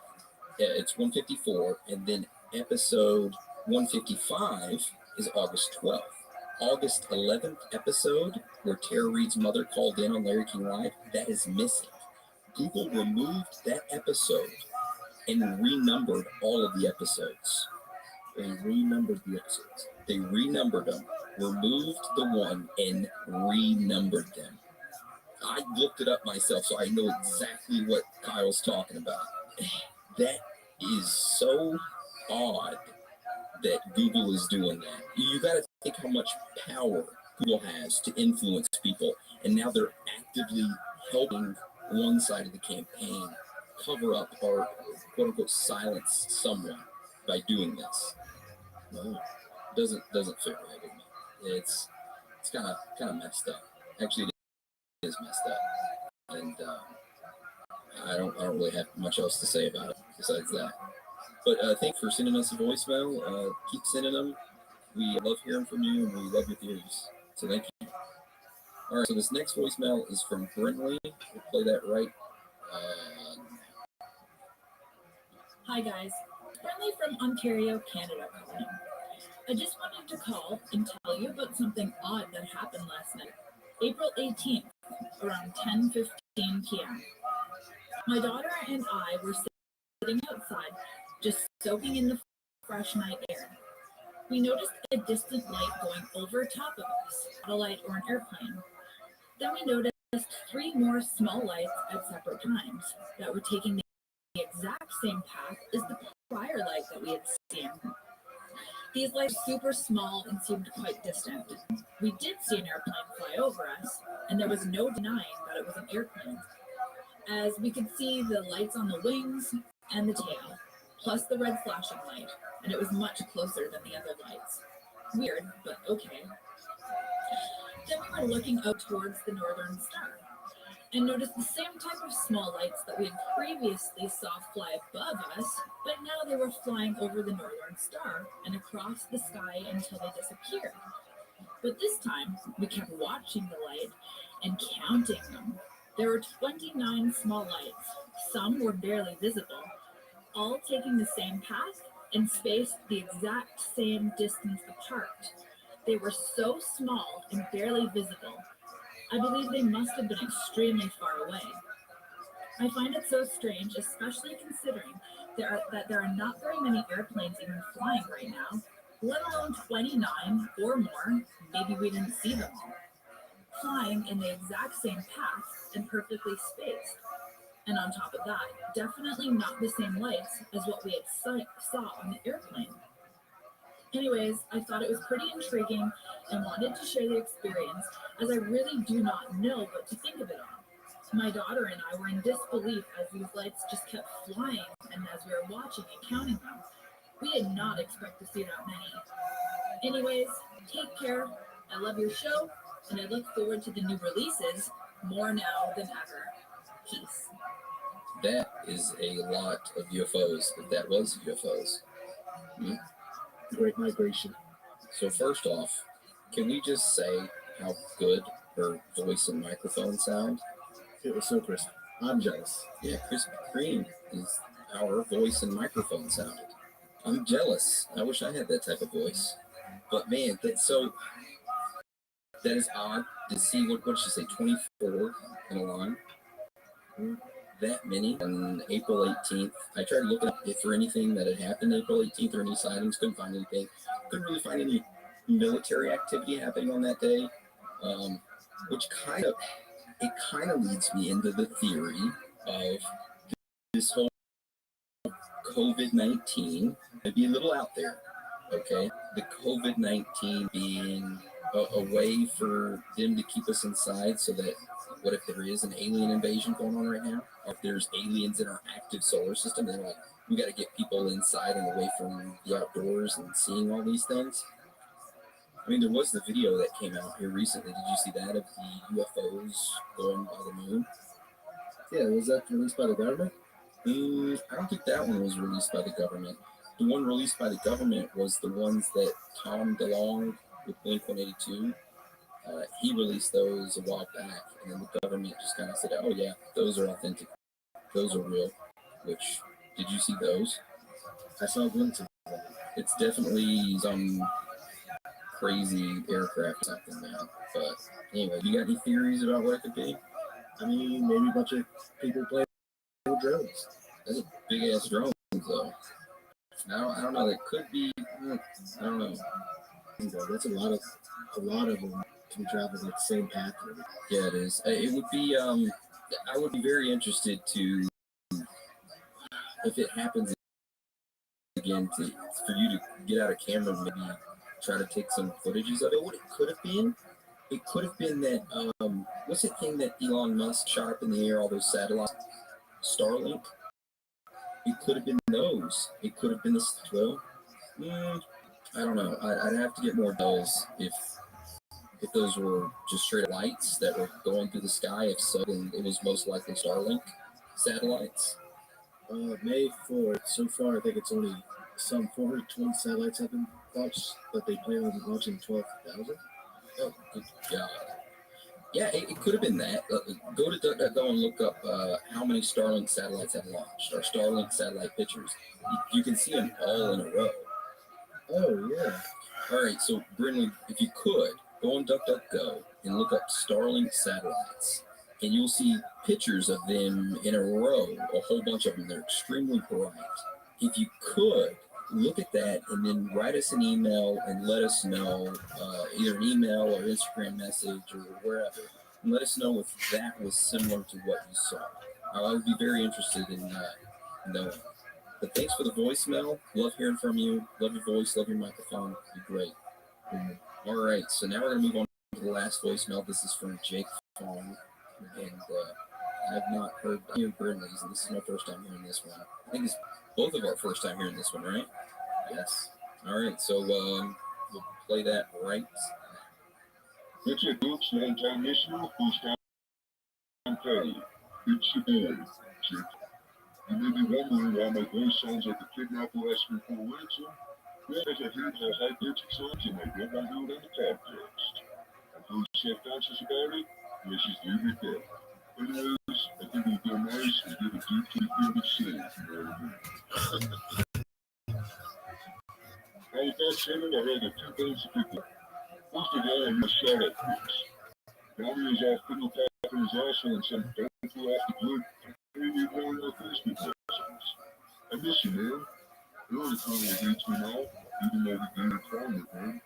It's 154, and then episode 155 is August 12th. August 11th episode, where Tara Reid's mother called in on Larry King Live, that is missing. Google removed that episode and renumbered all of the episodes. They renumbered the episodes. They renumbered them, removed the one, and renumbered them. I looked it up myself, so I know exactly what Kyle's talking about. That is so odd that Google is doing that. You got to think how much power Google has to influence people, and now they're actively helping one side of the campaign cover up or quote-unquote silence someone by doing this. No, doesn't fit right with me. It's kind of messed up. Actually, it is messed up, and I don't really have much else to say about it besides that. But thanks for sending us a voicemail. Keep sending them. We love hearing from you, and we love your theories. So thank you. All right, so this next voicemail is from Brentley. We'll play that right. Hi guys, Brentley from Ontario, Canada calling. I just wanted to call and tell you about something odd that happened last night. April 18th, around 10:15 p.m. My daughter and I were sitting outside, just soaking in the fresh night air. We noticed a distant light going over top of us, not a light or an airplane. Then we noticed 3 more small lights at separate times that were taking the exact same path as the prior light that we had seen. These lights were super small and seemed quite distant. We did see an airplane fly over us, and there was no denying that it was an airplane, as we could see the lights on the wings and the tail, plus the red flashing light, and it was much closer than the other lights. Weird, but okay. Then we were looking out towards the northern star, and noticed the same type of small lights that we had previously saw fly above us, but now they were flying over the northern star and across the sky until they disappeared. But this time, we kept watching the light and counting them. There were 29 small lights. Some were barely visible, all taking the same path and spaced the exact same distance apart. They were so small and barely visible. I believe they must have been extremely far away. I find it so strange, especially considering that there are not very many airplanes even flying right now, let alone 29 or more. Maybe we didn't see them all. Flying in the exact same path and perfectly spaced. And on top of that, definitely not the same lights as what we had saw on the airplane. Anyways, I thought it was pretty intriguing and wanted to share the experience, as I really do not know what to think of it all. My daughter and I were in disbelief as these lights just kept flying, and as we were watching and counting them, we did not expect to see that many. Anyways, take care. I love your show, and I look forward to the new releases more now than ever. Peace. That is a lot of UFOs, if that was UFOs. Great migration. So first off, can we just say how good her voice and microphone sound? It was so crisp. I'm jealous. Yeah, Krispy Kreme is how her voice and microphone sounded. I'm jealous. I wish I had that type of voice. But man, that is odd to see. What did she say? 24 in a line. That many on April 18th. I tried to look up for anything that had happened April 18th or any sightings. Couldn't find anything. Couldn't really find any military activity happening on that day, which kind of leads me into the theory of this whole COVID-19. It'd be a little out there, okay? The COVID-19 being a way for them to keep us inside, so that what if there is an alien invasion going on right now? Or if there's aliens in our active solar system, they're like, we got to get people inside and away from the outdoors and seeing all these things. I mean, there was the video that came out here recently. Did you see that, of the UFOs going by the moon? Yeah, was that released by the government? I don't think that one was released by the government. The one released by the government was the ones that Tom DeLonge with Blink-182, he released those a while back, and then the government just kind of said, oh yeah, those are authentic, those are real. Which, did you see those? I saw glimpses of them. It's definitely some crazy aircraft or something, man. But anyway, you got any theories about what it could be? I mean, maybe a bunch of people playing with drones. That's a big ass drone, though. I don't know. It could be. I don't know. That's a lot of them to be traveling at the same path. Yeah, it is. It would be. I would be very interested to, if it happens again, for you to get out a camera and maybe try to take some footages of it. What it could have been. It could have been that. What's that thing that Elon Musk shot up in the air? All those satellites. Starlink. It could have been those. It could have been the. Well, I don't know. I'd have to get more details if those were just straight lights that were going through the sky. If so, then it was most likely Starlink satellites. May 4th. So far, I think it's only some 420 satellites have been launched, but they plan on launching 12,000. Oh, good God. Yeah, it could have been that. Go to DuckDuckGo and look up how many Starlink satellites have launched, or Starlink satellite pictures. You can see them all in a row. Oh, yeah. All right, so Brinley, if you could, Go on DuckDuckGo and look up Starlink satellites, and you'll see pictures of them in a row, a whole bunch of them. They're extremely bright. If you could, look at that and then write us an email and let us know, either an email or Instagram message or wherever, and let us know if that was similar to what you saw. I would be very interested in knowing. But thanks for the voicemail. Love hearing from you. Love your voice. Love your microphone. You're great. All right, so now we're going to move on to the last voicemail. This is from Jake Fong, and I have not heard any Burnley's, and this is my first time hearing this one. I think it's both of our first time hearing this one, right? Yes. All right, so we'll play that right. What's up, folks? Long time listener, first time caller. It's your boy, Jake. You may be wondering why my voice sounds like a kidnapper asking for a ransom. Well, as I hear how high-pitched it sounds, and I don't want to do it on the podcast. I'm very self-conscious about it, and let's just leave it there. Anyways, I think it would go nice and give a deep to the field of sin, if you know what I mean. Now, with that said, I have a few things to pick up. First of all, I'm going to shout out Chris. Donnie is off fiddle tapping his asshole and said, don't go off the grid. Maybe ignoring our Facebook messages. I miss you, man. Really kind of hates me now, even though we gained a time with him.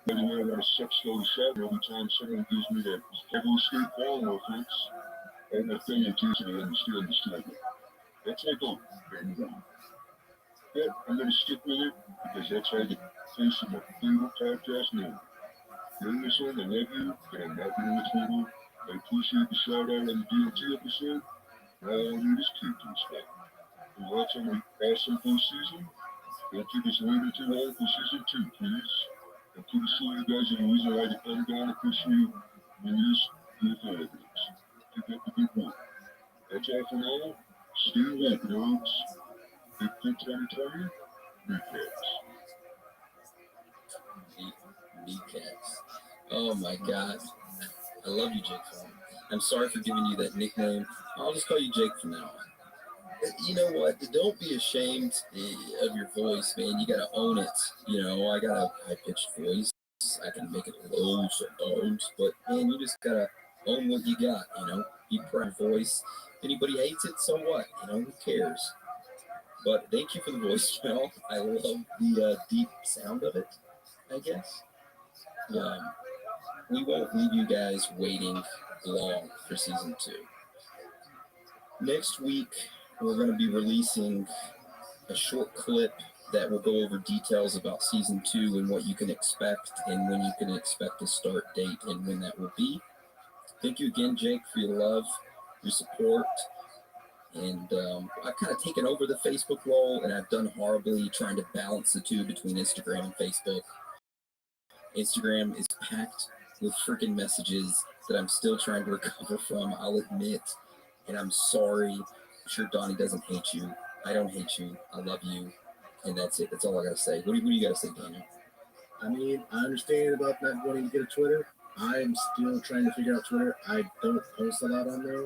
By the way, I want to sex go to Saturn every time someone gives me that Federal State Farm reference. I'm a fellow person, I understand the struggle. That's my goal, anyway. But I'm going to stick with it, because that's how the face of my favorite podcast name. During this one, I love you, but I'm not doing the Twitter. I appreciate the shout out on the DLT episode. Now all I need is Kate to respect. Congrats on the awesome first season. Don't keep us waiting too long for season 2, please. I'm pretty sure you guys are the reason why the Pentagon officially released UFO evidence. Keep up the good work. That's all for now. Stay woke, nerds. Bigfoot 2020, recaps. Kneecaps. Oh my God. I love you, Jake. I'm sorry for giving you that nickname. I'll just call you Jake from now on. You know what? Don't be ashamed of your voice, man. You gotta own it. You know, I got a high-pitched voice. I can make it low sometimes, but man, you just gotta own what you got. You know, be proud of your voice. If anybody hates it, so what? You know, who cares? But thank you for the voicemail. I love the deep sound of it, I guess. We won't leave you guys waiting long for season 2. Next week, we're going to be releasing a short clip that will go over details about season 2 and what you can expect and when you can expect a start date and when that will be. Thank you again, Jake, for your love, your support. And I've kind of taken over the Facebook role, and I've done horribly trying to balance the two between Instagram and Facebook. Instagram is packed with freaking messages that I'm still trying to recover from, I'll admit. And I'm sorry. I'm sure Donnie doesn't hate you. I don't hate you. I love you. And that's it. That's all I got to say. What do you got to say, Daniel? I mean, I understand about not wanting to get a Twitter. I'm still trying to figure out Twitter. I don't post a lot on there.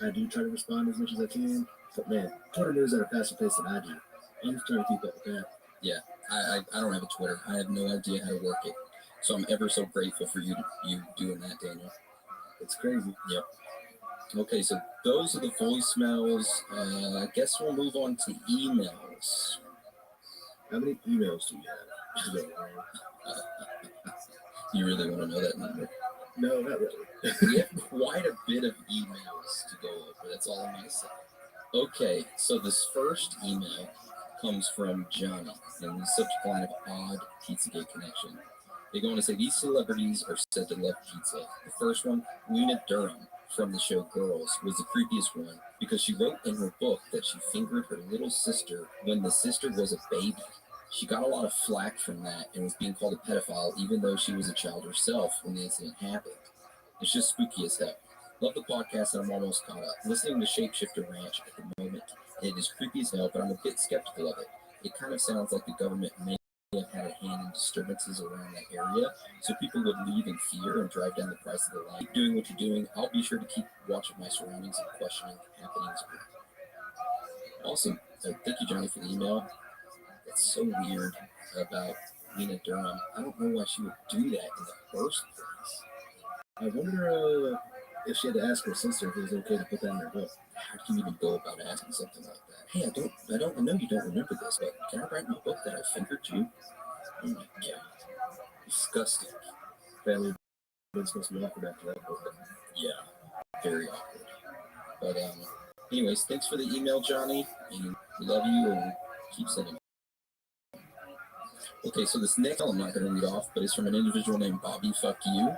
I do try to respond as much as I can. But man, Twitter moves at a faster pace than I do. I'm just trying to keep up with that. Yeah, I don't have a Twitter. I have no idea how to work it. So I'm ever so grateful for you doing that, Daniel. It's crazy. Yep. Okay, so those are the voicemails. I guess we'll move on to emails. How many emails do you have? You really want to know that number? No, not really. We have quite a bit of emails to go over. That's all I'm going to say. Okay, so this first email comes from Johnny, and the subject line of odd Pizzagate connection. They go on to say, these celebrities are said to love pizza. The first one, Lena Durham, from the show Girls, was the creepiest one because she wrote in her book that she fingered her little sister when the sister was a baby. She got a lot of flack from that and was being called a pedophile even though she was a child herself when the incident happened. It's just spooky as hell. Love the podcast and I'm almost caught up. Listening to Shapeshifter Ranch at the moment, it is creepy as hell, but I'm a bit skeptical of it. It kind of sounds like the government may have had a hand in disturbances around that area, so people would leave in fear and drive down the price of the light. Keep doing what you're doing. I'll be sure to keep watching my surroundings and questioning happenings. Awesome. So thank you, Johnny, for the email. It's so weird about Lena Durham. I don't know why she would do that in the first place. I wonder if she had to ask her sister if it was okay to put that in her book. How can you even go about asking something like that? Hey, I know you don't remember this, but can I write in my book that I fingered you? Oh my god. Disgusting. Family was supposed to be awkward after that book. Yeah, very awkward. But anyways, thanks for the email, Johnny, and we love you and keep sending. Okay, so this next I'm not going to read off, but it's from an individual named Bobby Fuck You,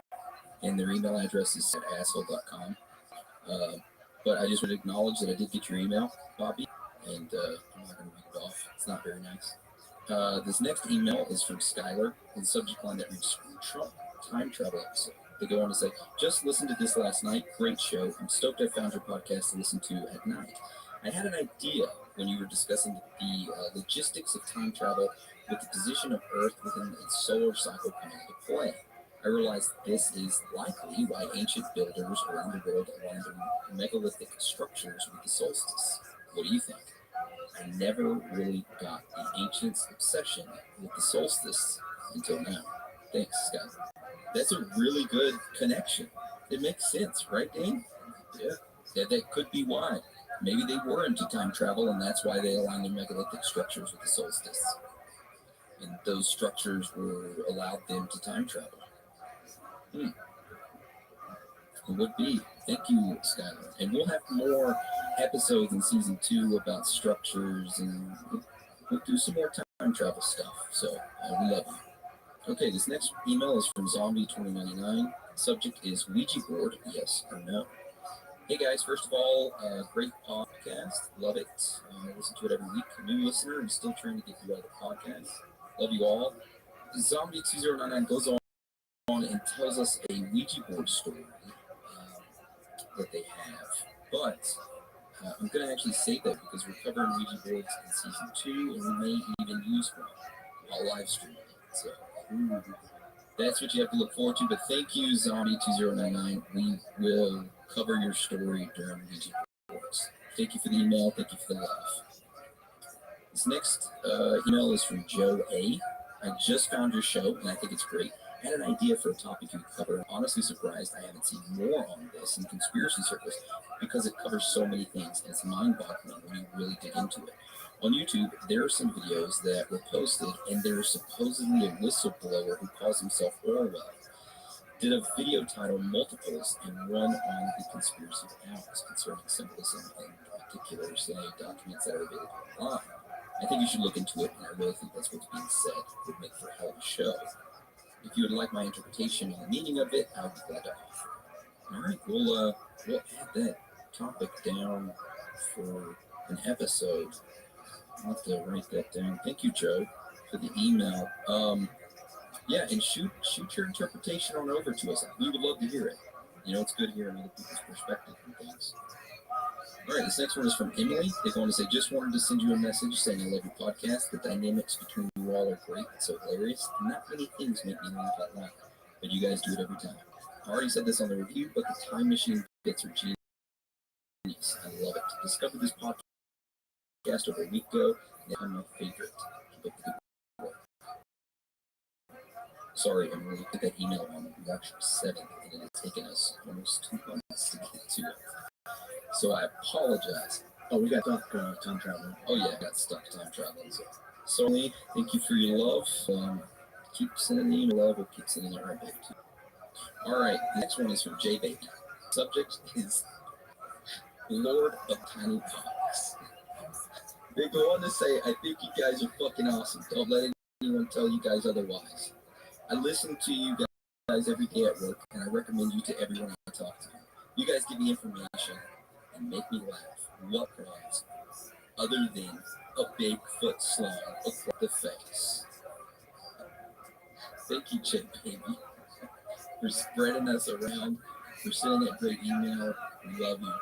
and their email address is at asshole.com. But I just would acknowledge that I did get your email, Bobby, and I'm not going to read it off. It's not very nice. This next email is from Skylar, and the subject line that reads Trump time travel episode. They go on to say, just listened to this last night. Great show. I'm stoked I found your podcast to listen to at night. I had an idea when you were discussing the logistics of time travel with the position of Earth within its solar cycle coming into play. I realized this is likely why ancient builders around the world aligned their megalithic structures with the solstice. What do you think? I never really got the ancients' obsession with the solstice until now. Thanks, Scott. That's a really good connection. It makes sense, right, Dane? Yeah, that could be why. Maybe they were into time travel, and that's why they aligned their megalithic structures with the solstice. And those structures allowed them to time travel. It would be. Thank you, Skylar. And we'll have more episodes in season 2 about structures, and we'll do some more time travel stuff. So we love you. Okay, this next email is from Zombie2099. Subject is Ouija board, yes or no. Hey guys, first of all, great podcast. Love it. I listen to it every week. New listener and still trying to get through all the podcasts. Love you all. Zombie2099 goes on and tells us a Ouija board story that they have. But I'm going to actually save that because we're covering Ouija boards in season 2, and we may even use one while live streaming it. So that's what you have to look forward to. But thank you, Zombie2099. We will cover your story during Ouija boards. Thank you for the email. Thank you for the love. This next email is from Joe A. I just found your show, and I think it's great. I had an idea for a topic you could cover. I'm honestly surprised I haven't seen more on this in conspiracy circles because it covers so many things, and it's mind-boggling when you really dig into it. On YouTube, there are some videos that were posted, and there's supposedly a whistleblower who calls himself Orwell. Did a video titled Multiples and one on the conspiracy accounts concerning symbolism and particular documents that are available online. I think you should look into it, and I really think that's what's being said. It would make for a hell of a show. If you would like my interpretation on the meaning of it, I would be glad to offer. All right, we'll add that topic down for an episode. I'll have to write that down. Thank you, Joe, for the email. Yeah, and shoot your interpretation on over to us. We would love to hear it. You know, it's good hearing other people's perspective and things. All right, this next one is from Emily. They go on to say, just wanted to send you a message saying I love your podcast. The dynamics between you all are great and so hilarious. Not many things make me laugh out loud, but you guys do it every time. I already said this on the review, but the time machine bits are genius. I love it. Discovered this podcast over a week ago, and I'm my favorite. Keep up the good work. Sorry, Emily, I put that email on March 7th, and it has taken us almost 2 months to get to it. So I apologize. Oh, we got stuck time traveling. Oh yeah, I got stuck time traveling. So sorry. Thank you for your love. Keep sending me love. We'll keep sending it right back to you. All right, the next one is from J Baby. Subject is Lord of Tiny Pox. They go on to say, I think you guys are fucking awesome. Don't let anyone tell you guys otherwise. I listen to you guys every day at work, and I recommend you to everyone I talk to. You guys give me information and make me laugh. What crowds other than a Bigfoot slung across the face? Thank you, Chip Baby, for spreading us around, for sending that great email. We love you.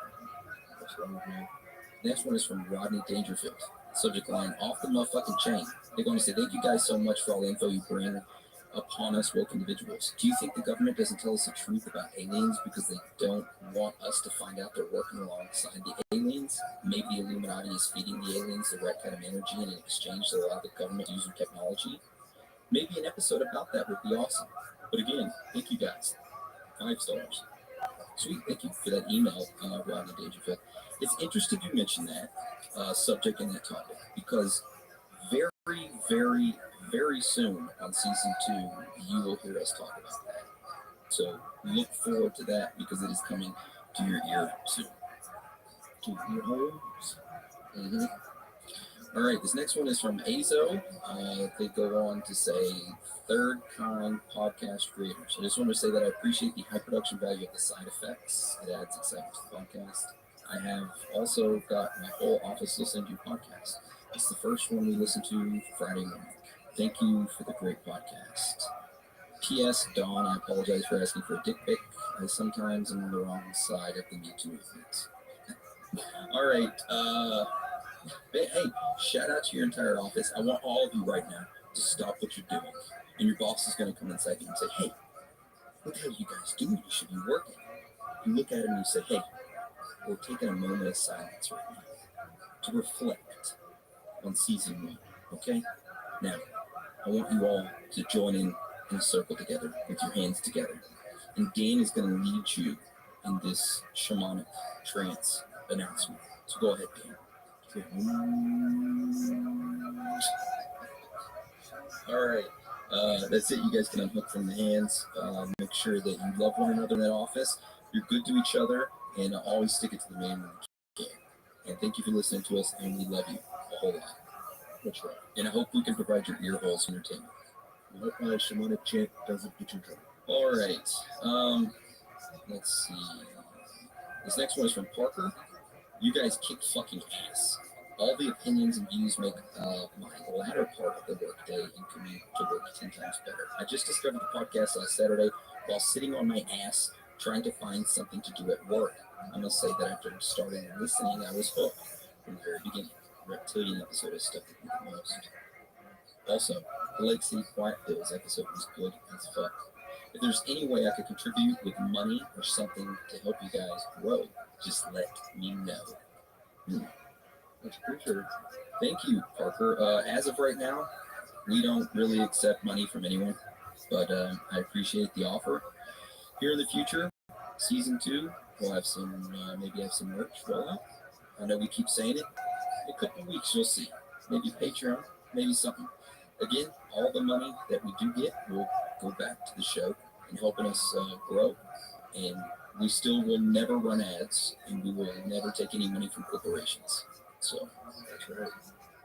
What's wrong with me? Next one is from Rodney Dangerfield. Subject line, off the motherfucking chain. They're going to say, thank you guys so much for all the info you bring upon us woke individuals. Do you think the government doesn't tell us the truth about aliens because they don't want us to find out they're working alongside the aliens? Maybe the Illuminati is feeding the aliens the right kind of energy in exchange to allow the government to use their technology? maybe an episode about that would be awesome. But again, thank you guys. 5 stars. Sweet, thank you for that email, Rodney Dangerfield. It's interesting you mentioned that subject and that topic because very, very, very soon on season 2, you will hear us talk about that. So look forward to that because it is coming to your ear soon. To your homes. Mm-hmm. All right, this next one is from Azo. They go on to say, third kind podcast creators. I just want to say that I appreciate the high production value of the side effects. It adds excitement to the podcast. I have also got my whole office listening to your podcast. It's the first one we listen to Friday morning. Thank you for the great podcast. P.S. Dawn, I apologize for asking for a dick pic. I sometimes am on the wrong side of the Me Too movement. All right, hey, shout out to your entire office. I want all of you right now to stop what you're doing. And your boss is going to come inside you and say, hey, look how you guys do. You should be working. You look at him and you say, hey, we're taking a moment of silence right now to reflect on season 1, okay? Now, I want you all to join in a circle together with your hands together. And Dan is going to lead you in this shamanic trance announcement. So go ahead, Dan. All right, that's it. You guys can unhook from the hands. Make sure that you love one another in that office. You're good to each other, and always stick it to the man when you can. And thank you for listening to us, and we love you a whole lot. That's right. And I hope we can provide your ear holes entertainment. I hope my shamanic chant doesn't get you in trouble. All right. Let's see. This next one is from Parker. You guys kick fucking ass. All the opinions and views make my latter part of the workday and commute to work 10 times better. I just discovered the podcast last Saturday while sitting on my ass trying to find something to do at work. I must say that after starting listening, I was hooked from the very beginning. The reptilian episode has stuck with me the most. Also, the Lake City Quiet Pills episode was good as fuck. If there's any way I could contribute with money or something to help you guys grow, just let me know. Much appreciated. Thank you, Parker. As of right now, we don't really accept money from anyone, but I appreciate the offer. Here in the future, season 2, we'll have some, maybe have some merch roll out. I know we keep saying it. In a couple of weeks, you'll see. Maybe Patreon, maybe something. Again, all the money that we do get will go back to the show and helping us grow. And we still will never run ads, and we will never take any money from corporations. So that's right.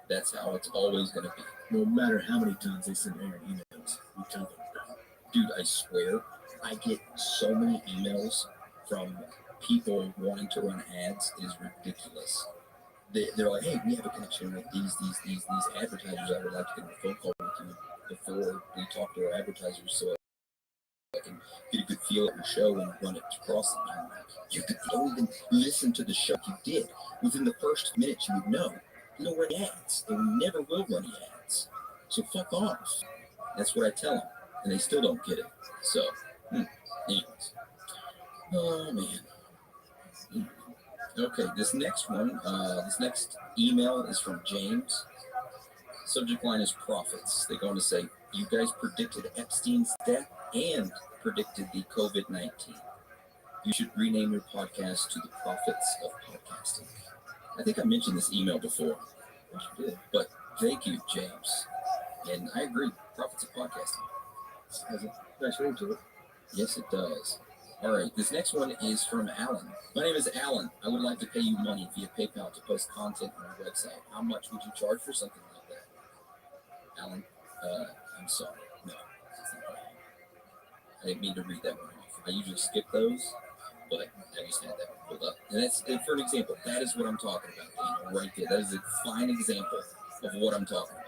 That's how it's always going to be. No matter how many times they send Aaron emails, we tell them no. Dude, I swear, I get so many emails from people wanting to run ads. It is ridiculous. They're like, hey, we have a connection with these advertisers. I would like to get on a phone call with you before we talk to our advertisers so I can get a good feel of your show and run it across them. I'm like, you don't even listen to the show. You did. Within the first minute, you would know. You don't run ads, and we never will run ads. So fuck off. That's what I tell them, and they still don't get it. So, anyways. Oh, man. Okay, this next one, this next email is from James. Subject line is profits. They're going to say, you guys predicted Epstein's death and predicted the COVID-19. You should rename your podcast to the Profits of Podcasting. I think I mentioned this email before. You did. But thank you, James. And I agree, Profits of Podcasting. Has a nice ring to it. Yes, it does. All right, this next one is from Alan. My name is Alan. I would like to pay you money via PayPal to post content on your website. How much would you charge for something like that? Alan, I'm sorry. No, it's not right. I didn't mean to read that one off. I usually skip those, but I just had that one pulled up. And that's, for an example, that is what I'm talking about, Daniel, right there. That is a fine example of what I'm talking about.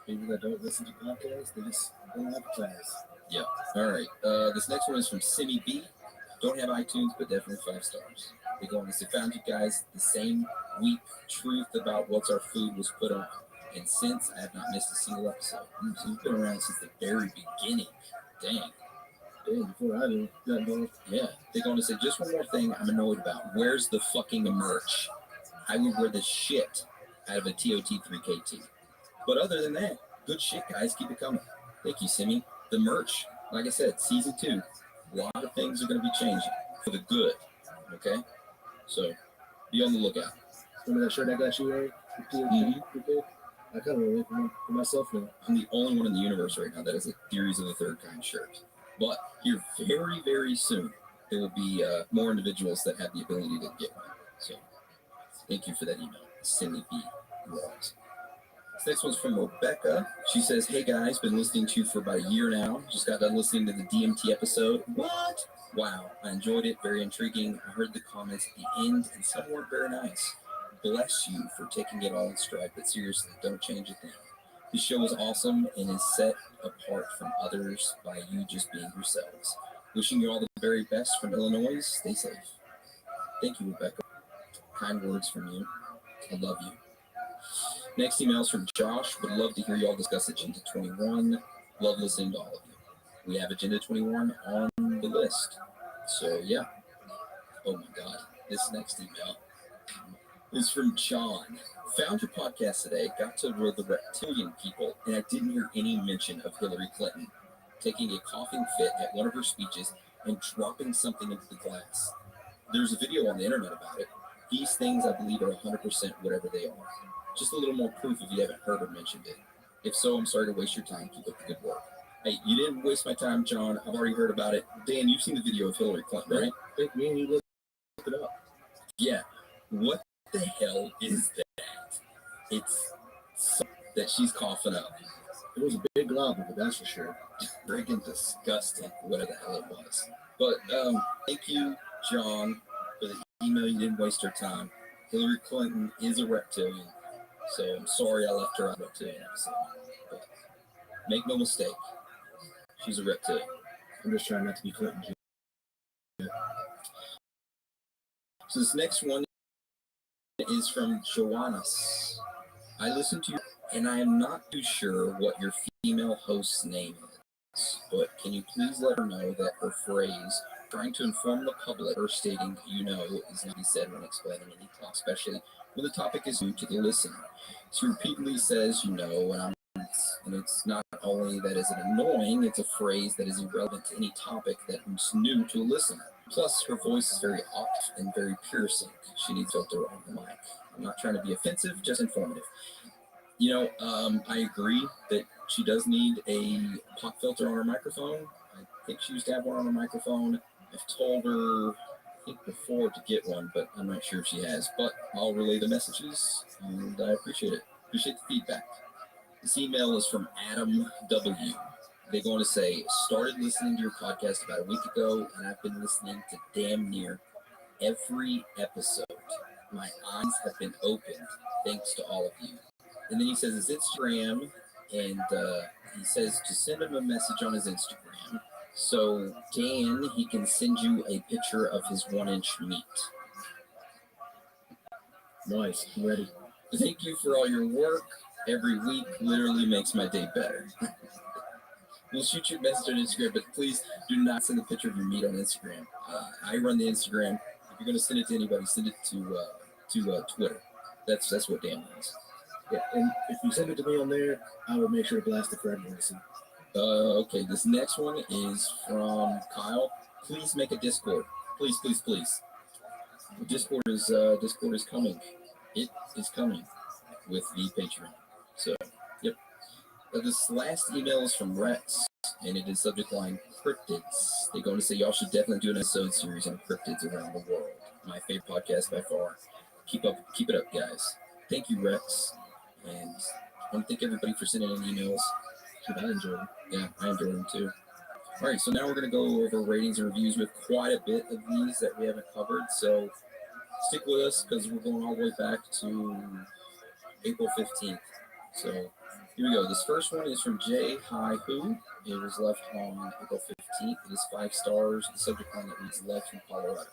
People that don't listen to podcasts, they just don't advertise. Yeah. All right. This next one is from Simi B. Don't have iTunes, but definitely 5 stars. They go on to say, found you guys the same week. Truth about what's our food was put on. And since I have not missed a single episode. So you've been around since the very beginning. Dang. Before I did. Yeah. They're going to say, just one more thing I'm annoyed about. Where's the fucking merch? I would wear the shit out of a TOT 3KT. But other than that, good shit, guys. Keep it coming. Thank you, Simi. The merch, like I said, season 2, a lot of things are going to be changing for the good. Okay? So be on the lookout. Remember that shirt I got you, Ray? I kind of relate for myself now. I'm the only one in the universe right now that has a Theories of the Third Kind shirt. But here very, very soon, there will be more individuals that have the ability to get one. So thank you for that email, Cindy B. Walls. This next one's from Rebecca. She says, hey guys, been listening to you for about a year now. Just got done listening to the DMT episode. What? Wow, I enjoyed it. Very intriguing. I heard the comments at the end, and some weren't very nice. Bless you for taking it all in stride, but seriously, don't change a thing. This show is awesome and is set apart from others by you just being yourselves. Wishing you all the very best from Illinois. Stay safe. Thank you, Rebecca. Kind words from you. I love you. Next email is from Josh. Would love to hear you all discuss Agenda 21. Love listening to all of you. We have Agenda 21 on the list. So, yeah. Oh, my God. This next email is from John. Found your podcast today, got to know the reptilian people, and I didn't hear any mention of Hillary Clinton taking a coughing fit at one of her speeches and dropping something into the glass. There's a video on the internet about it. These things, I believe, are 100% whatever they are. Just a little more proof if you haven't heard or mentioned it. If so, I'm sorry to waste your time. Keep up the good work. Hey, you didn't waste my time, John. I've already heard about it. Dan, you've seen the video of Hillary Clinton, right? I think me and you looked it up. Yeah. What the hell is that? It's something that she's coughing up. It was a big glob of it, that's for sure. Freaking disgusting, whatever the hell it was. But thank you, John, for the email. You didn't waste your time. Hillary Clinton is a reptilian, so I'm sorry I left her out of the reptilian episode. But make no mistake, she's a reptilian. I'm just trying not to be Clinton. Yeah. So this next one is from Joannas. I listened to you, and I am not too sure what your female host's name is, but can you please let her know that her phrase, trying to inform the public or stating you know, is not be said when explaining any talk, especially when the topic is new to the listener. She repeatedly says you know, and it's not only that is it annoying, it's a phrase that is irrelevant to any topic that is new to a listener. Plus, her voice is very off and very piercing. She needs filter on the mic. I'm not trying to be offensive, just informative. You know, I agree that she does need a pop filter on her microphone. I think she used to have one on her microphone. I've told her, I think before, to get one, but I'm not sure if she has. But I'll relay the messages, and I appreciate it. Appreciate the feedback. This email is from Adam W. They're going to say, started listening to your podcast about a week ago, and I've been listening to damn near every episode. My eyes have been opened thanks to all of you. And then he says his Instagram, and he says to send him a message on his Instagram. So, Dan, he can send you a picture of his 1-inch meat. Nice. I'm ready. Thank you for all your work. Every week literally makes my day better. We'll shoot you a message on Instagram, but please do not send a picture of your meat on Instagram. I run the Instagram. If you're going to send it to anybody, send it to Twitter. That's what Dan runs. Yeah, and if you send it to me on there, I will make sure to blast it for everyone to see. Okay, this next one is from Kyle. Please make a Discord. Please, please, please. Discord is coming. It is coming with the Patreon. So, yep. This last email is from Rex, and it is subject line cryptids. They're going to say y'all should definitely do an episode series on cryptids around the world. My favorite podcast by far. Keep it up, guys. Thank you, Rex. And I want to thank everybody for sending in emails. I enjoyed them. Yeah, I enjoyed them too. All right, so now we're going to go over ratings and reviews with quite a bit of these that we haven't covered. So stick with us because we're going all the way back to April 15th. So here we go. This first one is from J. Hi Who. It was left on April 15th. It is 5 stars. The subject line that reads Love from Colorado.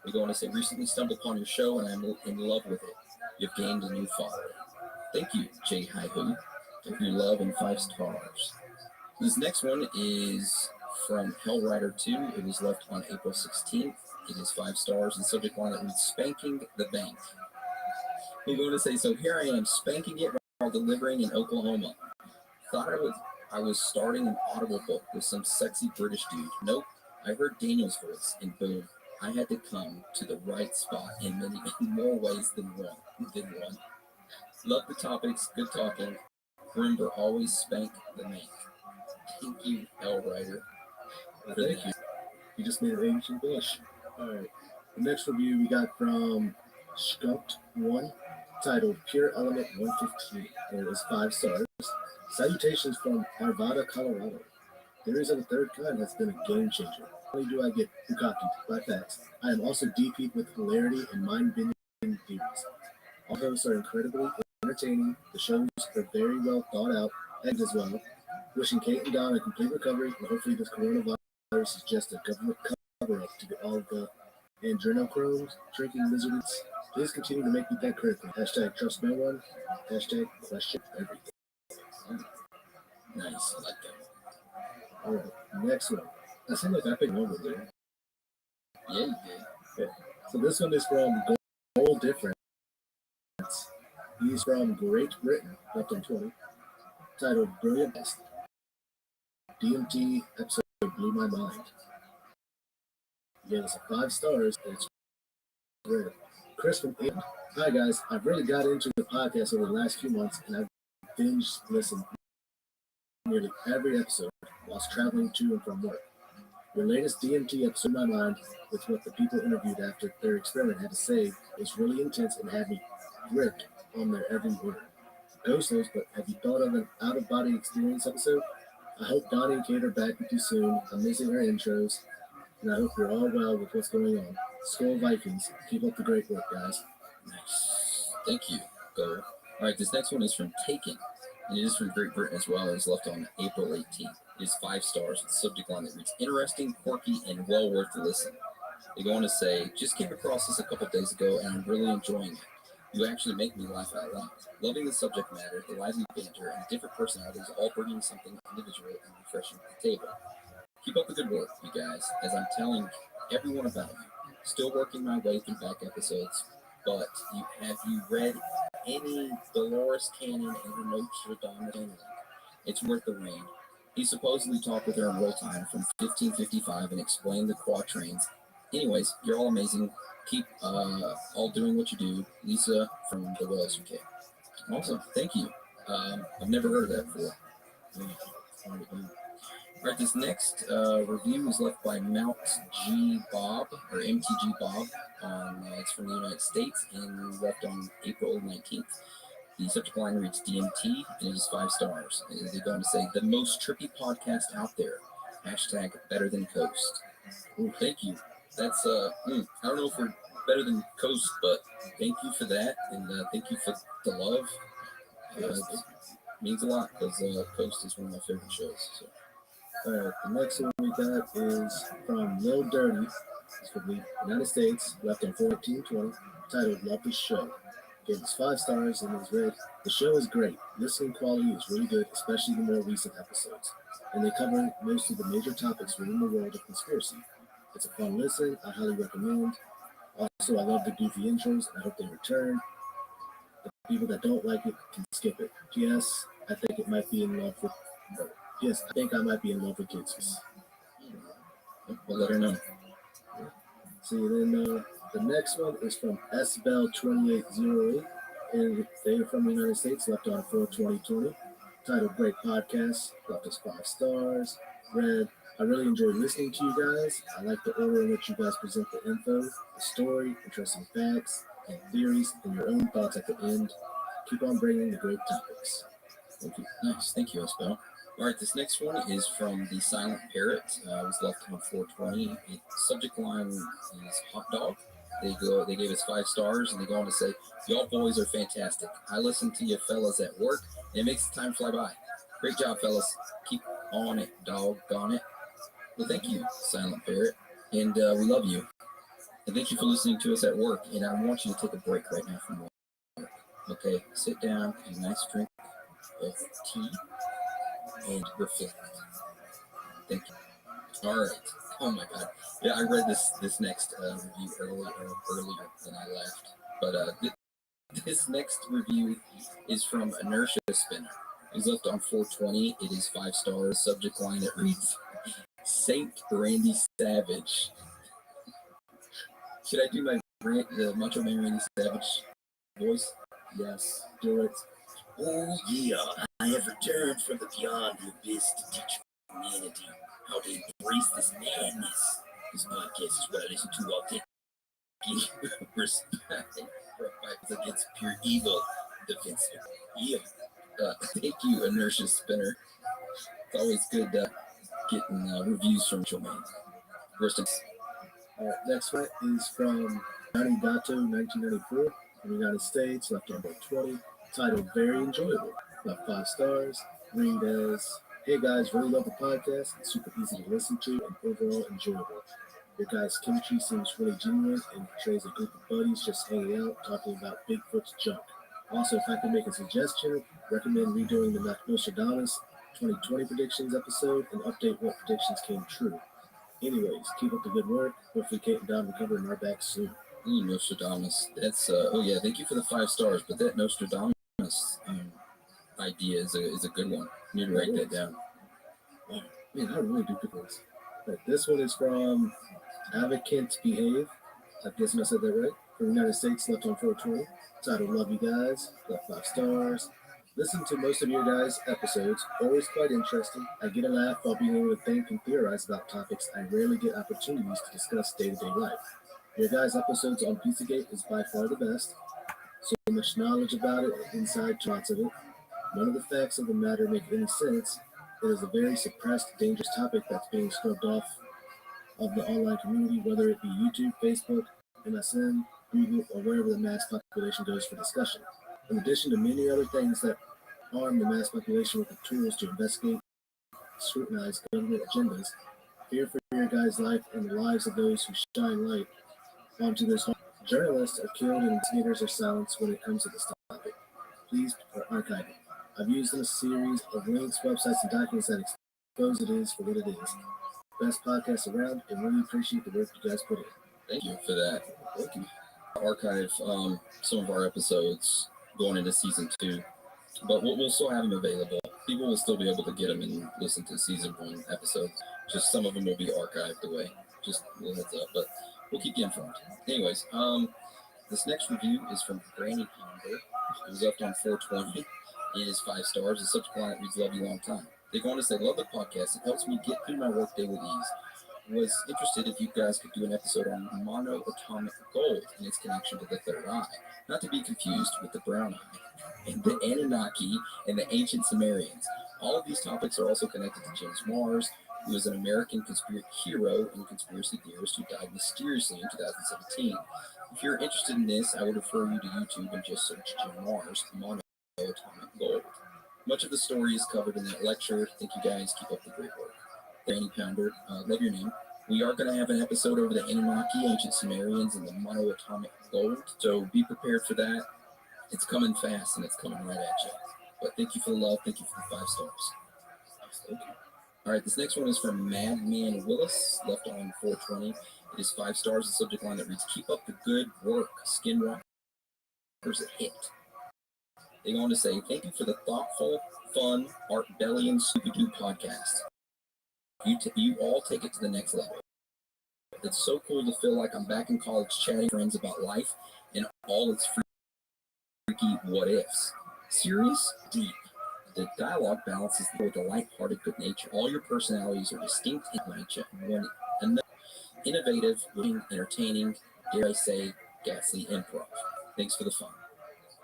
We're going to say, recently stumbled upon your show and I'm in love with it. You've gained a new follower. Thank you, J. Hi Who, for your love and 5 stars. This next one is from Hellrider 2. It was left on April 16th. It is 5 stars. The subject line that reads Spanking the Bank. We're going to say, so here I am spanking it while delivering in Oklahoma. Thought I would I was starting an Audible book with some sexy British dude. Nope, I heard Daniel's voice, and boom, I had to come to the right spot in many more ways than one. Love the topics, good talking. Remember, always spank the mank. Thank you, L Writer. Thank you. You just made an ancient blush. All right. The next review we got from Skunked1, titled Pure Element 115, and it was 5 stars. Salutations from Arvada, Colorado. Theories of the Third Kind has been a game changer. Not only do I get bukkake by facts, I am also deep with hilarity and mind-bending theories. All hosts are incredibly entertaining. The shows are very well thought out, and as well. Wishing Kate and Don a complete recovery, and hopefully this coronavirus is just a government cover-up to get all the adrenochromes, drinking lizards. Please continue to make me think critically. Hashtag trust no one. Hashtag question everything. Nice, I like that. All right, next one. I seem like I picked over there. Yeah, you did. Yeah. So this one is from Goal Difference. He's from Great Britain, left on 20. Titled Brilliant Best. DMT episode blew my mind. Gave us a 5 stars, and it's great. Chris from England. Hi guys, I've really got into the podcast over the last few months, and I've binge listened nearly every episode whilst traveling to and from work. Your latest DMT episode blew my mind with what the people interviewed after their experiment had to say was really intense and had me gripped on their every word. Ghost knows, but have you thought of an out-of-body experience episode? I hope Donnie and Kate are back with you soon. I'm missing our intros, and I hope you're all well with what's going on. Skol Vikings. Keep up the great work, guys. Nice. Thank you, Go. All right, this next one is from Taken, and it is from Great Britain as well. It was left on April 18th. It is 5 stars with a subject line that reads, interesting, quirky, and well worth the listen. They go on to say, just came across this a couple days ago, and I'm really enjoying it. You actually make me laugh out loud. Loving the subject matter, the lively banter, and different personalities, all bringing something individual and refreshing to the table. Keep up the good work, you guys, as I'm telling everyone about you. Still working my way through back episodes, but have you read any Dolores Cannon and her Nostradamus? It's worth the read. He supposedly talked with her in real time from 1555 and explained the quatrains. Anyways, you're all amazing. Keep all doing what you do. Lisa from the Wells UK. Awesome. Thank you. I've never heard of that before. All right, this next review is left by Mount G Bob, or MTG Bob. It's from the United States and left on April 19th. The subject line reads DMT, and it is 5 stars. And they go on to say, the most trippy podcast out there. Hashtag better than Coast. Ooh, thank you. That's, I don't know if we're better than Coast, but thank you for that, and thank you for the love. It means a lot, because Coast is one of my favorite shows. So. All right, the next one we got is from Lil Dirty. It's from the United States, left on 1420, titled Love the Show. Gave us 5 stars and is read, the show is great. Listening quality is really good, especially the more recent episodes. And they cover most of the major topics within the world of conspiracy. It's a fun listen. I highly recommend. Also, I love the goofy intros. I hope they return. The people that don't like it can skip it. P.S. I think it might be in love with. Yes, I think I might be in love with kids. We'll let her know. See, then the next one is from SBell2808, and they are from the United States. Left on 4/20/20. Titled Great Podcast. Left us 5 stars. Read. I really enjoy listening to you guys. I like the order in which you guys present the info, the story, interesting facts, and theories, and your own thoughts at the end. Keep on bringing the great topics. Thank you. Nice. Thank you, Espo. All right, this next one is from the Silent Parrot. It was left on 4/20. The subject line is hot dog. They gave us 5 stars, and they go on to say, y'all boys are fantastic. I listen to you fellas at work, and it makes the time fly by. Great job, fellas. Keep on it, doggone it. Well, thank you, Silent Parrot, and we love you. And thank you for listening to us at work, and I want you to take a break right now from work. Okay, sit down, have a nice drink of tea, and reflect. Thank you. All right. Oh my God. Yeah, I read this next review earlier than I left, but this next review is from Inertia Spinner. is left on 420. It is 5 stars. Subject line that reads Saint Randy Savage. Should I do my the Macho Man Randy Savage voice? Yes, do it. Oh yeah, I have returned from the beyond the abyss to teach humanity how to embrace this madness. This podcast is what I listen to all day. Respect against pure evil. Defense. Yeah. Thank you, Inertia Spinner. It's always good getting reviews from Macho Man. Next one is from Johnny Gatto, 1994, from the United States, left on board 20, titled Very Enjoyable, left 5 stars, read as, hey guys, really love the podcast, it's super easy to listen to and overall enjoyable. Your guys' chemistry seems really genuine and portrays a group of buddies just hanging out, talking about Bigfoot's junk. Also, if I could make a suggestion, recommend redoing the Nostradamus 2020 predictions episode and update what predictions came true. Anyways, keep up the good work. Hopefully Kate and Don recover and are back soon. Nostradamus. That's oh yeah, thank you for the 5 stars. But that Nostradamus idea is a good one. You need to write that down. Oh, man, I really do pick those. Right, this one is from Advocate Behave. I guess I said that right. From the United States, left on 420. Titled Love You Guys, left 5 stars. Listen to most of your guys' episodes, always quite interesting. I get a laugh while being able to think and theorize about topics I rarely get opportunities to discuss day-to-day life. Your guys' episodes on Pizzagate is by far the best. So much knowledge about it and inside thoughts of it. None of the facts of the matter make any sense. It is a very suppressed, dangerous topic that's being scrubbed off of the online community, whether it be YouTube, Facebook, MSN, Google, or wherever the mass population goes for discussion. In addition to many other things that arm the mass population with the tools to investigate, scrutinize government agendas, fear for your guys' life and the lives of those who shine light onto this. Journalists are killed and investigators are silenced when it comes to this topic. Please archive it. I've used a series of links, websites, and documents that expose it is for what it is. Best podcast around, and really appreciate the work you guys put in. Thank you for that. Thank you. Archive some of our episodes going into season 2, but we'll still have them available. People will still be able to get them and listen to season 1 episodes. Just some of them will be archived away. Just a little heads up, but we'll keep you informed. Anyways, this next review is from Granny Pounder. It was left on 420. It is 5 stars. The subject line reads "Love you long time." They go on to say, "Love the podcast. It helps me get through my workday with ease. Was interested if you guys could do an episode on monoatomic gold and its connection to the third eye, not to be confused with the brown eye, and the Anunnaki and the ancient Sumerians. All of these topics are also connected to James Mars, who is an American hero and conspiracy theorist who died mysteriously in 2017. If you're interested in this, I would refer you to YouTube and just search Jim Mars, monoatomic gold. Much of the story is covered in that lecture. Thank you guys. Keep up the great work." Granny Pounder, love your name. We are going to have an episode over the Anunnaki, ancient Sumerians, and the monoatomic gold, so be prepared for that. It's coming fast, and it's coming right at you. But thank you for the love. Thank you for the 5 stars. Thank you. All right, this next one is from Madman Willis, left on 420. It is 5 stars. The subject line that reads, "Keep up the good work, Skinwalkers a hit." They go on to say, "Thank you for the thoughtful, fun, Art Bellion Scooby-Doo podcast. You all take it to the next level. It's so cool to feel like I'm back in college chatting with friends about life and all its freaky what-ifs. Serious? Deep. The dialogue balances with a light-hearted good nature. All your personalities are distinct and innovative, entertaining, dare I say, ghastly improv. Thanks for the fun."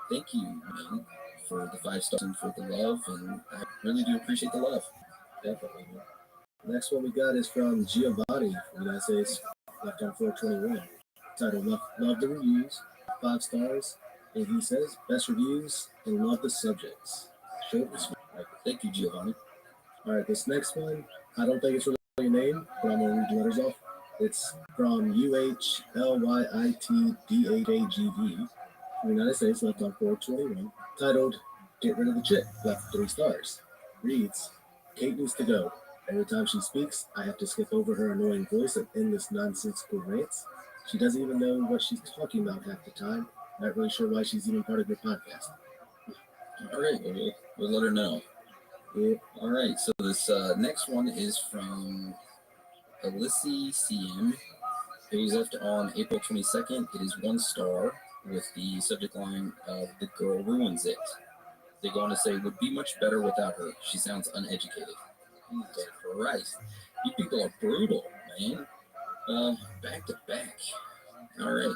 Thank you, man, for the 5 stars and for the love, and I really do appreciate the love. Definitely, man. Next one we got is from Giovanni from the United States, left on 421. Titled Love the Reviews, 5 stars. And he says, "Best reviews and love the subjects." Short and sweet. Thank you, Giovanni. All right, this next one, I don't think it's really a name, but I'm going to read the letters off. It's from UHLYITDAJGV from the United States, left on 421. Titled Get Rid of the Chick, left 3 stars. Reads, "Kate needs to go. Every time she speaks, I have to skip over her annoying voice and endless nonsensical rants. She doesn't even know what she's talking about half the time. Not really sure why she's even part of your podcast." All right, we'll let her know. Yeah. All right, so this next one is from Elyssie CM. It was left on April 22nd. It is 1 star with the subject line of "The Girl Ruins It." They go on to say, "Would be much better without her. She sounds uneducated." Jesus Christ. You people are brutal, man. Back to back. All right.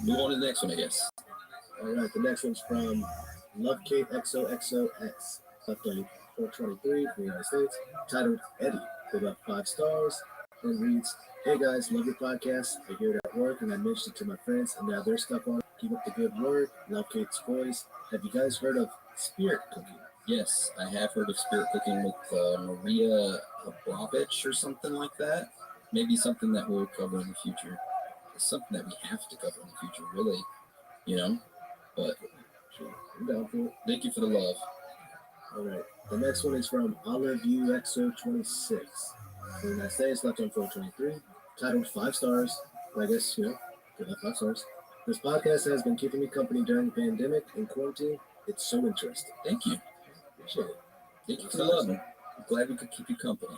Move on to the next one, I guess. All right, the next one's from Love Kate XOXOX, left on 423 from the United States, titled Eddie. They got 5 stars and reads, "Hey guys, love your podcast. I hear it at work and I mentioned it to my friends and now they're stuck on it. Keep up the good work. Love Kate's voice. Have you guys heard of spirit cooking?" Yes, I have heard of spirit cooking with Maria Abrovich or something like that. Maybe something that we'll cover in the future. It's something that we have to cover in the future, really. You know? But I'm down for it. Thank you for the love. All right. The next one is from Olive UXO26. The United States, left on 423, titled 5 stars. I guess, give that 5 stars. This podcast has been keeping me company during the pandemic and quarantine. It's so interesting. Thank you. Appreciate it. Thank you for the love. I'm glad we could keep you company.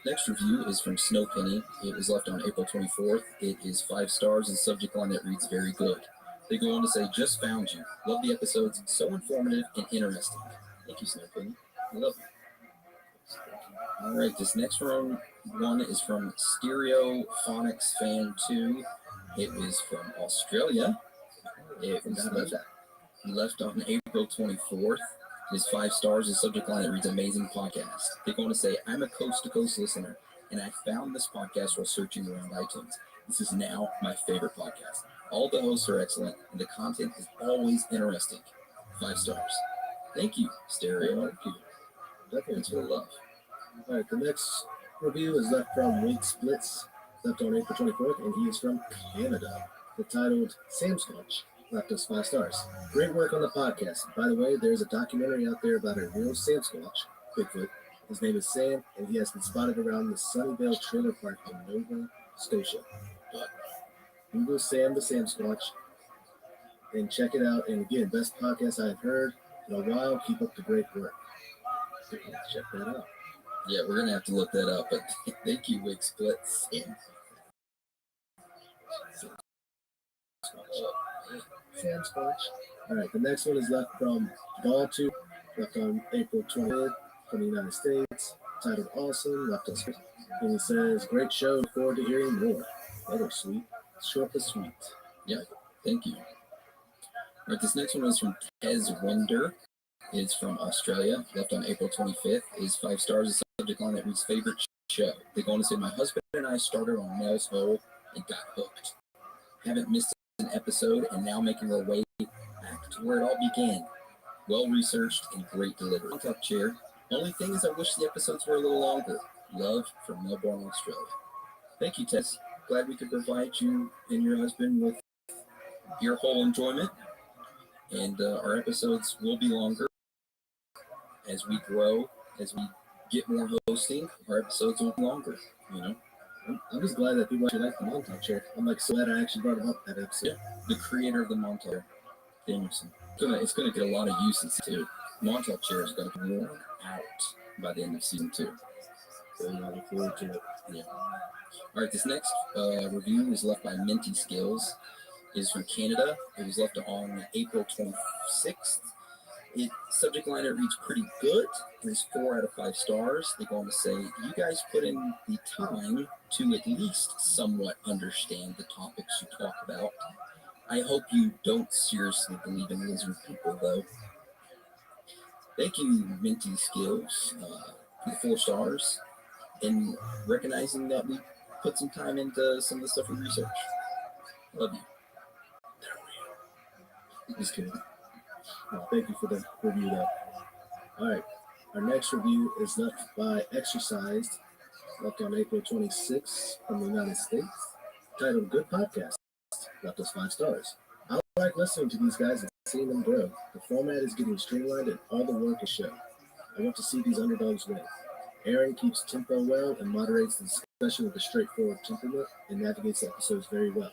Next review is from Snow Penny. It was left on April 24th. It is 5 stars and subject line that reads very good. They go on to say, "Just found you. Love the episodes. So informative and interesting." Thank you, Snow Penny. I love you. All right, this next one is from Stereophonics Fan 2. It was from Australia. It was left on April 24th. It is 5 stars and subject line that reads amazing podcast. They go on to say, "I'm a coast to coast listener and I found this podcast while searching around iTunes. This is now my favorite podcast. All the hosts are excellent and the content is always interesting." 5 stars. Thank you, Stereo. Thank you. Definitely. Thanks for the love. All right, the next review is left from Wade Splits, left on April 24th, and he is from Canada. The titled Sam Scotch left us 5 stars. "Great work on the podcast. By the way, there's a documentary out there about a real Sam Squatch, Bigfoot. His name is Sam, and he has been spotted around the Sunnyvale Trailer Park in Nova Scotia. Google Sam the Sam Squatch and check it out. And again, best podcast I've heard in a while. Keep up the great work." Check that out. Yeah, we're gonna have to look that up, but thank you, Wig Splits. Sam Squatch. All right, the next one is left from Ball2, left on April 20th from the United States, titled Awesome, left us. And he says, "Great show, look forward to hearing more." That was sweet. Short but sweet. Yeah, thank you. All right, this next one is from Tez Wonder. It's from Australia, left on April 25th. It is 5 stars, a subject line that reads favorite show. They go on to say, "My husband and I started on Mel's Hole and got hooked. Haven't missed an episode and now making our way back to where it all began. Well researched and great delivery. Top chair. Only thing is I wish the episodes were a little longer. Love from Melbourne, Australia." Thank you, Tess. Glad we could provide you and your husband with your whole enjoyment. And our episodes will be longer as we grow, as we get more hosting. Our episodes will be longer, I'm just glad that people actually like the Montauk chair. I'm so glad I actually brought him up that episode. Yeah, the creator of the Montauk, Danielson. It's gonna get a lot of uses too. Montauk chair is gonna be worn out by the end of season 2. So I look forward to it. Yeah. All right, this next review is left by Minty Skills. It is from Canada. It was left on April 26th. Subject line, it reads pretty good. It is 4 out of 5 stars. They go on to say, "You guys put in the time to at least somewhat understand the topics you talk about. I hope you don't seriously believe in lizard people, though." Thank you, Minty Skills, for the 4 stars, and recognizing that we put some time into some of the stuff we research. Love you. Just kidding. Thank you for the review, though. All right. Our next review is left by Exercised, left on April 26th from the United States, titled Good Podcast, left us 5 stars. "I like listening to these guys and seeing them grow. The format is getting streamlined and all the work is shown. I want to see these underdogs win. Aaron keeps tempo well and moderates the discussion with a straightforward temperament and navigates the episodes very well.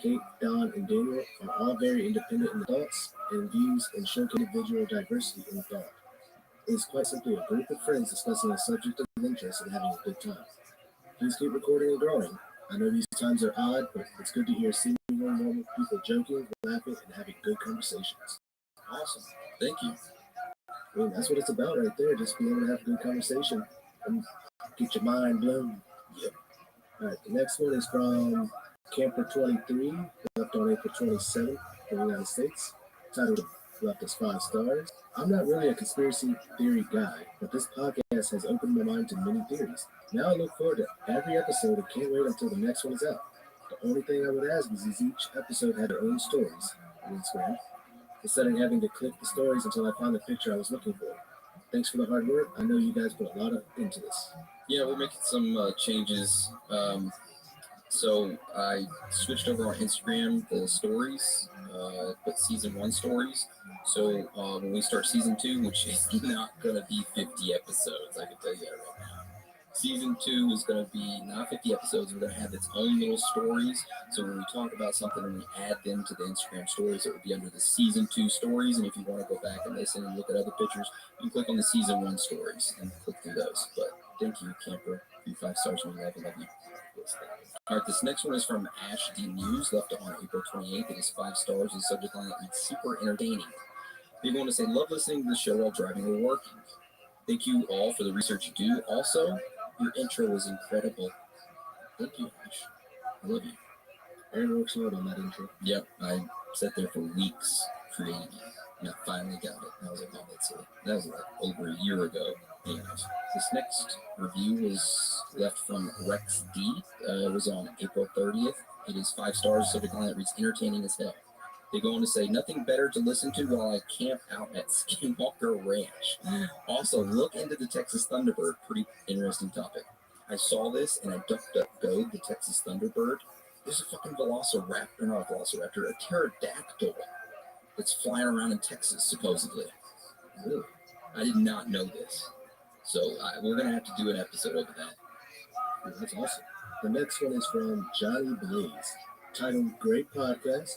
Kate, Don, and Daniel are all very independent in thoughts and views and show individual diversity in thought. It is quite simply a group of friends discussing a subject of interest and having a good time. Please keep recording and growing. I know these times are odd, but it's good to hear seemingly normal people joking, laughing, and having good conversations. Awesome. Thank you. I mean, that's what it's about right there, just being able to have a good conversation and get your mind blown. Yep. All right, the next one is from Camper23, left on April 27th in the United States, titled Left as 5 stars. I'm not really a conspiracy theory guy, but this podcast has opened my mind to many theories. Now I look forward to every episode and can't wait until the next one is out. The only thing I would ask is each episode had their own stories on Instagram, instead of having to click the stories until I found the picture I was looking for. Thanks for the hard work. I know you guys put a lot into this. Yeah, we're making some changes. So I switched over on Instagram the stories, put season 1 stories. So when we start season 2, which is not going to be 50 episodes, I can tell you that right now. Season 2 is going to be not 50 episodes. We're going to have its own little stories. So when we talk about something and we add them to the Instagram stories, it will be under the season 2 stories. And if you want to go back and listen and look at other pictures, you can click on the season 1 stories and click through those. But thank you, Camper. You 5 stars. We love you. All right, this next one is from Ash D News, left on April 28th. It is 5 stars. The subject line that reads super entertaining. They want to say, love listening to the show while driving or working. Thank you all for the research you do. Also, your intro was incredible. Thank you, Ash. I love you. Aaron works hard on that intro. Yep, I sat there for weeks creating it, and I finally got it. And I was like, oh, that's it. That was like over a year ago. Anyways, this next review was left from Rex D. It was on April 30th. It is 5 stars. Subject line that reads entertaining as hell. They go on to say, nothing better to listen to while I camp out at Skinwalker Ranch. Also, look into the Texas Thunderbird. Pretty interesting topic. I saw this and I ducked up Go, the Texas Thunderbird. There's a fucking velociraptor, not a velociraptor, a pterodactyl that's flying around in Texas, supposedly. Really? I did not know this. So we're going to have to do an episode over that. That's awesome. The next one is from Johnny Blaze, titled Great Podcast.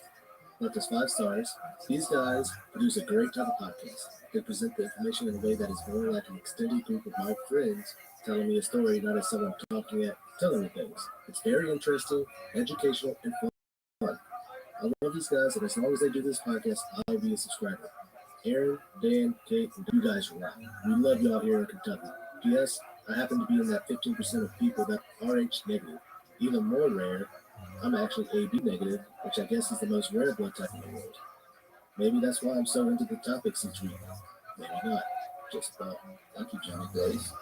Left us 5 stars. These guys produce a great type of podcast. They present the information in a way that is more like an extended group of my friends telling me a story, not as someone talking at telling me things. It's very interesting, educational, and fun. I love these guys, and as long as they do this podcast, I'll be a subscriber. Aaron, Dan, Kate, and you guys rock. We love y'all here in Kentucky. P.S. I happen to be in that 15% of people that are Rh negative. Even more rare, I'm actually AB negative, which I guess is the most rare blood type in the world. Maybe that's why I'm so into the topics each week. Maybe not. Just thought. Thank you, Johnny Blaze.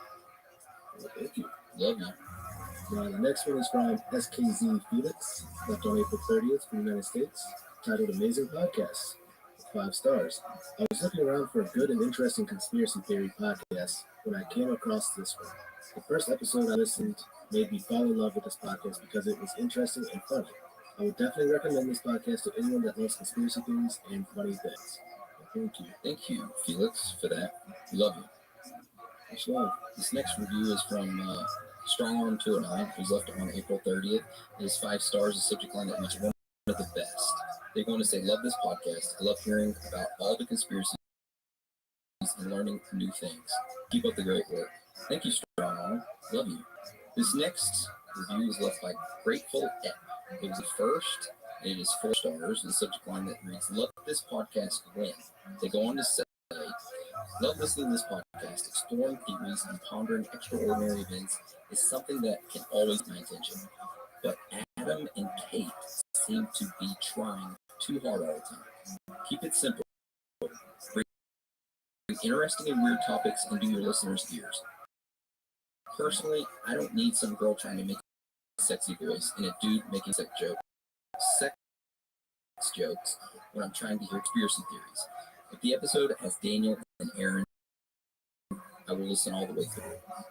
Well, thank you. Love you. Now, the next one is from SKZ Felix, left on April 30th from the United States, titled Amazing Podcast, 5 stars. I was looking around for a good and interesting conspiracy theory podcast when I came across this one. The first episode I listened made me fall in love with this podcast because it was interesting and funny. I would definitely recommend this podcast to anyone that loves conspiracy theories and funny things. Thank you. Thank you, Felix, for that. Love you. Much love. This next review is from Strongarm 209, who's left on April 30th. It is 5 stars, a subject line that reads one of the best. They're going to say, love this podcast. I love hearing about all the conspiracies and learning new things. Keep up the great work. Thank you, Strongarm. Love you. This next review is left by Grateful Ep. It was the first. It is 4 stars. The subject line that reads, love this podcast when. They go on to say, love listening to this podcast. Exploring theories and pondering extraordinary events is something that can always be my attention. But Adam and Kate seem to be trying too hard all the time. Keep it simple. Bring interesting and weird topics into your listeners' ears. Personally, I don't need some girl trying to make a sexy voice and a dude making sex jokes when I'm trying to hear conspiracy theories. If the episode has Daniel and Aaron, I will listen all the way through.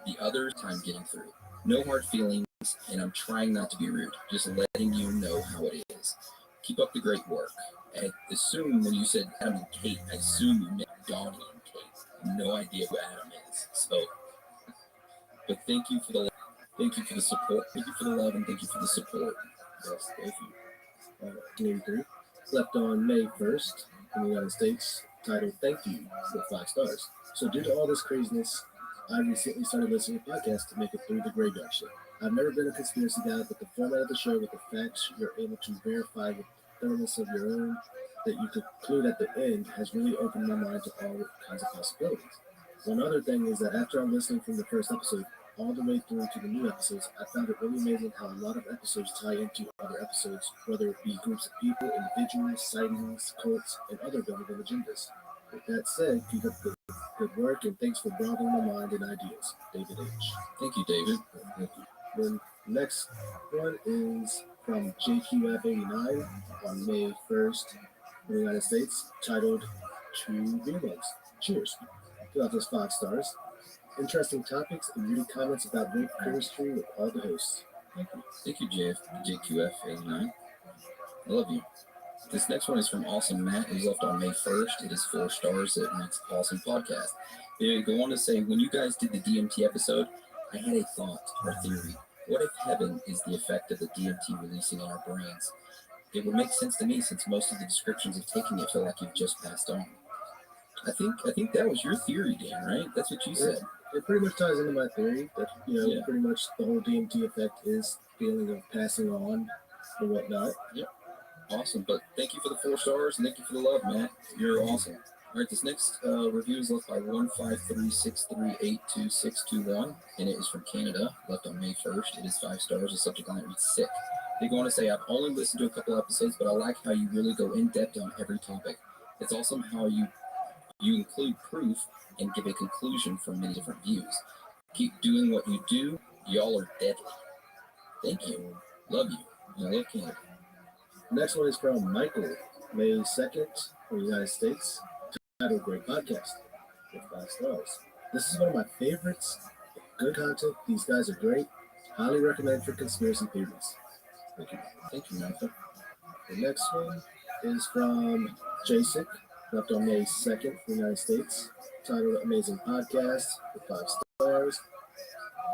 The other time getting through. No hard feelings, and I'm trying not to be rude. Just letting you know how it is. Keep up the great work. I assume when you said Adam and Kate, I assume you meant Donnie and Kate. No idea who Adam is. So, but thank you for the support. Thank you for the love, and thank you for the support. Yes, thank you. 1983, left on May 1st in the United States, titled Thank You with 5 stars. So due to all this craziness, I recently started listening to podcasts to make it through the graveyard shift. I've never been a conspiracy guy, but the format of the show with the facts you're able to verify with thoroughness of your own that you conclude at the end has really opened my mind to all kinds of possibilities. One other thing is that after I'm listening from the first episode all the way through to the new episodes, I found it really amazing how a lot of episodes tie into other episodes, whether it be groups of people, individuals, sightings, cults, and other government agendas. With that said, keep up the good work, and thanks for broadening my mind and ideas. David H. Thank you, David. Thank you. The next one is from JQF89 on May 1st in the United States, titled Two Beer Mugs. Cheers. Throughout those 5 stars. Interesting topics and witty comments about great chemistry with all the hosts. Thank you, JQF89. I love you. This next one is from Awesome Matt, who's left on May 1st. It is 4 stars. It makes awesome podcast. They go on to say, when you guys did the DMT episode, I had a thought or theory. What if heaven is the effect of the DMT releasing in our brains? It would make sense to me since most of the descriptions of taking it feel like you've just passed on. I think that was your theory, Dan, right? That's what you said. It pretty much ties into my theory that, pretty much the whole DMT effect is feeling of passing on and whatnot. Yep. Awesome. But thank you for the 4 stars and thank you for the love, Matt. You're awesome. All right, this next review is left by 153638261, and it is from Canada, left on May 1st. It is 5 stars. The subject line reads sick. They go on to say, I've only listened to a couple episodes, but I like how you really go in depth on every topic. It's awesome how you include proof and give a conclusion from many different views. Keep doing what you do. Y'all are deadly. Thank you. Love you. And I love Canada. Next one is from Michael, May 2nd from the United States. Titled Great Podcast with 5 stars. This is one of my favorites. Good content. These guys are great. Highly recommend for conspiracy theories. Thank you. Thank you, Michael. The next one is from Jasic, left on May 2nd from the United States. Titled Amazing Podcast with 5 stars.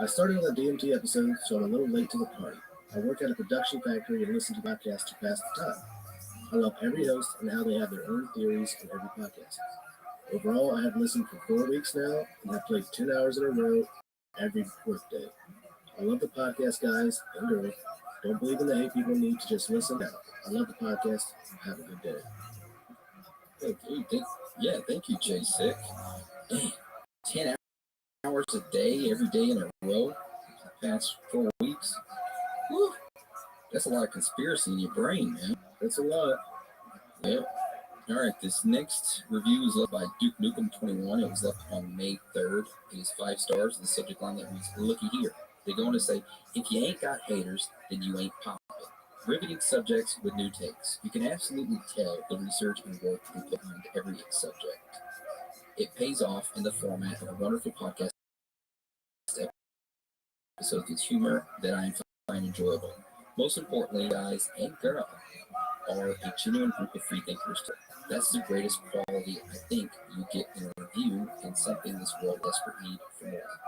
I started on a DMT episode, so I'm a little late to the party. I work at a production factory and listen to podcasts to pass the time. I love every host and how they have their own theories in every podcast. Overall, I have listened for 4 weeks now and have played 10 hours in a row every workday. I love the podcast, guys and girls. Don't believe in the hate people need to just listen out. I love the podcast. Have a good day. Thank you. Thank you, J6. 10 hours a day, every day in a row, the past 4 weeks. Whew. That's a lot of conspiracy in your brain, man. That's a lot. Yeah. All right, this next review is left by Duke Nukem 21. It was left on May 3rd. It is 5 stars. The subject line that reads, looky here. They go on to say, if you ain't got haters, then you ain't popping. Riveting subjects with new takes. You can absolutely tell the research and work we put behind every subject. It pays off in the format of a wonderful podcast episode with humor that I find enjoyable. Most importantly, guys and girl are a genuine group of free thinkers. That's the greatest quality I think you get in a review and something this world desperately needs for more.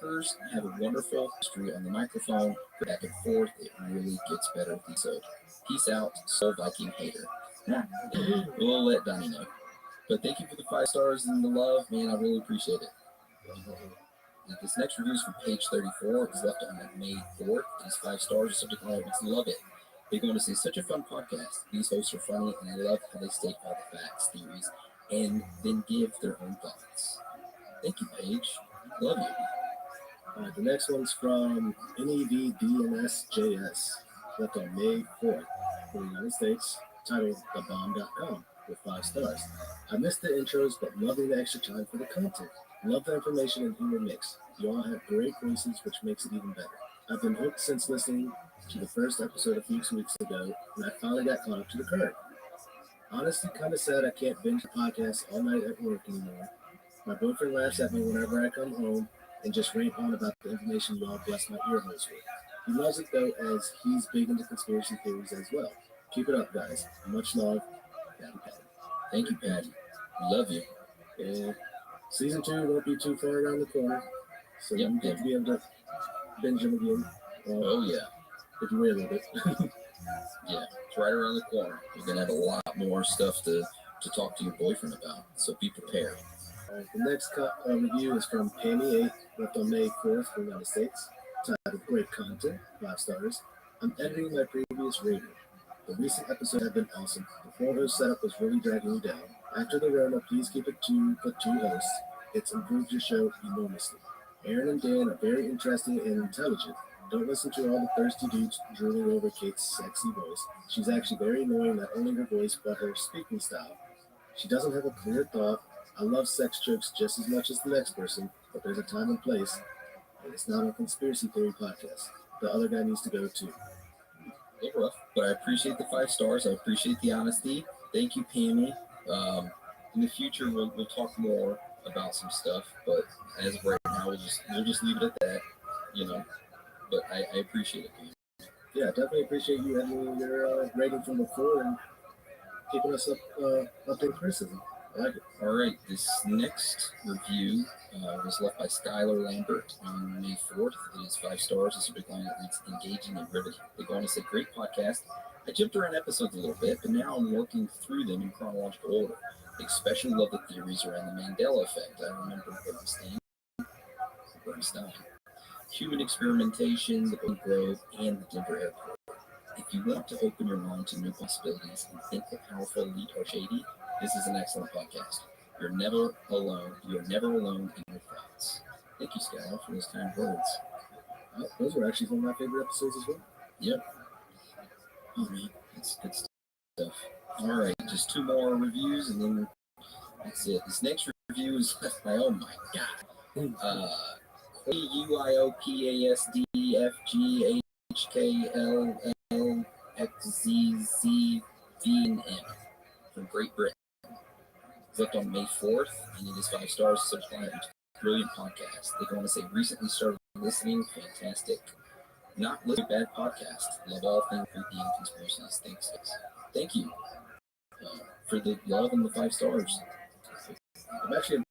First, have a wonderful history on the microphone, back and forth. It really gets better with each episode. Peace out, Soul Viking hater. We'll let Donnie know. But thank you for the 5 stars and the love, man. I really appreciate it. This next review is from page 34. It's left on May 4th. It's 5 stars. The subject line is love it. They're going to say such a fun podcast. These hosts are funny, and I love how they state all the facts, theories, and then give their own thoughts. Thank you, Paige. Love you. The next one's from NEVDNSJS, left on May 4th from the United States, titled TheBomb.com with 5 stars. I missed the intros, but loving the extra time for the content. Love the information and humor mix. You all have great voices, which makes it even better. I've been hooked since listening to the first episode a few weeks ago, and I finally got caught up to the current. Honestly, kind of sad I can't binge the podcast all night at work anymore. My boyfriend laughs at me whenever I come home and just rant on about the information you all bless my ear holes with. He loves it though, as he's big into conspiracy theories as well. Keep it up, guys. Much love, Patty. Thank you, Patty. Love you. Yeah. Season 2 won't be too far around the corner, so you get to be able to binge them again. Oh yeah. If you wait a little bit. Yeah, it's right around the corner. You're gonna have a lot more stuff to to talk to your boyfriend about. So be prepared. All right, the next review is from Pammy 8, left on May 4th from the United States. Titled Great Content, 5 stars. I'm editing my previous rating. The recent episodes have been awesome. The 4-host setup was really dragging me down. After the Rona, please keep it to the 2 hosts. It's improved your show enormously. Aaron and Dan are very interesting and intelligent. Don't listen to all the thirsty dudes drooling over Kate's sexy voice. She's actually very annoying, not only her voice, but her speaking style. She doesn't have a clear thought. I love sex jokes just as much as the next person, but there's a time and place, and it's not a conspiracy theory podcast. The other guy needs to go too. A little rough, but I appreciate the 5 stars. I appreciate the honesty. Thank you, Pammy. In the future, we'll talk more about some stuff, but as of right now, we'll just leave it at that, you know. But I appreciate it, Pammy. Yeah, definitely appreciate you having your rating from before and keeping us up in criticism. I like it. All right, this next review was left by Skylar Lambert on May 4th. It is 5 stars. It's a big line that reads engaging and riveting. They go on to say, great podcast. I jumped around episodes a little bit, but now I'm working through them in chronological order. Especially love the theories around the Mandela effect. I remember Bernstein, human experimentation, the Oak Grove, and the Denver airport. If you want to open your mind to new possibilities and think the powerful elite are shady, this is an excellent podcast. You're never alone. You are never alone in your thoughts. Thank you, Skylar, for those kind words. Those were actually some of my favorite episodes as well. Yep. Oh, man, that's good stuff. All right, just 2 more reviews, and then that's it. This next review is by, oh my God, UIOPASDFGHKLLXZZVNM from Great Britain. It's left on May 4th, and it is 5 stars. Subscribe. Brilliant podcast. They go on to say, recently started listening. Fantastic. Not listening, bad podcast. Love all things creepy and conspiracies. Thanks, guys. Thank you for the love and the 5 stars. I'm actually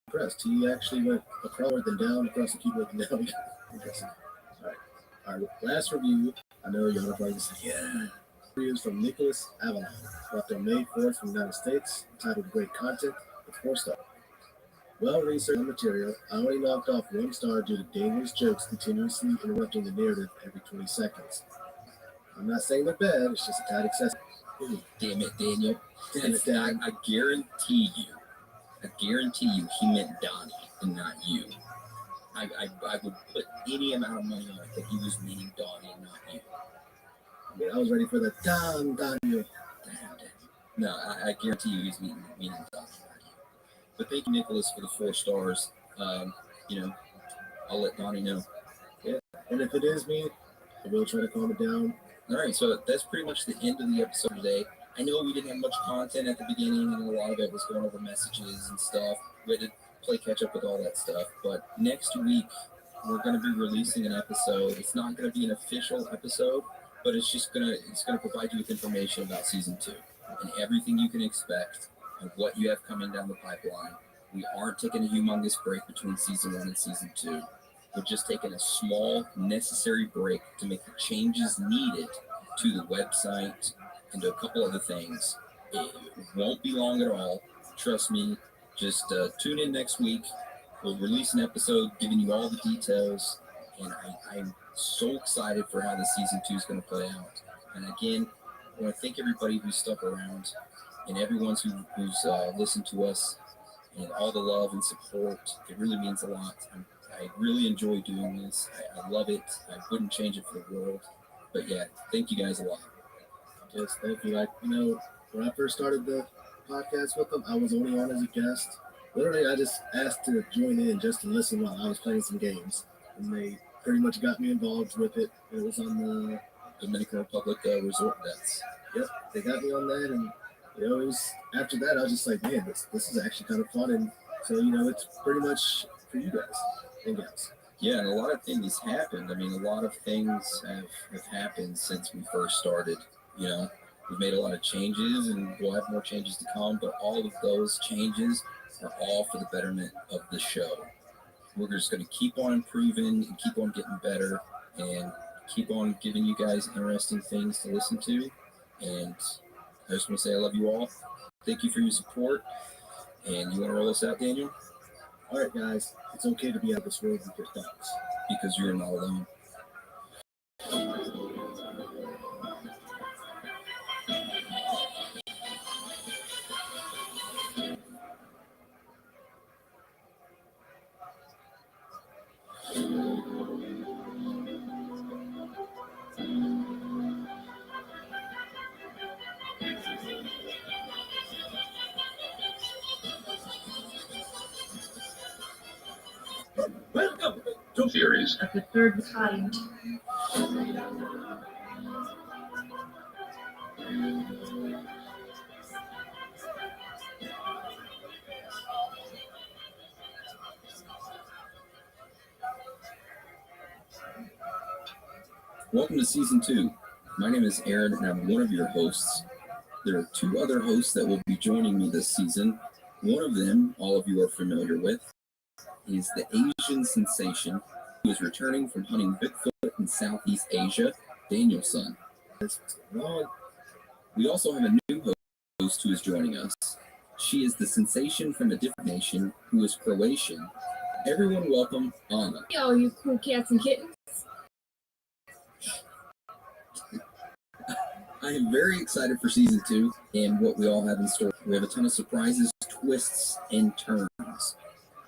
impressed. He actually went across and down, across the keyboard and down. Interesting. All right. Our last review, I know y'all are probably just like, yeah. Reviews from Nicholas Avalon, left on May 4th from the United States, titled Great Content, with 4 stars. Well-researched material. I only knocked off 1 star due to dangerous jokes continuously interrupting the narrative every 20 seconds. I'm not saying they're bad, it's just a tad excessive. Damn it, Daniel. I guarantee you he meant Donnie and not you. I would put any amount of money on it that he was meaning Donnie and not you. I mean, I was ready for the Daniel. No, I guarantee you he's meaning Donnie, not you. But thank you, Nicholas, for the 4 stars. You know, I'll let Donnie know. Yeah, and if it is me, I will try to calm it down. All right, so that's pretty much the end of the episode today. I know we didn't have much content at the beginning, and a lot of it was going over messages and stuff. We had to play catch up with all that stuff. But next week, we're going to be releasing an episode. It's not going to be an official episode, but it's going to provide you with information about season 2 and everything you can expect and what you have coming down the pipeline. We aren't taking a humongous break between season 1 and season 2. We're just taking a small, necessary break to make the changes needed to the website and to a couple other things. It won't be long at all. Trust me. Just tune in next week. We'll release an episode giving you all the details. And I'm so excited for how the season 2 is going to play out. And again, I want to thank everybody who stuck around and everyone who's listened to us and all the love and support. It really means a lot. I really enjoy doing this. I love it. I wouldn't change it for the world. But yeah, thank you guys a lot. Yes, thank you. When I first started the podcast with them, I was only on as a guest. Literally, I just asked to join in just to listen while I was playing some games. And they pretty much got me involved with it. It was on the Dominican Republic resort bets. Yep, they got me on that. And, it was after that, I was just like, man, this is actually kind of fun. And so, it's pretty much for you guys and gals. Yeah, and a lot of things happened. I mean, a lot of things have happened since we first started. We've made a lot of changes, and we'll have more changes to come, but all of those changes are all for the betterment of the show. We're just going to keep on improving and keep on getting better and keep on giving you guys interesting things to listen to. And I just want to say I love you all. Thank you for your support. And you want to roll us out, Daniel? All right, guys. It's okay to be out of this world with your thoughts. Because you're not alone. Welcome to theories of the third kind. Welcome to Season 2. My name is Aaron, and I'm one of your hosts. There are 2 other hosts that will be joining me this season. One of them, all of you are familiar with, is the Asian sensation who is returning from hunting Bigfoot in Southeast Asia, Danielson. We also have a new host who is joining us. She is the sensation from a different nation who is Croatian. Everyone welcome Anna. Hey, all you cool cats and kittens. I am very excited for Season 2 and what we all have in store. We have a ton of surprises, twists, and turns.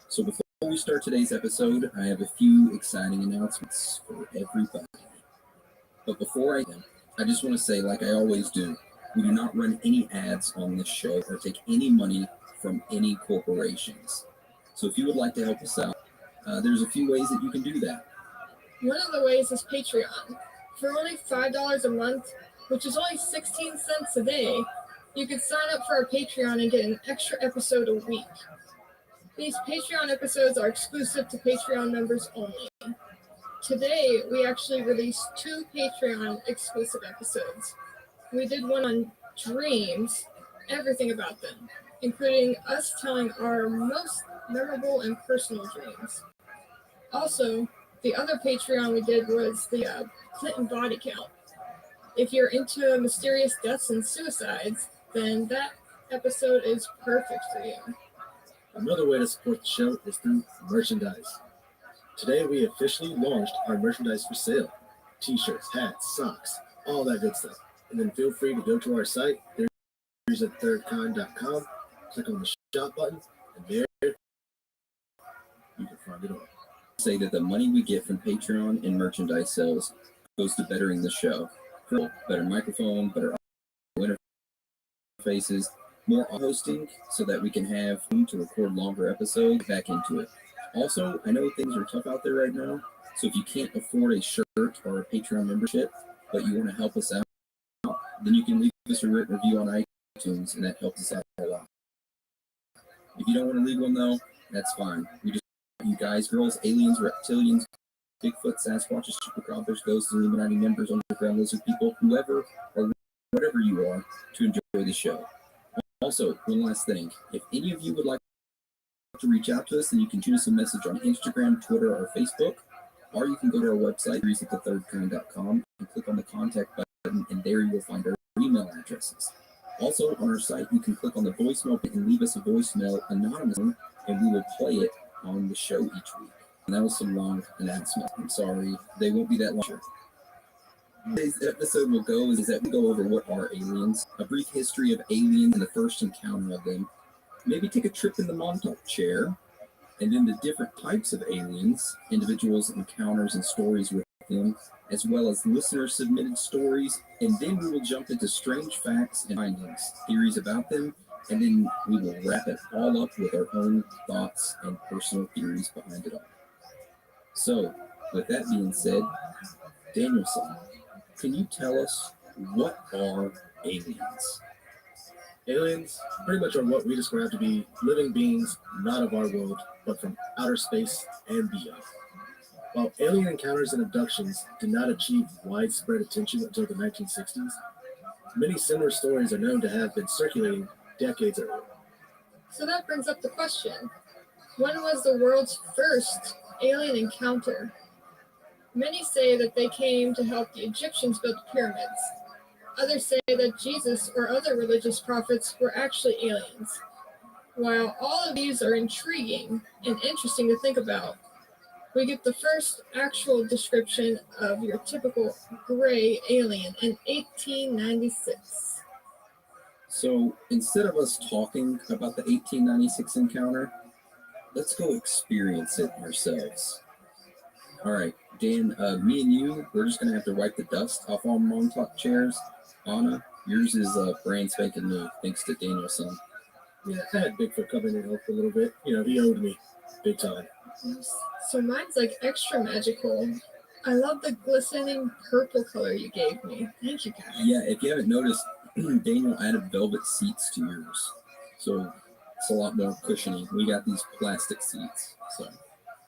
So before we start today's episode, I have a few exciting announcements for everybody. But before I just want to say, like I always do, we do not run any ads on this show or take any money from any corporations. So if you would like to help us out, there's a few ways that you can do that. One of the ways is Patreon. For only $5 a month, which is only 16 cents a day, you can sign up for our Patreon and get an extra episode a week. These Patreon episodes are exclusive to Patreon members only. Today, we actually released 2 Patreon exclusive episodes. We did one on dreams, everything about them, including us telling our most memorable and personal dreams. Also, the other Patreon we did was the Clinton body count. If you're into mysterious deaths and suicides, then that episode is perfect for you. Another way to support the show is through merchandise. Today we officially launched our merchandise for sale. T-shirts, hats, socks, all that good stuff. And then feel free to go to our site, theories@thirdkind.com, click on the shop button, and there you can find it all. Say that the money we get from Patreon and merchandise sales goes to bettering the show. Better microphone, better interfaces, more hosting so that we can have room to record longer episodes, back into it. Also, I know things are tough out there right now, so if you can't afford a shirt or a Patreon membership, but you want to help us out, then you can leave us a written review on iTunes, and that helps us out a lot. If you don't want to leave one, though, that's fine. We just want you guys, girls, aliens, reptilians, Bigfoot, Sasquatches, Chupacabras, ghosts, Illuminati members, underground lizard people, whoever or whatever you are, to enjoy the show. Also, one last thing. If any of you would like to reach out to us, then you can shoot us a message on Instagram, Twitter, or Facebook, or you can go to our website, theories@thethirdkind.com, and click on the contact button, and there you will find our email addresses. Also, on our site, you can click on the voicemail button and leave us a voicemail anonymously, and we will play it on the show each week. And that was some long announcements. I'm sorry, they won't be that long. Today's episode will go is that we go over what are aliens, a brief history of aliens and the first encounter of them, maybe take a trip in the Montauk chair, and then the different types of aliens, individuals, encounters, and stories with them, as well as listener-submitted stories, and then we will jump into strange facts and findings, theories about them, and then we will wrap it all up with our own thoughts and personal theories behind it all. So, with that being said, Danielson, can you tell us what are aliens? Aliens pretty much are what we describe to be living beings not of our world, but from outer space and beyond. While alien encounters and abductions did not achieve widespread attention until the 1960s, many similar stories are known to have been circulating decades earlier. So that brings up the question, when was the world's first alien encounter? Many say that they came to help the Egyptians build the pyramids. Others say that Jesus or other religious prophets were actually aliens. While all of these are intriguing and interesting to think about, we get the first actual description of your typical gray alien in 1896. So instead of us talking about the 1896 encounter, let's go experience it ourselves. All right, Dan, me and you, we're just going to have to wipe the dust off our Montauk chairs. Anna, yours is brand spanking new, thanks to Daniel's son. Yeah, I had Bigfoot come in and help a little bit. You know, he owed me big time. So mine's like extra magical. I love the glistening purple color you gave me. Thank you, guys. Yeah, if you haven't noticed, Daniel added velvet seats to yours. So it's a lot more cushiony. We got these plastic seats. So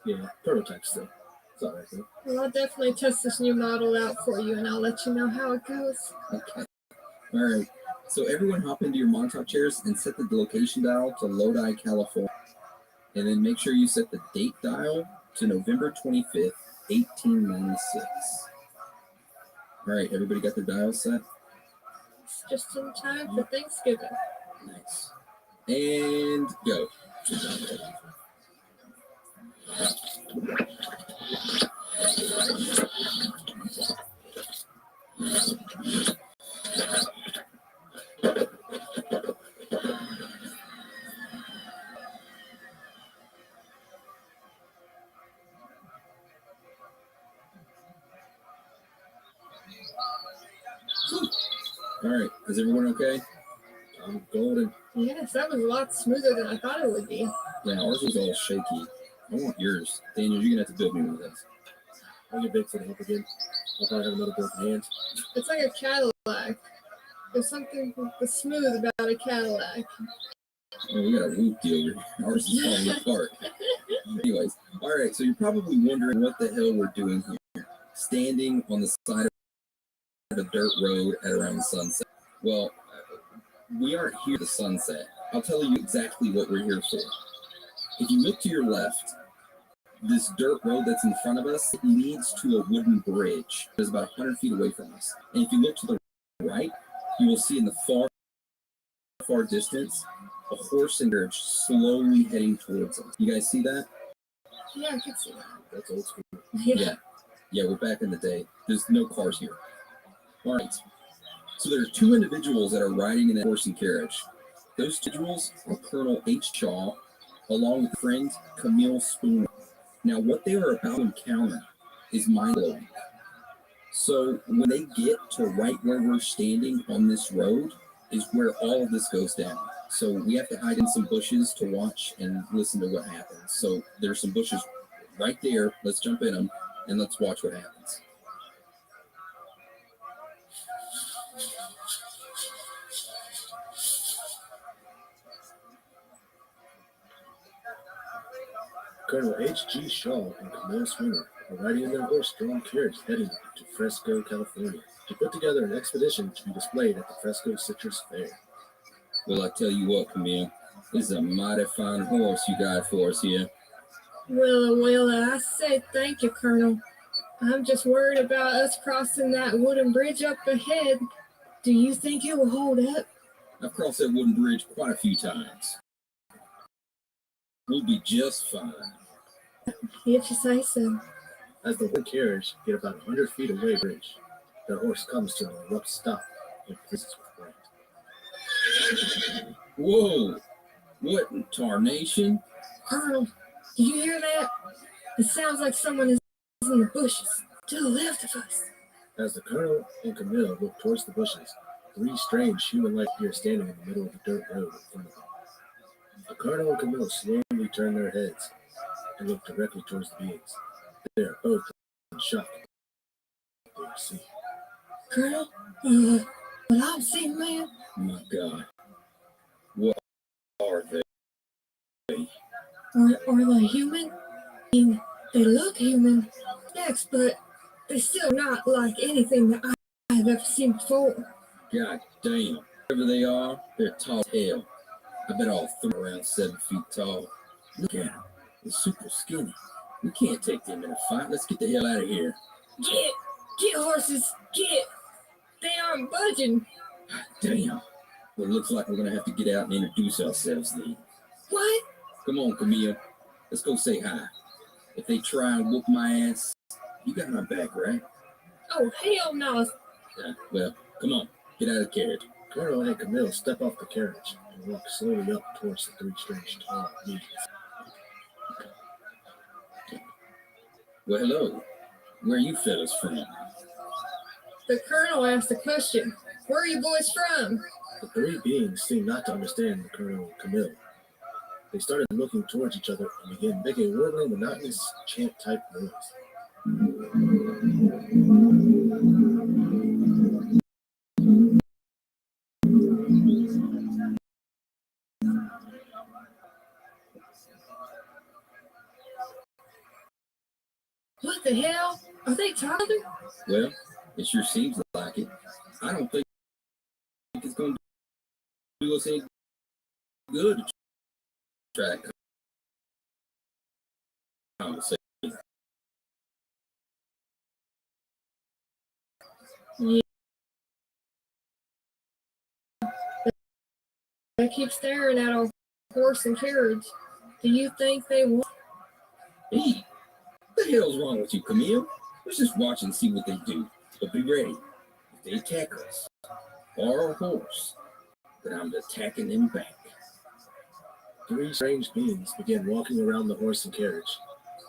yeah, prototype still. It's all right, though. Well, I'll definitely test this new model out for you, and I'll let you know how it goes. Okay. All right. So everyone hop into your Montauk chairs and set the location dial to Lodi, California. And then make sure you set the date dial to November 25th, 1896. All right, everybody got their dials set? It's just in time for Thanksgiving. Nice. And go. All right, is everyone okay? I'm golden. Yes, that was a lot smoother than I thought it would be. Yeah, ours was all shaky. I want yours. Daniel, you're going to have to build me one of those. I'll get Bigfoot to help again. I'll probably have another broken hand. It's like a Cadillac. There's something smooth about a Cadillac. Oh, we got a whoop deal here. Ours is falling apart. Anyways, all right, so you're probably wondering what the hell we're doing here. Standing on the side of a dirt road at around sunset. Well, we aren't here at the sunset. I'll tell you exactly what we're here for. If you look to your left, this dirt road that's in front of us leads to a wooden bridge that's about 100 feet away from us. And if you look to the right, you will see in the far distance a horse and carriage slowly heading towards us. You guys see that? Yeah, I can see that. That's old school. Yeah, we're back in the day. There's no cars here. All right. So there are two individuals that are riding in that horse and carriage. Those individuals are Colonel H. Shaw, along with friend Camille Spooner. Now, what they are about to encounter is mind-blowing. So when they get to right where we're standing on this road is where all of this goes down. So we have to hide in some bushes to watch and listen to what happens. So there's some bushes right there. Let's jump in them and let's watch what happens. Colonel H.G. Shaw and Camille Spooner are riding in their horse-drawn carriage heading to Fresco, California, to put together an expedition to be displayed at the Fresco Citrus Fair. Well, I tell you what, Camille, this is a mighty fine horse you got for us here. Well, I say thank you, Colonel. I'm just worried about us crossing that wooden bridge up ahead. Do you think it will hold up? I've crossed that wooden bridge quite a few times. We'll be just fine. If you say so. As the wooden carriage get about 100 feet away from the bridge, their horse comes to an abrupt stop and freezes with fright. Whoa! What in tarnation? Colonel, do you hear that? It sounds like someone is in the bushes to the left of us. As the Colonel and Camille look towards the bushes, three strange human-like figures standing in the middle of the dirt road in front of them. The Colonel and Camille slowly turn their heads and look directly towards the beings. They are both in shock at what they see. Colonel, what I'm seeing, man. My God. What are they? Are they human? I mean, they look human, yes, but they're still not like anything that I've ever seen before. God damn. Whoever they are, they're tall as hell. I bet all three are around 7 feet tall. Look at them. They're super skinny. We can't take them in a fight. Let's get the hell out of here. Get horses, get. they aren't budging. Damn. Well, it looks like we're gonna have to get out and introduce ourselves then. What? Come on, Camille. Let's go say hi. If they try and whoop my ass, you got my back, right? Oh, hell no. Yeah, well, come on. Get out of the carriage. Colonel and Camille step off the carriage and walk slowly up towards the three strange tall beings. Well, hello. Where are you fellas from? The colonel asked a question. Where are you boys from? The three beings seemed not to understand the Colonel and Camille. They started looking towards each other and began making a warbling, monotonous chant-type noise. What the hell? Are they talking? Well, it sure seems like it. I don't think it's going to do us any good to try to conversation. Yeah. They keep staring at our horse and carriage. Do you think they will? Hey, what the hell's wrong with you, Camille? Let's just watch and see what they do. But be ready. If they attack us or our horse, then I'm attacking them back. Three strange beings began walking around the horse and carriage,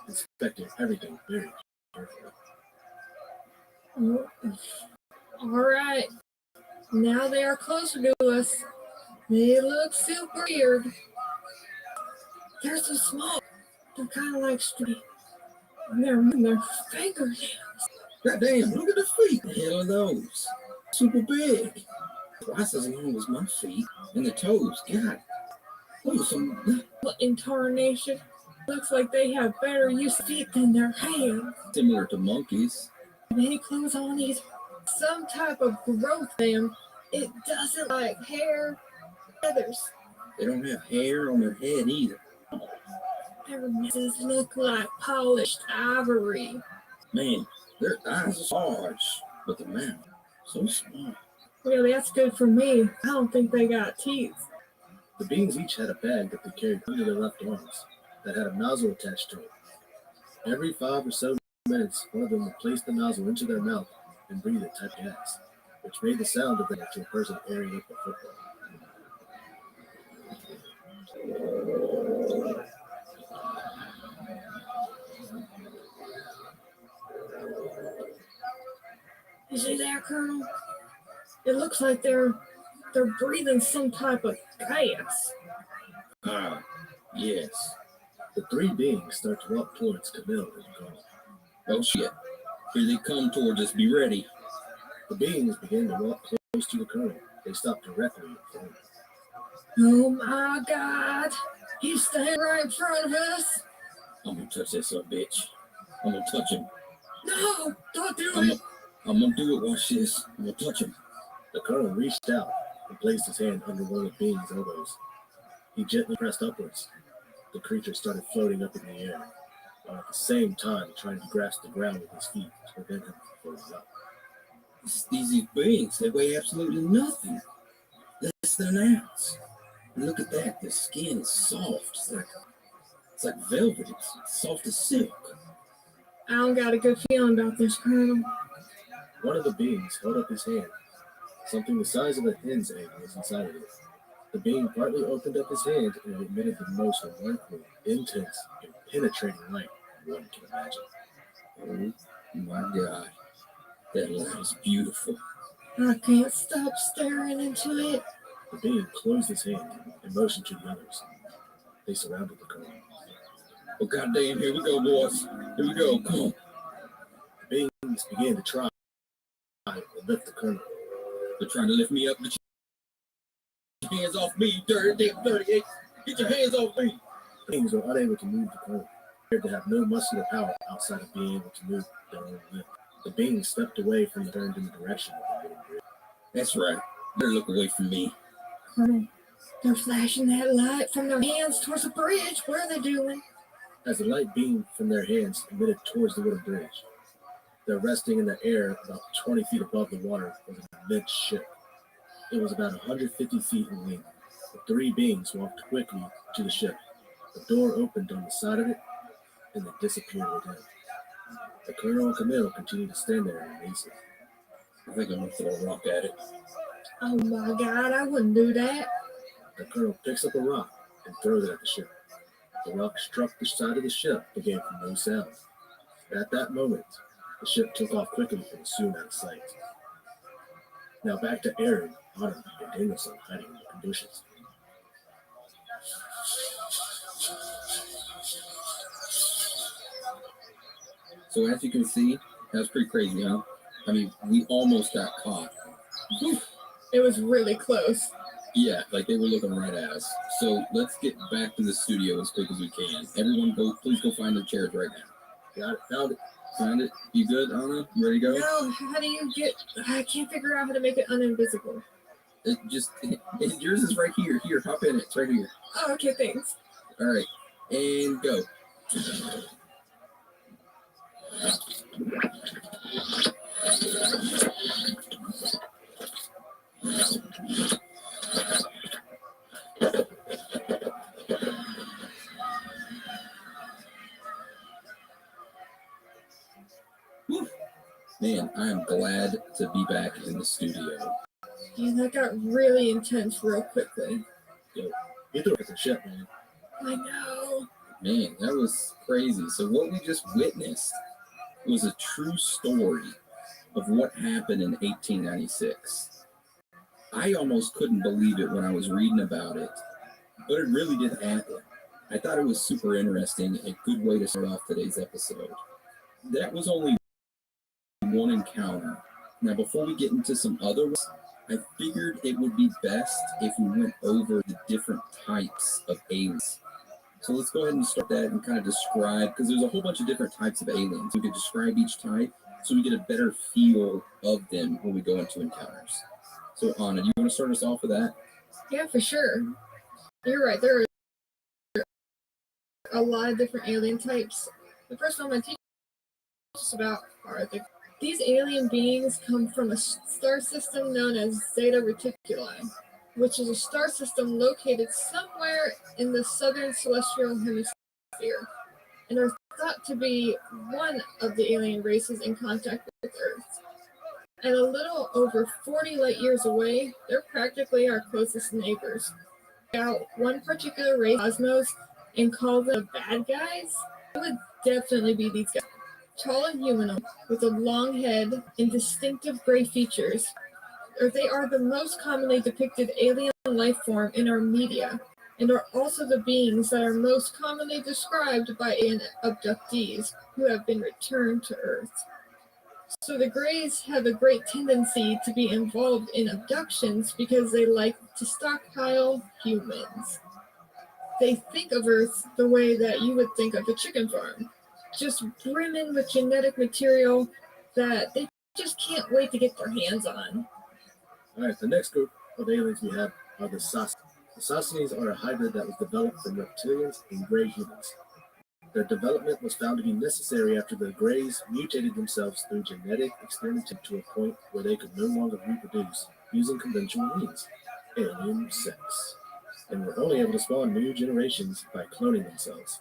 inspecting everything very carefully. All right. Now they are closer to us. They look super weird. They're so small. They're kind of like street. They're moving their fingers. Goddamn, look at the feet. The hell are those? Super big. Twice as long as my feet. And the toes, God. Those are some... What in tarnation? Looks like they have better use of feet than their hands. Similar to monkeys. Any clothes on these? Some type of growth them. It doesn't like hair, feathers. They don't have hair on their head either. Their noses look like polished ivory. Man, their eyes are large, but the mouth so small. Well, that's good for me. I don't think they got teeth. The beings each had a bag that they carried under their left arms that had a nozzle attached to it. Every 5 or so minutes, one of them would place the nozzle into their mouth and breathe a type of gas, which made the sound of that to a person airing up a football. You see that, Colonel? It looks like they're breathing some type of gas. Ah, yes. The three beings start to walk towards Camille and Colonel. Oh shit. Here they come towards us. Be ready. The beings began to walk close to the Colonel. They stopped directly in front of him. Oh my God! He's standing right in front of us. I'm gonna touch that son of a bitch. I'm gonna touch him. No, don't do it. I'm gonna do it. Watch this. I'm gonna touch him. The Colonel reached out and placed his hand under one of the being's elbows. He gently pressed upwards. The creature started floating up in the air, while at the same time trying to grasp the ground with his feet to prevent him from floating up. These beings, they weigh absolutely nothing. Less than an ounce. And look at that. The skin is soft. It's like velvet. It's soft as silk. I don't got a good feeling about this, Colonel. One of the beings held up his hand. Something the size of a hen's egg was inside of it. The being partly opened up his hand and it emitted the most remarkable, intense, and penetrating light one can imagine. Oh my God. That light is beautiful. I can't stop staring into it. The being closed his hand and motioned to the others. They surrounded the Colonel. Oh goddamn, here we go, boys. Here we go. Come on. The beings began to try and lift the Colonel. They're trying to lift me up. Get your hands off me, dirty 38. Get your hands off me. The beings were unable to move the Colonel. They appeared to have no muscular power outside of being able to move their own limb. The beings stepped away from the turned in the direction of the little bridge. That's right. Better look away from me. Colonel, they're flashing that light from their hands towards the bridge. What are they doing? As the light beamed from their hands emitted towards the little bridge, There, resting in the air about 20 feet above the water, was an immense ship. It was about 150 feet in length. The three beings walked quickly to the ship. The door opened on the side of it, and they disappeared within. The colonel and Camille continued to stand there in amazement. I think I'm gonna throw a rock at it. Oh my God, I wouldn't do that. The colonel picks up a rock and throws it at the ship. The rock struck the side of the ship but gave no sound. At that moment, the ship took off quickly and was soon out of sight. Now back to Aaron, Autumn, and Danielson hiding in the bushes. So as you can see, that was pretty crazy, huh? I mean, we almost got caught. It was really close. Yeah, like they were looking right at us. So let's get back to the studio as quick as we can. Everyone please go find the chairs right now. Got it, found it. Find it? You good, Anna? You ready to go? No, how do you get, I can't figure out how to make it uninvisible. Yours is right here. Here, hop in it. It's right here. Oh, okay, thanks. All right, and go. Whew. Man, I am glad to be back in the studio. Yeah, that got really intense real quickly. Yo, you threw it at the ship, man. I know. Man, that was crazy. So what we just witnessed was a true story of what happened in 1896. I almost couldn't believe it when I was reading about it, but it really did happen. I thought it was super interesting, a good way to start off today's episode. That was only one encounter. Now, before we get into some other ones, I figured it would be best if we went over the different types of aliens. So let's go ahead and start that and kind of describe, because there's a whole bunch of different types of aliens. We could describe each type so we get a better feel of them when we go into encounters. So Anna, do you want to start us off with that? Yeah, for sure. You're right. There are a lot of different alien types. The first one I'm going to teach us about are these alien beings come from a star system known as Zeta Reticuli, which is a star system located somewhere in the southern celestial hemisphere, and are thought to be one of the alien races in contact with Earth. And a little over 40 light years away, they're practically our closest neighbors. Now, one particular race, Cosmos, and call them the bad guys, it would definitely be these guys. Tall and humanoid, with a long head and distinctive gray features, they are the most commonly depicted alien life form in our media, and are also the beings that are most commonly described by alien abductees who have been returned to Earth. So the Greys have a great tendency to be involved in abductions because they like to stockpile humans. They think of Earth the way that you would think of a chicken farm, just brimming with genetic material that they just can't wait to get their hands on. All right, the next group of aliens we have are the Sasanians. The Sasanians are a hybrid that was developed from reptilians and gray humans. Their development was found to be necessary after the Greys mutated themselves through genetic experimentation to a point where they could no longer reproduce using conventional means, alien sex, and were only able to spawn new generations by cloning themselves.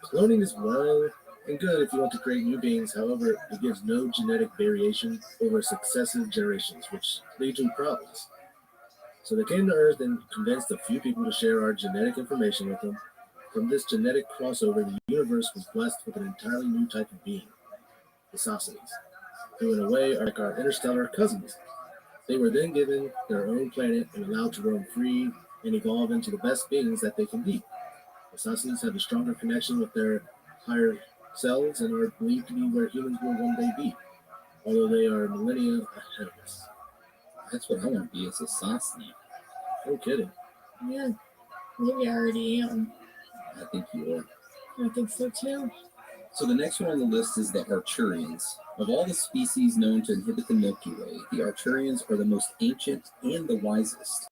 Cloning is well and good if you want to create new beings, however, it gives no genetic variation over successive generations, which leads to problems. So they came to Earth and convinced a few people to share our genetic information with them. From this genetic crossover, the universe was blessed with an entirely new type of being, the Sasanians, who in a way are like our interstellar cousins. They were then given their own planet and allowed to roam free and evolve into the best beings that they can be. The Sasanians have a stronger connection with their higher selves and are believed to be where humans will one day be, although they are millennia ahead of us. That's what I want to be, as a Sasanian. No kidding. Yeah, maybe I already am. I think you are. I think so too. So the next one on the list is the Arcturians. Of all the species known to inhabit the Milky Way, the Arcturians are the most ancient and the wisest.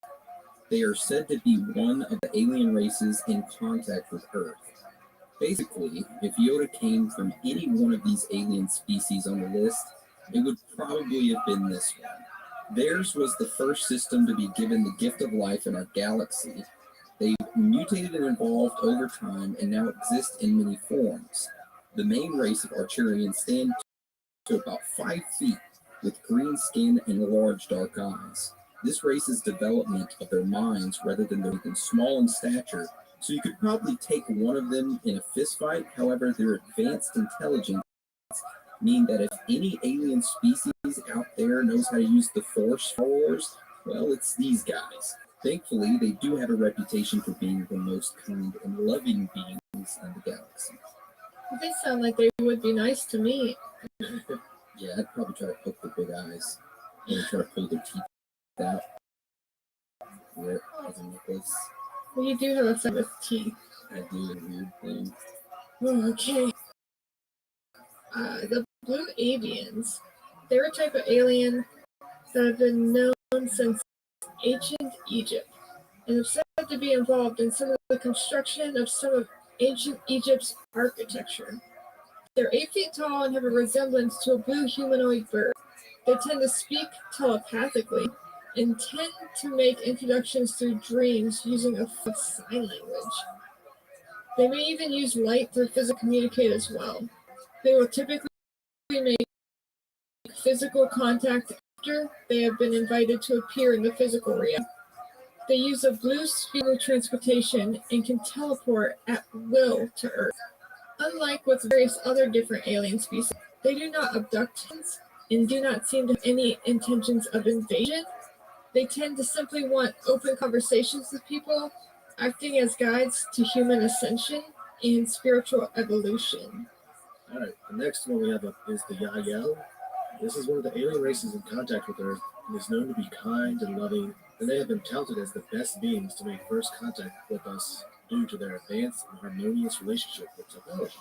They are said to be one of the alien races in contact with Earth. Basically, if Yoda came from any one of these alien species on the list, it would probably have been this one. Theirs was the first system to be given the gift of life in our galaxy. They mutated and evolved over time and now exist in many forms. The main race of Archerians stand to about 5 feet with green skin and large dark eyes. This race's development of their minds rather than their small in stature, so you could probably take one of them in a fist fight. However, their advanced intelligence mean that if any alien species out there knows how to use the Force for wars, well, it's these guys. Thankfully, they do have a reputation for being the most kind and loving beings in the galaxy. They sound like they would be nice to me. Yeah, I'd probably try to poke their big eyes and try to pull their teeth out. Wear it as a necklace. Well, you do have a set of teeth. I do a weird thing. Oh, okay. The blue avians. They're a type of alien that have been known since ancient Egypt and have said to be involved in some of the construction of some of ancient Egypt's architecture. They're 8 feet tall and have a resemblance to a blue humanoid bird. They tend to speak telepathically and tend to make introductions through dreams using a sign language. They may even use light to physically communicate as well. They will typically make physical contact after they have been invited to appear in the physical realm. They use a blue sphere of transportation and can teleport at will to Earth. Unlike with various other different alien species, they do not abduct humans and do not seem to have any intentions of invasion. They tend to simply want open conversations with people, acting as guides to human ascension and spiritual evolution. All right, the next one we have up is the Yahyel. This is one of the alien races in contact with Earth and is known to be kind and loving, and they have been touted as the best beings to make first contact with us due to their advanced and harmonious relationship with technology.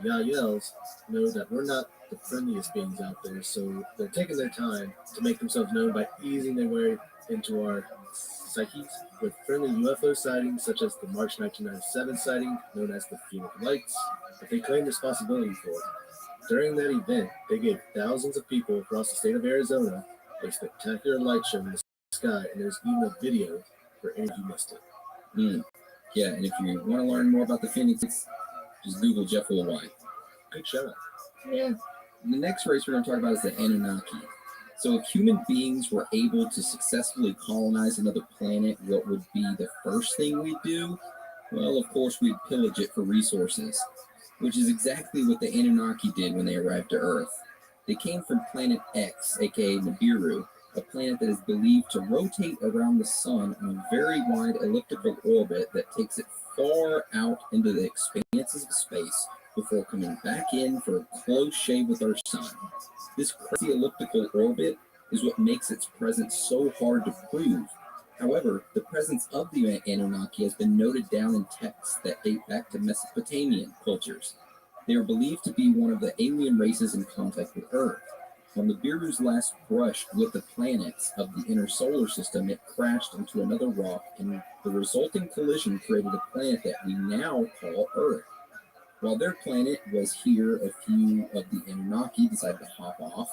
The Yahyels know that we're not the friendliest beings out there, so they're taking their time to make themselves known by easing their way into our psyches with friendly UFO sightings such as the March 1997 sighting known as the Phoenix Lights that they claim responsibility for. During that event, they gave thousands of people across the state of Arizona a spectacular light show in the sky, and there's even a video for any who missed it. Yeah, and if you want to learn more about the Phoenix, just Google Jeff White. Good shot. Yeah. The next race we're going to talk about is the Anunnaki. So if human beings were able to successfully colonize another planet, what would be the first thing we'd do? Well, of course, we'd pillage it for resources, which is exactly what the Anunnaki did when they arrived to Earth. They came from planet X, aka Nibiru, a planet that is believed to rotate around the sun on a very wide elliptical orbit that takes it far out into the expanses of space before coming back in for a close shave with our sun. This crazy elliptical orbit is what makes its presence so hard to prove. However, the presence of the Anunnaki has been noted down in texts that date back to Mesopotamian cultures. They are believed to be one of the alien races in contact with Earth. When Nibiru's last brushed with the planets of the inner solar system, it crashed into another rock, and the resulting collision created a planet that we now call Earth. While their planet was here, a few of the Anunnaki decided to hop off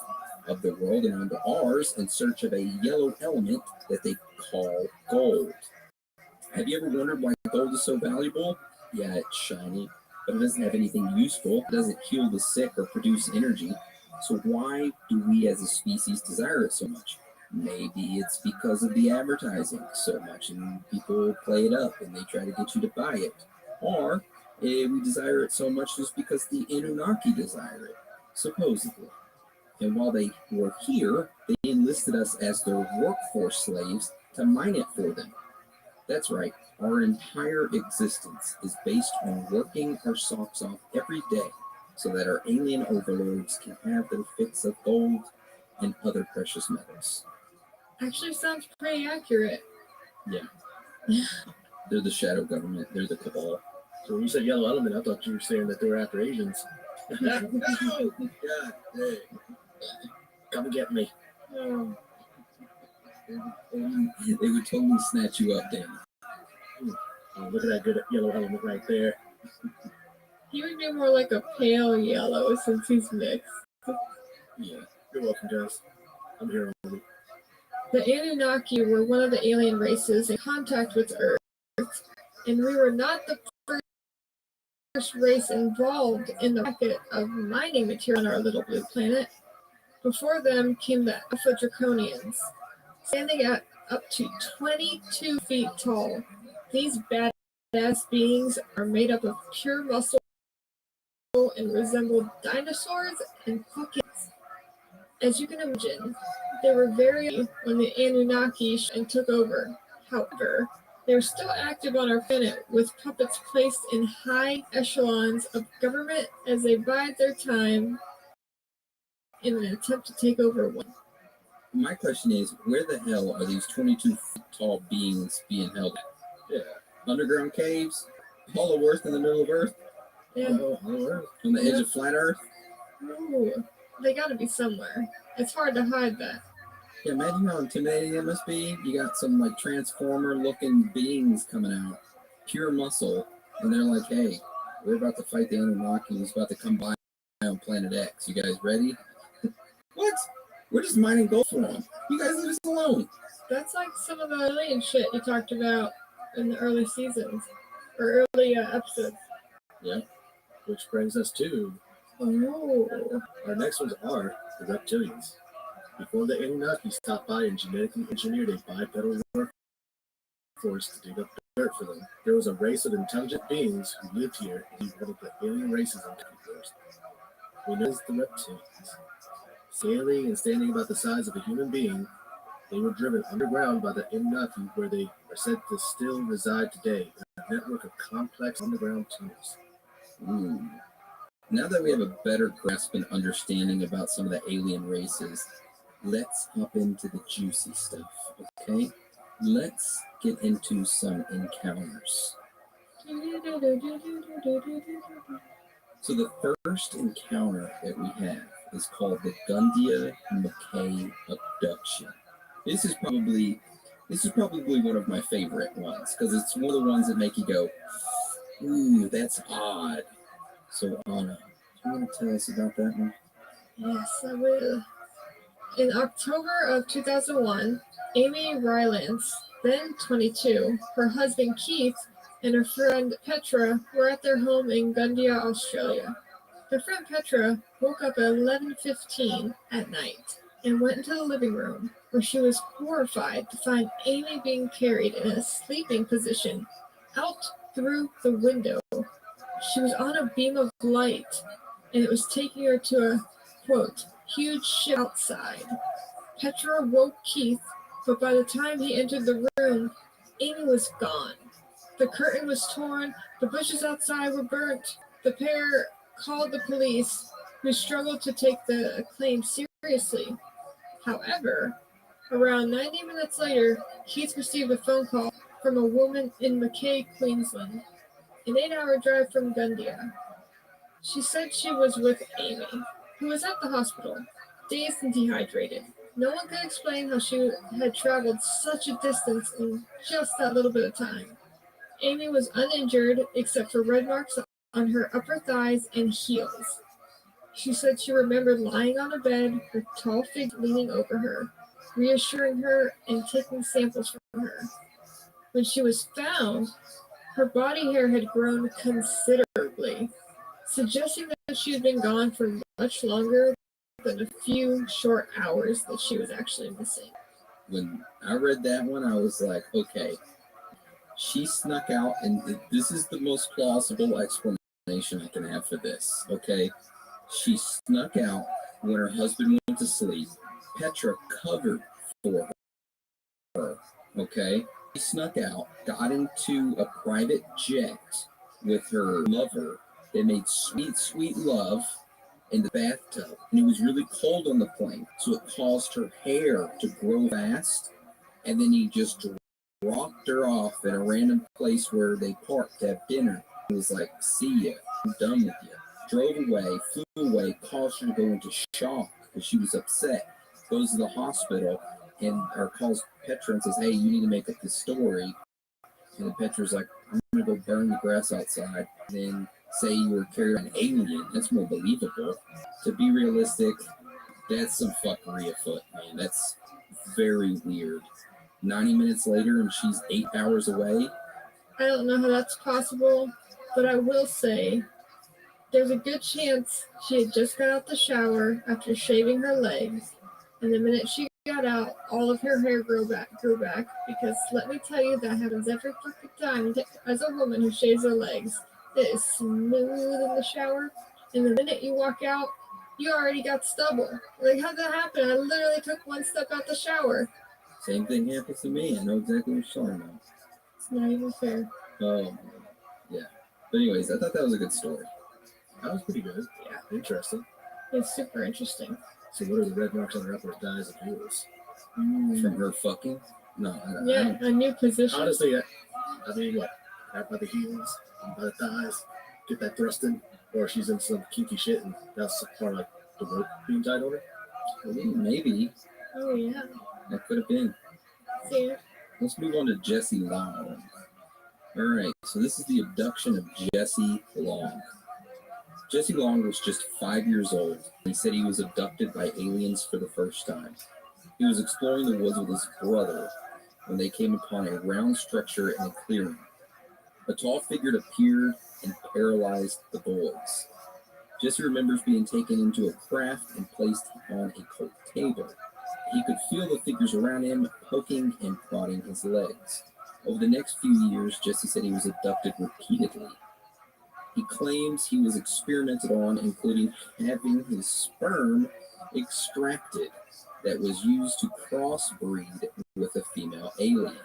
of the world and onto ours in search of a yellow element that they call gold. Have you ever wondered why gold is so valuable? Yeah, it's shiny, but it doesn't have anything useful. It doesn't heal the sick or produce energy. So why do we as a species desire it so much? Maybe it's because of the advertising so much and people play it up and they try to get you to buy it. Or we desire it so much just because the Anunnaki desire it, supposedly. And while they were here, they enlisted us as their workforce slaves to mine it for them. That's right, our entire existence is based on working our socks off every day so that our alien overlords can have their fix of gold and other precious metals. Actually sounds pretty accurate. Yeah. They're the shadow government. They're the cabal. So when you said yellow element, I thought you were saying that they were after Asians. No! God dang. Come and get me. Oh. They would totally snatch you up, Dan. Oh, look at that good yellow element right there. He would be more like a pale yellow since he's mixed. Yeah, you're welcome, guys. I'm here already. The Anunnaki were one of the alien races in contact with Earth, and we were not the first race involved in the racket of mining material on our little blue planet. Before them came the Alpha Draconians, standing at up to 22 feet tall. These badass beings are made up of pure muscle and resemble dinosaurs and pumpkins. As you can imagine, they were very when the Anunnaki and took over. However, they are still active on our planet with puppets placed in high echelons of government as they bide their time in an attempt to take over one. My question is, where the hell are these 22 feet tall beings being held at? Yeah. Underground caves? Hollow Earth in the middle of Earth? Yeah. Hollow Earth? On the edge of flat Earth? Ooh, they gotta be somewhere. It's hard to hide that. Yeah, imagine how intimidating it must be. You got some like transformer looking beings coming out, pure muscle, and they're like, hey, we're about to fight the Anunnaki who's about to come by on planet X. You guys ready? What? We're just mining gold for them. You guys leave us alone. That's like some of the alien shit you talked about in the early seasons, or early episodes. Yeah, which brings us to our next ones are the reptilians. Before the Anunnaki stopped by and genetically engineered a bipedal workforce to dig up dirt for them, there was a race of intelligent beings who lived here and one of the alien races on first. We know as the reptilians. Scaly and standing about the size of a human being, they were driven underground by the Anunnaki, where they are said to still reside today, a network of complex underground tunnels. Now that we have a better grasp and understanding about some of the alien races, let's hop into the juicy stuff, okay? Let's get into some encounters. So the first encounter that we have is called the Gundia McKay abduction. This is probably one of my favorite ones because it's one of the ones that make you go, ooh, that's odd. So Anna, do you want to tell us about that one? Yes, I will. In October of 2001, Amy Rylance, then 22, her husband Keith, and her friend Petra were at their home in Gundia, Australia. Their friend Petra woke up at 11:15 at night and went into the living room, where she was horrified to find Amy being carried in a sleeping position out through the window. She was on a beam of light, and it was taking her to a, quote, huge ship outside. Petra woke Keith, but by the time he entered the room, Amy was gone. The curtain was torn, the bushes outside were burnt. The pair called the police, who struggled to take the claim seriously. However, around 90 minutes later, Keith received a phone call from a woman in Mackay, Queensland, an 8-hour drive from Gundia. She said she was with Amy, who was at the hospital, dazed and dehydrated. No one could explain how she had traveled such a distance in just that little bit of time. Amy was uninjured except for red marks on her upper thighs and heels. She said she remembered lying on a bed with tall figure leaning over her, reassuring her and taking samples from her. When she was found, her body hair had grown considerably, suggesting that she had been gone for much longer than a few short hours that she was actually missing. When I read that one, I was like, okay, she snuck out, and this is the most plausible explanation I can have for this, okay? She snuck out when her husband went to sleep. Petra covered for her, okay? She snuck out, got into a private jet with her lover. They made sweet, sweet love in the bathtub. And it was really cold on the plane, so it caused her hair to grow fast. And then he just dropped her off in a random place where they parked to have dinner. He was like, see ya, I'm done with you. Drove away, flew away, caused her to go into shock because she was upset. Goes to the hospital or calls Petra and says, hey, you need to make up this story. And then Petra's like, I'm going to go burn the grass outside. And then say you were carried by an alien, that's more believable. To be realistic, that's some fuckery afoot, man. That's very weird. 90 minutes later and she's 8 hours away. I don't know how that's possible, but I will say there's a good chance she had just got out the shower after shaving her legs, and the minute she got out, all of her hair grew back. Because let me tell you, that happens every fucking time as a woman who shaves her legs. It is smooth in the shower, and the minute you walk out, you already got stubble. Like, how'd that happen? I literally took one step out the shower. Same thing happens to me. I know exactly what you're talking about. It's not even fair. Yeah. But anyways, I thought that was a good story. That was pretty good. Yeah. Interesting. It's super interesting. So what are the red marks on her upper thighs and heels? From her fucking? No. Yeah, a new position. Honestly, I mean, what? Right by the heels, by the thighs, get that thrust in, or she's in some kinky shit and that's part of like the rope being tied on her? Maybe. Oh, yeah. That could have been. See it? Let's move on to Jesse Long. All right, so this is the abduction of Jesse Long. Jesse Long was just 5 years old. He said he was abducted by aliens for the first time. He was exploring the woods with his brother when they came upon a round structure in a clearing. A tall figure appeared and paralyzed the boys. Jesse remembers being taken into a craft and placed on a cold table. He could feel the figures around him poking and prodding his legs. Over the next few years, Jesse said he was abducted repeatedly. He claims he was experimented on, including having his sperm extracted that was used to crossbreed with a female alien.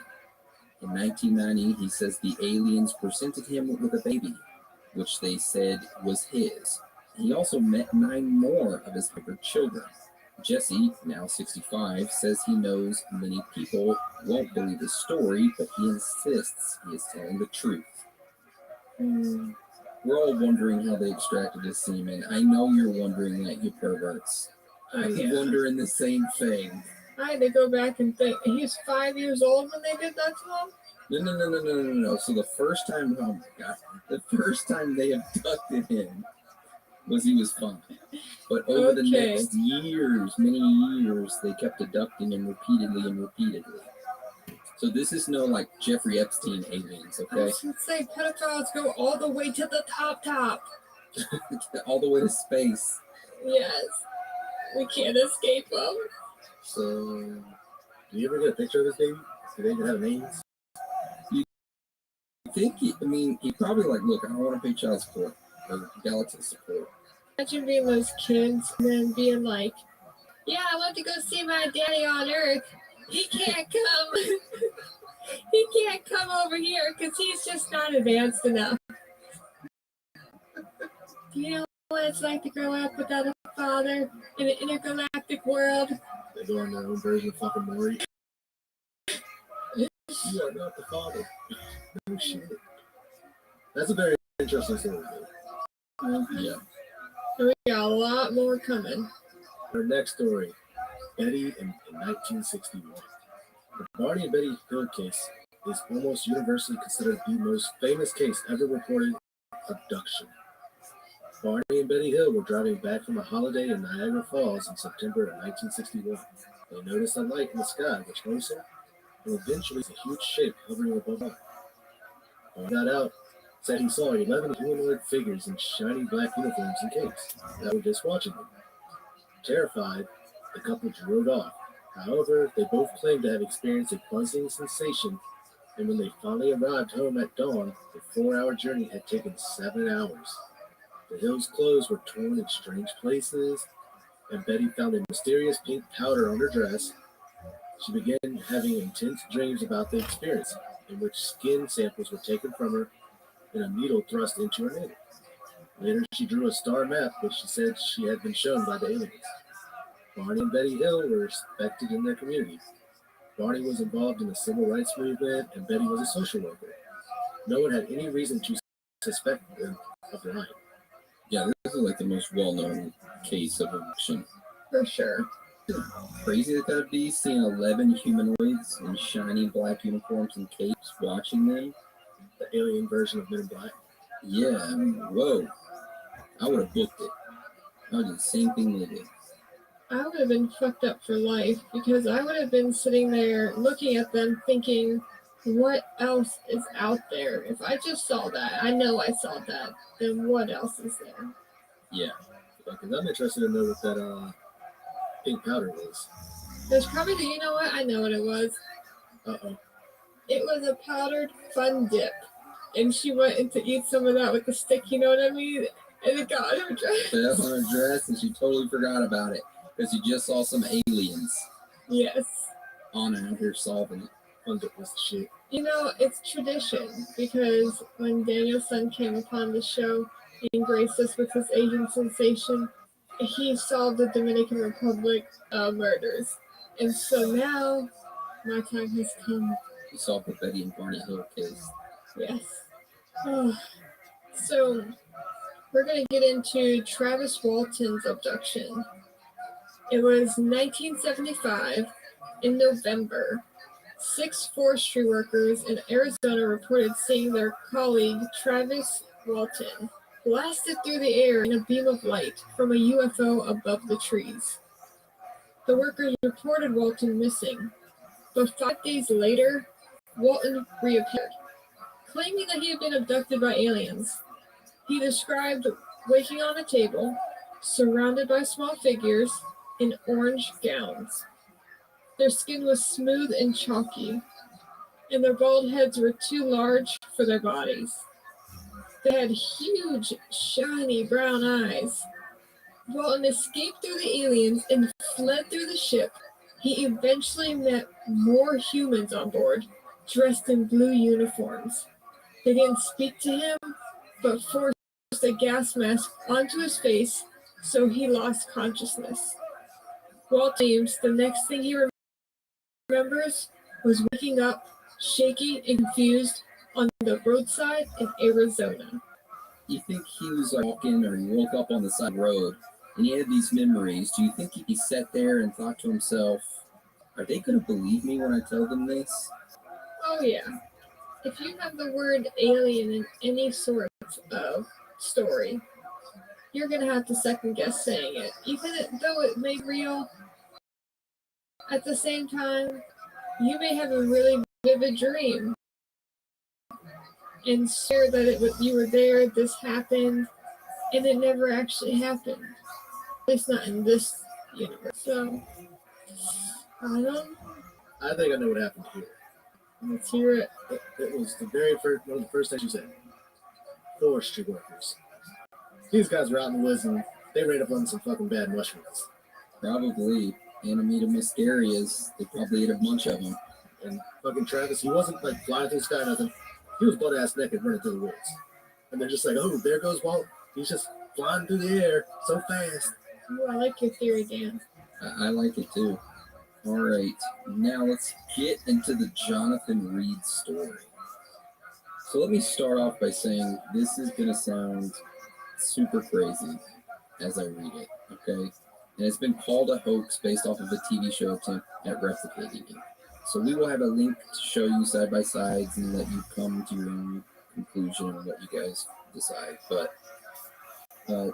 In 1990, he says the aliens presented him with a baby, which they said was his. He also met 9 more of his favorite children. Jesse, now 65, says he knows many people won't believe his story, but he insists he is telling the truth. We're all wondering how they extracted his semen. I know you're wondering that, you perverts. I'm wondering the same thing. I had to go back and think. He was 5 years old when they did that to him? No. So the first time, oh my God, the first time they abducted him was he was 5. But over the next years, many years, they kept abducting him repeatedly. So this is no like Jeffrey Epstein aliens, okay? I was going to say, pedophiles go all the way to the top. All the way to space. Yes. We can't escape them. So, do you ever get a picture of this baby? Do they even have names? You think, he probably like, look, I don't want to pay child support or galaxy support. Imagine being those kids and then being like, yeah, I want to go see my daddy on Earth. He can't come. He can't come over here because he's just not advanced enough. Do you know what it's like to grow up without a father in an intergalactic world? They go on their own version of fucking Maury. You are not the father. No shit. That's a very interesting story. Yeah. We got a lot more coming. Our next story, Betty in 1961. The Barney and Betty Hill case is almost universally considered the most famous case ever reported abduction. Barney and Betty Hill were driving back from a holiday in Niagara Falls in September of 1961. They noticed a light in the sky, which rose up, and eventually a huge shape hovering above them. Barney got out, said he saw 11 humanoid figures in shiny black uniforms and capes that were just watching them. Terrified, the couple drove off. However, they both claimed to have experienced a buzzing sensation, and when they finally arrived home at dawn, the 4-hour journey had taken 7 hours. The Hills' clothes were torn in strange places, and Betty found a mysterious pink powder on her dress. She began having intense dreams about the experience, in which skin samples were taken from her and a needle thrust into her navel. Later, she drew a star map, which she said she had been shown by the aliens. Barney and Betty Hill were respected in their community. Barney was involved in the civil rights movement, and Betty was a social worker. No one had any reason to suspect them of lying. Yeah, this is like the most well-known case of abduction. For sure. Crazy that would be, seeing 11 humanoids in shiny black uniforms and capes watching them. The alien version of Men in Black. Yeah, whoa. I would have booked it. I would do the same thing they did. I would have been fucked up for life because I would have been sitting there looking at them thinking, what else is out there? If I just saw that, I know I saw that, then what else is there? Yeah. Because I'm interested to know what that pink powder was. There's probably, you know what? I know what it was. Uh-oh. It was a powdered fun dip. And she went in to eat some of that with the stick, you know what I mean? And it got on her dress. Fell on her dress and she totally forgot about it because you just saw some aliens. Yes. On out here solving it. Fun dip was the shit. You know, it's tradition because when Danielson came upon the show and graced us with his Asian sensation, he solved the Dominican Republic murders. And so now, my time has come. You solved the Betty and Barney Hill case. Yes. Oh. So, we're going to get into Travis Walton's abduction. It was 1975 in November. 6 forestry workers in Arizona reported seeing their colleague Travis Walton blasted through the air in a beam of light from a UFO above the trees. The workers reported Walton missing, but 5 days later, Walton reappeared, claiming that he had been abducted by aliens. He described waking on a table, surrounded by small figures in orange gowns. Their skin was smooth and chalky, and their bald heads were too large for their bodies. They had huge, shiny brown eyes. Walton escaped through the aliens and fled through the ship. He eventually met more humans on board, dressed in blue uniforms. They didn't speak to him, but forced a gas mask onto his face, so he lost consciousness. Walt claims the next thing he remembers was waking up, shaky and confused, on the roadside in Arizona. You think he was like walking or he woke up on the side of the road and he had these memories? Do you think he sat there and thought to himself, are they going to believe me when I tell them this? Oh yeah. If you have the word alien in any sort of story, you're going to have to second guess saying it. Even though it may be real, at the same time, you may have a really vivid dream and swear that you were there, this happened, and it never actually happened. At least not in this universe. So, I don't know. I think I know what happened here. Let's hear it. It was the very first, one of the first things you said. Forestry workers. These guys were out in the woods and they ran up on some fucking bad mushrooms. Probably. Amanita muscarias. They probably ate a bunch of them. And fucking Travis, he wasn't like flying through the sky or nothing. He was butt ass naked running through the woods. And they're just like, oh, there goes Walt. He's just flying through the air so fast. Ooh, I like your theory, Dan. I like it too. All right, now let's get into the Jonathan Reed story. So let me start off by saying this is going to sound super crazy as I read it, okay? And it's been called a hoax based off of a TV show attempt at replicating it. So we will have a link to show you side by sides and let you come to your own conclusion on what you guys decide. But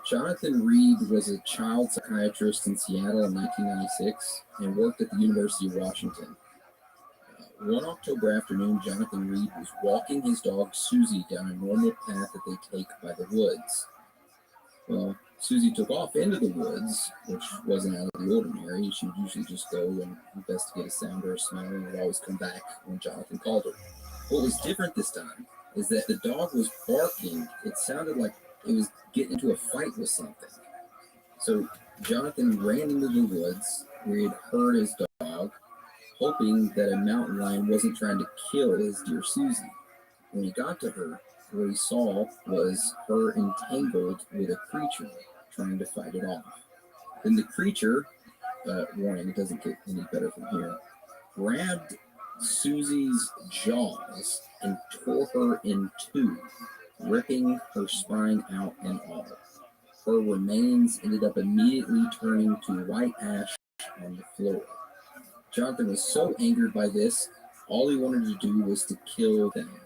Jonathan Reed was a child psychiatrist in Seattle in 1996 and worked at the University of Washington. One October afternoon, Jonathan Reed was walking his dog Susie down a normal path that they take by the woods. Well, Susie took off into the woods, which wasn't out of the ordinary. She would usually just go and investigate a sound or a smell and would always come back when Jonathan called her. What was different this time is that the dog was barking. It sounded like it was getting into a fight with something. So Jonathan ran into the woods where he had heard his dog, hoping that a mountain lion wasn't trying to kill his dear Susie. When he got to her, what he saw was her entangled with a creature trying to fight it off. Then the creature, warning, it doesn't get any better from here, grabbed Susie's jaws and tore her in two, ripping her spine out and all. Her remains ended up immediately turning to white ash on the floor. Jonathan was so angered by this, all he wanted to do was to kill them.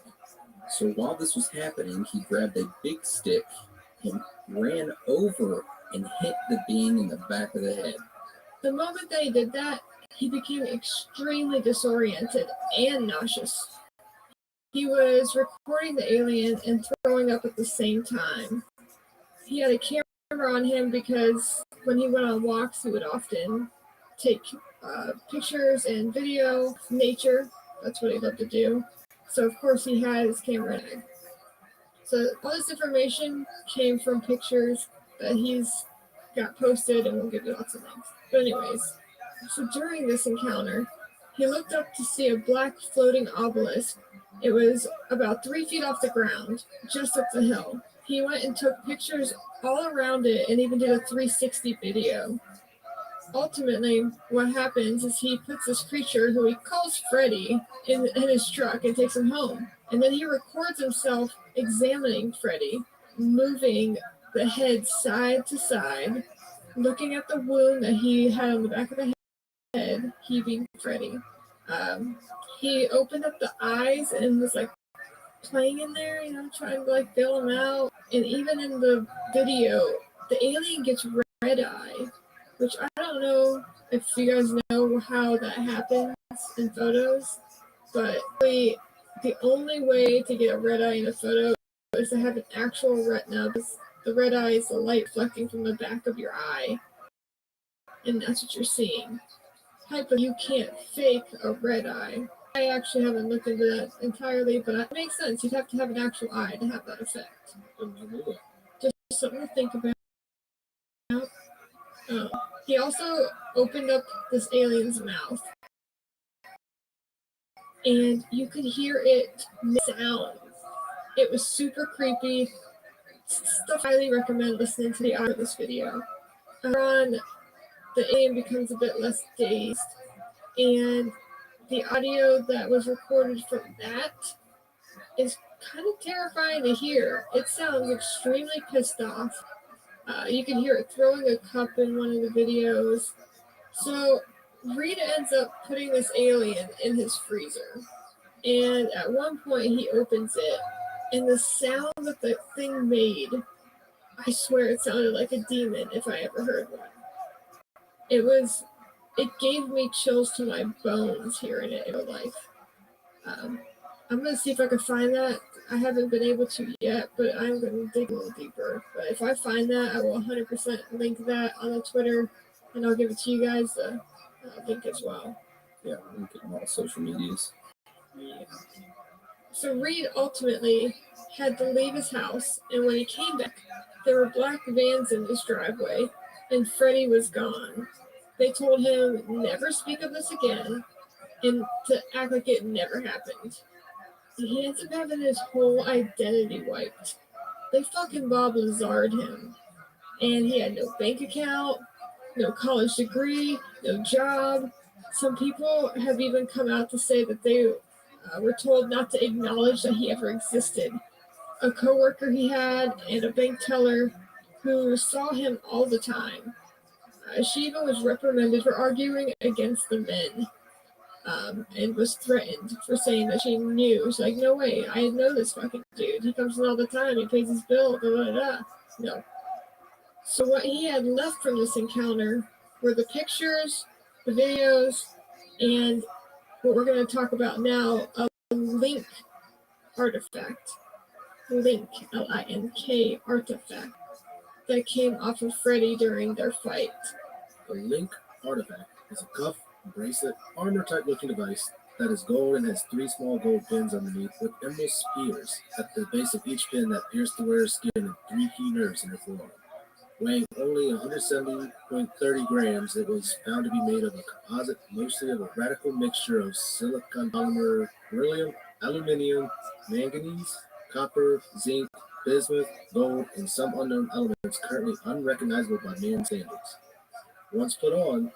So while this was happening, he grabbed a big stick and ran over and hit the being in the back of the head. The moment that he did that, he became extremely disoriented and nauseous. He was recording the alien and throwing up at the same time. He had a camera on him because when he went on walks, he would often take pictures and video of nature. That's what he loved to do. So of course he had his camera. So all this information came from pictures that he's got posted, and we'll give you lots of links. But anyways, so during this encounter, he looked up to see a black floating obelisk. It was about 3 feet off the ground, just up the hill. He went and took pictures all around it and even did a 360 video. Ultimately, what happens is he puts this creature, who he calls Freddy, in his truck and takes him home. And then he records himself examining Freddy, moving the head side to side, looking at the wound that he had on the back of the head, he being Freddy. He opened up the eyes and was like playing in there, trying to like bail him out. And even in the video, the alien gets red eye, which I don't know if you guys know how that happens in photos, but the only way to get a red eye in a photo is to have an actual retina. The red eye is the light reflecting from the back of your eye, and that's what you're seeing. You can't fake a red eye. I actually haven't looked into that entirely, but it makes sense. You'd have to have an actual eye to have that effect. Just something to think about. He also opened up this alien's mouth, and you could hear it sound. It was super creepy. Still highly recommend listening to the audio of this video. On, the alien becomes a bit less dazed, and the audio that was recorded from that is kind of terrifying to hear. It sounds extremely pissed off. You can hear it throwing a cup in one of the videos. So Reed ends up putting this alien in his freezer, and at one point he opens it, and the sound that the thing made, I swear it sounded like a demon if I ever heard one. It gave me chills to my bones hearing it in real life. I'm going to see if I can find that. I haven't been able to yet, but I'm going to dig a little deeper. But if I find that, I will 100% link that on the Twitter, and I'll give it to you guys, the link as well. Yeah, link it on all social medias. Yeah. So Reed ultimately had to leave his house, and when he came back, there were black vans in his driveway, and Freddy was gone. They told him never speak of this again, and to act like it never happened. He ends up having his whole identity wiped. They fucking Bob Lazard him, and he had no bank account, no college degree, no job. Some people have even come out to say that they were told not to acknowledge that he ever existed. A coworker he had and a bank teller who saw him all the time. She even was reprimanded for arguing against the men, and was threatened for saying that she knew. She's like, no way, I know this fucking dude. He comes in all the time, he pays his bill, blah, blah, blah. No. So what he had left from this encounter were the pictures, the videos, and what we're going to talk about now, a link artifact. Link, L-I-N-K artifact that came off of Freddy during their fight. A link artifact is a cuff, bracelet, armor-type looking device that is gold and has 3 small gold pins underneath with emerald spears at the base of each pin that pierce the wearer's skin and 3 key nerves in her forearm. Weighing only 170.30 grams, it was found to be made of a composite, mostly of a radical mixture of silicon polymer, beryllium, aluminium, manganese, copper, zinc, bismuth, gold, and some unknown elements currently unrecognizable by man's standards. Once put on,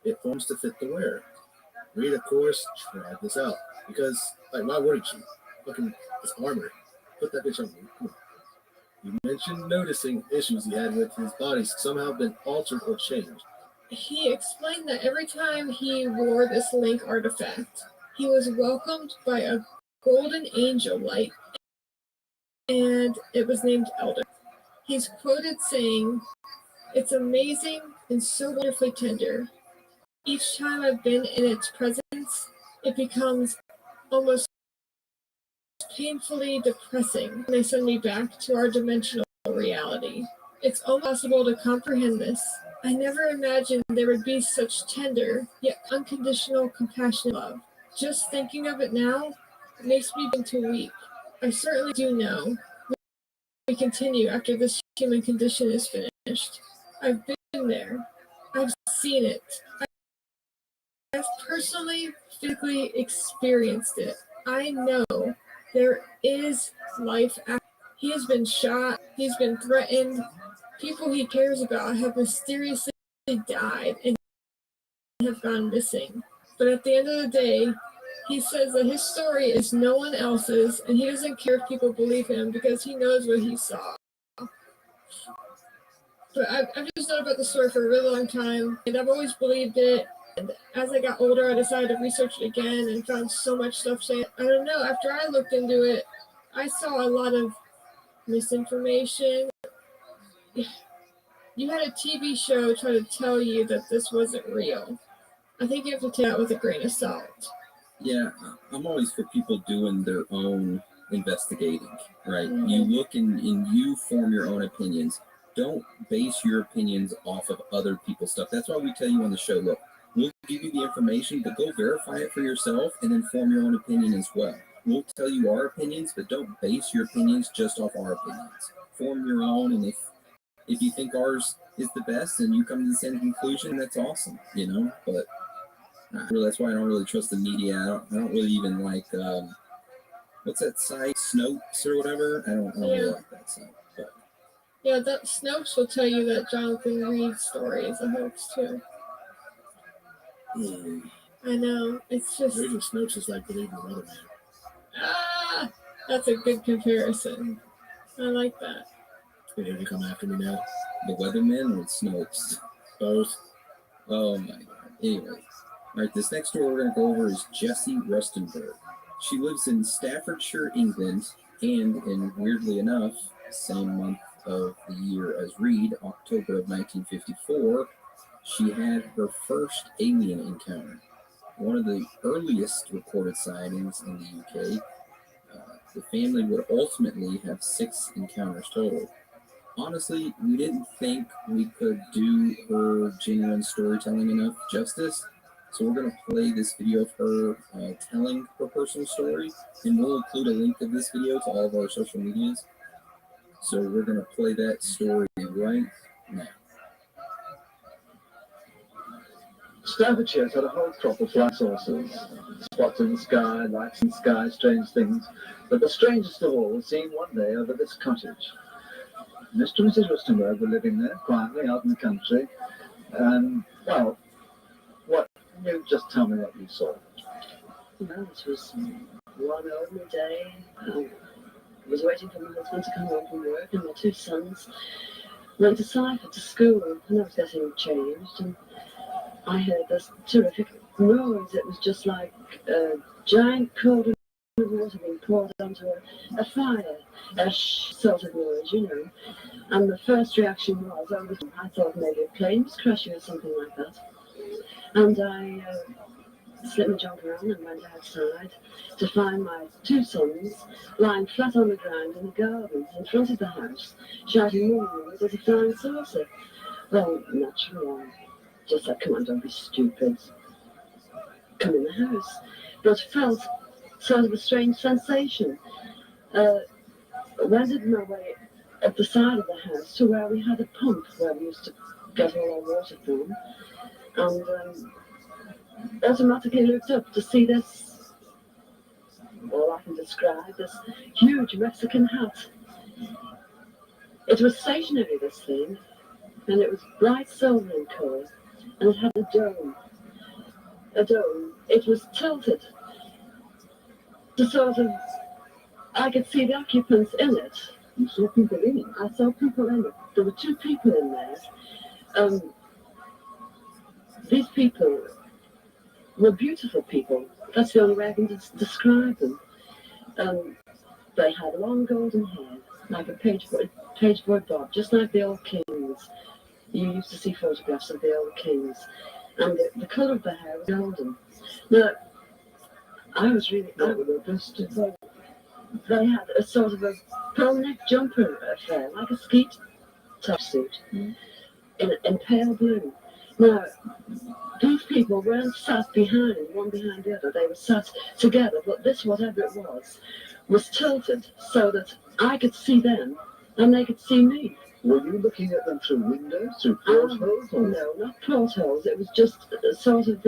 it forms to fit the wearer. Reed, of course, tried this out because, like, why wouldn't you? Fucking, it's armor. Put that bitch on me. Come on. You mentioned noticing issues he had with his body somehow been altered or changed. He explained that every time he wore this link artifact, he was welcomed by a golden angel light and it was named Elder. He's quoted saying, "It's amazing and so wonderfully tender. Each time I've been in its presence, it becomes almost painfully depressing when they send me back to our dimensional reality. It's almost impossible to comprehend this. I never imagined there would be such tender, yet unconditional, compassionate love. Just thinking of it now makes me begin to weep. I certainly do know we continue after this human condition is finished. I've been there. I've seen it. I've personally, physically experienced it. I know there is life after. He has been shot. He's been threatened. People he cares about have mysteriously died and have gone missing. But at the end of the day, he says that his story is no one else's, and he doesn't care if people believe him because he knows what he saw. But I've just known about the story for a really long time, and I've always believed it. And as I got older, I decided to research it again and found so much stuff saying, I don't know, after I looked into it, I saw a lot of misinformation. You had a TV show try to tell you that this wasn't real. I think you have to take that with a grain of salt. Yeah, I'm always for people doing their own investigating, right? Mhm. You look and you form your own opinions. Don't base your opinions off of other people's stuff. That's why we tell you on the show, look, we'll give you the information, but go verify it for yourself and then form your own opinion as well. We'll tell you our opinions, but don't base your opinions just off our opinions. Form your own, and if you think ours is the best and you come to the same conclusion, that's awesome, you know? But that's why I don't really trust the media. I don't really even like, what's that site, Snopes or whatever? I don't really like that site. But. Yeah, that Snopes will tell you that Jonathan Reed's story is a hoax too. I know, it's just... Reading Snopes is like believing the weatherman. Ah, that's a good comparison. I like that. You ready to come after me now? The weatherman or Snopes? Both. Oh my god. Anyway. Alright, this next story we're going to go over is Jessie Rustenberg. She lives in Staffordshire, England, and in, weirdly enough, same month of the year as Reed, October of 1954, she had her first alien encounter. One of the earliest recorded sightings in the UK. The family would ultimately have 6 encounters total. Honestly, we didn't think we could do her genuine storytelling enough justice, so we're going to play this video of her telling her personal story, and we'll include a link of this video to all of our social medias. So we're going to play that story right now. Staffordshire's had a whole crop of flight saucers. Spots in the sky, lights in the sky, strange things. But the strangest of all was seen one day over this cottage. Mr. and Mrs. Rustenberg were living there quietly out in the country. And, well, you just tell me what you saw. Well, it was one ordinary day. I was waiting for my husband to come home from work, and my 2 sons went to cycle to school, and I was getting changed, and I heard this terrific noise. It was just like a giant cauldron of water being poured onto a fire, a sort of noise, you know. And the first reaction was, I thought maybe a plane was crashing or something like that. And I slipped my jumper on and went outside to find my 2 sons lying flat on the ground in the garden in front of the house, shouting, "Mum, there's a flying saucer." Well, naturally, I just said, "Come on, don't be stupid. Come in the house." But felt sort of a strange sensation. Wended my way up the side of the house to where we had a pump where we used to get all our water from, and automatically looked up to see this, all I can describe, this huge Mexican hat. It was stationary, this thing, and it was bright silver in colour, and it had a dome. It was tilted to sort of, I could see the occupants in it. You saw people in it? I saw people in it. There were 2 people in there. These people were beautiful people. That's the only way I can describe them. They had long golden hair, like a page boy bob, just like the old kings. You used to see photographs of the old kings. And the colour of the hair was golden. Now, I was really interested. They had a sort of a pearl neck jumper affair, like a skeet top suit, in pale blue. Now, these people weren't sat behind, one behind the other. They were sat together, but this, whatever it was tilted so that I could see them and they could see me. Were you looking at them through windows, through portholes? No, not portholes. It was just sort of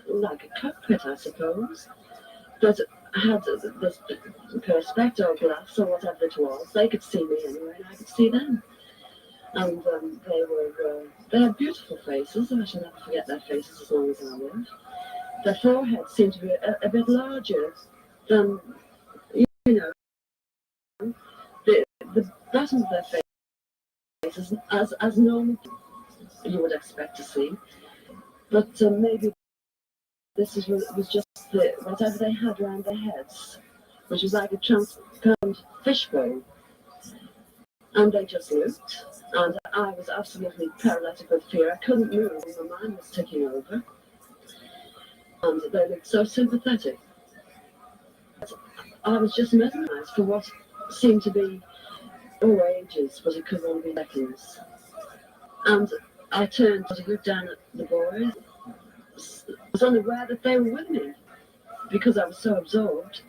like a cockpit, I suppose. But had this perspective glass or whatever it was. They could see me anyway, and I could see them. And they had beautiful faces. I shall never forget their faces as long as I live. Their foreheads seemed to be a bit larger than, the bottom of their faces as normal you would expect to see. But maybe this was just whatever they had around their heads, which was like a transparent fishbowl. And they just looked, and I was absolutely paralytic with fear. I couldn't move, and my mind was ticking over. And they looked so sympathetic. I was just mesmerized for what seemed to be ages, but it could only be seconds. And I turned to look down at the boys. I was unaware that they were with me because I was so absorbed.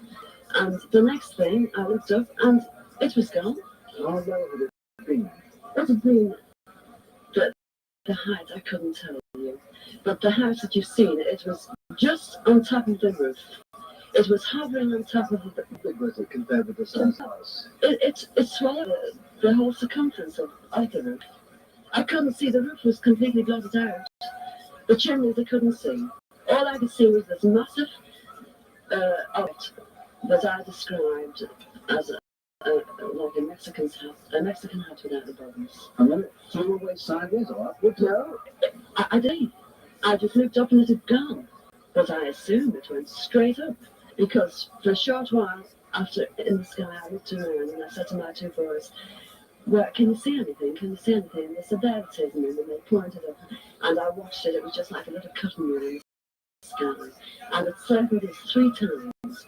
And the next thing, I looked up, and it was gone. How low had it been? It had been the height, I couldn't tell you. But the house that you've seen, it was just on top of the roof. It was hovering on top of the... How big was it compared with the size house? It swallowed the whole circumference of the roof. I couldn't see, the roof was completely blotted out. The chimneys I couldn't see. All I could see was this massive object that I described as like a Mexican hat without the bottoms. And then it flew away sideways or upwards? No, I did. I just looked up and it had gone. But I assumed it went straight up. Because for a short while after in the sky, I looked around and I said to my two boys, "Well, can you see anything? Can you see anything?" And they said, "There it is." And they pointed up. And I watched it. It was just like a little cotton wool in the sky. And it circled us 3 times.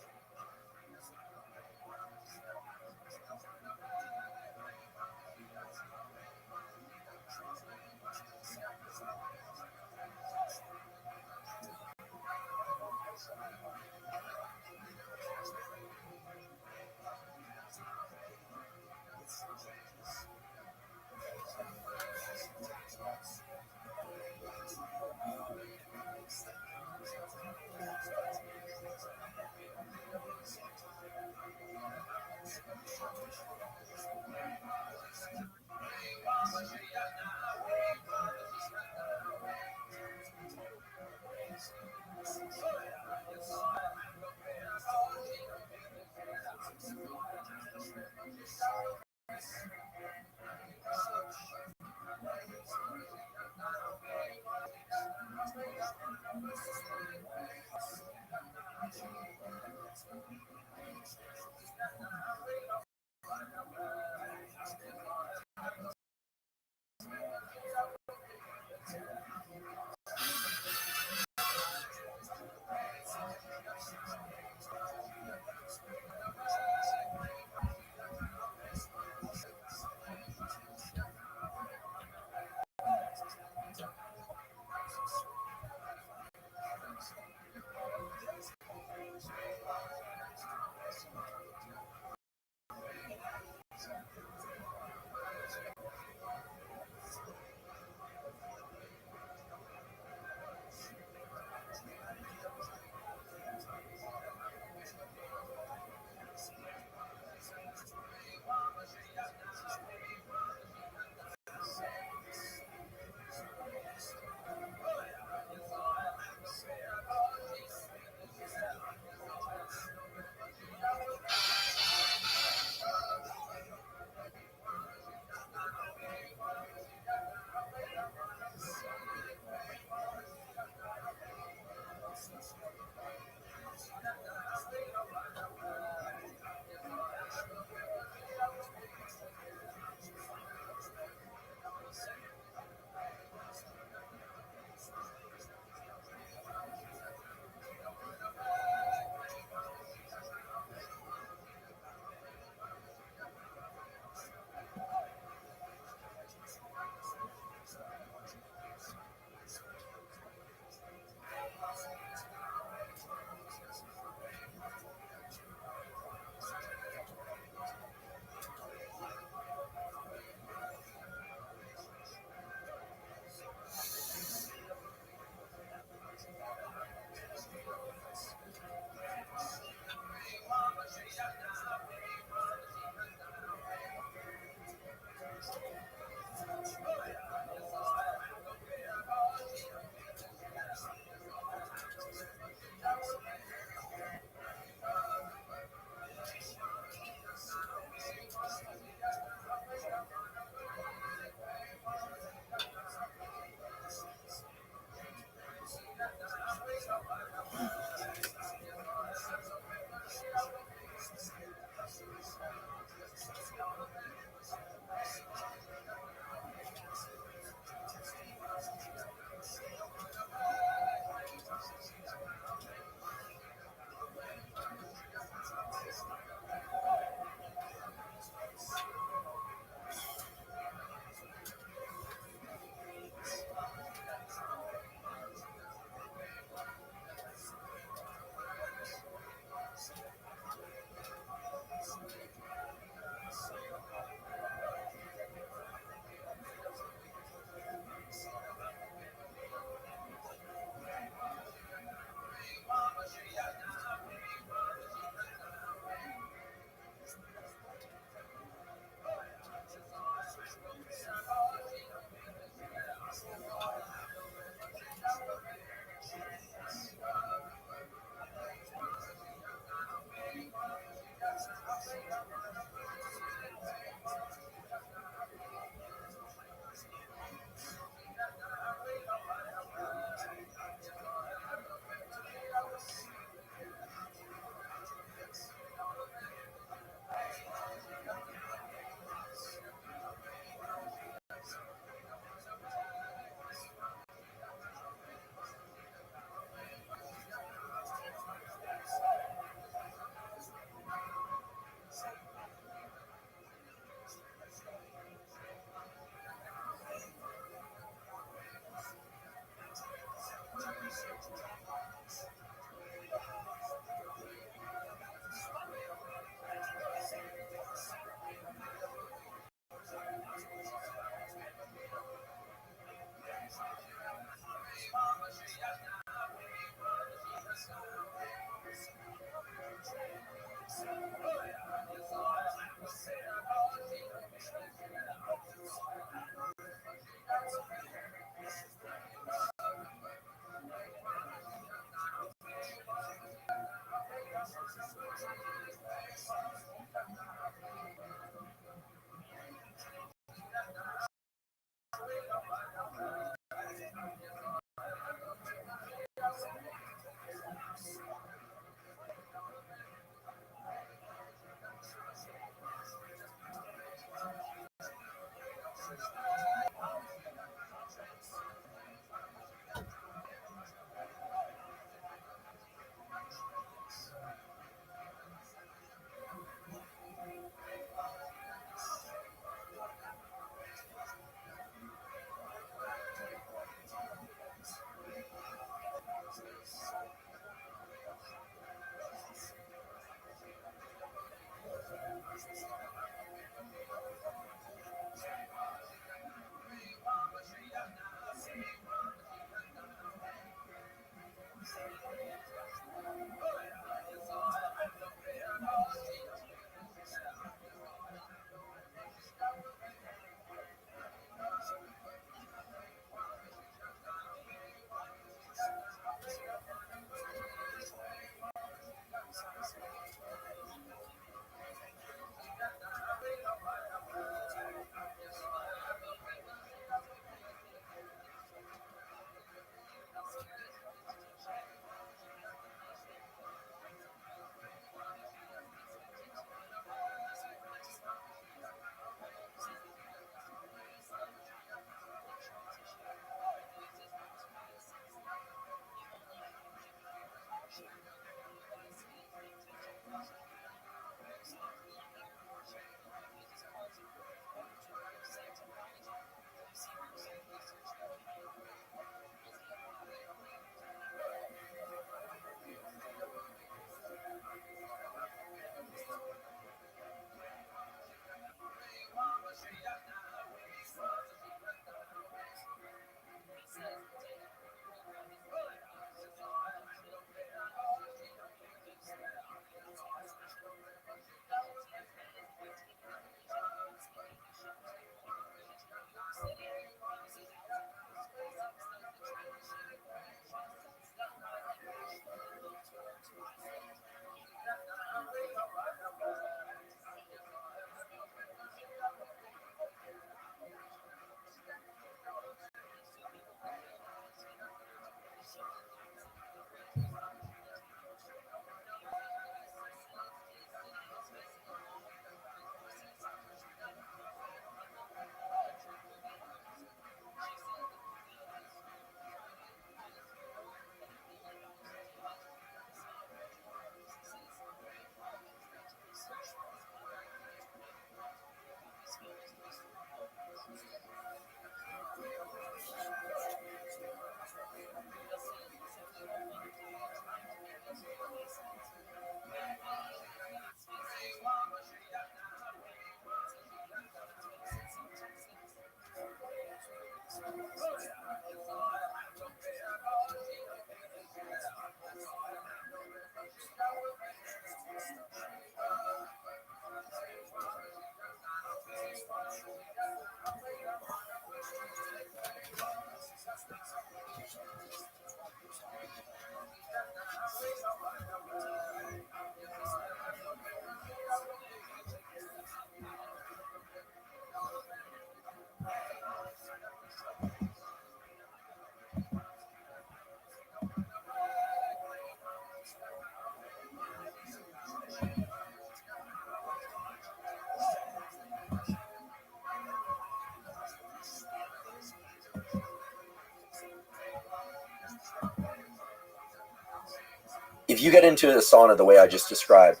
If you get into the sauna the way I just described,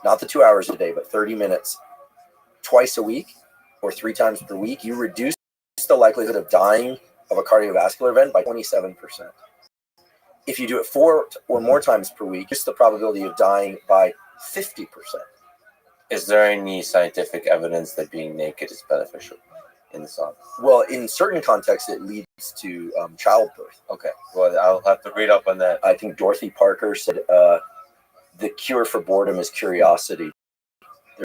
not the 2 hours a day, but 30 minutes twice a week or 3 times per week, you reduce the likelihood of dying of a cardiovascular event by 27%. If you do it 4 or more times per week, reduce the probability of dying by 50%. Is there any scientific evidence that being naked is beneficial in the sauna? Well, in certain contexts, it leads to childbirth. Okay, well, I'll have to read up on that. I think Dorothy Parker said the cure for boredom is curiosity.